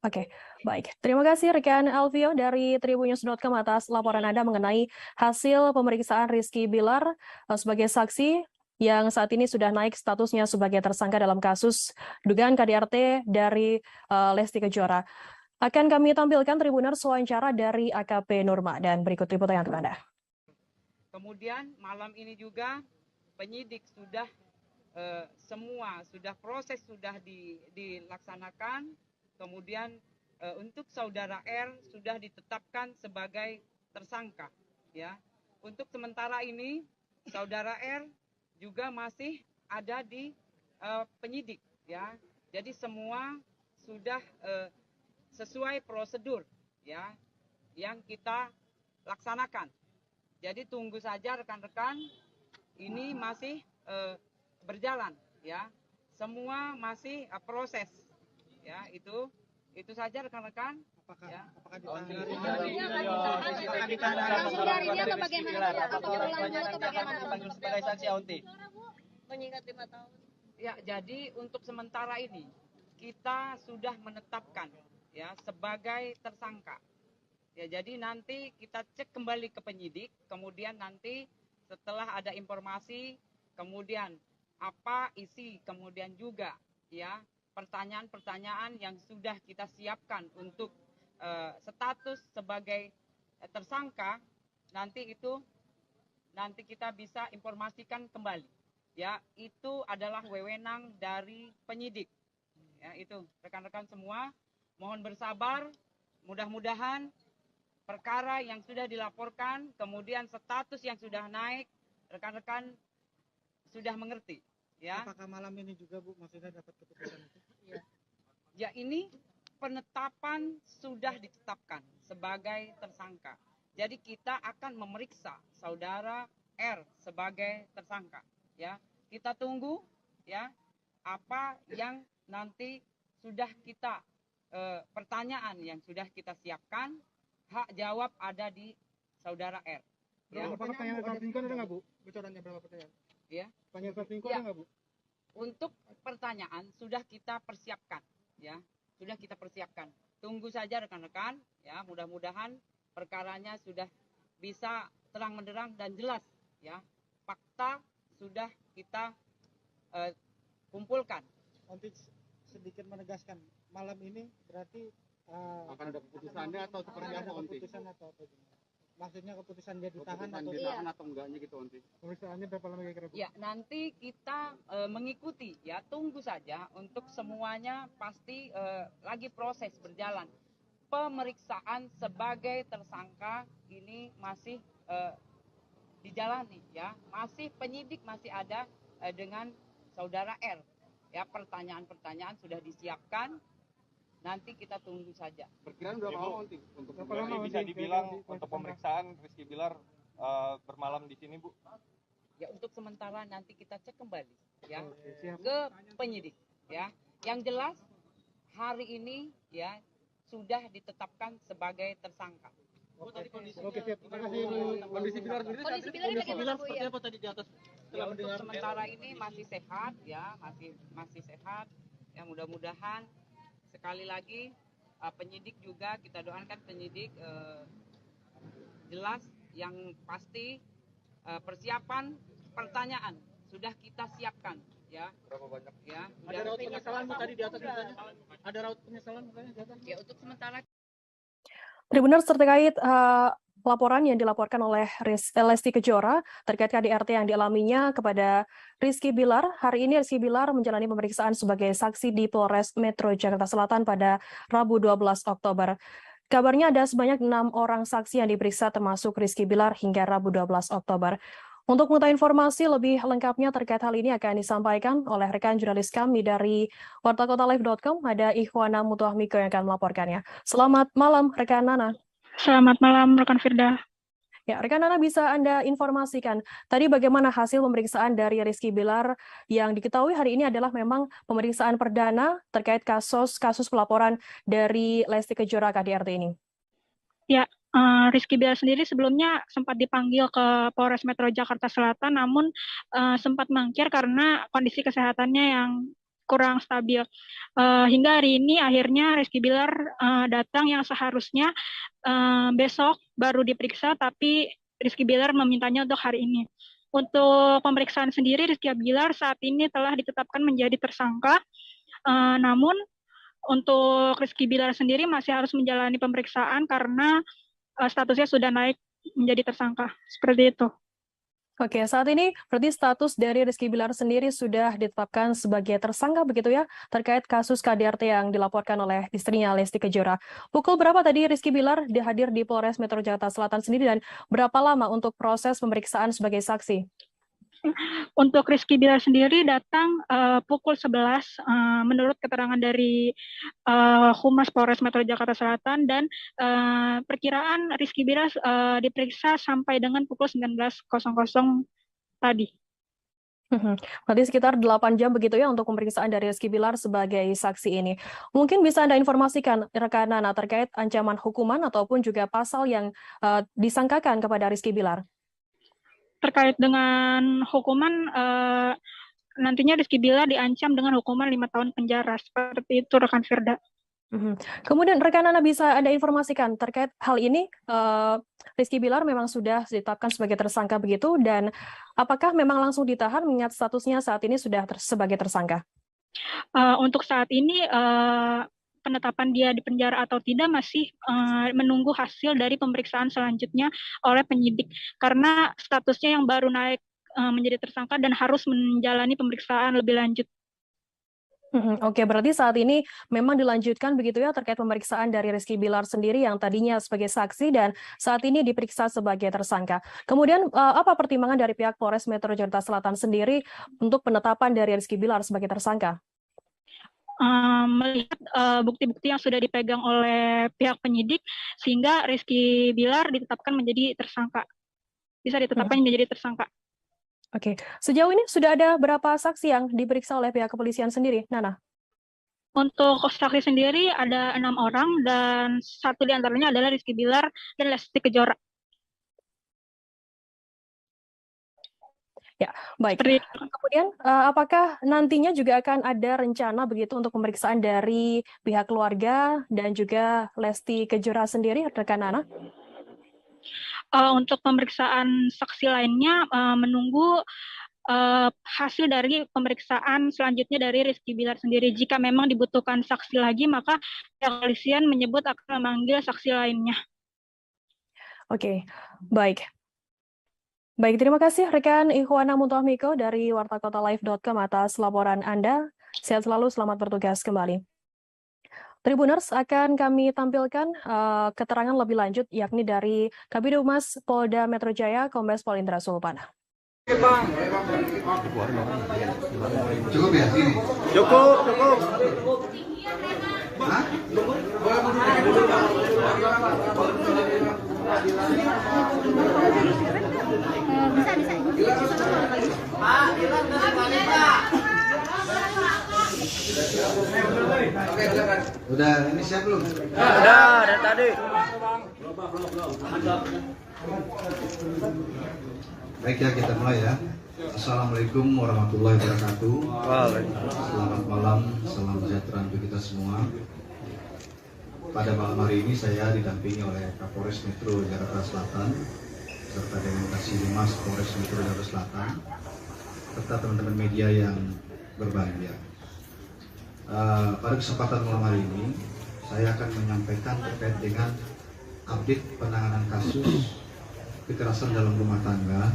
Oke, baik. Terima kasih rekan Alvio dari Tribunnews.com atas laporan Anda mengenai hasil pemeriksaan Rizky Bilar sebagai saksi yang saat ini sudah naik statusnya sebagai tersangka dalam kasus dugaan KDRT dari Lesti Kejora. Akan kami tampilkan Tribuners wawancara dari AKP Nurma dan berikut liputannya untuk Anda. Kemudian malam ini juga penyidik sudah proses sudah dilaksanakan. Kemudian untuk saudara R sudah ditetapkan sebagai tersangka. Ya, untuk sementara ini saudara R juga masih ada di penyidik. Ya, jadi semua sudah sesuai prosedur ya yang kita laksanakan. Jadi tunggu saja rekan-rekan, ini masih berjalan, ya. Semua masih proses, ya. Itu saja rekan-rekan. Ya. Mengingat 5 tahun. Ya, jadi untuk sementara ini kita sudah menetapkan ya sebagai tersangka. Ya, jadi nanti kita cek kembali ke penyidik, kemudian nanti setelah ada informasi, kemudian apa isi, kemudian juga ya pertanyaan-pertanyaan yang sudah kita siapkan untuk status sebagai tersangka, nanti kita bisa informasikan kembali. Ya, itu adalah wewenang dari penyidik. Ya, itu rekan-rekan semua, mohon bersabar. Mudah-mudahan perkara yang sudah dilaporkan, kemudian status yang sudah naik, rekan-rekan sudah mengerti. Ya. Apakah malam ini juga Bu maksudnya dapat keputusan itu? Ya. Ya, ini penetapan sudah ditetapkan sebagai tersangka. Jadi kita akan memeriksa saudara R sebagai tersangka. Ya, kita tunggu ya apa yang nanti sudah kita pertanyaan yang sudah kita siapkan, hak jawab ada di saudara R. Berapa pertanyaan yang selingkuh ada nggak Bu? Bocorannya berapa pertanyaan? Ya. Pertanyaan selingkuh ada nggak Bu? Untuk pertanyaan sudah kita persiapkan, ya, sudah kita persiapkan. Tunggu saja rekan-rekan, ya, mudah-mudahan perkaranya sudah bisa terang menderang dan jelas, ya, fakta sudah kita kumpulkan. Nanti sedikit menegaskan, malam ini berarti akan ada keputusannya atau seperti apa Onti? Keputusan atau apa? Maksudnya keputusan dia ditahan atau enggaknya gitu Onti? Pemeriksaannya berapa lama kira-kira? Ya, nanti kita mengikuti, ya, tunggu saja untuk semuanya pasti lagi proses berjalan. Pemeriksaan sebagai tersangka ini masih dijalani, ya, masih penyidik masih ada dengan saudara R, ya, pertanyaan-pertanyaan sudah disiapkan, nanti kita tunggu saja. Perkiraan berapa lama Onti? Untuk berarti bisa dibilang untuk pemeriksaan Rizky Bilar bermalam di sini Bu? Ya, untuk sementara nanti kita cek kembali ya ke penyidik, ya. Yang jelas hari ini ya sudah ditetapkan sebagai tersangka. Oke, siap. Terima kasih Bu. Kondisi Bilar sendiri seperti apa tadi di atas? Ya, untuk sementara ini masih sehat, ya, masih sehat. Ya, mudah-mudahan sekali lagi penyidik juga kita doakan penyidik jelas yang pasti persiapan pertanyaan sudah kita siapkan, ya. Berapa banyak? Ya. Ada raut penyesalan Bu tadi di atas misalnya? Ada raut penyesalan misalnya di atas? Ya, untuk sementara. Tribuners, terkait laporan yang dilaporkan oleh Lesti Kejora terkait KDRT yang dialaminya kepada Rizky Bilar. Hari ini Rizky Bilar menjalani pemeriksaan sebagai saksi di Polres Metro Jakarta Selatan pada Rabu 12 Oktober. Kabarnya ada sebanyak 6 orang saksi yang diperiksa termasuk Rizky Bilar hingga Rabu 12 Oktober. Untuk mengetahui informasi lebih lengkapnya terkait hal ini akan disampaikan oleh rekan jurnalis kami dari wartakotalive.com, ada Ikhwana Mutuahmiko yang akan melaporkannya. Selamat malam, rekan Nana. Selamat malam, rekan Firda. Ya, rekan Nana, bisa Anda informasikan tadi bagaimana hasil pemeriksaan dari Rizky Bilar yang diketahui hari ini adalah memang pemeriksaan perdana terkait kasus pelaporan dari Lesti Kejora KDRT ini? Ya, Rizky Bilar sendiri sebelumnya sempat dipanggil ke Polres Metro Jakarta Selatan, namun sempat mangkir karena kondisi kesehatannya yang kurang stabil. Hingga hari ini akhirnya Rizky Bilar datang yang seharusnya besok baru diperiksa, tapi Rizky Bilar memintanya untuk hari ini. Untuk pemeriksaan sendiri, Rizky Bilar saat ini telah ditetapkan menjadi tersangka, namun untuk Rizky Bilar sendiri masih harus menjalani pemeriksaan karena statusnya sudah naik menjadi tersangka. Seperti itu. Oke, saat ini berarti status dari Rizky Bilar sendiri sudah ditetapkan sebagai tersangka begitu ya, terkait kasus KDRT yang dilaporkan oleh istrinya Lesti Kejora. Pukul berapa tadi Rizky Bilar dihadir di Polres Metro Jakarta Selatan sendiri dan berapa lama untuk proses pemeriksaan sebagai saksi? Untuk Rizky Bilar sendiri datang pukul 11 menurut keterangan dari Humas Polres Metro Jakarta Selatan, dan perkiraan Rizky Bilar diperiksa sampai dengan pukul 19.00 tadi. Berarti sekitar 8 jam begitu ya untuk pemeriksaan dari Rizky Bilar sebagai saksi ini. Mungkin bisa Anda informasikan rekan Nana terkait ancaman hukuman ataupun juga pasal yang disangkakan kepada Rizky Bilar. Terkait dengan hukuman, nantinya Rizky Bilar diancam dengan hukuman 5 tahun penjara. Seperti itu rekan Firda. Kemudian rekan Nana bisa Anda informasikan terkait hal ini, Rizky Bilar memang sudah ditetapkan sebagai tersangka begitu, dan apakah memang langsung ditahan mengingat statusnya saat ini sudah sebagai tersangka? Untuk saat ini penetapan dia di penjara atau tidak masih menunggu hasil dari pemeriksaan selanjutnya oleh penyidik, karena statusnya yang baru naik menjadi tersangka dan harus menjalani pemeriksaan lebih lanjut. Oke, berarti saat ini memang dilanjutkan begitu ya terkait pemeriksaan dari Rizky Bilar sendiri yang tadinya sebagai saksi dan saat ini diperiksa sebagai tersangka. Kemudian apa pertimbangan dari pihak Polres Metro Jakarta Selatan sendiri untuk penetapan dari Rizky Bilar sebagai tersangka? Melihat bukti-bukti yang sudah dipegang oleh pihak penyidik, sehingga Rizky Bilar ditetapkan menjadi tersangka. Bisa ditetapkan menjadi tersangka. Oke, sejauh ini sudah ada berapa saksi yang diperiksa oleh pihak kepolisian sendiri, Nana? Untuk saksi sendiri ada 6 orang dan 1 diantaranya adalah Rizky Bilar dan Lesti Kejora. Ya, baik. Kemudian apakah nantinya juga akan ada rencana begitu untuk pemeriksaan dari pihak keluarga dan juga Lesti Kejora sendiri, rekan Nana? Untuk pemeriksaan saksi lainnya menunggu hasil dari pemeriksaan selanjutnya dari Rizky Bilar sendiri. Jika memang dibutuhkan saksi lagi, maka kepolisian menyebut akan memanggil saksi lainnya. Oke, baik. Baik, terima kasih rekan Ikhwana Muntohmiko dari wartakotalive.com atas laporan Anda. Sehat selalu, selamat bertugas kembali. Tribuners, akan kami tampilkan keterangan lebih lanjut yakni dari Kabid Humas Polda Metro Jaya, Kombes Pol Indra Sulpana. Cukup ya? Ini? Cukup. Hah? Udah ini siap belum? Udah dari tadi. Baik ya, kita mulai ya. Assalamualaikum warahmatullahi wabarakatuh. Selamat malam, salam sejahtera untuk kita semua. Pada malam hari ini saya didampingi oleh Kapolres Metro Jakarta Selatan serta dengan Kasih Humas Polres Metro Jakarta Selatan serta teman-teman media yang berbahagia. Pada kesempatan malam hari ini saya akan menyampaikan terkait dengan update penanganan kasus kekerasan dalam rumah tangga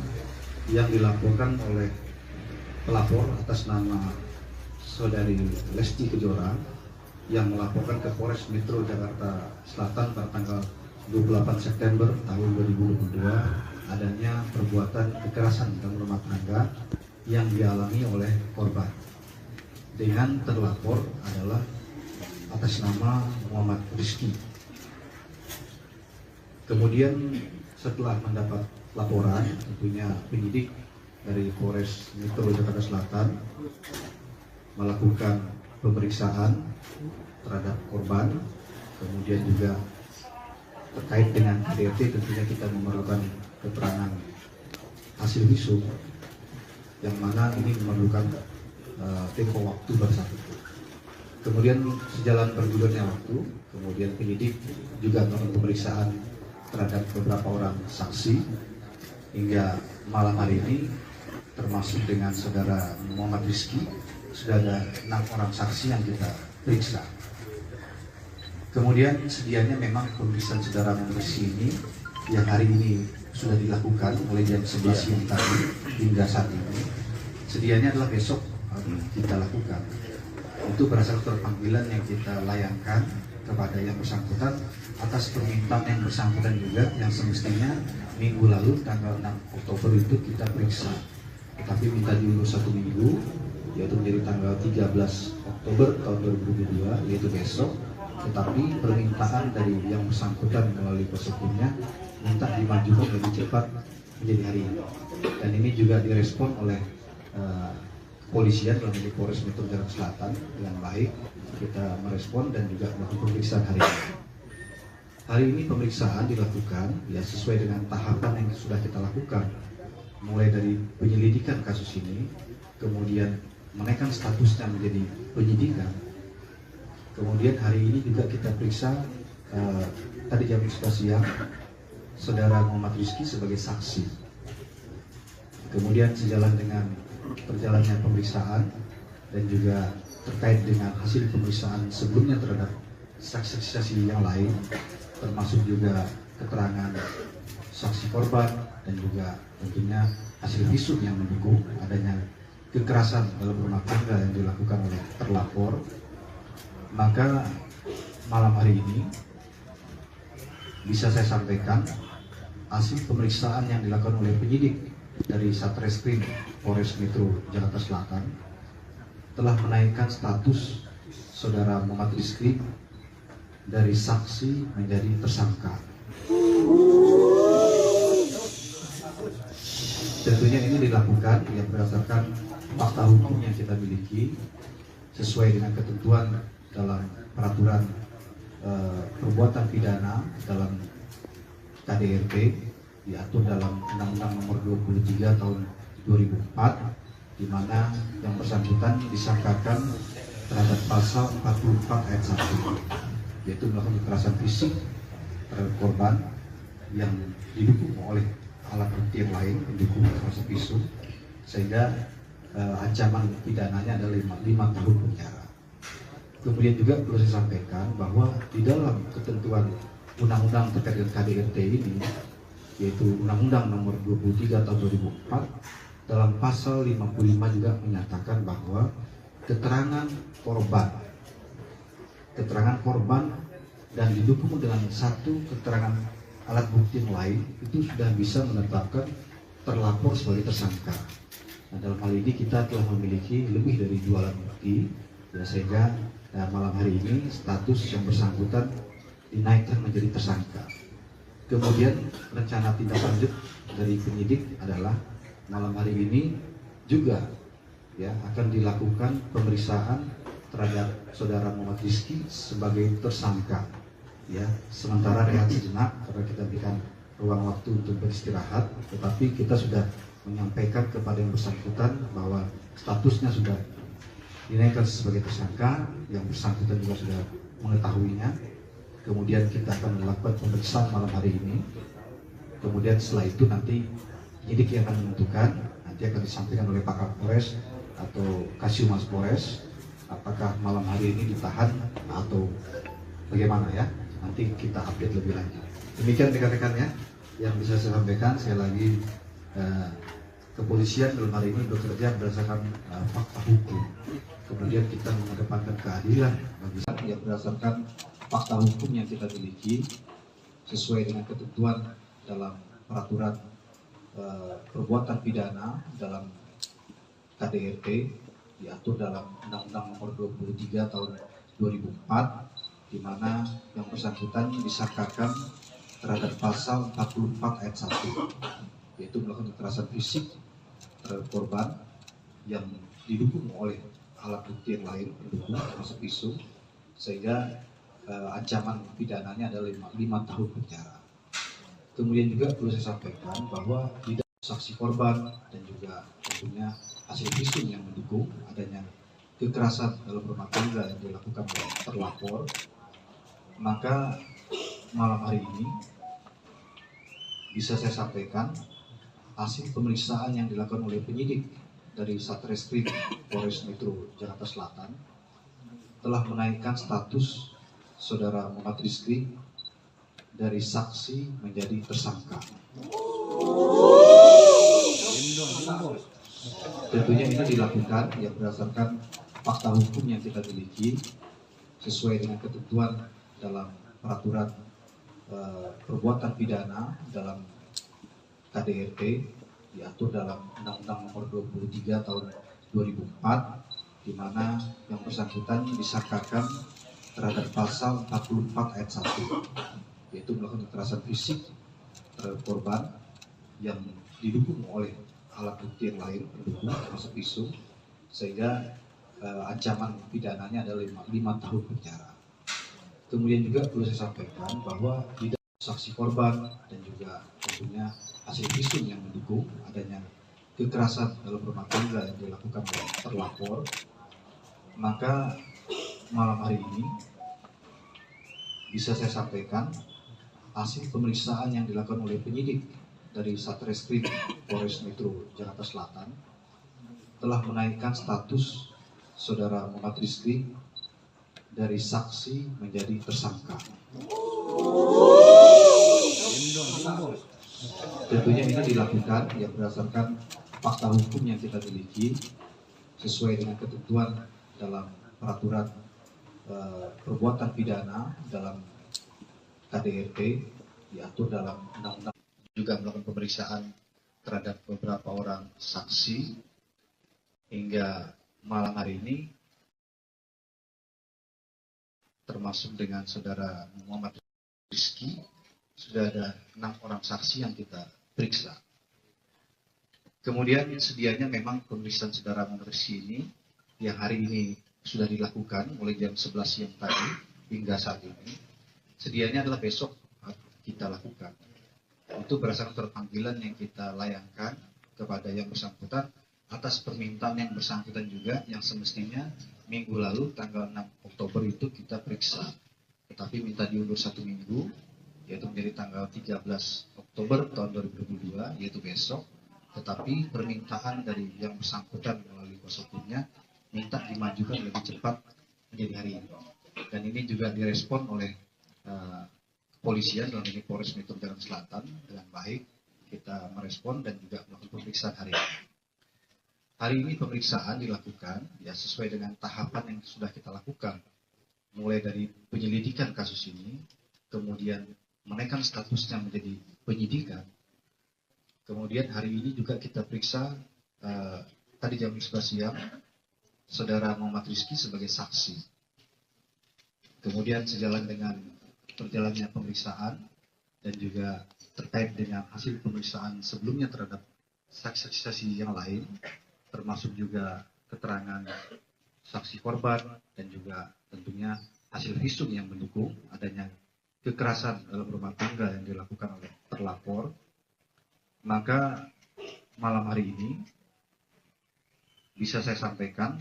yang dilaporkan oleh pelapor atas nama saudari Lesti Kejora yang melaporkan ke Polres Metro Jakarta Selatan pada tanggal 28 September tahun 2022 adanya perbuatan kekerasan dalam rumah tangga yang dialami oleh korban. Dengan terlapor adalah atas nama Muhammad Rizky. Kemudian setelah mendapat laporan, tentunya penyidik dari Polres Metro Jakarta Selatan melakukan pemeriksaan terhadap korban, kemudian juga terkait dengan KDRT tentunya kita memerlukan keterangan hasil visum yang mana ini memerlukan tempo waktu bersatu. Kemudian sejalan bergulirnya waktu, kemudian penyidik juga melakukan pemeriksaan terhadap beberapa orang saksi hingga malam hari ini termasuk dengan saudara Muhammad Rizky sudah ada 6 orang saksi yang kita periksa. Kemudian sedianya memang pemeriksaan saudara Rizky ini yang hari ini sudah dilakukan mulai jam 11 siang tadi hingga saat ini. Sedianya adalah besok kita lakukan. Itu berdasarkan panggilan yang kita layangkan kepada yang bersangkutan atas permintaan yang bersangkutan juga yang semestinya minggu lalu tanggal 6 Oktober itu kita periksa. Tetapi minta diundur 1 minggu yaitu menjadi tanggal 13 Oktober tahun 2022 yaitu besok. Tetapi permintaan dari yang bersangkutan melalui kuasa hukumnya minta dimajukan lebih cepat menjadi hari ini. Dan ini juga direspon oleh kepolisian dalam ini Polres Metro Jakarta Selatan dengan baik kita merespon dan juga melakukan pemeriksaan hari ini. Hari ini pemeriksaan dilakukan ya sesuai dengan tahapan yang sudah kita lakukan, mulai dari penyelidikan kasus ini, kemudian menaikkan statusnya menjadi penyidikan. Kemudian hari ini juga kita periksa tadi jam 11 siang Saudara Muhammad Rizky sebagai saksi. Kemudian sejalan dengan perjalannya pemeriksaan dan juga terkait dengan hasil pemeriksaan sebelumnya terhadap saksi-saksi yang lain, termasuk juga keterangan saksi korban dan juga tentunya hasil visum yang mendukung adanya kekerasan dalam rumah tangga yang dilakukan oleh terlapor, maka malam hari ini bisa saya sampaikan hasil pemeriksaan yang dilakukan oleh penyidik dari Satreskrim Polres Metro Jakarta Selatan telah menaikkan status Saudara Muhammad Rizky dari saksi menjadi tersangka. Tentunya ini dilakukan yang berdasarkan fakta hukum yang kita miliki sesuai dengan ketentuan dalam peraturan perbuatan pidana dalam KDRT diatur dalam Undang-Undang Nomor 23 Tahun 2004, di mana yang bersangkutan disangkakan terhadap pasal 44 ayat 1, yaitu melakukan kekerasan fisik terhadap korban yang didukung oleh alat bukti yang lain mendukung termasuk visum, sehingga ancaman pidananya adalah 5 tahun penjara. Kemudian juga perlu saya sampaikan bahwa di dalam ketentuan undang-undang terkait dengan KDRT ini, yaitu Undang-Undang Nomor 23 Tahun 2004, dalam pasal 55 juga menyatakan bahwa keterangan korban dan didukung dengan satu keterangan alat bukti yang lain itu sudah bisa menetapkan terlapor sebagai tersangka. Nah, dalam hal ini kita telah memiliki lebih dari 2 alat bukti, ya, sehingga malam hari ini status yang bersangkutan dinaikkan menjadi tersangka. Kemudian rencana tindak lanjut dari penyidik adalah malam hari ini juga ya akan dilakukan pemeriksaan terhadap Saudara Muhammad Rizky sebagai tersangka. Ya, sementara rehat sejenak karena kita berikan ruang waktu untuk beristirahat, tetapi kita sudah menyampaikan kepada yang bersangkutan bahwa statusnya sudah dinaikkan sebagai tersangka, yang bersangkutan juga sudah mengetahuinya. Kemudian kita akan melakukan pemeriksaan malam hari ini. Kemudian setelah itu nanti penyidik yang akan menentukan, nanti akan disampaikan oleh Pak Kapolres atau Kasiumas Polres, apakah malam hari ini ditahan atau bagaimana ya. Nanti kita update lebih lanjut. Demikian rekan-rekan ya yang bisa saya sampaikan. Saya lagi kepolisian dalam hari ini bekerja berdasarkan fakta hukum. Kemudian kita mengedepankan keadilan bagi yang berdasarkan fakta hukum yang kita miliki sesuai dengan ketentuan dalam peraturan perbuatan pidana dalam KDRT diatur dalam Undang-Undang Nomor 23 Tahun 2004, di mana yang bersangkutan disangkakan terhadap pasal 44 ayat 1, yaitu melakukan kekerasan fisik terhadap korban yang didukung oleh alat bukti yang lain pendukung termasuk visum, sehingga ancaman pidananya adalah 5 tahun penjara. Kemudian juga perlu saya sampaikan bahwa tidak saksi korban dan juga tentunya hasil visum yang mendukung adanya kekerasan dalam rumah tangga yang dilakukan oleh terlapor, maka malam hari ini bisa saya sampaikan hasil pemeriksaan yang dilakukan oleh penyidik dari Satreskrim Polres Metro Jakarta Selatan telah menaikkan status Saudara Muhammad Rizky dari saksi menjadi tersangka. Tentunya ini dilakukan yang berdasarkan fakta hukum yang kita miliki sesuai dengan ketentuan dalam peraturan perbuatan pidana dalam KDRT diatur dalam Undang-Undang Nomor 23 Tahun 2004, di mana yang bersangkutan disangkakan terhadap pasal 44 ayat 1, yaitu melakukan kekerasan fisik terhadap korban yang didukung oleh alat bukti yang lain pendukung termasuk visum, sehingga ancaman pidananya adalah 5 tahun penjara. Kemudian juga perlu saya sampaikan bahwa tidak saksi korban dan juga tentunya hasil visum yang mendukung adanya kekerasan dalam rumah tangga yang dilakukan oleh terlapor, maka malam hari ini bisa saya sampaikan hasil pemeriksaan yang dilakukan oleh penyidik dari Satreskrim Polres Metro Jakarta Selatan telah menaikkan status saudara Muhammad Rizky dari saksi menjadi tersangka. Tentunya ini dilakukan ya berdasarkan fakta hukum yang kita miliki sesuai dengan ketentuan dalam peraturan perbuatan pidana dalam KDRT, diatur dalam undang-undang. Juga melakukan pemeriksaan terhadap beberapa orang saksi hingga malam hari ini, termasuk dengan saudara Muhammad Rizky, sudah ada 6 orang saksi yang kita periksa. Kemudian sedianya memang pemeriksaan saudara Muhammad Rizky ini yang hari ini sudah dilakukan mulai jam 11 siang tadi hingga saat ini, sedianya adalah besok kita lakukan. Itu berdasarkan surat panggilan yang kita layangkan kepada yang bersangkutan atas permintaan yang bersangkutan juga yang semestinya minggu lalu tanggal 6 Oktober itu kita periksa. Tetapi minta diundur 1 minggu, yaitu menjadi tanggal 13 Oktober tahun 2022, yaitu besok. Tetapi permintaan dari yang bersangkutan melalui kuasa hukumnya minta dimajukan lebih cepat menjadi hari ini. Dan ini juga direspon oleh kepolisian dalam ini Polres Metro Jakarta Selatan dengan baik. Kita merespon dan juga melakukan pemeriksaan hari ini. Hari ini pemeriksaan dilakukan ya sesuai dengan tahapan yang sudah kita lakukan, mulai dari penyelidikan kasus ini, kemudian menaikkan statusnya menjadi penyidikan. Kemudian hari ini juga kita periksa tadi jam 11 siang saudara Muhammad Rizky sebagai saksi. Kemudian sejalan dengan perjalannya pemeriksaan dan juga terkait dengan hasil pemeriksaan sebelumnya terhadap saksi-saksi yang lain, termasuk juga keterangan saksi korban dan juga tentunya hasil visum yang mendukung adanya kekerasan dalam rumah tangga yang dilakukan oleh terlapor, maka malam hari ini bisa saya sampaikan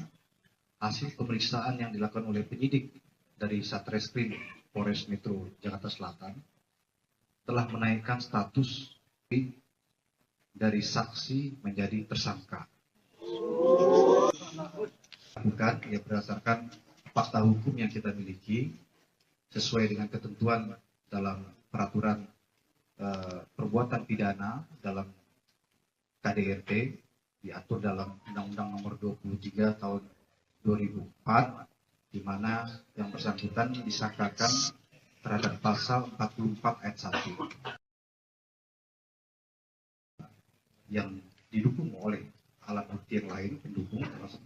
hasil pemeriksaan yang dilakukan oleh penyidik dari Satreskrim Polres Metro Jakarta Selatan telah menaikkan status dari saksi menjadi tersangka. Bukan ya berdasarkan fakta hukum yang kita miliki sesuai dengan ketentuan dalam peraturan perbuatan pidana dalam KDRT, diatur dalam Undang-Undang Nomor 23 Tahun 2004, di mana yang bersangkutan disangkakan terhadap pasal 44 ayat 1 yang didukung oleh alat bukti yang lain pendukung termasuk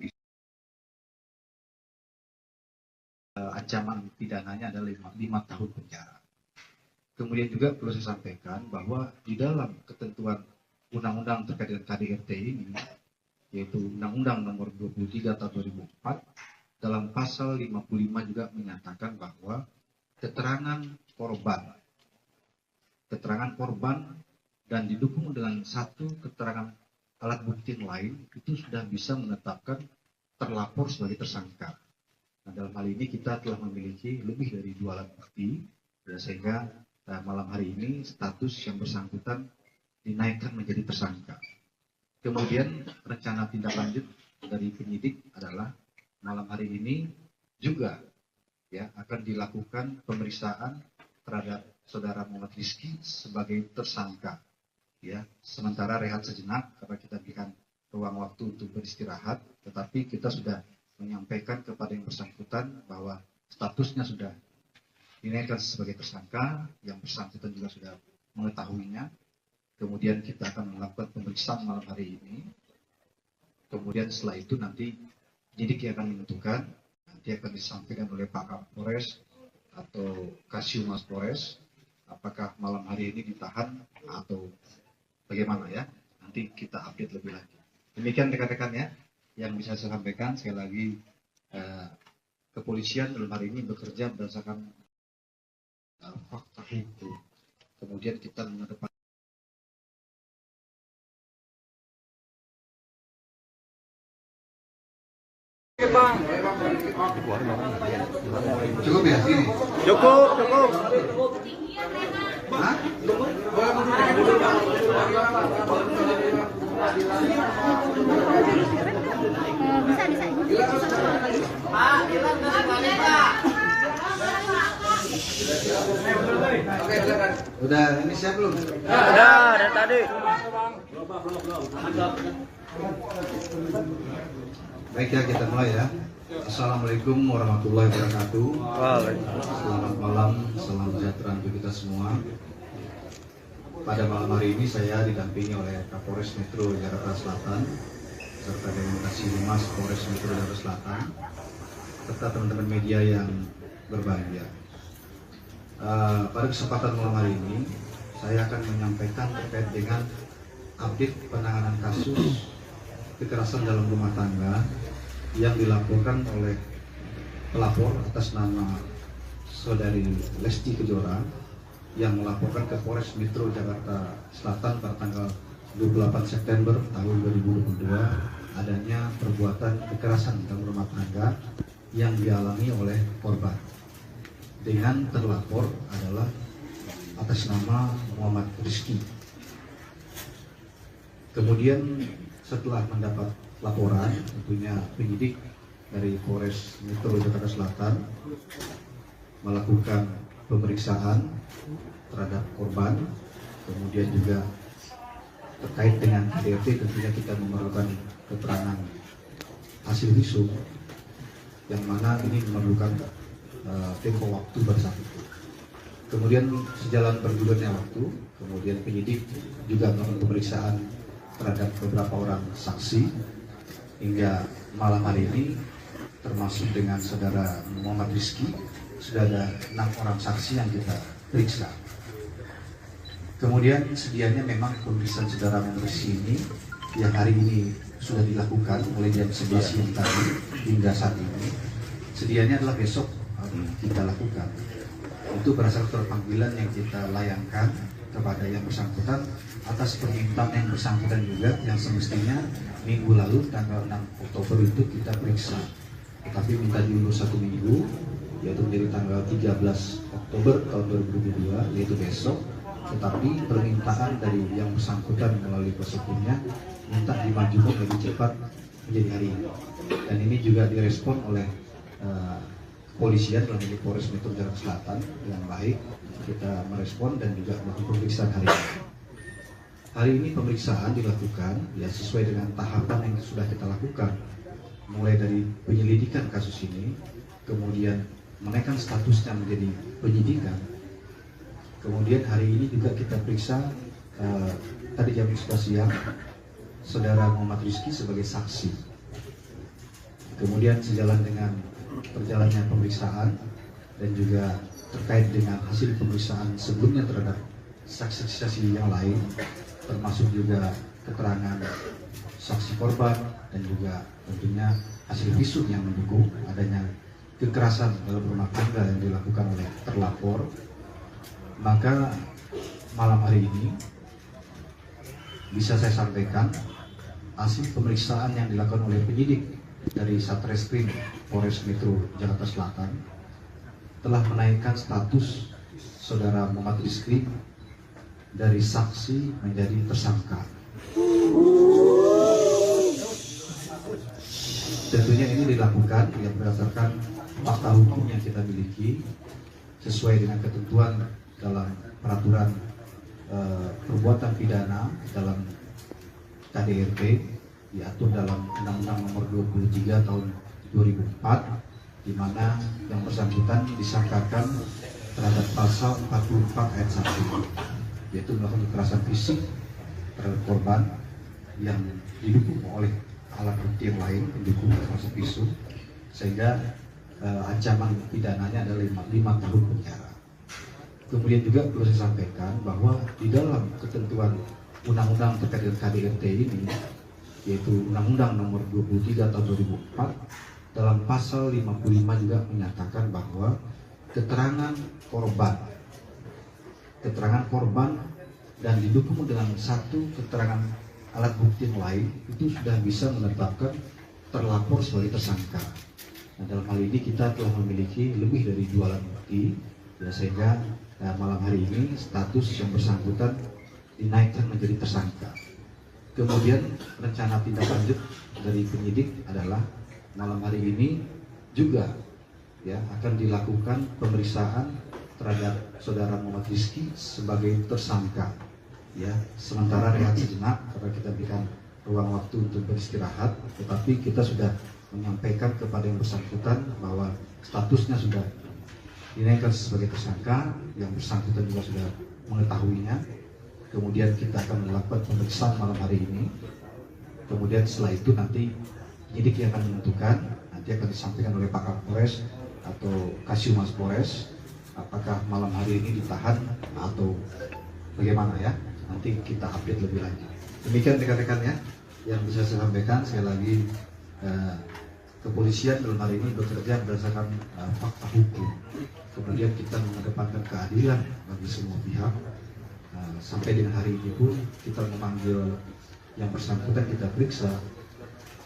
ancaman pidananya adalah 5 tahun penjara. Kemudian juga perlu saya sampaikan bahwa di dalam ketentuan undang-undang terkait dengan KDRT ini, yaitu Undang-Undang Nomor 23 Tahun 2004, dalam pasal 55 juga menyatakan bahwa keterangan korban dan didukung dengan satu keterangan alat bukti yang lain itu sudah bisa menetapkan terlapor sebagai tersangka. Nah, dalam hal ini kita telah memiliki lebih dari 2 alat bukti, sehingga malam hari ini status yang bersangkutan dinaikkan menjadi tersangka. Kemudian rencana tindak lanjut dari penyidik adalah malam hari ini juga ya akan dilakukan pemeriksaan terhadap saudara Muhammad Rizky sebagai tersangka. Ya, sementara rehat sejenak karena kita berikan ruang waktu untuk beristirahat, tetapi kita sudah menyampaikan kepada yang bersangkutan bahwa statusnya sudah dinaikkan sebagai tersangka, yang bersangkutan juga sudah mengetahuinya. Kemudian kita akan melakukan pemeriksaan malam hari ini. Kemudian setelah itu nanti penyidik yang akan menentukan, nanti akan disampaikan oleh Pak Kapolres atau Kasiumas Polres, apakah malam hari ini ditahan atau bagaimana ya. nanti kita update lebih lanjut. Demikian rekan-rekan ya yang bisa saya sampaikan. Sekali lagi kepolisian dalam hari ini bekerja berdasarkan fakta hukum. Kemudian kita mengedepankan cukup ya sini. Cukup. Hah? Udah ini siap belum? Udah dari tadi. Baik ya, kita mulai ya. Assalamualaikum warahmatullahi wabarakatuh. Selamat malam, salam sejahtera untuk kita semua. Pada malam hari ini saya didampingi oleh Kapolres Metro Jakarta Selatan serta dengan Kasih Humas Polres Metro Jakarta Selatan serta teman-teman media yang berbahagia. Pada kesempatan malam hari ini saya akan menyampaikan terkait dengan update penanganan kasus kekerasan dalam rumah tangga yang dilaporkan oleh pelapor atas nama saudari Lesti Kejora yang melaporkan ke Polres Metro Jakarta Selatan pada tanggal 28 September tahun 2022 adanya perbuatan kekerasan dalam rumah tangga yang dialami oleh korban dengan terlapor adalah atas nama Muhammad Rizky. Kemudian setelah mendapat laporan, tentunya penyidik dari Polres Metro Jakarta Selatan melakukan pemeriksaan terhadap korban, kemudian juga terkait dengan KDRT tentunya kita memerlukan keterangan hasil visum yang mana ini memerlukan tempo waktu bersatu. Kemudian sejalan bergulirnya waktu, kemudian penyidik juga melakukan pemeriksaan terhadap beberapa orang saksi hingga malam hari ini termasuk dengan saudara Muhammad Rizky sudah ada 6 orang saksi yang kita periksa. Kemudian sedianya memang pemeriksaan saudara Muhammad Rizky ini yang hari ini sudah dilakukan mulai jam 11 siang tadi hingga saat ini. Sedianya adalah besok kita lakukan. Itu berdasarkan panggilan yang kita layangkan kepada yang bersangkutan atas permintaan yang bersangkutan juga yang semestinya minggu lalu tanggal 6 Oktober itu kita periksa, tetapi minta diundur 1 minggu yaitu menjadi tanggal 13 Oktober tahun 2022 yaitu besok, tetapi permintaan dari yang bersangkutan melalui kuasa hukumnya minta dimajukan lebih cepat menjadi hari ini, dan ini juga direspon oleh kepolisian dalam ini Polres Metro Jakarta Selatan dengan baik. Kita merespon dan juga melakukan pemeriksaan hari ini. Hari ini pemeriksaan dilakukan ya sesuai dengan tahapan yang sudah kita lakukan, mulai dari penyelidikan kasus ini, kemudian menaikkan statusnya menjadi penyidikan. Kemudian hari ini juga kita periksa tadi jam 11 siang saudara Muhammad Rizky sebagai saksi. Kemudian sejalan dengan perjalannya pemeriksaan dan juga terkait dengan hasil pemeriksaan sebelumnya terhadap saksi-saksi yang lain, termasuk juga keterangan saksi korban dan juga tentunya hasil visum yang mendukung adanya kekerasan dalam rumah tangga yang dilakukan oleh terlapor. Maka malam hari ini bisa saya sampaikan hasil pemeriksaan yang dilakukan oleh penyidik dari Satreskrim Polres Metro Jakarta Selatan telah menaikkan status saudara Muhammad Rizky dari saksi menjadi tersangka. Tentunya ini dilakukan yang berdasarkan fakta hukum yang kita miliki sesuai dengan ketentuan dalam peraturan perbuatan pidana dalam KDRT diatur dalam Undang-Undang Nomor 23 Tahun 2004, di mana yang bersangkutan disangkakan terhadap pasal 44 ayat 1, yaitu melakukan kekerasan fisik terhadap korban yang didukung oleh alat bukti yang lain pendukung termasuk visum, sehingga ancaman pidananya adalah 5 tahun penjara. Kemudian juga perlu saya sampaikan bahwa di dalam ketentuan undang-undang terkait dengan KDRT ini, yaitu Undang-Undang Nomor 23 Tahun 2004, dalam pasal 55 juga menyatakan bahwa keterangan korban dan didukung dengan satu keterangan alat bukti yang lain itu sudah bisa menetapkan terlapor sebagai tersangka. Nah, dalam hal ini kita telah memiliki lebih dari 2 alat bukti, ya, sehingga malam hari ini status yang bersangkutan dinaikkan menjadi tersangka. Kemudian rencana tindak lanjut dari penyidik adalah malam hari ini juga, ya, akan dilakukan pemeriksaan terhadap saudara Muhammad Rizky sebagai tersangka, ya, sementara rehat sejenak karena kita berikan ruang waktu untuk beristirahat, tetapi kita sudah menyampaikan kepada yang bersangkutan bahwa statusnya sudah dinaikkan sebagai tersangka, yang bersangkutan juga sudah mengetahuinya. Kemudian kita akan melakukan pemeriksaan malam hari ini. Kemudian setelah itu nanti penyidik yang akan menentukan, nanti akan disampaikan oleh Pak Kapolres atau Kasiumas Polres, apakah malam hari ini ditahan atau bagaimana, ya. Nanti kita update lebih lanjut. Demikian rekan-rekan, ya, yang bisa saya sampaikan. Sekali lagi, kepolisian dalam hari ini bekerja berdasarkan fakta hukum. Kemudian kita mengedepankan keadilan bagi semua pihak. Sampai dengan hari ini pun kita memanggil yang bersangkutan, kita periksa.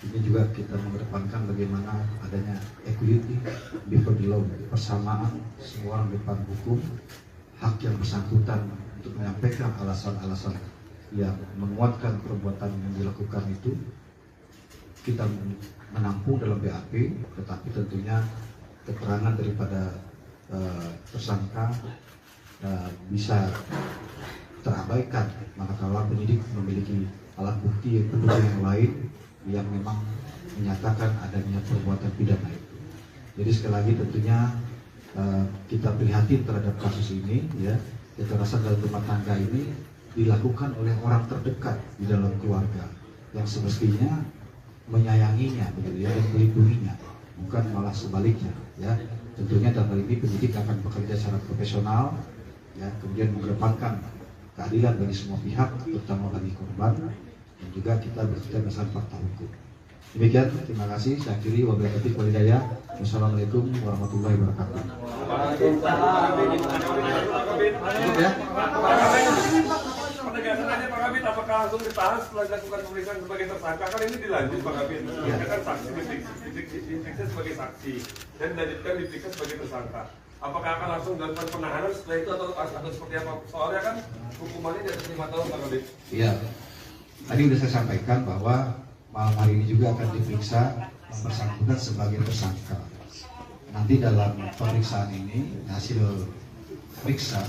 Ini juga kita mengedepankan bagaimana adanya equity before the law, persamaan semua orang di depan hukum, hak yang bersangkutan untuk menyampaikan alasan-alasan yang menguatkan perbuatan yang dilakukan itu kita menampung dalam BAP, tetapi tentunya keterangan daripada tersangka bisa terabaikan manakala penyidik memiliki alat bukti yang pendukung yang lain yang memang menyatakan adanya perbuatan pidana itu. Jadi sekali lagi tentunya kita prihatin terhadap kasus ini, ya. Kekerasan dalam rumah tangga ini dilakukan oleh orang terdekat di dalam keluarga yang semestinya menyayanginya, begitu, ya, dan melindunginya, bukan malah sebaliknya, ya. Tentunya dalam hal ini penyidik akan bekerja secara profesional, ya, kemudian mengedepankan keadilan bagi semua pihak, terutama bagi korban, dan juga kita bekerja berdasarkan fakta hukum. Demikian, terima kasih. Saya akhiri, wabillahi taufiq wal hidayah. Wassalamualaikum warahmatullahi wabarakatuh. Ya. Penegasan aja Pak Kabit, apakah langsung ditahan setelah dilakukan pemeriksaan sebagai tersangka? Kan ini dilanjut Pak Kabit, ya, kan saksi diperiksa sebagai saksi dan dilanjutkan diperiksa sebagai tersangka. Apakah akan langsung dilakukan penahanan setelah itu atau seperti apa? Soalnya kan hukumannya di atas 5 tahun Pak Kabit. Iya, tadi sudah saya sampaikan bahwa malam hari ini juga akan diperiksa yang bersangkutan sebagai tersangka. Nanti dalam pemeriksaan ini hasil periksa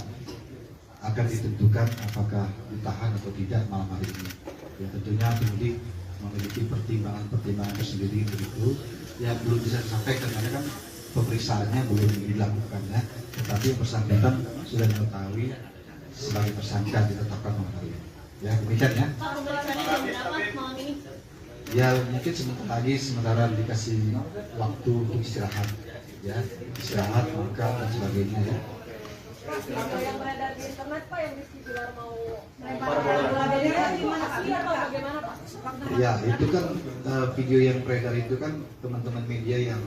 akan ditentukan apakah ditahan atau tidak malam hari ini. Ya, tentunya penyidik memiliki pertimbangan tersendiri untuk itu. Ya, belum bisa disampaikan karena kan pemeriksaannya belum dilakukan, ya. Tetapi yang bersangkutan sudah mengetahui sebagai tersangka ditetapkan malam hari ini. Ya, demikian, ya. Ya, mungkin sementara dikasih waktu untuk istirahat, ya, istirahat, makan dan sebagainya, ya. Apa yang beredar di internet Pak, yang Rizky Bilar mau melempar bola dari gimana sih atau bagaimana Pak? Ya, itu kan video yang beredar itu kan teman-teman media yang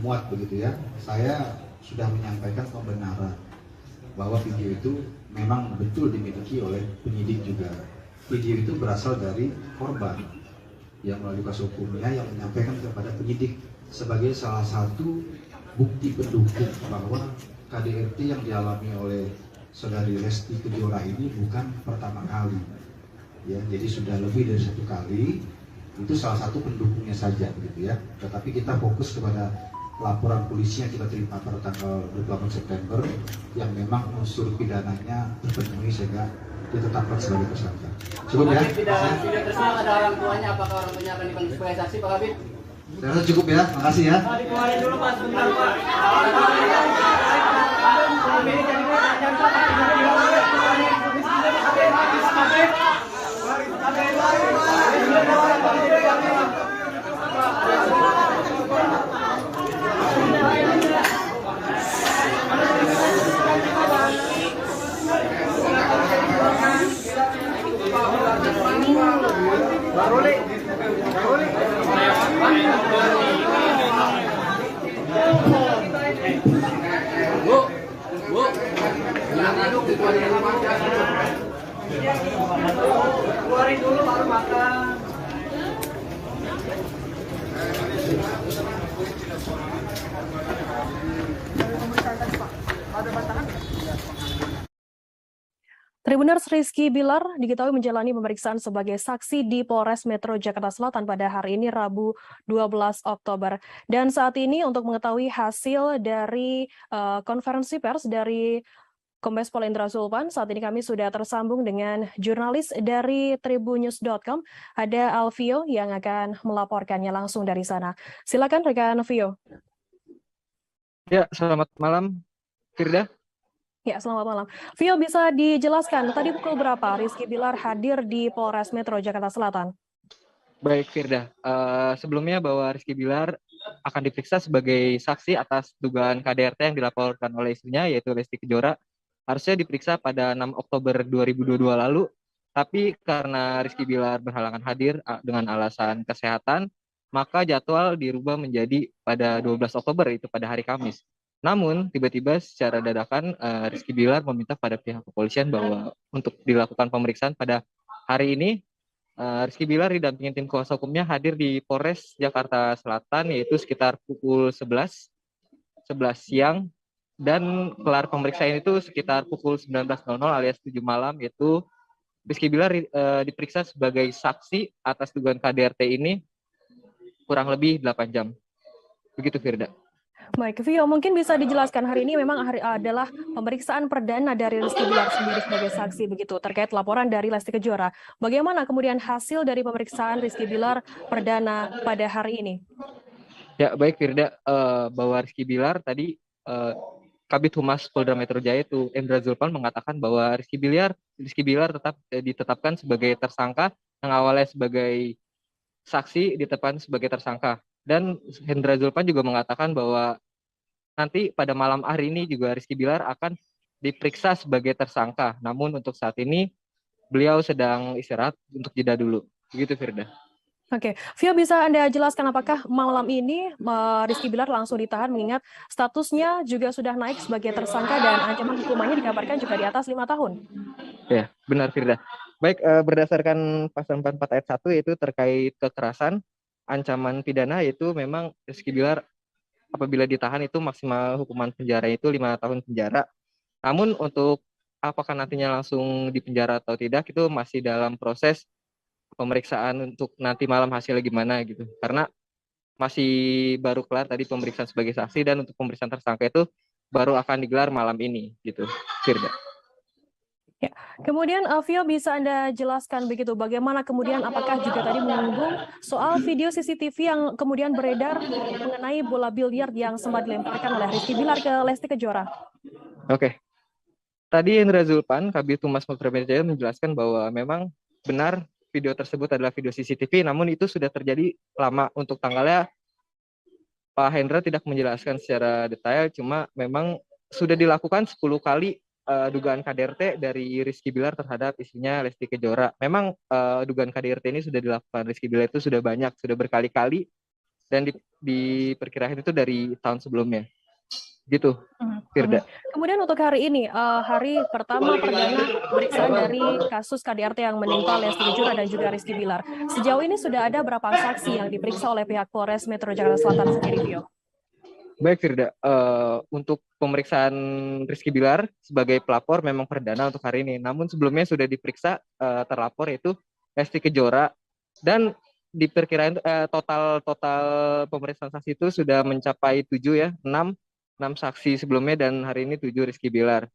muat begitu, ya. Saya sudah menyampaikan pembenaran bahwa video itu memang betul dimiliki oleh penyidik juga. Video itu berasal dari korban yang melalui kuasa hukumnya yang menyampaikan kepada penyidik sebagai salah satu bukti pendukung bahwa KDRT yang dialami oleh saudari Lesti Kejora ini bukan pertama kali, ya. Jadi sudah lebih dari 1 kali. Itu salah satu pendukungnya saja, begitu, ya. Tetapi kita fokus kepada laporan polisi yang kita terima pada tanggal 28 September yang memang unsur pidananya terpenuhi sehingga ditetapkan sebagai tersangka. Cukup, ya. Tidak tersangka ada orang tuanya, apakah orang tuanya akan dipanggil sebagai saksi Pak Kabit? Saya rasa cukup, ya. Makasih, ya. Dikeluarin dulu Pak, sebentar Pak. Tribuners Rizky Bilar diketahui menjalani pemeriksaan sebagai saksi di Polres Metro Jakarta Selatan pada hari ini Rabu 12 Oktober. Dan saat ini untuk mengetahui hasil dari konferensi pers dari Kombes Pol Indra Zulpan, saat ini kami sudah tersambung dengan jurnalis dari tribunnews.com, ada Alvio yang akan melaporkannya langsung dari sana. Silakan rekan Alvio. Ya, selamat malam, Firda. Ya, selamat malam. Vio, bisa dijelaskan tadi pukul berapa Rizky Bilar hadir di Polres Metro Jakarta Selatan? Baik, Firda. Sebelumnya bahwa Rizky Bilar akan diperiksa sebagai saksi atas dugaan KDRT yang dilaporkan oleh istrinya, yaitu Lesti Kejora. Harusnya diperiksa pada 6 Oktober 2022 lalu, tapi karena Rizky Bilar berhalangan hadir dengan alasan kesehatan, maka jadwal dirubah menjadi pada 12 Oktober, itu pada hari Kamis. Namun, tiba-tiba secara dadakan Rizky Bilar meminta pada pihak kepolisian bahwa untuk dilakukan pemeriksaan pada hari ini, Rizky Bilar didampingi tim kuasa hukumnya hadir di Polres Jakarta Selatan, yaitu sekitar pukul 11 siang, dan kelar pemeriksaan itu sekitar pukul 19.00 alias 7 malam, yaitu Rizky Bilar diperiksa sebagai saksi atas dugaan KDRT ini kurang lebih 8 jam. Begitu, Firda. Baik, Vio, mungkin bisa dijelaskan hari ini memang adalah pemeriksaan perdana dari Rizky Bilar sendiri sebagai saksi begitu terkait laporan dari Lesti Kejora. Bagaimana kemudian hasil dari pemeriksaan Rizky Bilar perdana pada hari ini? Ya, baik, Firda. Bahwa Rizky Bilar tadi Kabid Humas Polda Metro Jaya itu Indra Zulpan mengatakan bahwa Rizky Bilar tetap ditetapkan sebagai tersangka, yang awalnya sebagai saksi ditetapkan sebagai tersangka. Dan Indra Zulpan juga mengatakan bahwa nanti pada malam hari ini juga Rizky Bilar akan diperiksa sebagai tersangka. Namun untuk saat ini beliau sedang istirahat untuk jeda dulu. Begitu, Firda. Oke, Vio, bisa Anda jelaskan apakah malam ini Rizky Bilar langsung ditahan mengingat statusnya juga sudah naik sebagai tersangka dan ancaman hukumannya dikabarkan juga di atas 5 tahun? Ya, benar, Firda. Baik, berdasarkan pasal 44 ayat 1 yaitu terkait kekerasan, ancaman pidana yaitu memang Rizky Bilar apabila ditahan itu maksimal hukuman penjara itu 5 tahun penjara. Namun untuk apakah nantinya langsung dipenjara atau tidak itu masih dalam proses pemeriksaan untuk nanti malam hasilnya gimana gitu. Karena masih baru kelar tadi pemeriksaan sebagai saksi dan untuk pemeriksaan tersangka itu baru akan digelar malam ini gitu, Firda. Ya. Kemudian Vio, bisa Anda jelaskan begitu bagaimana kemudian apakah juga tadi menyinggung soal video CCTV yang kemudian beredar mengenai bola biliar yang sempat dilemparkan oleh Rizky Bilar ke Lesti Kejora? Oke. Tadi Indra Zulpan, Kabid Humas Polda Metro Jaya menjelaskan bahwa memang benar video tersebut adalah video CCTV, namun itu sudah terjadi lama. Untuk tanggalnya Pak Hendra tidak menjelaskan secara detail, cuma memang sudah dilakukan 10 kali dugaan KDRT dari Rizky Bilar terhadap istrinya Lesti Kejora. Memang dugaan KDRT ini sudah dilakukan Rizky Bilar itu sudah banyak, sudah berkali-kali, dan diperkirakan itu dari tahun sebelumnya. Gitu, Firda. Kemudian untuk hari ini, hari pertama perdana pemeriksaan dari kasus KDRT yang menimpa Lesti Kejora dan juga Rizky Bilar. Sejauh ini sudah ada berapa saksi yang diperiksa oleh pihak Polres Metro Jakarta Selatan sendiri, Vio? Baik, Firda. Untuk pemeriksaan Rizky Bilar sebagai pelapor memang perdana untuk hari ini. Namun sebelumnya sudah diperiksa terlapor yaitu Lesti Kejora, dan diperkirakan total pemeriksaan saksi itu sudah mencapai 7 ya, 6 saksi sebelumnya dan hari ini 7 Rizky Bilar.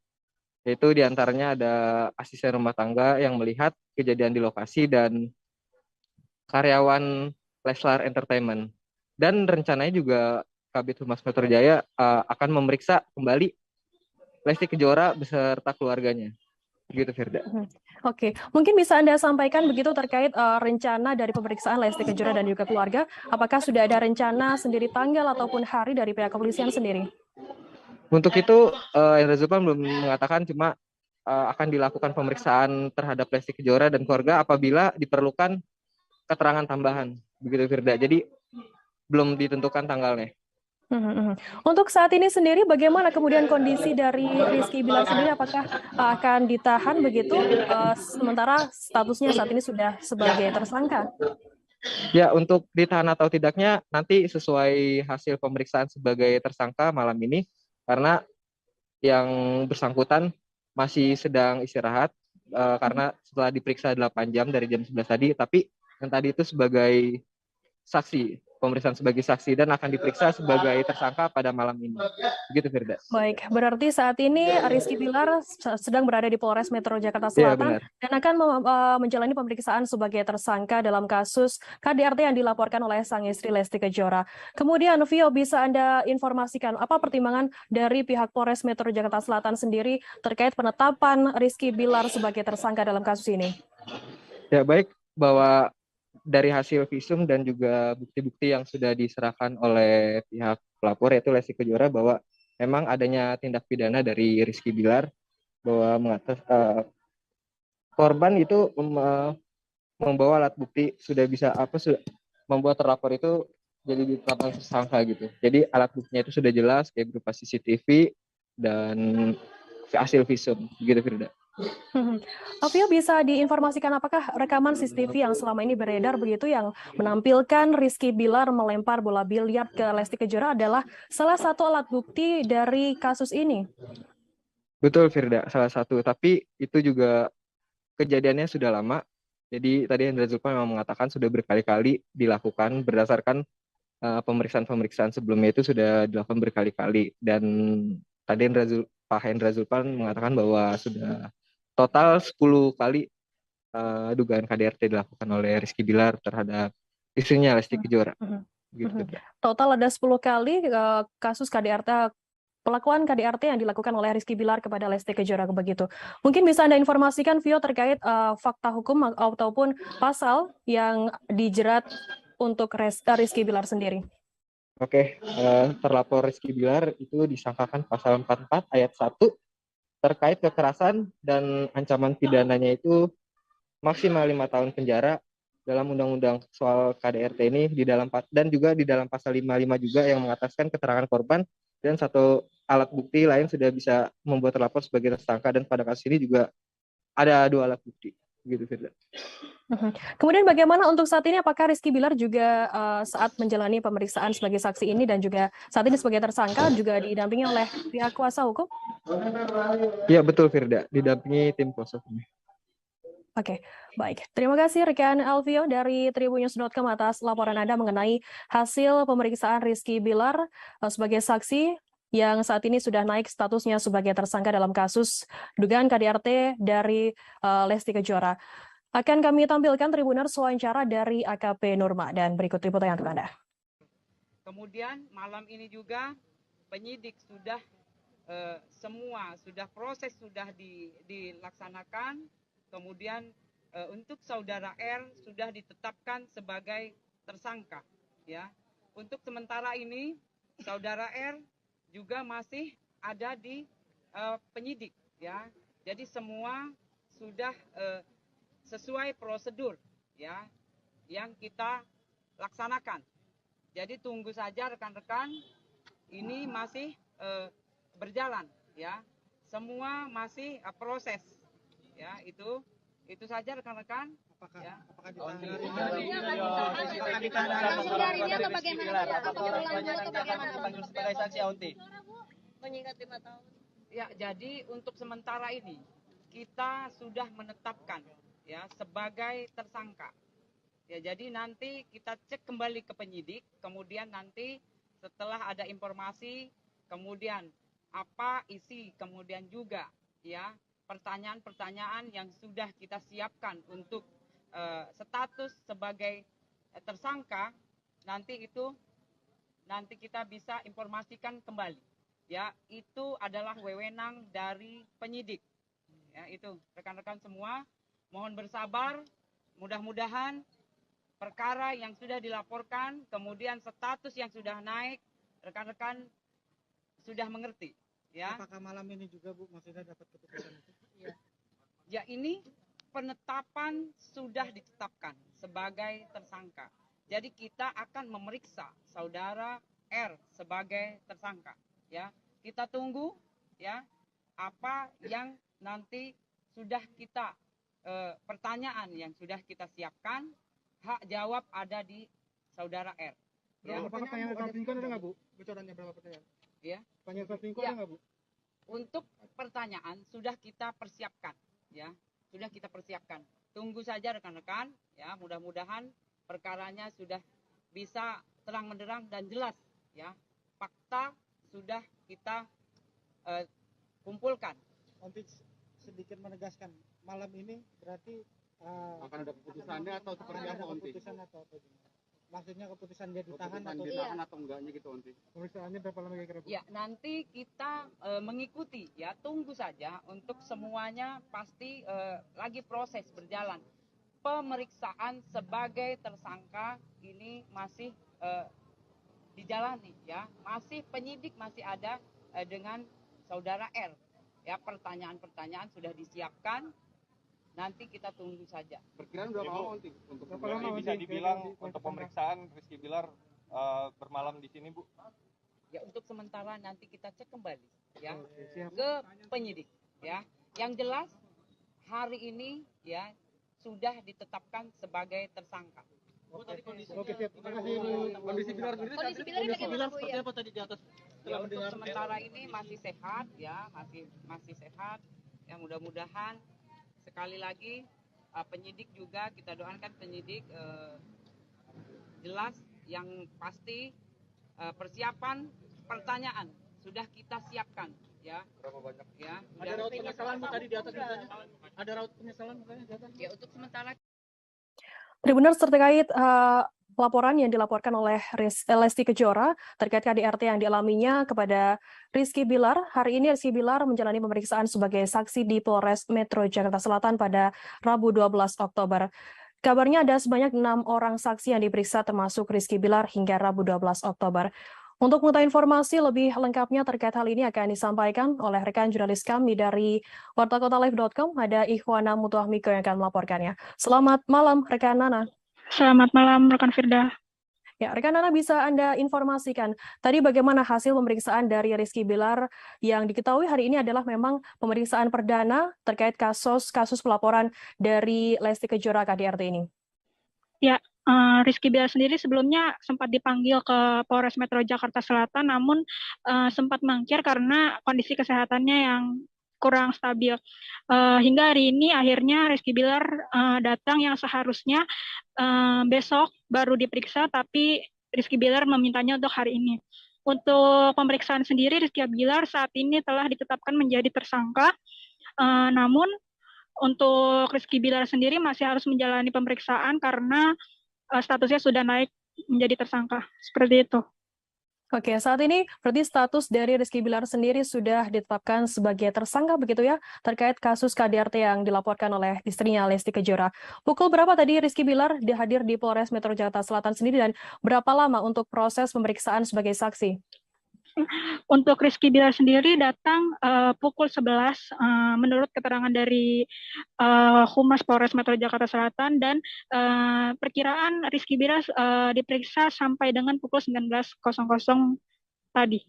Yaitu diantaranya ada asisten rumah tangga yang melihat kejadian di lokasi dan karyawan Leslar Entertainment. Dan rencananya juga Kabid Humas Metro Jaya akan memeriksa kembali Lesti Kejora beserta keluarganya. Begitu, Firda. Oke, mungkin bisa Anda sampaikan begitu terkait rencana dari pemeriksaan Lesti Kejora dan juga keluarga. Apakah sudah ada rencana sendiri tanggal ataupun hari dari pihak kepolisian sendiri? Untuk itu, Indra Zulpan belum mengatakan, cuma akan dilakukan pemeriksaan terhadap Lesti Kejora dan keluarga apabila diperlukan keterangan tambahan. Begitu, Firda. Jadi belum ditentukan tanggalnya. Untuk saat ini sendiri bagaimana kemudian kondisi dari Rizky Bilar sendiri, apakah akan ditahan begitu sementara statusnya saat ini sudah sebagai tersangka? Ya, untuk ditahan atau tidaknya nanti sesuai hasil pemeriksaan sebagai tersangka malam ini, karena yang bersangkutan masih sedang istirahat karena setelah diperiksa 8 jam dari jam 11 tadi, tapi yang tadi itu sebagai saksi, pemeriksaan sebagai saksi dan akan diperiksa sebagai tersangka pada malam ini. Begitu, Firda. Baik, berarti saat ini Rizky Bilar sedang berada di Polres Metro Jakarta Iya, Selatan benar. dan akan menjalani pemeriksaan sebagai tersangka dalam kasus KDRT yang dilaporkan oleh sang istri Lesti Kejora. Kemudian, Vio, bisa Anda informasikan apa pertimbangan dari pihak Polres Metro Jakarta Selatan sendiri terkait penetapan Rizky Bilar sebagai tersangka dalam kasus ini? Ya, baik, bahwa dari hasil visum dan juga bukti-bukti yang sudah diserahkan oleh pihak pelapor yaitu Lesti Kejora bahwa memang adanya tindak pidana dari Rizky Bilar bahwa korban itu membawa alat bukti sudah membuat terlapor itu jadi ditetapkan tersangka gitu. Jadi alat buktinya itu sudah jelas kayak berupa CCTV dan hasil visum begitu, Firda. Vio, bisa diinformasikan apakah rekaman CCTV yang selama ini beredar begitu yang menampilkan Rizky Bilar melempar bola biliar ke Lesti Kejora adalah salah satu alat bukti dari kasus ini? Betul, Firda, salah satu. Tapi itu juga kejadiannya sudah lama. Jadi tadi Hendra Zulpan memang mengatakan sudah berkali-kali dilakukan berdasarkan pemeriksaan-pemeriksaan sebelumnya itu sudah dilakukan berkali-kali. Dan tadi Pak Hendra Zulpan mengatakan bahwa sudah total 10 kali dugaan KDRT dilakukan oleh Rizky Bilar terhadap istrinya Lesti Kejora. Gitu. Total ada 10 kali kasus KDRT, pelakuan KDRT yang dilakukan oleh Rizky Bilar kepada Lesti Kejora begitu. Mungkin bisa Anda informasikan, Vio, terkait fakta hukum ataupun pasal yang dijerat untuk Rizky Bilar sendiri. Oke, terlapor Rizky Bilar itu disangkakan pasal 44 ayat 1 terkait kekerasan dan ancaman pidananya itu maksimal 5 tahun penjara dalam undang-undang soal KDRT ini dan juga di dalam pasal 55 juga yang mengataskan keterangan korban dan satu alat bukti lain sudah bisa membuat terlapor sebagai tersangka dan pada kasus ini juga ada 2 alat bukti gitu, Firda. Kemudian bagaimana untuk saat ini, apakah Rizky Bilar juga saat menjalani pemeriksaan sebagai saksi ini dan juga saat ini sebagai tersangka juga didampingi oleh pihak kuasa hukum? Iya, betul, Firda, didampingi tim kuasa hukum. Oke, baik. Terima kasih rekan Alvio dari Tribunnews.com atas laporan Anda mengenai hasil pemeriksaan Rizky Bilar sebagai saksi yang saat ini sudah naik statusnya sebagai tersangka dalam kasus dugaan KDRT dari Lesti Kejora. Akan kami tampilkan Tribuners wawancara dari AKP Nurma dan berikut liputannya untuk Anda. Kemudian malam ini juga penyidik sudah proses sudah dilaksanakan. Kemudian untuk saudara R sudah ditetapkan sebagai tersangka, ya. Untuk sementara ini saudara R juga masih ada di penyidik, ya. Jadi semua sudah sesuai prosedur, ya, yang kita laksanakan. Jadi tunggu saja rekan-rekan, ini masih berjalan, ya. Semua masih proses. Ya, itu saja rekan-rekan. Apakah sebagai saksi Aunti? Mengingat 5 tahun. Ya, jadi untuk sementara ini kita sudah menetapkan ya sebagai tersangka. Ya, jadi nanti kita cek kembali ke penyidik, kemudian nanti setelah ada informasi, kemudian apa isi, kemudian juga ya pertanyaan-pertanyaan yang sudah kita siapkan untuk status sebagai tersangka, nanti kita bisa informasikan kembali. Ya, itu adalah wewenang dari penyidik. Ya, itu rekan-rekan semua, mohon bersabar, mudah-mudahan perkara yang sudah dilaporkan, kemudian status yang sudah naik, rekan-rekan sudah mengerti. Ya. Apakah malam ini juga, Bu, maksudnya dapat keputusan itu? Ya, ini penetapan sudah ditetapkan sebagai tersangka. Jadi kita akan memeriksa saudara R sebagai tersangka. Ya, kita tunggu ya apa yang nanti sudah kita pertanyaan yang sudah kita siapkan, hak jawab ada di saudara R. Ya. Apakah pertanyaan selingkuh ada nggak, Bu? Bocorannya berapa pertanyaan? Ya. Pertanyaan selingkuh ada nggak, Bu? Untuk pertanyaan sudah kita persiapkan, ya. sudah kita persiapkan. Tunggu saja rekan-rekan, ya mudah-mudahan perkaranya sudah bisa terang menderang dan jelas, ya fakta sudah kita kumpulkan. Untuk sedikit menegaskan, malam ini berarti akan ada keputusannya atau seperti apa, Onti? Keputusan atau apa? Maksudnya keputusan dia ditahan atau enggaknya gitu, Onti? Pemeriksaannya berapa lama kira-kira? Ya, nanti kita mengikuti, ya tunggu saja untuk semuanya pasti lagi proses berjalan. Pemeriksaan sebagai tersangka ini masih dijalani, ya masih penyidik masih ada dengan saudara R. Ya pertanyaan-pertanyaan sudah disiapkan. Nanti kita tunggu saja. Perkiraan berapa lama, Onti? Untuk bisa dibilang untuk pemeriksaan Rizky Bilar bermalam di sini, Bu? Ya untuk sementara nanti kita cek kembali, ya ke penyidik, ya. Yang jelas hari ini, ya sudah ditetapkan sebagai tersangka. Kondisi Bilar sendiri seperti apa tadi di atas? Ya, untuk sementara ini masih sehat, ya masih sehat. Ya mudah-mudahan sekali lagi penyidik juga kita doakan penyidik jelas yang pasti persiapan pertanyaan sudah kita siapkan, ya. Berapa banyak? Ya. Ada raut penyesalan tadi di atas misalnya? Ada raut penyesalan misalnya di atas? Ya untuk sementara. Tribuners terkait laporan yang dilaporkan oleh Lesti Kejora terkait KDRT yang dialaminya kepada Rizky Bilar. Hari ini Rizky Bilar menjalani pemeriksaan sebagai saksi di Polres Metro Jakarta Selatan pada Rabu 12 Oktober. Kabarnya ada sebanyak 6 orang saksi yang diperiksa termasuk Rizky Bilar hingga Rabu 12 Oktober. Untuk mengetahui informasi lebih lengkapnya terkait hal ini akan disampaikan oleh rekan jurnalis kami dari wartakotalive.com, ada Ikhwana Mutuahmiko yang akan melaporkannya. Selamat malam rekan Nana. Selamat malam rekan Firda. Ya, rekan Nana bisa Anda informasikan tadi bagaimana hasil pemeriksaan dari Rizky Bilar yang diketahui hari ini adalah memang pemeriksaan perdana terkait kasus pelaporan dari Lesti Kejora KDRT ini. Ya, Rizky Bilar sendiri sebelumnya sempat dipanggil ke Polres Metro Jakarta Selatan, namun sempat mangkir karena kondisi kesehatannya yang kurang stabil. Hingga hari ini akhirnya Rizky Bilar datang yang seharusnya besok baru diperiksa, tapi Rizky Bilar memintanya untuk hari ini. Untuk pemeriksaan sendiri, Rizky Bilar saat ini telah ditetapkan menjadi tersangka, namun untuk Rizky Bilar sendiri masih harus menjalani pemeriksaan karena statusnya sudah naik menjadi tersangka. Seperti itu. Oke, saat ini berarti status dari Rizky Bilar sendiri sudah ditetapkan sebagai tersangka begitu ya, terkait kasus KDRT yang dilaporkan oleh istrinya Lesti Kejora. Pukul berapa tadi Rizky Bilar hadir di Polres Metro Jakarta Selatan sendiri dan berapa lama untuk proses pemeriksaan sebagai saksi? Untuk Rizky Bilar sendiri datang pukul 11 menurut keterangan dari Humas Polres Metro Jakarta Selatan, dan perkiraan Rizky Bilar diperiksa sampai dengan pukul 19.00 tadi.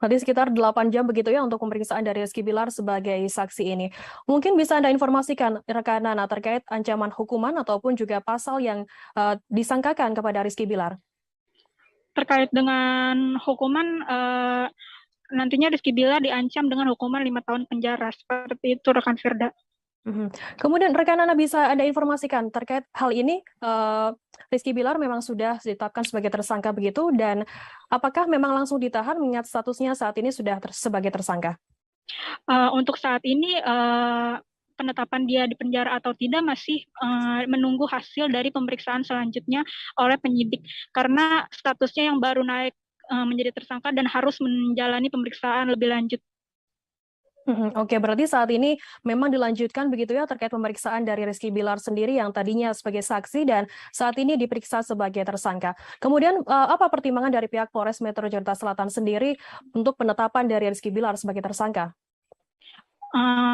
Berarti sekitar 8 jam begitu ya untuk pemeriksaan dari Rizky Bilar sebagai saksi ini. Mungkin bisa Anda informasikan rekan Nana terkait ancaman hukuman ataupun juga pasal yang disangkakan kepada Rizky Bilar. Terkait dengan hukuman, nantinya Rizky Bilar diancam dengan hukuman 5 tahun penjara. Seperti itu rekan Firda. Kemudian rekan Nana bisa Anda informasikan terkait hal ini, Rizky Bilar memang sudah ditetapkan sebagai tersangka begitu, dan apakah memang langsung ditahan mengingat statusnya saat ini sudah sebagai tersangka? Untuk saat ini penetapan dia di penjara atau tidak masih menunggu hasil dari pemeriksaan selanjutnya oleh penyidik, karena statusnya yang baru naik menjadi tersangka dan harus menjalani pemeriksaan lebih lanjut. Oke, berarti saat ini memang dilanjutkan begitu ya terkait pemeriksaan dari Rizky Bilar sendiri yang tadinya sebagai saksi dan saat ini diperiksa sebagai tersangka. Kemudian apa pertimbangan dari pihak Polres Metro Jakarta Selatan sendiri untuk penetapan dari Rizky Bilar sebagai tersangka?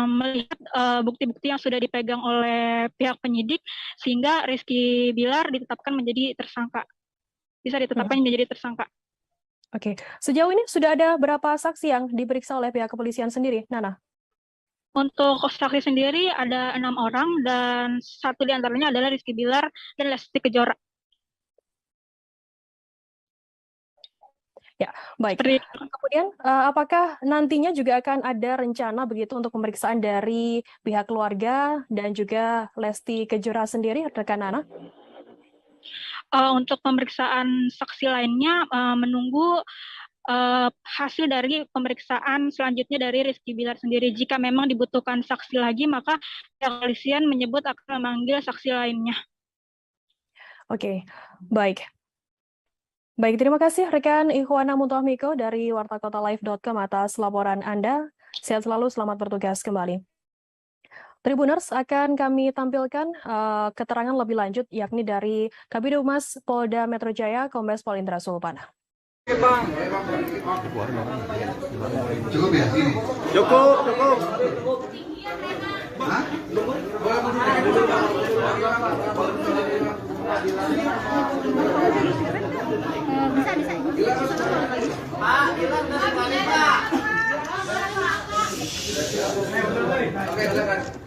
Melihat bukti-bukti yang sudah dipegang oleh pihak penyidik, sehingga Rizky Bilar ditetapkan menjadi tersangka. Bisa ditetapkan menjadi tersangka. Oke, sejauh ini sudah ada berapa saksi yang diperiksa oleh pihak kepolisian sendiri, Nana? Untuk saksi sendiri ada 6 orang, dan satu di antaranya adalah Rizky Bilar dan Lesti Kejora. Ya, baik. Kemudian apakah nantinya juga akan ada rencana begitu untuk pemeriksaan dari pihak keluarga dan juga Lesti Kejora sendiri, rekan Nana? Untuk pemeriksaan saksi lainnya menunggu hasil dari pemeriksaan selanjutnya dari Rizky Bilar sendiri. Jika memang dibutuhkan saksi lagi, maka kepolisian menyebut akan memanggil saksi lainnya. Oke, baik. Baik, terima kasih rekan Ikhwana Muntahmiko dari wartakotalive.com atas laporan Anda. Sehat selalu, selamat bertugas kembali. Tribuners, akan kami tampilkan keterangan lebih lanjut yakni dari Kabid Humas Polda Metro Jaya, Kombes Pol Indra Sulpana. Cukup ya ini? Cukup. Hah?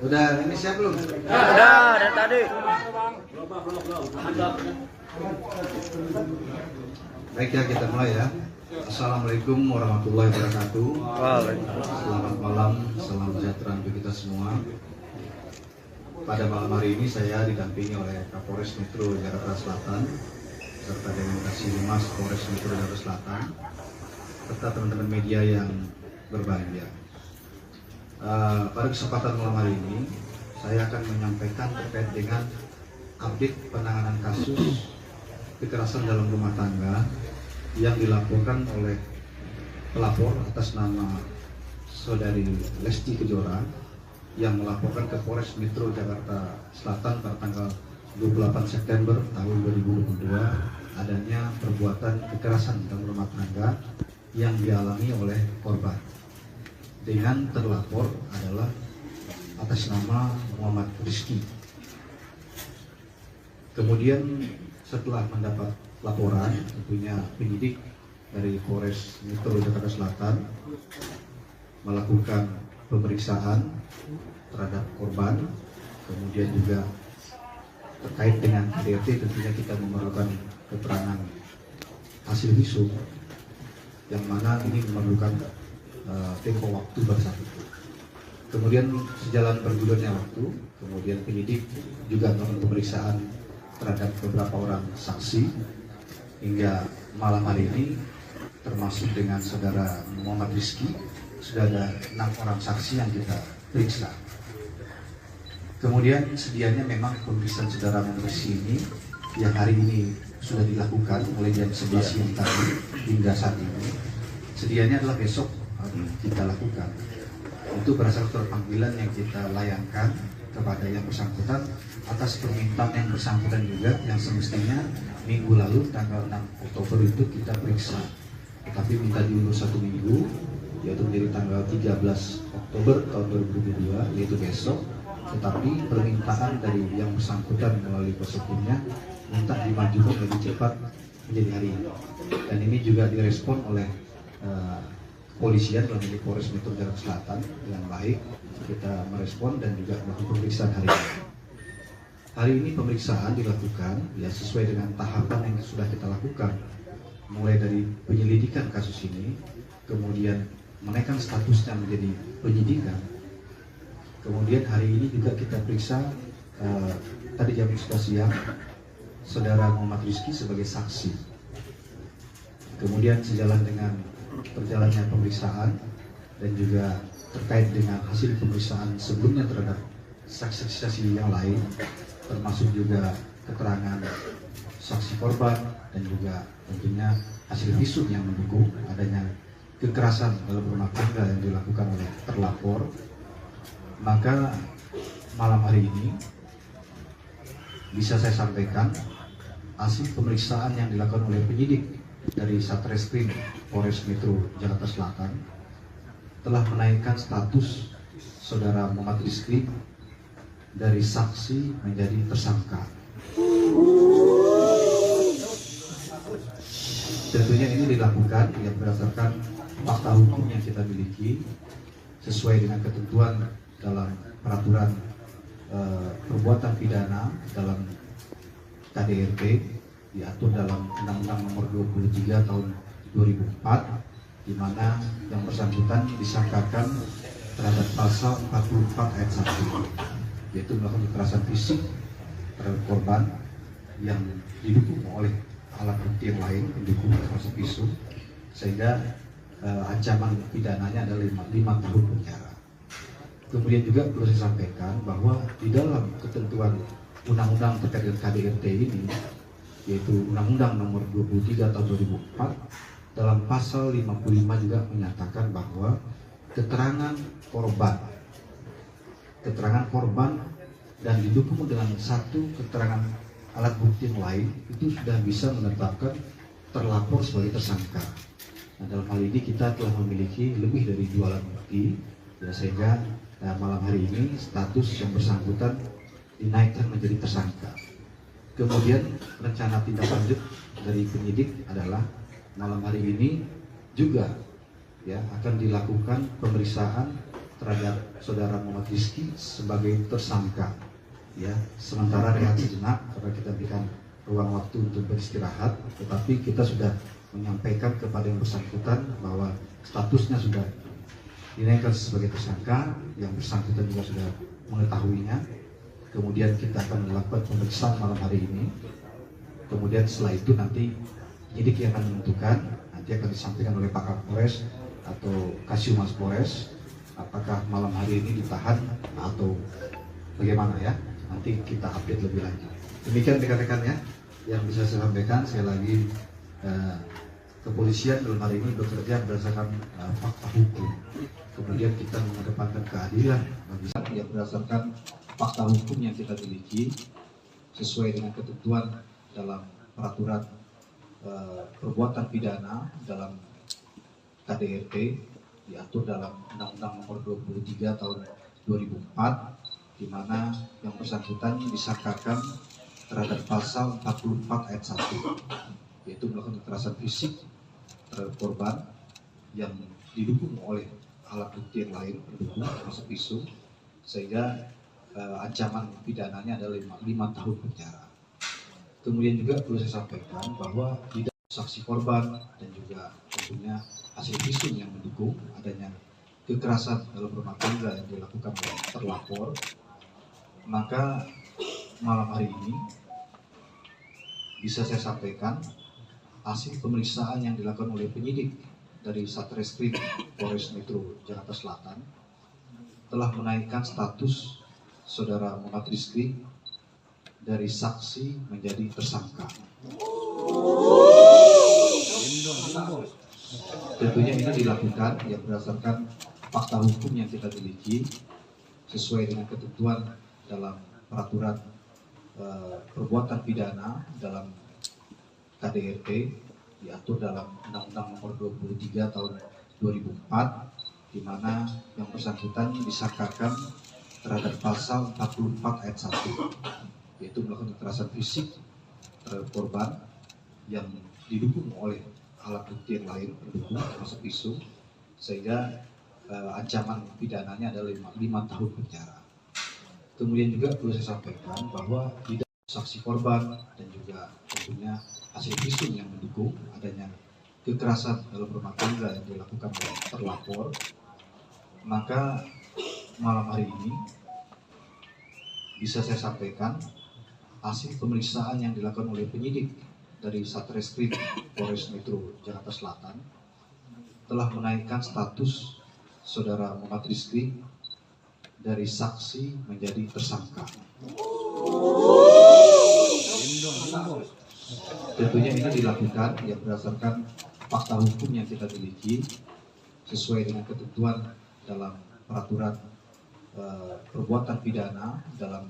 Udah ini siap belum? Udah dari tadi. Baik ya, kita mulai ya. Assalamualaikum warahmatullahi wabarakatuh. Selamat malam, salam sejahtera untuk kita semua. Pada malam hari ini saya didampingi oleh Kapolres Metro Jakarta Selatan serta dengan Kasih Humas Polres Metro Jakarta Selatan serta teman-teman media yang berbahagia. Pada kesempatan malam hari ini saya akan menyampaikan terkait dengan update penanganan kasus kekerasan dalam rumah tangga yang dilaporkan oleh pelapor atas nama saudari Lesti Kejora yang melaporkan ke Polres Metro Jakarta Selatan pada tanggal 28 September tahun 2022 adanya perbuatan kekerasan dalam rumah tangga yang dialami oleh korban dengan terlapor adalah atas nama Muhammad Rizky. Kemudian setelah mendapat laporan, tentunya penyidik dari Polres Metro Jakarta Selatan melakukan pemeriksaan terhadap korban, kemudian juga terkait dengan KDRT tentunya kita memerlukan keterangan hasil visum yang mana ini memerlukan tempo waktu bersatu. Kemudian sejalan bergulirnya waktu, kemudian penyidik juga melakukan pemeriksaan terhadap beberapa orang saksi hingga malam hari ini termasuk dengan saudara Muhammad Rizky sudah ada 6 orang saksi yang kita periksa. Kemudian sedianya memang pemeriksaan saudara Muhammad Rizky ini yang hari ini sudah dilakukan mulai jam 11 siang tadi hingga saat ini. Sedianya adalah besok kita lakukan. Itu berdasarkan panggilan yang kita layangkan kepada yang bersangkutan atas permintaan yang bersangkutan juga yang semestinya minggu lalu tanggal 6 Oktober itu kita periksa, tetapi minta diundur 1 minggu yaitu menjadi tanggal 13 Oktober tahun 2022 yaitu besok, tetapi permintaan dari yang bersangkutan melalui kuasa hukumnya minta dimajukan lebih cepat menjadi hari ini, dan ini juga direspon oleh kepolisian dalam ini Polres Metro Jakarta Selatan dengan baik. Kita merespon dan juga melakukan pemeriksaan hari ini. Hari ini pemeriksaan dilakukan ya sesuai dengan tahapan yang sudah kita lakukan, mulai dari penyelidikan kasus ini, kemudian menaikkan statusnya menjadi penyidikan. Kemudian hari ini juga kita periksa tadi jam 11 siang saudara Muhammad Rizky sebagai saksi. Kemudian sejalan dengan perjalannya pemeriksaan dan juga terkait dengan hasil pemeriksaan sebelumnya terhadap saksi-saksi yang lain, termasuk juga keterangan saksi korban dan juga tentunya hasil visum yang mendukung adanya kekerasan dalam rumah tangga yang dilakukan oleh terlapor, maka malam hari ini bisa saya sampaikan hasil pemeriksaan yang dilakukan oleh penyidik dari Satreskrim Polres Metro Jakarta Selatan telah menaikkan status saudara Muhammad Rizky dari saksi menjadi tersangka. Tentunya ini dilakukan yang berdasarkan fakta hukum yang kita miliki sesuai dengan ketentuan dalam peraturan perbuatan pidana dalam KDRT diatur dalam Undang-Undang Nomor 23 Tahun 2004, di mana yang bersangkutan disangkakan terhadap pasal 44 ayat 1, yaitu melakukan kekerasan fisik terhadap korban yang didukung oleh alat bukti yang lain pendukung termasuk pisau, sehingga ancaman pidananya adalah 5 tahun penjara. Kemudian juga perlu saya sampaikan bahwa di dalam ketentuan undang-undang terkait dengan KDRT ini, yaitu Undang-Undang Nomor 23 Tahun 2004, dalam pasal 55 juga menyatakan bahwa keterangan korban dan didukung dengan satu keterangan alat bukti yang lain itu sudah bisa menetapkan terlapor sebagai tersangka. Nah, dalam hal ini kita telah memiliki lebih dari 2 alat bukti, ya, sehingga malam hari ini status yang bersangkutan dinaikkan menjadi tersangka. Kemudian rencana tindak lanjut dari penyidik adalah malam hari ini juga ya akan dilakukan pemeriksaan terhadap saudara Muhammad Rizky sebagai tersangka. Ya, sementara rehat sejenak karena kita berikan ruang waktu untuk beristirahat, tetapi kita sudah menyampaikan kepada yang bersangkutan bahwa statusnya sudah dinaikkan sebagai tersangka, yang bersangkutan juga sudah mengetahuinya. Kemudian kita akan melakukan pemeriksaan malam hari ini. Kemudian setelah itu nanti penyidik yang akan menentukan, nanti akan disampaikan oleh Pak Kapolres atau Kasiumas Polres, apakah malam hari ini ditahan atau bagaimana ya. Nanti kita update lebih lanjut. Demikian rekan-rekan ya yang bisa saya sampaikan. Sekali lagi kepolisian dalam hari ini bekerja berdasarkan fakta hukum. Kemudian kita mengedepankan keadilan yang berdasarkan fakta hukum yang kita miliki sesuai dengan ketentuan dalam peraturan perbuatan pidana dalam KDRT diatur dalam Undang-Undang Nomor 23 Tahun 2004, di mana yang bersangkutan disangkakan terhadap pasal 44 ayat 1, yaitu melakukan kekerasan fisik terhadap korban yang didukung oleh alat bukti yang lain pendukung termasuk pisau, sehingga ancaman pidananya adalah 5 tahun penjara. Kemudian juga perlu saya sampaikan bahwa tidak saksi korban dan juga tentunya hasil visum yang mendukung adanya kekerasan dalam rumah tangga yang dilakukan oleh terlapor, maka malam hari ini bisa saya sampaikan hasil pemeriksaan yang dilakukan oleh penyidik dari Satreskrim Polres Metro Jakarta Selatan telah menaikkan status saudara Muhammad Rizky dari saksi menjadi tersangka. Tentunya ini dilakukan yang berdasarkan fakta hukum yang kita miliki sesuai dengan ketentuan dalam peraturan perbuatan pidana dalam KDRT diatur dalam Undang-Undang Nomor 23 Tahun 2004, di mana yang bersangkutan disangkakan terhadap pasal 44 ayat 1, yaitu melakukan kekerasan fisik terhadap korban yang didukung oleh alat bukti yang lain pendukung termasuk pisau, sehingga ancaman pidananya adalah 5 tahun penjara. Kemudian juga perlu saya sampaikan bahwa tidak saksi korban dan juga tentunya hasil visum yang mendukung adanya kekerasan dalam rumah tangga yang dilakukan oleh terlapor, maka malam hari ini bisa saya sampaikan hasil pemeriksaan yang dilakukan oleh penyidik dari Satreskrim Polres Metro Jakarta Selatan telah menaikkan status saudara Muhammad Rizky dari saksi menjadi tersangka. Tentunya ini dilakukan yang berdasarkan fakta hukum yang kita miliki sesuai dengan ketentuan dalam peraturan perbuatan pidana dalam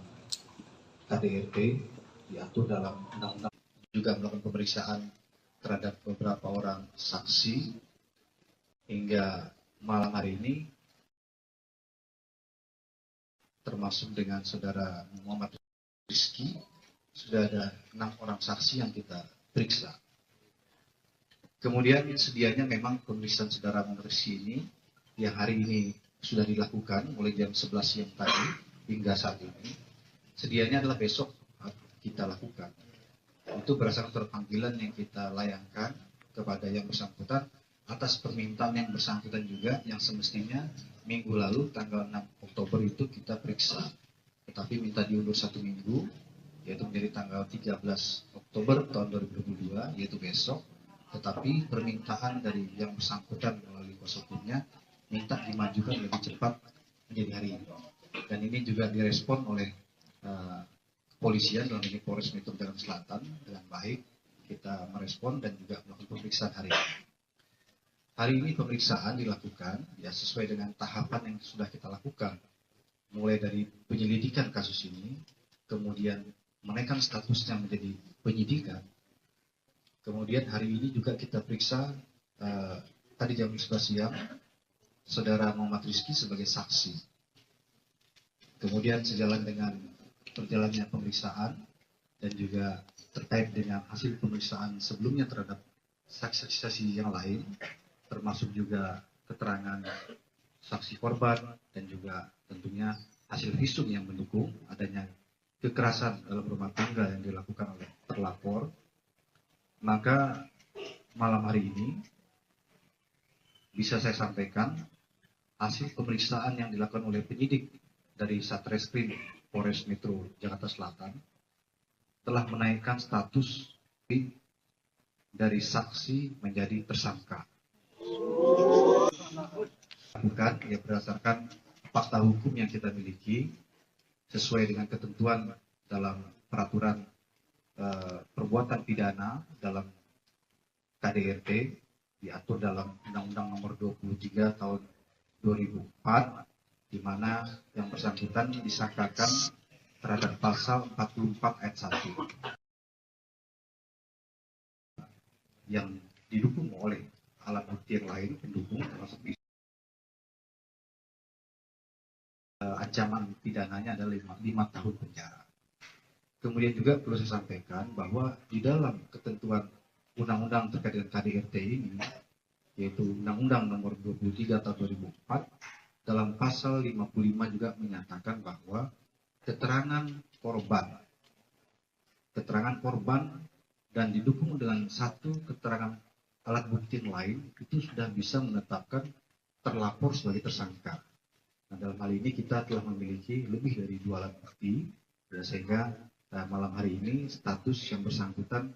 KDRT diatur dalam Undang-Undang. Juga melakukan pemeriksaan terhadap beberapa orang saksi hingga malam hari ini, termasuk dengan saudara Muhammad Rizky, sudah ada 6 orang saksi yang kita periksa. Kemudian sedianya memang pemeriksaan saudara Muhammad Rizky ini yang hari ini sudah dilakukan mulai jam 11 siang tadi hingga saat ini, sedianya adalah besok kita lakukan. Itu berdasarkan surat panggilan yang kita layangkan ke kepada yang bersangkutan atas permintaan yang bersangkutan juga yang semestinya minggu lalu tanggal 6 Oktober itu kita periksa, tetapi minta diundur 1 minggu, yaitu menjadi tanggal 13 Oktober tahun 2022, yaitu besok. Tetapi permintaan dari yang bersangkutan melalui kuasa hukumnya minta dimajukan lebih cepat menjadi hari ini. Dan ini juga direspon oleh kepolisian, dalam ini Polres Metro Jakarta Selatan dengan baik. Kita merespon dan juga melakukan pemeriksaan hari ini. Hari ini pemeriksaan dilakukan ya sesuai dengan tahapan yang sudah kita lakukan, mulai dari penyelidikan kasus ini, kemudian menaikkan statusnya menjadi penyidikan. Kemudian hari ini juga kita periksa tadi jam 11 siang Saudara Muhammad Rizky sebagai saksi. Kemudian sejalan dengan perjalannya pemeriksaan dan juga terkait dengan hasil pemeriksaan sebelumnya terhadap saksi-saksi yang lain, termasuk juga keterangan saksi korban dan juga tentunya hasil visum yang mendukung adanya kekerasan dalam rumah tangga yang dilakukan oleh terlapor. Maka malam hari ini bisa saya sampaikan hasil pemeriksaan yang dilakukan oleh penyidik dari Satreskrim Polres Metro Jakarta Selatan telah menaikkan status dari saksi menjadi tersangka. Bukan ya berdasarkan fakta hukum yang kita miliki sesuai dengan ketentuan dalam peraturan perbuatan pidana dalam KDRT diatur dalam Undang-Undang Nomor 23 Tahun 2004, di mana yang bersangkutan disangkakan terhadap pasal 44 ayat 1 yang didukung oleh alat bukti yang lain pendukung termasuk ancaman pidananya adalah 5 tahun penjara. Kemudian juga perlu saya sampaikan bahwa di dalam ketentuan undang-undang terkait dengan KDRT ini, yaitu Undang-Undang Nomor 23 Tahun 2004, dalam pasal 55 juga menyatakan bahwa keterangan korban dan didukung dengan satu keterangan alat bukti lain itu sudah bisa menetapkan terlapor sebagai tersangka. Nah, dalam hal ini kita telah memiliki lebih dari 2 alat bukti, sehingga malam hari ini status yang bersangkutan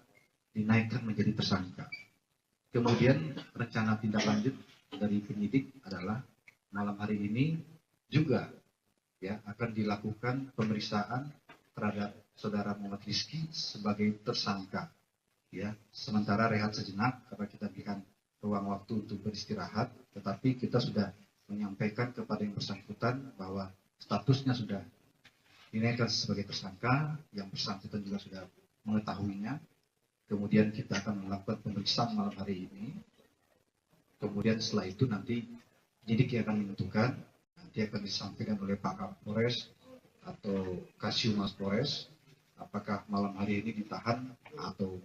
dinaikkan menjadi tersangka. Kemudian rencana tindak lanjut dari penyidik adalah malam hari ini juga ya akan dilakukan pemeriksaan terhadap Saudara Muhammad Rizky sebagai tersangka. Ya, sementara rehat sejenak karena kita berikan ruang waktu untuk beristirahat, tetapi kita sudah menyampaikan kepada yang bersangkutan bahwa statusnya sudah dinaikkan sebagai tersangka, yang bersangkutan juga sudah mengetahuinya. Kemudian kita akan melakukan pemeriksaan malam hari ini. Kemudian setelah itu nanti penyidik yang akan menentukan, nanti akan disampaikan oleh Pak Kapolres atau Kasiumas Polres, apakah malam hari ini ditahan atau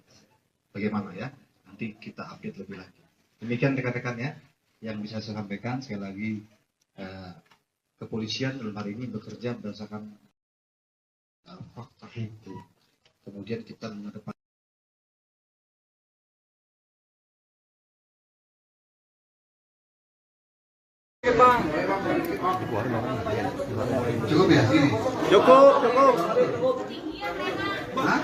bagaimana ya. Nanti kita update lebih lanjut. Demikian rekan-rekan ya yang bisa saya sampaikan. Sekali lagi kepolisian dalam hari ini bekerja berdasarkan fakta hukum. Kemudian kita mengedepankan cukup ya sini. Cukup. Hah?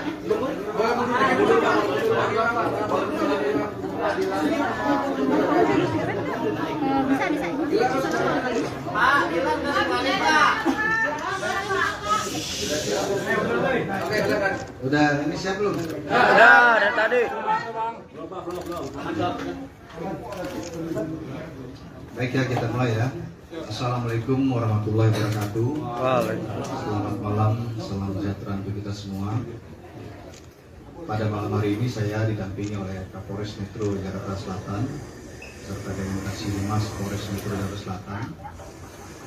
Udah ini siap belum? Udah dari tadi. Baik ya, kita mulai ya. Assalamualaikum warahmatullahi wabarakatuh. Selamat malam, salam sejahtera untuk kita semua. Pada malam hari ini saya didampingi oleh Kapolres Metro Jakarta Selatan serta dengan Kasiumas Polres Metro Jakarta Selatan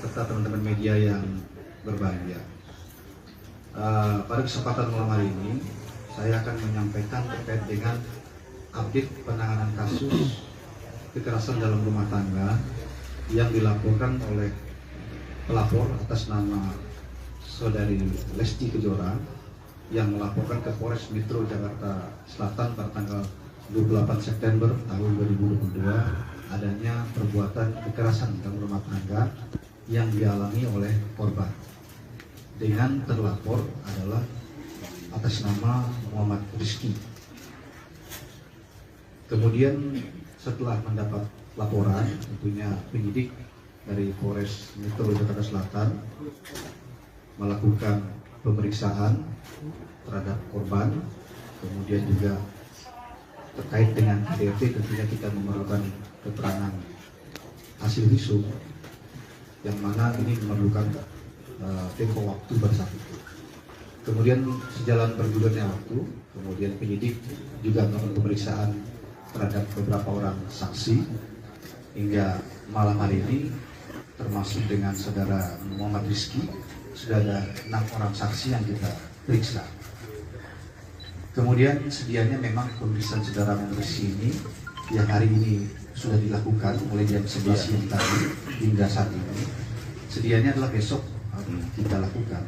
serta teman-teman media yang berbahagia. Pada kesempatan malam hari ini saya akan menyampaikan terkait dengan update penanganan kasus kekerasan dalam rumah tangga yang dilaporkan oleh pelapor atas nama Saudari Lesti Kejora yang melaporkan ke Polres Metro Jakarta Selatan pada tanggal 28 September tahun 2022 adanya perbuatan kekerasan dalam rumah tangga yang dialami oleh korban dengan terlapor adalah atas nama Muhammad Rizky. Kemudian setelah mendapat laporan, tentunya penyidik dari Polres Metro Jakarta Selatan melakukan pemeriksaan terhadap korban, kemudian juga terkait dengan KDRT tentunya kita memerlukan keterangan hasil visum yang mana ini memerlukan tempo waktu pada saat itu. Kemudian sejalan bergulirnya waktu, kemudian penyidik juga melakukan pemeriksaan terhadap beberapa orang saksi hingga malam hari ini termasuk dengan saudara Muhammad Rizky sudah ada 6 orang saksi yang kita periksa. Kemudian sedianya memang pemeriksaan saudara Rizky ini yang hari ini sudah dilakukan mulai jam 11 siang tadi hingga saat ini. Sedianya adalah besok kita lakukan.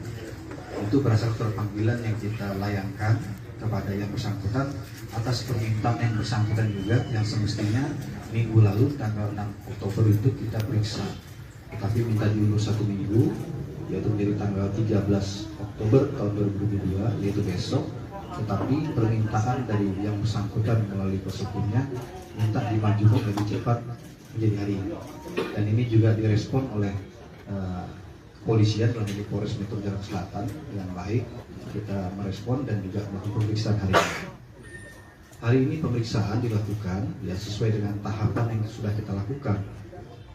Itu berdasarkan panggilan yang kita layangkan kepada yang bersangkutan atas permintaan yang bersangkutan juga yang semestinya minggu lalu tanggal 6 Oktober itu kita periksa, tetapi minta diundur 1 minggu, yaitu menjadi tanggal 13 Oktober tahun 2022, yaitu besok. Tetapi permintaan dari yang bersangkutan melalui kuasa hukumnya minta dimajukan lebih cepat menjadi hari ini, dan ini juga direspon oleh kepolisian dalam ini Polres Metro Jakarta Selatan yang baik. Kita merespon dan juga melakukan pemeriksaan hari ini. Hari ini pemeriksaan dilakukan ya sesuai dengan tahapan yang sudah kita lakukan,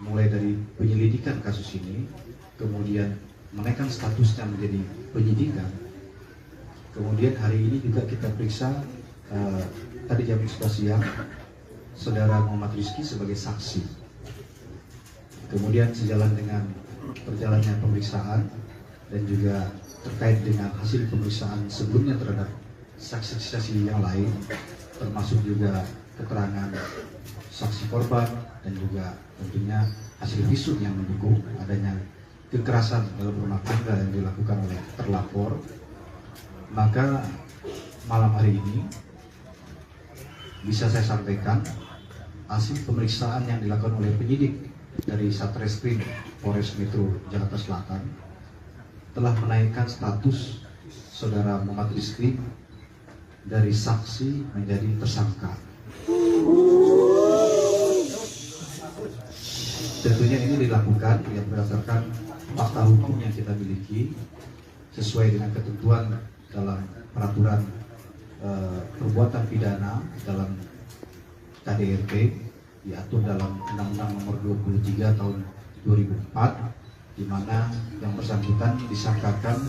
mulai dari penyelidikan kasus ini, kemudian menaikkan statusnya menjadi penyidikan. Kemudian hari ini juga kita periksa tadi jam 11 siang saudara Muhammad Rizky sebagai saksi. Kemudian sejalan dengan perjalannya pemeriksaan dan juga terkait dengan hasil pemeriksaan sebelumnya terhadap saksi-saksi yang lain, termasuk juga keterangan saksi korban dan juga tentunya hasil visum yang mendukung adanya kekerasan dalam rumah tangga yang dilakukan oleh terlapor. Maka malam hari ini bisa saya sampaikan hasil pemeriksaan yang dilakukan oleh penyidik dari Satreskrim Polres Metro Jakarta Selatan telah menaikkan status saudara Muhammad Rizky dari saksi menjadi tersangka. Tentunya ini dilakukan yang berdasarkan fakta hukum yang kita miliki sesuai dengan ketentuan dalam peraturan perbuatan pidana dalam KDRT diatur dalam Undang-Undang Nomor 23 Tahun 2004, di mana yang bersangkutan disangkakan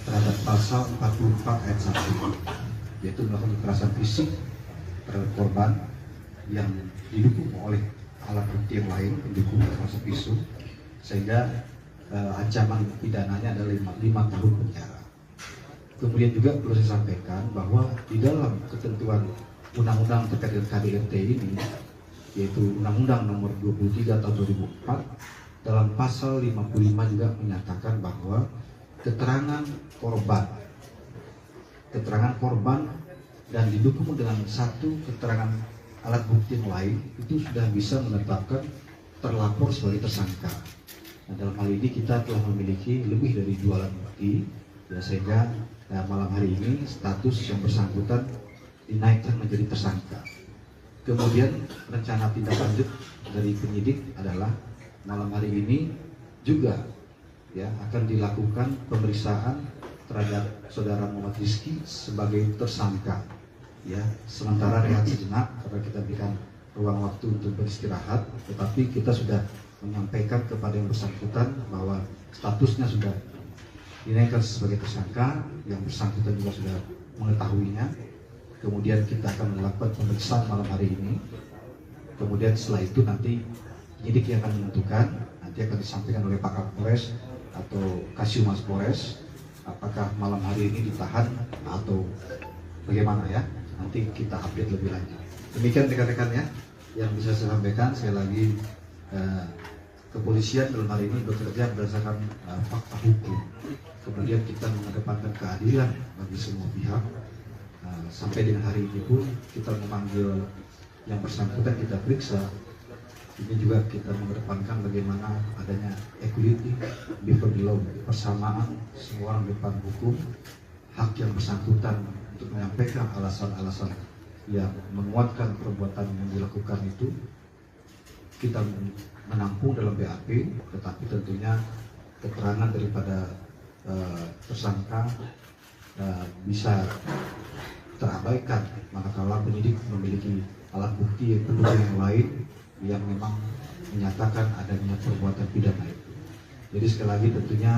terhadap pasal 44 ayat 1, yaitu melakukan kekerasan fisik terhadap korban yang didukung oleh alat bukti yang lain pendukung termasuk visum, sehingga ancaman pidananya adalah 5 tahun penjara. Kemudian juga perlu saya sampaikan bahwa di dalam ketentuan undang-undang terkait dengan KDRT ini, yaitu Undang-Undang Nomor 23 Tahun 2004, dalam pasal 55 juga menyatakan bahwa keterangan korban dan didukung dengan satu keterangan alat bukti yang lain itu sudah bisa menetapkan terlapor sebagai tersangka. Nah, dalam hal ini kita telah memiliki lebih dari 2 alat bukti, ya, sehingga malam hari ini status yang bersangkutan dinaikkan menjadi tersangka. Kemudian rencana tindak lanjut dari penyidik adalah malam hari ini juga ya akan dilakukan pemeriksaan terhadap saudara Muhammad Rizky sebagai tersangka, ya, sementara rehat sejenak karena kita berikan ruang waktu untuk beristirahat, tetapi kita sudah menyampaikan kepada yang bersangkutan bahwa statusnya sudah dinaikkan sebagai tersangka, yang bersangkutan juga sudah mengetahuinya. Kemudian kita akan melakukan pemeriksaan malam hari ini. Kemudian setelah itu nanti penyidik yang akan menentukan, nanti akan disampaikan oleh Pak Kapolres atau Kasiumas Polres, apakah malam hari ini ditahan atau bagaimana, ya. Nanti kita update lebih lanjut. Demikian rekan-rekan ya yang bisa saya sampaikan. Sekali lagi kepolisian dalam hari ini bekerja berdasarkan fakta hukum. Kemudian kita mengedepankan keadilan bagi semua pihak. Sampai dengan hari ini pun kita memanggil yang bersangkutan, kita periksa. Ini juga kita mengedepankan bagaimana adanya equality before the law, persamaan semua orang di depan hukum, hak yang bersangkutan untuk menyampaikan alasan-alasan yang menguatkan perbuatan yang dilakukan itu kita menampung dalam BAP, tetapi tentunya keterangan daripada tersangka bisa terabaikan manakala penyidik memiliki alat bukti yang lain yang memang menyatakan adanya perbuatan pidana itu. Jadi sekali lagi tentunya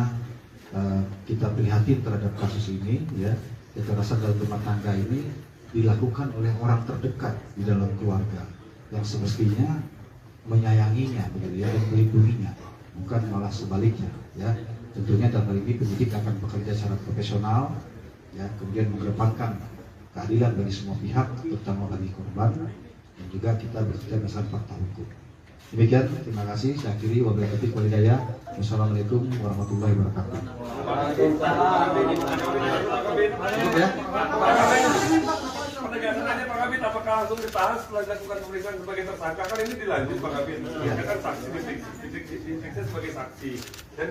kita prihatin terhadap kasus ini, ya. Kekerasan dalam rumah tangga ini dilakukan oleh orang terdekat di dalam keluarga yang semestinya menyayanginya, begitu ya, dan melindunginya, bukan malah sebaliknya, ya. Tentunya dalam hal ini penyidik akan bekerja secara profesional, ya, kemudian mengedepankan keadilan bagi semua pihak, terutama bagi korban, dan juga kita bekerja berdasarkan fakta hukum. Demikian, terima kasih. Saya akhiri, wabillahi taufiq wal hidayah. Wassalamualaikum warahmatullahi wabarakatuh. Cukup ya? Penegasannya Pak Kabit, apakah langsung ditahan setelah dilakukan pemeriksaan sebagai tersangka? Kan ini dilanjut Pak Kabit, ya. Kan saksi diperiksa sebagai saksi dan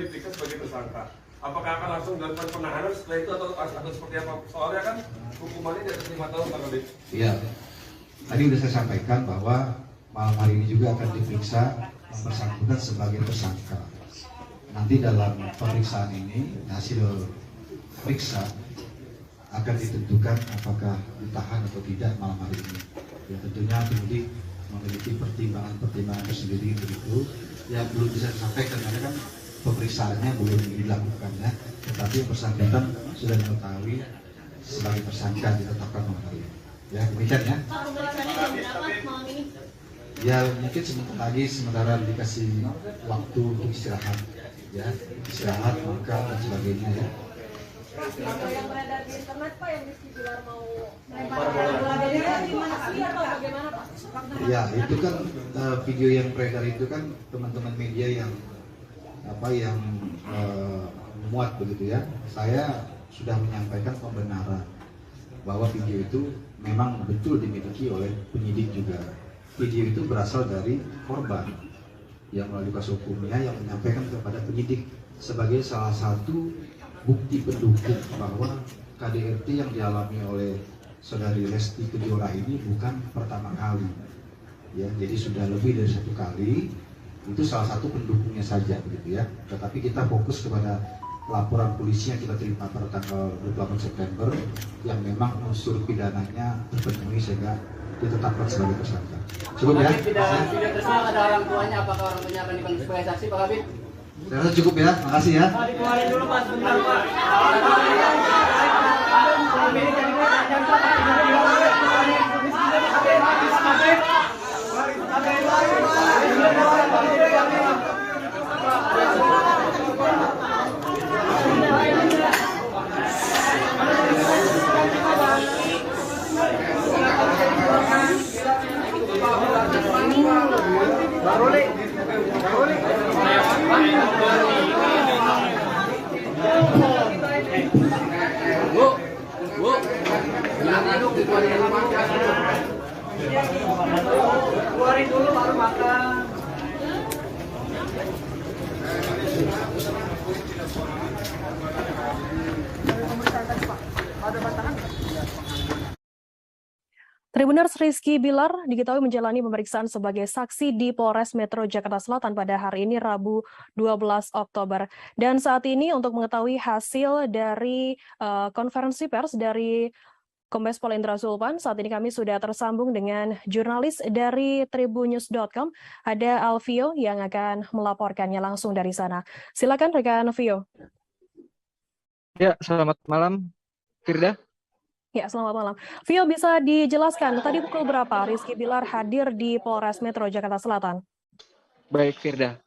diperiksa sebagai tersangka. Apakah akan langsung dilakukan penahanan setelah itu atau seperti apa? Soalnya kan hukumannya di atas 5 tahun Pak Kabit. Iya. Tadi sudah saya sampaikan bahwa malam hari ini juga akan diperiksa yang bersangkutan sebagai tersangka. Nanti dalam pemeriksaan ini, hasil periksa akan ditentukan apakah ditahan atau tidak malam hari ini. Ya, tentunya penyidik memiliki pertimbangan tersendiri begitu. Ya, belum bisa disampaikan karena kan pemeriksaannya belum dilakukan, ya. Tetapi yang bersangkutan sudah diketahui sebagai tersangka ditetapkan malam hari ini. Ya, demikian ya. Ya, mungkin sementara dikasih waktu untuk istirahat, ya, istirahat, makan dan sebagainya, ya. Apa yang beredar di internet Pak, yang Rizky Bilar mau melempar bola di mana sih atau bagaimana Pak? Ya, itu kan video yang beredar itu kan teman-teman media yang muat begitu, ya. Saya sudah menyampaikan pembenaran bahwa video itu memang betul dimiliki oleh penyidik juga. Video itu berasal dari korban yang melalui kuasa hukumnya yang menyampaikan kepada penyidik sebagai salah satu bukti pendukung bahwa KDRT yang dialami oleh saudari Lesti Kejora ini bukan pertama kali, ya. Jadi sudah lebih dari 1 kali. Itu salah satu pendukungnya saja begitu, ya. Tetapi kita fokus kepada laporan polisi yang kita terima pada tanggal 28 September yang memang unsur pidananya terpenuhi sehingga ditetapkan sebagai tersangka. Cukup ya? Tidak tersangka ada orang tuanya, apakah orang tuanya akan dipanggil sebagai saksi Pak Kabit? Saya rasa cukup ya, makasih ya. Dikeluarin dulu Pak, sebentar Pak. Keluarin dulu baru makan. Tribuners Rizky Bilar diketahui menjalani pemeriksaan sebagai saksi di Polres Metro Jakarta Selatan pada hari ini Rabu 12 Oktober. Dan saat ini untuk mengetahui hasil dari konferensi pers dari Kombes Pol Indra Zulpan, saat ini kami sudah tersambung dengan jurnalis dari tribunnews.com, ada Alvio yang akan melaporkannya langsung dari sana. Silakan rekan Alvio. Ya, selamat malam, Firda. Ya, selamat malam. Vio, bisa dijelaskan tadi pukul berapa Rizky Bilar hadir di Polres Metro Jakarta Selatan? Baik, Firda.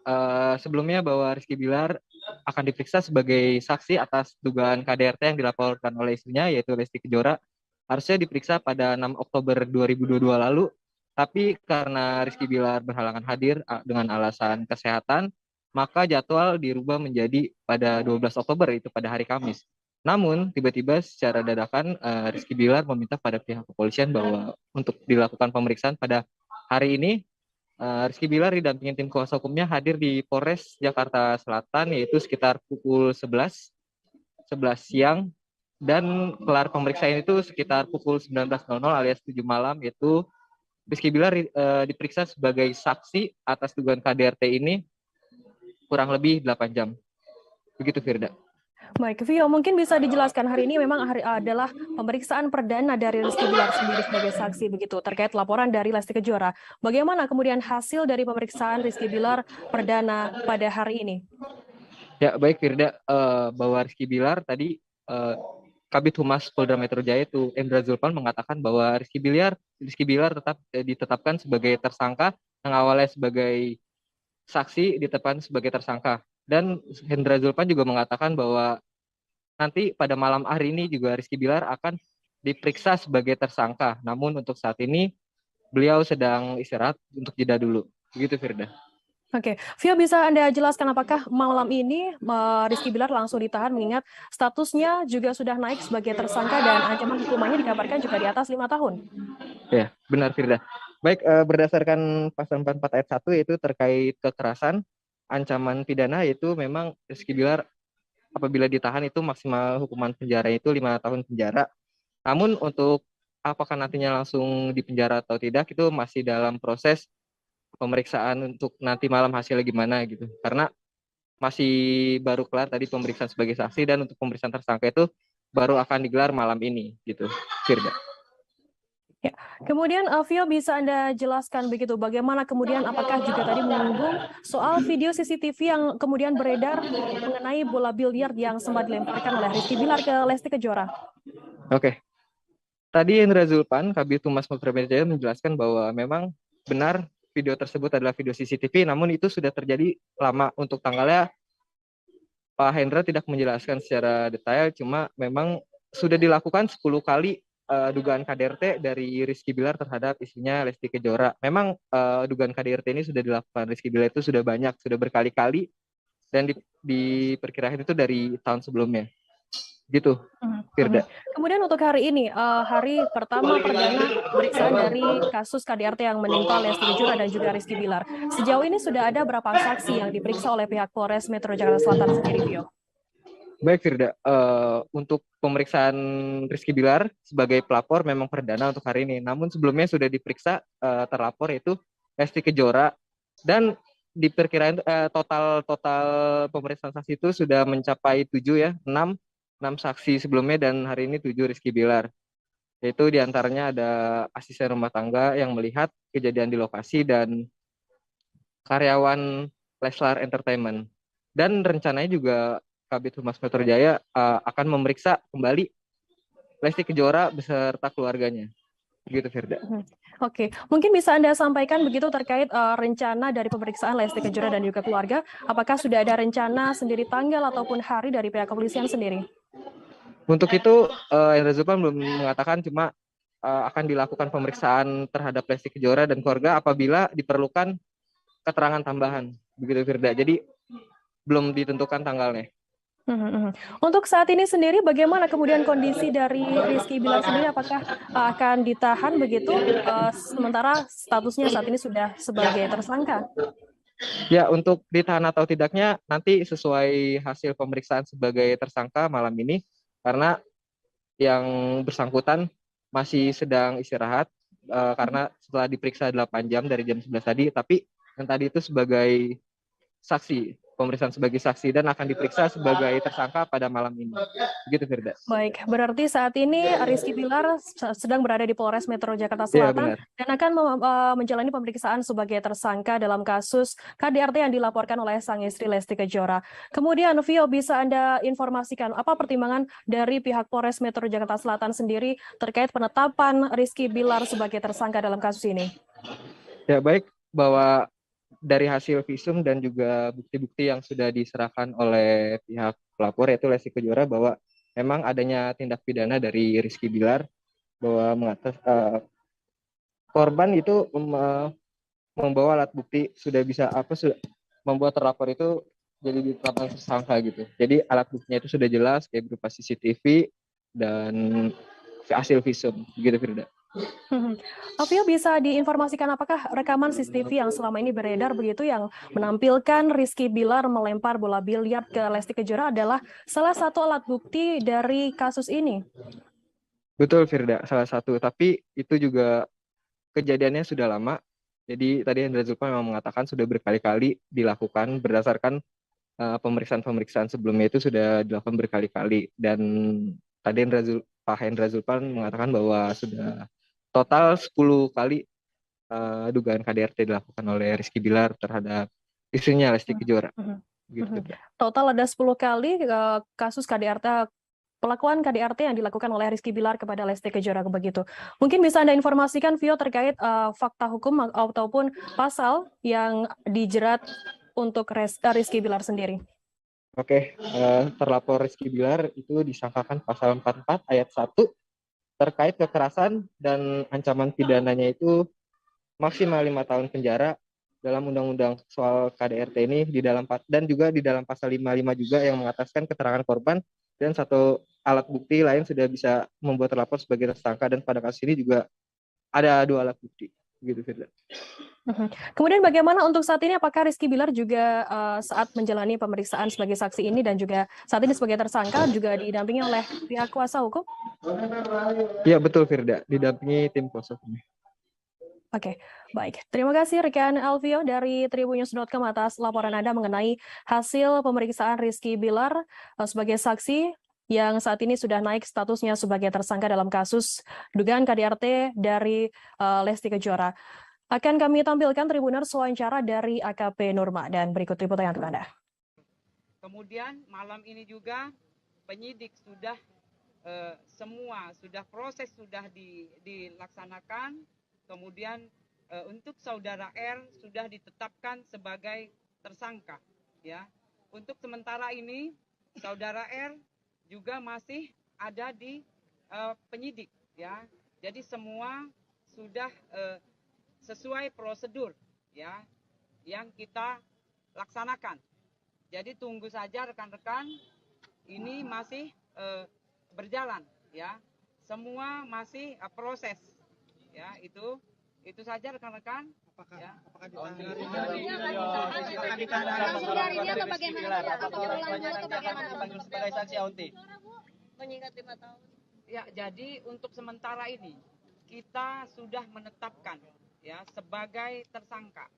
Sebelumnya bahwa Rizky Bilar akan diperiksa sebagai saksi atas dugaan KDRT yang dilaporkan oleh istrinya, yaitu Lesti Kejora. Harusnya diperiksa pada 6 Oktober 2022 lalu, tapi karena Rizky Bilar berhalangan hadir dengan alasan kesehatan, maka jadwal dirubah menjadi pada 12 Oktober, itu pada hari Kamis. Namun tiba-tiba secara dadakan Rizky Bilar meminta pada pihak kepolisian bahwa untuk dilakukan pemeriksaan pada hari ini. Rizky Bilar didampingi tim kuasa hukumnya hadir di Polres Jakarta Selatan yaitu sekitar pukul 11 siang, dan kelar pemeriksaan itu sekitar pukul 19.00 alias 7 malam, yaitu Rizky Bilar diperiksa sebagai saksi atas dugaan KDRT ini kurang lebih 8 jam. Begitu, Firda. Baik, Vio, mungkin bisa dijelaskan hari ini memang adalah pemeriksaan perdana dari Rizky Bilar sendiri sebagai saksi begitu terkait laporan dari Lesti Kejora. Bagaimana kemudian hasil dari pemeriksaan Rizky Bilar perdana pada hari ini? Ya, baik Firda, bahwa Rizky Bilar tadi Kabid Humas Polda Metro Jaya itu Endra Zulpan mengatakan bahwa Rizky Bilar tetap ditetapkan sebagai tersangka, yang awalnya sebagai saksi ditetapkan sebagai tersangka. Dan Endra Zulpan juga mengatakan bahwa nanti pada malam hari ini juga Rizky Bilar akan diperiksa sebagai tersangka. Namun untuk saat ini beliau sedang istirahat untuk jeda dulu. Begitu, Firda. Oke, Vio, bisa Anda jelaskan apakah malam ini Rizky Bilar langsung ditahan mengingat statusnya juga sudah naik sebagai tersangka dan ancaman hukumannya dikabarkan juga di atas 5 tahun? Ya, benar Firda. Baik, berdasarkan pasal 44 ayat 1 yaitu terkait kekerasan, ancaman pidana yaitu memang Rizky Bilar apabila ditahan itu maksimal hukuman penjara itu 5 tahun penjara. Namun untuk apakah nantinya langsung dipenjara atau tidak itu masih dalam proses pemeriksaan untuk nanti malam hasilnya gimana gitu. Karena masih baru kelar tadi pemeriksaan sebagai saksi dan untuk pemeriksaan tersangka itu baru akan digelar malam ini gitu, Firda. Ya. Kemudian Vio, bisa Anda jelaskan begitu bagaimana kemudian apakah juga tadi menyinggung soal video CCTV yang kemudian beredar mengenai bola biliar yang sempat dilemparkan oleh Rizky Bilar ke Lesti Kejora? Oke. Tadi Endra Zulpan, Kabid Humas Polda Metro Jaya menjelaskan bahwa memang benar video tersebut adalah video CCTV, namun itu sudah terjadi lama. Untuk tanggalnya Pak Hendra tidak menjelaskan secara detail, cuma memang sudah dilakukan 10 kali dugaan KDRT dari Rizky Bilar terhadap istrinya Lesti Kejora. Memang dugaan KDRT ini sudah dilakukan Rizky Bilar itu sudah banyak, sudah berkali-kali, dan diperkirakan itu dari tahun sebelumnya. Gitu, Firda. Kemudian untuk hari ini, hari pertama perdana pemeriksaan dari kasus KDRT yang menimpa Lesti Kejora dan juga Rizky Bilar. Sejauh ini sudah ada berapa saksi yang diperiksa oleh pihak Polres Metro Jakarta Selatan sendiri, Vio? Baik Firda, untuk pemeriksaan Rizky Bilar sebagai pelapor memang perdana untuk hari ini. Namun sebelumnya sudah diperiksa terlapor yaitu Lesti Kejora, dan diperkirakan total pemeriksaan saksi itu sudah mencapai 7 ya, 6 saksi sebelumnya dan hari ini 7 Rizky Bilar. Yaitu diantaranya ada asisten rumah tangga yang melihat kejadian di lokasi dan karyawan Leslar Entertainment. Dan rencananya juga Kabid Humas Metro Jaya akan memeriksa kembali Lesti Kejora beserta keluarganya. Begitu, Firda. Oke, mungkin bisa Anda sampaikan begitu terkait rencana dari pemeriksaan Lesti Kejora dan juga keluarga. Apakah sudah ada rencana sendiri tanggal ataupun hari dari pihak kepolisian sendiri? Untuk itu, Endra Zulpan belum mengatakan, cuma akan dilakukan pemeriksaan terhadap Lesti Kejora dan keluarga apabila diperlukan keterangan tambahan. Begitu, Firda. Jadi belum ditentukan tanggalnya. Untuk saat ini sendiri bagaimana kemudian kondisi dari Rizky Bilar sendiri, apakah akan ditahan begitu sementara statusnya saat ini sudah sebagai tersangka? Ya, untuk ditahan atau tidaknya nanti sesuai hasil pemeriksaan sebagai tersangka malam ini, karena yang bersangkutan masih sedang istirahat karena setelah diperiksa 8 jam dari jam 11 tadi, tapi yang tadi itu sebagai saksi, pemeriksaan sebagai saksi, dan akan diperiksa sebagai tersangka pada malam ini. Begitu, Firda. Baik, berarti saat ini Rizky Bilar sedang berada di Polres Metro Jakarta Selatan dan akan menjalani pemeriksaan sebagai tersangka dalam kasus KDRT yang dilaporkan oleh sang istri Lesti Kejora. Kemudian, Vio, bisa Anda informasikan apa pertimbangan dari pihak Polres Metro Jakarta Selatan sendiri terkait penetapan Rizky Bilar sebagai tersangka dalam kasus ini? Ya, baik, bahwa dari hasil visum dan juga bukti-bukti yang sudah diserahkan oleh pihak pelapor yaitu Lesti Kejora bahwa memang adanya tindak pidana dari Rizky Bilar, bahwa korban itu membawa alat bukti sudah membuat terlapor itu jadi ditetapkan tersangka gitu. Jadi alat buktinya itu sudah jelas kayak berupa CCTV dan hasil visum gitu Firda. Alvio, bisa diinformasikan apakah rekaman CCTV yang selama ini beredar begitu yang menampilkan Rizky Bilar melempar bola biliar ke Lesti Kejora adalah salah satu alat bukti dari kasus ini? Betul Firda, salah satu. Tapi itu juga kejadiannya sudah lama. Jadi tadi Hendra Zulpan memang mengatakan sudah berkali-kali dilakukan berdasarkan pemeriksaan-pemeriksaan sebelumnya itu sudah dilakukan berkali-kali. Dan tadi Pak Hendra Zulpan mengatakan bahwa sudah total 10 kali dugaan KDRT dilakukan oleh Rizky Bilar terhadap istrinya Lesti Kejora. Gitu. Total ada 10 kali kasus KDRT, pelakuan KDRT yang dilakukan oleh Rizky Bilar kepada Lesti Kejora begitu. Mungkin bisa Anda informasikan Vio terkait fakta hukum ataupun pasal yang dijerat untuk Rizky Bilar sendiri. Oke, terlapor Rizky Bilar itu disangkakan pasal 44 ayat 1 terkait kekerasan dan ancaman pidananya itu maksimal 5 tahun penjara dalam undang-undang soal KDRT ini dan juga di dalam pasal 55 juga yang mengataskan keterangan korban dan satu alat bukti lain sudah bisa membuat terlapor sebagai tersangka dan pada kasus ini juga ada 2 alat bukti gitu Firda. Kemudian bagaimana untuk saat ini, apakah Rizky Bilar juga saat menjalani pemeriksaan sebagai saksi ini dan juga saat ini sebagai tersangka juga didampingi oleh pihak kuasa hukum? Iya betul Firda, didampingi tim kuasa hukum. Oke, baik. Terima kasih rekan Alvio dari Tribunnews.com atas laporan Anda mengenai hasil pemeriksaan Rizky Bilar sebagai saksi yang saat ini sudah naik statusnya sebagai tersangka dalam kasus dugaan KDRT dari Lesti Kejora. Akan kami tampilkan Tribuners wawancara dari AKP Nurma dan berikut liputannya untuk Anda. Kemudian malam ini juga penyidik sudah proses sudah dilaksanakan. Kemudian untuk saudara R sudah ditetapkan sebagai tersangka. Ya, untuk sementara ini saudara R juga masih ada di penyidik. Ya, jadi semua sudah sesuai prosedur ya yang kita laksanakan. Jadi tunggu saja rekan-rekan, ini masih berjalan ya. Semua masih proses. Ya, itu saja rekan-rekan. Apakah Ya, jadi untuk sementara ini kita sudah menetapkan ya sebagai tersangka.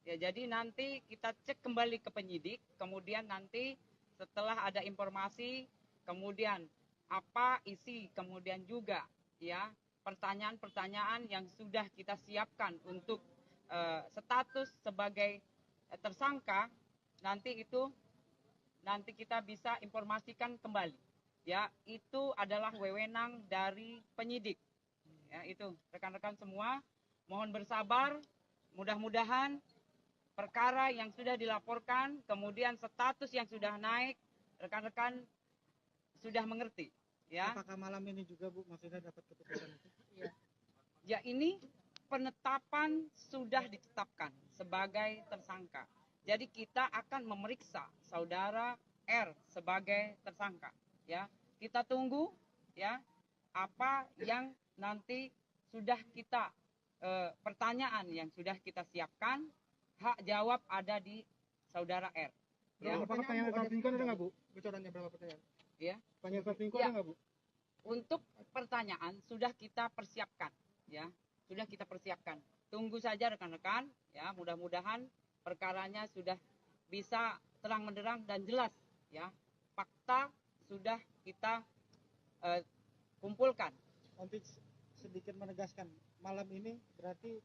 Ya, jadi nanti kita cek kembali ke penyidik, kemudian nanti setelah ada informasi, kemudian apa isi, kemudian juga ya pertanyaan-pertanyaan yang sudah kita siapkan untuk status sebagai tersangka, nanti kita bisa informasikan kembali. Ya, itu adalah wewenang dari penyidik. Ya, itu rekan-rekan semua. Mohon bersabar, mudah-mudahan perkara yang sudah dilaporkan, kemudian status yang sudah naik, rekan-rekan sudah mengerti. Ya. Apakah malam ini juga Bu maksudnya dapat keputusan itu? Ya, ini penetapan sudah ditetapkan sebagai tersangka. Jadi kita akan memeriksa saudara R sebagai tersangka. Ya, kita tunggu ya apa yang nanti sudah kita pertanyaan yang sudah kita siapkan, hak jawab ada di saudara R. Berapa pertanyaan yang selingkuh ada nggak Bu? Bocorannya berapa pertanyaan? Ya. Pertanyaan selingkuh ada nggak Bu? Untuk pertanyaan sudah kita persiapkan, ya, sudah kita persiapkan. Tunggu saja rekan-rekan, ya, mudah-mudahan perkaranya sudah bisa terang menderang dan jelas, ya. Fakta sudah kita kumpulkan. Nanti sedikit menegaskan, malam ini berarti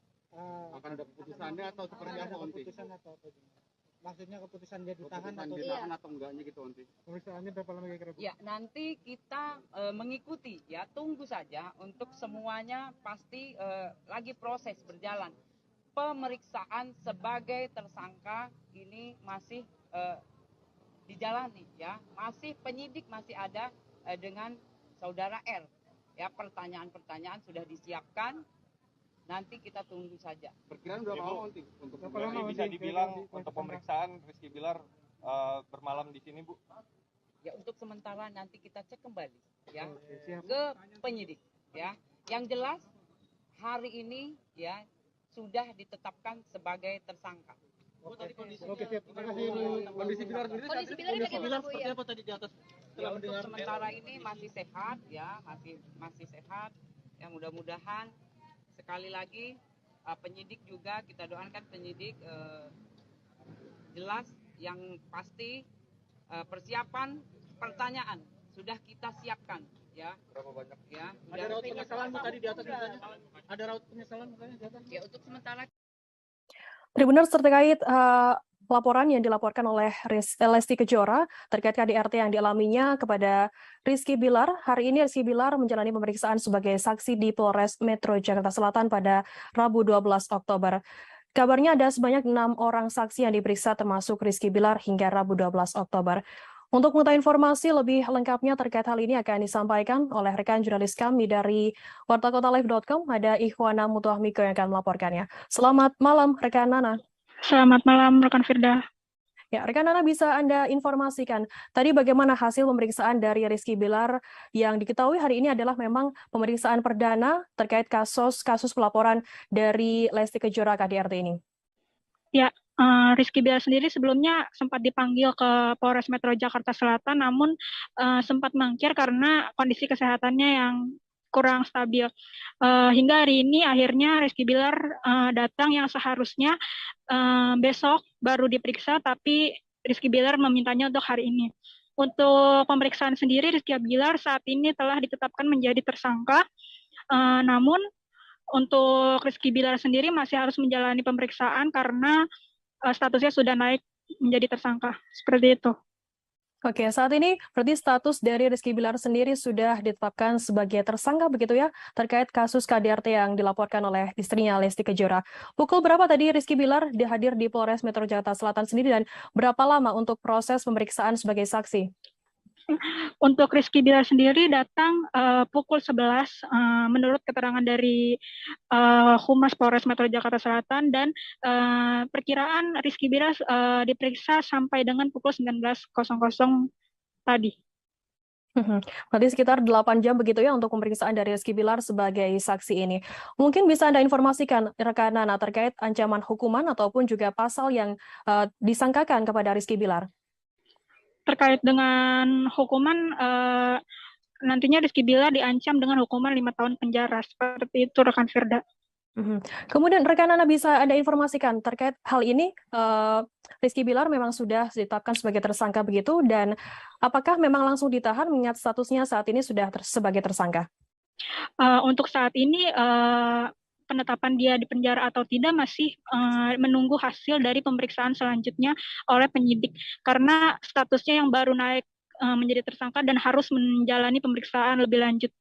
akan ada keputusannya atau seperti apa Onti? Keputusan atau apa? Maksudnya keputusan dia ditahan atau enggaknya gitu Onti? Pemeriksaannya berapa lama kira-kira? Ya, nanti kita mengikuti ya, tunggu saja untuk semuanya pasti lagi proses berjalan. Pemeriksaan sebagai tersangka ini masih dijalani ya. Masih penyidik masih ada dengan saudara R. Ya, pertanyaan-pertanyaan sudah disiapkan. Nanti kita tunggu saja. Perkiraan berapa lama Onti? Untuk bisa dibilang untuk pemeriksaan Rizky Bilar bermalam di sini, Bu? Ya, untuk sementara nanti kita cek kembali ya ke penyidik ya. Yang jelas hari ini ya sudah ditetapkan sebagai tersangka. Oke, terima kasih Bu. Kondisi Bilar sendiri seperti apa tadi di atas? Ya, untuk sementara ini masih sehat ya, masih sehat. Ya, mudah-mudahan sekali lagi penyidik juga kita doakan penyidik jelas yang pasti persiapan pertanyaan sudah kita siapkan ya. Berapa banyak? Ya. Ada raut penyesalan Bu tadi di atas misalnya? Ada raut penyesalan misalnya di atas? Ya, untuk sementara Tribuners terkait laporan yang dilaporkan oleh Lesti Kejora terkait KDRT yang dialaminya kepada Rizky Bilar. Hari ini Rizky Bilar menjalani pemeriksaan sebagai saksi di Polres Metro Jakarta Selatan pada Rabu 12 Oktober. Kabarnya ada sebanyak 6 orang saksi yang diperiksa termasuk Rizky Bilar hingga Rabu 12 Oktober. Untuk mengetahui informasi lebih lengkapnya terkait hal ini akan disampaikan oleh rekan jurnalis kami dari wartakotalive.com, ada Ikhwana Mutuahmiko yang akan melaporkannya. Selamat malam, rekan Nana. Selamat malam, rekan Firda. Ya, rekan Nana, bisa Anda informasikan tadi bagaimana hasil pemeriksaan dari Rizky Bilar yang diketahui hari ini adalah memang pemeriksaan perdana terkait kasus pelaporan dari Lesti Kejora KDRT ini? Ya, Rizky Bilar sendiri sebelumnya sempat dipanggil ke Polres Metro Jakarta Selatan, namun sempat mangkir karena kondisi kesehatannya yang kurang stabil. Hingga hari ini akhirnya Rizky Bilar datang yang seharusnya besok baru diperiksa, tapi Rizky Bilar memintanya untuk hari ini. Untuk pemeriksaan sendiri, Rizky Bilar saat ini telah ditetapkan menjadi tersangka, namun untuk Rizky Bilar sendiri masih harus menjalani pemeriksaan karena statusnya sudah naik menjadi tersangka. Seperti itu. Oke, saat ini berarti status dari Rizky Bilar sendiri sudah ditetapkan sebagai tersangka begitu ya, terkait kasus KDRT yang dilaporkan oleh istrinya Lesti Kejora. Pukul berapa tadi Rizky Bilar hadir di Polres Metro Jakarta Selatan sendiri dan berapa lama untuk proses pemeriksaan sebagai saksi? Untuk Rizky Bilar sendiri datang pukul 11 menurut keterangan dari Humas Polres Metro Jakarta Selatan, dan perkiraan Rizky Bilar diperiksa sampai dengan pukul 19.00 tadi. Berarti sekitar 8 jam begitu ya untuk pemeriksaan dari Rizky Bilar sebagai saksi ini. Mungkin bisa Anda informasikan rekan Nana terkait ancaman hukuman ataupun juga pasal yang disangkakan kepada Rizky Bilar? Terkait dengan hukuman, nantinya Rizky Bilar diancam dengan hukuman 5 tahun penjara. Seperti itu, rekan Firda. Kemudian rekan Nana bisa Anda informasikan terkait hal ini, Rizky Bilar memang sudah ditetapkan sebagai tersangka begitu, dan apakah memang langsung ditahan mengingat statusnya saat ini sudah sebagai tersangka? Untuk saat ini, penetapan dia di penjara atau tidak masih menunggu hasil dari pemeriksaan selanjutnya oleh penyidik, karena statusnya yang baru naik menjadi tersangka dan harus menjalani pemeriksaan lebih lanjut.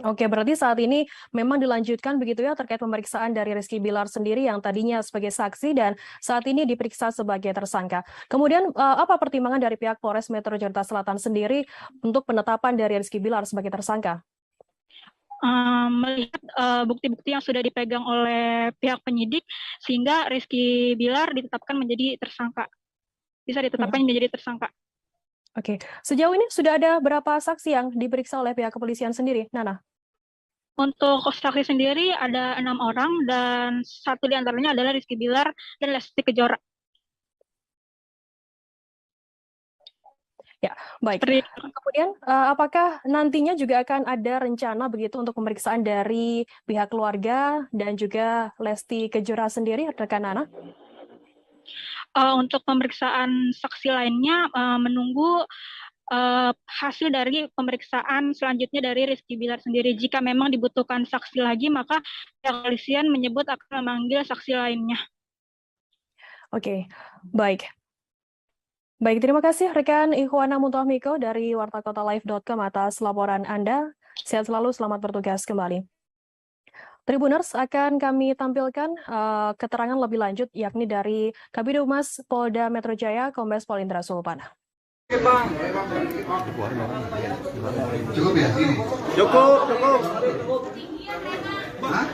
Oke, berarti saat ini memang dilanjutkan begitu ya terkait pemeriksaan dari Rizky Bilar sendiri yang tadinya sebagai saksi dan saat ini diperiksa sebagai tersangka. Kemudian apa pertimbangan dari pihak Polres Metro Jakarta Selatan sendiri untuk penetapan dari Rizky Bilar sebagai tersangka? Melihat bukti-bukti yang sudah dipegang oleh pihak penyidik, sehingga Rizky Bilar ditetapkan menjadi tersangka. Bisa ditetapkan menjadi tersangka. Oke, sejauh ini sudah ada berapa saksi yang diperiksa oleh pihak kepolisian sendiri, Nana? Untuk saksi sendiri ada 6 orang, dan satu di antaranya adalah Rizky Bilar dan Lesti Kejora. Ya, baik. Kemudian, apakah nantinya juga akan ada rencana begitu untuk pemeriksaan dari pihak keluarga dan juga Lesti Kejora sendiri, rekan Nana? Untuk pemeriksaan saksi lainnya, menunggu hasil dari pemeriksaan selanjutnya dari Rizky Bilar sendiri. Jika memang dibutuhkan saksi lagi, maka pihak kepolisian menyebut akan memanggil saksi lainnya. Oke, baik. Baik, terima kasih rekan Ikhwana Mutuahmiko dari wartakotalive.com atas laporan Anda. Sehat selalu, selamat bertugas kembali. Tribuners, akan kami tampilkan keterangan lebih lanjut yakni dari Kabid Humas Polda Metro Jaya, Kombes Pol Indra Sulpana. Cukup ya? Cukup. Hah?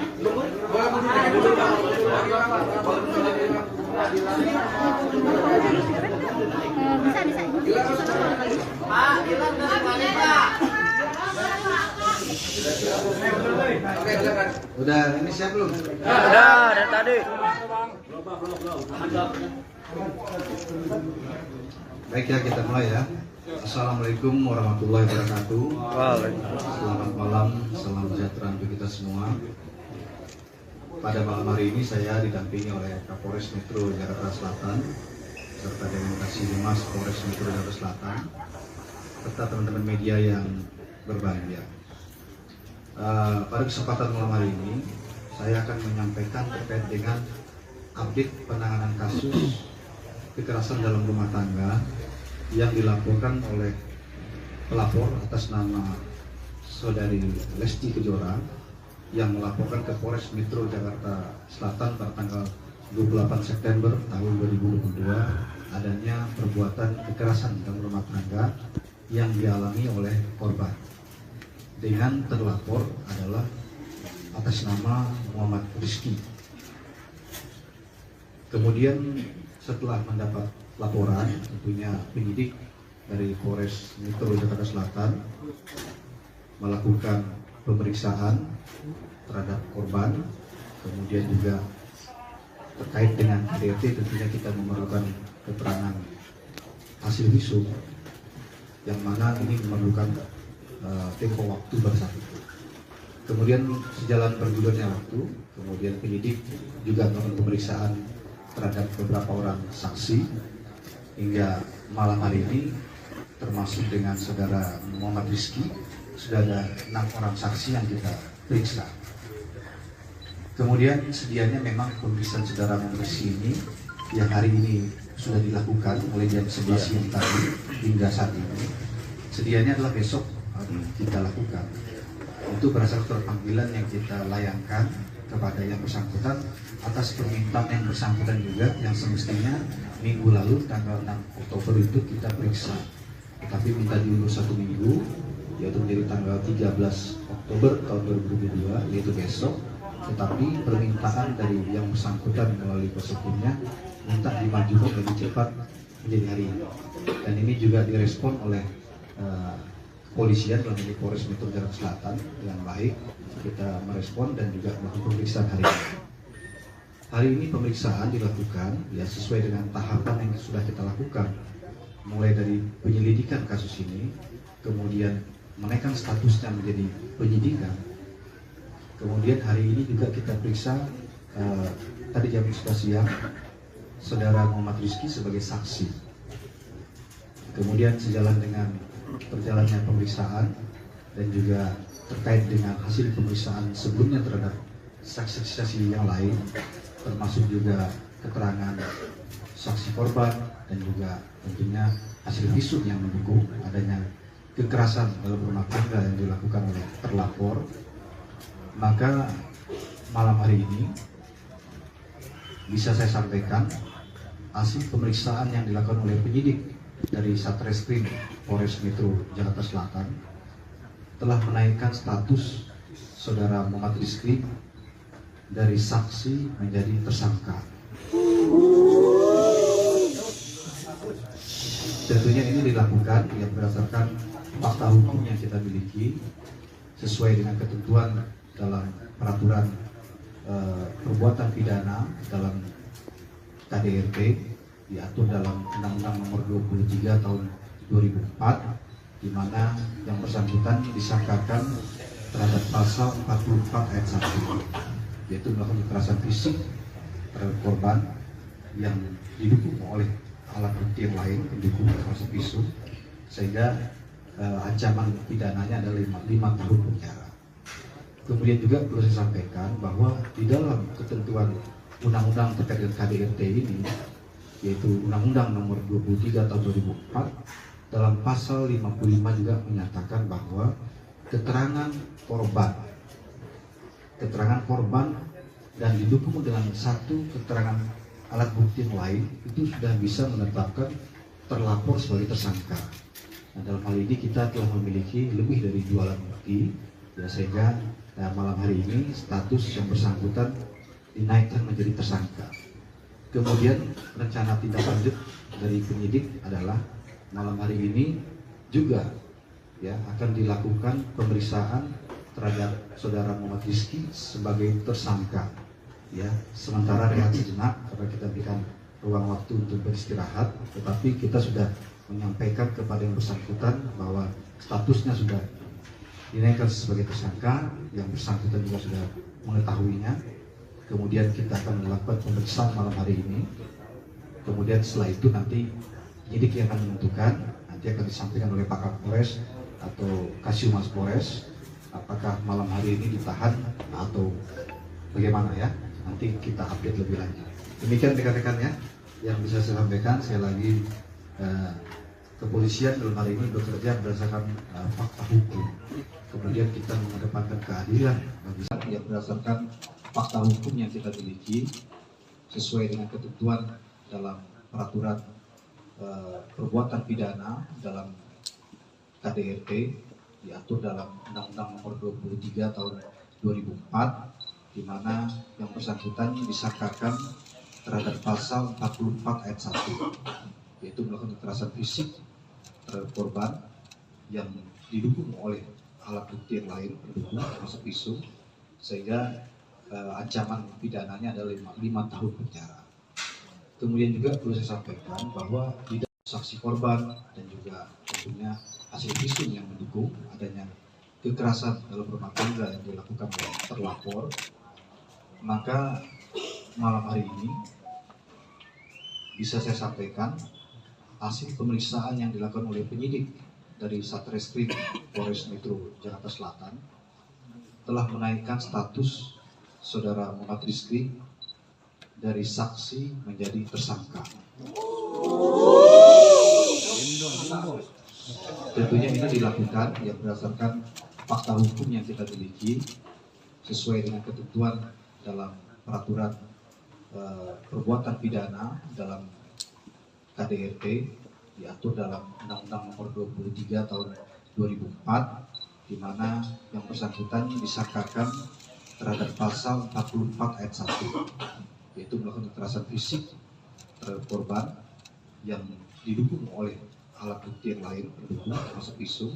Udah ini siap belum? Udah dari tadi. Baik ya, kita mulai ya. Assalamualaikum warahmatullahi wabarakatuh. Selamat malam, salam sejahtera untuk kita semua. Pada malam hari ini saya didampingi oleh Kapolres Metro Jakarta Selatan serta dengan Kasih Humas Polres Metro Jakarta Selatan serta teman-teman media yang berbahagia. Pada kesempatan malam hari ini saya akan menyampaikan terkait dengan update penanganan kasus kekerasan dalam rumah tangga yang dilaporkan oleh pelapor atas nama Saudari Lesti Kejora yang melaporkan ke Polres Metro Jakarta Selatan pada tanggal 28 September tahun 2022 adanya perbuatan kekerasan dalam rumah tangga yang dialami oleh korban. Dengan terlapor adalah atas nama Muhammad Rizky. Kemudian setelah mendapat laporan, tentunya penyidik dari Polres Metro Jakarta Selatan melakukan pemeriksaan terhadap korban, kemudian juga terkait dengan KDRT tentunya kita memerlukan keterangan hasil visum yang mana ini memerlukan tempo waktu bersatu. Kemudian sejalan bergulirnya waktu, kemudian penyidik juga melakukan pemeriksaan terhadap beberapa orang saksi hingga malam hari ini termasuk dengan saudara Muhammad Rizky sudah ada 6 orang saksi yang kita periksa. Kemudian sedianya memang pemeriksaan saudara Muhammad Rizky ini yang hari ini sudah dilakukan mulai jam 11 siang tadi hingga saat ini. Sedianya adalah besok kita lakukan. Itu berdasarkan panggilan yang kita layangkan kepada yang bersangkutan atas permintaan yang bersangkutan juga yang semestinya minggu lalu tanggal 6 Oktober itu kita periksa. Tetapi minta diundur 1 minggu, yaitu menjadi tanggal 13 Oktober tahun 2022, yaitu besok. Tetapi permintaan dari yang bersangkutan melalui kuasa hukumnya minta dimajukan lebih cepat menjadi hari ini. Dan ini juga direspon oleh kepolisian dalam ini Polres Metro Jakarta Selatan dengan baik. Kita merespon dan juga melakukan pemeriksaan hari ini. Hari ini pemeriksaan dilakukan ya sesuai dengan tahapan yang sudah kita lakukan, mulai dari penyelidikan kasus ini, kemudian menaikkan statusnya menjadi penyidikan. Kemudian hari ini juga kita periksa tadi jam 11 siang saudara Muhammad Rizky sebagai saksi. Kemudian sejalan dengan berjalannya pemeriksaan dan juga terkait dengan hasil pemeriksaan sebelumnya terhadap saksi-saksi yang lain, termasuk juga keterangan saksi korban dan juga tentunya hasil visum yang mendukung adanya kekerasan dalam rumah tangga yang dilakukan oleh terlapor. Maka malam hari ini bisa saya sampaikan hasil pemeriksaan yang dilakukan oleh penyidik dari Satreskrim Polres Metro Jakarta Selatan telah menaikkan status saudara Muhammad Rizky dari saksi menjadi tersangka. Tentunya ini dilakukan yang berdasarkan fakta hukum yang kita miliki sesuai dengan ketentuan dalam peraturan perbuatan pidana dalam KDRT diatur dalam Undang-Undang Nomor 23 Tahun 2004, di mana yang bersangkutan disangkakan terhadap pasal 44 ayat 1, yaitu melakukan kekerasan fisik terhadap korban yang didukung oleh alat bukti yang lain pendukung termasuk visum, sehingga ancaman pidananya adalah 5 tahun penjara. Kemudian juga perlu saya sampaikan bahwa di dalam ketentuan undang-undang terkait dengan KDRT ini, yaitu Undang-Undang Nomor 23 Tahun 2004, dalam pasal 55 juga menyatakan bahwa keterangan korban dan didukung dengan satu keterangan alat bukti yang lain itu sudah bisa menetapkan terlapor sebagai tersangka. Nah, dalam hal ini kita telah memiliki lebih dari 2 alat bukti, ya, sehingga malam hari ini status yang bersangkutan dinaikkan menjadi tersangka. Kemudian rencana tindak lanjut dari penyidik adalah malam hari ini juga ya akan dilakukan pemeriksaan terhadap saudara Muhammad Rizky sebagai tersangka. Ya, sementara rehat sejenak karena kita berikan ruang waktu untuk beristirahat, tetapi kita sudah menyampaikan kepada yang bersangkutan bahwa statusnya sudah dinaikkan sebagai tersangka, yang bersangkutan juga sudah mengetahuinya. Kemudian kita akan melakukan pemeriksaan malam hari ini. Kemudian setelah itu nanti penyidik yang akan menentukan, nanti akan disampaikan oleh Pak Kapolres atau Kasiumas Polres, apakah malam hari ini ditahan atau bagaimana ya. Nanti kita update lebih lanjut. Demikian rekan-rekan ya yang bisa saya sampaikan. Saya lagi kepolisian dalam hari ini bekerja berdasarkan fakta hukum. Kemudian kita mengedepankan keadilan yang berdasarkan fakta hukum yang kita miliki sesuai dengan ketentuan dalam peraturan perbuatan pidana dalam KDRT diatur dalam Undang-Undang Nomor 23 Tahun 2004, di mana yang bersangkutan disangkakan terhadap pasal 44 ayat 1, yaitu melakukan kekerasan fisik terhadap korban yang didukung oleh alat bukti yang lain pendukung termasuk pisau, sehingga ancaman pidananya adalah 5 tahun penjara. Kemudian juga perlu saya sampaikan bahwa tidak saksi korban dan juga tentunya hasil visum yang mendukung adanya kekerasan dalam rumah tangga yang dilakukan oleh terlapor, maka malam hari ini bisa saya sampaikan hasil pemeriksaan yang dilakukan oleh penyidik dari Satreskrim Polres Metro Jakarta Selatan telah menaikkan status saudara Muhammad Rizky dari saksi menjadi tersangka. Tentunya ini dilakukan yang berdasarkan fakta hukum yang kita miliki sesuai dengan ketentuan dalam peraturan perbuatan pidana dalam KDRT diatur dalam Undang-Undang Nomor 23 Tahun 2004, di mana yang bersangkutan disangkakan terhadap pasal 44 ayat 1, yaitu melakukan kekerasan fisik terhadap korban yang didukung oleh alat bukti yang lain pendukung termasuk pisau,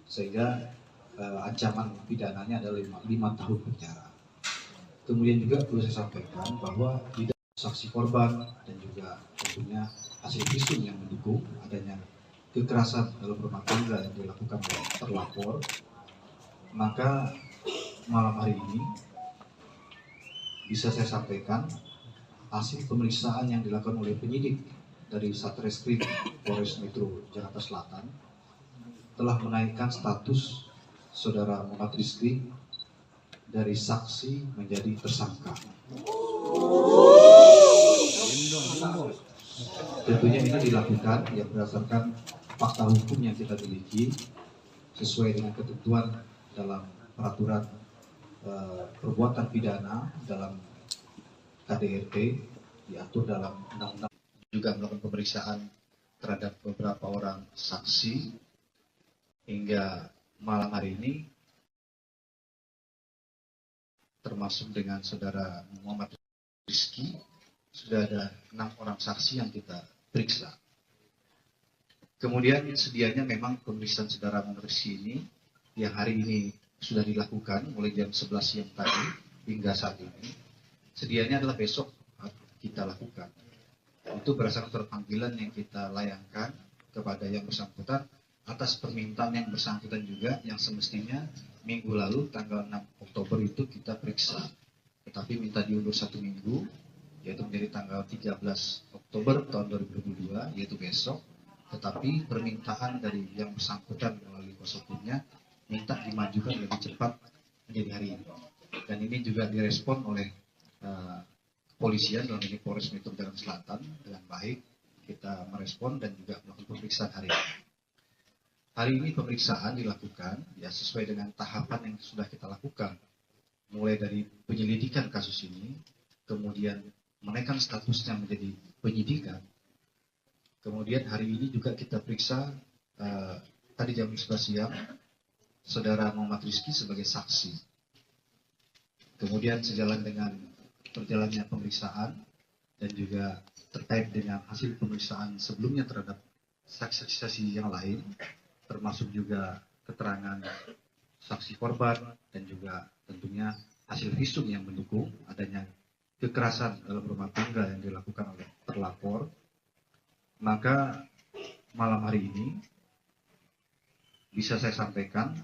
sehingga ancaman pidananya adalah 5 tahun penjara. Kemudian juga perlu saya sampaikan bahwa tidak saksi korban dan juga tentunya hasil visum yang mendukung adanya kekerasan dalam rumah tangga yang dilakukan oleh terlapor, maka malam hari ini bisa saya sampaikan hasil pemeriksaan yang dilakukan oleh penyidik dari Satreskrim Polres Metro Jakarta Selatan telah menaikkan status saudara Muhammad Rizky dari saksi menjadi tersangka. Tentunya ini dilakukan yang berdasarkan fakta hukum yang kita miliki sesuai dengan ketentuan dalam peraturan perbuatan pidana dalam KDRT diatur dalam Undang-Undang. Juga melakukan pemeriksaan terhadap beberapa orang saksi hingga malam hari ini, termasuk dengan saudara Muhammad Rizky, sudah ada 6 orang saksi yang kita periksa. Kemudian sedianya memang pemeriksaan saudara Muhammad Rizky ini yang hari ini sudah dilakukan mulai jam 11 siang tadi hingga saat ini, sedianya adalah besok kita lakukan. Itu berdasarkan surat panggilan yang kita layangkan kepada yang bersangkutan atas permintaan yang bersangkutan juga, yang semestinya minggu lalu tanggal 6 Oktober itu kita periksa, tetapi minta diundur 1 minggu, yaitu menjadi tanggal 13 Oktober tahun 2022, yaitu besok. Tetapi permintaan dari yang bersangkutan melalui kuasa hukumnya minta dimajukan lebih cepat menjadi hari ini, dan ini juga direspon oleh kepolisian dalam ini Polres Metro Jakarta Selatan dengan baik. Kita merespon dan juga melakukan pemeriksaan hari ini. Hari ini pemeriksaan dilakukan ya sesuai dengan tahapan yang sudah kita lakukan, mulai dari penyelidikan kasus ini, kemudian menaikkan statusnya menjadi penyidikan. Kemudian hari ini juga kita periksa tadi jam 11 siang saudara Muhammad Rizky sebagai saksi. Kemudian sejalan dengan berjalannya pemeriksaan dan juga terkait dengan hasil pemeriksaan sebelumnya terhadap saksi-saksi yang lain, termasuk juga keterangan saksi korban dan juga tentunya hasil visum yang mendukung adanya kekerasan dalam rumah tangga yang dilakukan oleh terlapor, maka malam hari ini bisa saya sampaikan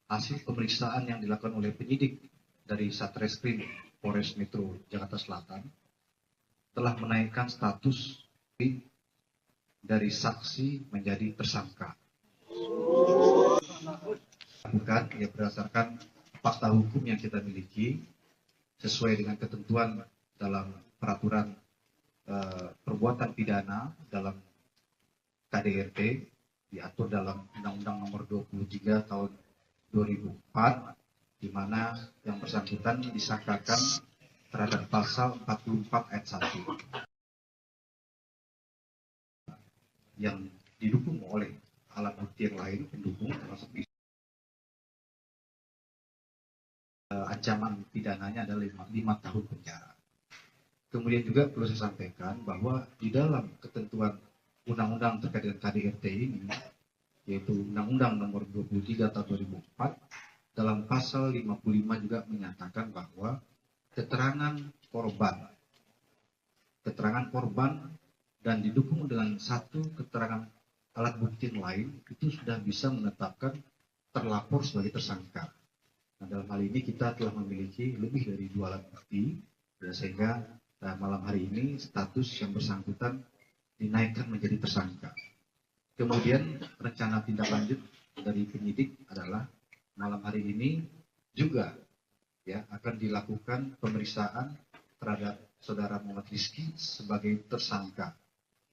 hasil pemeriksaan yang dilakukan oleh penyidik dari Satreskrim Polres Metro Jakarta Selatan telah menaikkan status dari saksi menjadi tersangka. Bukan ya berdasarkan fakta hukum yang kita miliki sesuai dengan ketentuan dalam peraturan perbuatan pidana dalam KDRT diatur dalam Undang-Undang Nomor 23 Tahun 2004, di mana yang bersangkutan disangkakan terhadap pasal 44 ayat 1 yang didukung oleh alat bukti yang lain pendukung termasuk ancaman pidananya adalah 5 tahun penjara. Kemudian juga perlu saya sampaikan bahwa di dalam ketentuan undang-undang terkait dengan KDRT ini, yaitu Undang-Undang Nomor 23 Tahun 2004, dalam pasal 55 juga menyatakan bahwa keterangan korban dan didukung dengan satu keterangan alat bukti lain itu sudah bisa menetapkan terlapor sebagai tersangka. Nah, dalam hal ini kita telah memiliki lebih dari 2 alat bukti, dan sehingga malam hari ini status yang bersangkutan dinaikkan menjadi tersangka. Kemudian rencana tindak lanjut dari penyidik adalah malam hari ini juga ya akan dilakukan pemeriksaan terhadap saudara Muhammad Rizky sebagai tersangka.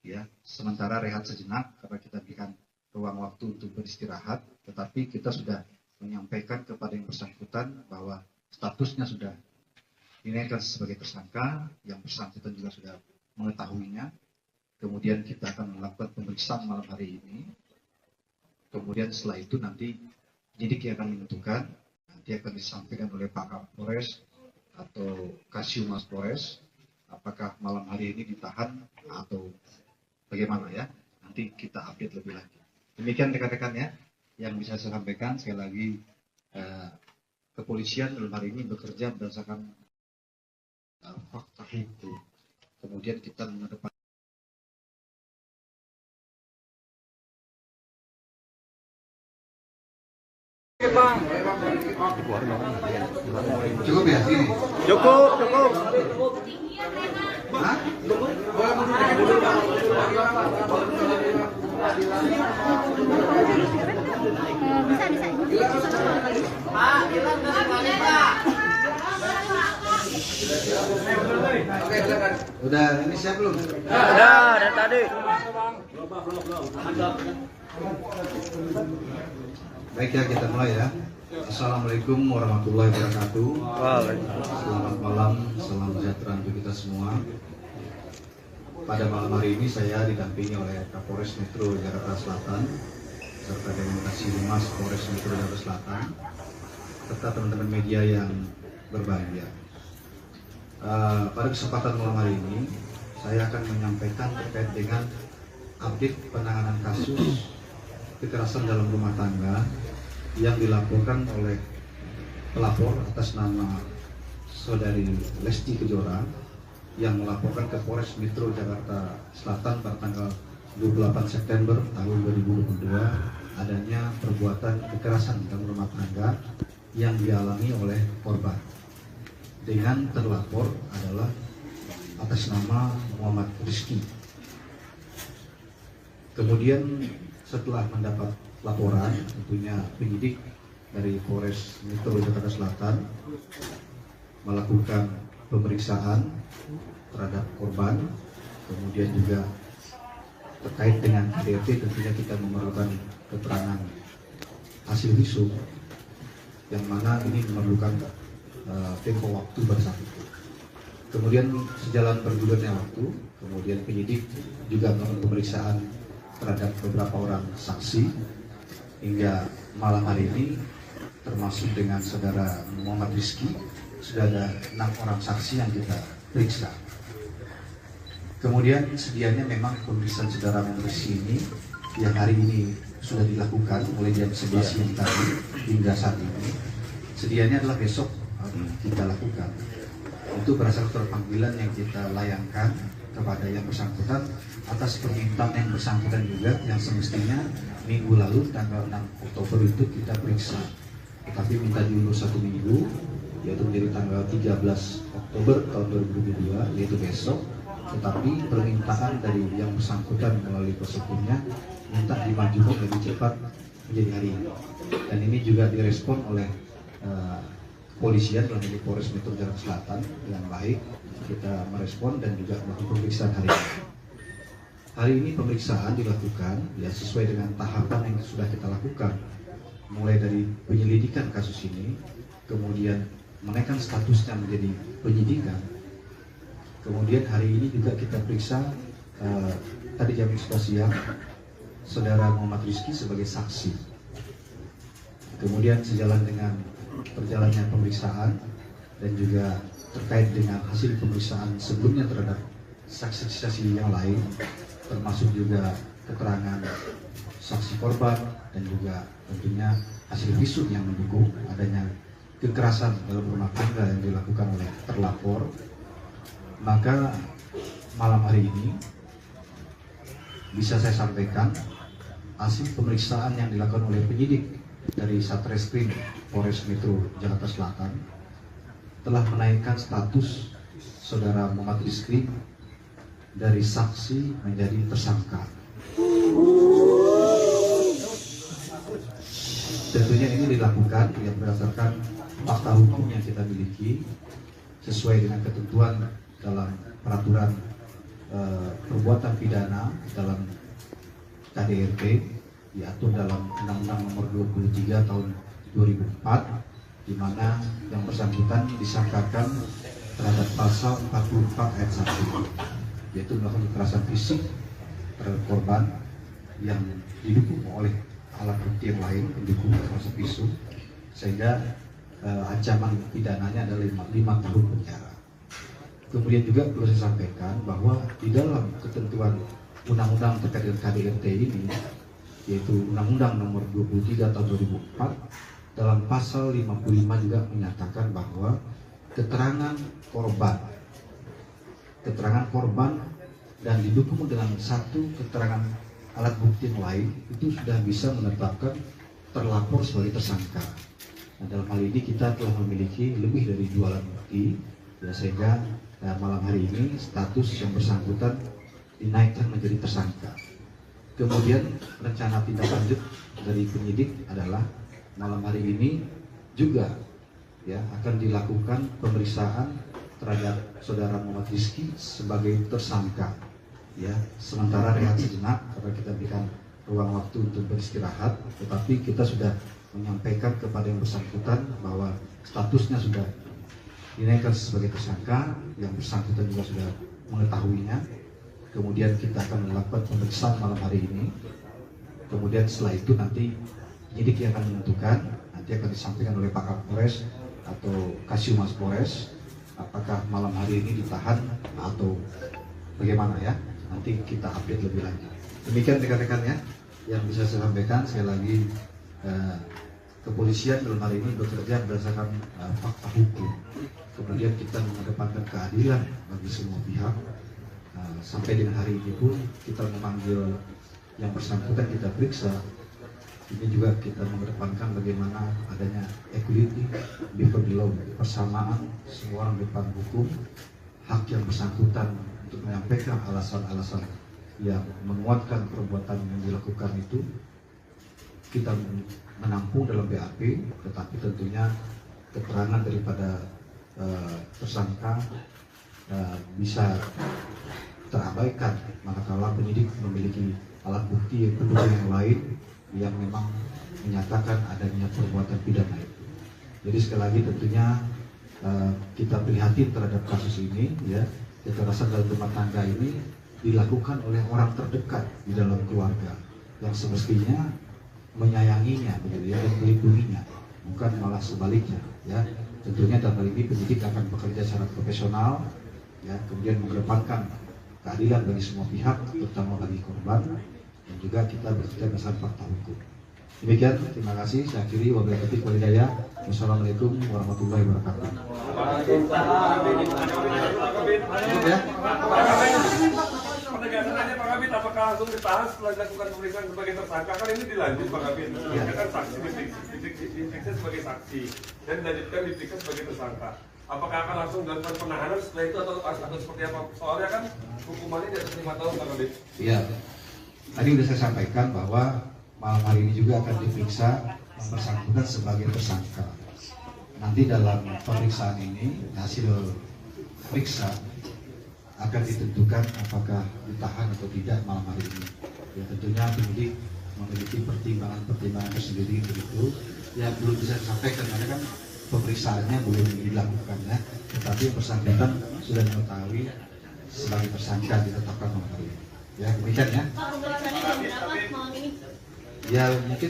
Ya, sementara rehat sejenak karena kita berikan ruang waktu untuk beristirahat, tetapi kita sudah menyampaikan kepada yang bersangkutan bahwa statusnya sudah dinaikkan sebagai tersangka, yang bersangkutan juga sudah mengetahuinya. Kemudian kita akan melakukan pemeriksaan malam hari ini. Kemudian setelah itu nanti penyidik yang akan menentukan, nanti akan disampaikan oleh Pak Kapolres atau Kasiumas Polres, apakah malam hari ini ditahan atau bagaimana ya. Nanti kita update lebih lanjut. Demikian rekan-rekan ya yang bisa saya sampaikan. Sekali lagi kepolisian dalam hari ini bekerja berdasarkan fakta hukum. Kemudian kita mengedepankan cukup ya ini? Cukup. Hah? Udah ini siap belum? Udah dari tadi. Baik ya, kita mulai ya. Assalamualaikum warahmatullahi wabarakatuh. Selamat malam, salam sejahtera untuk kita semua. Pada malam hari ini saya didampingi oleh Kapolres Metro Jakarta Selatan serta dengan Kasiumas Polres Metro Jakarta Selatan serta teman-teman media yang berbahagia. Pada kesempatan malam hari ini saya akan menyampaikan terkait dengan update penanganan kasus kekerasan dalam rumah tangga yang dilaporkan oleh pelapor atas nama saudari Lesti Kejora yang melaporkan ke Polres Metro Jakarta Selatan pada tanggal 28 September tahun 2022 adanya perbuatan kekerasan dalam rumah tangga yang dialami oleh korban dengan terlapor adalah atas nama Muhammad Rizky. Kemudian setelah mendapat laporan, tentunya penyidik dari Polres Metro Jakarta Selatan melakukan pemeriksaan terhadap korban, kemudian juga terkait dengan KDRT tentunya kita memerlukan keterangan hasil visum yang mana ini memerlukan tempo waktu bersatu. Kemudian sejalan bergulirnya waktu, kemudian penyidik juga melakukan pemeriksaan terhadap beberapa orang saksi hingga malam hari ini termasuk dengan saudara Muhammad Rizky sudah ada 6 orang saksi yang kita periksa. Kemudian sedianya memang pemeriksaan saudara Muhammad Rizky ini yang hari ini sudah dilakukan mulai jam 11 siang tadi hingga saat ini. Sedianya adalah besok kita lakukan. Itu berdasarkan panggilan yang kita layangkan kepada yang bersangkutan atas permintaan yang bersangkutan juga, yang semestinya minggu lalu tanggal 6 Oktober itu kita periksa. Tetapi minta diundur 1 minggu, yaitu menjadi tanggal 13 Oktober tahun 2022, yaitu besok. Tetapi permintaan dari yang bersangkutan melalui kuasa hukumnya minta dimajukan lebih cepat menjadi hari ini. Dan ini juga direspon oleh kepolisian dalam hal Polres Metro Jakarta Selatan yang baik. Kita merespon dan juga melakukan pemeriksaan hari ini. Hari ini pemeriksaan dilakukan ya sesuai dengan tahapan yang sudah kita lakukan, mulai dari penyelidikan kasus ini, kemudian menaikkan statusnya menjadi penyidikan. Kemudian hari ini juga kita periksa tadi jam 11 siang Saudara Muhammad Rizky sebagai saksi. Kemudian sejalan dengan perjalannya pemeriksaan dan juga terkait dengan hasil pemeriksaan sebelumnya terhadap saksi-saksi yang lain, termasuk juga keterangan saksi korban dan juga tentunya hasil visum yang mendukung adanya kekerasan dalam rumah tangga yang dilakukan oleh terlapor. Maka malam hari ini bisa saya sampaikan hasil pemeriksaan yang dilakukan oleh penyidik dari Satreskrim Polres Metro Jakarta Selatan telah menaikkan status Saudara Muhammad Rizky dari saksi menjadi tersangka. Tentunya ini dilakukan yang berdasarkan fakta hukum yang kita miliki sesuai dengan ketentuan dalam peraturan perbuatan pidana dalam KDRT diatur dalam Undang-Undang Nomor 23 Tahun 2004, di mana yang bersangkutan disangkakan terhadap pasal 44 ayat 1, yaitu melakukan kekerasan fisik terhadap korban yang didukung oleh alat bukti yang lain pendukung termasuk visum, sehingga ancaman pidananya adalah 5 tahun penjara. Kemudian juga perlu saya sampaikan bahwa di dalam ketentuan undang-undang terkait dengan KDRT ini, yaitu Undang-Undang Nomor 23 Tahun 2004, dalam pasal 55 juga menyatakan bahwa keterangan korban dan didukung dengan satu keterangan alat bukti yang lain itu sudah bisa menetapkan terlapor sebagai tersangka. Nah, dalam hal ini kita telah memiliki lebih dari 2 alat bukti, ya, sehingga malam hari ini status yang bersangkutan dinaikkan menjadi tersangka. Kemudian rencana tindak lanjut dari penyidik adalah malam hari ini juga ya akan dilakukan pemeriksaan terhadap Saudara Muhammad Rizky sebagai tersangka. Ya, sementara rehat sejenak karena kita berikan ruang waktu untuk beristirahat, tetapi kita sudah menyampaikan kepada yang bersangkutan bahwa statusnya sudah dinaikkan sebagai tersangka, yang bersangkutan juga sudah mengetahuinya. Kemudian kita akan melakukan pemeriksaan malam hari ini. Kemudian setelah itu nanti penyidik yang akan menentukan, nanti akan disampaikan oleh Pak Kapolres atau Kasiumas Polres, apakah malam hari ini ditahan atau bagaimana ya. Nanti kita update lebih lanjut. Demikian rekan-rekan ya yang bisa saya sampaikan. Sekali lagi kepolisian dalam hari ini bekerja berdasarkan fakta hukum. Kemudian kita mengedepankan keadilan bagi semua pihak. Sampai dengan hari ini pun kita memanggil yang bersangkutan, kita periksa. Ini juga kita mengedepankan bagaimana adanya equality before the law, persamaan semua orang depan hukum, hak yang bersangkutan untuk menyampaikan alasan-alasan yang menguatkan perbuatan yang dilakukan itu kita menampung dalam BAP, tetapi tentunya keterangan daripada tersangka bisa terabaikan manakala penyidik memiliki alat bukti yang pendukung yang lain yang memang menyatakan adanya perbuatan pidana itu. Jadi sekali lagi tentunya kita prihatin terhadap kasus ini ya. Kekerasan dalam rumah tangga ini dilakukan oleh orang terdekat di dalam keluarga yang semestinya menyayanginya begitu ya, dan melindunginya, bukan malah sebaliknya ya. Tentunya dalam hal ini penyidik akan bekerja secara profesional ya, kemudian mengedepankan keadilan bagi semua pihak, terutama bagi korban. dan juga kita bekerja berdasarkan fakta hukum. Demikian, terima kasih. Saya akhiri. Wabillahi taufiq wal hidayah. Wassalamualaikum warahmatullahi wabarakatuh. Penegasan aja Pak Kabit, apakah langsung ditahan setelah dilakukan pemeriksaan sebagai tersangka? Kan ini dilanjut Pak Kabit, ya kan saksi diperiksa sebagai saksi dan dilanjutkan diperiksa sebagai tersangka. Apakah akan langsung dilakukan penahanan setelah itu atau seperti apa? Soalnya kan hukumannya di atas 5 tahun Pak Kabit. Iya, tadi sudah saya sampaikan bahwa malam hari ini juga akan diperiksa yang bersangkutan sebagai tersangka. Nanti dalam pemeriksaan ini hasil periksa akan ditentukan apakah ditahan atau tidak malam hari ini. Ya tentunya penyidik memiliki pertimbangan tersendiri begitu. Yang belum bisa disampaikan karena kan pemeriksaannya belum dilakukan ya. Tetapi yang bersangkutan sudah mengetahui sebagai tersangka ditetapkan malam hari ini. Ya demikian ya. Ya mungkin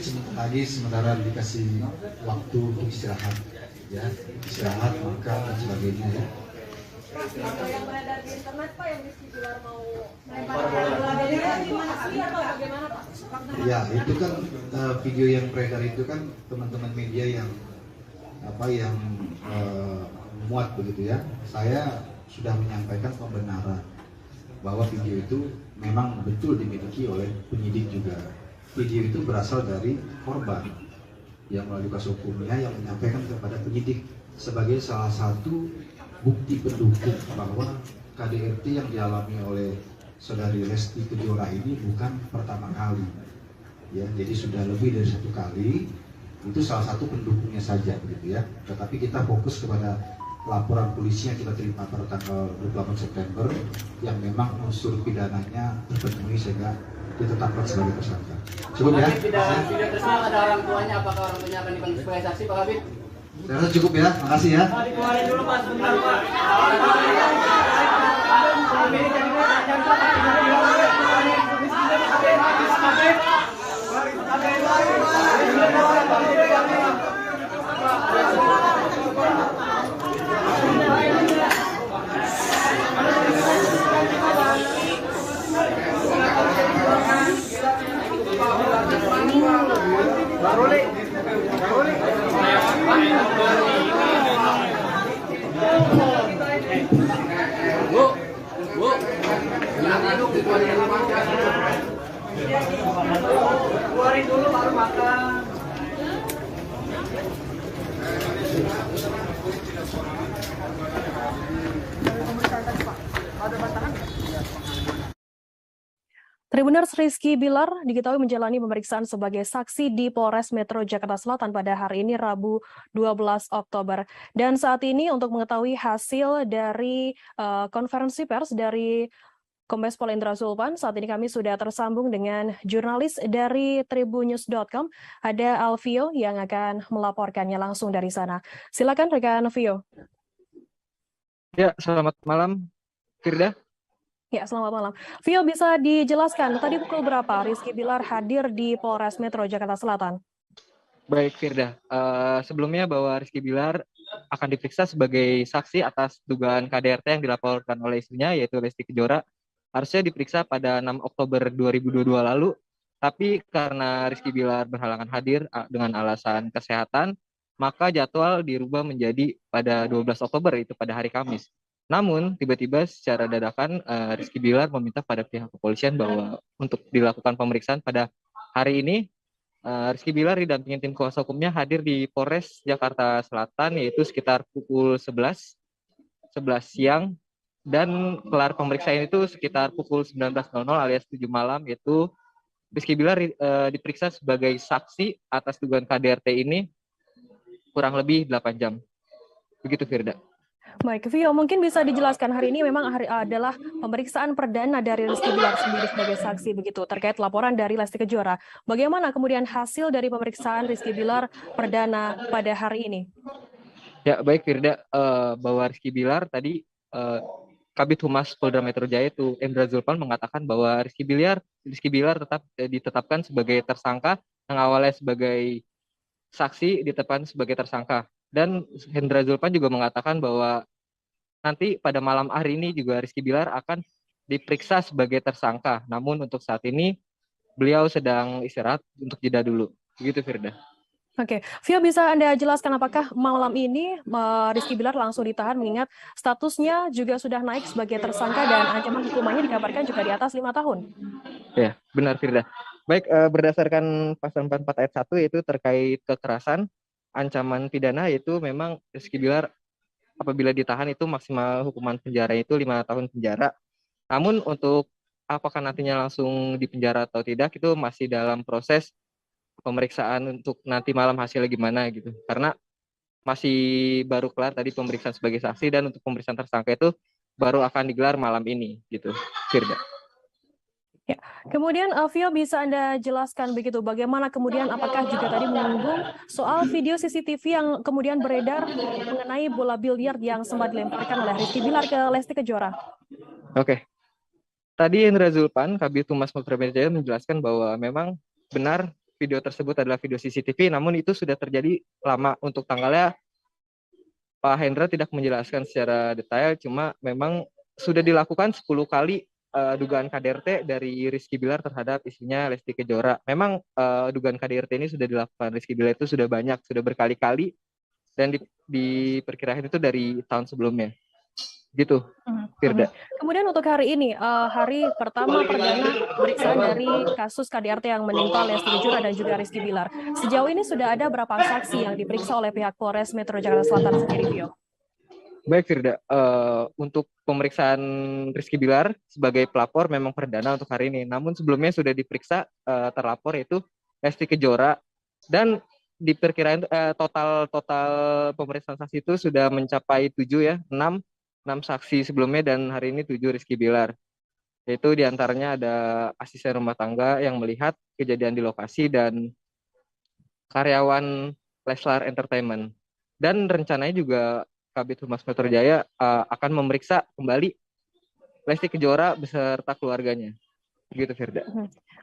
sementara dikasih waktu untuk istirahat, ya istirahat makan dan sebagainya ya. Yang beredar di internet Pak yang Rizky Bilar mau melempar bola dari mana sih atau bagaimana Pak? Ya itu kan video yang beredar itu kan teman-teman media yang muat begitu ya. Saya sudah menyampaikan pembenaran bahwa video itu memang betul dimiliki oleh penyidik juga. Video itu berasal dari korban yang melalui kasus hukumnya yang menyampaikan kepada penyidik sebagai salah satu bukti pendukung bahwa KDRT yang dialami oleh saudari Lesti Kejora ini bukan pertama kali, ya jadi sudah lebih dari 1 kali. Itu salah satu pendukungnya saja begitu ya. Tetapi kita fokus kepada laporan polisi yang kita terima pada tanggal 28 September yang memang unsur pidananya terpenuhi sehingga ditetapkan sebagai tersangka. Cukup ya? Tidak tersangka ada orang tuanya, apakah orang tuanya akan dipanggil sebagai saksi Pak Kabit? Saya rasa cukup ya, makasih ya. Dikeluarin dulu Pak, sebentar Pak. Bu, jangan aduk, keluarin dulu baru makan. Tribuners Rizky Bilar diketahui menjalani pemeriksaan sebagai saksi di Polres Metro Jakarta Selatan pada hari ini Rabu 12 Oktober. Dan saat ini untuk mengetahui hasil dari konferensi pers dari Kombes Pol Indra Zulpan, saat ini kami sudah tersambung dengan jurnalis dari tribunnews.com, ada Alvio yang akan melaporkannya langsung dari sana. Silakan rekan Alvio. Ya, selamat malam, Firda. Ya, selamat malam. Vio, bisa dijelaskan tadi pukul berapa Rizky Bilar hadir di Polres Metro Jakarta Selatan? Baik, Firda. Sebelumnya bahwa Rizky Bilar akan diperiksa sebagai saksi atas dugaan KDRT yang dilaporkan oleh istrinya, yaitu Lesti Kejora. Harusnya diperiksa pada 6 Oktober 2022 lalu, tapi karena Rizky Bilar berhalangan hadir dengan alasan kesehatan, maka jadwal dirubah menjadi pada 12 Oktober, itu pada hari Kamis. Namun, tiba-tiba secara dadakan Rizky Bilar meminta pada pihak kepolisian bahwa untuk dilakukan pemeriksaan pada hari ini, Rizky Bilar didampingi tim kuasa hukumnya hadir di Polres Jakarta Selatan, yaitu sekitar pukul 11 siang, dan kelar pemeriksaan itu sekitar pukul 19.00 alias 7 malam, yaitu Rizky Bilar diperiksa sebagai saksi atas dugaan KDRT ini kurang lebih 8 jam. Begitu, Firda. Baik, Vio, mungkin bisa dijelaskan hari ini memang adalah pemeriksaan perdana dari Rizky Bilar sendiri sebagai saksi begitu terkait laporan dari Lesti Kejora. Bagaimana kemudian hasil dari pemeriksaan Rizky Bilar perdana pada hari ini? Ya, baik Firda, bahwa Rizky Bilar tadi Kabid Humas Polda Metro Jaya itu Indra Zulpan mengatakan bahwa Rizky Bilar tetap ditetapkan sebagai tersangka, yang awalnya sebagai saksi ditetapkan sebagai tersangka. Dan Indra Zulpan juga mengatakan bahwa nanti pada malam hari ini juga Rizky Bilar akan diperiksa sebagai tersangka. Namun untuk saat ini beliau sedang istirahat untuk jeda dulu. Begitu Firda. Oke, Vio, bisa Anda jelaskan apakah malam ini Rizky Bilar langsung ditahan mengingat statusnya juga sudah naik sebagai tersangka dan ancaman hukumannya dikabarkan juga di atas 5 tahun? Ya, benar Firda. Baik, berdasarkan pasal 44 ayat 1 yaitu terkait kekerasan, ancaman pidana yaitu memang Rizky Bilar apabila ditahan itu maksimal hukuman penjara itu 5 tahun penjara. Namun untuk apakah nantinya langsung dipenjara atau tidak itu masih dalam proses pemeriksaan untuk nanti malam hasilnya gimana gitu. Karena masih baru kelar tadi pemeriksaan sebagai saksi dan untuk pemeriksaan tersangka itu baru akan digelar malam ini gitu, Firda. Ya, kemudian Vio, bisa Anda jelaskan begitu bagaimana kemudian apakah juga tadi menyinggung soal video CCTV yang kemudian beredar mengenai bola biliar yang sempat dilemparkan oleh Rizky Bilar ke Lesti Kejora? Oke. Tadi Indra Zulpan, Kabid Humas Polda Metro Jaya menjelaskan bahwa memang benar video tersebut adalah video CCTV, namun itu sudah terjadi lama. Untuk tanggalnya Pak Hendra tidak menjelaskan secara detail, cuma memang sudah dilakukan 10 kali dugaan KDRT dari Rizky Bilar terhadap istrinya Lesti Kejora. Memang dugaan KDRT ini sudah dilakukan Rizky Bilar itu sudah banyak, sudah berkali-kali, dan diperkirakan itu dari tahun sebelumnya. Gitu, Firda. Kemudian untuk hari ini, hari pertama perdana pemeriksaan dari kasus KDRT yang menimpa Lesti Kejora dan juga Rizky Bilar. Sejauh ini sudah ada berapa saksi yang diperiksa oleh pihak Polres Metro Jakarta Selatan sendiri, Vio? Baik Firda, untuk pemeriksaan Rizky Bilar sebagai pelapor memang perdana untuk hari ini. Namun sebelumnya sudah diperiksa terlapor yaitu Lesti Kejora, dan diperkirakan total pemeriksaan saksi itu sudah mencapai 7 ya, 6 saksi sebelumnya dan hari ini 7 Rizky Bilar. Yaitu diantaranya ada asisten rumah tangga yang melihat kejadian di lokasi dan karyawan Leslar Entertainment. Dan rencananya juga Kabid Humas Metro Jaya akan memeriksa kembali Lesti Kejora beserta keluarganya. Begitu Firda.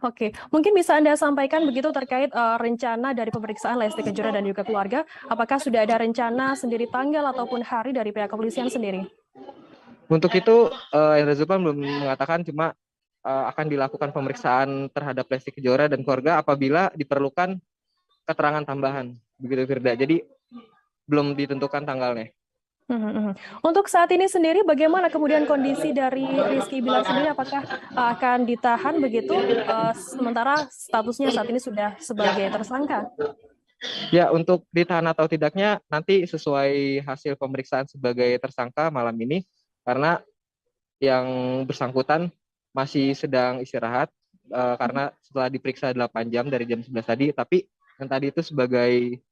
Oke, mungkin bisa Anda sampaikan begitu terkait rencana dari pemeriksaan Lesti Kejora dan juga keluarga. Apakah sudah ada rencana sendiri tanggal ataupun hari dari pihak kepolisian sendiri? Untuk itu, Indra Zulpan belum mengatakan, cuma akan dilakukan pemeriksaan terhadap Lesti Kejora dan keluarga apabila diperlukan keterangan tambahan. Begitu Firda. Jadi belum ditentukan tanggalnya. Untuk saat ini sendiri bagaimana kemudian kondisi dari Rizky Bilar sendiri, apakah akan ditahan begitu sementara statusnya saat ini sudah sebagai tersangka? Ya, untuk ditahan atau tidaknya nanti sesuai hasil pemeriksaan sebagai tersangka malam ini, karena yang bersangkutan masih sedang istirahat karena setelah diperiksa 8 jam dari jam 11 tadi, tapi yang tadi itu sebagai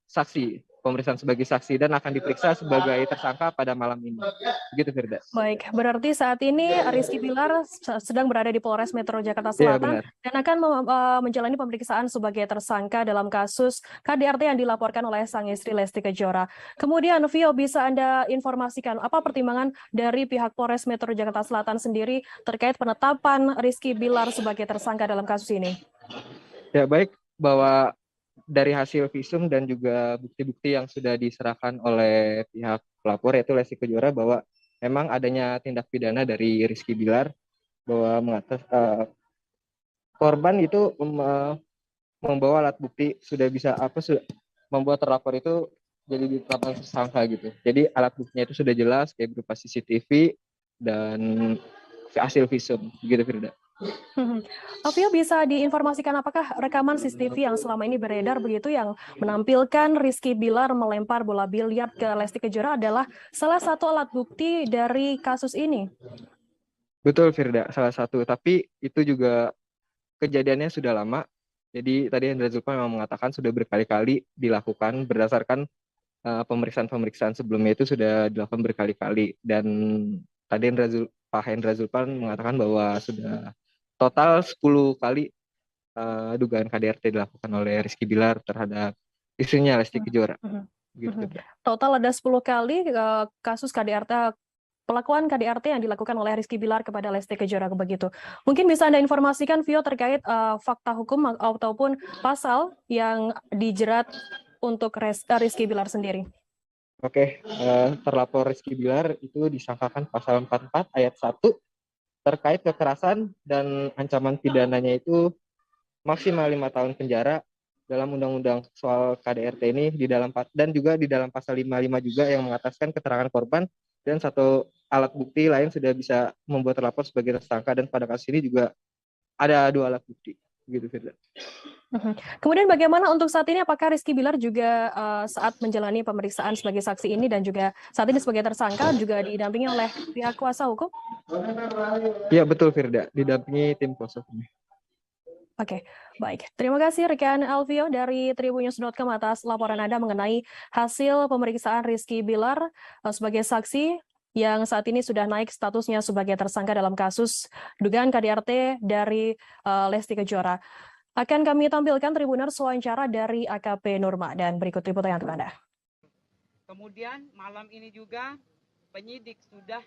saksi, pemeriksaan sebagai saksi, dan akan diperiksa sebagai tersangka pada malam ini. Begitu Firda. Baik, berarti saat ini Rizky Bilar sedang berada di Polres Metro Jakarta Selatan dan akan menjalani pemeriksaan sebagai tersangka dalam kasus KDRT yang dilaporkan oleh sang istri Lesti Kejora. Kemudian Vio, bisa Anda informasikan apa pertimbangan dari pihak Polres Metro Jakarta Selatan sendiri terkait penetapan Rizky Bilar sebagai tersangka dalam kasus ini? Ya, baik, bahwa dari hasil visum dan juga bukti-bukti yang sudah diserahkan oleh pihak pelapor yaitu Lesti Kejora bahwa memang adanya tindak pidana dari Rizky Bilar, bahwa korban itu membawa alat bukti sudah membuat terlapor itu jadi ditetapkan tersangka gitu. Jadi alat buktinya itu sudah jelas kayak berupa CCTV dan hasil visum gitu Firda. Vio, bisa diinformasikan apakah rekaman CCTV yang selama ini beredar begitu yang menampilkan Rizky Bilar melempar bola biliar ke Lesti Kejora adalah salah satu alat bukti dari kasus ini? Betul Firda, salah satu. Tapi itu juga kejadiannya sudah lama. Jadi tadi Indra Zulpan memang mengatakan sudah berkali-kali dilakukan berdasarkan pemeriksaan sebelumnya itu sudah dilakukan berkali-kali. Dan tadi Pak Hendra Zulpan mengatakan bahwa sudah total 10 kali dugaan KDRT dilakukan oleh Rizky Bilar terhadap istrinya Lesti Kejora. Gitu. Total ada 10 kali kasus KDRT, pelakuan KDRT yang dilakukan oleh Rizky Bilar kepada Lesti Kejora begitu. Mungkin bisa Anda informasikan Vio terkait fakta hukum ataupun pasal yang dijerat untuk Rizky Bilar sendiri. Oke, terlapor Rizky Bilar itu disangkakan pasal 44 ayat 1 terkait kekerasan dan ancaman pidananya itu maksimal 5 tahun penjara dalam undang-undang soal KDRT ini dan juga di dalam pasal 55 juga yang mengataskan keterangan korban dan satu alat bukti lain sudah bisa membuat terlapor sebagai tersangka, dan pada kasus ini juga ada 2 alat bukti. Gitu, Firda. Kemudian bagaimana untuk saat ini, apakah Rizky Bilar juga saat menjalani pemeriksaan sebagai saksi ini dan juga saat ini sebagai tersangka juga didampingi oleh pihak kuasa hukum? Ya betul, Firda, didampingi tim kuasa hukum. Oke, baik. Terima kasih rekan Alvio dari Tribunnews.com atas laporan Anda mengenai hasil pemeriksaan Rizky Bilar sebagai saksi yang saat ini sudah naik statusnya sebagai tersangka dalam kasus dugaan KDRT dari Lesti Kejora. Akan kami tampilkan Tribuners wawancara dari AKP Nurma dan berikut liputannya untuk Anda. Kemudian malam ini juga penyidik sudah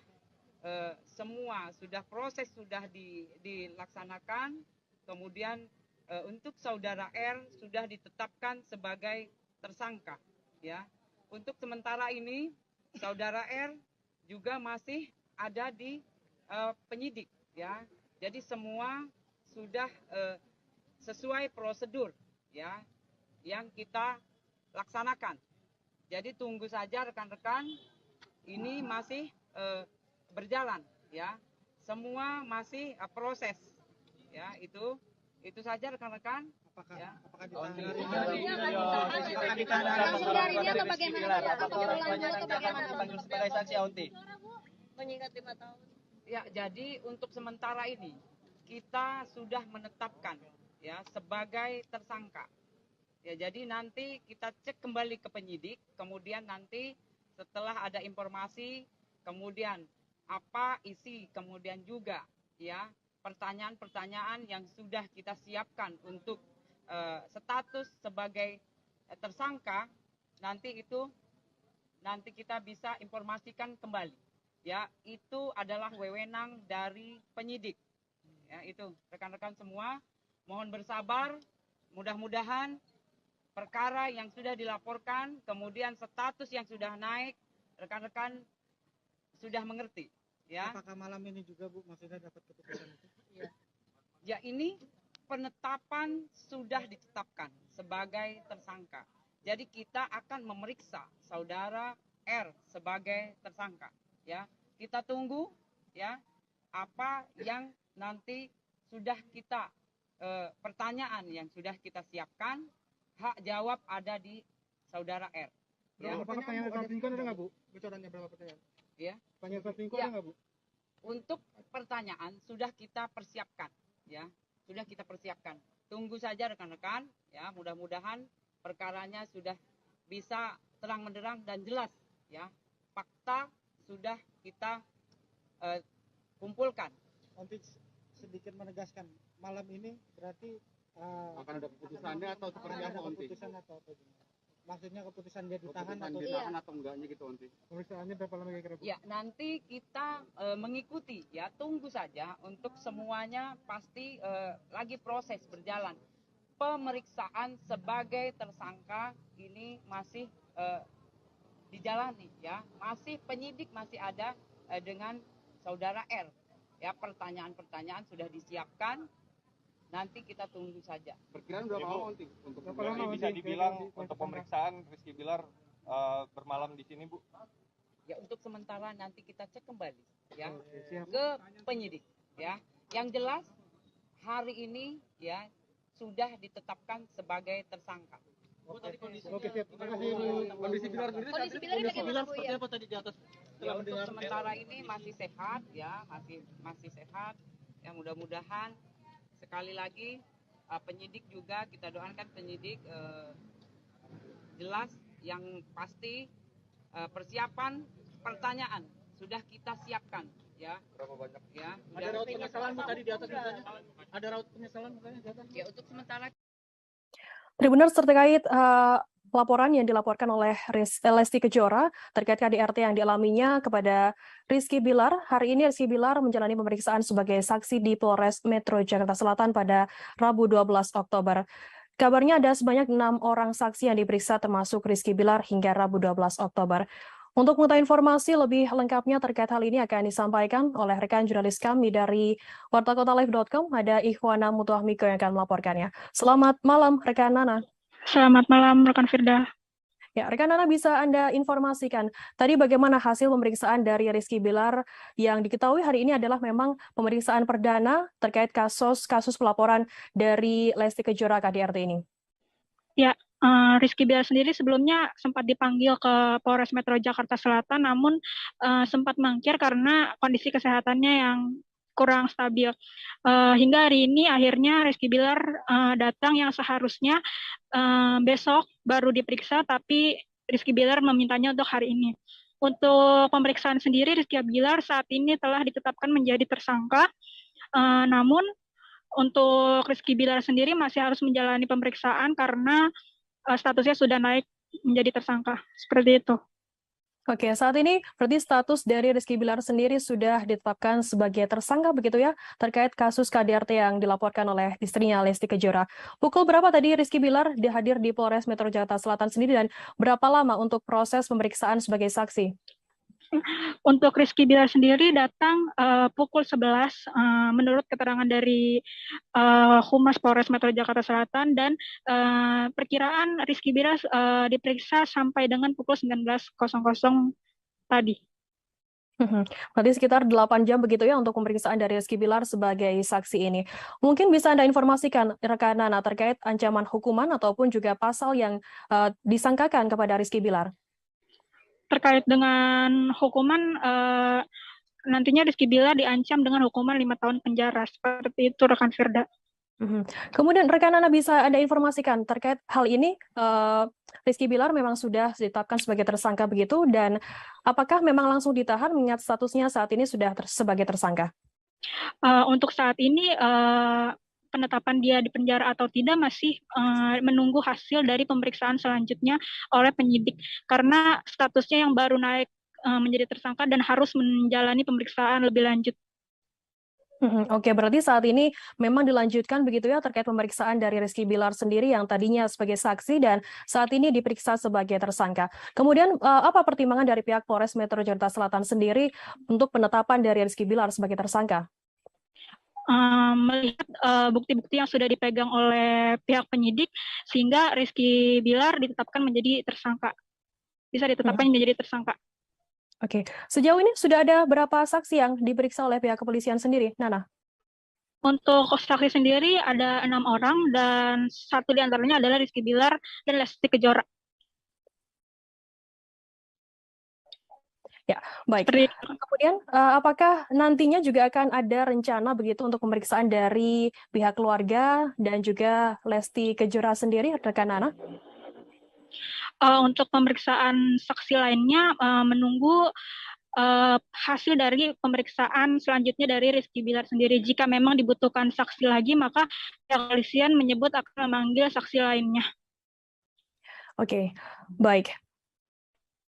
semua proses sudah dilaksanakan. Kemudian untuk saudara R sudah ditetapkan sebagai tersangka, ya. Untuk sementara ini saudara R juga masih ada di penyidik, ya. Jadi semua sudah sesuai prosedur, ya, yang kita laksanakan. Jadi tunggu saja rekan-rekan, ini masih berjalan, ya. Semua masih proses. Ya, itu saja rekan-rekan. Apakah sebagai saksi Aunty? Mengingat 5 tahun. Ya, jadi untuk sementara ini kita sudah menetapkan, ya, sebagai tersangka. Ya, jadi nanti kita cek kembali ke penyidik, kemudian nanti setelah ada informasi, kemudian apa isi, kemudian juga, ya, pertanyaan-pertanyaan yang sudah kita siapkan untuk status sebagai tersangka, nanti kita bisa informasikan kembali, ya. Itu adalah wewenang dari penyidik, ya. Itu rekan-rekan semua mohon bersabar, mudah-mudahan perkara yang sudah dilaporkan kemudian status yang sudah naik rekan-rekan sudah mengerti. Ya. Apakah malam ini juga, Bu, maksudnya dapat keputusan itu? Ya, ini penetapan sudah ditetapkan sebagai tersangka. Jadi kita akan memeriksa saudara R sebagai tersangka. Ya, kita tunggu, ya, apa yang nanti sudah kita pertanyaan yang sudah kita siapkan, hak jawab ada di saudara R. Ya. Berapa pertanyaan saat ini ada nggak, Bu? Bocorannya berapa pertanyaan? Ya. Pertanyaan saat ini Ya. ada nggak, Bu? Untuk pertanyaan sudah kita persiapkan, ya, sudah kita persiapkan. Tunggu saja rekan-rekan, ya, mudah-mudahan perkaranya sudah bisa terang menderang dan jelas, ya. Fakta sudah kita kumpulkan. Untuk sedikit menegaskan, malam ini berarti akan ada keputusannya atau seperti apa, Onti? Keputusan atau apa? Maksudnya keputusan dia ditahan atau ditahan atau enggaknya gitu, Onti? Pemeriksaannya berapa lama kira-kira, Bu? Ya, nanti kita mengikuti, ya, tunggu saja untuk semuanya pasti lagi proses berjalan. Pemeriksaan sebagai tersangka ini masih dijalani, ya. Masih penyidik masih ada dengan saudara R. Ya, pertanyaan-pertanyaan sudah disiapkan. Nanti kita tunggu saja. Perkiraan berapa lama, Onti? Untuk bisa dibilang untuk pemeriksaan Rizky Bilar bermalam di sini, Bu? Ya, untuk sementara nanti kita cek kembali, ya, ke penyidik, ya. Yang jelas hari ini, ya, sudah ditetapkan sebagai tersangka. Oke, siap. Terima kasih, Bu. Kondisi Bilar sendiri seperti apa tadi di atas? Ya, untuk sementara ini masih sehat, ya, masih sehat. Ya, mudah-mudahan sekali lagi penyidik juga kita doakan penyidik jelas yang pasti persiapan pertanyaan sudah kita siapkan, ya. Berapa banyak? Ya. Ada raut penyesalan, Bu, tadi di atas misalnya? Ada raut penyesalan misalnya di atas? Ya, untuk sementara. Tribuners, terkait laporan yang dilaporkan oleh Lesti Kejora terkait KDRT yang dialaminya kepada Rizky Bilar. Hari ini Rizky Bilar menjalani pemeriksaan sebagai saksi di Polres Metro Jakarta Selatan pada Rabu 12 Oktober. Kabarnya ada sebanyak 6 orang saksi yang diperiksa termasuk Rizky Bilar hingga Rabu 12 Oktober. Untuk mengetahui informasi lebih lengkapnya terkait hal ini akan disampaikan oleh rekan jurnalis kami dari wartakotalive.com, ada Ikhwana Mutuahmiko yang akan melaporkannya. Selamat malam, rekan Nana. Selamat malam, rekan Firda. Ya, rekan Nana, bisa Anda informasikan tadi bagaimana hasil pemeriksaan dari Rizky Bilar yang diketahui hari ini adalah memang pemeriksaan perdana terkait kasus pelaporan dari Lesti Kejora KDRT ini? Ya, Rizky Bilar sendiri sebelumnya sempat dipanggil ke Polres Metro Jakarta Selatan, namun sempat mangkir karena kondisi kesehatannya yang kurang stabil. Hingga hari ini akhirnya Rizky Bilar datang yang seharusnya besok baru diperiksa, tapi Rizky Bilar memintanya untuk hari ini. Untuk pemeriksaan sendiri, Rizky Bilar saat ini telah ditetapkan menjadi tersangka, namun untuk Rizky Bilar sendiri masih harus menjalani pemeriksaan karena statusnya sudah naik menjadi tersangka. Seperti itu. Oke, saat ini berarti status dari Rizky Bilar sendiri sudah ditetapkan sebagai tersangka begitu ya, terkait kasus KDRT yang dilaporkan oleh istrinya Lesti Kejora. Pukul berapa tadi Rizky Bilar hadir di Polres Metro Jakarta Selatan sendiri dan berapa lama untuk proses pemeriksaan sebagai saksi? Untuk Rizky Bilar sendiri datang pukul 11 menurut keterangan dari Humas Polres Metro Jakarta Selatan, dan perkiraan Rizky Bilar diperiksa sampai dengan pukul 19.00 tadi. Berarti sekitar 8 jam begitu ya untuk pemeriksaan dari Rizky Bilar sebagai saksi ini. Mungkin bisa Anda informasikan rekan Nana terkait ancaman hukuman ataupun juga pasal yang disangkakan kepada Rizky Bilar? Terkait dengan hukuman, nantinya Rizky Bilar diancam dengan hukuman 5 tahun penjara. Seperti itu, rekan Firda. Kemudian rekan Nana bisa Anda informasikan terkait hal ini, Rizky Bilar memang sudah ditetapkan sebagai tersangka begitu, dan apakah memang langsung ditahan mengingat statusnya saat ini sudah sebagai tersangka? Untuk saat ini, penetapan dia di penjara atau tidak masih menunggu hasil dari pemeriksaan selanjutnya oleh penyidik, karena statusnya yang baru naik menjadi tersangka dan harus menjalani pemeriksaan lebih lanjut. Oke, berarti saat ini memang dilanjutkan begitu ya terkait pemeriksaan dari Rizky Bilar sendiri yang tadinya sebagai saksi dan saat ini diperiksa sebagai tersangka. Kemudian apa pertimbangan dari pihak Polres Metro Jakarta Selatan sendiri untuk penetapan dari Rizky Bilar sebagai tersangka? Melihat bukti-bukti yang sudah dipegang oleh pihak penyidik, sehingga Rizky Bilar ditetapkan menjadi tersangka. Bisa ditetapkan menjadi tersangka. Oke, sejauh ini sudah ada berapa saksi yang diperiksa oleh pihak kepolisian sendiri, Nana? Untuk saksi sendiri ada 6 orang, dan satu di antaranya adalah Rizky Bilar dan Lesti Kejora. Ya, baik. Kemudian, apakah nantinya juga akan ada rencana begitu untuk pemeriksaan dari pihak keluarga dan juga Lesti Kejora sendiri, rekan Nana? Untuk pemeriksaan saksi lainnya, menunggu hasil dari pemeriksaan selanjutnya dari Rizky Bilar sendiri. Jika memang dibutuhkan saksi lagi, maka pihak kepolisian menyebut akan memanggil saksi lainnya. Oke, baik.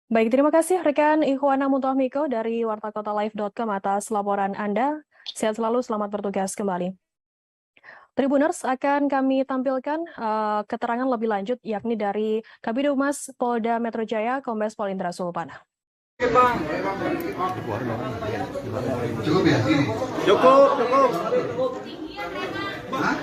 Baik, terima kasih rekan Ikhwana Mutuahmiko dari wartakotalive.com atas laporan Anda. Sehat selalu, selamat bertugas kembali. Tribuners, akan kami tampilkan keterangan lebih lanjut yakni dari Kabid Humas Polda Metro Jaya, Kombes Pol Indra Sulpana. Cukup ya? Ini? Cukup. Hah?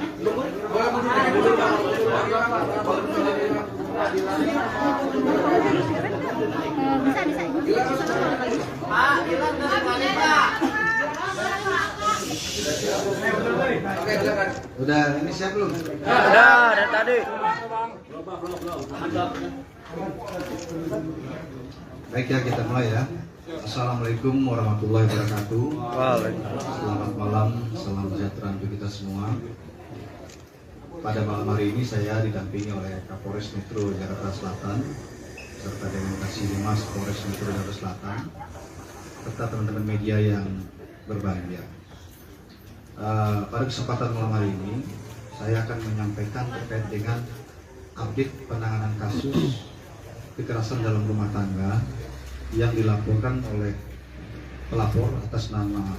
Udah, ini siap belum? Udah, dari tadi. Baik ya, kita mulai ya. Assalamualaikum warahmatullahi wabarakatuh. Selamat malam, salam sejahtera untuk kita semua. Pada malam hari ini saya didampingi oleh Kapolres Metro Jakarta Selatan serta dengan Kasih Humas Polres Metro Jakarta Selatan serta teman-teman media yang berbahagia. Pada kesempatan malam hari ini saya akan menyampaikan terkait dengan update penanganan kasus kekerasan dalam rumah tangga yang dilaporkan oleh pelapor atas nama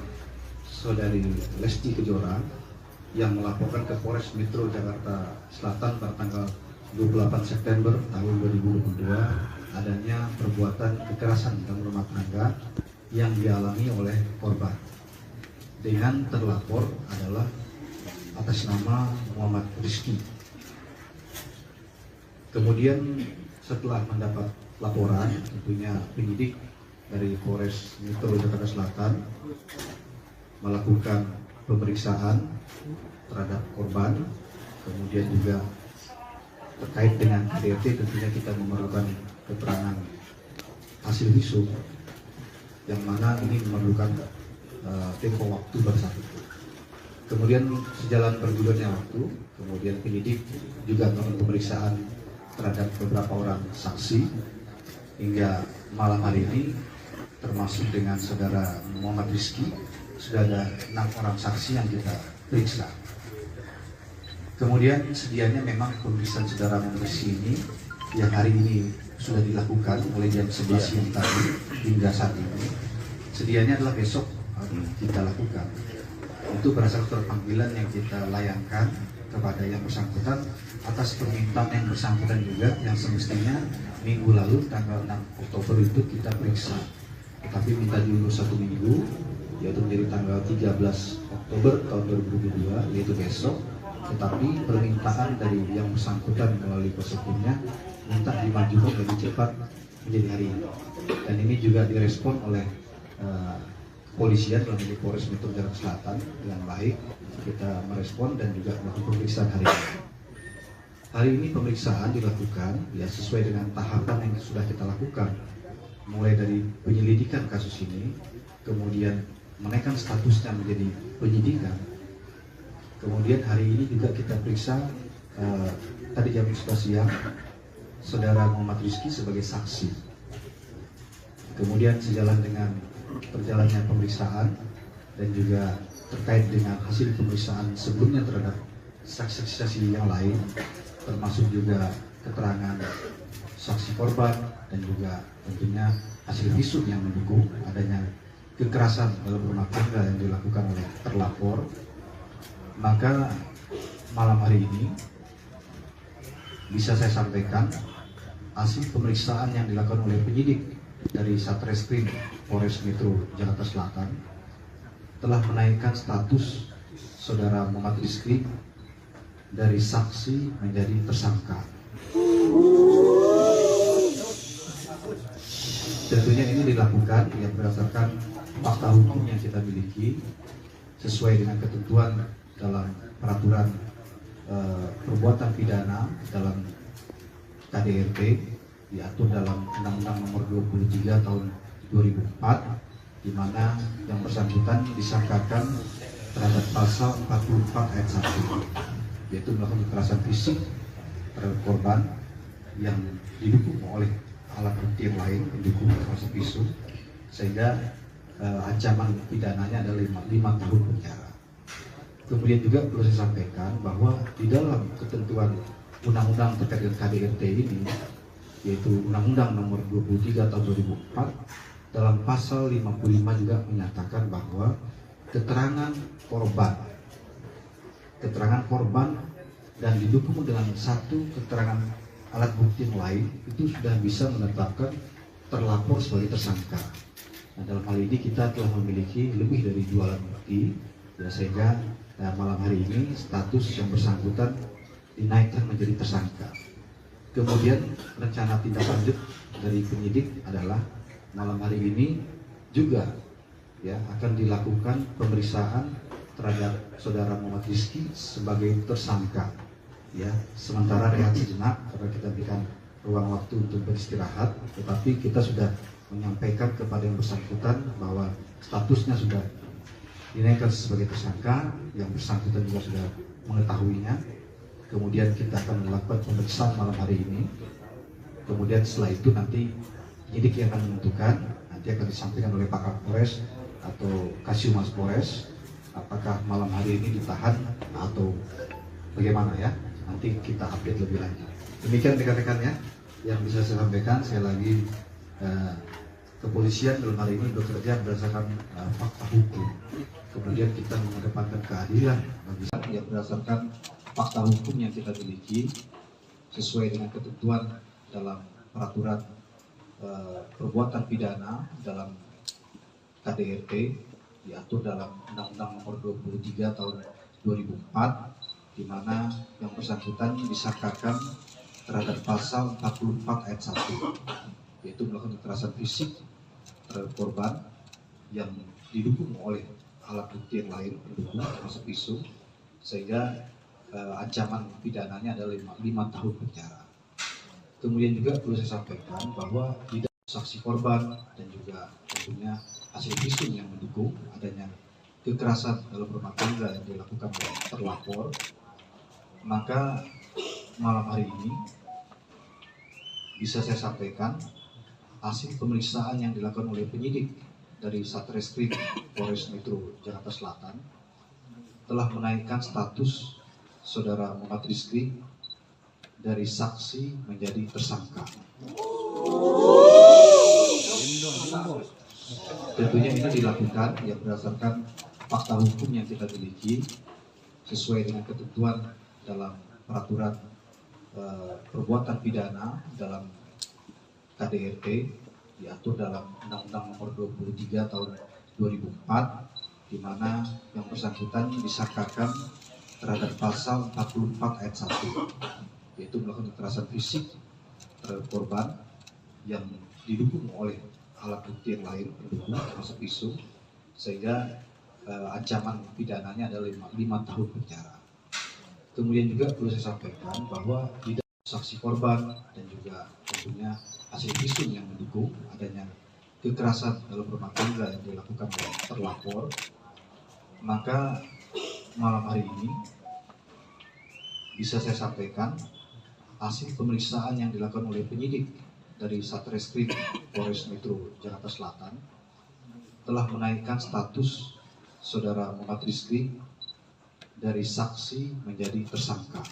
saudari Lesti Kejora yang melaporkan ke Polres Metro Jakarta Selatan pada tanggal 28 September tahun 2022 adanya perbuatan kekerasan dalam rumah tangga yang dialami oleh korban dengan terlapor adalah atas nama Muhammad Rizky. Kemudian setelah mendapat laporan, tentunya penyidik dari Polres Metro Jakarta Selatan melakukan pemeriksaan terhadap korban, kemudian juga terkait dengan KDRT tentunya kita memerlukan keterangan hasil visum yang mana ini memerlukan tempo waktu bersatu. Kemudian sejalan bergulirnya waktu, kemudian penyidik juga melakukan pemeriksaan terhadap beberapa orang saksi hingga malam hari ini termasuk dengan saudara Muhammad Rizky sudah ada 6 orang saksi yang kita periksa. Kemudian sedianya memang pemeriksaan saudara Muhammad Rizky ini yang hari ini sudah dilakukan mulai jam 11 siang tadi hingga saat ini. Sedianya adalah besok kita lakukan. Itu berdasarkan panggilan yang kita layangkan kepada yang bersangkutan atas permintaan yang bersangkutan juga yang semestinya minggu lalu tanggal 6 Oktober itu kita periksa. Tetapi minta diundur 1 minggu, yaitu menjadi tanggal 13 Oktober tahun 2022, yaitu besok. Tetapi permintaan dari yang bersangkutan melalui kuasa hukumnya minta dimajukan lebih cepat menjadi hari ini. Dan ini juga direspon oleh kepolisian dalam hal Polres Metro Jakarta Selatan dengan baik. Kita merespon dan juga melakukan pemeriksaan hari ini. Hari ini pemeriksaan dilakukan ya sesuai dengan tahapan yang sudah kita lakukan, mulai dari penyelidikan kasus ini, kemudian menaikkan statusnya menjadi penyidikan. Kemudian hari ini juga kita periksa tadi jam 11 siang saudara Muhammad Rizky sebagai saksi. Kemudian sejalan dengan berjalannya pemeriksaan dan juga terkait dengan hasil pemeriksaan sebelumnya terhadap saksi-saksi yang lain, termasuk juga keterangan saksi korban dan juga tentunya hasil visum yang mendukung adanya kekerasan dalam rumah tangga yang dilakukan oleh terlapor. Maka malam hari ini bisa saya sampaikan hasil pemeriksaan yang dilakukan oleh penyidik dari Satreskrim Polres Metro Jakarta Selatan telah menaikkan status saudara Muhammad Rizky dari saksi menjadi tersangka. Tentunya ini dilakukan yang berdasarkan fakta hukum yang kita miliki sesuai dengan ketentuan dalam peraturan perbuatan pidana dalam KDRT diatur dalam Undang-Undang Nomor 23 Tahun 2004, di mana yang bersangkutan disangkakan terhadap pasal 44 ayat 1, yaitu melakukan kekerasan fisik terhadap korban yang didukung oleh alat bukti yang lain mendukung termasuk visum, sehingga ancaman pidananya adalah 5 tahun penjara. Kemudian juga perlu saya sampaikan bahwa di dalam ketentuan undang-undang terkait dengan KDRT ini, yaitu Undang-Undang Nomor 23 Tahun 2004, dalam pasal 55 juga menyatakan bahwa keterangan korban dan didukung dengan satu keterangan alat bukti yang lain itu sudah bisa menetapkan terlapor sebagai tersangka. Nah, dalam hal ini kita telah memiliki lebih dari 2 alat bukti, ya, sehingga malam hari ini status yang bersangkutan dinaikkan menjadi tersangka. Kemudian rencana tindak lanjut dari penyidik adalah malam hari ini juga ya akan dilakukan pemeriksaan terhadap saudara Muhammad Rizky sebagai tersangka. Ya, sementara rehat sejenak karena kita berikan ruang waktu untuk beristirahat, tetapi kita sudah menyampaikan kepada yang bersangkutan bahwa statusnya sudah dinaikkan sebagai tersangka, yang bersangkutan juga sudah mengetahuinya. Kemudian kita akan melakukan pemeriksaan malam hari ini. Kemudian setelah itu nanti penyidik yang akan menentukan, nanti akan disampaikan oleh Pak Kapolres atau Kasiumas Polres, apakah malam hari ini ditahan atau bagaimana ya. Nanti kita update lebih lanjut. Demikian rekan-rekan ya yang bisa saya sampaikan. Saya lagi kepolisian dalam hari ini bekerja berdasarkan fakta hukum. Kemudian kita mengedepankan keadilan bagi yang berdasarkan fakta hukum yang kita miliki sesuai dengan ketentuan dalam peraturan perbuatan pidana dalam KDRT diatur dalam Undang-Undang Nomor 23 Tahun 2004, di mana yang bersangkutan disangkakan terhadap pasal 44 ayat 1, yaitu melakukan kekerasan fisik terhadap korban yang didukung oleh alat bukti yang lain pendukung termasuk pisau, sehingga ancaman pidananya adalah 5 tahun penjara. Kemudian juga perlu saya sampaikan bahwa tidak saksi korban dan juga tentunya hasil visum yang mendukung adanya kekerasan dalam rumah tangga yang dilakukan oleh terlapor, maka malam hari ini bisa saya sampaikan hasil pemeriksaan yang dilakukan oleh penyidik dari Satreskrim Polres Metro Jakarta Selatan telah menaikkan status saudara Muhammad Rizky dari saksi menjadi tersangka. Tentunya ini dilakukan yang berdasarkan fakta hukum yang kita miliki sesuai dengan ketentuan dalam peraturan perbuatan pidana dalam KDRT diatur dalam Undang-Undang Nomor 23 Tahun 2004, di mana yang bersangkutan disangkakan terhadap pasal 44 ayat 1, yaitu melakukan kekerasan fisik terhadap korban yang didukung oleh alat bukti yang lain pendukung termasuk pisau, sehingga ancaman pidananya adalah 5 tahun penjara. Kemudian juga perlu saya sampaikan bahwa tidak saksi korban dan juga tentunya hasil visum yang mendukung adanya kekerasan dalam rumah tangga yang dilakukan oleh terlapor, maka malam hari ini bisa saya sampaikan hasil pemeriksaan yang dilakukan oleh penyidik dari Satreskrim Polres Metro Jakarta Selatan telah menaikkan status saudara Muhammad Rizky dari saksi menjadi tersangka.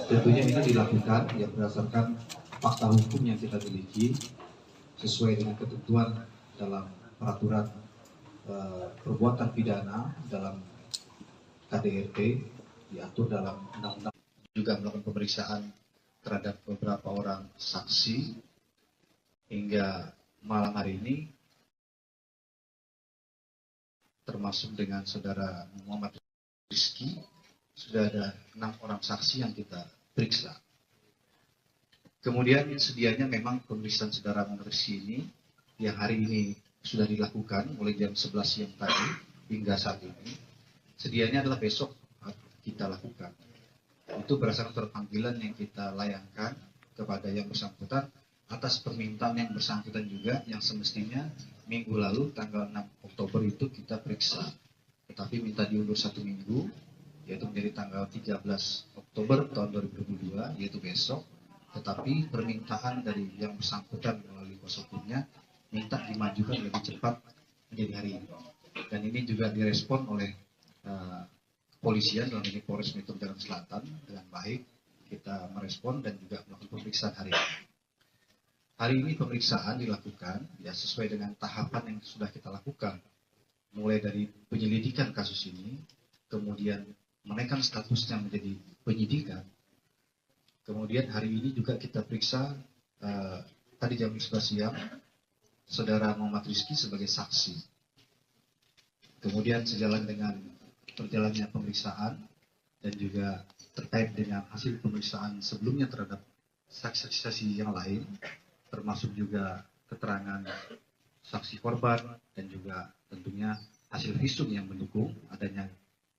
Tentunya ini dilakukan yang berdasarkan fakta hukum yang kita miliki sesuai dengan ketentuan dalam peraturan perbuatan pidana dalam KDRT diatur dalam Undang-Undang, juga melakukan pemeriksaan terhadap beberapa orang saksi hingga malam hari ini, termasuk dengan saudara Muhammad Rizky, sudah ada 6 orang saksi yang kita periksa. Kemudian sedianya memang pemeriksaan saudara Muhammad Rizky ini yang hari ini sudah dilakukan mulai jam 11 siang tadi hingga saat ini, sedianya adalah besok kita lakukan. Itu berdasarkan surat panggilan yang kita layangkan kepada yang bersangkutan atas permintaan yang bersangkutan juga, yang semestinya minggu lalu tanggal 6 Oktober itu kita periksa, tetapi minta diundur 1 minggu, yaitu menjadi tanggal 13 Oktober tahun 2022, yaitu besok. Tetapi permintaan dari yang bersangkutan melalui kuasa hukumnya minta dimajukan lebih cepat menjadi hari ini, dan ini juga direspon oleh kepolisian dalam ini Polres Metro Jakarta Selatan dengan baik. Kita merespon dan juga melakukan pemeriksaan hari ini. Hari ini pemeriksaan dilakukan ya sesuai dengan tahapan yang sudah kita lakukan, mulai dari penyelidikan kasus ini, kemudian menaikkan statusnya menjadi penyidikan. Kemudian hari ini juga kita periksa tadi jam 11 siang saudara Muhammad Rizky sebagai saksi. Kemudian sejalan dengan perjalannya pemeriksaan dan juga terkait dengan hasil pemeriksaan sebelumnya terhadap saksi-saksi yang lain, termasuk juga keterangan saksi korban dan juga tentunya hasil visum yang mendukung adanya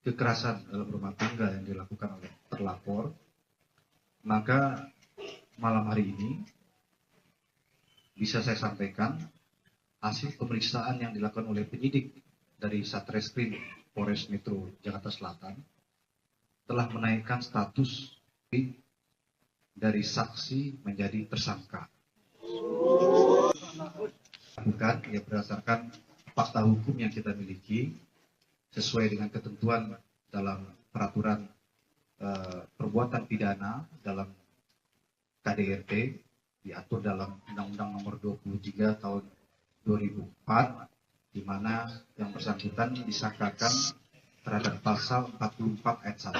kekerasan dalam rumah tangga yang dilakukan oleh terlapor, maka malam hari ini bisa saya sampaikan hasil pemeriksaan yang dilakukan oleh penyidik dari Satreskrim Polres Metro Jakarta Selatan telah menaikkan status dari saksi menjadi tersangka. Bukan ya berdasarkan fakta hukum yang kita miliki sesuai dengan ketentuan dalam peraturan perbuatan pidana dalam KDRT diatur dalam Undang-Undang Nomor 23 Tahun 2004, di mana yang bersangkutan disangkakan terhadap pasal 44 ayat 1.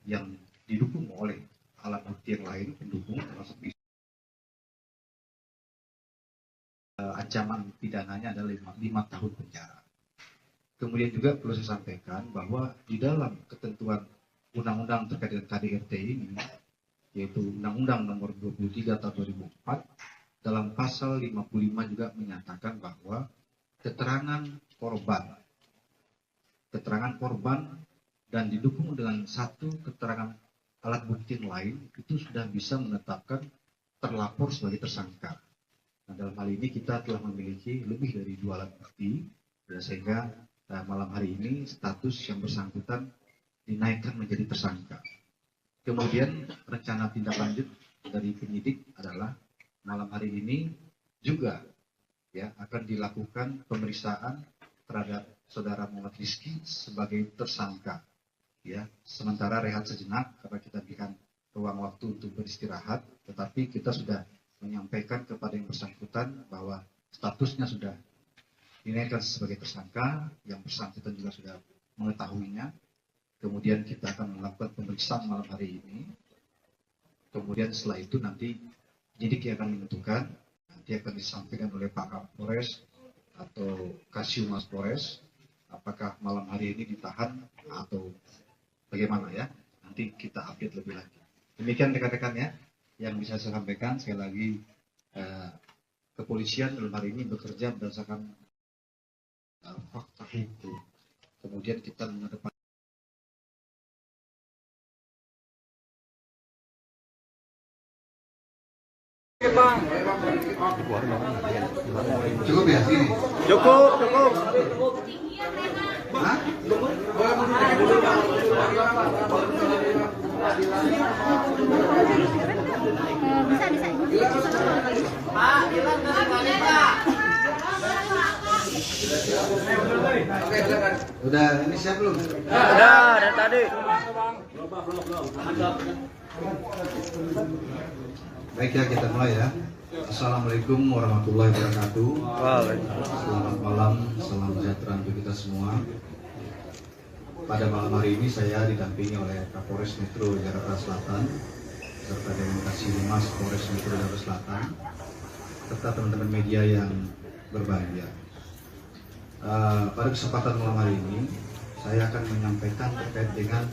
yang didukung oleh alat bukti yang lain pendukung, termasuk ancaman pidananya adalah 5 tahun penjara. Kemudian juga perlu saya sampaikan bahwa di dalam ketentuan undang-undang terkait dengan KDRT ini, yaitu Undang-Undang Nomor 23 Tahun 2004, dalam pasal 55 juga menyatakan bahwa keterangan korban dan didukung dengan satu keterangan alat bukti lain itu sudah bisa menetapkan terlapor sebagai tersangka. Nah, dalam hal ini kita telah memiliki lebih dari 2 alat bukti, sehingga malam hari ini status yang bersangkutan dinaikkan menjadi tersangka. Kemudian rencana tindak lanjut dari penyidik adalah malam hari ini juga akan dilakukan pemeriksaan terhadap saudara Muhammad Rizky sebagai tersangka. Sementara rehat sejenak karena kita berikan ruang waktu untuk beristirahat, tetapi kita sudah menyampaikan kepada yang bersangkutan bahwa statusnya sudah dinaikkan sebagai tersangka, yang bersangkutan juga sudah mengetahuinya. Kemudian kita akan melakukan pemeriksaan malam hari ini. Kemudian setelah itu nanti penyidik yang akan menentukan, nanti akan disampaikan oleh Pak Kapolres atau Kasiumas Polres, apakah malam hari ini ditahan atau bagaimana ya. Nanti kita update lebih lanjut. Demikian rekan-rekan ya, yang bisa saya sampaikan. Sekali lagi, kepolisian dalam hari ini bekerja berdasarkan fakta hukum. Kemudian kita mengedepankan cukup ya sini. Cukup. Hah? Udah ini siap belum? Udah dari tadi. Baik ya, kita mulai ya. Assalamualaikum warahmatullahi wabarakatuh. Selamat malam, salam sejahtera untuk kita semua. Pada malam hari ini saya didampingi oleh Kapolres Metro Jakarta Selatan serta Dewan Kasiumas Polres Metro Jakarta Selatan serta teman-teman media yang berbahagia. Pada kesempatan malam hari ini saya akan menyampaikan terkait dengan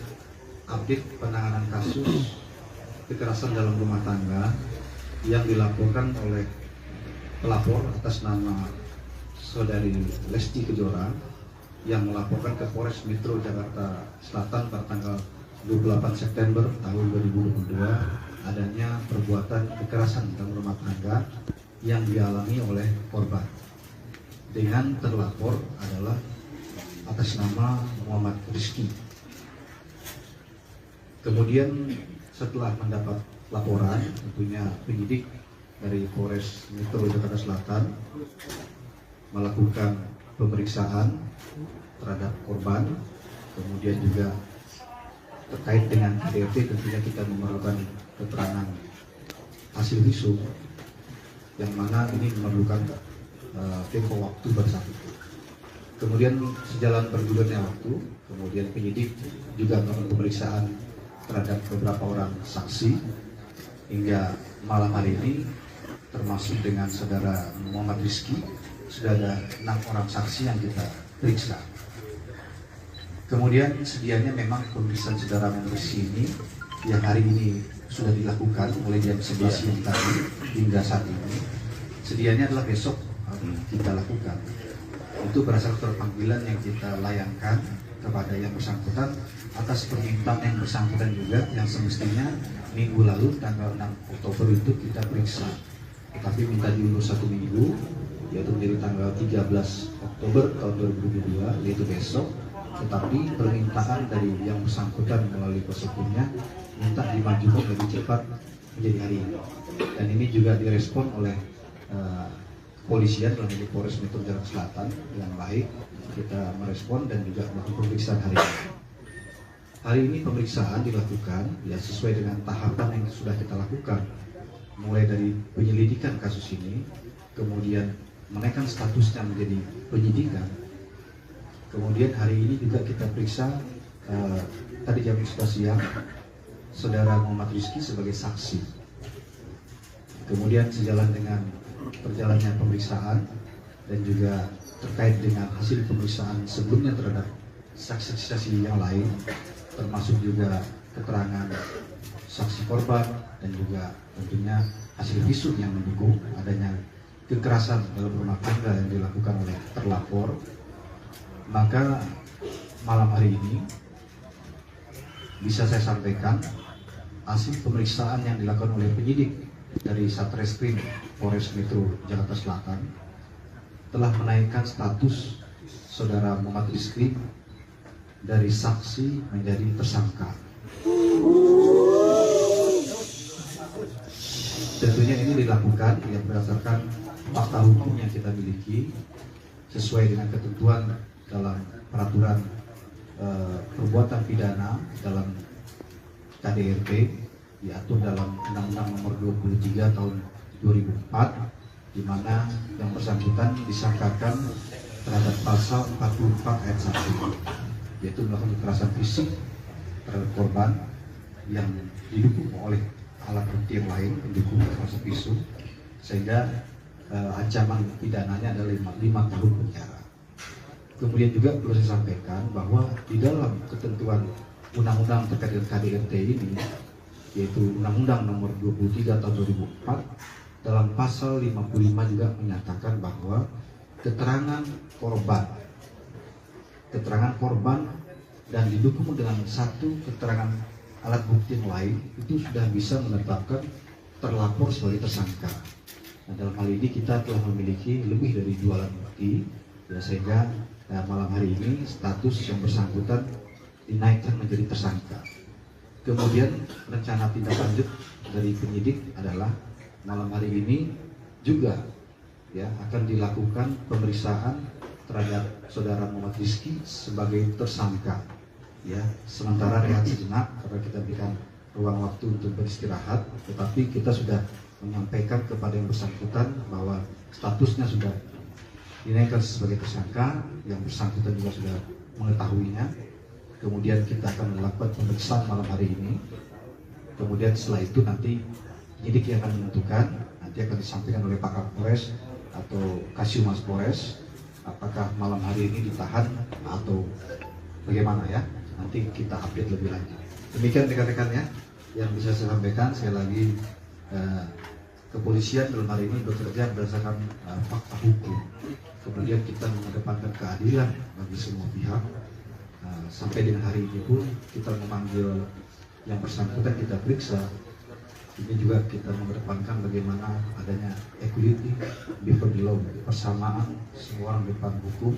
update penanganan kasus kekerasan dalam rumah tangga yang dilaporkan oleh pelapor atas nama saudari Lesti Kejora yang melaporkan ke Polres Metro Jakarta Selatan pada tanggal 28 September tahun 2022 adanya perbuatan kekerasan dalam rumah tangga yang dialami oleh korban dengan terlapor adalah atas nama Muhammad Rizky. Kemudian setelah mendapat laporan, tentunya penyidik dari Polres Metro Jakarta Selatan melakukan pemeriksaan terhadap korban, kemudian juga terkait dengan KDRT tentunya kita memerlukan keterangan hasil visum yang mana ini memerlukan tempo waktu bersatu. Kemudian sejalan bergulirnya waktu, kemudian penyidik juga melakukan pemeriksaan terhadap beberapa orang saksi hingga malam hari ini termasuk dengan saudara Muhammad Rizky sudah ada 6 orang saksi yang kita periksa. Kemudian sedianya memang pemeriksaan saudara Muhammad Rizky ini yang hari ini sudah dilakukan mulai jam 11 siang tadi hingga saat ini. Sedianya adalah besok kita lakukan. Itu berdasarkan panggilan yang kita layangkan kepada yang bersangkutan atas permintaan yang bersangkutan juga yang semestinya minggu lalu tanggal 6 Oktober itu kita periksa, tetapi minta diundur 1 minggu, yaitu menjadi tanggal 13 Oktober tahun 2022, yaitu besok. Tetapi permintaan dari yang bersangkutan melalui kuasa hukumnya minta dimajukan lebih cepat menjadi hari ini, dan ini juga direspon oleh kepolisian dalam hal Polres Metro Jakarta Selatan dengan baik. Kita merespon dan juga melakukan pemeriksaan hari ini. Hari ini pemeriksaan dilakukan ya sesuai dengan tahapan yang sudah kita lakukan, mulai dari penyelidikan kasus ini, kemudian menaikkan statusnya menjadi penyidikan. Kemudian hari ini juga kita periksa tadi jam 11 siang Saudara Muhammad Rizky sebagai saksi. Kemudian sejalan dengan perjalannya pemeriksaan dan juga terkait dengan hasil pemeriksaan sebelumnya terhadap saksi-saksi yang lain, termasuk juga keterangan saksi korban dan juga tentunya hasil visum yang mendukung adanya kekerasan dalam rumah tangga yang dilakukan oleh terlapor, maka malam hari ini bisa saya sampaikan hasil pemeriksaan yang dilakukan oleh penyidik dari Satreskrim Polres Metro Jakarta Selatan telah menaikkan status saudara Muhammad Rizky dari saksi menjadi tersangka. Tentunya ini dilakukan yang berdasarkan fakta hukum yang kita miliki sesuai dengan ketentuan dalam peraturan perbuatan pidana dalam KDRT diatur dalam Undang-Undang Nomor 23 Tahun 2004, di mana yang bersangkutan disangkakan terhadap pasal 44 ayat 1, yaitu melakukan kekerasan fisik terhadap korban yang didukung oleh alat bukti yang lain mendukung kekerasan fisik, sehingga ancaman pidananya adalah 5 tahun penjara. Kemudian juga perlu saya sampaikan bahwa di dalam ketentuan undang-undang terkait dengan KDRT ini, yaitu Undang-Undang Nomor 23 Tahun 2004, dalam pasal 55 juga menyatakan bahwa keterangan korban dan didukung dengan satu keterangan alat bukti yang lain itu sudah bisa menetapkan terlapor sebagai tersangka. Nah, dalam hal ini kita telah memiliki lebih dari 2 alat bukti, ya, sehingga malam hari ini status yang bersangkutan dinaikkan menjadi tersangka. Kemudian rencana tindak lanjut dari penyidik adalah malam hari ini juga ya akan dilakukan pemeriksaan terhadap saudara Muhammad Rizky sebagai tersangka. Ya, sementara rehat sejenak karena kita berikan ruang waktu untuk beristirahat, tetapi kita sudah menyampaikan kepada yang bersangkutan bahwa statusnya sudah dinaikkan sebagai tersangka, yang bersangkutan juga sudah mengetahuinya. Kemudian kita akan melakukan pemeriksaan malam hari ini. Kemudian setelah itu nanti penyidik yang akan menentukan, nanti akan disampaikan oleh Pak Kapolres atau Kasiumas Polres, apakah malam hari ini ditahan atau bagaimana ya. Nanti kita update lebih lanjut. Demikian rekan-rekan ya yang bisa saya sampaikan. Sekali lagi kepolisian dalam hari ini bekerja berdasarkan fakta hukum. Kemudian kita mengedepankan keadilan bagi semua pihak. Sampai dengan hari ini pun kita memanggil yang bersangkutan, kita periksa. Ini juga kita mengedepankan bagaimana adanya equality before the law, persamaan semua orang di depan hukum,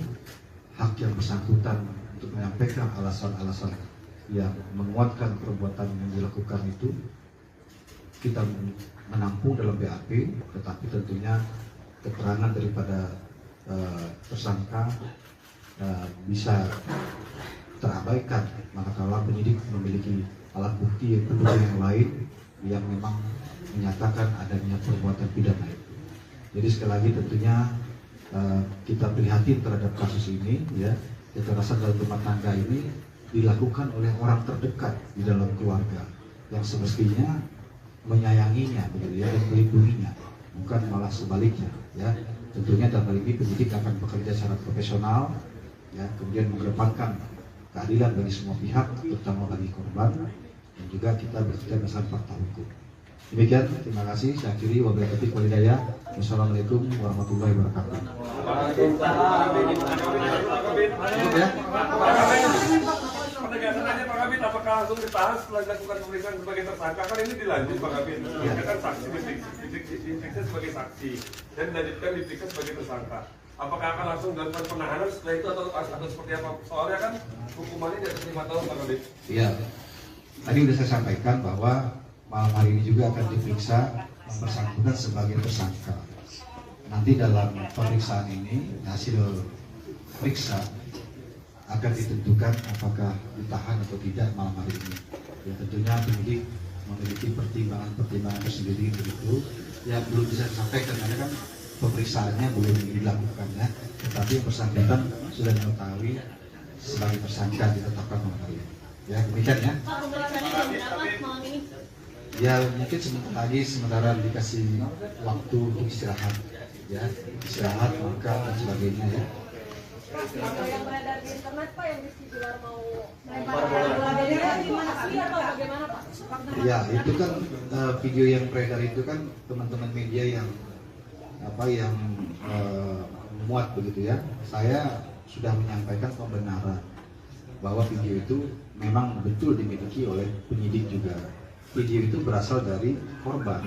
hak yang bersangkutan untuk menyampaikan alasan-alasan yang menguatkan perbuatan yang dilakukan itu kita menampung dalam BAP, tetapi tentunya keterangan daripada tersangka bisa terabaikan manakala penyidik memiliki alat bukti yang pendukung yang lain yang memang menyatakan adanya perbuatan pidana itu. Jadi sekali lagi tentunya kita prihatin terhadap kasus ini ya. Kekerasan dalam rumah tangga ini dilakukan oleh orang terdekat di dalam keluarga yang semestinya menyayanginya begitu ya, dan melindunginya, bukan malah sebaliknya ya. Tentunya dalam hal ini penyidik akan bekerja secara profesional ya, kemudian mengedepankan keadilan bagi semua pihak, terutama bagi korban, dan juga kita bekerja berdasarkan fakta hukum. Demikian, terima kasih. Saya akhiri, wabillahi taufiq wal hidayah. Wassalamualaikum warahmatullahi wabarakatuh. Penegasan aja Pak Kabit, apakah langsung ditahan setelah dilakukan pemeriksaan sebagai tersangka? Kan ini dilanjut Pak Kabit. Ya kan saksi diperiksa sebagai saksi dan dilanjutkan diperiksa sebagai tersangka. Apakah akan langsung dilakukan penahanan setelah itu atau seperti apa? Soalnya kan hukumannya di atas 5 tahun Pak Kabit. Iya. Tadi sudah saya sampaikan bahwa malam hari ini juga akan diperiksa yang bersangkutan sebagai tersangka. Nanti dalam pemeriksaan ini hasil periksa akan ditentukan apakah ditahan atau tidak malam hari ini. Ya tentunya penyidik memiliki pertimbangan tersendiri begitu. Ya belum bisa disampaikan karena kan pemeriksaannya belum dilakukan ya. Tetapi yang bersangkutan sudah mengetahui sebagai tersangka ditetapkan malam hari ini. Ya, demikian ya. Ya, mungkin sementara dikasih waktu untuk istirahat, ya, istirahat, makan dan sebagainya ya. Kalau yang beredar di internet Pak, yang Rizky Bilar mau melempar bola dari mana sih atau bagaimana Pak? Ya, itu kan video yang beredar itu kan teman-teman media yang muat begitu ya. Saya sudah menyampaikan pembenaran bahwa video itu memang betul dimiliki oleh penyidik juga. Video itu berasal dari korban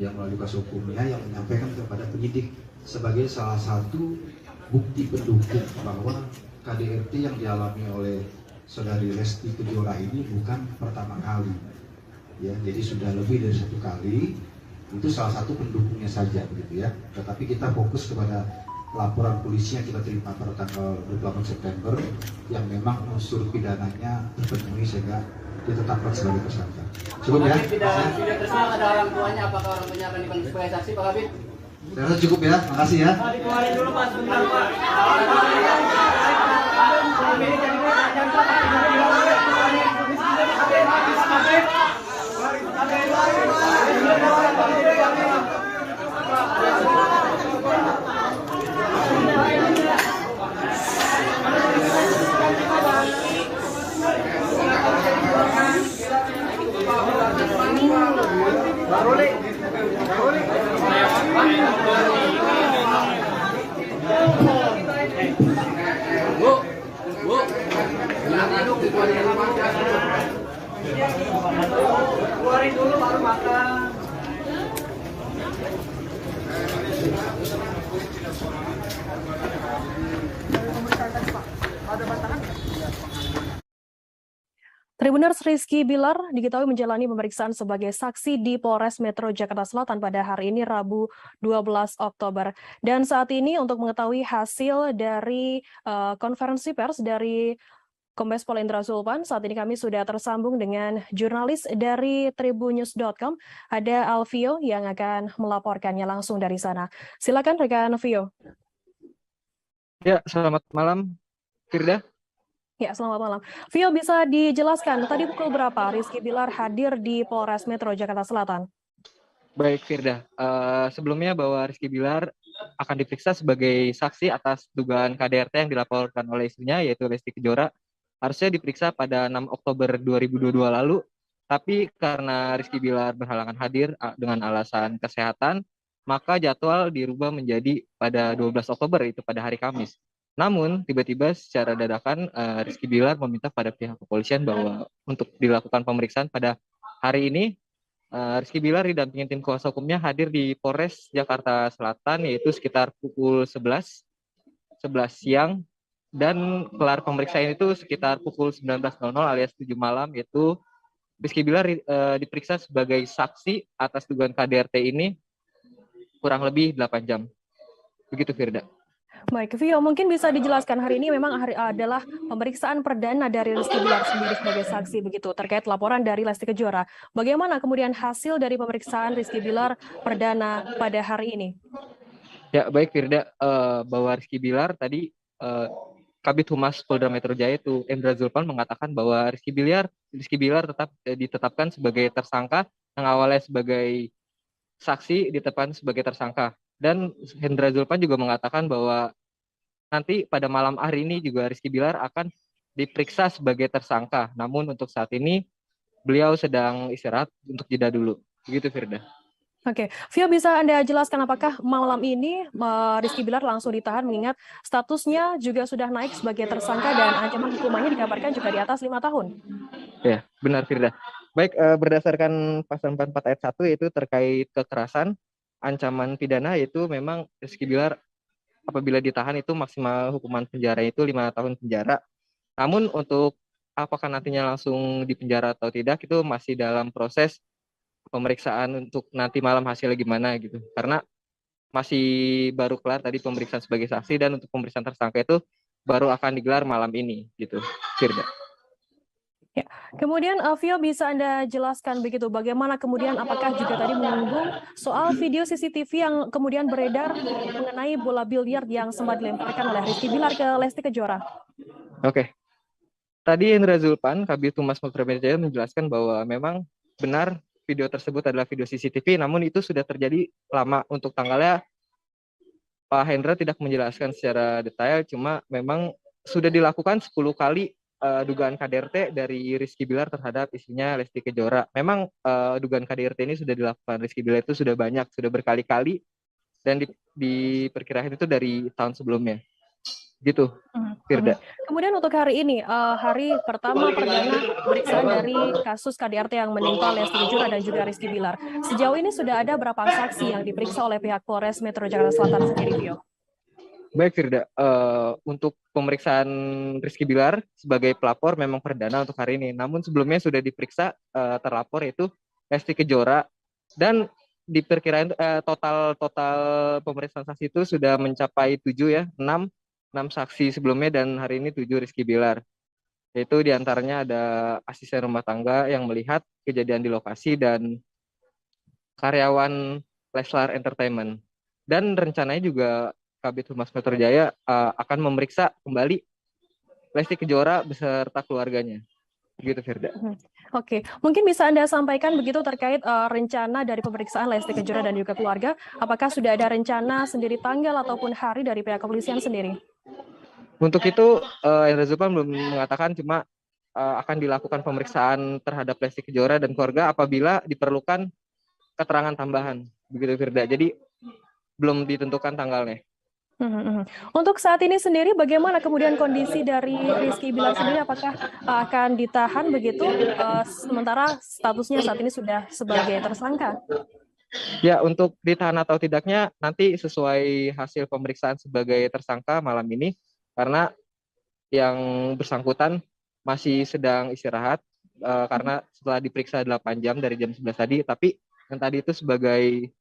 yang melalui kuasa hukumnya yang menyampaikan kepada penyidik sebagai salah satu bukti pendukung bahwa KDRT yang dialami oleh saudari Lesti Kejora ini bukan pertama kali. Ya, jadi sudah lebih dari 1 kali. Itu salah satu pendukungnya saja begitu ya. Tetapi kita fokus kepada laporan polisi yang kita terima pada tanggal 28 September yang memang unsur pidananya terpenuhi sehingga ditetapkan sebagai tersangka. Cukup ya? Tidak tersangka ada orang tuanya, apakah orang tuanya akan dipanggil sebagai saksi Pak Kabit? Saya rasa cukup ya, makasih ya. Dikeluarin dulu Pak, sebentar Pak. Keluarin dulu baru makan. Tribuners Rizky Bilar diketahui menjalani pemeriksaan sebagai saksi di Polres Metro Jakarta Selatan pada hari ini Rabu 12 Oktober. Dan saat ini untuk mengetahui hasil dari konferensi pers dari Kombes Pol Indra Zulpan, saat ini kami sudah tersambung dengan jurnalis dari tribunnews.com, ada Alvio yang akan melaporkannya langsung dari sana. Silakan rekan Alvio. Ya, selamat malam, Firda. Ya, selamat malam. Vio, bisa dijelaskan tadi pukul berapa Rizky Bilar hadir di Polres Metro Jakarta Selatan? Baik, Firda. Sebelumnya bahwa Rizky Bilar akan diperiksa sebagai saksi atas dugaan KDRT yang dilaporkan oleh istrinya, yaitu Lesti Kejora. Harusnya diperiksa pada 6 Oktober 2022 lalu, tapi karena Rizky Bilar berhalangan hadir dengan alasan kesehatan, maka jadwal dirubah menjadi pada 12 Oktober, itu pada hari Kamis. Namun, tiba-tiba secara dadakan Rizky Bilar meminta pada pihak kepolisian bahwa untuk dilakukan pemeriksaan pada hari ini, Rizky Bilar didampingi tim kuasa hukumnya hadir di Polres Jakarta Selatan, yaitu sekitar pukul 11 siang, dan kelar pemeriksaan itu sekitar pukul 19.00 alias 7 malam, yaitu Rizky Bilar diperiksa sebagai saksi atas dugaan KDRT ini kurang lebih 8 jam. Begitu, Firda. Baik, Vio, mungkin bisa dijelaskan hari ini memang adalah pemeriksaan perdana dari Rizky Bilar sendiri sebagai saksi begitu terkait laporan dari Lesti Kejora. Bagaimana kemudian hasil dari pemeriksaan Rizky Bilar perdana pada hari ini? Ya, baik Firda, bahwa Rizky Bilar tadi Kabid Humas Polda Metro Jaya itu Indra Zulpan mengatakan bahwa Rizky Bilar tetap ditetapkan sebagai tersangka, yang awalnya sebagai saksi ditetapkan sebagai tersangka. Dan Indra Zulpan juga mengatakan bahwa nanti pada malam hari ini juga Rizky Bilar akan diperiksa sebagai tersangka. Namun untuk saat ini beliau sedang istirahat untuk jeda dulu. Begitu, Firda. Oke, Vio, bisa Anda jelaskan apakah malam ini Rizky Bilar langsung ditahan mengingat statusnya juga sudah naik sebagai tersangka dan ancaman hukumannya dikabarkan juga di atas 5 tahun? Ya, benar, Firda. Baik, berdasarkan pasal 44 ayat 1 yaitu terkait kekerasan, ancaman pidana itu memang Rizky Bilar apabila ditahan itu maksimal hukuman penjara itu 5 tahun penjara. Namun untuk apakah nantinya langsung dipenjara atau tidak itu masih dalam proses pemeriksaan untuk nanti malam hasilnya gimana gitu. Karena masih baru kelar tadi pemeriksaan sebagai saksi dan untuk pemeriksaan tersangka itu baru akan digelar malam ini gitu, Firda. Ya. Kemudian Vio, bisa Anda jelaskan begitu bagaimana kemudian apakah juga tadi menyinggung soal video CCTV yang kemudian beredar mengenai bola biliar yang sempat dilemparkan oleh Rizky Bilar ke Lesti Kejora? Oke. Tadi Indra Zulpan, Kabid Humas Polda Metro Jaya menjelaskan bahwa memang benar video tersebut adalah video CCTV, namun itu sudah terjadi lama. Untuk tanggalnya Pak Hendra tidak menjelaskan secara detail, cuma memang sudah dilakukan 10 kali dugaan KDRT dari Rizky Bilar terhadap istrinya Lesti Kejora. Memang dugaan KDRT ini sudah dilakukan Rizky Bilar itu sudah banyak, sudah berkali-kali, dan diperkirakan itu dari tahun sebelumnya. Gitu, Firda. Kemudian untuk hari ini, hari pertama perdana pemeriksaan dari kasus KDRT yang menimpa Lesti Kejora dan juga Rizky Bilar. Sejauh ini sudah ada berapa saksi yang diperiksa oleh pihak Polres Metro Jakarta Selatan sendiri, Vio? Baik, Firda. Untuk pemeriksaan Rizky Bilar sebagai pelapor memang perdana untuk hari ini. Namun sebelumnya sudah diperiksa terlapor yaitu Lesti Kejora, dan diperkirakan total pemeriksaan saksi itu sudah mencapai 7 ya, 6 saksi sebelumnya, dan hari ini 7 Rizky Bilar. Yaitu diantaranya ada asisten rumah tangga yang melihat kejadian di lokasi dan karyawan Leslar Entertainment. Dan rencananya juga Kabid Humas Metro Jaya akan memeriksa kembali Lesti Kejora beserta keluarganya. Begitu, Firda. Oke, mungkin bisa Anda sampaikan begitu terkait rencana dari pemeriksaan Lesti Kejora dan juga keluarga. Apakah sudah ada rencana sendiri tanggal ataupun hari dari pihak kepolisian sendiri? Untuk itu, Indra Zulpan belum mengatakan, cuma akan dilakukan pemeriksaan terhadap Lesti Kejora dan keluarga apabila diperlukan keterangan tambahan. Begitu, Firda. Jadi belum ditentukan tanggalnya. Untuk saat ini sendiri, bagaimana kemudian kondisi dari Rizky Bilar sendiri? Apakah akan ditahan begitu, sementara statusnya saat ini sudah sebagai tersangka? Ya, untuk ditahan atau tidaknya nanti sesuai hasil pemeriksaan sebagai tersangka malam ini, karena yang bersangkutan masih sedang istirahat, karena setelah diperiksa 8 jam dari jam 11 tadi, tapi yang tadi itu sebagai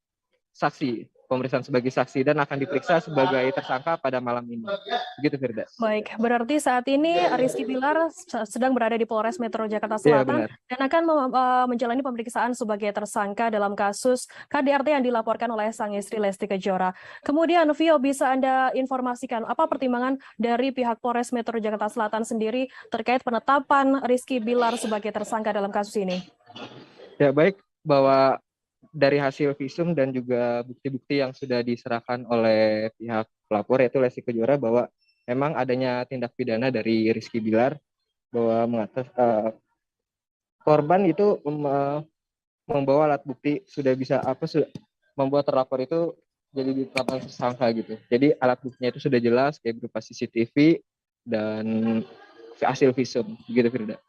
saksi, pemeriksaan sebagai saksi, dan akan diperiksa sebagai tersangka pada malam ini. Begitu, Firda. Baik, berarti saat ini Rizky Bilar sedang berada di Polres Metro Jakarta Selatan dan akan menjalani pemeriksaan sebagai tersangka dalam kasus KDRT yang dilaporkan oleh sang istri Lesti Kejora. Kemudian, Vio, bisa Anda informasikan apa pertimbangan dari pihak Polres Metro Jakarta Selatan sendiri terkait penetapan Rizky Bilar sebagai tersangka dalam kasus ini? Ya, baik, bahwa dari hasil visum dan juga bukti-bukti yang sudah diserahkan oleh pihak pelapor yaitu Lesti Kejora, bahwa memang adanya tindak pidana dari Rizky Bilar, bahwa korban itu membawa alat bukti sudah bisa membuat terlapor itu jadi ditetapkan tersangka gitu. Jadi alat buktinya itu sudah jelas kayak berupa CCTV dan hasil visum, begitu, Firda.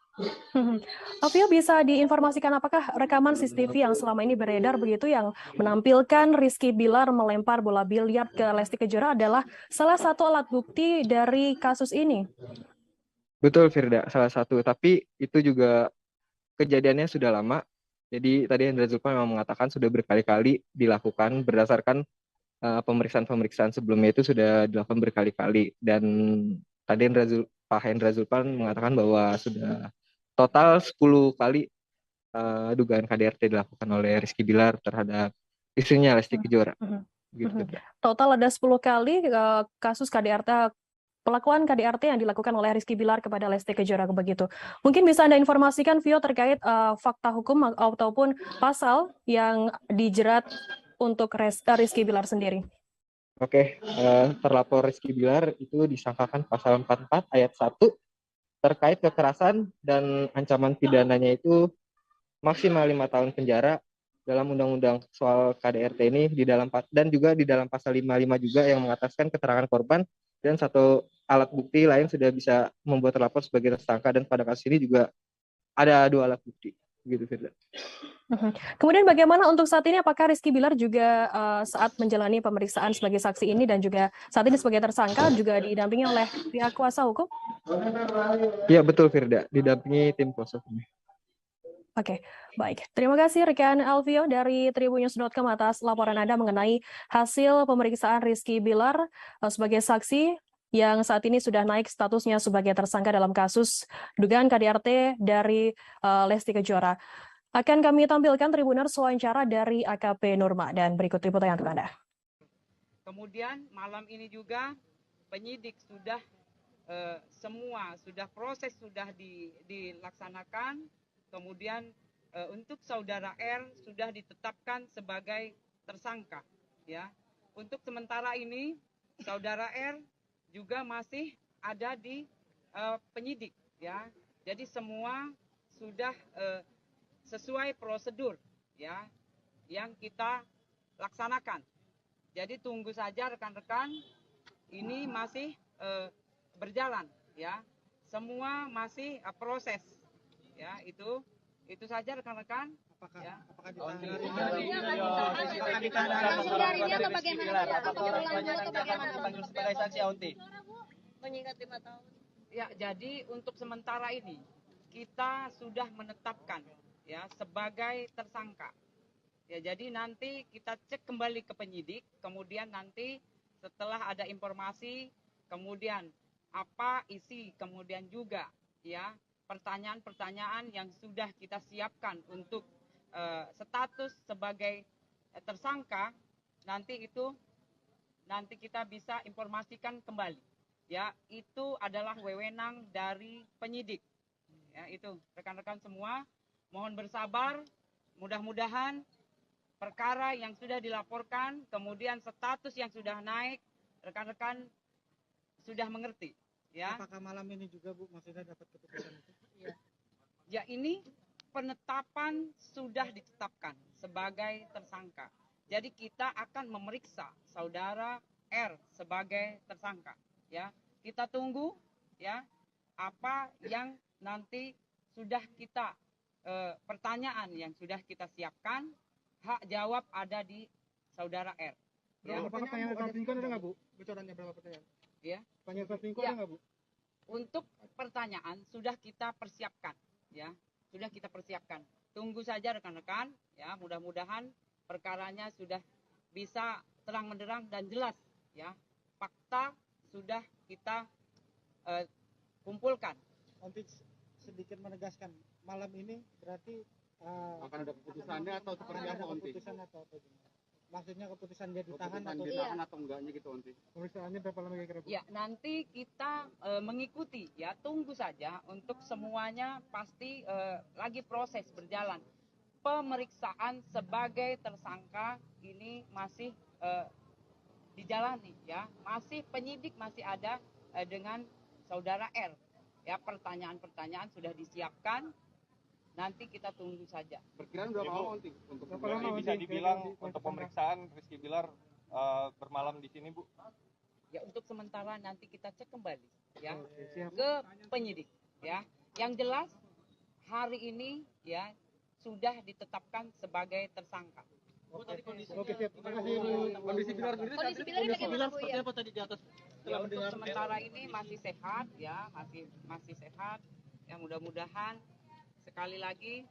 Vio, bisa diinformasikan apakah rekaman CCTV yang selama ini beredar begitu yang menampilkan Rizky Bilar melempar bola biliar ke Lesti Kejora adalah salah satu alat bukti dari kasus ini? Betul, Firda, salah satu. Tapi itu juga kejadiannya sudah lama. Jadi tadi Indra Zulpan memang mengatakan sudah berkali-kali dilakukan berdasarkan pemeriksaan-pemeriksaan sebelumnya itu sudah dilakukan berkali-kali. Dan tadi Pak Hendra Zulpan mengatakan bahwa sudah total 10 kali dugaan KDRT dilakukan oleh Rizky Bilar terhadap istrinya Lesti Kejora. Gitu. Total ada 10 kali kasus KDRT, pelakuan KDRT yang dilakukan oleh Rizky Bilar kepada Lesti Kejora begitu. Mungkin bisa Anda informasikan, Vio, terkait fakta hukum ataupun pasal yang dijerat untuk Rizky Bilar sendiri. Oke, terlapor Rizky Bilar itu disangkakan pasal 44 ayat 1 terkait kekerasan, dan ancaman pidananya itu maksimal 5 tahun penjara dalam undang-undang soal KDRT ini, dan juga di dalam pasal 55 juga yang mengataskan keterangan korban, dan satu alat bukti lain sudah bisa membuat terlapor sebagai tersangka, dan pada kasus ini juga ada 2 alat bukti. Begitu, Firda. Kemudian bagaimana untuk saat ini, apakah Rizky Bilar juga saat menjalani pemeriksaan sebagai saksi ini dan juga saat ini sebagai tersangka juga didampingi oleh pihak kuasa hukum? Iya, betul, Firda, didampingi tim kuasa hukum. Oke, baik. Terima kasih rekan Alvio dari Tribunnews.com atas laporan Anda mengenai hasil pemeriksaan Rizky Bilar sebagai saksi yang saat ini sudah naik statusnya sebagai tersangka dalam kasus dugaan KDRT dari Lesti Kejora. Akan kami tampilkan Tribuners wawancara dari AKP Nurma, dan berikut liputan untuk Anda. Kemudian malam ini juga penyidik sudah semua proses sudah dilaksanakan, kemudian untuk saudara R sudah ditetapkan sebagai tersangka, ya. Untuk sementara ini saudara R juga masih ada di penyidik, ya. Jadi semua sudah sesuai prosedur, ya, yang kita laksanakan. Jadi tunggu saja rekan-rekan, ini masih berjalan, ya. Semua masih proses, ya. Itu saja rekan-rekan. Apakah mengingat 5 tahun? Ya, jadi untuk sementara ini kita sudah menetapkan, ya, sebagai tersangka. Ya, jadi nanti kita cek kembali ke penyidik, kemudian nanti setelah ada informasi, kemudian apa isi, kemudian juga, ya, pertanyaan-pertanyaan yang sudah kita siapkan untuk status sebagai tersangka, nanti kita bisa informasikan kembali, ya. Itu adalah wewenang dari penyidik, ya. Itu rekan-rekan semua mohon bersabar, mudah-mudahan perkara yang sudah dilaporkan, kemudian status yang sudah naik, rekan-rekan sudah mengerti, ya. Apakah malam ini juga, Bu, maksudnya dapat keputusan itu? Ya, ini penetapan sudah ditetapkan sebagai tersangka. Jadi kita akan memeriksa saudara R sebagai tersangka, ya. Kita tunggu, ya, apa yang nanti sudah kita pertanyaan yang sudah kita siapkan, hak jawab ada di saudara R. Ya. Apakah pertanyaan selingkuh ada nggak, Bu? Bocorannya berapa pertanyaan? Ya. Pertanyaan selingkuh ada nggak, Bu? Untuk pertanyaan sudah kita persiapkan, ya. Sudah kita persiapkan. Tunggu saja rekan-rekan, ya. Mudah-mudahan perkaranya sudah bisa terang menderang dan jelas, ya. Fakta sudah kita kumpulkan. Untuk sedikit menegaskan, malam ini berarti akan ada keputusannya atau seperti apa, Onti? Keputusan atau apa? Maksudnya keputusan dia ditahan atau enggaknya gitu, Onti? Pemeriksaannya berapa lama kira-kira? Ya, nanti kita mengikuti, ya. Tunggu saja, untuk semuanya pasti lagi proses berjalan. Pemeriksaan sebagai tersangka ini masih dijalani, ya. Masih penyidik masih ada dengan saudara R. Ya, pertanyaan-pertanyaan sudah disiapkan. Nanti kita tunggu saja. Perkiraan berapa lama, Onti? Untuk bisa dibilang untuk pemeriksaan Rizky Bilar bermalam di sini, Bu? Ya, untuk sementara nanti kita cek kembali, ya, ke penyidik, ya. Yang jelas hari ini, ya, sudah ditetapkan sebagai tersangka. Oke, siap. Terima kasih, Bu. Kondisi Bilar sendiri seperti apa tadi di atas? Ya, untuk sementara ini masih sehat, ya, masih sehat. Ya, mudah-mudahan sekali lagi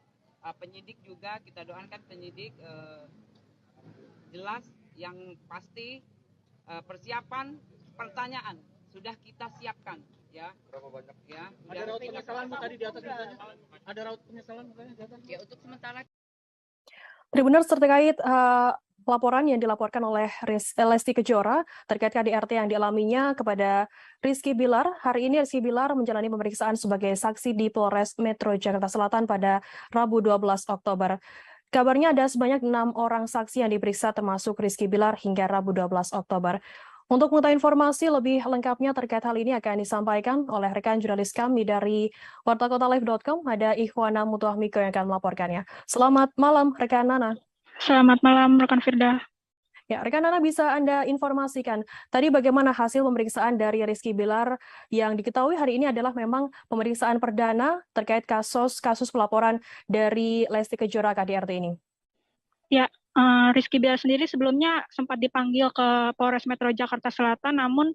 penyidik juga kita doakan penyidik jelas, yang pasti persiapan pertanyaan sudah kita siapkan, ya. Berapa banyak? Ya. Ada raut penyesalan tadi di atas misalnya? Ada raut penyesalan misalnya di atas? Ya, untuk sementara. Tribuners, terkait laporan yang dilaporkan oleh Lesti Kejora terkait KDRT yang dialaminya kepada Rizky Bilar. Hari ini Rizky Bilar menjalani pemeriksaan sebagai saksi di Polres Metro Jakarta Selatan pada Rabu 12 Oktober. Kabarnya ada sebanyak 6 orang saksi yang diperiksa termasuk Rizky Bilar hingga Rabu 12 Oktober. Untuk mengetahui informasi lebih lengkapnya terkait hal ini akan disampaikan oleh rekan jurnalis kami dari wartakotalive.com, ada Ikhwana Mutuahmiko yang akan melaporkannya. Selamat malam, rekan Nana. Selamat malam, rekan Firda. Ya, rekan Nana, bisa Anda informasikan tadi bagaimana hasil pemeriksaan dari Rizky Bilar yang diketahui hari ini adalah memang pemeriksaan perdana terkait kasus pelaporan dari Lesti Kejora KDRT ini? Ya, Rizky Bilar sendiri sebelumnya sempat dipanggil ke Polres Metro Jakarta Selatan, namun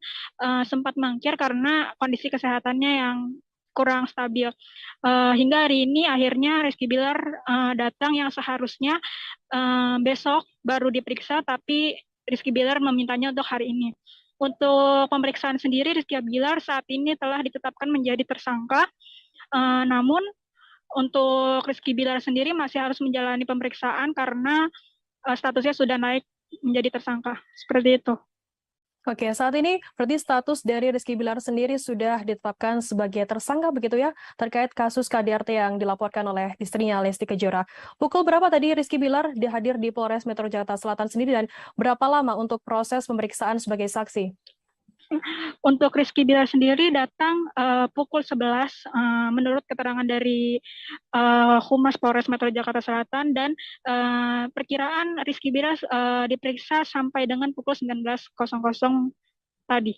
sempat mangkir karena kondisi kesehatannya yang kurang stabil. Hingga hari ini akhirnya Rizky Bilar datang, yang seharusnya besok baru diperiksa, tapi Rizky Bilar memintanya untuk hari ini. Untuk pemeriksaan sendiri, Rizky Bilar saat ini telah ditetapkan menjadi tersangka, namun untuk Rizky Bilar sendiri masih harus menjalani pemeriksaan karena statusnya sudah naik menjadi tersangka. Seperti itu. Oke, saat ini berarti status dari Rizky Bilar sendiri sudah ditetapkan sebagai tersangka begitu ya, terkait kasus KDRT yang dilaporkan oleh istrinya Lesti Kejora. Pukul berapa tadi Rizky Bilar dihadir di Polres Metro Jakarta Selatan sendiri dan berapa lama untuk proses pemeriksaan sebagai saksi? Untuk Rizky Bilar sendiri datang pukul 11 menurut keterangan dari Humas Polres Metro Jakarta Selatan, dan perkiraan Rizky Bilar diperiksa sampai dengan pukul 19.00 tadi.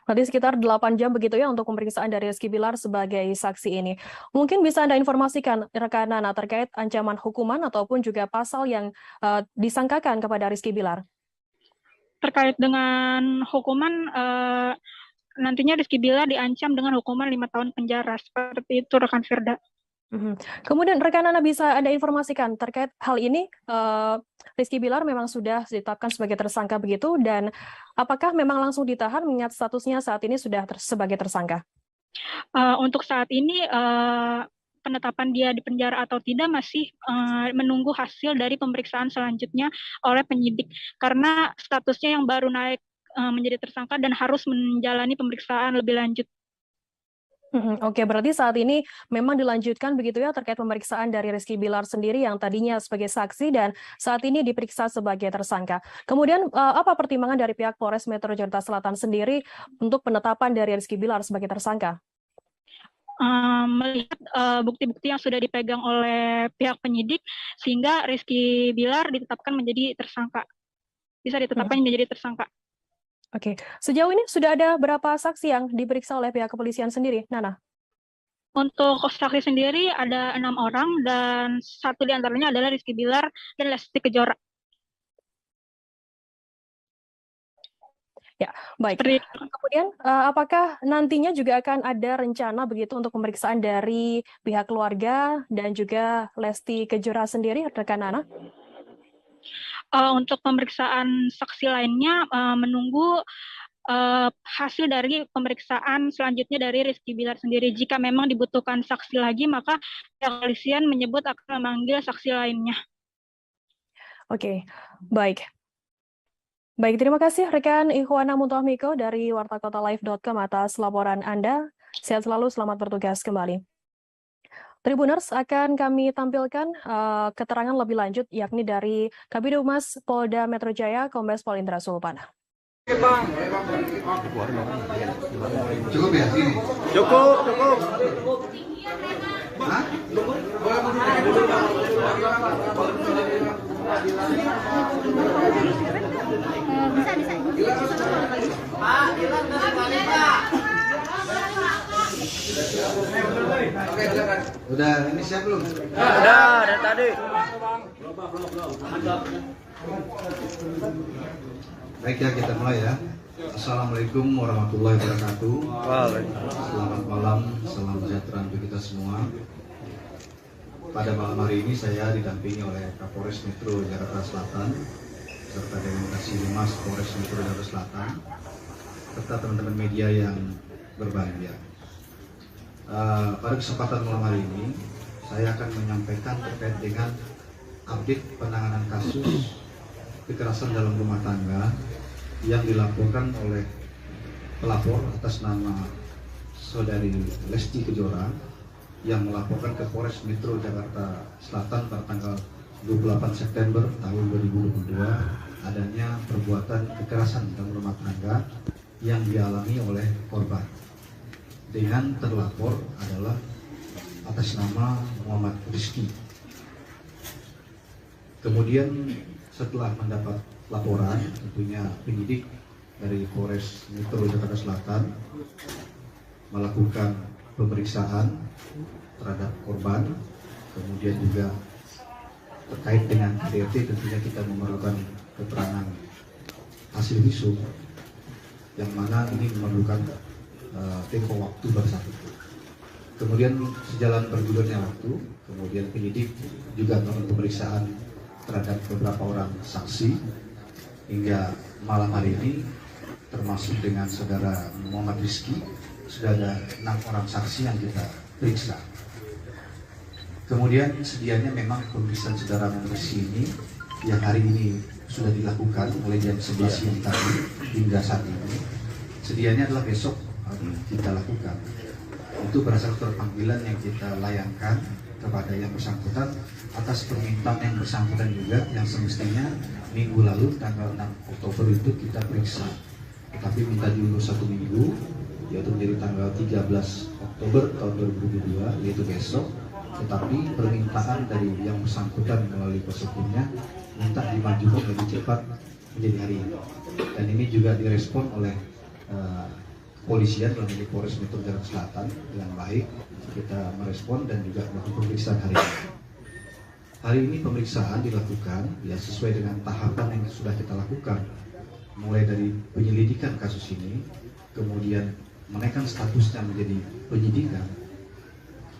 Berarti sekitar 8 jam begitu ya untuk pemeriksaan dari Rizky Bilar sebagai saksi ini. Mungkin bisa Anda informasikan rekan Nana terkait ancaman hukuman ataupun juga pasal yang disangkakan kepada Rizky Bilar? Terkait dengan hukuman, nantinya Rizky Bilar diancam dengan hukuman 5 tahun penjara. Seperti itu, rekan Firda. Kemudian rekan Nana bisa Anda informasikan terkait hal ini, Rizky Bilar memang sudah ditetapkan sebagai tersangka begitu, dan apakah memang langsung ditahan mengingat statusnya saat ini sudah sebagai tersangka? Untuk saat ini, penetapan dia di penjara atau tidak masih menunggu hasil dari pemeriksaan selanjutnya oleh penyidik, karena statusnya yang baru naik menjadi tersangka dan harus menjalani pemeriksaan lebih lanjut. Oke, berarti saat ini memang dilanjutkan begitu ya terkait pemeriksaan dari Rizky Bilar sendiri yang tadinya sebagai saksi dan saat ini diperiksa sebagai tersangka. Kemudian apa pertimbangan dari pihak Polres Metro Jakarta Selatan sendiri untuk penetapan dari Rizky Bilar sebagai tersangka? Melihat bukti-bukti yang sudah dipegang oleh pihak penyidik, sehingga Rizky Bilar ditetapkan menjadi tersangka. Bisa ditetapkan menjadi tersangka. Oke, sejauh ini sudah ada berapa saksi yang diperiksa oleh pihak kepolisian sendiri, Nana? Untuk saksi sendiri ada 6 orang, dan satu di antaranya adalah Rizky Bilar dan Lesti Kejora. Ya, baik. Kemudian, apakah nantinya juga akan ada rencana begitu untuk pemeriksaan dari pihak keluarga dan juga Lesti Kejora sendiri, rekan Nana? Untuk pemeriksaan saksi lainnya, menunggu hasil dari pemeriksaan selanjutnya dari Rizky Bilar sendiri. Jika memang dibutuhkan saksi lagi, maka pihak kepolisian menyebut akan memanggil saksi lainnya. Oke, baik. Baik, terima kasih rekan Ikhwana Muntohmiko dari wartakotalive.com atas laporan Anda. Sehat selalu, selamat bertugas kembali. Tribuners, akan kami tampilkan keterangan lebih lanjut yakni dari Kabid Humas Polda Metro Jaya, Kombes Pol Indra Sulpana. Cukup ya ini? Cukup. Hah? Udah ini siap belum? Udah dari tadi. Baik ya, kita mulai ya. Assalamualaikum warahmatullahi wabarakatuh. Selamat malam, salam sejahtera untuk kita semua. Pada malam hari ini saya didampingi oleh Kapolres Metro Jakarta Selatan serta dengan Kasih Humas Polres Metro Jakarta Selatan serta teman-teman media yang berbahagia. Pada kesempatan malam hari ini saya akan menyampaikan terkait dengan update penanganan kasus kekerasan dalam rumah tangga yang dilaporkan oleh pelapor atas nama saudari Lesti Kejora yang melaporkan ke Polres Metro Jakarta Selatan pada tanggal 28 September tahun 2022 adanya perbuatan kekerasan dalam rumah tangga yang dialami oleh korban dengan terlapor adalah atas nama Muhammad Rizky. Kemudian setelah mendapat laporan, tentunya penyidik dari Polres Metro Jakarta Selatan melakukan pemeriksaan terhadap korban, kemudian juga terkait dengan KDRT tentunya kita memerlukan keterangan hasil visum yang mana ini memerlukan tempo waktu pada saat itu. Kemudian sejalan bergulirnya waktu, kemudian penyidik juga melakukan pemeriksaan terhadap beberapa orang saksi hingga malam hari ini termasuk dengan saudara Muhammad Rizky sudah ada 6 orang saksi yang kita periksa. Kemudian sedianya memang pemeriksaan saudara Muhammad Rizky ini yang hari ini sudah dilakukan mulai jam 11 siang tadi hingga saat ini. Sedianya adalah besok kita lakukan. Itu berdasarkan panggilan yang kita layangkan kepada yang bersangkutan atas permintaan yang bersangkutan juga, yang semestinya minggu lalu tanggal 6 Oktober itu kita periksa, tetapi minta diundur 1 minggu, yaitu menjadi tanggal 13 Oktober tahun 2022, yaitu besok. Tetapi permintaan dari yang bersangkutan melalui kuasa hukumnya minta dimajukan lebih cepat menjadi hari ini, dan ini juga direspon oleh kepolisian dalam ini Polres Metro Jakarta Selatan dengan baik. Kita merespon dan juga melakukan pemeriksaan hari ini. Hari ini pemeriksaan dilakukan ya sesuai dengan tahapan yang sudah kita lakukan, mulai dari penyelidikan kasus ini, kemudian menaikkan statusnya menjadi penyidikan.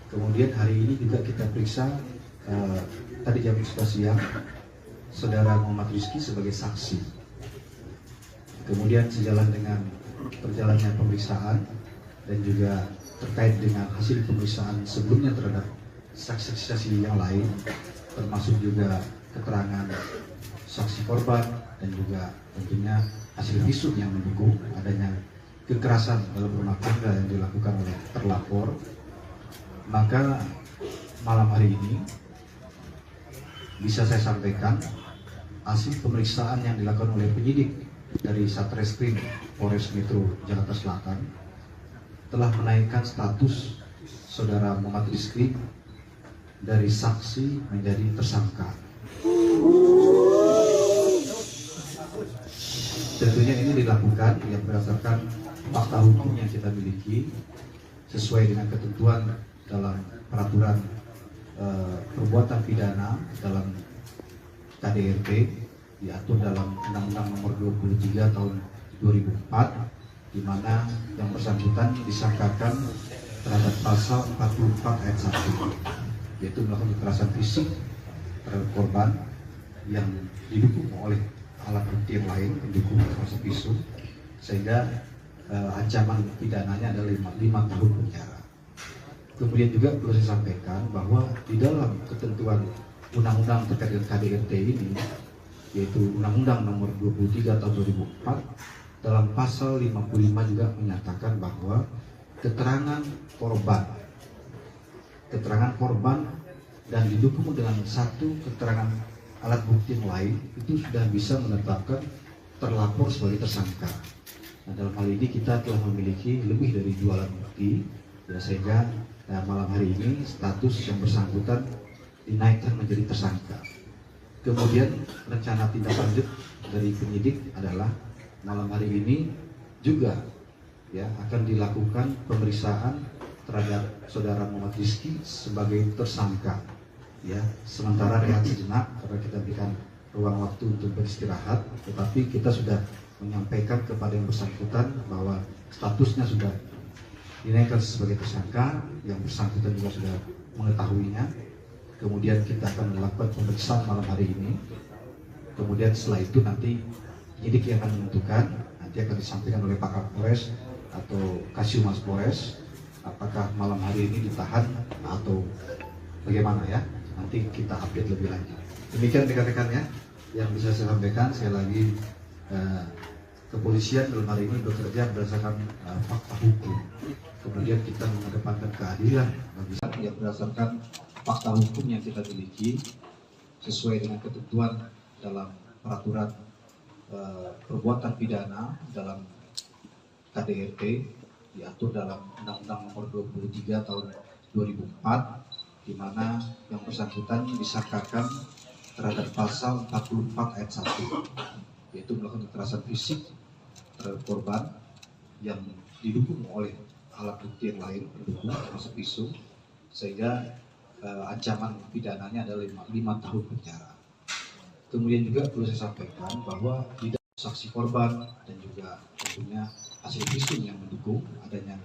Kemudian hari ini juga kita periksa tadi jam 11 siang Saudara Muhammad Rizky sebagai saksi. Kemudian sejalan dengan perjalannya pemeriksaan dan juga terkait dengan hasil pemeriksaan sebelumnya terhadap saksi-saksi yang lain, termasuk juga keterangan saksi korban dan juga tentunya hasil visum yang mendukung adanya kekerasan dalam rumah tangga yang dilakukan oleh terlapor. Maka malam hari ini bisa saya sampaikan hasil pemeriksaan yang dilakukan oleh penyidik dari Satreskrim Polres Metro Jakarta Selatan telah menaikkan status Saudara Muhammad Rizky dari saksi menjadi tersangka. Tentunya ini dilakukan yang berdasarkan fakta hukum yang kita miliki sesuai dengan ketentuan dalam peraturan perbuatan pidana dalam KDRT, diatur dalam Undang-Undang Nomor 23 Tahun 2004, di mana yang bersangkutan disangkakan terhadap pasal 44 ayat 1, yaitu melakukan kekerasan fisik terhadap korban yang didukung oleh alat bukti yang lain mendukung kekerasan fisik, sehingga ancaman pidananya adalah 5 tahun penjara. Kemudian juga perlu saya sampaikan bahwa di dalam ketentuan undang-undang terkait dengan KDRT ini, yaitu Undang-Undang Nomor 23 Tahun 2004, dalam pasal 55 juga menyatakan bahwa keterangan korban dan didukung dengan satu keterangan alat bukti yang lain itu sudah bisa menetapkan terlapor sebagai tersangka. Nah, dalam hal ini kita telah memiliki lebih dari 2 alat bukti, ya, sehingga malam hari ini status yang bersangkutan dinaikkan menjadi tersangka. Kemudian rencana tindak lanjut dari penyidik adalah malam hari ini juga ya akan dilakukan pemeriksaan terhadap Saudara Muhammad Rizky sebagai tersangka. Ya, sementara rehat sejenak karena kita berikan ruang waktu untuk beristirahat, tetapi kita sudah menyampaikan kepada yang bersangkutan bahwa statusnya sudah dinaikkan sebagai tersangka, yang bersangkutan juga sudah mengetahuinya. Kemudian kita akan melakukan pemeriksaan malam hari ini. Kemudian setelah itu nanti penyidik yang akan menentukan, nanti akan disampaikan oleh Pak Kapolres atau Kasiumas Polres, apakah malam hari ini ditahan atau bagaimana ya. Nanti kita update lebih lanjut. Demikian rekan-rekannya yang bisa saya sampaikan. Sekali lagi kepolisian dalam hari ini bekerja berdasarkan fakta hukum. Kemudian kita mengedepankan keadilan yang berdasarkan fakta hukum yang kita miliki sesuai dengan ketentuan dalam peraturan perbuatan pidana dalam KDRT, diatur dalam Undang-Undang Nomor 23 Tahun 2004, di mana yang bersangkutan disangkakan terhadap pasal 44 ayat 1, yaitu melakukan kekerasan fisik terhadap korban yang didukung oleh alat bukti yang lain pendukung termasuk visum, sehingga ancaman pidananya adalah 5 tahun penjara. Kemudian juga perlu saya sampaikan bahwa di dalam saksi korban dan juga tentunya hasil visum yang mendukung adanya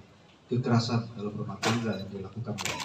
kekerasan dalam rumah tangga yang dilakukan oleh